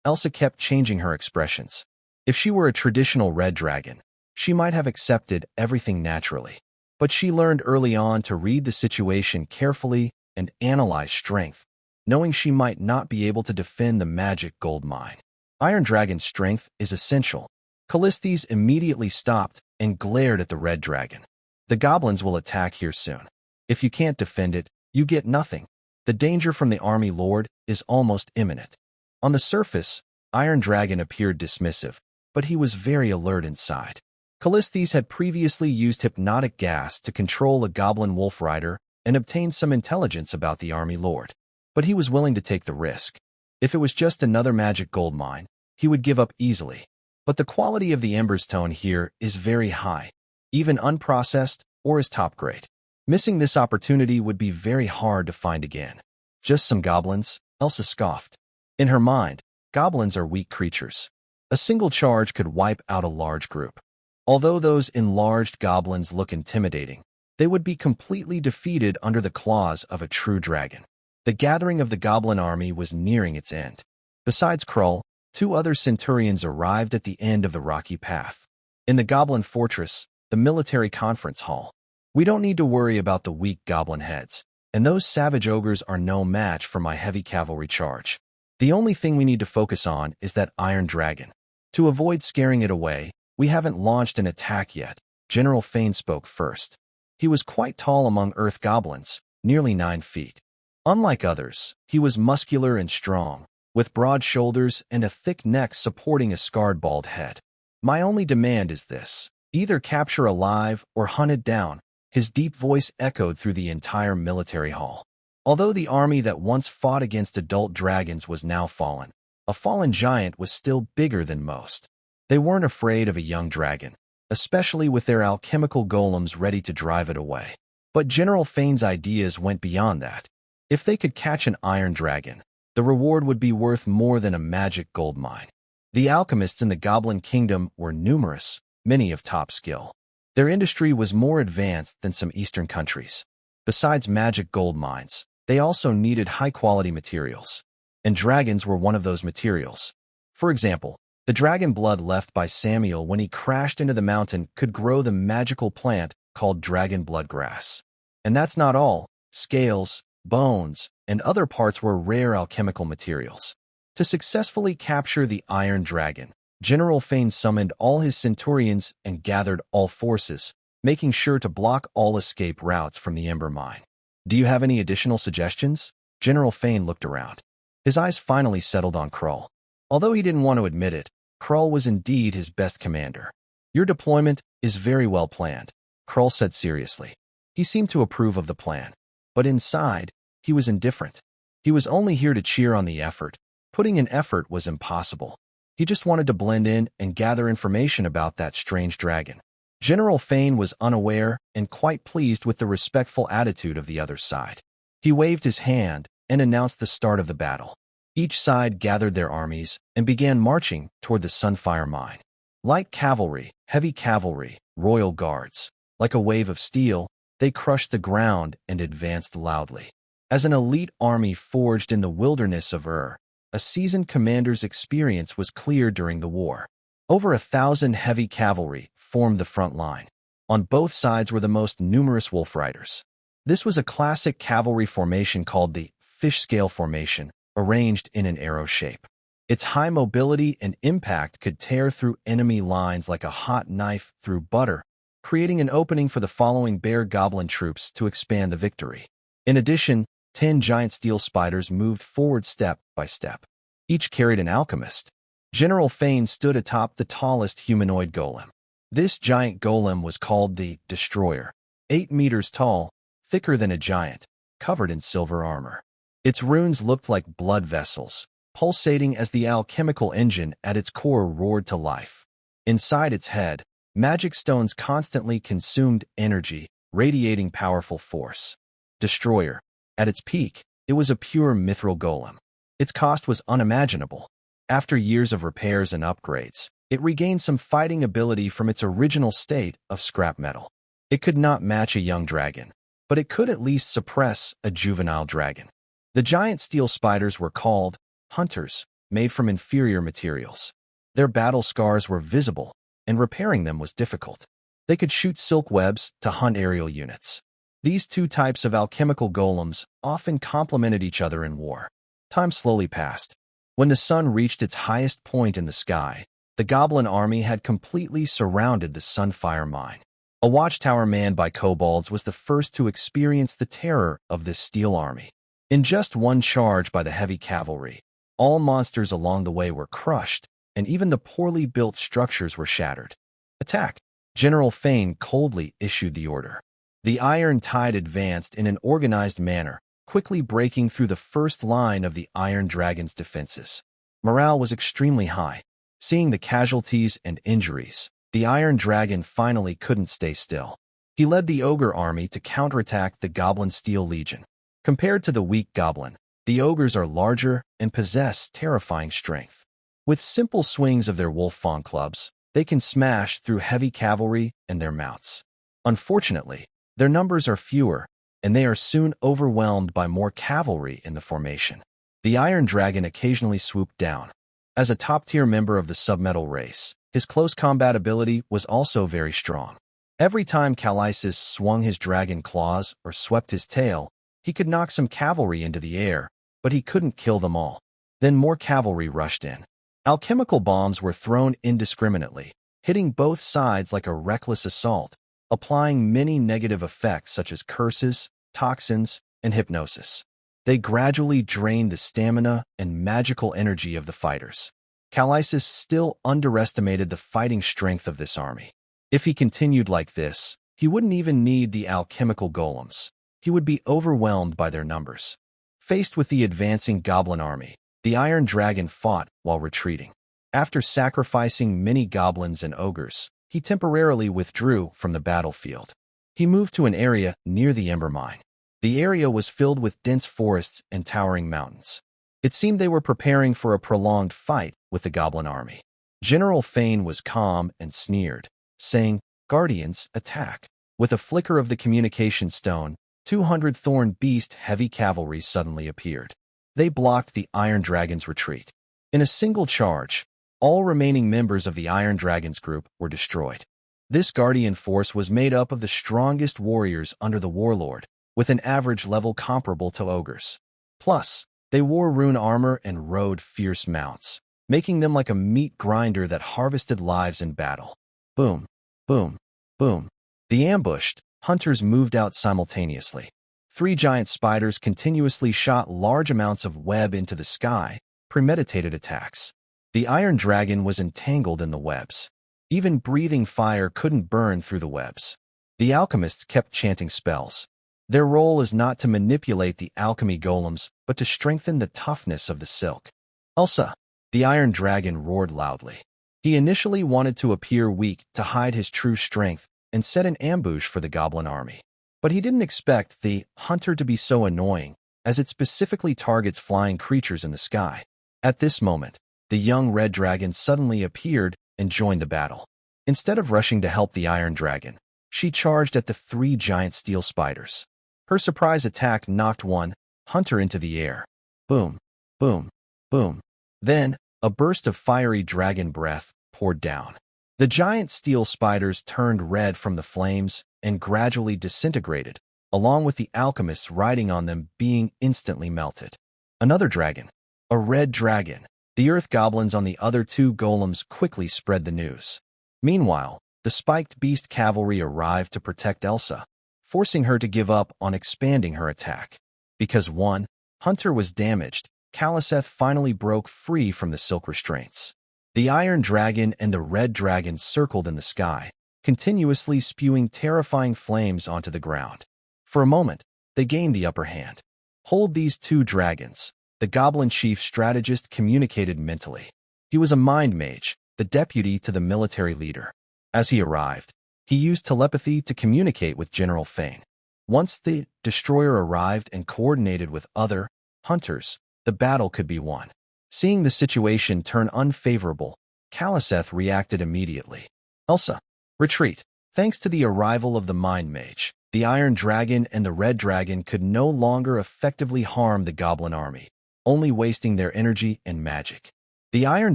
A: Elsa kept changing her expressions. If she were a traditional red dragon, she might have accepted everything naturally. But she learned early on to read the situation carefully and analyze strength, knowing she might not be able to defend the magic gold mine. Iron Dragon's strength is essential. Callistes immediately stopped and glared at the red dragon. The goblins will attack here soon. If you can't defend it, you get nothing. The danger from the army lord is almost imminent. On the surface, Iron Dragon appeared dismissive, but he was very alert inside. Callistes had previously used hypnotic gas to control a goblin wolf rider and obtained some intelligence about the army lord. But he was willing to take the risk. If it was just another magic gold mine, he would give up easily. But the quality of the emberstone here is very high, even unprocessed or as top grade. Missing this opportunity would be very hard to find again. Just some goblins, Elsa scoffed. In her mind, goblins are weak creatures. A single charge could wipe out a large group. Although those enlarged goblins look intimidating, they would be completely defeated under the claws of a true dragon. The gathering of the goblin army was nearing its end. Besides Krull, 2 other centurions arrived at the end of the rocky path. In the goblin fortress, the military conference hall. We don't need to worry about the weak goblin heads, and those savage ogres are no match for my heavy cavalry charge. The only thing we need to focus on is that Iron Dragon. To avoid scaring it away, we haven't launched an attack yet. General Fane spoke first. He was quite tall among earth goblins, nearly 9 feet. Unlike others, he was muscular and strong, with broad shoulders and a thick neck supporting a scarred bald head. My only demand is this: either capture alive or hunted down. His deep voice echoed through the entire military hall. Although the army that once fought against adult dragons was now fallen, a fallen giant was still bigger than most. They weren't afraid of a young dragon, especially with their alchemical golems ready to drive it away. But General Fane's ideas went beyond that. If they could catch an iron dragon, the reward would be worth more than a magic gold mine. The alchemists in the Goblin Kingdom were numerous, many of top skill. Their industry was more advanced than some eastern countries. Besides magic gold mines, They also needed high-quality materials, and dragons were one of those materials. For example, the dragon blood left by Samuel when he crashed into the mountain could grow the magical plant called dragon blood grass. And that's not all. Scales, bones, and other parts were rare alchemical materials. To successfully capture the Iron Dragon, General Fane summoned all his centurions and gathered all forces, making sure to block all escape routes from the Ember Mine. Do you have any additional suggestions? General Fane looked around. His eyes finally settled on Krull. Although he didn't want to admit it, Krull was indeed his best commander. Your deployment is very well planned, Krull said seriously. He seemed to approve of the plan, but inside, he was indifferent. He was only here to cheer on the effort. Putting in effort was impossible. He just wanted to blend in and gather information about that strange dragon. General Fane was unaware and quite pleased with the respectful attitude of the other side. He waved his hand and announced the start of the battle. Each side gathered their armies and began marching toward the Sunfire Mine. Light cavalry, heavy cavalry, royal guards. Like a wave of steel, they crushed the ground and advanced loudly. As an elite army forged in the wilderness of a seasoned commander's experience was clear during the war. Over 1,000 heavy cavalry formed the front line. On both sides were the most numerous wolf riders. This was a classic cavalry formation called the fish scale formation, arranged in an arrow shape. Its high mobility and impact could tear through enemy lines like a hot knife through butter, creating an opening for the following bear goblin troops to expand the victory. In addition, 10 giant steel spiders moved forward step by step. Each carried an alchemist. General Fane stood atop the tallest humanoid golem. This giant golem was called the Destroyer, 8 meters tall, thicker than a giant, covered in silver armor. Its runes looked like blood vessels, pulsating as the alchemical engine at its core roared to life. Inside its head, magic stones constantly consumed energy, radiating powerful force. Destroyer. At its peak, it was a pure mithril golem. Its cost was unimaginable. After years of repairs and upgrades, it regained some fighting ability from its original state of scrap metal. It could not match a young dragon, but it could at least suppress a juvenile dragon. The giant steel spiders were called hunters, made from inferior materials. Their battle scars were visible, and repairing them was difficult. They could shoot silk webs to hunt aerial units. These two types of alchemical golems often complemented each other in war. Time slowly passed. When the sun reached its highest point in the sky, the goblin army had completely surrounded the Sunfire Mine. A watchtower manned by kobolds was the first to experience the terror of this steel army. In just one charge by the heavy cavalry, all monsters along the way were crushed, and even the poorly built structures were shattered. Attack! General Fane coldly issued the order. The Iron Tide advanced in an organized manner, quickly breaking through the first line of the Iron Dragon's defenses. Morale was extremely high. Seeing the casualties and injuries, the Iron Dragon finally couldn't stay still. He led the Ogre army to counterattack the Goblin Steel Legion. Compared to the weak goblin, the ogres are larger and possess terrifying strength. With simple swings of their wolf fawn clubs, they can smash through heavy cavalry and their mounts. Unfortunately, their numbers are fewer, and they are soon overwhelmed by more cavalry in the formation. The Iron Dragon occasionally swooped down. As a top-tier member of the submetal race, his close combat ability was also very strong. Every time Callisis swung his dragon claws or swept his tail, he could knock some cavalry into the air, but he couldn't kill them all. Then more cavalry rushed in. Alchemical bombs were thrown indiscriminately, hitting both sides like a reckless assault, applying many negative effects such as curses, toxins, and hypnosis. They gradually drained the stamina and magical energy of the fighters. Callisis still underestimated the fighting strength of this army. If he continued like this, he wouldn't even need the alchemical golems. He would be overwhelmed by their numbers. Faced with the advancing goblin army, the Iron Dragon fought while retreating. After sacrificing many goblins and ogres, he temporarily withdrew from the battlefield. He moved to an area near the Ember Mine. The area was filled with dense forests and towering mountains. It seemed they were preparing for a prolonged fight with the goblin army. General Fane was calm and sneered, saying, "Guardians, attack." With a flicker of the communication stone, 200 thorn beast heavy cavalry suddenly appeared. They blocked the Iron Dragon's retreat. In a single charge, all remaining members of the Iron Dragon's group were destroyed. This guardian force was made up of the strongest warriors under the warlord, with an average level comparable to ogres. Plus, they wore rune armor and rode fierce mounts, making them like a meat grinder that harvested lives in battle. Boom, boom, boom. The ambushed hunters moved out simultaneously. 3 giant spiders continuously shot large amounts of web into the sky, premeditated attacks. The Iron Dragon was entangled in the webs. Even breathing fire couldn't burn through the webs. The alchemists kept chanting spells. Their role is not to manipulate the alchemy golems, but to strengthen the toughness of the silk. Elsa, the Iron Dragon, roared loudly. He initially wanted to appear weak to hide his true strength and set an ambush for the goblin army. But he didn't expect the hunter to be so annoying, as it specifically targets flying creatures in the sky. At this moment, the young red dragon suddenly appeared and joined the battle. Instead of rushing to help the Iron Dragon, she charged at the 3 giant steel spiders. Her surprise attack knocked one hunter into the air. Boom, boom, boom. Then, a burst of fiery dragon breath poured down. The giant steel spiders turned red from the flames and gradually disintegrated, along with the alchemists riding on them being instantly melted. Another dragon, a red dragon. The earth goblins on the other 2 golems quickly spread the news. Meanwhile, the spiked beast cavalry arrived to protect Elsa, forcing her to give up on expanding her attack. Because one hunter was damaged, Khaliseth finally broke free from the silk restraints. The Iron Dragon and the Red Dragon circled in the sky, continuously spewing terrifying flames onto the ground. For a moment, they gained the upper hand. Hold these 2 dragons, the Goblin Chief strategist communicated mentally. He was a mind mage, the deputy to the military leader. As he arrived, he used telepathy to communicate with General Fane. Once the destroyer arrived and coordinated with other hunters, the battle could be won. Seeing the situation turn unfavorable, Khaliseth reacted immediately. Elsa, retreat. Thanks to the arrival of the Mind Mage, the Iron Dragon and the Red Dragon could no longer effectively harm the Goblin army, only wasting their energy and magic. The Iron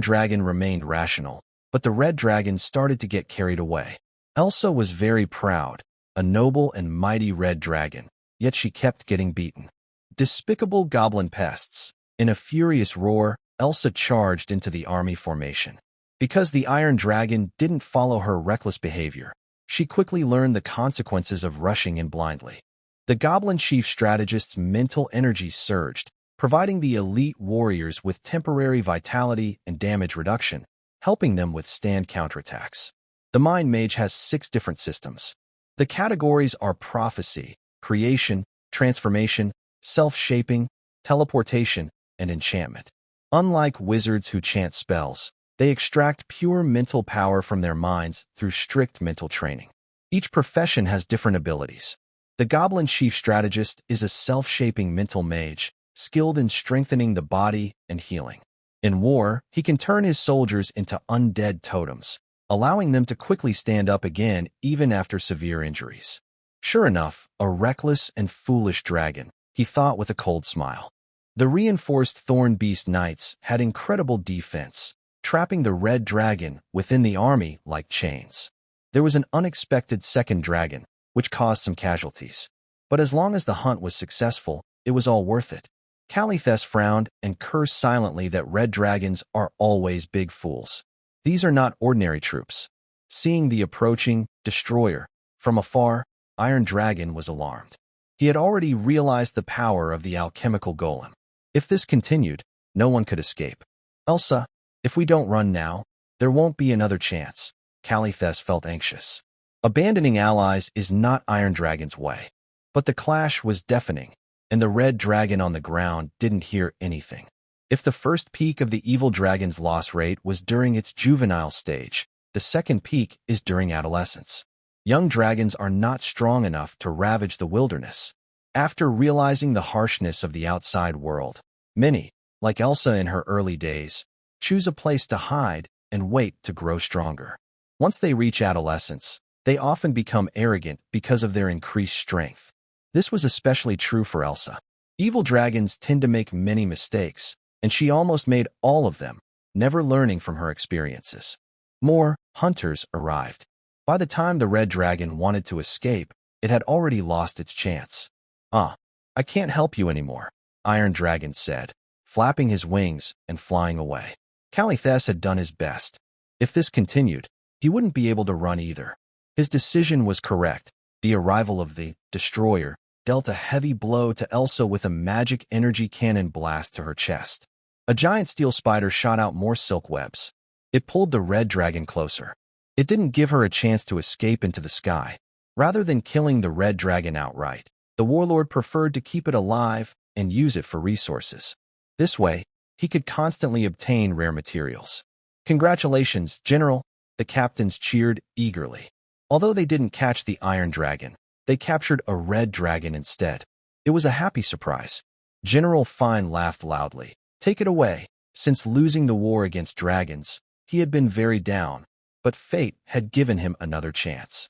A: Dragon remained rational, but the Red Dragon started to get carried away. Elsa was very proud, a noble and mighty red dragon, yet she kept getting beaten. Despicable goblin pests. In a furious roar, Elsa charged into the army formation. Because the Iron Dragon didn't follow her reckless behavior, she quickly learned the consequences of rushing in blindly. The Goblin Chief strategist's mental energy surged, providing the elite warriors with temporary vitality and damage reduction, helping them withstand counterattacks. The Mind Mage has 6 different systems. The categories are prophecy, creation, transformation, self-shaping, teleportation, and enchantment. Unlike wizards who chant spells, they extract pure mental power from their minds through strict mental training. Each profession has different abilities. The Goblin Chief strategist is a self-shaping mental mage, skilled in strengthening the body and healing. In war, he can turn his soldiers into undead totems, allowing them to quickly stand up again even after severe injuries. Sure enough, a reckless and foolish dragon, he thought with a cold smile. The reinforced Thorn Beast Knights had incredible defense, trapping the red dragon within the army like chains. There was an unexpected second dragon, which caused some casualties. But as long as the hunt was successful, it was all worth it. Khaliseth frowned and cursed silently that red dragons are always big fools. These are not ordinary troops. Seeing the approaching destroyer from afar, Iron Dragon was alarmed. He had already realized the power of the alchemical golem. If this continued, no one could escape. Elsa, if we don't run now, there won't be another chance. Khaliseth felt anxious. Abandoning allies is not Iron Dragon's way. But the clash was deafening, and the red dragon on the ground didn't hear anything. If the first peak of the evil dragon's loss rate was during its juvenile stage, the second peak is during adolescence. Young dragons are not strong enough to ravage the wilderness. After realizing the harshness of the outside world, many, like Elsa in her early days, choose a place to hide and wait to grow stronger. Once they reach adolescence, they often become arrogant because of their increased strength. This was especially true for Elsa. Evil dragons tend to make many mistakes, and she almost made all of them, never learning from her experiences. More hunters arrived. By the time the red dragon wanted to escape, it had already lost its chance. I can't help you anymore," Iron Dragon said, flapping his wings and flying away. Calithes had done his best. If this continued, he wouldn't be able to run either. His decision was correct. The arrival of the Destroyer dealt a heavy blow to Elsa with a magic energy cannon blast to her chest. A giant steel spider shot out more silk webs. It pulled the red dragon closer. It didn't give her a chance to escape into the sky. Rather than killing the red dragon outright, the warlord preferred to keep it alive and use it for resources. This way, he could constantly obtain rare materials. "Congratulations, General," the captains cheered eagerly. Although they didn't catch the Iron Dragon, they captured a red dragon instead. It was a happy surprise. General Fine laughed loudly. "Take it away." Since losing the war against dragons, he had been very down, but fate had given him another chance.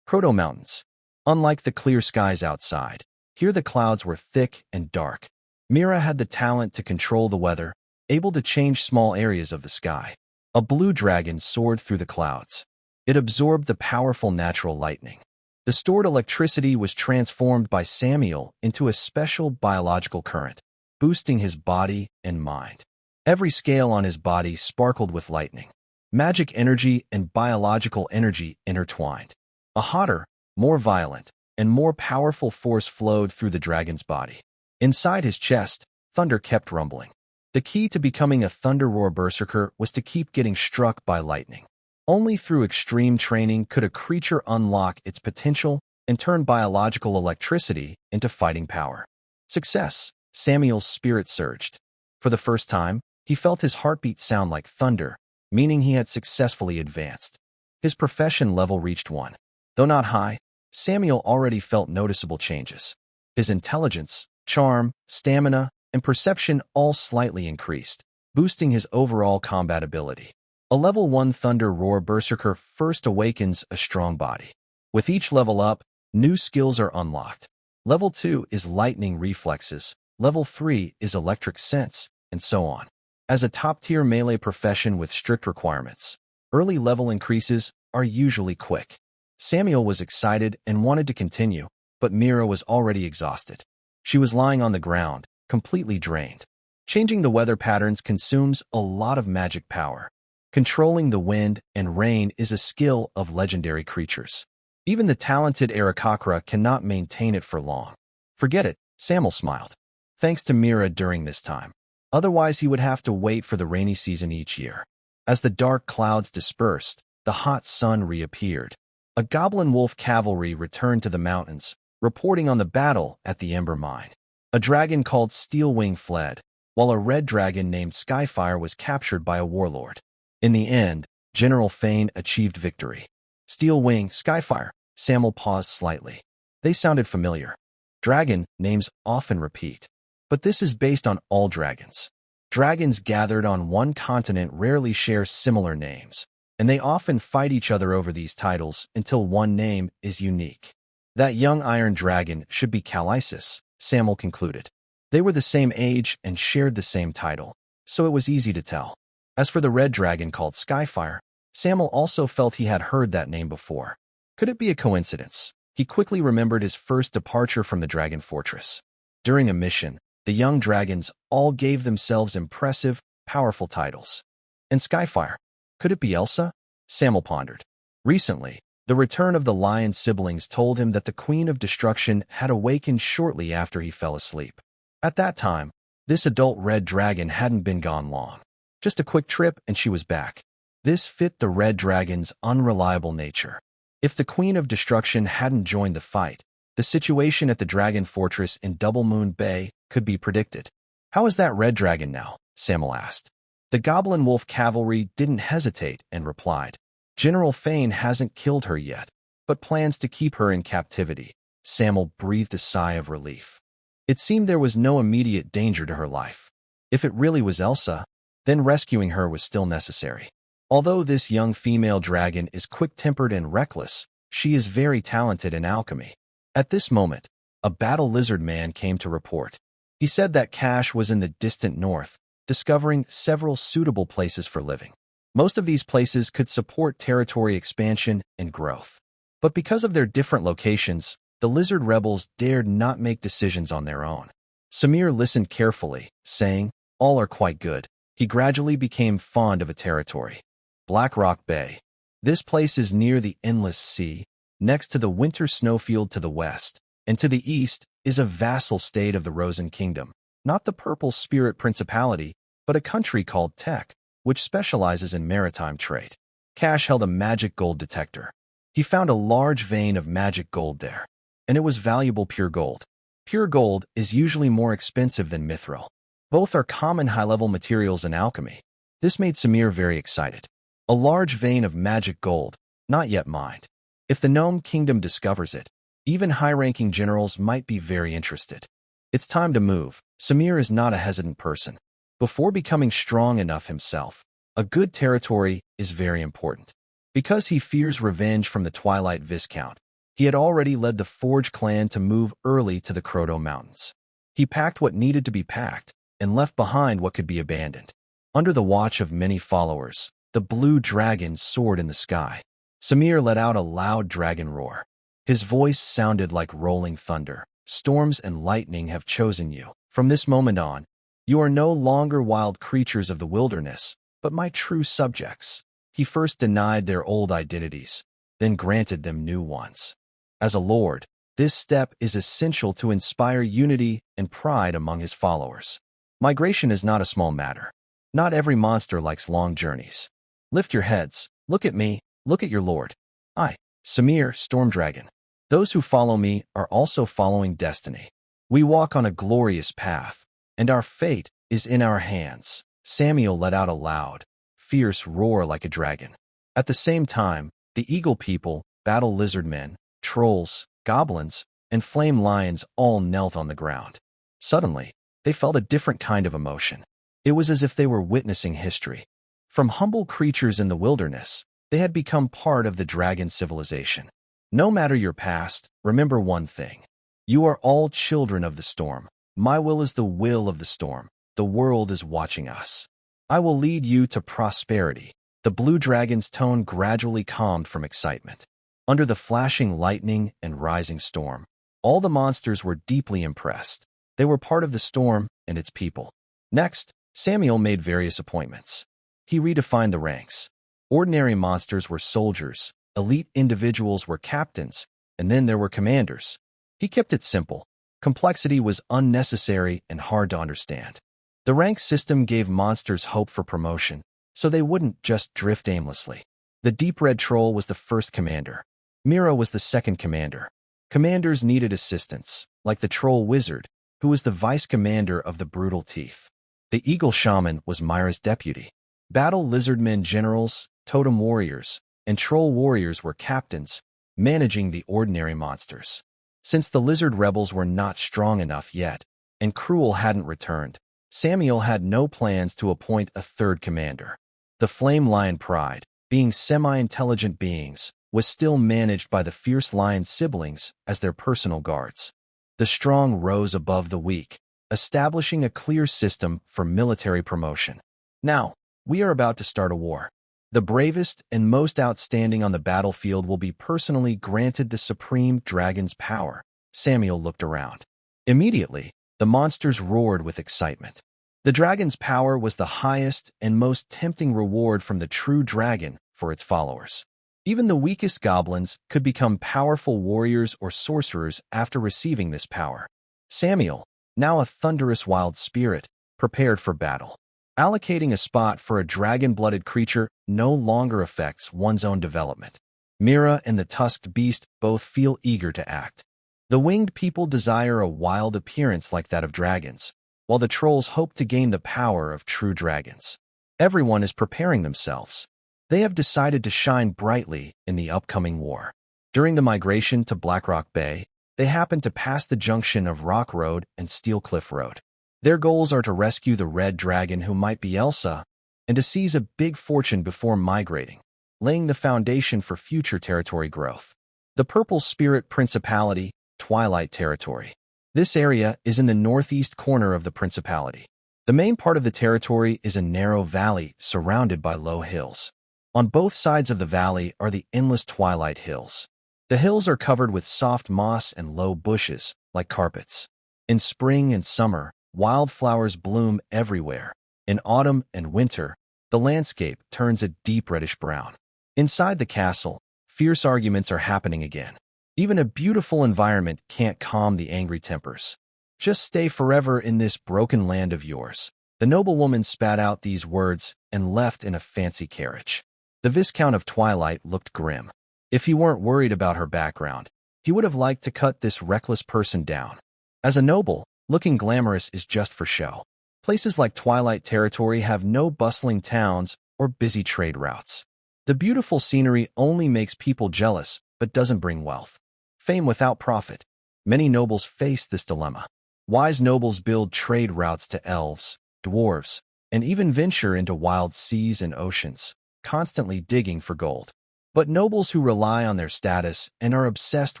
A: Proto Mountains. Unlike the clear skies outside, here the clouds were thick and dark. Mira had the talent to control the weather, able to change small areas of the sky. A blue dragon soared through the clouds. It absorbed the powerful natural lightning. The stored electricity was transformed by Samuel into a special biological current, boosting his body and mind. Every scale on his body sparkled with lightning. Magic energy and biological energy intertwined. A hotter, more violent, and more powerful force flowed through the dragon's body. Inside his chest, thunder kept rumbling. The key to becoming a Thunder Roar Berserker was to keep getting struck by lightning. Only through extreme training could a creature unlock its potential and turn biological electricity into fighting power. Success! Samuel's spirit surged. For the first time, he felt his heartbeat sound like thunder, meaning he had successfully advanced. His profession level reached 1. Though not high, Samuel already felt noticeable changes. His intelligence, charm, stamina, and perception all slightly increased, boosting his overall combat ability. A level 1 Thunder Roar Berserker first awakens a strong body. With each level up, new skills are unlocked. Level 2 is lightning reflexes, level 3 is electric sense, and so on. As a top-tier melee profession with strict requirements, early level increases are usually quick. Samuel was excited and wanted to continue, but Mira was already exhausted. She was lying on the ground, completely drained. Changing the weather patterns consumes a lot of magic power. Controlling the wind and rain is a skill of legendary creatures. Even the talented Aarakocra cannot maintain it for long. "Forget it," Samuel smiled. Thanks to Mira during this time. Otherwise, he would have to wait for the rainy season each year. As the dark clouds dispersed, the hot sun reappeared. A goblin wolf cavalry returned to the mountains, reporting on the battle at the Ember Mine. A dragon called Steelwing fled, while a red dragon named Skyfire was captured by a warlord. In the end, General Fane achieved victory. Steelwing, Skyfire, Samuel paused slightly. They sounded familiar. Dragon names often repeat. But this is based on all dragons. Dragons gathered on one continent rarely share similar names, and they often fight each other over these titles until one name is unique. That young iron dragon should be Calisis, Samuel concluded. They were the same age and shared the same title, so it was easy to tell. As for the red dragon called Skyfire, Samuel also felt he had heard that name before. Could it be a coincidence? He quickly remembered his first departure from the Dragon Fortress. During a mission, the young dragons all gave themselves impressive, powerful titles. And Skyfire, could it be Elsa? Samuel pondered. Recently, the return of the lion siblings told him that the Queen of Destruction had awakened shortly after he fell asleep. At that time, this adult red dragon hadn't been gone long. Just a quick trip and she was back. This fit the red dragon's unreliable nature. If the Queen of Destruction hadn't joined the fight, the situation at the Dragon Fortress in Double Moon Bay could be predicted. "How is that red dragon now?" Samuel asked. The Goblin Wolf cavalry didn't hesitate and replied, "General Fane hasn't killed her yet, but plans to keep her in captivity." Samuel breathed a sigh of relief. It seemed there was no immediate danger to her life. If it really was Elsa, then rescuing her was still necessary. Although this young female dragon is quick-tempered and reckless, she is very talented in alchemy. At this moment, a battle lizard man came to report. He said that Cash was in the distant north, discovering several suitable places for living. Most of these places could support territory expansion and growth. But because of their different locations, the lizard rebels dared not make decisions on their own. Samir listened carefully, saying, "All are quite good." He gradually became fond of a territory. Black Rock Bay. This place is near the Endless Sea, next to the winter snowfield to the west, and to the east is a vassal state of the Rosen Kingdom, not the Purple Spirit Principality, but a country called Tech, which specializes in maritime trade. Cash held a magic gold detector. He found a large vein of magic gold there, and it was valuable pure gold. Pure gold is usually more expensive than mithril. Both are common high-level materials in alchemy. This made Samir very excited. A large vein of magic gold, not yet mined. If the Gnome Kingdom discovers it, even high-ranking generals might be very interested. It's time to move. Samir is not a hesitant person. Before becoming strong enough himself, a good territory is very important. Because he fears revenge from the Twilight Viscount, he had already led the Forge clan to move early to the Kroto Mountains. He packed what needed to be packed and left behind what could be abandoned. Under the watch of many followers, the blue dragon soared in the sky. Samir let out a loud dragon roar. His voice sounded like rolling thunder. "Storms and lightning have chosen you. From this moment on, you are no longer wild creatures of the wilderness, but my true subjects." He first denied their old identities, then granted them new ones. As a lord, this step is essential to inspire unity and pride among his followers. Migration is not a small matter. Not every monster likes long journeys. Lift your heads. Look at me. Look at your lord. I, Samir, Stormdragon. Those who follow me are also following destiny. We walk on a glorious path, and our fate is in our hands. Samuel let out a loud, fierce roar like a dragon. At the same time, the Eagle people, battle lizard men, trolls, goblins, and flame lions all knelt on the ground. Suddenly, they felt a different kind of emotion. It was as if they were witnessing history. From humble creatures in the wilderness, they had become part of the dragon civilization. No matter your past, remember one thing. You are all children of the storm. My will is the will of the storm. The world is watching us. I will lead you to prosperity. The blue dragon's tone gradually calmed from excitement. Under the flashing lightning and rising storm, all the monsters were deeply impressed. They were part of the storm and its people. Next, Samuel made various appointments. He redefined the ranks. Ordinary monsters were soldiers, elite individuals were captains, and then there were commanders. He kept it simple. Complexity was unnecessary and hard to understand. The rank system gave monsters hope for promotion, so they wouldn't just drift aimlessly. The deep red troll was the first commander. Mira was the second commander. Commanders needed assistance, like the troll wizard, who was the vice commander of the brutal teeth. The eagle shaman was Myra's deputy. Battle lizardmen generals, totem warriors, and troll warriors were captains, managing the ordinary monsters. Since the lizard rebels were not strong enough yet, and Cruel hadn't returned, Samuel had no plans to appoint a third commander. The Flame Lion Pride, being semi-intelligent beings, was still managed by the Fierce Lion siblings as their personal guards. The strong rose above the weak, establishing a clear system for military promotion. Now, we are about to start a war. The bravest and most outstanding on the battlefield will be personally granted the supreme dragon's power. Samuel looked around. Immediately, the monsters roared with excitement. The dragon's power was the highest and most tempting reward from the true dragon for its followers. Even the weakest goblins could become powerful warriors or sorcerers after receiving this power. Samuel, now a thunderous wild spirit, prepared for battle. Allocating a spot for a dragon-blooded creature no longer affects one's own development. Mira and the tusked beast both feel eager to act. The winged people desire a wild appearance like that of dragons, while the trolls hope to gain the power of true dragons. Everyone is preparing themselves. They have decided to shine brightly in the upcoming war. During the migration to Blackrock Bay, they happen to pass the junction of Rock Road and Steel Cliff Road. Their goals are to rescue the red dragon who might be Elsa, and to seize a big fortune before migrating, laying the foundation for future territory growth. The Purple Spirit Principality, Twilight Territory. This area is in the northeast corner of the principality. The main part of the territory is a narrow valley surrounded by low hills. On both sides of the valley are the endless Twilight Hills. The hills are covered with soft moss and low bushes, like carpets. In spring and summer, wildflowers bloom everywhere. In autumn and winter, the landscape turns a deep reddish brown. Inside the castle, fierce arguments are happening again. Even a beautiful environment can't calm the angry tempers. Just stay forever in this broken land of yours. The noblewoman spat out these words and left in a fancy carriage. The Viscount of Twilight looked grim. If he weren't worried about her background, he would have liked to cut this reckless person down. As a noble, looking glamorous is just for show. Places like Twilight Territory have no bustling towns or busy trade routes. The beautiful scenery only makes people jealous, but doesn't bring wealth. Fame without profit. Many nobles face this dilemma. Wise nobles build trade routes to elves, dwarves, and even venture into wild seas and oceans, constantly digging for gold. But nobles who rely on their status and are obsessed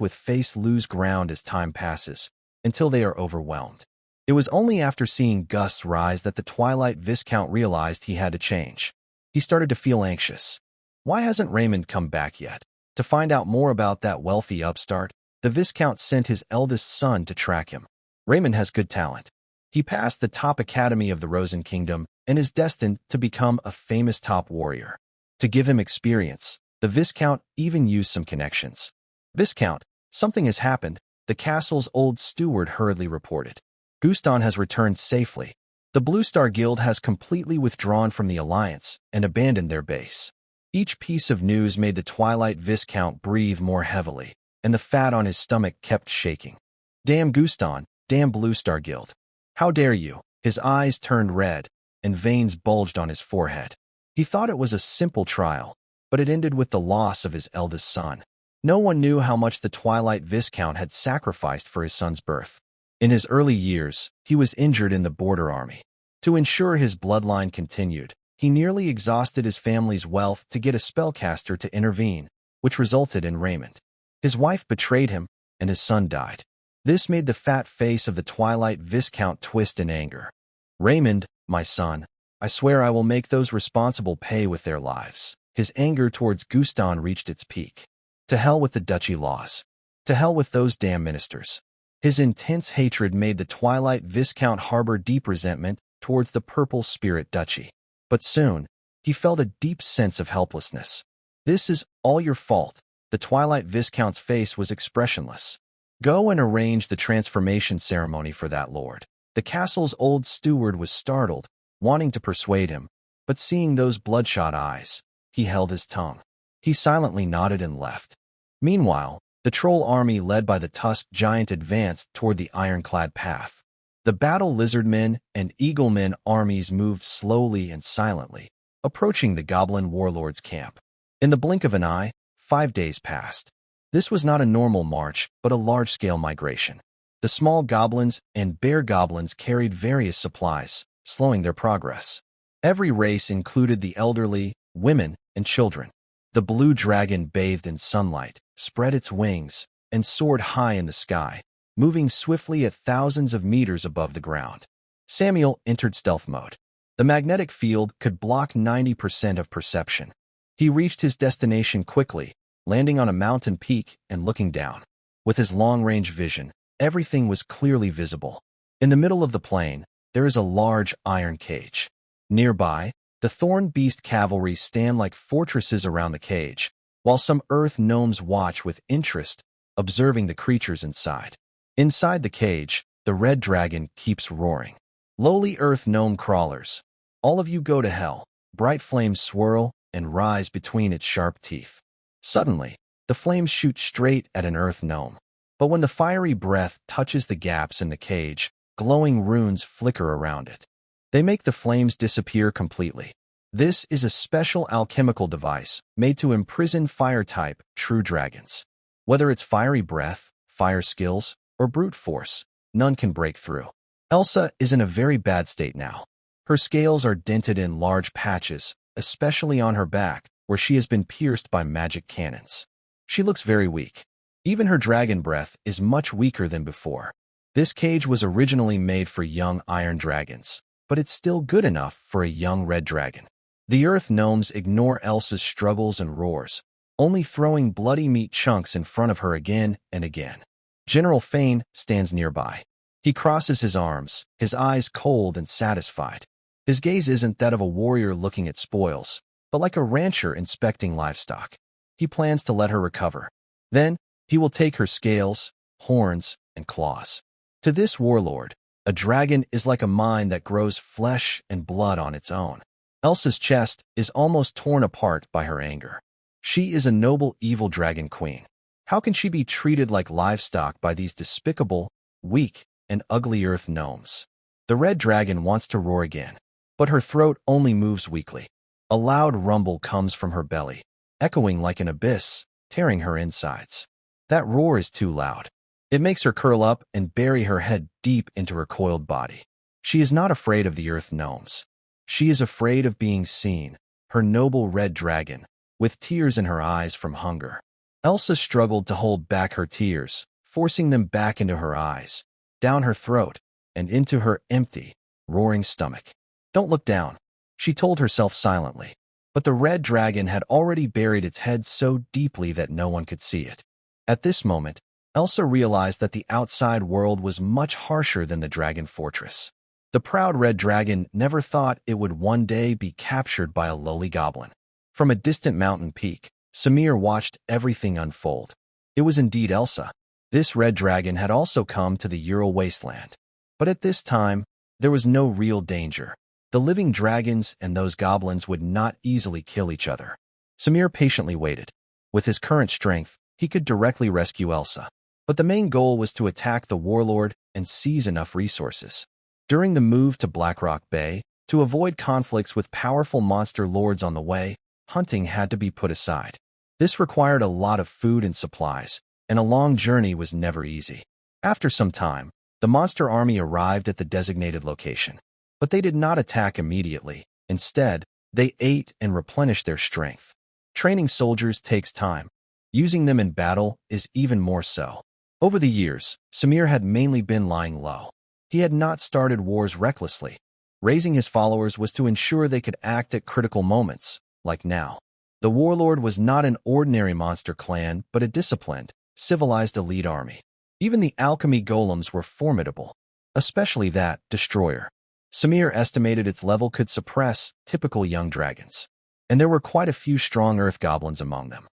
A: with face lose ground as time passes, until they are overwhelmed. It was only after seeing Gus rise that the Twilight Viscount realized he had to change. He started to feel anxious. Why hasn't Raymond come back yet? To find out more about that wealthy upstart, the Viscount sent his eldest son to track him. Raymond has good talent. He passed the top academy of the Rosen Kingdom and is destined to become a famous top warrior. To give him experience, the Viscount even used some connections. Viscount, something has happened, the castle's old steward hurriedly reported. Guston has returned safely. The Blue Star Guild has completely withdrawn from the Alliance and abandoned their base. Each piece of news made the Twilight Viscount breathe more heavily, and the fat on his stomach kept shaking. Damn Guston, damn Blue Star Guild. How dare you? His eyes turned red, and veins bulged on his forehead. He thought it was a simple trial, but it ended with the loss of his eldest son. No one knew how much the Twilight Viscount had sacrificed for his son's birth. In his early years, he was injured in the border army. To ensure his bloodline continued, he nearly exhausted his family's wealth to get a spellcaster to intervene, which resulted in Raymond. His wife betrayed him, and his son died. This made the fat face of the Twilight Viscount twist in anger. Raymond, my son, I swear I will make those responsible pay with their lives. His anger towards Guston reached its peak. To hell with the duchy laws. To hell with those damn ministers. His intense hatred made the Twilight Viscount harbor deep resentment towards the Purple Spirit Duchy. But soon, he felt a deep sense of helplessness. This is all your fault. The Twilight Viscount's face was expressionless. Go and arrange the transformation ceremony for that lord. The castle's old steward was startled, wanting to persuade him, but seeing those bloodshot eyes, he held his tongue. He silently nodded and left. Meanwhile, the troll army led by the tusked giant advanced toward the ironclad path. The battle lizardmen and eaglemen armies moved slowly and silently, approaching the goblin warlord's camp. In the blink of an eye, 5 days passed. This was not a normal march, but a large-scale migration. The small goblins and bear goblins carried various supplies, slowing their progress. Every race included the elderly, women, and children. The blue dragon bathed in sunlight, spread its wings, and soared high in the sky, moving swiftly at thousands of meters above the ground. Samuel entered stealth mode. The magnetic field could block 90% of perception. He reached his destination quickly, landing on a mountain peak and looking down. With his long-range vision, everything was clearly visible. In the middle of the plain, there is a large iron cage. Nearby, the Thorn Beast cavalry stand like fortresses around the cage, while some earth gnomes watch with interest, observing the creatures inside. Inside the cage, the red dragon keeps roaring. Lowly earth gnome crawlers, all of you go to hell. Bright flames swirl and rise between its sharp teeth. Suddenly, the flames shoot straight at an earth gnome. But when the fiery breath touches the gaps in the cage, glowing runes flicker around it. They make the flames disappear completely. This is a special alchemical device made to imprison fire-type true dragons. Whether it's fiery breath, fire skills, or brute force, none can break through. Elsa is in a very bad state now. Her scales are dented in large patches, especially on her back, where she has been pierced by magic cannons. She looks very weak. Even her dragon breath is much weaker than before. This cage was originally made for young iron dragons, but it's still good enough for a young red dragon. The earth gnomes ignore Elsa's struggles and roars, only throwing bloody meat chunks in front of her again and again. General Fane stands nearby. He crosses his arms, his eyes cold and satisfied. His gaze isn't that of a warrior looking at spoils, but like a rancher inspecting livestock. He plans to let her recover. Then, he will take her scales, horns, and claws. To this warlord, a dragon is like a mine that grows flesh and blood on its own. Elsa's chest is almost torn apart by her anger. She is a noble evil dragon queen. How can she be treated like livestock by these despicable, weak, and ugly earth gnomes? The red dragon wants to roar again, but her throat only moves weakly. A loud rumble comes from her belly, echoing like an abyss, tearing her insides. That roar is too loud. It makes her curl up and bury her head deep into her coiled body. She is not afraid of the earth gnomes. She is afraid of being seen, her noble red dragon, with tears in her eyes from hunger. Elsa struggled to hold back her tears, forcing them back into her eyes, down her throat, and into her empty, roaring stomach. Don't look down, she told herself silently. But the red dragon had already buried its head so deeply that no one could see it. At this moment, Elsa realized that the outside world was much harsher than the dragon fortress. The proud red dragon never thought it would one day be captured by a lowly goblin. From a distant mountain peak, Samir watched everything unfold. It was indeed Elsa. This red dragon had also come to the Ural wasteland. But at this time, there was no real danger. The living dragons and those goblins would not easily kill each other. Samir patiently waited. With his current strength, he could directly rescue Elsa. But the main goal was to attack the warlord and seize enough resources. During the move to Blackrock Bay, to avoid conflicts with powerful monster lords on the way, hunting had to be put aside. This required a lot of food and supplies, and a long journey was never easy. After some time, the monster army arrived at the designated location. But they did not attack immediately. Instead, they ate and replenished their strength. Training soldiers takes time. Using them in battle is even more so. Over the years, Samir had mainly been lying low. He had not started wars recklessly. Raising his followers was to ensure they could act at critical moments, like now. The warlord was not an ordinary monster clan, but a disciplined, civilized elite army. Even the alchemy golems were formidable, especially that destroyer. Samir estimated its level could suppress typical young dragons, and there were quite a few strong earth goblins among them.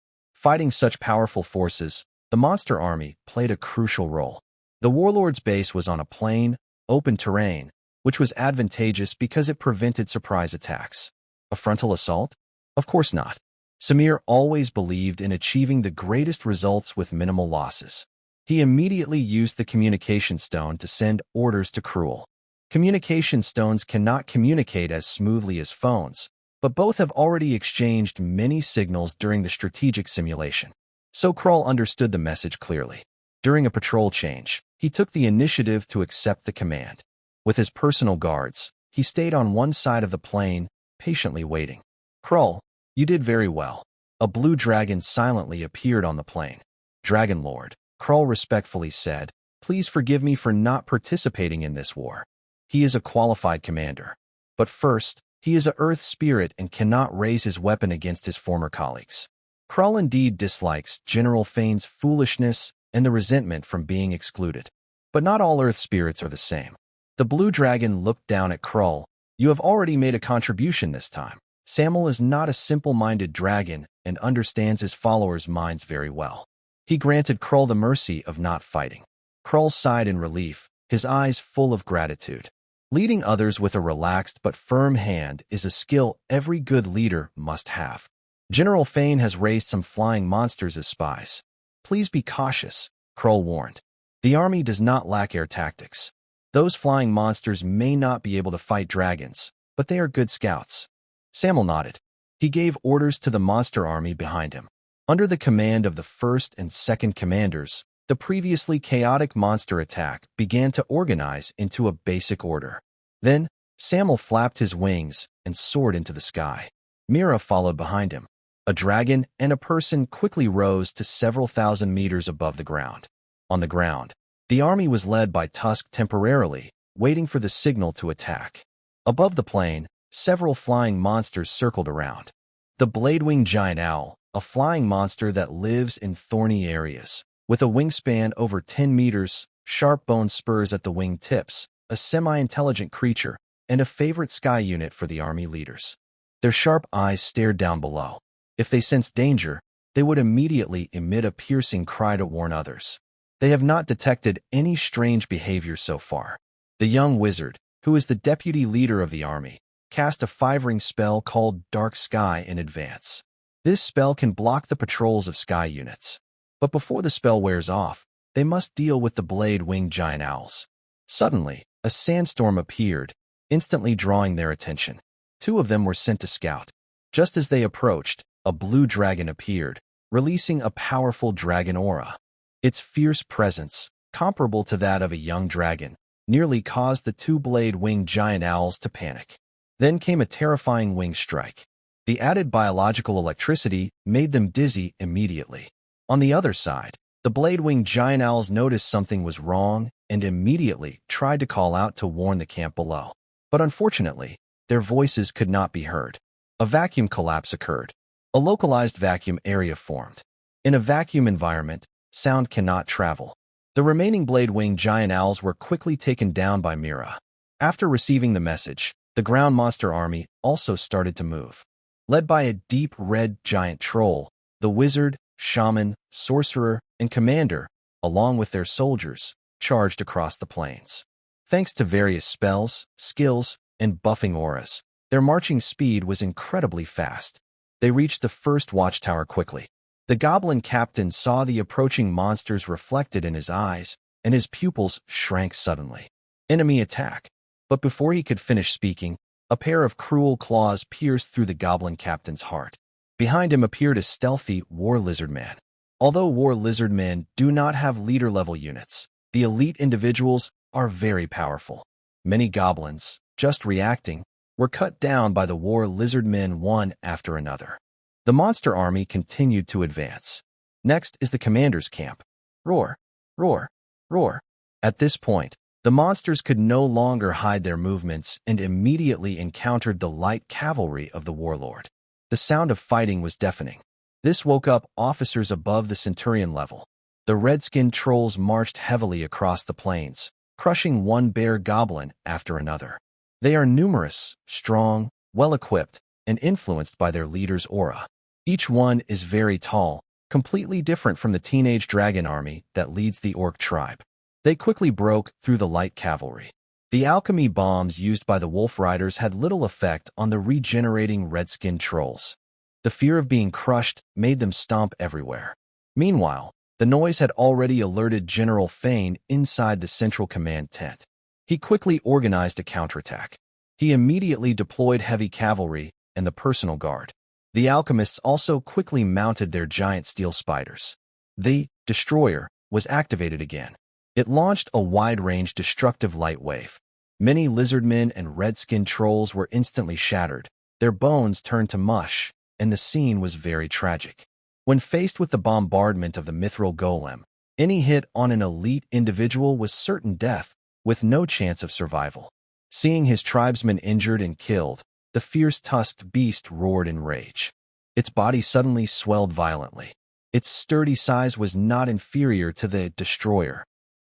A: Fighting such powerful forces, the monster army played a crucial role. The warlord's base was on a plain, open terrain, which was advantageous because it prevented surprise attacks. A frontal assault? Of course not. Samir always believed in achieving the greatest results with minimal losses. He immediately used the communication stone to send orders to Cruel. Communication stones cannot communicate as smoothly as phones, but both have already exchanged many signals during the strategic simulation. So Krull understood the message clearly. During a patrol change, he took the initiative to accept the command. With his personal guards, he stayed on one side of the plain, patiently waiting. Krull, you did very well. A blue dragon silently appeared on the plain. Dragon Lord, Krull respectfully said, please forgive me for not participating in this war. He is a qualified commander. But first, he is a earth spirit and cannot raise his weapon against his former colleagues. Krull indeed dislikes General Fane's foolishness and the resentment from being excluded. But not all earth spirits are the same. The blue dragon looked down at Krull. You have already made a contribution this time. Samuel is not a simple-minded dragon and understands his followers' minds very well. He granted Krull the mercy of not fighting. Krull sighed in relief, his eyes full of gratitude. Leading others with a relaxed but firm hand is a skill every good leader must have. General Fane has raised some flying monsters as spies. Please be cautious, Krull warned. The army does not lack air tactics. Those flying monsters may not be able to fight dragons, but they are good scouts. Samuel nodded. He gave orders to the monster army behind him. Under the command of the first and second commanders, the previously chaotic monster attack began to organize into a basic order. Then, Samuel flapped his wings and soared into the sky. Mira followed behind him. A dragon and a person quickly rose to several thousand meters above the ground. On the ground, the army was led by Tusk temporarily, waiting for the signal to attack. Above the plain, several flying monsters circled around. The blade-winged giant owl, a flying monster that lives in thorny areas, with a wingspan over 10 meters, sharp-boned spurs at the wing tips, a semi-intelligent creature, and a favorite sky unit for the army leaders. Their sharp eyes stared down below. If they sensed danger, they would immediately emit a piercing cry to warn others. They have not detected any strange behavior so far. The young wizard, who is the deputy leader of the army, cast a 5-ring spell called Dark Sky in advance. This spell can block the patrols of sky units. But before the spell wears off, they must deal with the blade-winged giant owls. Suddenly, a sandstorm appeared, instantly drawing their attention. 2 of them were sent to scout. Just as they approached, a blue dragon appeared, releasing a powerful dragon aura. Its fierce presence, comparable to that of a young dragon, nearly caused the 2 blade-winged giant owls to panic. Then came a terrifying wing strike. The added biological electricity made them dizzy immediately. On the other side, the blade-winged giant owls noticed something was wrong and immediately tried to call out to warn the camp below. But unfortunately, their voices could not be heard. A vacuum collapse occurred. A localized vacuum area formed. In a vacuum environment, sound cannot travel. The remaining blade-winged giant owls were quickly taken down by Mira. After receiving the message, the ground monster army also started to move. Led by a deep red giant troll, the wizard, shaman, sorcerer, and commander, along with their soldiers, charged across the plains. Thanks to various spells, skills, and buffing auras, their marching speed was incredibly fast. They reached the first watchtower quickly. The goblin captain saw the approaching monsters reflected in his eyes, and his pupils shrank suddenly. Enemy attack. But before he could finish speaking, a pair of cruel claws pierced through the goblin captain's heart. Behind him appeared a stealthy war lizard man. Although war lizard men do not have leader-level units, the elite individuals are very powerful. Many goblins, just reacting, were cut down by the war lizard men one after another. The monster army continued to advance. Next is the commander's camp. Roar, roar, roar. At this point, the monsters could no longer hide their movements and immediately encountered the light cavalry of the warlord. The sound of fighting was deafening. This woke up officers above the centurion level. The red-skinned trolls marched heavily across the plains, crushing one bear goblin after another. They are numerous, strong, well-equipped, and influenced by their leader's aura. Each one is very tall, completely different from the teenage dragon army that leads the orc tribe. They quickly broke through the light cavalry. The alchemy bombs used by the wolf riders had little effect on the regenerating red-skinned trolls. The fear of being crushed made them stomp everywhere. Meanwhile, the noise had already alerted General Fane inside the central command tent. He quickly organized a counterattack. He immediately deployed heavy cavalry and the personal guard. The alchemists also quickly mounted their giant steel spiders. The destroyer was activated again. It launched a wide-range destructive light wave. Many lizardmen and red-skinned trolls were instantly shattered. Their bones turned to mush, and the scene was very tragic. When faced with the bombardment of the mithril golem, any hit on an elite individual was certain death, with no chance of survival. Seeing his tribesmen injured and killed, the fierce tusked beast roared in rage. Its body suddenly swelled violently. Its sturdy size was not inferior to the destroyer.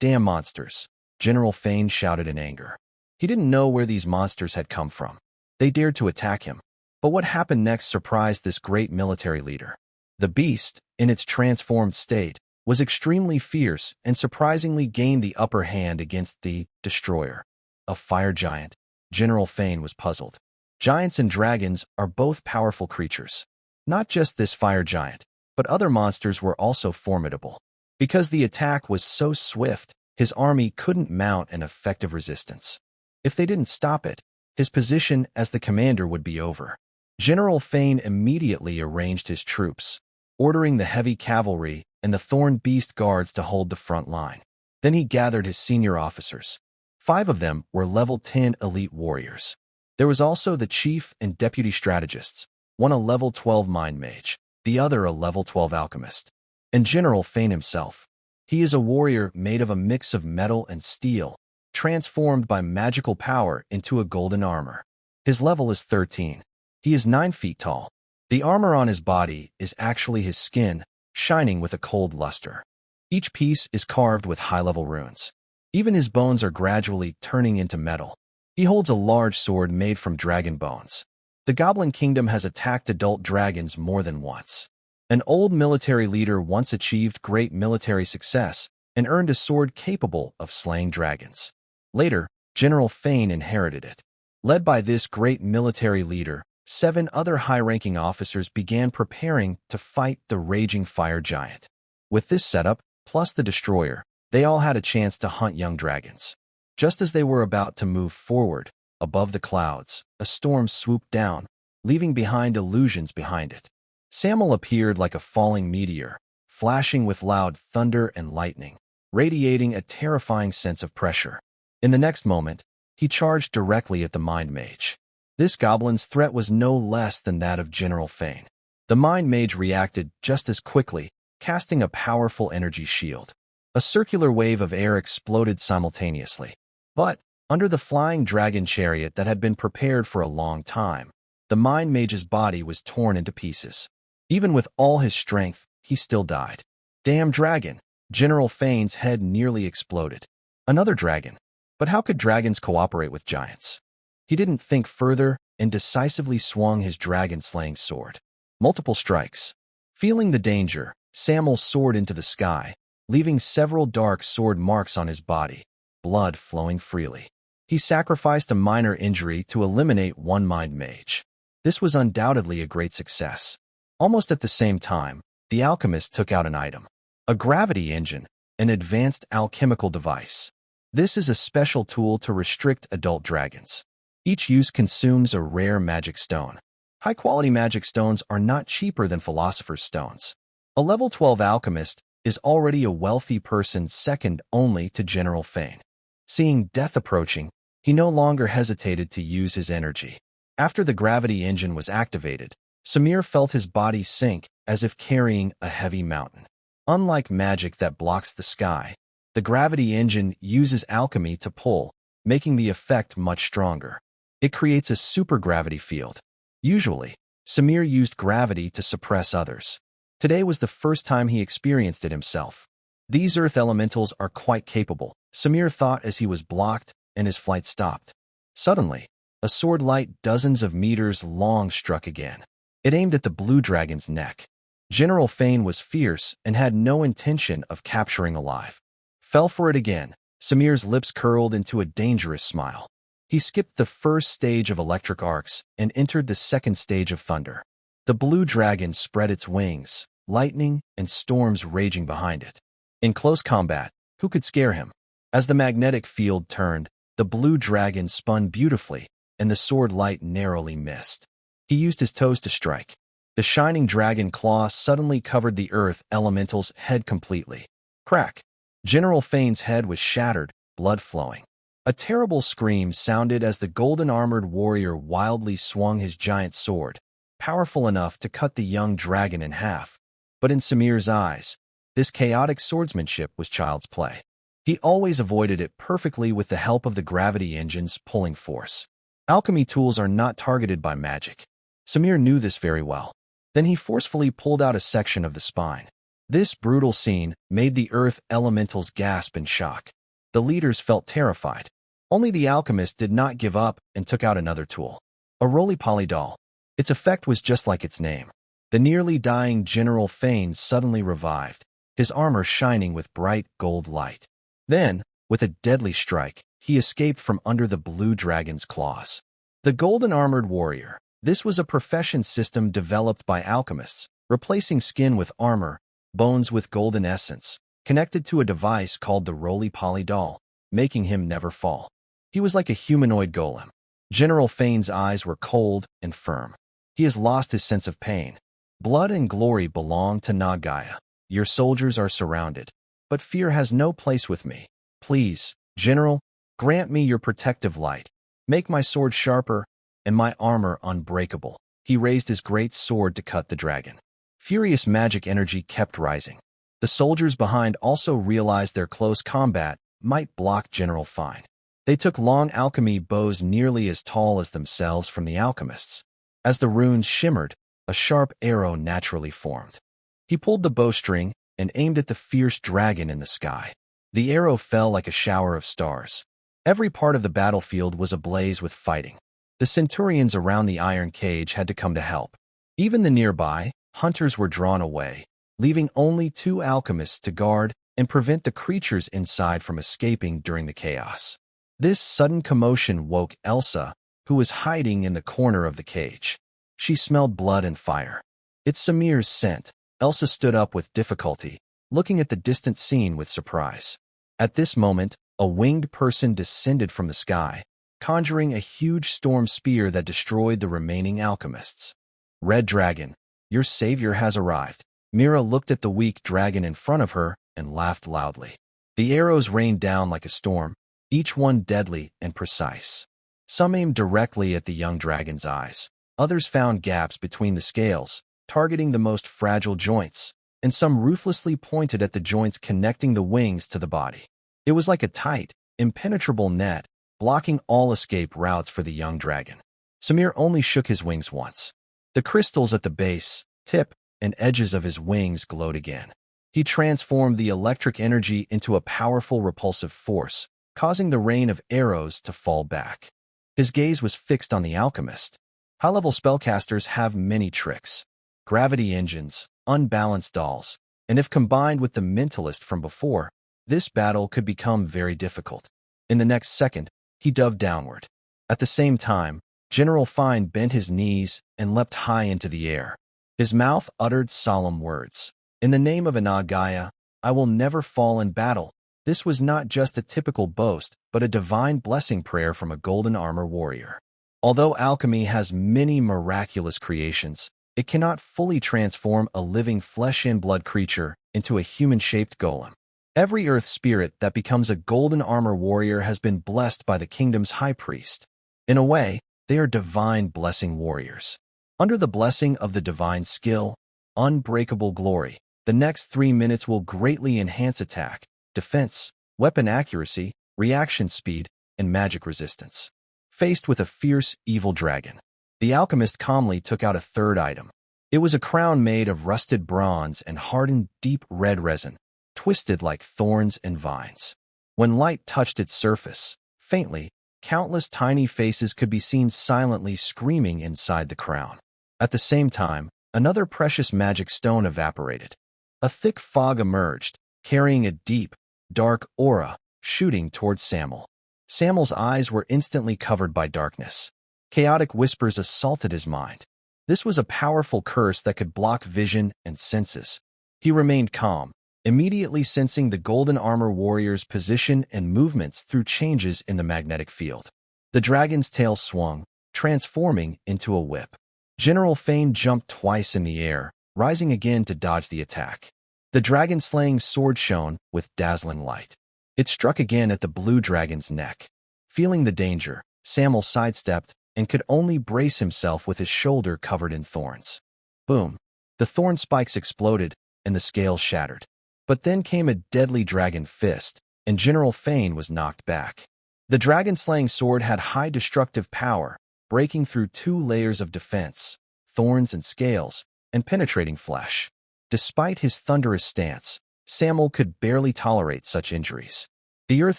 A: Damn monsters, General Fane shouted in anger. He didn't know where these monsters had come from. They dared to attack him. But what happened next surprised this great military leader. The beast, in its transformed state, was extremely fierce and surprisingly gained the upper hand against the destroyer. A fire giant. General Fane was puzzled. Giants and dragons are both powerful creatures. Not just this fire giant, but other monsters were also formidable. Because the attack was so swift, his army couldn't mount an effective resistance. If they didn't stop it, his position as the commander would be over. General Fane immediately arranged his troops, ordering the heavy cavalry and the thorn beast guards to hold the front line. Then he gathered his senior officers. 5 of them were level 10 elite warriors. There was also the chief and deputy strategists. one a level 12 mind mage, the other a level 12 alchemist. And General Fane himself. He is a warrior made of a mix of metal and steel, transformed by magical power into a golden armor. His level is 13. He is 9 feet tall. The armor on his body is actually his skin, shining with a cold luster. Each piece is carved with high-level runes. Even his bones are gradually turning into metal. He holds a large sword made from dragon bones. The Goblin Kingdom has attacked adult dragons more than once. An old military leader once achieved great military success and earned a sword capable of slaying dragons. Later, General Fane inherited it. Led by this great military leader, 7 other high-ranking officers began preparing to fight the raging fire giant. With this setup, plus the destroyer, they all had a chance to hunt young dragons. Just as they were about to move forward, above the clouds, a storm swooped down, leaving behind illusions behind it. Samuel appeared like a falling meteor, flashing with loud thunder and lightning, radiating a terrifying sense of pressure. In the next moment, he charged directly at the Mind Mage. This goblin's threat was no less than that of General Fane. The Mind Mage reacted just as quickly, casting a powerful energy shield. A circular wave of air exploded simultaneously. But, under the flying dragon chariot that had been prepared for a long time, the Mind Mage's body was torn into pieces. Even with all his strength, he still died. Damn dragon! General Fane's head nearly exploded. Another dragon. But how could dragons cooperate with giants? He didn't think further and decisively swung his dragon-slaying sword. Multiple strikes. Feeling the danger, Samuel soared into the sky, leaving several dark sword marks on his body, blood flowing freely. He sacrificed a minor injury to eliminate one Mind Mage. This was undoubtedly a great success. Almost at the same time, the alchemist took out an item. A gravity engine, an advanced alchemical device. This is a special tool to restrict adult dragons. Each use consumes a rare magic stone. High-quality magic stones are not cheaper than philosopher's stones. A level 12 alchemist is already a wealthy person second only to General Fane. Seeing death approaching, he no longer hesitated to use his energy. After the gravity engine was activated, Samir felt his body sink as if carrying a heavy mountain. Unlike magic that blocks the sky, the gravity engine uses alchemy to pull, making the effect much stronger. It creates a supergravity field. Usually, Samir used gravity to suppress others. Today was the first time he experienced it himself. These earth elementals are quite capable, Samir thought as he was blocked and his flight stopped. Suddenly, a sword light dozens of meters long struck again. It aimed at the blue dragon's neck. General Fane was fierce and had no intention of capturing alive. Fell for it again. Samir's lips curled into a dangerous smile. He skipped the first stage of electric arcs and entered the second stage of thunder. The blue dragon spread its wings, lightning and storms raging behind it. In close combat, who could scare him? As the magnetic field turned, the blue dragon spun beautifully, and the sword light narrowly missed. He used his toes to strike. The shining dragon claw suddenly covered the earth elemental's head completely. Crack! General Fane's head was shattered, blood flowing. A terrible scream sounded as the golden-armored warrior wildly swung his giant sword, powerful enough to cut the young dragon in half. But in Samir's eyes, this chaotic swordsmanship was child's play. He always avoided it perfectly with the help of the gravity engine's pulling force. Alchemy tools are not targeted by magic. Samir knew this very well. Then he forcefully pulled out a section of the spine. This brutal scene made the earth elementals gasp in shock. The leaders felt terrified. Only the alchemist did not give up and took out another tool. A roly-poly doll. Its effect was just like its name. The nearly dying General Fane suddenly revived, his armor shining with bright gold light. Then, with a deadly strike, he escaped from under the blue dragon's claws. The golden-armored warrior. This was a profession system developed by alchemists, replacing skin with armor, bones with golden essence, connected to a device called the roly-poly doll, making him never fall. He was like a humanoid golem. General Fane's eyes were cold and firm. He has lost his sense of pain. Blood and glory belong to Nagaya. Your soldiers are surrounded. But fear has no place with me. Please, General, grant me your protective light. Make my sword sharper and my armor unbreakable. He raised his great sword to cut the dragon. Furious magic energy kept rising. The soldiers behind also realized their close combat might block General Fine. They took long alchemy bows nearly as tall as themselves from the alchemists. As the runes shimmered, a sharp arrow naturally formed. He pulled the bowstring and aimed at the fierce dragon in the sky. The arrow fell like a shower of stars. Every part of the battlefield was ablaze with fighting. The centurions around the iron cage had to come to help. Even the nearby hunters were drawn away, leaving only 2 alchemists to guard and prevent the creatures inside from escaping during the chaos. This sudden commotion woke Elsa, who was hiding in the corner of the cage. She smelled blood and fire. It's Samir's scent. Elsa stood up with difficulty, looking at the distant scene with surprise. At this moment, a winged person descended from the sky, conjuring a huge storm spear that destroyed the remaining alchemists. Red Dragon, your savior has arrived. Mira looked at the weak dragon in front of her and laughed loudly. The arrows rained down like a storm, each one deadly and precise. Some aimed directly at the young dragon's eyes. Others found gaps between the scales, targeting the most fragile joints, and some ruthlessly pointed at the joints connecting the wings to the body. It was like a tight, impenetrable net, blocking all escape routes for the young dragon. Samir only shook his wings once. The crystals at the base, tip, and edges of his wings glowed again. He transformed the electric energy into a powerful repulsive force, causing the rain of arrows to fall back. His gaze was fixed on the alchemist. High-level spellcasters have many tricks. Gravity engines, unbalanced dolls, and if combined with the mentalist from before, this battle could become very difficult. In the next second, he dove downward. At the same time, General Fine bent his knees and leapt high into the air. His mouth uttered solemn words. In the name of Anagaya, I will never fall in battle. This was not just a typical boast, but a divine blessing prayer from a golden armor warrior. Although alchemy has many miraculous creations, it cannot fully transform a living flesh-and-blood creature into a human-shaped golem. Every earth spirit that becomes a golden armor warrior has been blessed by the kingdom's high priest. In a way, they are divine blessing warriors. Under the blessing of the divine skill, unbreakable glory, the next 3 minutes will greatly enhance attack, defense, weapon accuracy, reaction speed, and magic resistance. Faced with a fierce, evil dragon, the alchemist calmly took out a third item. It was a crown made of rusted bronze and hardened deep red resin, twisted like thorns and vines. When light touched its surface, faintly, countless tiny faces could be seen silently screaming inside the crown. At the same time, another precious magic stone evaporated. A thick fog emerged, carrying a deep, dark aura, shooting towards Samuel. Samuel's eyes were instantly covered by darkness. Chaotic whispers assaulted his mind. This was a powerful curse that could block vision and senses. He remained calm, immediately sensing the golden armor warrior's position and movements through changes in the magnetic field. The dragon's tail swung, transforming into a whip. General Fane jumped twice in the air, rising again to dodge the attack. The dragon-slaying sword shone with dazzling light. It struck again at the blue dragon's neck. Feeling the danger, Samuel sidestepped and could only brace himself with his shoulder covered in thorns. Boom! The thorn spikes exploded, and the scales shattered. But then came a deadly dragon fist, and General Fane was knocked back. The dragon-slaying sword had high destructive power, breaking through 2 layers of defense, thorns and scales, and penetrating flesh. Despite his thunderous stance, Samuel could barely tolerate such injuries. The earth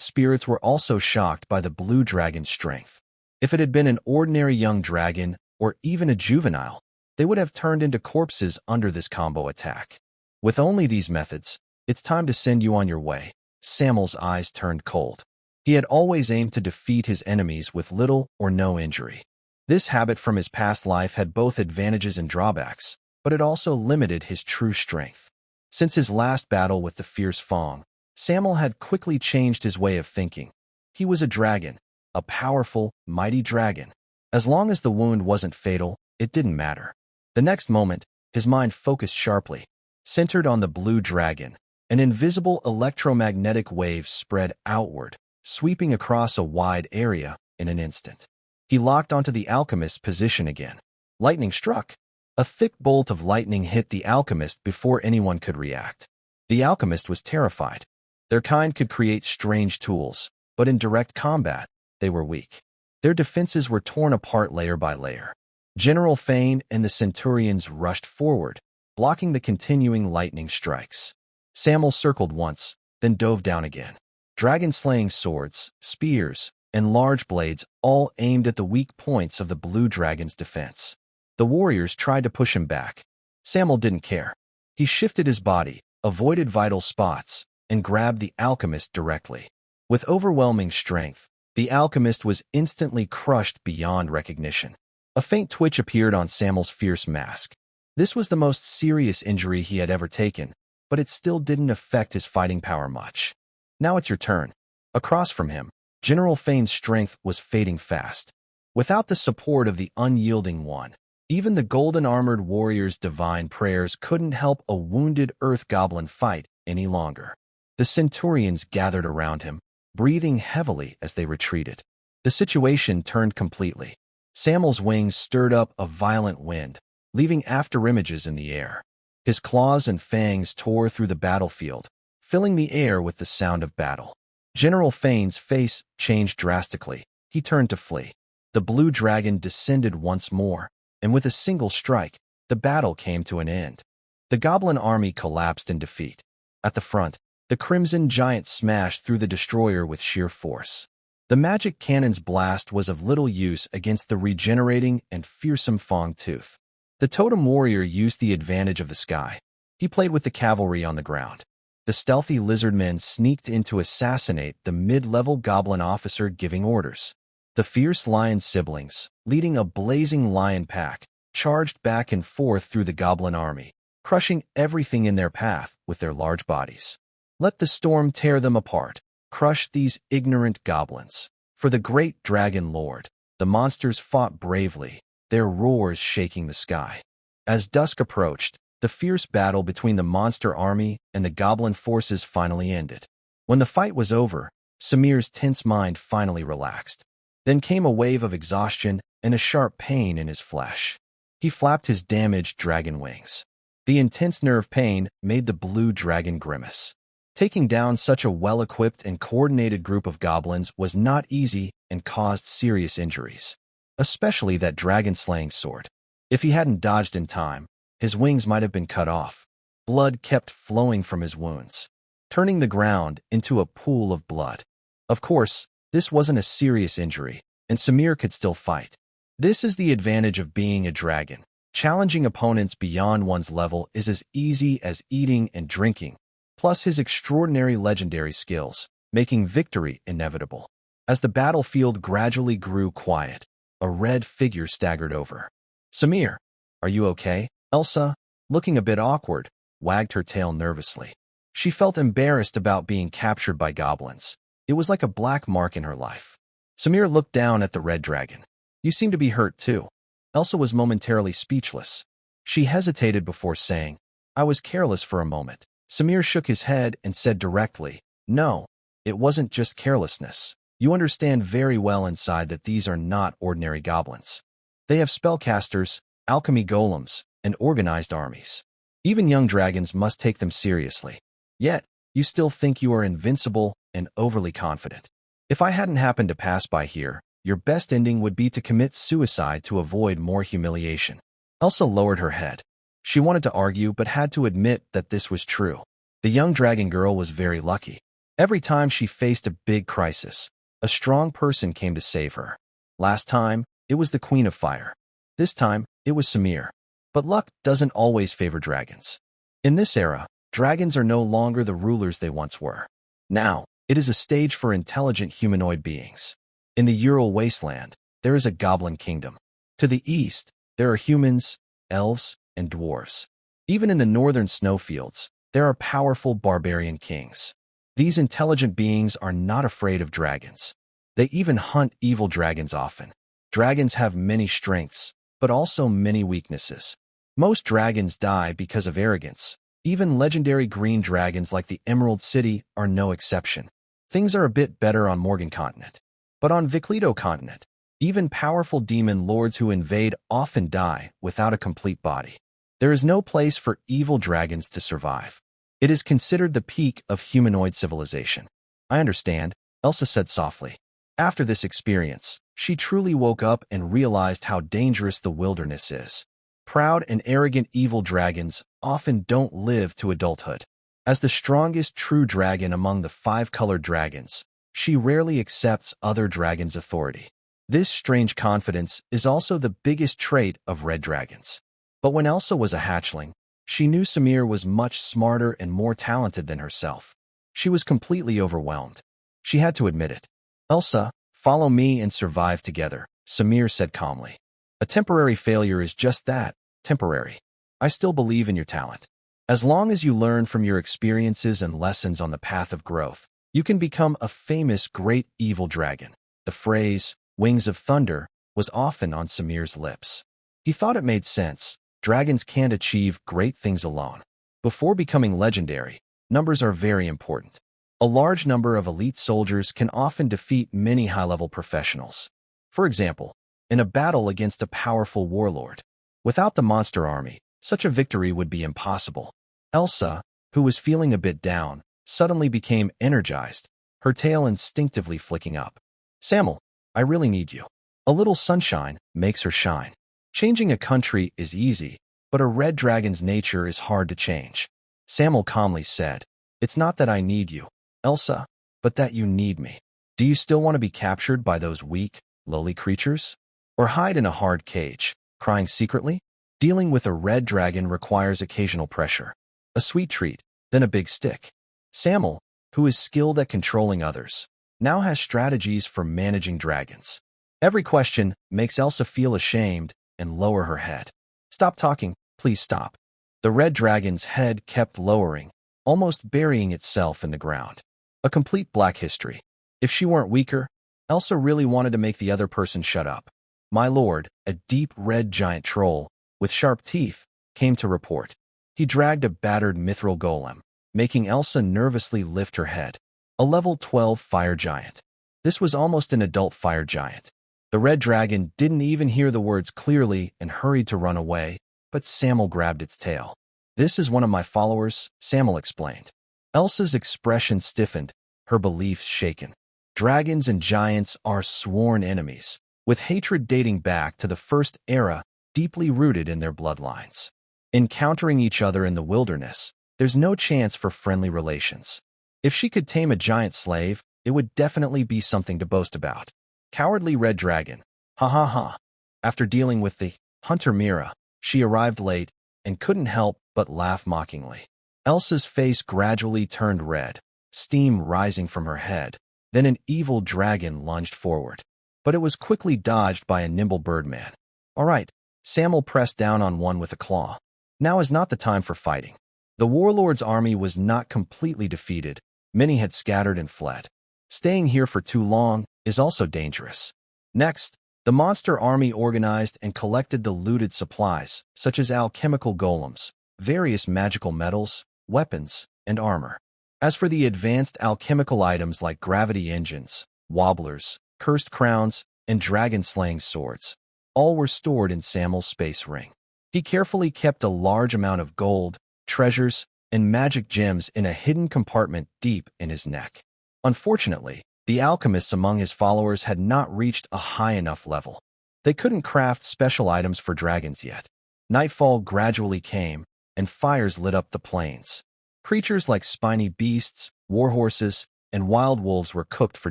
A: spirits were also shocked by the blue dragon's strength. If it had been an ordinary young dragon, or even a juvenile, they would have turned into corpses under this combo attack. With only these methods, it's time to send you on your way. Samuel's eyes turned cold. He had always aimed to defeat his enemies with little or no injury. This habit from his past life had both advantages and drawbacks, but it also limited his true strength. Since his last battle with the fierce Fong, Samuel had quickly changed his way of thinking. He was a dragon, a powerful, mighty dragon. As long as the wound wasn't fatal, it didn't matter. The next moment, his mind focused sharply. Centered on the blue dragon, an invisible electromagnetic wave spread outward, sweeping across a wide area in an instant. He locked onto the alchemist's position again. Lightning struck. A thick bolt of lightning hit the alchemist before anyone could react. The alchemist was terrified. Their kind could create strange tools, but in direct combat, they were weak. Their defenses were torn apart layer by layer. General Fane and the Centurions rushed forward, blocking the continuing lightning strikes. Samuel circled once, then dove down again. Dragon-slaying swords, spears, and large blades all aimed at the weak points of the blue dragon's defense. The warriors tried to push him back. Samuel didn't care. He shifted his body, avoided vital spots, and grabbed the alchemist directly. With overwhelming strength, the alchemist was instantly crushed beyond recognition. A faint twitch appeared on Samuel's fierce mask. This was the most serious injury he had ever taken, but it still didn't affect his fighting power much. Now it's your turn. Across from him, General Fane's strength was fading fast. Without the support of the unyielding one, even the golden-armored warrior's divine prayers couldn't help a wounded earth goblin fight any longer. The Centurions gathered around him, breathing heavily as they retreated. The situation turned completely. Samuel's wings stirred up a violent wind, leaving afterimages in the air. His claws and fangs tore through the battlefield, filling the air with the sound of battle. General Fane's face changed drastically. He turned to flee. The blue dragon descended once more, and with a single strike, the battle came to an end. The goblin army collapsed in defeat. At the front, the crimson giant smashed through the destroyer with sheer force. The magic cannon's blast was of little use against the regenerating and fearsome Fangtooth. The totem warrior used the advantage of the sky. He played with the cavalry on the ground. The stealthy lizardmen sneaked in to assassinate the mid-level goblin officer giving orders. The fierce lion siblings, leading a blazing lion pack, charged back and forth through the goblin army, crushing everything in their path with their large bodies. Let the storm tear them apart. Crush these ignorant goblins. For the great dragon lord, the monsters fought bravely, their roars shaking the sky. As dusk approached, the fierce battle between the monster army and the goblin forces finally ended. When the fight was over, Samir's tense mind finally relaxed. Then came a wave of exhaustion and a sharp pain in his flesh. He flapped his damaged dragon wings. The intense nerve pain made the blue dragon grimace. Taking down such a well-equipped and coordinated group of goblins was not easy and caused serious injuries, especially that dragon-slaying sword. If he hadn't dodged in time, his wings might have been cut off. Blood kept flowing from his wounds, turning the ground into a pool of blood. Of course, this wasn't a serious injury, and Samir could still fight. This is the advantage of being a dragon. Challenging opponents beyond one's level is as easy as eating and drinking, plus his extraordinary legendary skills, making victory inevitable. As the battlefield gradually grew quiet, a red figure staggered over. "Samir, are you okay?" Elsa, looking a bit awkward, wagged her tail nervously. She felt embarrassed about being captured by goblins. It was like a black mark in her life. Samir looked down at the red dragon. "You seem to be hurt too." Elsa was momentarily speechless. She hesitated before saying, "I was careless for a moment." Samir shook his head and said directly, "No, it wasn't just carelessness. You understand very well inside that these are not ordinary goblins. They have spellcasters, alchemy golems, and organized armies. Even young dragons must take them seriously. Yet, you still think you are invincible and overly confident. If I hadn't happened to pass by here, your best ending would be to commit suicide to avoid more humiliation." Elsa lowered her head. She wanted to argue but had to admit that this was true. The young dragon girl was very lucky. Every time she faced a big crisis, a strong person came to save her. Last time, it was the Queen of Fire. This time, it was Samir. But luck doesn't always favor dragons. In this era, dragons are no longer the rulers they once were. Now, it is a stage for intelligent humanoid beings. In the Ural wasteland, there is a goblin kingdom. To the east, there are humans, elves, and dwarves. Even in the northern snowfields, there are powerful barbarian kings. These intelligent beings are not afraid of dragons. They even hunt evil dragons often. Dragons have many strengths, but also many weaknesses. Most dragons die because of arrogance. Even legendary green dragons like the Emerald City are no exception. Things are a bit better on Morgan Continent. But on Viclito Continent, Even powerful demon lords who invade often die without a complete body. There is no place for evil dragons to survive. It is considered the peak of humanoid civilization. I understand, Elsa said softly. After this experience, she truly woke up and realized how dangerous the wilderness is. Proud and arrogant evil dragons often don't live to adulthood. As the strongest true dragon among the 5-colored dragons, she rarely accepts other dragons' authority. This strange confidence is also the biggest trait of red dragons. But when Elsa was a hatchling, she knew Samir was much smarter and more talented than herself. She was completely overwhelmed. She had to admit it. Elsa, follow me and survive together, Samir said calmly. A temporary failure is just that, temporary. I still believe in your talent. As long as you learn from your experiences and lessons on the path of growth, you can become a famous great evil dragon. The phrase, wings of thunder, was often on Samir's lips. He thought it made sense. Dragons can't achieve great things alone. Before becoming legendary, numbers are very important. A large number of elite soldiers can often defeat many high-level professionals. For example, in a battle against a powerful warlord. Without the monster army, such a victory would be impossible. Elsa, who was feeling a bit down, suddenly became energized, her tail instinctively flicking up. Samuel, I really need you. A little sunshine makes her shine. Changing a country is easy, but a red dragon's nature is hard to change. Samuel calmly said, It's not that I need you, Elsa, but that you need me. Do you still want to be captured by those weak, lowly creatures? Or hide in a hard cage, crying secretly? Dealing with a red dragon requires occasional pressure. A sweet treat, then a big stick. Samuel, who is skilled at controlling others, now has strategies for managing dragons. Every question makes Elsa feel ashamed and lower her head. Stop talking, please stop. The red dragon's head kept lowering, almost burying itself in the ground. A complete black history. If she weren't weaker, Elsa really wanted to make the other person shut up. My lord, a deep red giant troll, with sharp teeth, came to report. He dragged a battered mithril golem, making Elsa nervously lift her head. A level 12 fire giant. This was almost an adult fire giant. The red dragon didn't even hear the words clearly and hurried to run away, but Samuel grabbed its tail. This is one of my followers, Samuel explained. Elsa's expression stiffened, her beliefs shaken. Dragons and giants are sworn enemies, with hatred dating back to the first era deeply rooted in their bloodlines. Encountering each other in the wilderness, there's no chance for friendly relations. If she could tame a giant slave, it would definitely be something to boast about. Cowardly red dragon. Ha ha ha. After dealing with the hunter Mira, she arrived late and couldn't help but laugh mockingly. Elsa's face gradually turned red, steam rising from her head. Then an evil dragon lunged forward. But it was quickly dodged by a nimble birdman. All right, Samuel pressed down on one with a claw. Now is not the time for fighting. The warlord's army was not completely defeated. Many had scattered and fled. Staying here for too long is also dangerous. Next, the monster army organized and collected the looted supplies, such as alchemical golems, various magical metals, weapons, and armor. As for the advanced alchemical items like gravity engines, wobblers, cursed crowns, and dragon-slaying swords, all were stored in Samuel's space ring. He carefully kept a large amount of gold, treasures, and magic gems in a hidden compartment deep in his neck. Unfortunately, the alchemists among his followers had not reached a high enough level. They couldn't craft special items for dragons yet. Nightfall gradually came, and fires lit up the plains. Creatures like spiny beasts, warhorses, and wild wolves were cooked for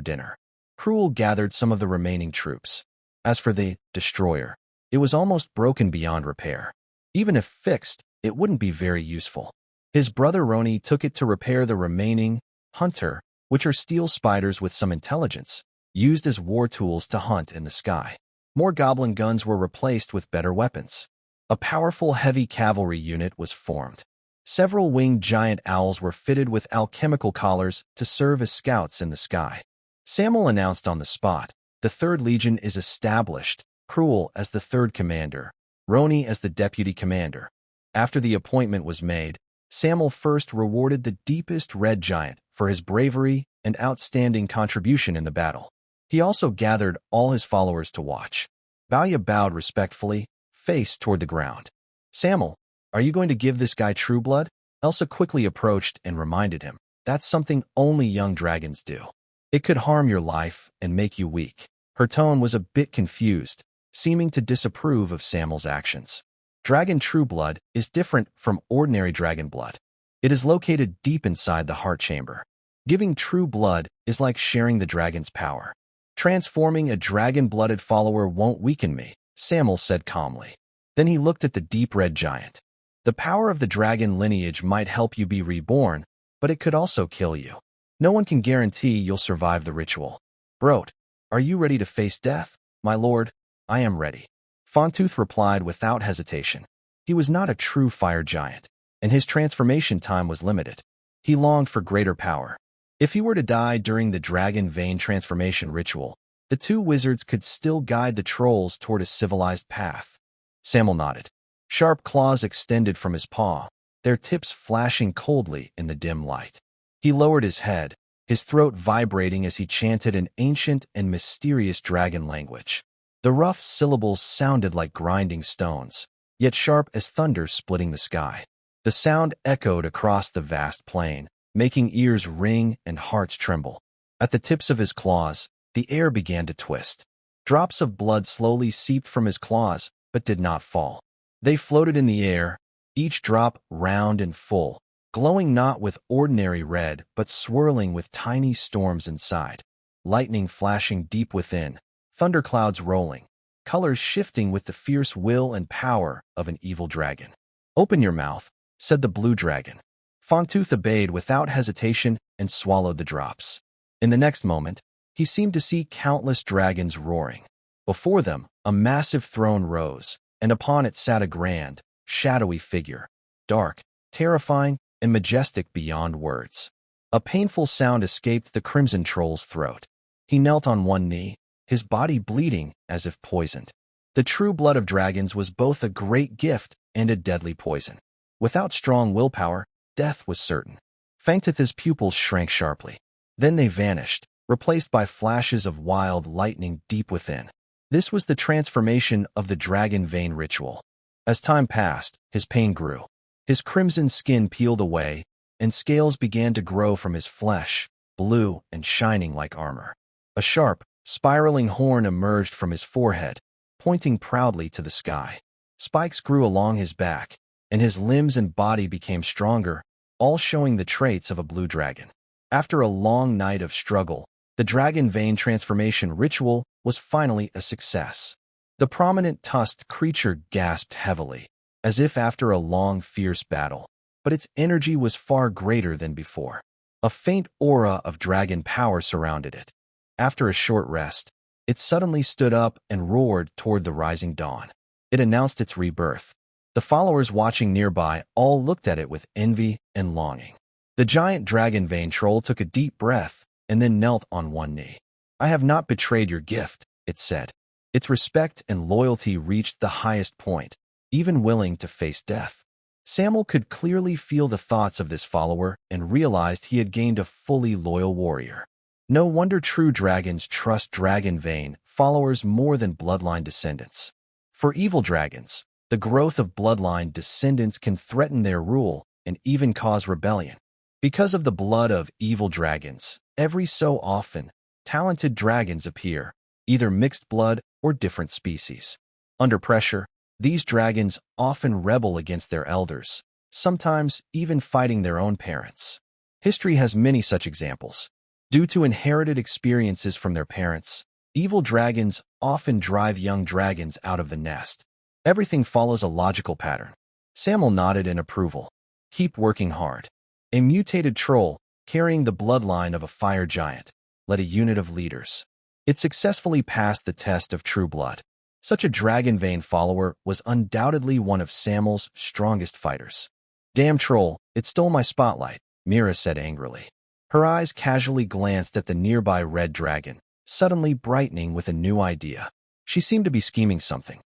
A: dinner. Cruel gathered some of the remaining troops. As for the destroyer, it was almost broken beyond repair. Even if fixed, it wouldn't be very useful. His brother Roni took it to repair the remaining hunter, which are steel spiders with some intelligence, used as war tools to hunt in the sky. More goblin guns were replaced with better weapons. A powerful heavy cavalry unit was formed. Several winged giant owls were fitted with alchemical collars to serve as scouts in the sky. Samuel announced on the spot, the 3rd Legion is established, Cruel as the 3rd commander, Roni as the deputy commander. After the appointment was made, Samuel first rewarded the deepest red giant for his bravery and outstanding contribution in the battle. He also gathered all his followers to watch. Balya bowed respectfully, face toward the ground. Samuel, are you going to give this guy true blood? Elsa quickly approached and reminded him. That's something only young dragons do. It could harm your life and make you weak. Her tone was a bit confused, seeming to disapprove of Samuel's actions. Dragon true blood is different from ordinary dragon blood. It is located deep inside the heart chamber. Giving true blood is like sharing the dragon's power. Transforming a dragon-blooded follower won't weaken me, Samuel said calmly. Then he looked at the deep red giant. The power of the dragon lineage might help you be reborn, but it could also kill you. No one can guarantee you'll survive the ritual. Brot, are you ready to face death? My lord, I am ready. Fontooth replied without hesitation. He was not a true fire giant, and his transformation time was limited. He longed for greater power. If he were to die during the dragon vein transformation ritual, the two wizards could still guide the trolls toward a civilized path. Samuel nodded. Sharp claws extended from his paw, their tips flashing coldly in the dim light. He lowered his head, his throat vibrating as he chanted an ancient and mysterious dragon language. The rough syllables sounded like grinding stones, yet sharp as thunder splitting the sky. The sound echoed across the vast plain, making ears ring and hearts tremble. At the tips of his claws, the air began to twist. Drops of blood slowly seeped from his claws, but did not fall. They floated in the air, each drop round and full, glowing not with ordinary red, but swirling with tiny storms inside. Lightning flashing deep within, thunderclouds rolling, colors shifting with the fierce will and power of an evil dragon. Open your mouth, said the blue dragon. Fontooth obeyed without hesitation and swallowed the drops. In the next moment, he seemed to see countless dragons roaring. Before them, a massive throne rose, and upon it sat a grand, shadowy figure, dark, terrifying, and majestic beyond words. A painful sound escaped the crimson troll's throat. He knelt on one knee, his body bleeding as if poisoned. The true blood of dragons was both a great gift and a deadly poison. Without strong willpower, death was certain. Fangtith's pupils shrank sharply. Then they vanished, replaced by flashes of wild lightning deep within. This was the transformation of the dragon vein ritual. As time passed, his pain grew. His crimson skin peeled away, and scales began to grow from his flesh, blue and shining like armor. A sharp, spiraling horn emerged from his forehead, pointing proudly to the sky. Spikes grew along his back, and his limbs and body became stronger, all showing the traits of a blue dragon. After a long night of struggle, the dragon vein transformation ritual was finally a success. The prominent tusked creature gasped heavily, as if after a long, fierce battle, but its energy was far greater than before. A faint aura of dragon power surrounded it. After a short rest, it suddenly stood up and roared toward the rising dawn. It announced its rebirth. The followers watching nearby all looked at it with envy and longing. The giant dragon vein troll took a deep breath and then knelt on one knee. I have not betrayed your gift, it said. Its respect and loyalty reached the highest point, even willing to face death. Samuel could clearly feel the thoughts of this follower and realized he had gained a fully loyal warrior. No wonder true dragons trust dragon vein followers more than bloodline descendants. For evil dragons, the growth of bloodline descendants can threaten their rule and even cause rebellion. Because of the blood of evil dragons, every so often, talented dragons appear, either mixed blood or different species. Under pressure, these dragons often rebel against their elders, sometimes even fighting their own parents. History has many such examples. Due to inherited experiences from their parents, evil dragons often drive young dragons out of the nest. Everything follows a logical pattern. Samuel nodded in approval. Keep working hard. A mutated troll, carrying the bloodline of a fire giant, led a unit of leaders. It successfully passed the test of true blood. Such a dragon vein follower was undoubtedly one of Samuel's strongest fighters. Damn troll, it stole my spotlight, Mira said angrily. Her eyes casually glanced at the nearby red dragon, suddenly brightening with a new idea. She seemed to be scheming something.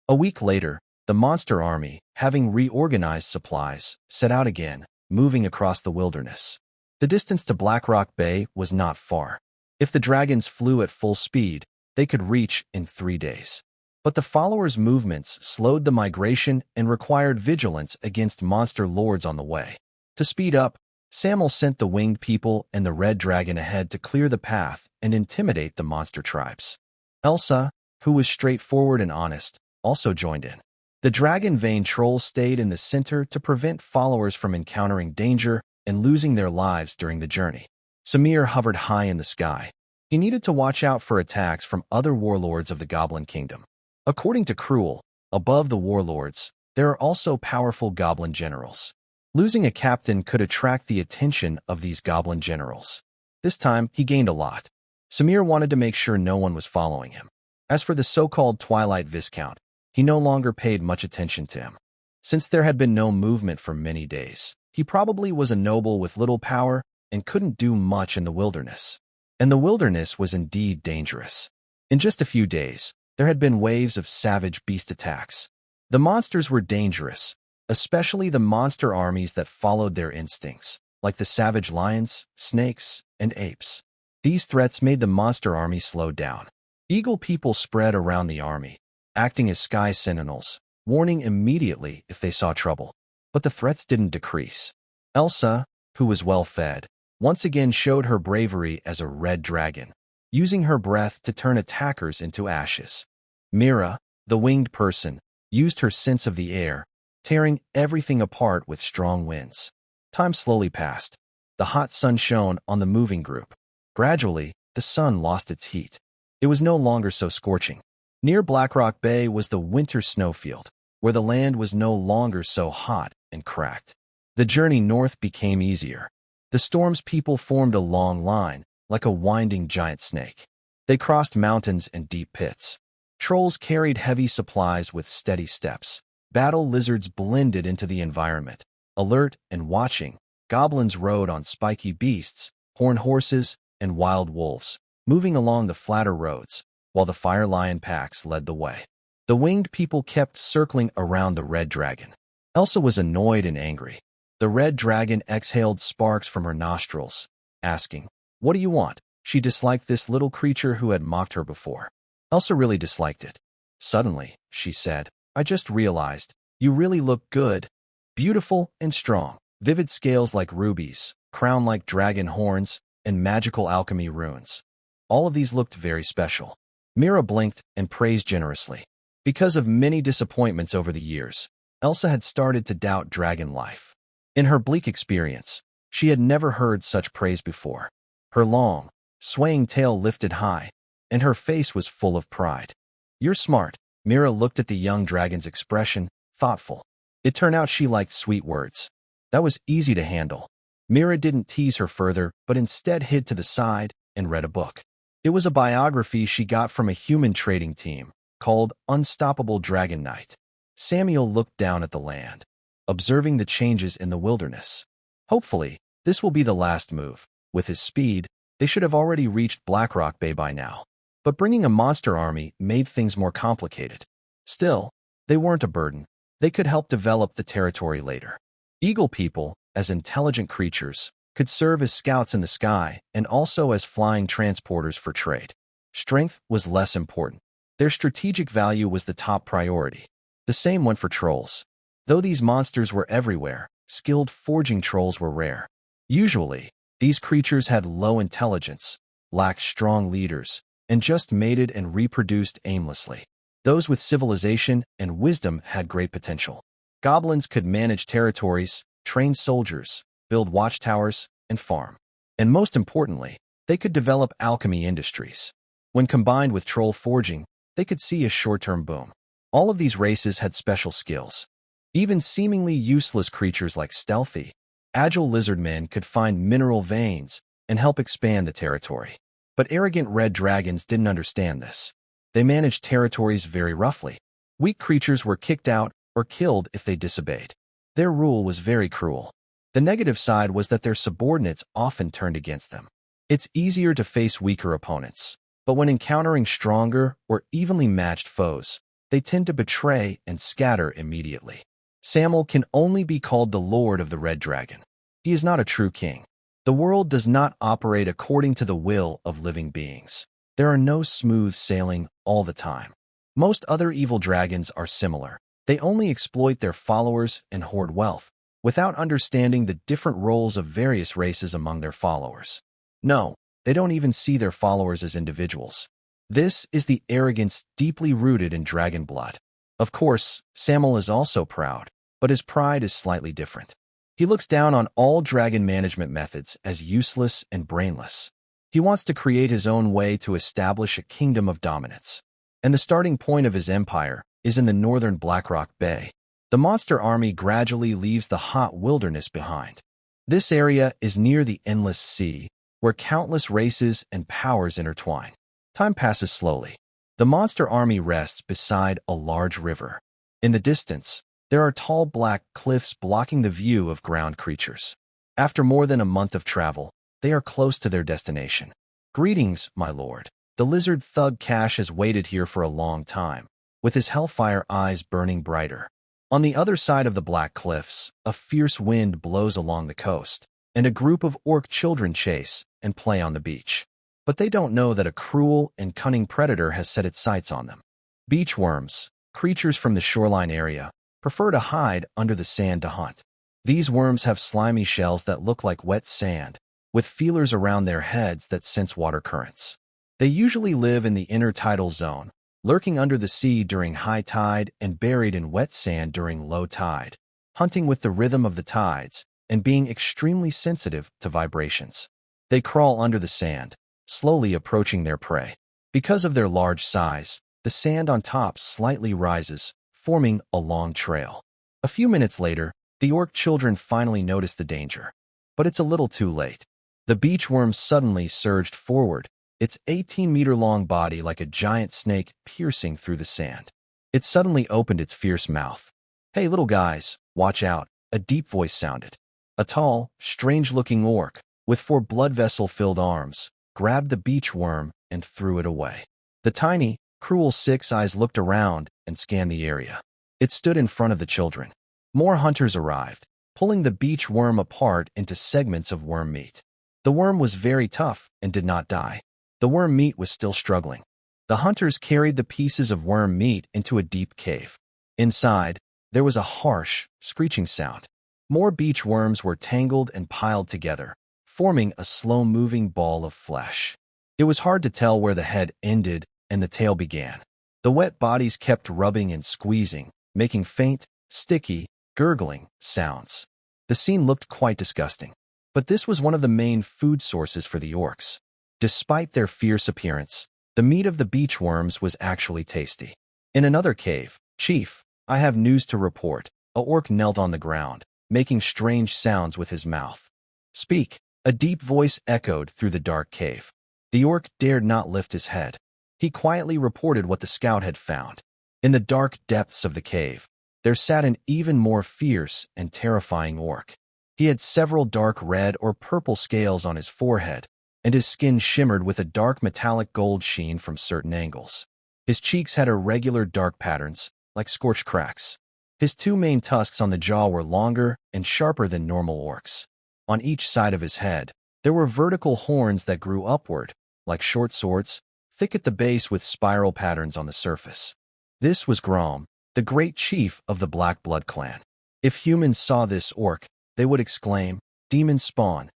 A: A week later, the monster army, having reorganized supplies, set out again, moving across the wilderness. The distance to Blackrock Bay was not far. If the dragons flew at full speed, they could reach in 3 days. But the followers' movements slowed the migration and required vigilance against monster lords on the way. To speed up, Samuel sent the winged people and the red dragon ahead to clear the path and intimidate the monster tribes. Elsa, who was straightforward and honest, also joined in. The dragon-veined trolls stayed in the center to prevent followers from encountering danger and losing their lives during the journey. Samir hovered high in the sky. He needed to watch out for attacks from other warlords of the Goblin Kingdom. According to Cruel, above the warlords, there are also powerful goblin generals. Losing a captain could attract the attention of these goblin generals. This time, he gained a lot. Samir wanted to make sure no one was following him. As for the so-called Twilight Viscount, he no longer paid much attention to him. Since there had been no movement for many days, he probably was a noble with little power and couldn't do much in the wilderness. And the wilderness was indeed dangerous. In just a few days, there had been waves of savage beast attacks. The monsters were dangerous, especially the monster armies that followed their instincts, like the savage lions, snakes, and apes. These threats made the monster army slow down. Eagle people spread around the army, acting as sky sentinels, warning immediately if they saw trouble. But the threats didn't decrease. Elsa, who was well-fed, once again showed her bravery as a red dragon, using her breath to turn attackers into ashes. Mira, the winged person, used her sense of the air, tearing everything apart with strong winds. Time slowly passed. The hot sun shone on the moving group. Gradually, the sun lost its heat. It was no longer so scorching. Near Blackrock Bay was the winter snowfield, where the land was no longer so hot and cracked. The journey north became easier. The storm's people formed a long line, like a winding giant snake. They crossed mountains and deep pits. Trolls carried heavy supplies with steady steps. Battle lizards blended into the environment. Alert and watching, goblins rode on spiky beasts, horned horses, and wild wolves, moving along the flatter roads, while the fire lion packs led the way. The winged people kept circling around the red dragon. Elsa was annoyed and angry. The red dragon exhaled sparks from her nostrils, asking, "What do you want?" She disliked this little creature who had mocked her before. Elsa really disliked it. Suddenly, she said, "I just realized, you really look good. Beautiful and strong. Vivid scales like rubies, crown like dragon horns, and magical alchemy runes. All of these looked very special." Mira blinked and praised generously. Because of many disappointments over the years, Elsa had started to doubt dragon life. In her bleak experience, she had never heard such praise before. Her long, swaying tail lifted high, and her face was full of pride. "You're smart." Mira looked at the young dragon's expression, thoughtful. It turned out she liked sweet words. That was easy to handle. Mira didn't tease her further, but instead hid to the side and read a book. It was a biography she got from a human trading team called Unstoppable Dragon Knight. Samuel looked down at the land, observing the changes in the wilderness. Hopefully, this will be the last move. With his speed, they should have already reached Blackrock Bay by now. But bringing a monster army made things more complicated. Still, they weren't a burden. They could help develop the territory later. Eagle people, as intelligent creatures, could serve as scouts in the sky and also as flying transporters for trade. Strength was less important. Their strategic value was the top priority. The same went for trolls. Though these monsters were everywhere, skilled forging trolls were rare. Usually, these creatures had low intelligence, lacked strong leaders, and just mated and reproduced aimlessly. Those with civilization and wisdom had great potential. Goblins could manage territories, train soldiers, build watchtowers, and farm. And most importantly, they could develop alchemy industries. When combined with troll forging, they could see a short-term boom. All of these races had special skills. Even seemingly useless creatures like stealthy, agile lizardmen could find mineral veins and help expand the territory. But arrogant red dragons didn't understand this. They managed territories very roughly. Weak creatures were kicked out or killed if they disobeyed. Their rule was very cruel. The negative side was that their subordinates often turned against them. It's easier to face weaker opponents, but when encountering stronger or evenly matched foes, they tend to betray and scatter immediately. Samuel can only be called the Lord of the Red Dragon. He is not a true king. The world does not operate according to the will of living beings. There are no smooth sailing all the time. Most other evil dragons are similar. They only exploit their followers and hoard wealth, without understanding the different roles of various races among their followers. No, they don't even see their followers as individuals. This is the arrogance deeply rooted in dragon blood. Of course, Samuel is also proud, but his pride is slightly different. He looks down on all dragon management methods as useless and brainless. He wants to create his own way to establish a kingdom of dominance. And the starting point of his empire is in the northern Blackrock Bay. The monster army gradually leaves the hot wilderness behind. This area is near the endless sea, where countless races and powers intertwine. Time passes slowly. The monster army rests beside a large river. In the distance, there are tall black cliffs blocking the view of ground creatures. After more than a month of travel, they are close to their destination. Greetings, my lord. The lizard thug Cash has waited here for a long time, with his hellfire eyes burning brighter. On the other side of the black cliffs, a fierce wind blows along the coast, and a group of orc children chase and play on the beach. But they don't know that a cruel and cunning predator has set its sights on them. Beach worms, creatures from the shoreline area, prefer to hide under the sand to hunt. These worms have slimy shells that look like wet sand, with feelers around their heads that sense water currents. They usually live in the intertidal zone, lurking under the sea during high tide and buried in wet sand during low tide, hunting with the rhythm of the tides and being extremely sensitive to vibrations. They crawl under the sand, slowly approaching their prey. Because of their large size, the sand on top slightly rises, forming a long trail. A few minutes later, the orc children finally notice the danger. But it's a little too late. The beach worm suddenly surged forward, its 18-meter-long body like a giant snake piercing through the sand. It suddenly opened its fierce mouth. "Hey, little guys, watch out," a deep voice sounded. A tall, strange-looking orc, with 4 blood vessel-filled arms, grabbed the beach worm and threw it away. The tiny, cruel 6 eyes looked around and scanned the area. It stood in front of the children. More hunters arrived, pulling the beach worm apart into segments of worm meat. The worm was very tough and did not die. The worm meat was still struggling. The hunters carried the pieces of worm meat into a deep cave. Inside, there was a harsh, screeching sound. More beach worms were tangled and piled together, forming a slow-moving ball of flesh. It was hard to tell where the head ended and the tail began. The wet bodies kept rubbing and squeezing, making faint, sticky, gurgling sounds. The scene looked quite disgusting. But this was one of the main food sources for the orcs. Despite their fierce appearance, the meat of the beach worms was actually tasty. In another cave, "Chief, I have news to report." A orc knelt on the ground, making strange sounds with his mouth. "Speak," a deep voice echoed through the dark cave. The orc dared not lift his head. He quietly reported what the scout had found. In the dark depths of the cave, there sat an even more fierce and terrifying orc. He had several dark red or purple scales on his forehead, and his skin shimmered with a dark metallic gold sheen from certain angles. His cheeks had irregular dark patterns, like scorched cracks. His 2 main tusks on the jaw were longer and sharper than normal orcs. On each side of his head, there were vertical horns that grew upward, like short swords, thick at the base with spiral patterns on the surface. This was Grom, the great chief of the Black Blood clan. If humans saw this orc, they would exclaim, demon spawn,"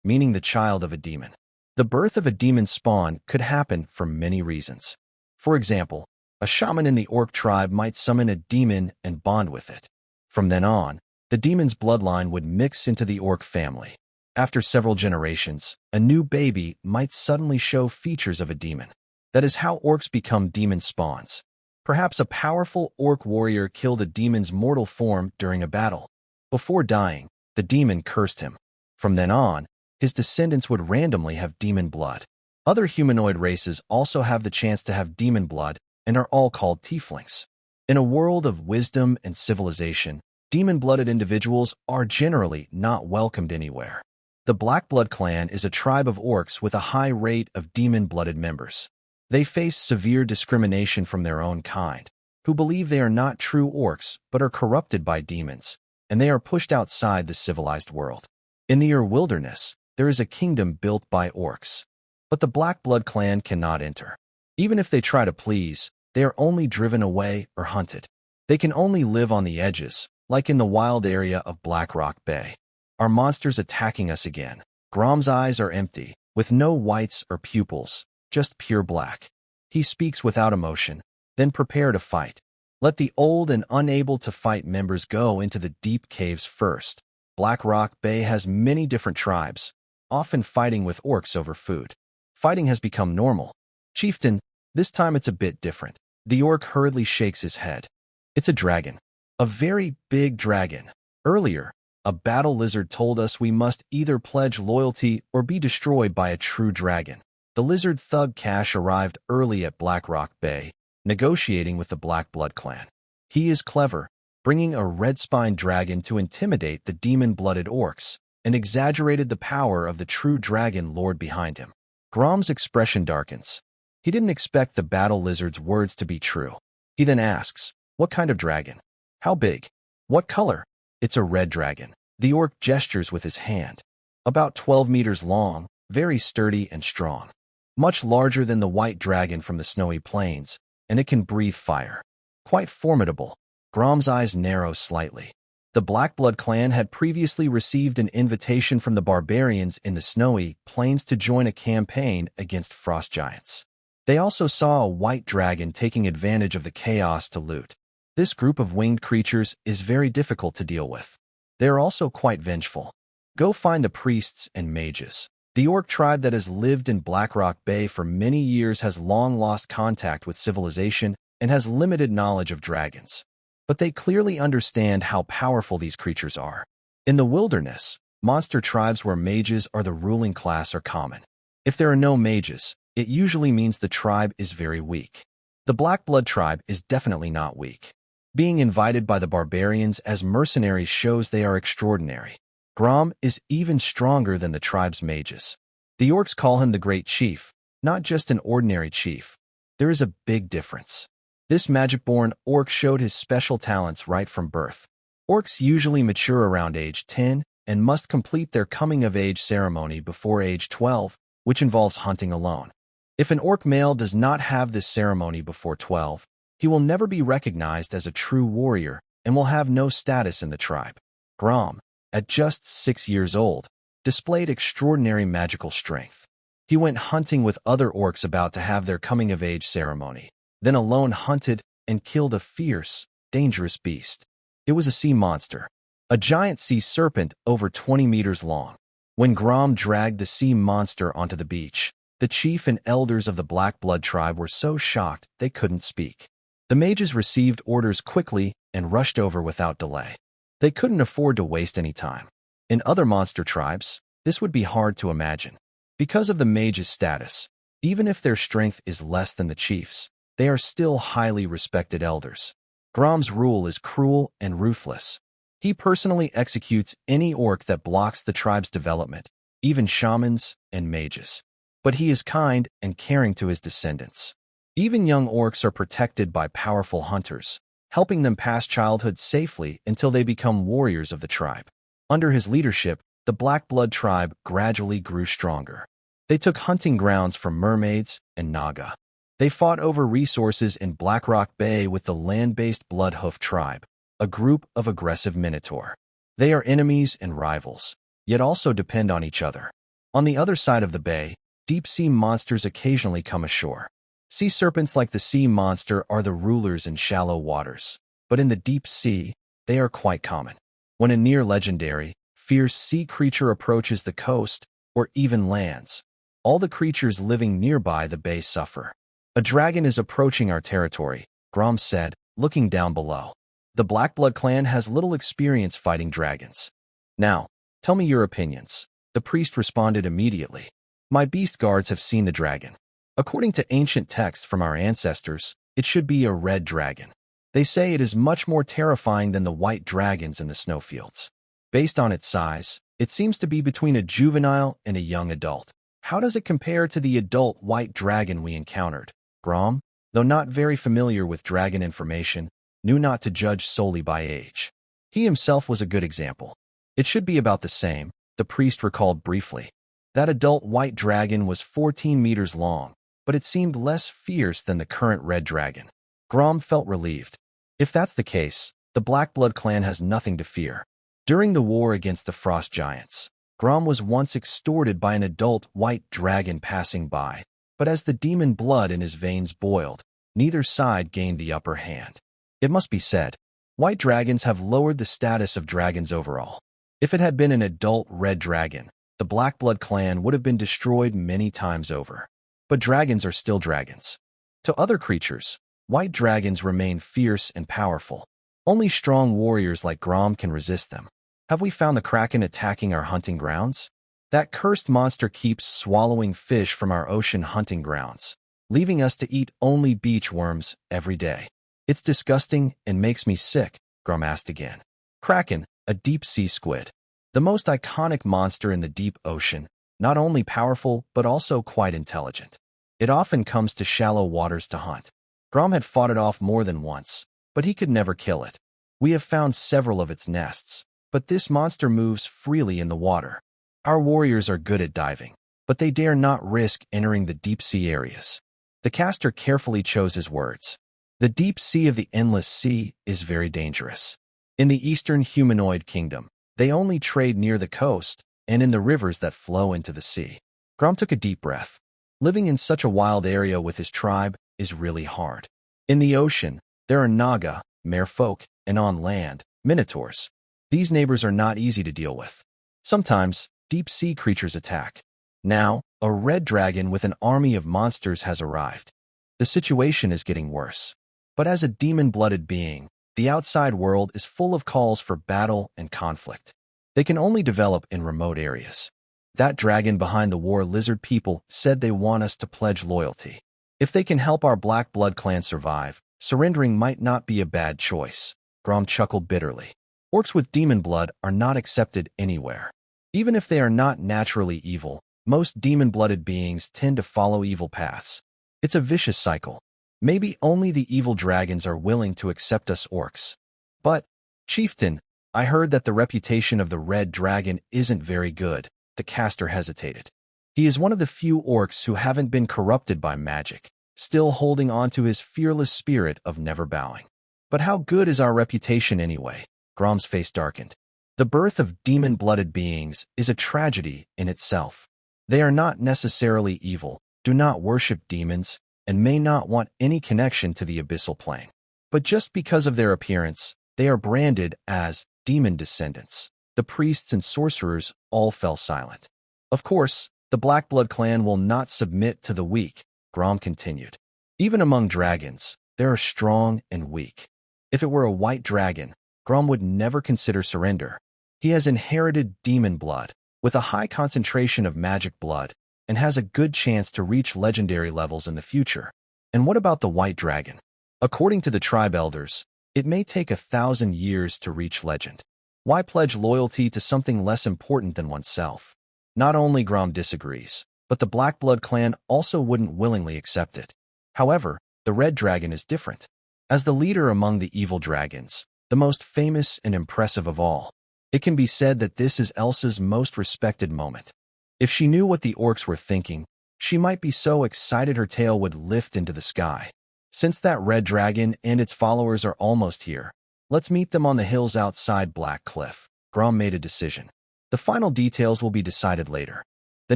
A: meaning the child of a demon. The birth of a demon spawn could happen for many reasons. For example, a shaman in the orc tribe might summon a demon and bond with it. From then on, the demon's bloodline would mix into the orc family. After several generations, a new baby might suddenly show features of a demon. That is how orcs become demon spawns. Perhaps a powerful orc warrior killed a demon's mortal form during a battle. Before dying, the demon cursed him. From then on, his descendants would randomly have demon blood. Other humanoid races also have the chance to have demon blood and are all called tieflings. In a world of wisdom and civilization, demon-blooded individuals are generally not welcomed anywhere. The Black Blood clan is a tribe of orcs with a high rate of demon-blooded members. They face severe discrimination from their own kind, who believe they are not true orcs but are corrupted by demons, and they are pushed outside the civilized world. In the wilderness, there is a kingdom built by orcs. But the Black Blood clan cannot enter. Even if they try to please, they are only driven away or hunted. They can only live on the edges, like in the wild area of Blackrock Bay. Are monsters attacking us again? Grom's eyes are empty, with no whites or pupils, just pure black. He speaks without emotion, then prepare to fight. Let the old and unable to fight members go into the deep caves first. Blackrock Bay has many different tribes, often fighting with orcs over food. Fighting has become normal. Chieftain, this time it's a bit different. The orc hurriedly shakes his head. It's a dragon. A very big dragon. Earlier, a battle lizard told us we must either pledge loyalty or be destroyed by a true dragon. The lizard thug Cash arrived early at Blackrock Bay, negotiating with the Black Blood clan. He is clever, bringing a red-spined dragon to intimidate the demon-blooded orcs, and exaggerated the power of the true dragon lord behind him. Grom's expression darkens. He didn't expect the battle lizard's words to be true. He then asks, "What kind of dragon? How big? What color?" "It's a red dragon." The orc gestures with his hand. About 12 meters long, very sturdy and strong. Much larger than the white dragon from the snowy plains, and it can breathe fire. Quite formidable. Grom's eyes narrow slightly. The Black Blood clan had previously received an invitation from the barbarians in the snowy plains to join a campaign against frost giants. They also saw a white dragon taking advantage of the chaos to loot. This group of winged creatures is very difficult to deal with. They are also quite vengeful. Go find the priests and mages. The orc tribe that has lived in Blackrock Bay for many years has long lost contact with civilization and has limited knowledge of dragons. But they clearly understand how powerful these creatures are. In the wilderness, monster tribes where mages are the ruling class are common. If there are no mages, it usually means the tribe is very weak. The Black Blood tribe is definitely not weak. Being invited by the barbarians as mercenaries shows they are extraordinary. Grom is even stronger than the tribe's mages. The orcs call him the Great Chief, not just an ordinary chief. There is a big difference. This magic-born orc showed his special talents right from birth. Orcs usually mature around age 10 and must complete their coming-of-age ceremony before age 12, which involves hunting alone. If an orc male does not have this ceremony before 12, he will never be recognized as a true warrior and will have no status in the tribe. Grom, at just 6 years old, displayed extraordinary magical strength. He went hunting with other orcs about to have their coming-of-age ceremony, then alone hunted and killed a fierce, dangerous beast. It was a sea monster, a giant sea serpent over 20 meters long. When Grom dragged the sea monster onto the beach, the chief and elders of the Black Blood tribe were so shocked they couldn't speak. The mages received orders quickly and rushed over without delay. They couldn't afford to waste any time. In other monster tribes, this would be hard to imagine. Because of the mages' status, even if their strength is less than the chief's, they are still highly respected elders. Grom's rule is cruel and ruthless. He personally executes any orc that blocks the tribe's development, even shamans and mages. But he is kind and caring to his descendants. Even young orcs are protected by powerful hunters, helping them pass childhood safely until they become warriors of the tribe. Under his leadership, the Black Blood tribe gradually grew stronger. They took hunting grounds from mermaids and Naga. They fought over resources in Blackrock Bay with the land-based Bloodhoof tribe, a group of aggressive minotaur. They are enemies and rivals, yet also depend on each other. On the other side of the bay, deep-sea monsters occasionally come ashore. Sea serpents like the sea monster are the rulers in shallow waters, but in the deep sea, they are quite common. When a near-legendary, fierce sea creature approaches the coast, or even lands, all the creatures living nearby the bay suffer. "A dragon is approaching our territory," Grom said, looking down below. The Black Blood clan has little experience fighting dragons. "Now, tell me your opinions." The priest responded immediately. "My beast guards have seen the dragon. According to ancient texts from our ancestors, it should be a red dragon. They say it is much more terrifying than the white dragons in the snowfields. Based on its size, it seems to be between a juvenile and a young adult. How does it compare to the adult white dragon we encountered?" Grom, though not very familiar with dragon information, knew not to judge solely by age. He himself was a good example. "It should be about the same. the priest recalled briefly. That adult white dragon was 14 meters long, but it seemed less fierce than the current red dragon. Grom felt relieved. If that's the case, the Blackblood clan has nothing to fear. During the war against the Frost Giants, Grom was once extorted by an adult white dragon passing by, but as the demon blood in his veins boiled, neither side gained the upper hand. It must be said, white dragons have lowered the status of dragons overall. If it had been an adult red dragon, the Blackblood clan would have been destroyed many times over. But dragons are still dragons. To other creatures, white dragons remain fierce and powerful. Only strong warriors like Grom can resist them. Have we found the Kraken attacking our hunting grounds? That cursed monster keeps swallowing fish from our ocean hunting grounds, leaving us to eat only beach worms every day. It's disgusting and makes me sick, Grom asked again. Kraken, a deep-sea squid. The most iconic monster in the deep ocean, not only powerful but also quite intelligent. It often comes to shallow waters to hunt. Grom had fought it off more than once, but he could never kill it. We have found several of its nests, but this monster moves freely in the water. Our warriors are good at diving, but they dare not risk entering the deep-sea areas. The caster carefully chose his words. The deep sea of the endless sea is very dangerous. In the eastern humanoid kingdom, they only trade near the coast and in the rivers that flow into the sea. Grom took a deep breath. Living in such a wild area with his tribe is really hard. In the ocean, there are Naga, merfolk, and on land, minotaurs. These neighbors are not easy to deal with. Sometimes, deep-sea creatures attack. Now, a red dragon with an army of monsters has arrived. The situation is getting worse. But as a demon-blooded being, the outside world is full of calls for battle and conflict. They can only develop in remote areas. That dragon behind the war lizard people said they want us to pledge loyalty. If they can help our Blackblood clan survive, surrendering might not be a bad choice. Grom chuckled bitterly. Orcs with demon blood are not accepted anywhere. Even if they are not naturally evil, most demon-blooded beings tend to follow evil paths. It's a vicious cycle. Maybe only the evil dragons are willing to accept us orcs. But, Chieftain, I heard that the reputation of the red dragon isn't very good. The caster hesitated. He is one of the few orcs who haven't been corrupted by magic, still holding on to his fearless spirit of never bowing. But how good is our reputation anyway? Grom's face darkened. The birth of demon-blooded beings is a tragedy in itself. They are not necessarily evil, do not worship demons, and may not want any connection to the abyssal plane. But just because of their appearance, they are branded as demon descendants. The priests and sorcerers all fell silent. Of course, the Blackblood clan will not submit to the weak, Grom continued. Even among dragons, there are strong and weak. If it were a white dragon, Grom would never consider surrender. He has inherited demon blood, with a high concentration of magic blood, and has a good chance to reach legendary levels in the future. And what about the white dragon? According to the tribe elders, it may take 1,000 years to reach legend. Why pledge loyalty to something less important than oneself? Not only Grom disagrees, but the Blackblood clan also wouldn't willingly accept it. However, the red dragon is different. As the leader among the evil dragons, the most famous and impressive of all, it can be said that this is Elsa's most respected moment. If she knew what the orcs were thinking, she might be so excited her tail would lift into the sky. Since that red dragon and its followers are almost here, let's meet them on the hills outside Black Cliff. Grom made a decision. The final details will be decided later. The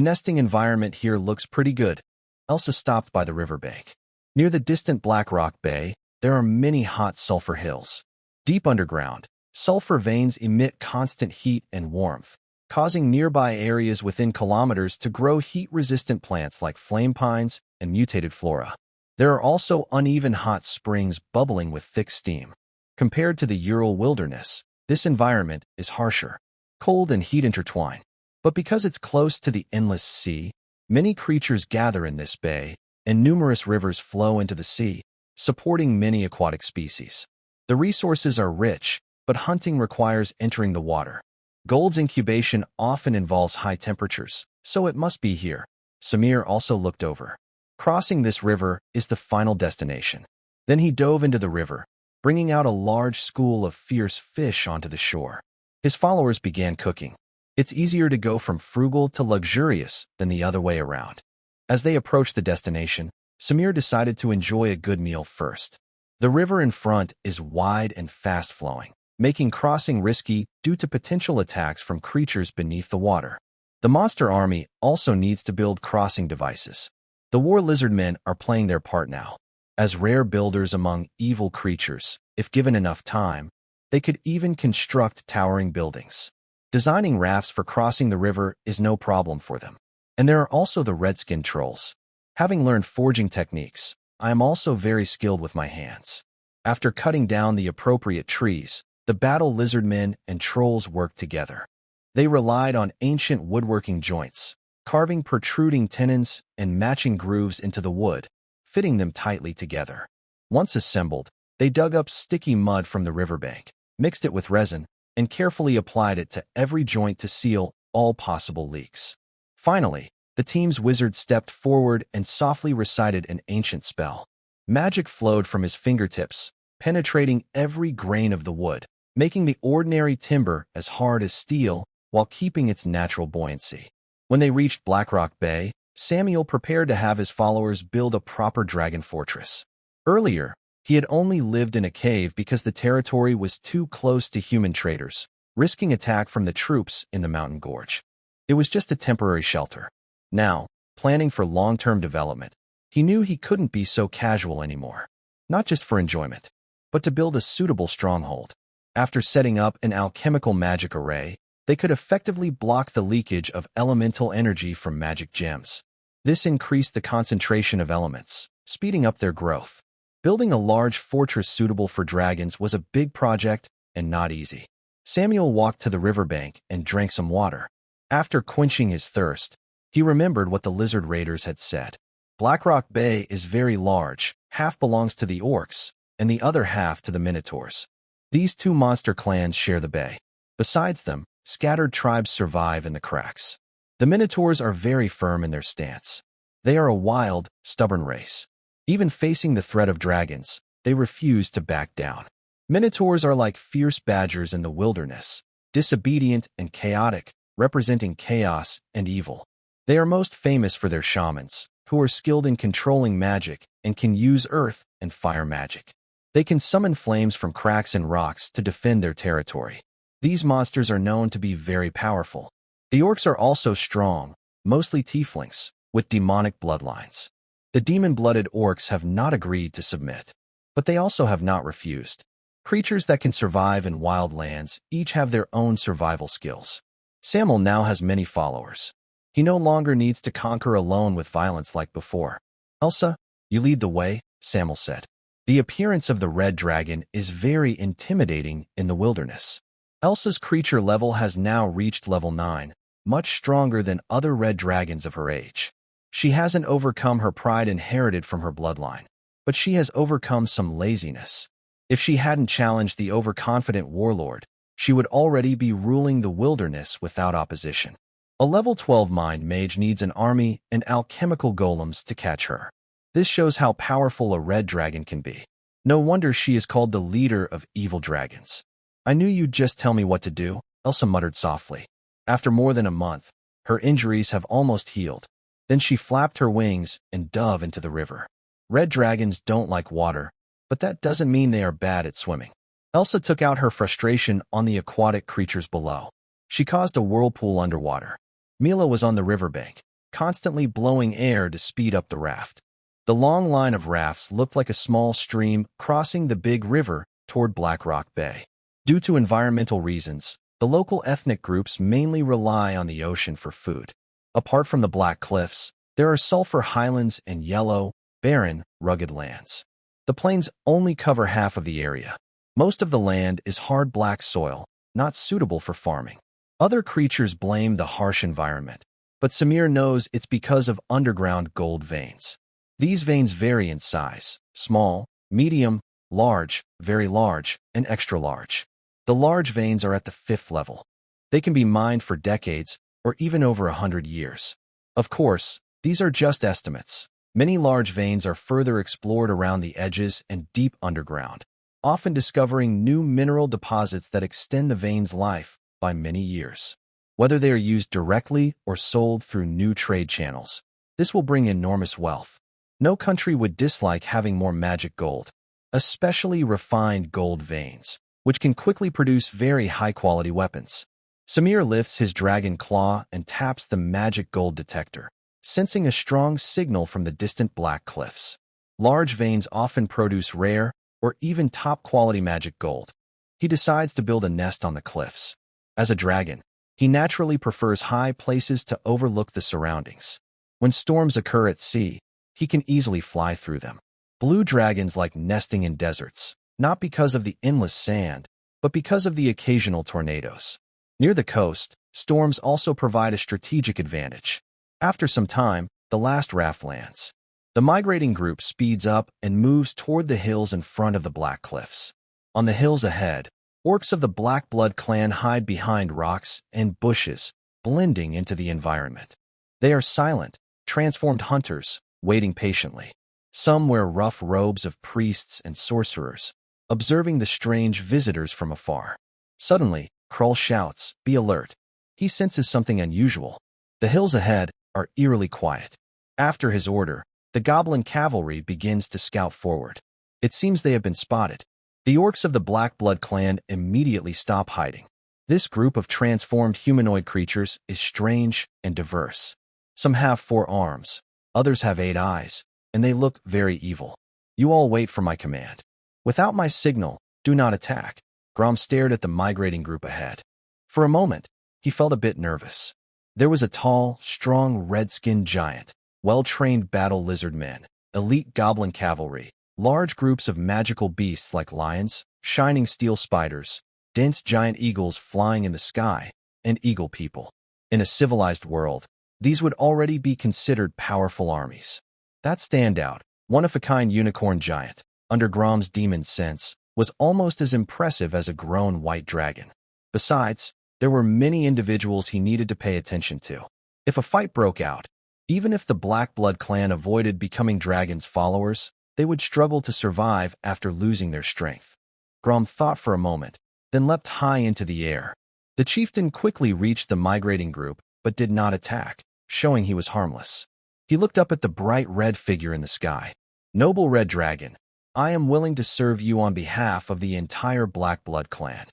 A: nesting environment here looks pretty good. Elsa stopped by the riverbank. Near the distant Black Rock Bay, there are many hot sulfur hills. Deep underground, sulfur veins emit constant heat and warmth, causing nearby areas within kilometers to grow heat-resistant plants like flame pines and mutated flora. There are also uneven hot springs bubbling with thick steam. Compared to the Ural wilderness, this environment is harsher. Cold and heat intertwine. But because it's close to the endless sea, many creatures gather in this bay, and numerous rivers flow into the sea, supporting many aquatic species. The resources are rich, but hunting requires entering the water. Gold's incubation often involves high temperatures, so it must be here. Samir also looked over. Crossing this river is the final destination. Then he dove into the river, bringing out a large school of fierce fish onto the shore. His followers began cooking. It's easier to go from frugal to luxurious than the other way around. As they approached the destination, Samir decided to enjoy a good meal first. The river in front is wide and fast-flowing, making crossing risky due to potential attacks from creatures beneath the water. The monster army also needs to build crossing devices. The war lizard men are playing their part now. As rare builders among evil creatures, if given enough time, they could even construct towering buildings. Designing rafts for crossing the river is no problem for them. And there are also the redskin trolls. Having learned forging techniques, I am also very skilled with my hands. After cutting down the appropriate trees, the battle lizard men and trolls worked together. They relied on ancient woodworking joints, carving protruding tenons and matching grooves into the wood, fitting them tightly together. Once assembled, they dug up sticky mud from the riverbank, mixed it with resin, and carefully applied it to every joint to seal all possible leaks. Finally, the team's wizard stepped forward and softly recited an ancient spell. Magic flowed from his fingertips, penetrating every grain of the wood, making the ordinary timber as hard as steel while keeping its natural buoyancy. When they reached Blackrock Bay, Samuel prepared to have his followers build a proper dragon fortress. Earlier, he had only lived in a cave because the territory was too close to human traders, risking attack from the troops in the mountain gorge. It was just a temporary shelter. Now, planning for long-term development, he knew he couldn't be so casual anymore. Not just for enjoyment, but to build a suitable stronghold. After setting up an alchemical magic array, they could effectively block the leakage of elemental energy from magic gems. This increased the concentration of elements, speeding up their growth. Building a large fortress suitable for dragons was a big project and not easy. Samuel walked to the riverbank and drank some water. After quenching his thirst, he remembered what the lizard raiders had said. Blackrock Bay is very large, half belongs to the orcs, and the other half to the minotaurs. These two monster clans share the bay. Besides them, scattered tribes survive in the cracks. The minotaurs are very firm in their stance. They are a wild, stubborn race. Even facing the threat of dragons, they refuse to back down. Minotaurs are like fierce badgers in the wilderness, disobedient and chaotic, representing chaos and evil. They are most famous for their shamans, who are skilled in controlling magic and can use earth and fire magic. They can summon flames from cracks in rocks to defend their territory. These monsters are known to be very powerful. The orcs are also strong, mostly tieflings, with demonic bloodlines. The demon-blooded orcs have not agreed to submit, but they also have not refused. Creatures that can survive in wild lands each have their own survival skills. Samuel now has many followers. He no longer needs to conquer alone with violence like before. Elsa, you lead the way, Samuel said. The appearance of the red dragon is very intimidating in the wilderness. Elsa's creature level has now reached level 9, much stronger than other red dragons of her age. She hasn't overcome her pride inherited from her bloodline, but she has overcome some laziness. If she hadn't challenged the overconfident warlord, she would already be ruling the wilderness without opposition. A level 12 mind mage needs an army and alchemical golems to catch her. This shows how powerful a red dragon can be. No wonder she is called the leader of evil dragons. I knew you'd just tell me what to do, Elsa muttered softly. After more than a month, her injuries have almost healed. Then she flapped her wings and dove into the river. Red dragons don't like water, but that doesn't mean they are bad at swimming. Elsa took out her frustration on the aquatic creatures below. She caused a whirlpool underwater. Mila was on the riverbank, constantly blowing air to speed up the raft. The long line of rafts looked like a small stream crossing the big river toward Blackrock Bay. Due to environmental reasons, the local ethnic groups mainly rely on the ocean for food. Apart from the Black Cliffs, there are sulfur highlands and yellow, barren, rugged lands. The plains only cover half of the area. Most of the land is hard black soil, not suitable for farming. Other creatures blame the harsh environment, but Samir knows it's because of underground gold veins. These veins vary in size: small, medium, large, very large, and extra large. The large veins are at the 5th level. They can be mined for decades or even over 100 years. Of course, these are just estimates. Many large veins are further explored around the edges and deep underground, often discovering new mineral deposits that extend the vein's life by many years. whether they are used directly or sold through new trade channels. This will bring enormous wealth. No country would dislike having more magic gold, especially refined gold veins, which can quickly produce very high-quality weapons. Samir lifts his dragon claw and taps the magic gold detector, sensing a strong signal from the distant black cliffs. Large veins often produce rare or even top-quality magic gold. He decides to build a nest on the cliffs. As a dragon, he naturally prefers high places to overlook the surroundings. When storms occur at sea, he can easily fly through them. Blue dragons like nesting in deserts, not because of the endless sand, but because of the occasional tornadoes. Near the coast, storms also provide a strategic advantage. After some time, the last raft lands. The migrating group speeds up and moves toward the hills in front of the Black Cliffs. On the hills ahead, orcs of the Black Blood clan hide behind rocks and bushes, blending into the environment. They are silent, transformed hunters, waiting patiently. Some wear rough robes of priests and sorcerers, observing the strange visitors from afar. Suddenly, Krull shouts, "Be alert." He senses something unusual. The hills ahead are eerily quiet. After his order, the goblin cavalry begins to scout forward. It seems they have been spotted. The orcs of the Black Blood clan immediately stop hiding. This group of transformed humanoid creatures is strange and diverse. Some have 4 arms, others have 8 eyes, and they look very evil. You all wait for my command. Without my signal, do not attack. Grom stared at the migrating group ahead. For a moment, he felt a bit nervous. There was a tall, strong, red-skinned giant, well-trained battle lizard men, elite goblin cavalry, large groups of magical beasts like lions, shining steel spiders, dense giant eagles flying in the sky, and eagle people. In a civilized world, these would already be considered powerful armies. That standout, one-of-a-kind unicorn giant, under Grom's demon sense, was almost as impressive as a grown white dragon. Besides, there were many individuals he needed to pay attention to. If a fight broke out, even if the Black Blood clan avoided becoming dragons' followers, they would struggle to survive after losing their strength. Grom thought for a moment, then leapt high into the air. The chieftain quickly reached the migrating group, but did not attack, showing he was harmless. He looked up at the bright red figure in the sky. "Noble Red Dragon, I am willing to serve you on behalf of the entire Black Blood clan."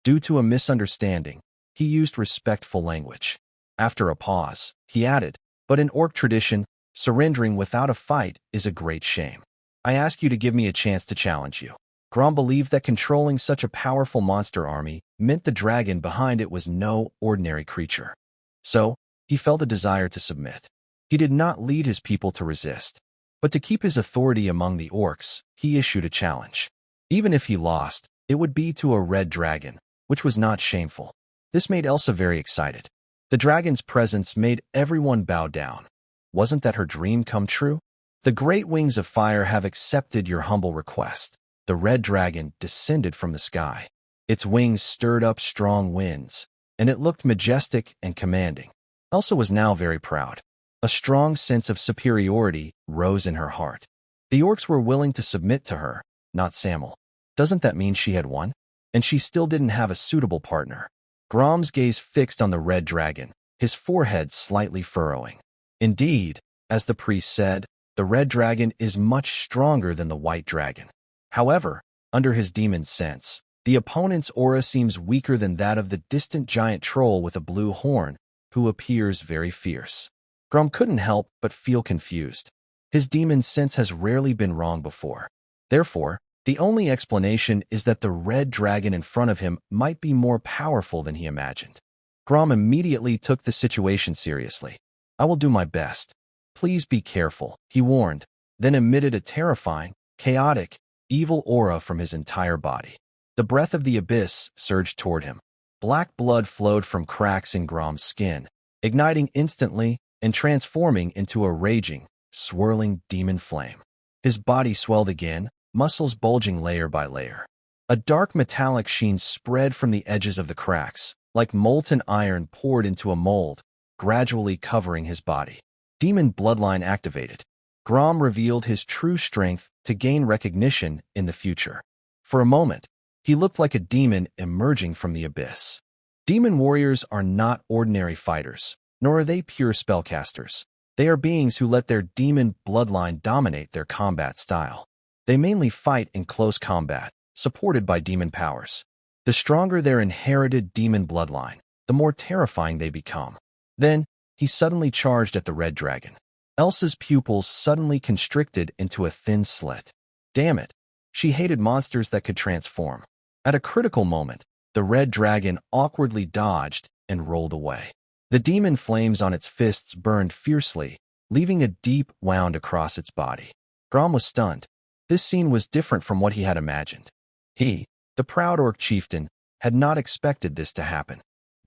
A: Due to a misunderstanding, he used respectful language. After a pause, he added, "But in orc tradition, surrendering without a fight is a great shame. I ask you to give me a chance to challenge you." Grom believed that controlling such a powerful monster army meant the dragon behind it was no ordinary creature. So, he felt a desire to submit. He did not lead his people to resist, but to keep his authority among the orcs, he issued a challenge. Even if he lost, it would be to a red dragon, which was not shameful. This made Elsa very excited. The dragon's presence made everyone bow down. Wasn't that her dream come true? "The great wings of fire have accepted your humble request." The red dragon descended from the sky. Its wings stirred up strong winds, and it looked majestic and commanding. Elsa was now very proud. A strong sense of superiority rose in her heart. The orcs were willing to submit to her, not Samuel. Doesn't that mean she had won? And she still didn't have a suitable partner. Grom's gaze fixed on the red dragon, his forehead slightly furrowing. Indeed, as the priest said, the red dragon is much stronger than the white dragon. However, under his demon sense, the opponent's aura seems weaker than that of the distant giant troll with a blue horn, who appears very fierce. Grom couldn't help but feel confused. His demon sense has rarely been wrong before. Therefore, the only explanation is that the red dragon in front of him might be more powerful than he imagined. Grom immediately took the situation seriously. "I will do my best. Please be careful," he warned, then emitted a terrifying, chaotic, evil aura from his entire body. The breath of the abyss surged toward him. Black blood flowed from cracks in Grom's skin, igniting instantly and transforming into a raging, swirling demon flame. His body swelled again, muscles bulging layer by layer. A dark metallic sheen spread from the edges of the cracks, like molten iron poured into a mold, gradually covering his body. Demon bloodline activated. Grom revealed his true strength to gain recognition in the future. For a moment, he looked like a demon emerging from the abyss. Demon warriors are not ordinary fighters, nor are they pure spellcasters. They are beings who let their demon bloodline dominate their combat style. They mainly fight in close combat, supported by demon powers. The stronger their inherited demon bloodline, the more terrifying they become. Then, he suddenly charged at the red dragon. Elsa's pupils suddenly constricted into a thin slit. Damn it! She hated monsters that could transform. At a critical moment, the red dragon awkwardly dodged and rolled away. The demon flames on its fists burned fiercely, leaving a deep wound across its body. Grom was stunned. This scene was different from what he had imagined. He, the proud orc chieftain, had not expected this to happen.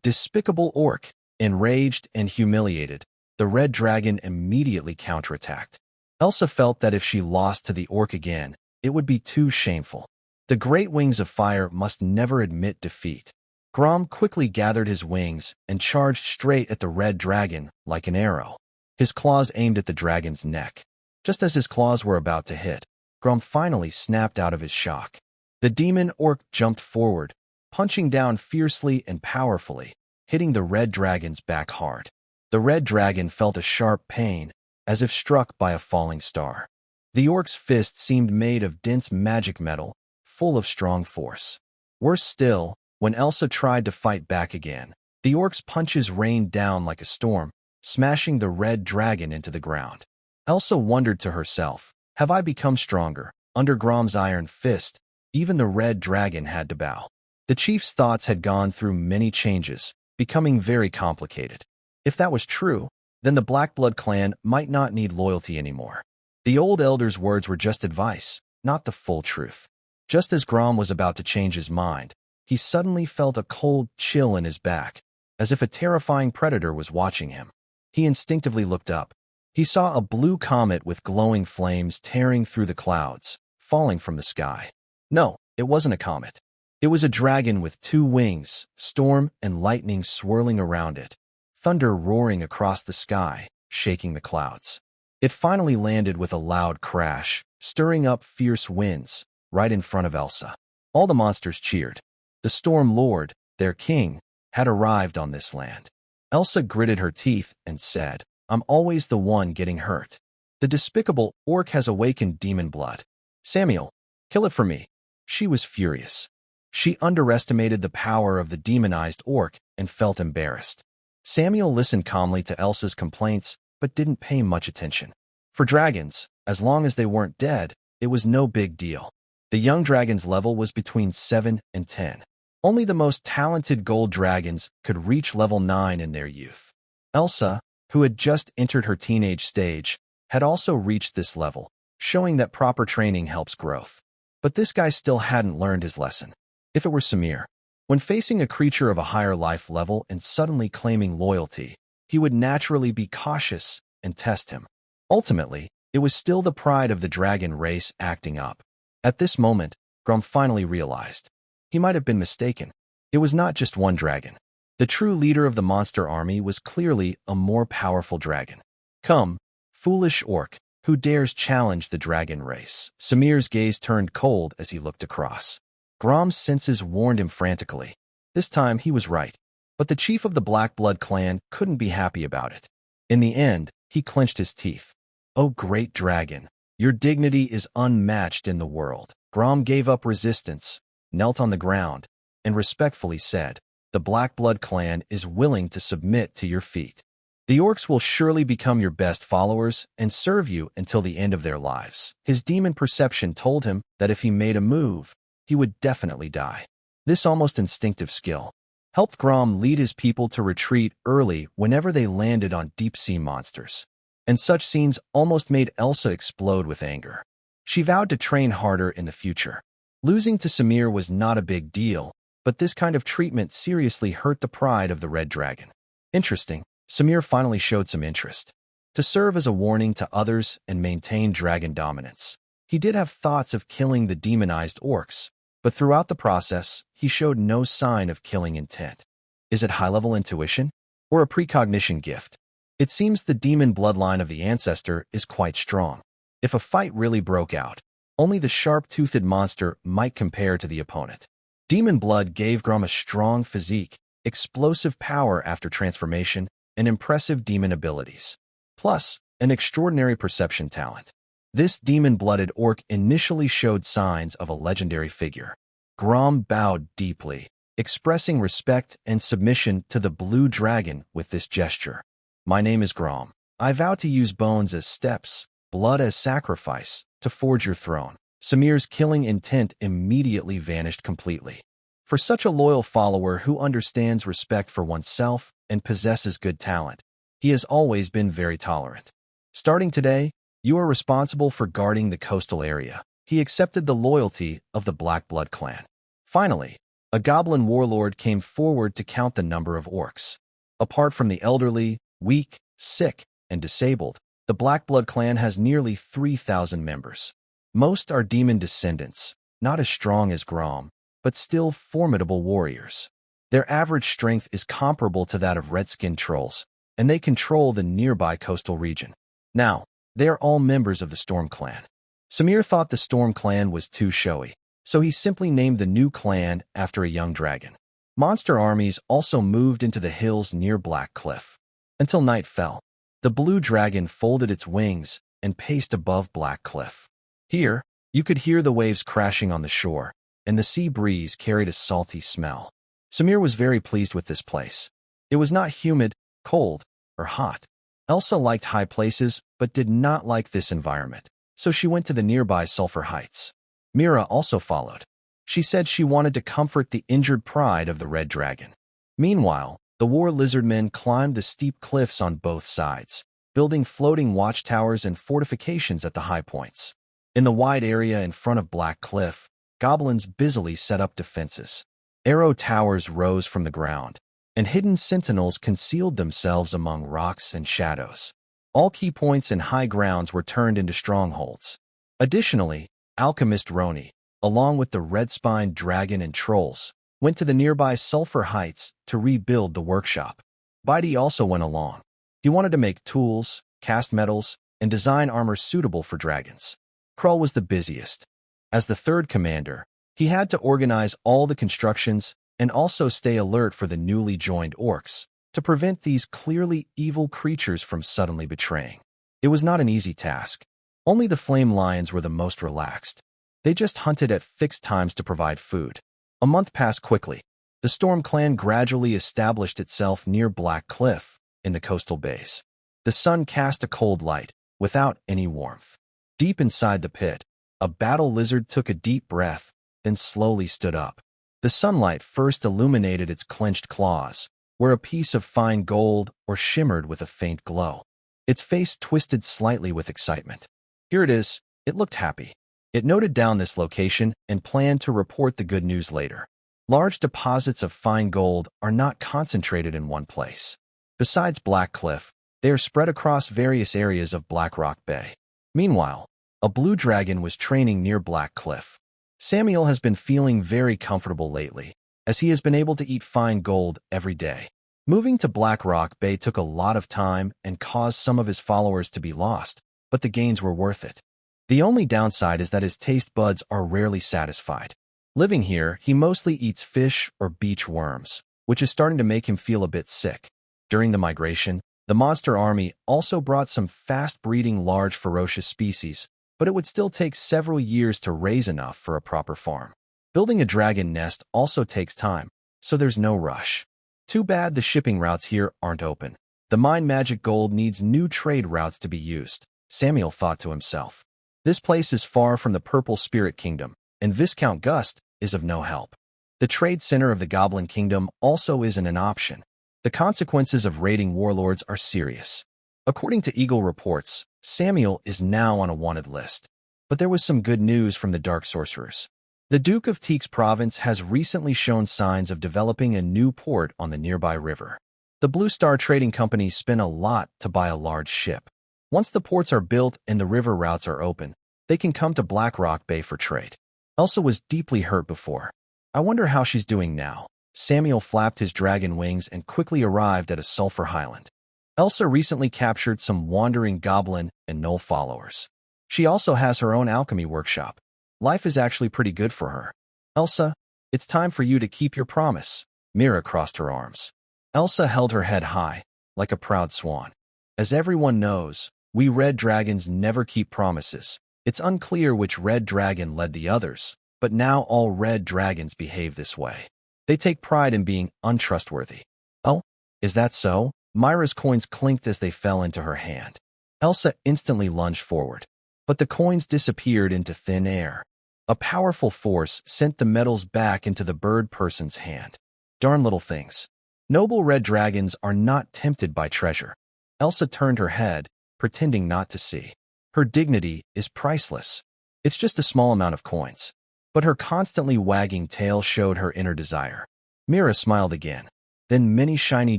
A: Despicable orc! Enraged and humiliated, the red dragon immediately counterattacked. Elsa felt that if she lost to the orc again, it would be too shameful. The great wings of fire must never admit defeat. Grom quickly gathered his wings and charged straight at the red dragon like an arrow. His claws aimed at the dragon's neck. Just as his claws were about to hit, Grom finally snapped out of his shock. The demon orc jumped forward, punching down fiercely and powerfully, hitting the red dragon's back hard. The red dragon felt a sharp pain, as if struck by a falling star. The orc's fist seemed made of dense magic metal, full of strong force. Worse still, when Elsa tried to fight back again, the orc's punches rained down like a storm, smashing the red dragon into the ground. Elsa wondered to herself, have I become stronger? Under Grom's iron fist, even the red dragon had to bow. The chief's thoughts had gone through many changes, becoming very complicated. If that was true, then the Blackblood clan might not need loyalty anymore. The old elder's words were just advice, not the full truth. Just as Grom was about to change his mind, he suddenly felt a cold chill in his back, as if a terrifying predator was watching him. He instinctively looked up. He saw a blue comet with glowing flames tearing through the clouds, falling from the sky. No, it wasn't a comet. It was a dragon with two wings, storm and lightning swirling around it, thunder roaring across the sky, shaking the clouds. It finally landed with a loud crash, stirring up fierce winds, right in front of Elsa. All the monsters cheered. The Storm Lord, their king, had arrived on this land. Elsa gritted her teeth and said, I'm always the one getting hurt. The despicable orc has awakened demon blood. Samuel, kill it for me. She was furious. She underestimated the power of the demonized orc and felt embarrassed. Samuel listened calmly to Elsa's complaints, but didn't pay much attention. For dragons, as long as they weren't dead, it was no big deal. The young dragon's level was between 7 and 10. Only the most talented gold dragons could reach level 9 in their youth. Elsa, who had just entered her teenage stage, had also reached this level, showing that proper training helps growth. But this guy still hadn't learned his lesson. If it were Samir, when facing a creature of a higher life level and suddenly claiming loyalty, he would naturally be cautious and test him. Ultimately, it was still the pride of the dragon race acting up. At this moment, Grom finally realized. He might have been mistaken. It was not just one dragon. The true leader of the monster army was clearly a more powerful dragon. Come, foolish orc, who dares challenge the dragon race? Samir's gaze turned cold as he looked across. Grom's senses warned him frantically. This time he was right. But the chief of the Blackblood clan couldn't be happy about it. In the end, he clenched his teeth. "O great dragon, your dignity is unmatched in the world." Grom gave up resistance, knelt on the ground, and respectfully said, "The Blackblood clan is willing to submit to your feet. The orcs will surely become your best followers and serve you until the end of their lives." His demon perception told him that if he made a move, he would definitely die. This almost instinctive skill helped Grom lead his people to retreat early whenever they landed on deep-sea monsters. And such scenes almost made Elsa explode with anger. She vowed to train harder in the future. Losing to Samir was not a big deal, but this kind of treatment seriously hurt the pride of the Red Dragon. Interesting, Samir finally showed some interest. To serve as a warning to others and maintain dragon dominance. He did have thoughts of killing the demonized orcs, but throughout the process, he showed no sign of killing intent. Is it high-level intuition? Or a precognition gift? It seems the demon bloodline of the ancestor is quite strong. If a fight really broke out, only the sharp-toothed monster might compare to the opponent. Demon blood gave Grom a strong physique, explosive power after transformation, and impressive demon abilities. Plus, an extraordinary perception talent. This demon-blooded orc initially showed signs of a legendary figure. Grom bowed deeply, expressing respect and submission to the blue dragon with this gesture. My name is Grom. I vow to use bones as steps, blood as sacrifice, to forge your throne. Samir's killing intent immediately vanished completely. For such a loyal follower who understands respect for oneself and possesses good talent, he has always been very tolerant. Starting today, you are responsible for guarding the coastal area. He accepted the loyalty of the Black Blood clan. Finally, a goblin warlord came forward to count the number of orcs. Apart from the elderly, weak, sick, and disabled, the Black Blood clan has nearly 3,000 members. Most are demon descendants, not as strong as Grom, but still formidable warriors. Their average strength is comparable to that of red-skinned trolls, and they control the nearby coastal region. Now, they are all members of the Storm Clan. Samir thought the Storm Clan was too showy, so he simply named the new clan after a young dragon. Monster armies also moved into the hills near Black Cliff. Until night fell, the blue dragon folded its wings and paced above Black Cliff. Here, you could hear the waves crashing on the shore, and the sea breeze carried a salty smell. Samir was very pleased with this place. It was not humid, cold, or hot. Elsa liked high places, but did not like this environment, so she went to the nearby Sulphur Heights. Mira also followed. She said she wanted to comfort the injured pride of the Red Dragon. Meanwhile, the war lizardmen climbed the steep cliffs on both sides, building floating watchtowers and fortifications at the high points. In the wide area in front of Black Cliff, goblins busily set up defenses. Arrow towers rose from the ground, and hidden sentinels concealed themselves among rocks and shadows. All key points and high grounds were turned into strongholds. Additionally, Alchemist Roni, along with the red-spined dragon and trolls, went to the nearby Sulphur Heights to rebuild the workshop. Bidey also went along. He wanted to make tools, cast metals, and design armor suitable for dragons. Krull was the busiest. As the third commander, he had to organize all the constructions and also stay alert for the newly joined orcs to prevent these clearly evil creatures from suddenly betraying. It was not an easy task. Only the flame lions were the most relaxed. They just hunted at fixed times to provide food. A month passed quickly. The Storm Clan gradually established itself near Black Cliff in the coastal bays. The sun cast a cold light, without any warmth. Deep inside the pit, a battle lizard took a deep breath, then slowly stood up. The sunlight first illuminated its clenched claws, where a piece of fine gold or shimmered with a faint glow. Its face twisted slightly with excitement. Here it is. It looked happy. It noted down this location and planned to report the good news later. Large deposits of fine gold are not concentrated in one place. Besides Black Cliff, they are spread across various areas of Black Rock Bay. Meanwhile, a blue dragon was training near Black Cliff. Samuel has been feeling very comfortable lately, as he has been able to eat fine gold every day. Moving to Black Rock Bay took a lot of time and caused some of his followers to be lost, but the gains were worth it. The only downside is that his taste buds are rarely satisfied. Living here, he mostly eats fish or beach worms, which is starting to make him feel a bit sick. During the migration, the monster army also brought some fast-breeding large ferocious species, but it would still take several years to raise enough for a proper farm. Building a dragon nest also takes time, so there's no rush. Too bad the shipping routes here aren't open. The mine magic gold needs new trade routes to be used, Samuel thought to himself. This place is far from the Purple Spirit Kingdom, and Viscount Gust is of no help. The trade center of the Goblin Kingdom also isn't an option. The consequences of raiding warlords are serious. According to Eagle reports, Samuel is now on a wanted list. But there was some good news from the Dark Sorcerers. The Duke of Teak's province has recently shown signs of developing a new port on the nearby river. The Blue Star Trading Company spent a lot to buy a large ship. Once the ports are built and the river routes are open, they can come to Black Rock Bay for trade. Elsa was deeply hurt before. I wonder how she's doing now. Samuel flapped his dragon wings and quickly arrived at a sulfur highland. Elsa recently captured some wandering goblin and gnoll followers. She also has her own alchemy workshop. Life is actually pretty good for her. Elsa, it's time for you to keep your promise. Mira crossed her arms. Elsa held her head high, like a proud swan. As everyone knows, we red dragons never keep promises. It's unclear which red dragon led the others, but now all red dragons behave this way. They take pride in being untrustworthy. Oh, is that so? Myra's coins clinked as they fell into her hand. Elsa instantly lunged forward, but the coins disappeared into thin air. A powerful force sent the metals back into the bird person's hand. Darn little things. Noble red dragons are not tempted by treasure. Elsa turned her head, pretending not to see. Her dignity is priceless. It's just a small amount of coins. But her constantly wagging tail showed her inner desire. Mira smiled again. Then many shiny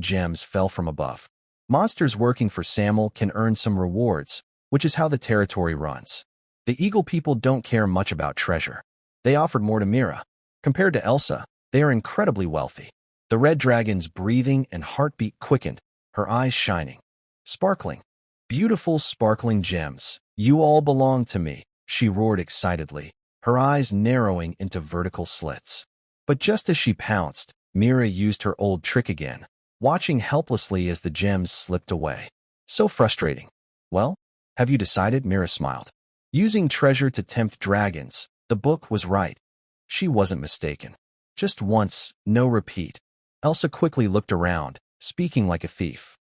A: gems fell from above. Monsters working for Samuel can earn some rewards, which is how the territory runs. The eagle people don't care much about treasure. They offered more to Mira. Compared to Elsa, they are incredibly wealthy. The red dragon's breathing and heartbeat quickened, her eyes shining. Sparkling. Beautiful sparkling gems. You all belong to me, she roared excitedly, her eyes narrowing into vertical slits. But just as she pounced, Mira used her old trick again, watching helplessly as the gems slipped away. So frustrating. Well, have you decided? Mira smiled. Using treasure to tempt dragons, the book was right. She wasn't mistaken. Just once, no repeat. Elsa quickly looked around, speaking like a thief.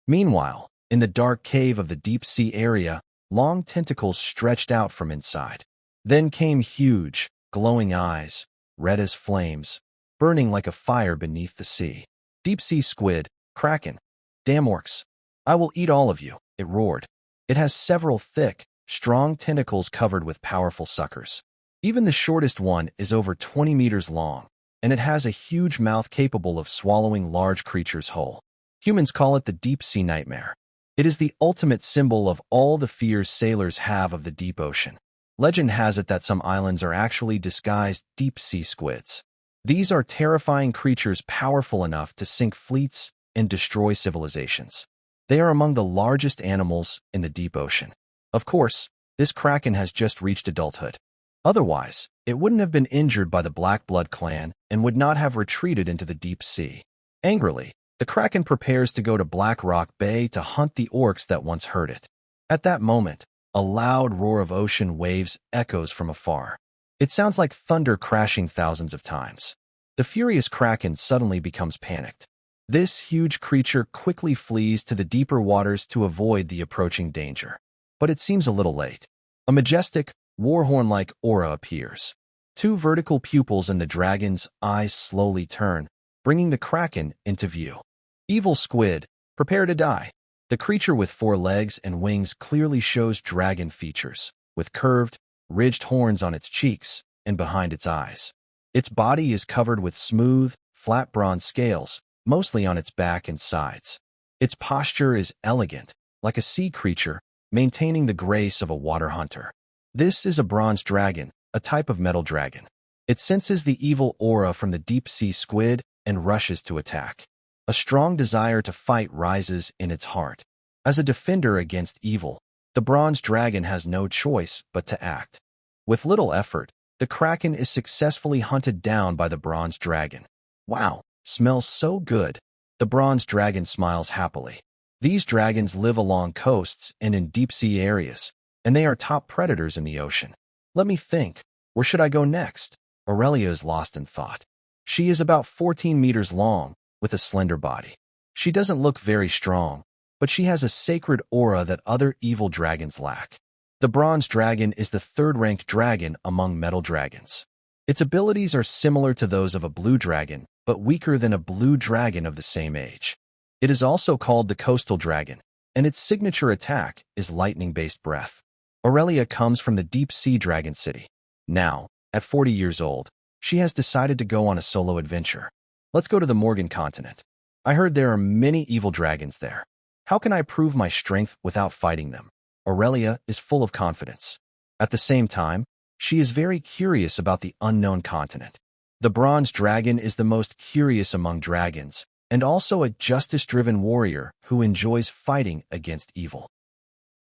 A: Meanwhile, in the dark cave of the deep-sea area, long tentacles stretched out from inside. Then came huge, glowing eyes, red as flames, burning like a fire beneath the sea. Deep-sea squid, kraken, damn orcs. I will eat all of you, it roared. It has several thick, strong tentacles covered with powerful suckers. Even the shortest one is over 20 meters long, and it has a huge mouth capable of swallowing large creatures whole. Humans call it the deep-sea nightmare. It is the ultimate symbol of all the fears sailors have of the deep ocean. Legend has it that some islands are actually disguised deep-sea squids. These are terrifying creatures powerful enough to sink fleets and destroy civilizations. They are among the largest animals in the deep ocean. Of course, this kraken has just reached adulthood. Otherwise, it wouldn't have been injured by the Black Blood clan and would not have retreated into the deep sea. Angrily, the kraken prepares to go to Black Rock Bay to hunt the orcs that once hurt it. At that moment, a loud roar of ocean waves echoes from afar. It sounds like thunder crashing thousands of times. The furious kraken suddenly becomes panicked. This huge creature quickly flees to the deeper waters to avoid the approaching danger. But it seems a little late. A majestic, warhorn-like aura appears. Two vertical pupils in the dragon's eyes slowly turn, bringing the kraken into view. Evil squid, prepare to die. The creature with 4 legs and wings clearly shows dragon features, with curved, ridged horns on its cheeks and behind its eyes. Its body is covered with smooth, flat bronze scales, mostly on its back and sides. Its posture is elegant, like a sea creature, maintaining the grace of a water hunter. This is a bronze dragon, a type of metal dragon. It senses the evil aura from the deep-sea squid and rushes to attack. A strong desire to fight rises in its heart. As a defender against evil, the bronze dragon has no choice but to act. With little effort, the kraken is successfully hunted down by the bronze dragon. Wow, smells so good. The bronze dragon smiles happily. These dragons live along coasts and in deep-sea areas, and they are top predators in the ocean. Let me think. Where should I go next? Aurelia is lost in thought. She is about 14 meters long, with a slender body. She doesn't look very strong, but she has a sacred aura that other evil dragons lack. The bronze dragon is the third-ranked dragon among metal dragons. Its abilities are similar to those of a blue dragon, but weaker than a blue dragon of the same age. It is also called the coastal dragon, and its signature attack is lightning-based breath. Aurelia comes from the deep-sea dragon city. Now, at 40 years old, she has decided to go on a solo adventure. Let's go to the Morgan continent. I heard there are many evil dragons there. How can I prove my strength without fighting them? Aurelia is full of confidence. At the same time, she is very curious about the unknown continent. The bronze dragon is the most curious among dragons, and also a justice-driven warrior who enjoys fighting against evil.